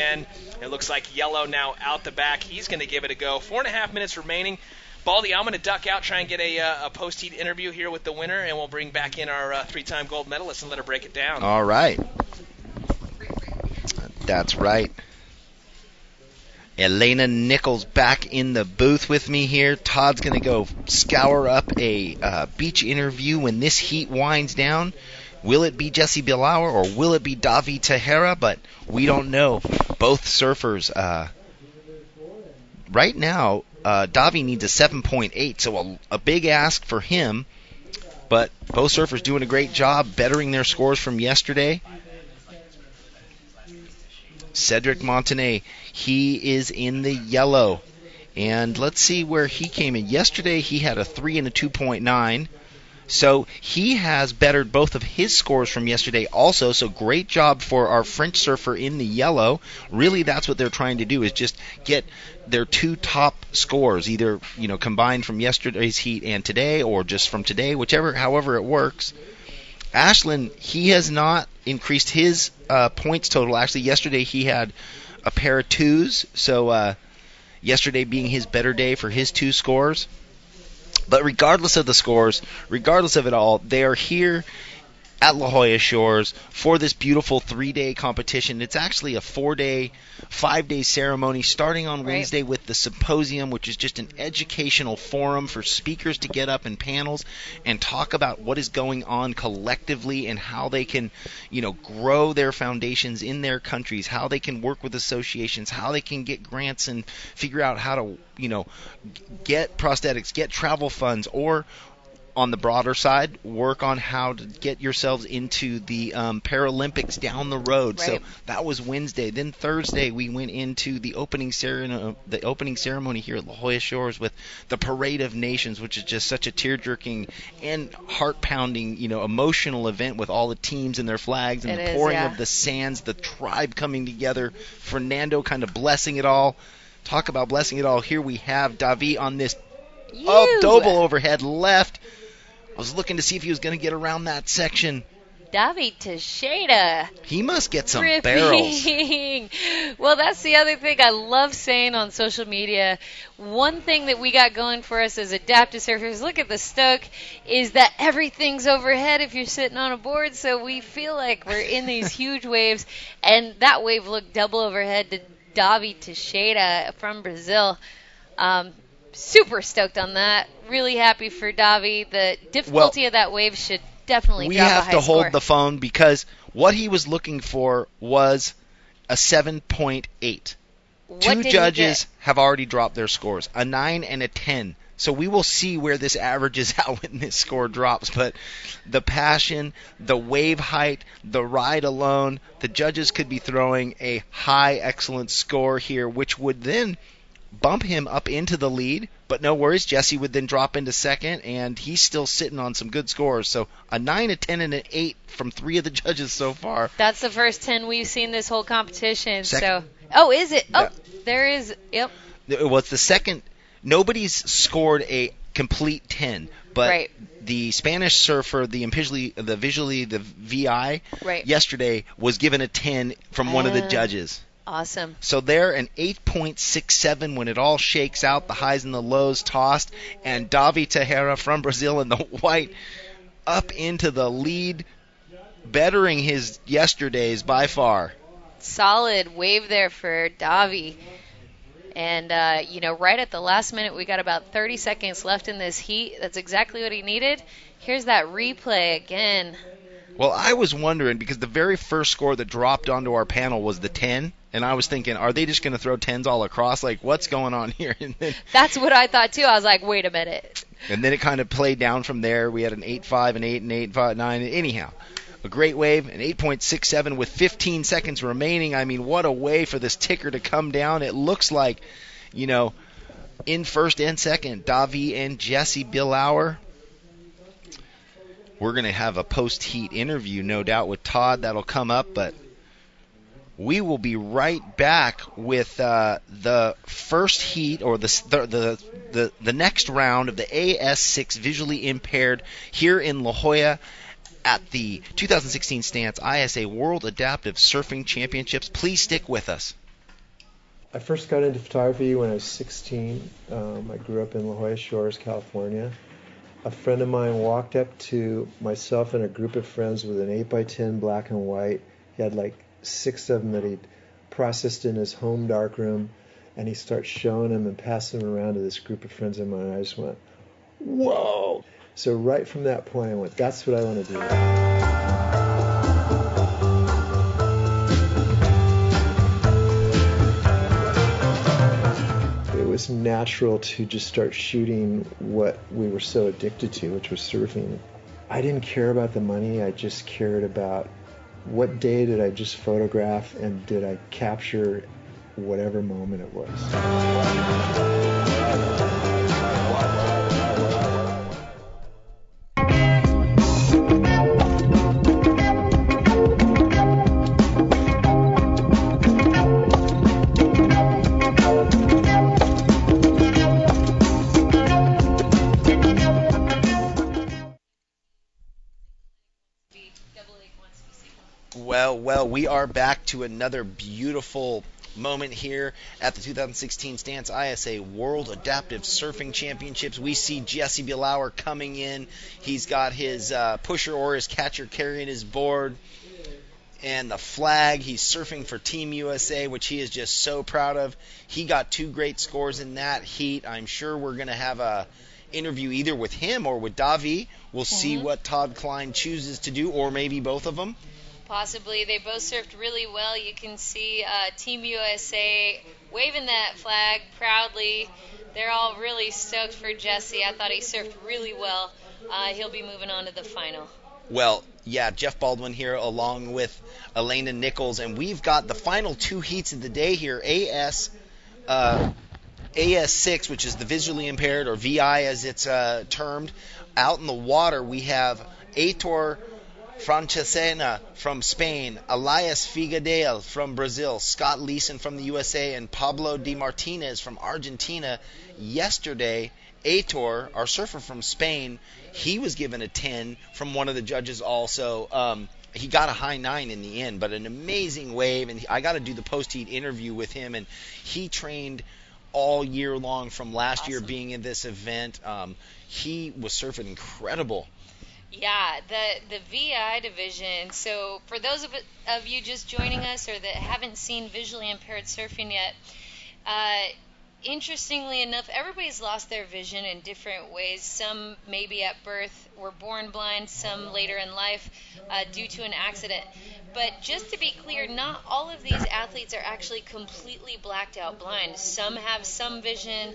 It looks like Yellow now out the back. He's going to give it a go. 4.5 minutes remaining. Baldy, I'm going to duck out, try and get a post-heat interview here with the winner, and we'll bring back in our three-time gold medalist and let her break it down. All right. That's right. Elena Nichols back in the booth with me here. Todd's going to go scour up a beach interview when this heat winds down. Will it be Jesse Belauer or will it be Davi Tehera? But we don't know. Both surfers. Right now, Davi needs a 7.8, so a big ask for him. But both surfers doing a great job bettering their scores from yesterday. Cedric Montané, he is in the yellow. And let's see where he came in. Yesterday he had a 3 and a 2.9. So he has bettered both of his scores from yesterday also. So great job for our French surfer in the yellow. Really, that's what they're trying to do is just get their two top scores, either combined from yesterday's heat and today, or just from today, however it works. Ashland, he has not increased his points total. Actually, yesterday he had a pair of 2s. So yesterday being his better day for his 2 scores. But regardless of the scores, regardless of it all, they are here at La Jolla Shores for this beautiful 3-day competition. It's actually a 5-day ceremony starting on Wednesday with the symposium, which is just an educational forum for speakers to get up in panels and talk about what is going on collectively and how they can, grow their foundations in their countries, how they can work with associations, how they can get grants and figure out how to, get prosthetics, get travel funds, or on the broader side, work on how to get yourselves into the Paralympics down the road. Right. So that was Wednesday. Then Thursday we went into the opening ceremony here at La Jolla Shores with the Parade of Nations, which is just such a tear-jerking and heart-pounding, emotional event with all the teams and their flags and the pouring of the sands, the tribe coming together, Fernando kind of blessing it all. Talk about blessing it all. Here we have Davi on this double overhead left. I was looking to see if he was going to get around that section. Davi Teixeira. He must get some Ripping. barrels. Well, that's the other thing I love saying on social media. One thing that we got going for us as adaptive surfers, look at the Stoke, is that everything's overhead if you're sitting on a board. So we feel like we're in these huge waves. And that wave looked double overhead to Davi Teixeira from Brazil. Super stoked on that. Really happy for Davi. The difficulty of that wave should definitely we drop have a high to hold score. the phone because what he was looking for was a 7.8. What Two did he judges get? have already dropped their scores, a 9 and a 10. So we will see where this averages out when this score drops. But the passion, the wave height, the ride alone, the judges could be throwing a high, excellent score here, which would then bump him up into the lead. But no worries, Jesse would then drop into second, and he's still sitting on some good scores. So a 9, a 10, and an 8 from 3 of the judges so far. That's the first 10 we've seen this whole competition. Second. So, is it? Yeah. Oh, there is. Yep. It was the second. Nobody's scored a complete 10, but Right. the Spanish surfer, the VI, Right. yesterday was given a 10 from one of the Ah. judges. Awesome. So they're an 8.67 when it all shakes out, the highs and the lows tossed, and Davi Tejera from Brazil in the white up into the lead, bettering his yesterdays by far. Solid wave there for Davi. And, right at the last minute, we got about 30 seconds left in this heat. That's exactly what he needed. Here's that replay again. Well, I was wondering, because the very first score that dropped onto our panel was the 10, and I was thinking, are they just going to throw 10s all across? Like, what's going on here? That's what I thought, too. I was like, wait a minute. And then it kind of played down from there. We had an 8.5, an 8, and 8.9. Anyhow, a great wave, an 8.67 with 15 seconds remaining. I mean, what a way for this ticker to come down. It looks like, in first and second, Davi and Jesse Billauer. We're going to have a post-heat interview, no doubt, with Todd. That'll come up, but we will be right back with the first heat, or the next round of the AS6 visually impaired here in La Jolla at the 2016 Stance ISA World Adaptive Surfing Championships. Please stick with us. I first got into photography when I was 16. I grew up in La Jolla Shores, California. A friend of mine walked up to myself and a group of friends with an 8x10 black and white. He had like 6 of them that he'd processed in his home darkroom, and he starts showing them and passing them around to this group of friends of mine. And I just went, whoa! So right from that point, I went, that's what I want to do. It was natural to just start shooting what we were so addicted to, which was surfing. I didn't care about the money. I just cared about what day did I just photograph, and did I capture whatever moment it was. Well, we are back to another beautiful moment here at the 2016 Stance ISA World Adaptive Surfing Championships. We see Jesse Billauer coming in. He's got his pusher or his catcher carrying his board and the flag. He's surfing for Team USA, which he is just so proud of. He got 2 great scores in that heat. I'm sure we're going to have a interview either with him or with Davi. We'll see what Todd Klein chooses to do, or maybe both of them. Possibly. They both surfed really well. You can see Team USA waving that flag proudly. They're all really stoked for Jesse. I thought he surfed really well. He'll be moving on to the final. Well, yeah, Jeff Baldwin here along with Elena Nichols, and we've got the final 2 heats of the day here. AS6, which is the visually impaired, or VI as it's termed. Out in the water, we have Heitor Francesena from Spain, Elias Figadale from Brazil, Scott Leeson from the USA, and Pablo Di Martinez from Argentina. Yesterday, Heitor, our surfer from Spain, he was given a 10 from one of the judges also. He got a high 9 in the end, but an amazing wave, and I got to do the post-heat interview with him, and he trained all year long from last year being in this event. He was surfing incredible. Yeah, the VI division. So for those of you just joining us or that haven't seen visually impaired surfing yet, interestingly enough, everybody's lost their vision in different ways. Some maybe at birth were born blind, some later in life due to an accident. But just to be clear, not all of these athletes are actually completely blacked out blind. Some have some vision,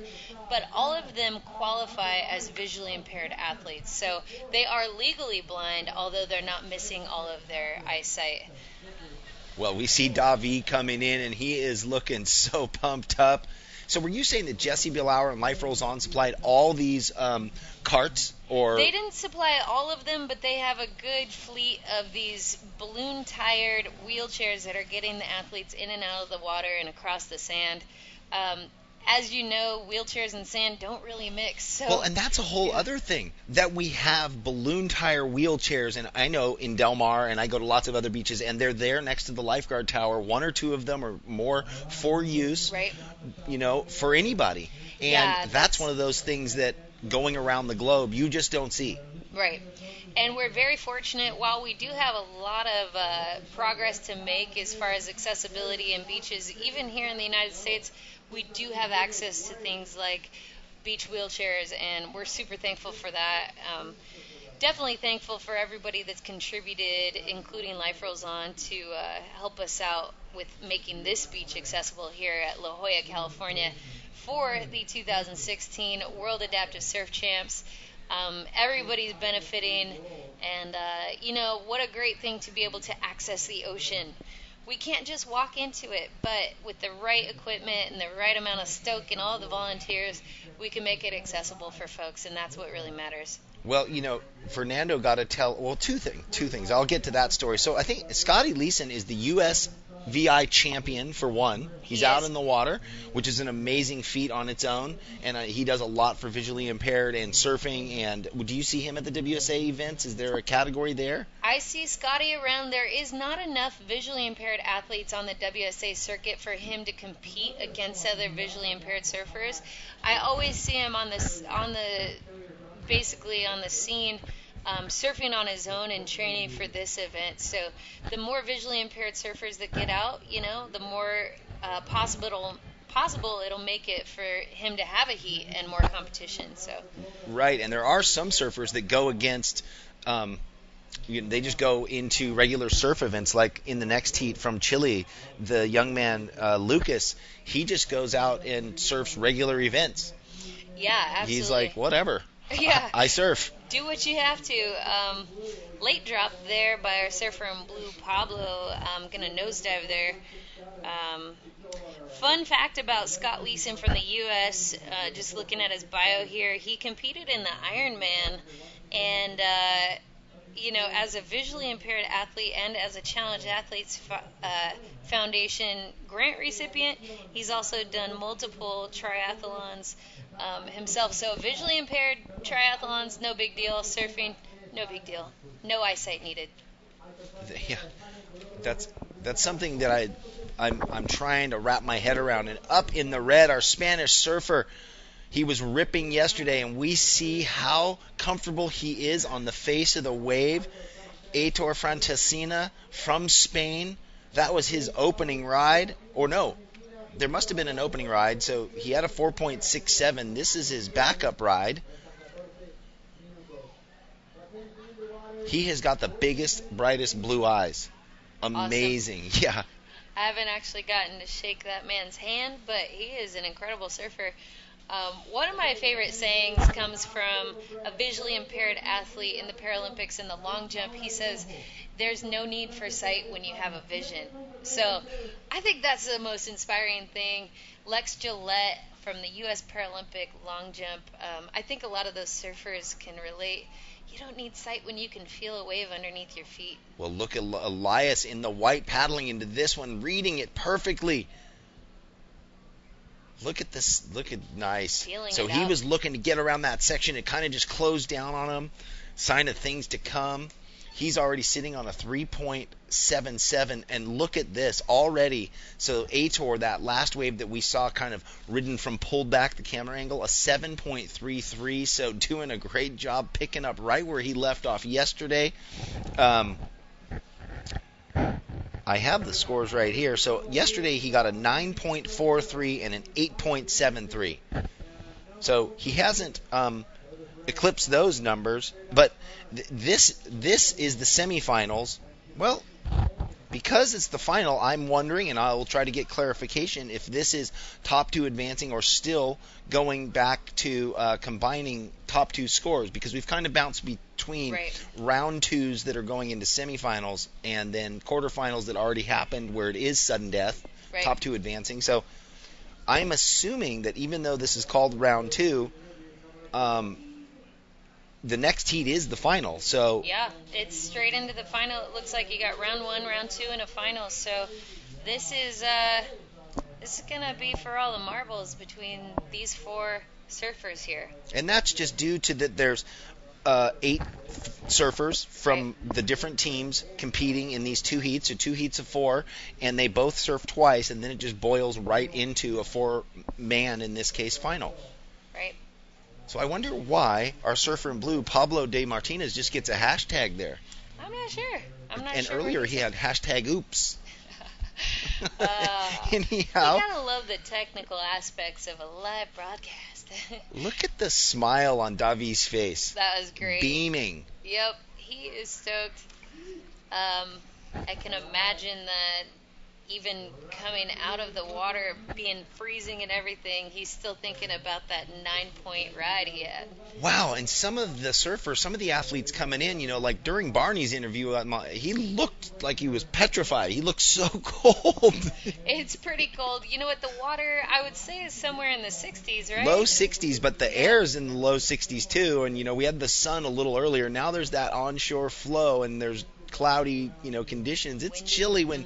but all of them qualify as visually impaired athletes. So they are legally blind, although they're not missing all of their eyesight. Well, we see Davi coming in, and he is looking so pumped up. So were you saying that Jesse Bielauer and Life Rolls On supplied all these carts? Or they didn't supply all of them, but they have a good fleet of these balloon-tired wheelchairs that are getting the athletes in and out of the water and across the sand. As you know, wheelchairs and sand don't really mix. So, well, and that's a whole other thing, that we have balloon tire wheelchairs, and I know in Del Mar, and I go to lots of other beaches, and they're there next to the lifeguard tower, one or two of them or more for use, right? For anybody. And yeah, that's one of those things that going around the globe you just don't see. Right. And we're very fortunate. While we do have a lot of progress to make as far as accessibility in beaches, even here in the United States, we do have access to things like beach wheelchairs, and we're super thankful for that. Definitely thankful for everybody that's contributed, including Life Rolls On, to help us out with making this beach accessible here at La Jolla, California for the 2016 World Adaptive Surf Champs. Everybody's benefiting, and what a great thing to be able to access the ocean. We can't just walk into it, but with the right equipment and the right amount of stoke and all the volunteers, we can make it accessible for folks, and that's what really matters. Well, Fernando got to tell, two things. I'll get to that story. So I think Scotty Leeson is the U.S. VI champion for one. He's out in the water, which is an amazing feat on its own, and he does a lot for visually impaired and surfing. And do you see him at the WSA events? Is there a category there? I see Scotty around. There is not enough visually impaired athletes on the WSA circuit for him to compete against other visually impaired surfers. I always see him on the scene, surfing on his own and training for this event. So the more visually impaired surfers that get out, the more possible it'll make it for him to have a heat and more competition. So right, and there are some surfers that go against. They just go into regular surf events, like in the next heat from Chile, the young man Lucas. He just goes out and surfs regular events. Yeah, absolutely. He's like, whatever. Yeah. I surf. Do what you have to. Late drop there by our surfer in blue, Pablo. I'm going to nosedive there. Fun fact about Scott Leeson from the U.S., just looking at his bio here, he competed in the Ironman, and, as a visually impaired athlete and as a Challenge Athletes Foundation grant recipient, he's also done multiple triathlons himself. So visually impaired triathlons, no big deal. Surfing, no big deal. No eyesight needed. Yeah, that's something that I'm trying to wrap my head around. And up in the red, our Spanish surfer, he was ripping yesterday, and we see how comfortable he is on the face of the wave. Aitor Francesina from Spain, that was his opening ride. Or no, there must have been an opening ride, so he had a 4.67. This is his backup ride. He has got the biggest, brightest blue eyes. Amazing. Awesome. Yeah. I haven't actually gotten to shake that man's hand, but he is an incredible surfer. One of my favorite sayings comes from a visually impaired athlete in the Paralympics in the long jump. He says, "There's no need for sight when you have a vision." So I think that's the most inspiring thing. Lex Gillette from the U.S. Paralympic long jump, I think a lot of those surfers can relate. You don't need sight when you can feel a wave underneath your feet. Well, look at Elias in the white paddling into this one, reading it perfectly. Look at this. Look at nice. So he was looking to get around that section. It kind of just closed down on him. Sign of things to come. He's already sitting on a 3.77, and look at this already. So Aitor, that last wave that we saw kind of ridden from pulled back the camera angle, a 7.33. So doing a great job picking up right where he left off yesterday. I have the scores right here. So yesterday he got a 9.43 and an 8.73. So he hasn't eclipsed those numbers, but this is the semifinals. Well, because it's the final, I'm wondering, and I will try to get clarification, if this is top two advancing or still going back to combining top two scores, because we've kind of bounced between round twos that are going into semifinals and then quarterfinals that already happened where it is sudden death, top two advancing. So I'm assuming that even though this is called round two, the next heat is the final. So yeah, it's straight into the final. It looks like you got round one, round two, and a final. So this is gonna be for all the marbles between these four surfers here. And that's just due to that there's 8 surfers from the different teams competing in these 2 heats, or 2 heats of 4, and they both surf twice, and then it just boils right into a 4-man, in this case, final. Right. So I wonder why our surfer in blue, Pablo De Martinez, just gets a hashtag there. I'm not sure. And earlier he had hashtag oops. Anyhow. You gotta love the technical aspects of a live broadcast. Look at the smile on Davi's face. That was great. Beaming. Yep, he is stoked. I can imagine that even coming out of the water, being freezing and everything, he's still thinking about that 9-point ride he had. Wow, and some of the surfers, some of the athletes coming in, like during Barney's interview, he looked like he was petrified. He looked so cold. It's pretty cold. You know what, the water, I would say, is somewhere in the 60s, right? Low 60s, but the air's in the low 60s too, and we had the sun a little earlier. Now there's that onshore flow, and there's cloudy, conditions. It's chilly when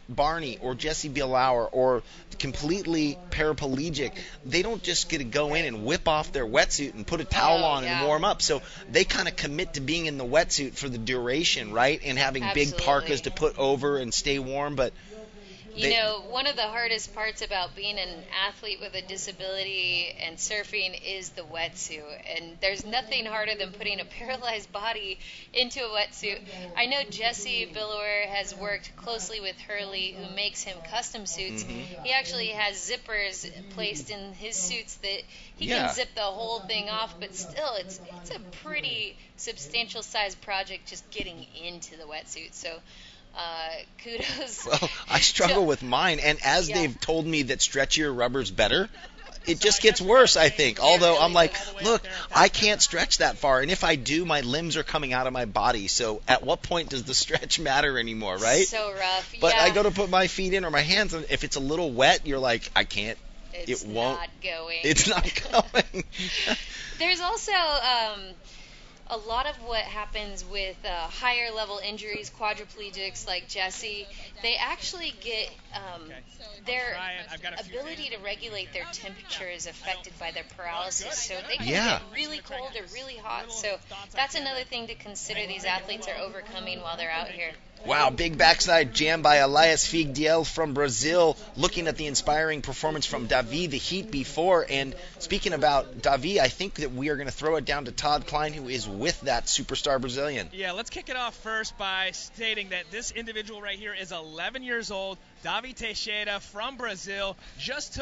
Barney or Jesse Bielauer or completely paraplegic, they don't just get to go in and whip off their wetsuit and put a towel on and warm up. So they kind of commit to being in the wetsuit for the duration, right? And having big parkas to put over and stay warm. But one of the hardest parts about being an athlete with a disability and surfing is the wetsuit. And there's nothing harder than putting a paralyzed body into a wetsuit. I know Jesse Bielauer has worked closely with Hurley, who makes him custom suits. Mm-hmm. He actually has zippers placed in his suits that he can zip the whole thing off, but still, it's a pretty substantial sized project just getting into the wetsuit. So kudos. Well, I struggle with mine, and as they've told me that stretchier rubber's better, it just gets worse, I think. Although I'm like, look, I can't stretch that far, and if I do, my limbs are coming out of my body, so at what point does the stretch matter anymore, right? So rough. But I go to put my feet in or my hands, and if it's a little wet, you're like, I can't. It's not going. It's not going. There's also a lot of what happens with higher level injuries, quadriplegics like Jesse, they actually get their ability to regulate their temperature is affected by their paralysis. So they can get really cold or really hot. So that's another thing to consider these athletes are overcoming while they're out here. Wow, big backside jam by Elias Figdiel from Brazil, looking at the inspiring performance from Davi the heat before. And speaking about Davi, I think that we are going to throw it down to Todd Klein, who is with that superstar Brazilian. Yeah, let's kick it off first by stating that this individual right here is 11 years old. Davi Teixeira from Brazil just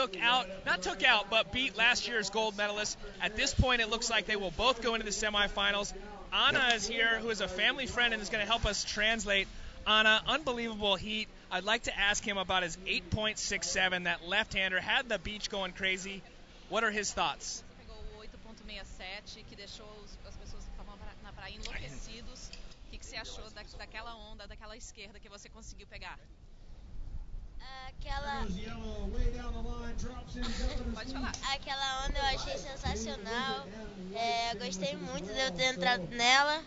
but beat last year's gold medalist. At this point, it looks like they will both go into the semifinals. Anna is here, who is a family friend and is going to help us translate. Anna, unbelievable heat. I'd like to ask him about his 8.67. That left-hander had the beach going crazy. What are his thoughts? Pegou 8.67, que deixou as pessoas que estavam na praia enlouquecidos. O que você achou daquela onda, daquela esquerda que você conseguiu pegar? Aquela onda eu achei sensacional. Gostei muito de eu ter entrado nela.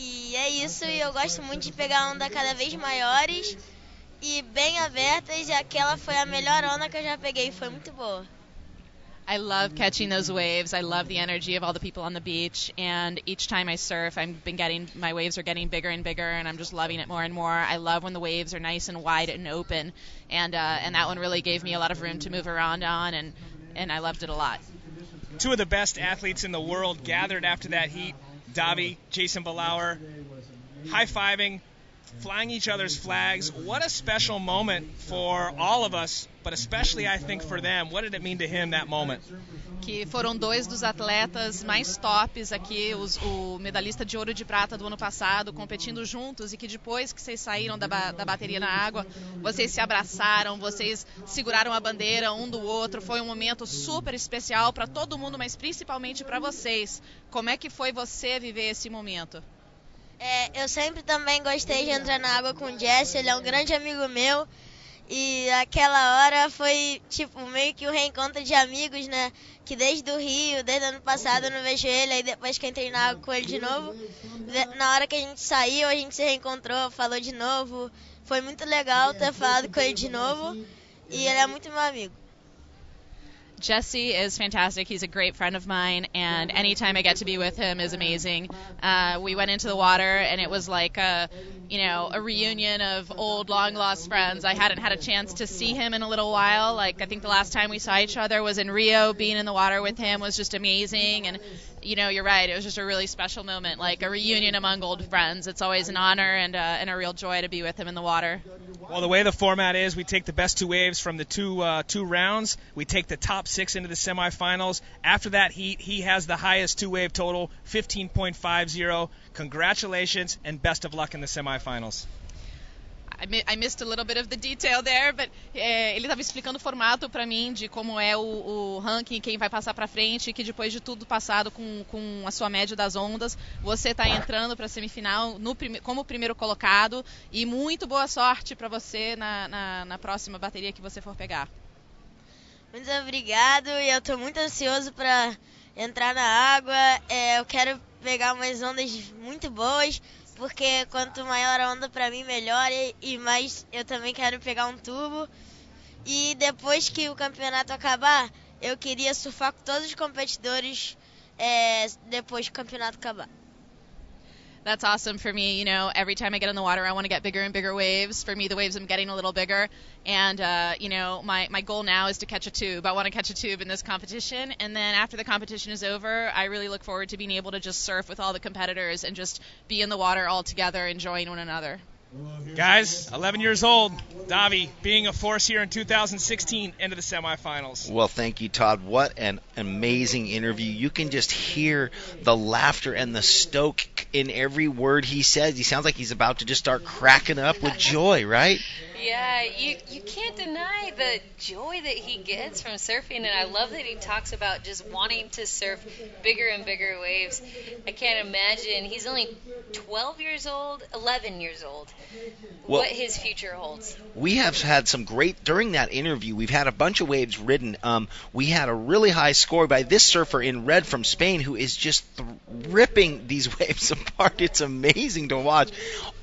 E é isso, e eu gosto muito de pegar onda cada vez maiores e bem abertas, e aquela foi a melhor onda que eu já peguei, foi muito boa. I love catching those waves. I love the energy of all the people on the beach, and each time I surf, my waves are getting bigger and bigger, and I'm just loving it more and more. I love when the waves are nice and wide and open, and that one really gave me a lot of room to move around on, and I loved it a lot. two of the best athletes in the world gathered after that heat. Davi, Jason Valauer, high-fiving, flying each other's flags. What a special moment for all of us, but especially, I think, for them. What did it mean to him, that moment? Que foram dois dos atletas mais tops aqui, o medalhista de ouro e de prata do ano passado, competindo juntos, e que depois que vocês saíram da bateria na água, vocês se abraçaram, vocês seguraram a bandeira um do outro. Foi um momento super especial para todo mundo, mas principalmente para vocês. Como é que foi você viver esse momento? Eu sempre também gostei de entrar na água com o Jesse, ele é um grande amigo meu. E aquela hora foi, tipo, meio que um reencontro de amigos, né? Que desde o Rio, desde o ano passado eu não vejo ele, aí depois que entrei na água com ele de novo, na hora que a gente saiu, a gente se reencontrou, falou de novo. Foi muito legal ter falado com ele de novo e ele é muito meu amigo. Jesse is fantastic. He's a great friend of mine, and anytime I get to be with him is amazing. We went into the water, and it was like a reunion of old, long-lost friends. I hadn't had a chance to see him in a little while. Like, I think the last time we saw each other was in Rio. Being in the water with him was just amazing, and you're right. It was just a really special moment, like a reunion among old friends. It's always an honor and a real joy to be with him in the water. Well, the way the format is, we take the best two waves from the two rounds. We take the top 6 into the semifinals. After that heat, he has the highest two-wave total, 15.50. Congratulations and best of luck in the semifinals. I missed a little bit of the detail there, but ele estava explicando o formato para mim de como é o ranking, quem vai passar para frente, que depois de tudo passado com a sua média das ondas, você está entrando para a semifinal como primeiro colocado, e muito boa sorte para você na próxima bateria que você for pegar. Muito obrigado, e eu estou muito ansioso para entrar na água. Eu quero pegar umas ondas muito boas, porque quanto maior a onda para mim, melhor, e mais eu também quero pegar um tubo. E depois que o campeonato acabar, eu queria surfar com todos os competidores depois que o campeonato acabar. That's awesome for me. Every time I get in the water, I want to get bigger and bigger waves. For me, the waves I'm getting a little bigger. And, my goal now is to catch a tube. I want to catch a tube in this competition. And then after the competition is over, I really look forward to being able to just surf with all the competitors and just be in the water all together, enjoying one another. Guys, 11 years old, Davi being a force here in 2016 into the semifinals. Well, thank you, Todd. What an amazing interview. You can just hear the laughter and the stoke in every word he says. He sounds like he's about to just start cracking up with joy, right? Yeah, you can't deny the joy that he gets from surfing, and I love that he talks about just wanting to surf bigger and bigger waves. I can't imagine. He's only 11 years old, what his future holds. We have had some great, during that interview, we've had a bunch of waves ridden. We had a really high score by this surfer in red from Spain who is just ripping these waves apart. It's amazing to watch.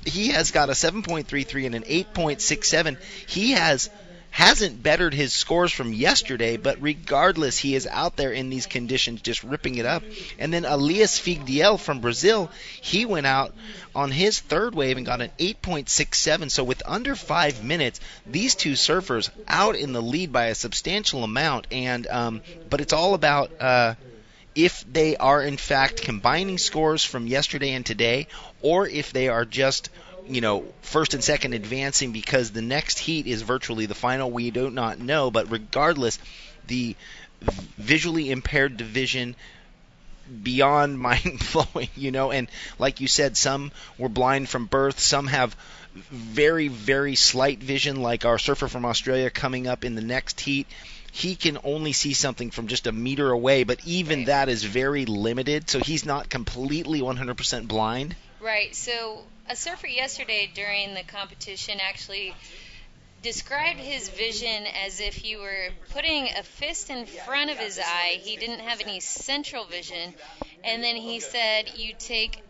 He has got a 7.33 and an 8.67. He hasn't bettered his scores from yesterday, but regardless, he is out there in these conditions just ripping it up. And then Elias Figdiel from Brazil, he went out on his third wave and got an 8.67. So with under 5 minutes, these two surfers out in the lead by a substantial amount. And but it's all about if they are in fact combining scores from yesterday and today, or if they are just first and second advancing because the next heat is virtually the final. We do not know, but regardless, the visually impaired division beyond mind-blowing, and like you said, some were blind from birth, some have very, very slight vision, like our surfer from Australia coming up in the next heat. He can only see something from just a meter away, but even that is very limited, so he's not completely 100% blind. Right, so a surfer yesterday during the competition actually described his vision as if you were putting a fist in front of his eye. He didn't have any central vision. And then he said you take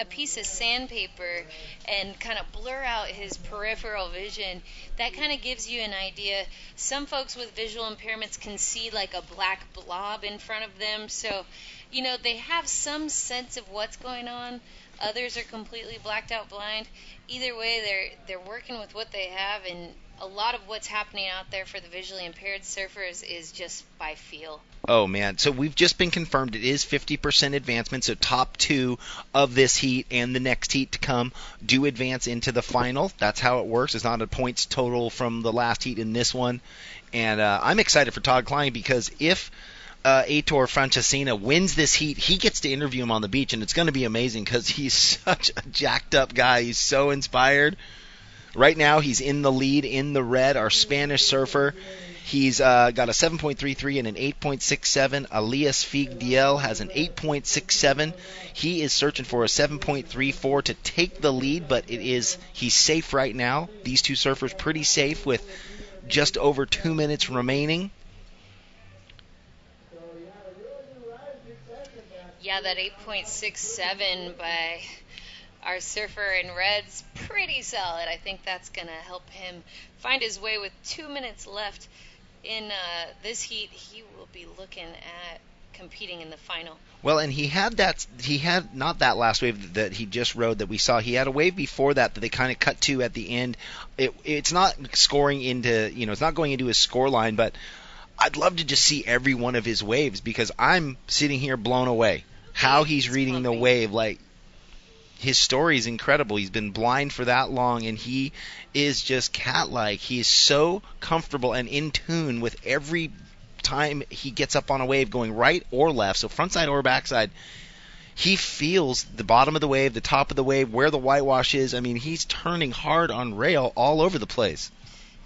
a piece of sandpaper and kind of blur out his peripheral vision. That kind of gives you an idea. Some folks with visual impairments can see like a black blob in front of them. So, they have some sense of what's going on. Others are completely blacked out blind. Either way, they're working with what they have, and a lot of what's happening out there for the visually impaired surfers is just by feel. Oh, man. So we've just been confirmed it is 50% advancement, so top 2 of this heat and the next heat to come do advance into the final. That's how it works. It's not a points total from the last heat in this one. And I'm excited for Todd Klein because if Aitor Francescina wins this heat, he gets to interview him on the beach, and it's going to be amazing because he's such a jacked up guy. He's so inspired. Right now, he's in the lead in the red, our Spanish surfer. He's got a 7.33 and an 8.67. Elias Figueiredo has an 8.67. He is searching for a 7.34 to take the lead, but he's safe right now. These two surfers pretty safe with just over 2 minutes remaining. Yeah, that 8.67 by our surfer in red's pretty solid. I think that's going to help him find his way with 2 minutes left in this heat. He will be looking at competing in the final. Well, and he had not that last wave that he just rode that we saw. He had a wave before that they kind of cut to at the end. It's not scoring into, it's not going into his score line, but I'd love to just see every one of his waves because I'm sitting here blown away. How he's reading the wave, like his story is incredible. He's been blind for that long, and he is just cat-like. He is so comfortable and in tune with every time he gets up on a wave going right or left, so frontside or backside. He feels the bottom of the wave, the top of the wave, where the whitewash is. I mean, he's turning hard on rail all over the place.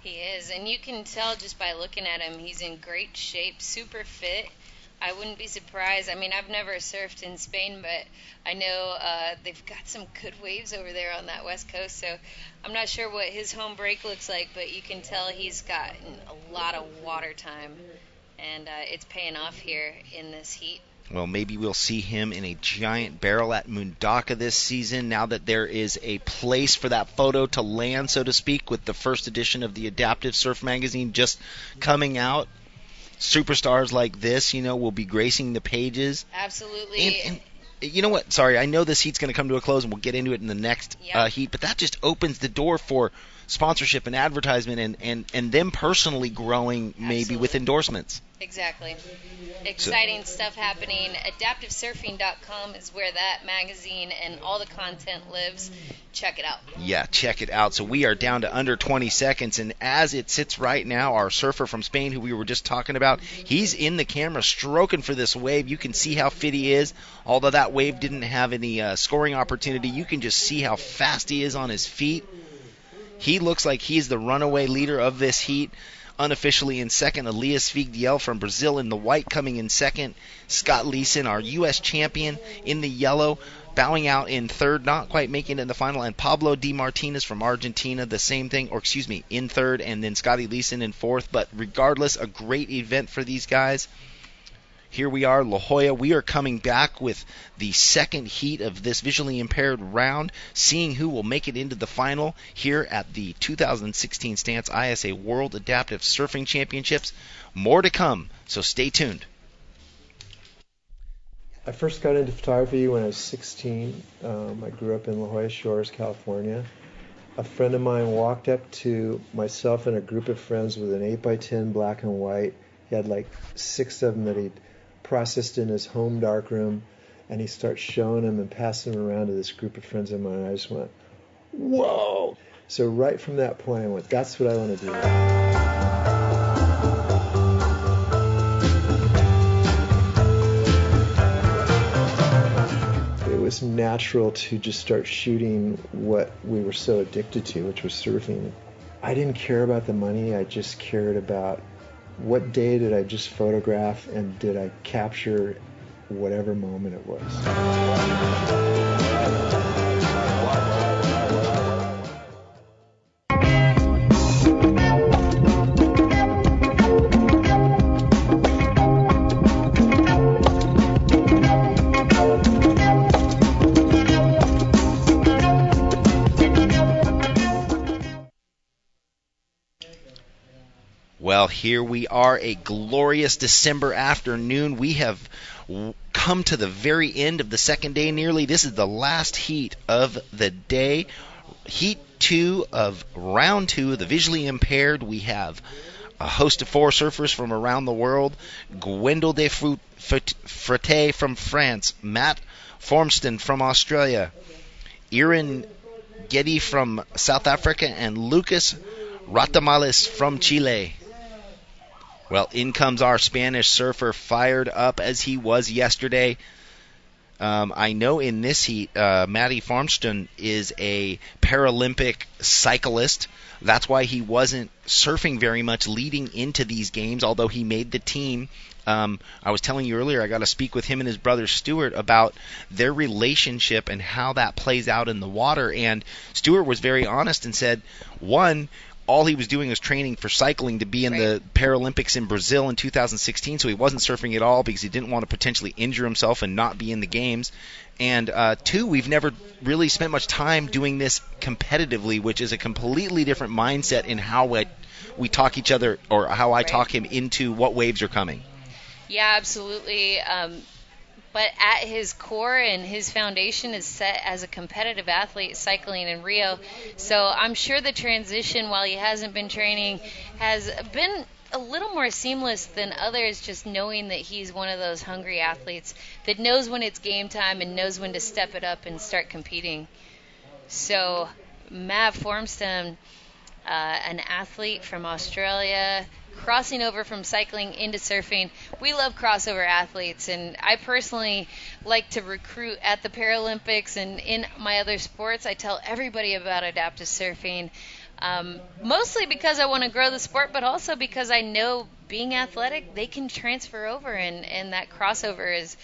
He is, and you can tell just by looking at him, he's in great shape, super fit. I wouldn't be surprised. I mean, I've never surfed in Spain, but I know they've got some good waves over there on that west coast, so I'm not sure what his home break looks like, but you can tell he's gotten a lot of water time, and it's paying off here in this heat. Well, maybe we'll see him in a giant barrel at Mundaka this season now that there is a place for that photo to land, so to speak, with the first edition of the Adaptive Surf magazine just coming out. Superstars like this, will be gracing the pages. Absolutely. And you know what? Sorry, I know this heat's going to come to a close, and we'll get into it in the next heat, but that just opens the door for sponsorship and advertisement and them personally growing maybe with endorsements. Exactly. Exciting stuff happening. AdaptiveSurfing.com is where that magazine and all the content lives. Check it out. Yeah, check it out. So we are down to under 20 seconds, and as it sits right now, our surfer from Spain, who we were just talking about, he's in the camera stroking for this wave. You can see how fit he is. Although that wave didn't have any scoring opportunity, you can just see how fast he is on his feet. He looks like he's the runaway leader of this heat. Unofficially in second, Elias Figueiredo from Brazil in the white coming in second. Scott Leeson, our U.S. champion, in the yellow, bowing out in third, not quite making it in the final. And Pablo Di Martinez from Argentina, the same thing, in third, and then Scotty Leeson in fourth. But regardless, a great event for these guys. Here we are, La Jolla. We are coming back with the second heat of this visually impaired round, seeing who will make it into the final here at the 2016 Stance ISA World Adaptive Surfing Championships. More to come, so stay tuned. I first got into photography when I was 16. I grew up in La Jolla Shores, California. A friend of mine walked up to myself and a group of friends with an 8x10 black and white. He had like 6 of them that he'd processed in his home darkroom, and he starts showing them and passing them around to this group of friends of mine, and I just went, whoa! So right from that point I went, that's what I want to do. It was natural to just start shooting what we were so addicted to, which was surfing. I didn't care about the money, I just cared about what day did I just photograph, and did I capture whatever moment it was. Well, here we are, a glorious December afternoon. We have come to the very end of the second day nearly. This is the last heat of the day. Heat 2 of round 2 of the visually impaired. We have a host of 4 surfers from around the world. Gwendal de Frette from France, Matt Formston from Australia, Iran Getty from South Africa, and Lucas Ratamales from Chile. Well, in comes our Spanish surfer, fired up as he was yesterday. I know in this heat, Matty Formston is a Paralympic cyclist. That's why he wasn't surfing very much leading into these games, although he made the team. I was telling you earlier, I got to speak with him and his brother Stuart about their relationship and how that plays out in the water. And Stuart was very honest and said, one, all he was doing was training for cycling to be in the Paralympics in Brazil in 2016, so he wasn't surfing at all because he didn't want to potentially injure himself and not be in the games. And 2, we've never really spent much time doing this competitively, which is a completely different mindset in how we talk each other, or how I talk him into what waves are coming. Yeah, absolutely. But at his core and his foundation is set as a competitive athlete cycling in Rio. So I'm sure the transition, while he hasn't been training, has been a little more seamless than others, just knowing that he's one of those hungry athletes that knows when it's game time and knows when to step it up and start competing. So Matt Formston, an athlete from Australia, crossing over from cycling into surfing. We love crossover athletes, and I personally like to recruit at the Paralympics and in my other sports. I tell everybody about adaptive surfing, mostly because I want to grow the sport, but also because I know being athletic, they can transfer over, and that crossover is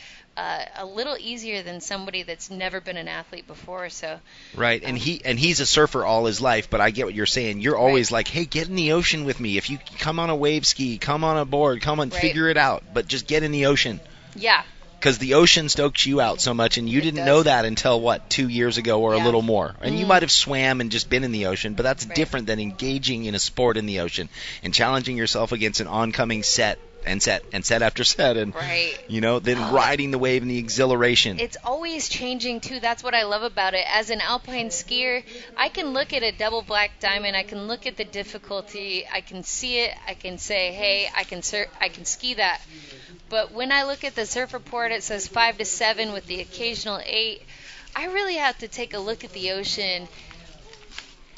a little easier than somebody that's never been an athlete before. So right, and he's a surfer all his life, but I get what you're saying. You're always like, hey, get in the ocean with me. If you come on a wave ski, come on a board, come on, figure it out, but just get in the ocean. Yeah. Because the ocean stokes you out so much, and you didn't know that until, 2 years ago or a little more. And you might have swam and just been in the ocean, but that's different than engaging in a sport in the ocean and challenging yourself against an oncoming set after set, and then riding the wave and the exhilaration. It's always changing too. That's what I love about it. As an alpine skier, I can look at a double black diamond, I can look at the difficulty, I can see it, I can say, hey, I can ski that. But when I look at the surf report, it says 5 to 7 with the occasional 8. I really have to take a look at the ocean,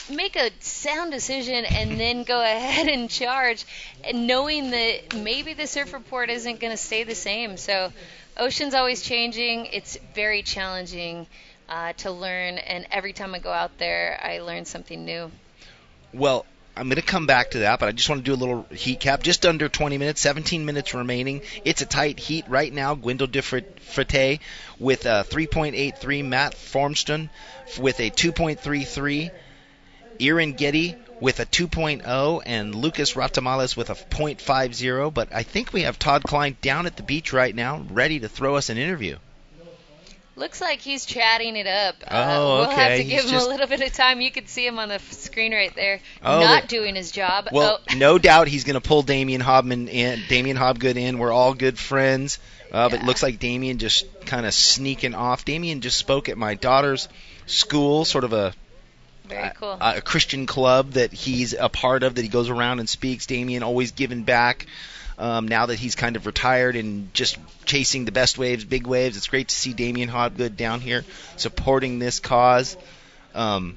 make a sound decision, and then go ahead and charge, and knowing that maybe the surf report isn't going to stay the same. So ocean's always changing. It's very challenging to learn, and every time I go out there, I learn something new. Well, I'm going to come back to that, but I just want to do a little heat cap. Just under 20 minutes, 17 minutes remaining. It's a tight heat right now. Gwendal de Frette with a 3.83. Matt Formston with a 2.33. Iran Getty with a 2.0, and Lucas Ratamales with a 0.50. But I think we have Todd Klein down at the beach right now, ready to throw us an interview. Looks like he's chatting it up. We'll have to give him a little bit of time. You can see him on the screen right there, doing his job. Well, no doubt he's going to pull Damien Hobgood in. We're all good friends. But it looks like Damien just kind of sneaking off. Damien just spoke at my daughter's school, sort of a Christian club that he's a part of, that he goes around and speaks. Damien always giving back. Now that he's kind of retired and just chasing the best waves, big waves, it's great to see Damien Hobgood down here supporting this cause. Well,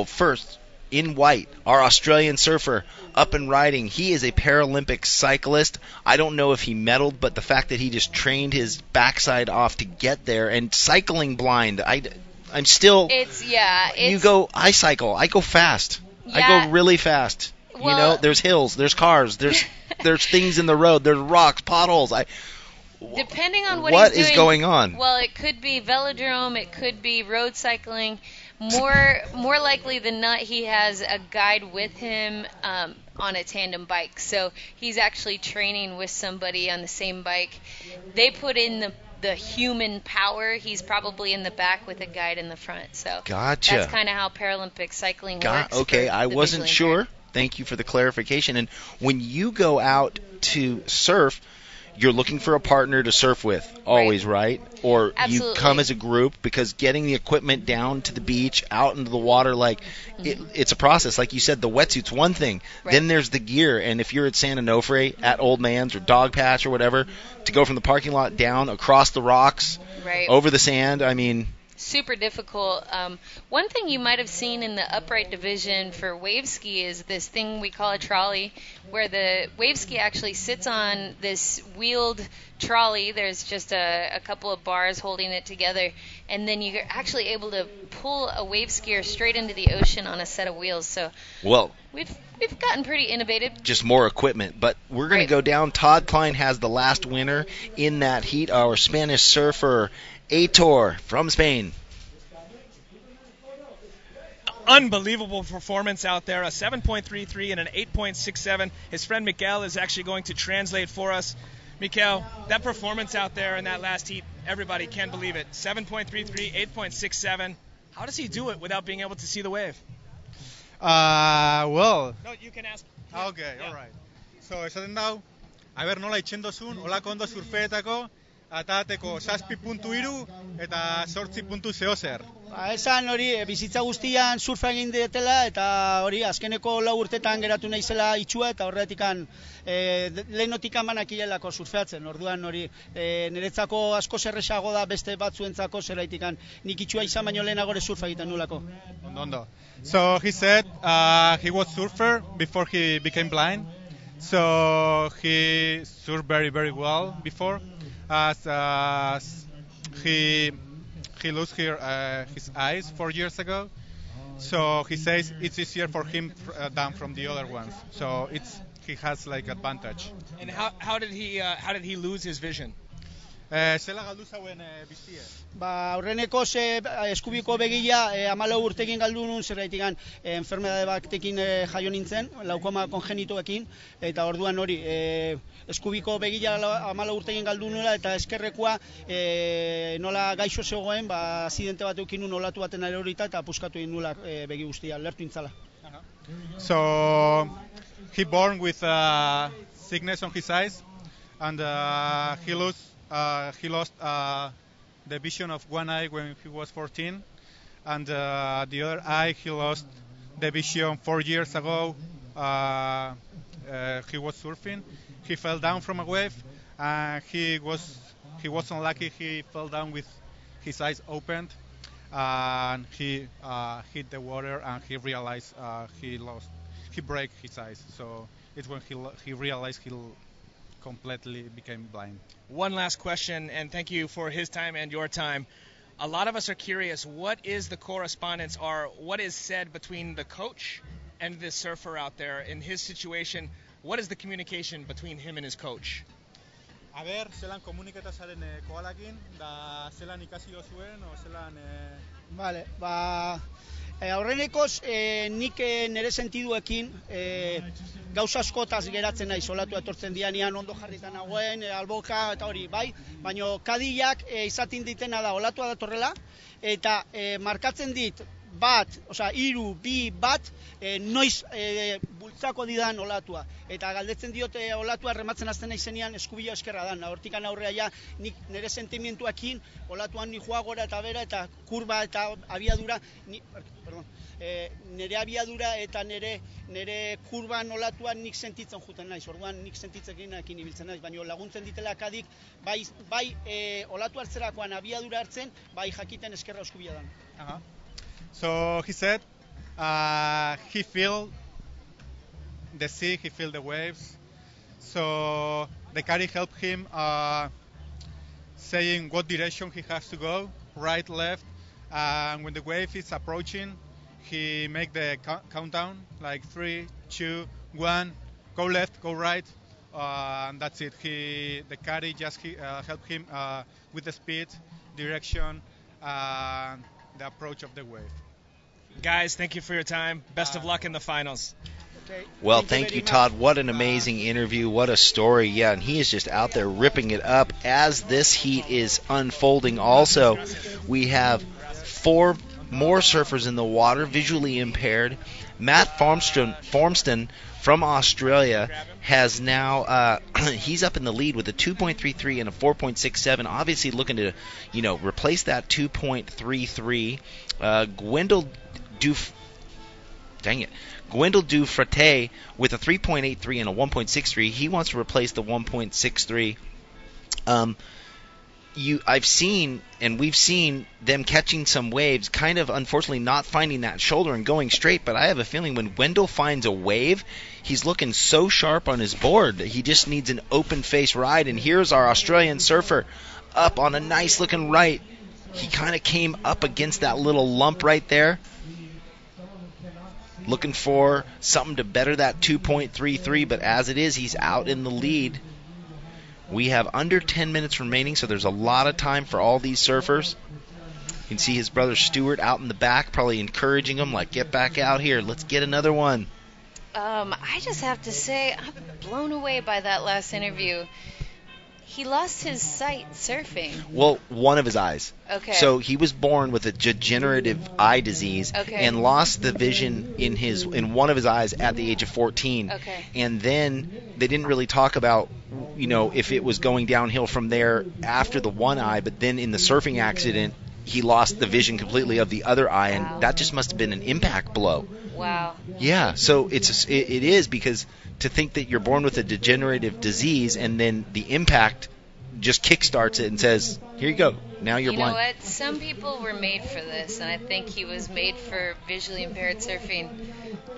first, in white, our Australian surfer up and riding. He is a Paralympic cyclist. I don't know if he medaled, but the fact that he just trained his backside off to get there, and cycling blind, I'm still... I cycle. I go fast. I go really fast. Well, there's hills, there's cars, there's things in the road, there's rocks, potholes. Depending on what he's doing, is going on. Well, it could be velodrome, it could be road cycling. More likely than not, he has a guide with him on a tandem bike. So he's actually training with somebody on the same bike. They put in the human power. He's probably in the back with a guide in the front. So gotcha. That's kind of how Paralympic cycling works. Okay, I wasn't sure. Thank you for the clarification. And when you go out to surf, you're looking for a partner to surf with, always, right? Or Absolutely. you come as a group, because getting the equipment down to the beach, out into the water, like it's a process. Like you said, the wetsuit's one thing. Right. Then there's the gear, and if you're at San Onofre, at Old Man's or Dog Patch or whatever, to go from the parking lot down across the rocks, Right. over the sand, I mean, super difficult. One thing you might have seen in the upright division for wave ski is this thing we call a trolley, where the wave ski actually sits on this wheeled trolley. There's just a couple of bars holding it together, and then you're actually able to pull a wave skier straight into the ocean on a set of wheels. So well, we've gotten pretty innovative. just more equipment. But we're going Right. to go down. Todd Klein has the last winner in that heat, our Spanish surfer, Aitor from Spain. Unbelievable performance out there, a 7.33 and an 8.67. His friend Mikel is actually going to translate for us. Mikel, that performance out there in that last heat, everybody can believe it. 7.33, 8.67. How does he do it without being able to see the wave? Well. No, you can ask. Okay, alright. So, esaten dau, aber nola itxen dozun, olako ondo surfeetako, atateko 7.3 eta 8.0 zer. Esan hori, bizitza guztian surfa egin detela, eta hori, azkeneko 4 urtetan geratu naizela itxua, eta horretikan lehenotikan banakilelako surfeatzen, orduan hori, niretzako asko zerresago da beste batzuentzako zeraitikan, nik itxua izan baino lehenagore surfa egiten nulako. Ondo. So he said he was surfer before he became blind. So he surfed very, very well before. As he lost his eyes 4 years ago. So he says it's easier for him than from the other ones. So he has like advantage. And how did he lose his vision? Zela galdu zauen biztie. Ba, aurreneko eskubiko begila 14 urtekin galdu nun, zergaitikan enfermedade batekin jaio nintzen, laukoma kongenitoekin, eta orduan hori, eskubiko begila 14 urtekin galdu nula, eta eskerrekoa nola gaixo zegoen, ba, azidente bat eukin nun olatu baten erorita, eta puskatu egin nula begi guztia, lertu intzala. So he born with sickness on his eyes, and he lost the vision of one eye when he was 14, and the other eye he lost the vision 4 years ago. He was surfing. He fell down from a wave, and he was unlucky. He fell down with his eyes opened, and he hit the water, and he realized he broke his eyes. So it's when he realized he completely became blind. One last question, and thank you for his time and your time. A lot of us are curious, what is the correspondence, or what is said between the coach and the surfer out there in his situation? What is the communication between him and his coach? A ber, zelan komuniketa zaren koalakin, da zelan ikasi dozuen, o zelan... Vale, ba... Aurrenekoz, nik nire sentiduekin gauza askotaz geratzen naiz, olatu etortzen dianean ondo jarritan nagoen, alboka eta hori, bai? Baina kadillak izaten ditena da olatua datorrela, eta markatzen dit bat, osea, 3, 2, 1, noiz bultzako didan olatua. Eta galdetzen diote olatua rematzen hasten naizenean eskubila eskerra da. Hortikan aurrea ja, nik nire sentimentuekin olatuan ni joa gora eta bera eta kurba eta abiadura, nire abiadura eta nire kurban olatuan nik sentitzen juten naiz. Orduan nik sentitzekin ibiltzen naiz, baina laguntzen ditela kadik bai olatu hartzerakoan abiadura hartzen, bai jakiten eskerra eskubila dan. So he said he felt the sea, he felt the waves. So the caddy helped him saying what direction he has to go, right, left. And when the wave is approaching, he make the countdown, like 3, 2, 1, go left, go right, and that's it. The caddy just helped him with the speed, direction, and the approach of the wave. Guys, thank you for your time. Best of luck in the finals. Well, thank you, Todd. What an amazing interview. What a story. Yeah, and he is just out there ripping it up as this heat is unfolding. Also, we have 4 more surfers in the water, visually impaired. Matt Formston from Australia has now he's up in the lead with a 2.33 and a 4.67. Obviously looking to, replace that 2.33. Gwendal Dufrate with a 3.83 and a 1.63. He wants to replace the 1.63. I've seen, and we've seen them catching some waves, kind of unfortunately not finding that shoulder and going straight, but I have a feeling when Gwendal finds a wave, he's looking so sharp on his board that he just needs an open face ride. And here's our Australian surfer up on a nice looking right. He kind of came up against that little lump right there, looking for something to better that 2.33, but as it is, he's out in the lead. We have under 10 minutes remaining, so there's a lot of time for all these surfers. You can see his brother Stuart out in the back, probably encouraging him, like, get back out here, let's get another one. I just have to say, I'm blown away by that last interview. He lost his sight surfing. Well, one of his eyes. Okay. So he was born with a degenerative eye disease and lost the vision in one of his eyes at the age of 14. Okay. And then they didn't really talk about, if it was going downhill from there after the one eye, but then in the surfing accident, he lost the vision completely of the other eye, and that just must have been an impact blow. Wow. Yeah, so it is, because to think that you're born with a degenerative disease and then the impact just kickstarts it and says, here you go, now you're blind. You know what? Some people were made for this, and I think he was made for visually impaired surfing.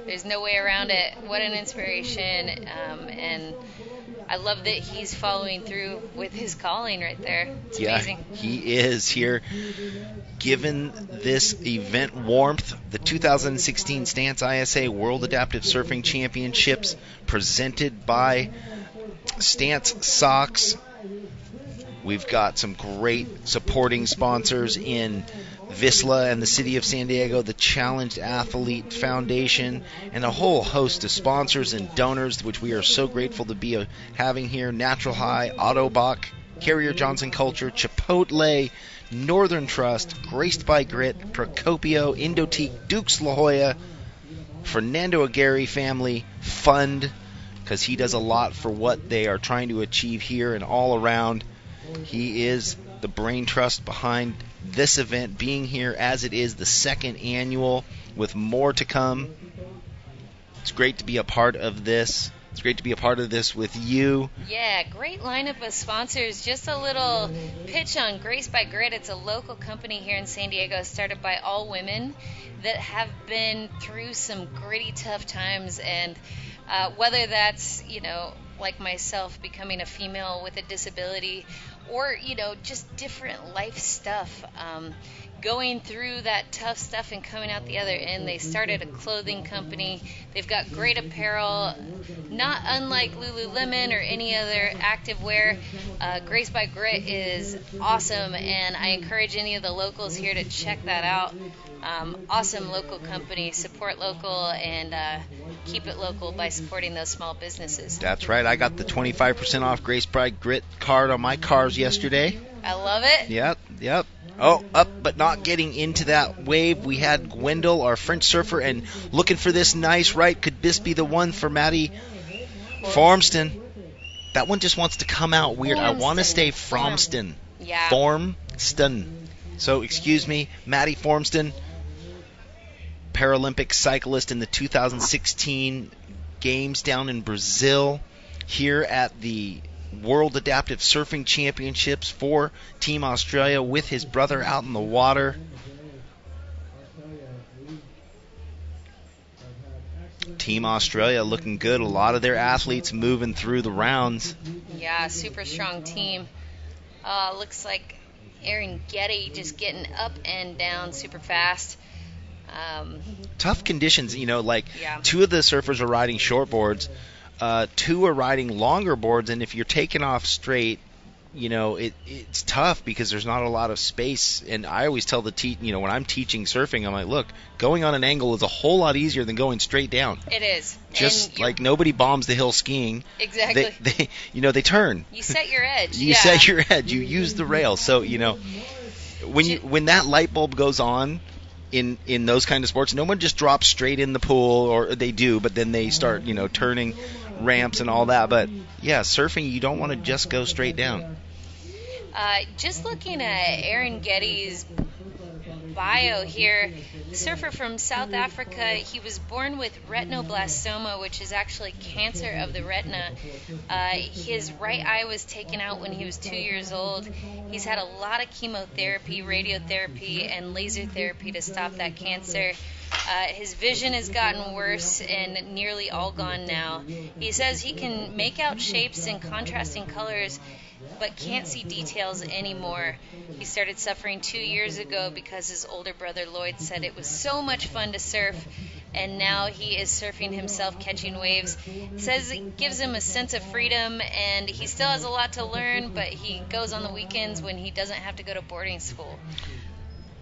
There's no way around it. What an inspiration, and I love that he's following through with his calling right there. It's amazing. He is here. Given this event warmth, the 2016 Stance ISA World Adaptive Surfing Championships presented by Stance Socks. We've got some great supporting sponsors in Vissla and the City of San Diego, the Challenged Athlete Foundation, and a whole host of sponsors and donors, which we are so grateful to be having here. Natural High, Autobach, Carrier Johnson Culture, Chipotle, Northern Trust, Graced by Grit, Procopio, Indoteak, Dukes La Jolla, Fernando Aguirre Family Fund, because he does a lot for what they are trying to achieve here and all around. He is the brain trust behind this event being here, as it is the second annual with more to come. It's great to be a part of this. It's great to be a part of this with you. Yeah, great lineup of sponsors. Just a little pitch on Grace by Grit. It's a local company here in San Diego started by all women that have been through some gritty, tough times. And whether that's, like myself, becoming a female with a disability, or, just different life stuff, going through that tough stuff and coming out the other end. They started a clothing company. They've got great apparel, not unlike Lululemon or any other active wear. Grace by Grit is awesome, and I encourage any of the locals here to check that out. Awesome local company. Support local and keep it local by supporting those small businesses. That's right. I got the 25% off Grace by Grit card on my cars yesterday. I love it. Yep. Oh, up but not getting into that wave. We had Gwendal, our French surfer, and looking for this nice right. Could this be the one for Maddie Formston? That one just wants to come out weird. I want to stay Formston. Yeah. Formston. So, excuse me, Maddie Formston, Paralympic cyclist in the 2016 Games down in Brazil, here at the World Adaptive Surfing Championships for Team Australia with his brother out in the water. Team Australia looking good. A lot of their athletes moving through the rounds. Yeah, super strong team. Looks like Aaron Getty just getting up and down super fast. Tough conditions, two of the surfers are riding shortboards. Two are riding longer boards, and if you're taking off straight, it's tough because there's not a lot of space. And I always tell when I'm teaching surfing, I'm like, look, going on an angle is a whole lot easier than going straight down. It is. Just like nobody bombs the hill skiing. Exactly. They turn. You set your edge. You set your edge. You use the rail. So, when that light bulb goes on, in those kind of sports, no one just drops straight in the pool, or they do, but then they start, turning ramps and all that. But, yeah, surfing, you don't want to just go straight down. Just looking at Aaron Getty's bio here, surfer from South Africa. He was born with retinoblastoma, which is actually cancer of the retina. His right eye was taken out when he was 2 years old. He's had a lot of chemotherapy, radiotherapy, and laser therapy to stop that cancer. His vision has gotten worse and nearly all gone now. He says he can make out shapes in contrasting colors, but can't see details anymore. He started suffering 2 years ago because his older brother Lloyd said it was so much fun to surf, and now he is surfing himself, catching waves. Says it gives him a sense of freedom, and he still has a lot to learn, but he goes on the weekends when he doesn't have to go to boarding school.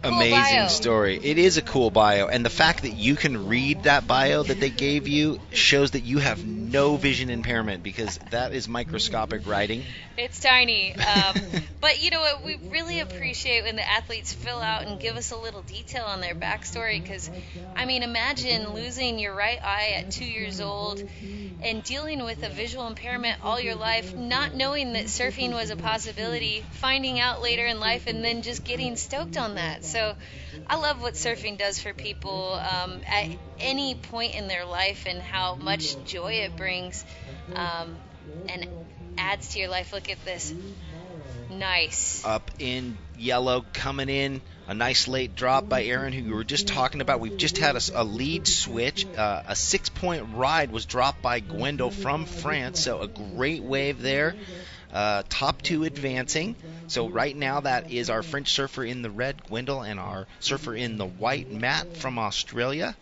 Cool Amazing bio. story. It is a cool bio, and the fact that you can read that bio that they gave you shows that you have no vision impairment, because that is microscopic writing. It's tiny. But you know what? We really appreciate when the athletes fill out and give us a little detail on their backstory, because, I mean, imagine losing your right eye at 2 years old and dealing with a visual impairment all your life, not knowing that surfing was a possibility, finding out later in life, and then just getting stoked on that. So I love what surfing does for people at any point in their life, and how much joy it brings and adds to your life. Look at this. Nice. Up in yellow, coming in. A nice late drop by Aaron, who we were just talking about. We've just had a lead switch. A 6-point ride was dropped by Gwendal from France, so a great wave there. Top two advancing. So right now that is our French surfer in the red, Gwendal, and our surfer in the white, Matt from Australia.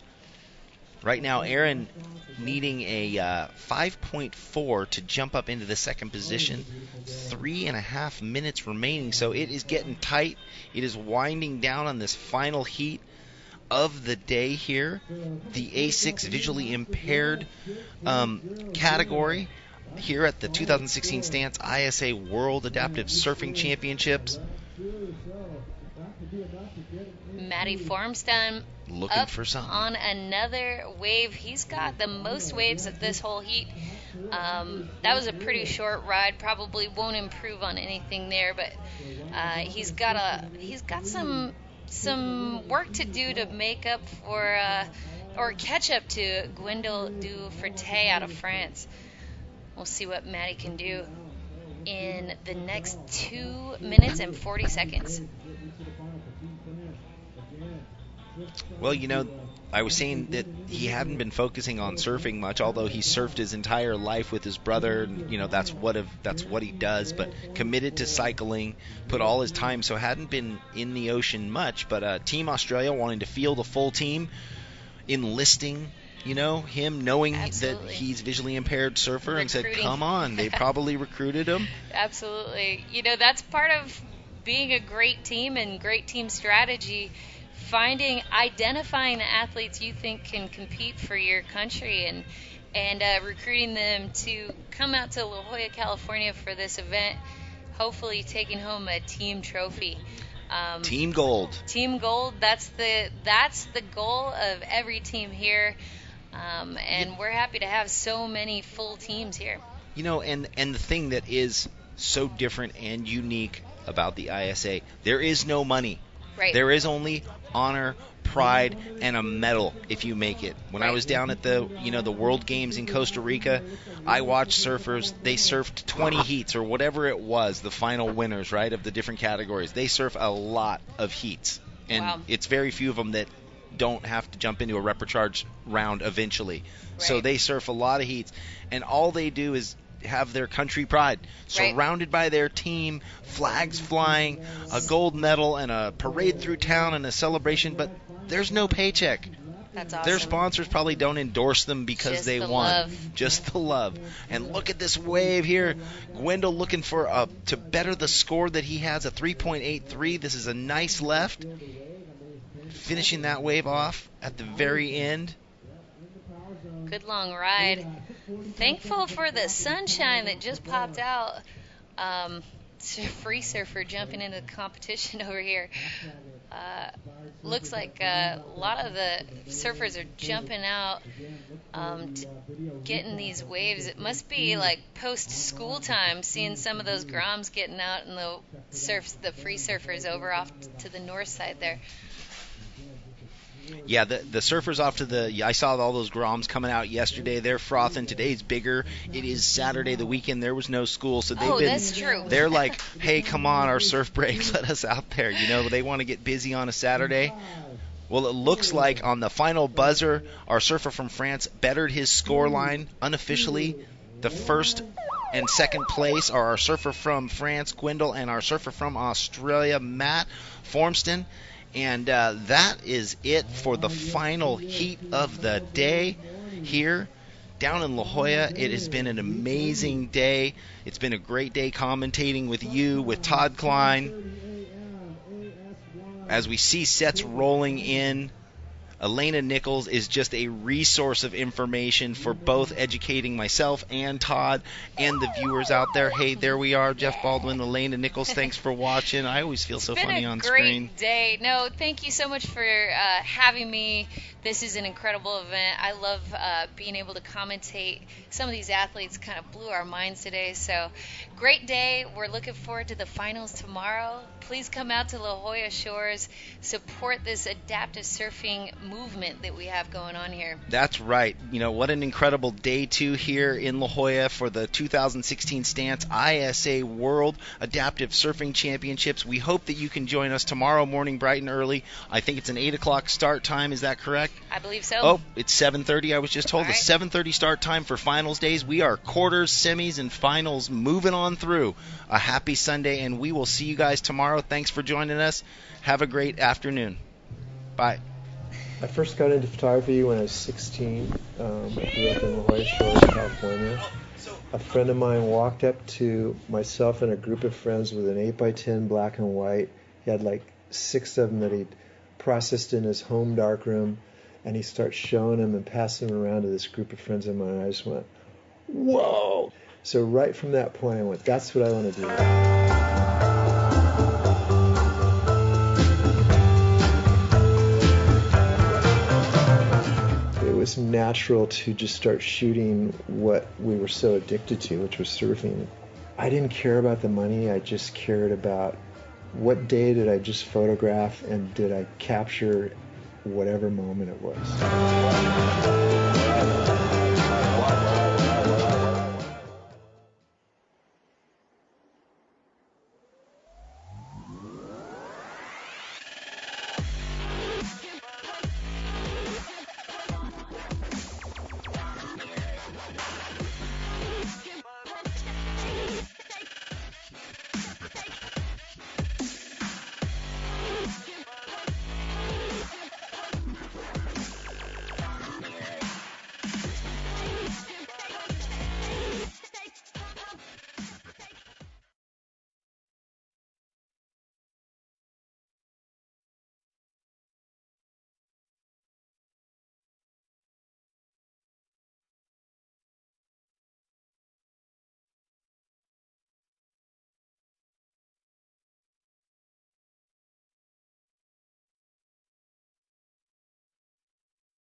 Right now, Aaron needing a 5.4 to jump up into the second position. 3.5 minutes remaining, so it is getting tight. It is winding down on this final heat of the day here. The A6 visually impaired category here at the 2016 Stance ISA World Adaptive Surfing Championships. Matty Formstam looking up for something on another wave. He's got the most waves of this whole heat. That was a pretty short ride. Probably won't improve on anything there, but he's got some work to do to make up for or catch up to Gwendal du Ferté out of France. We'll see what Matty can do in the next 2 minutes and 40 seconds. Well, you know, I was saying that he hadn't been focusing on surfing much, although he surfed his entire life with his brother. And, you know, that's what he does. But committed to cycling, put all his time, so hadn't been in the ocean much. But Team Australia wanting to field a full team, enlisting, you know, him knowing Absolutely. that he's visually impaired surfer, and said, "Come on." They probably recruited him. Absolutely. You know, that's part of being a great team and great team strategy. Identifying the athletes you think can compete for your country, and recruiting them to come out to La Jolla, California for this event, hopefully taking home a team trophy. Team gold. Team gold. That's the goal of every team here, and we're happy to have so many full teams here. You know, and the thing that is so different and unique about the ISA, there is no money. Right. There is only honor, pride, and a medal if you make it. When I was down at the World Games in Costa Rica, I watched surfers. They surfed 20 heats or whatever it was, the final winners, right, of the different categories. They surf a lot of heats, and it's very few of them that don't have to jump into a repecharge round eventually. Right. So they surf a lot of heats, and all they do is have their country pride, surrounded by their team, flags flying, a gold medal, and a parade through town and a celebration, but there's no paycheck. That's awesome. Their sponsors probably don't endorse them because Just they the won. love. Just the love. And look at this wave here. Gwendal looking for to better the score that he has, a 3.83. This is a nice left. Finishing that wave off at the very end. Good long ride. Thankful for the sunshine that just popped out. Free surfer jumping into the competition over here. looks like a lot of the surfers are jumping out, getting these waves. It must be like post-school time, seeing some of those Groms getting out and the free surfers over off to the north side there. Yeah, the surfers off to I saw all those Groms coming out yesterday. They're frothing. Today's bigger. It is Saturday, the weekend. There was no school, so that's true. They're like, hey, come on, our surf break, let us out there. They want to get busy on a Saturday. Well, it looks like on the final buzzer, our surfer from France bettered his score line unofficially. The first and second place are our surfer from France, Gwendal, and our surfer from Australia, Matt Formston. And that is it for the final heat of the day here down in La Jolla. It has been an amazing day. It's been a great day commentating with you, with Todd Klein. As we see sets rolling in, Elena Nichols is just a resource of information for both educating myself and Todd and the viewers out there. Hey, there we are, Jeff Baldwin, Elena Nichols. Thanks for watching. I always feel so funny on screen. It's been a great day. No, thank you so much for having me. This is an incredible event. I love being able to commentate. Some of these athletes kind of blew our minds today. So, great day. We're looking forward to the finals tomorrow. Please come out to La Jolla Shores. Support this adaptive surfing movement that we have going on here. That's right. What an incredible day 2 here in La Jolla for the 2016 Stance ISA World Adaptive Surfing Championships. We hope that you can join us tomorrow morning bright and early. I think it's an 8 o'clock start time. Is that correct? I believe so. Oh, it's 7:30. I was just told. All right. The 7:30 start time for finals days. We are quarters, semis, and finals moving on through. A happy Sunday, and we will see you guys tomorrow. Thanks for joining us. Have a great afternoon. Bye. I first got into photography when I was 16. I grew up in La Jolla Shores, California. A friend of mine walked up to myself and a group of friends with an 8x10 black and white. He had like 6 of them that he'd processed in his home darkroom, and he starts showing them and passing them around to this group of friends of mine. And I just went, whoa! So right from that point, I went, that's what I want to do. It was natural to just start shooting what we were so addicted to, which was surfing. I didn't care about the money. I just cared about what day did I just photograph, and did I capture whatever moment it was.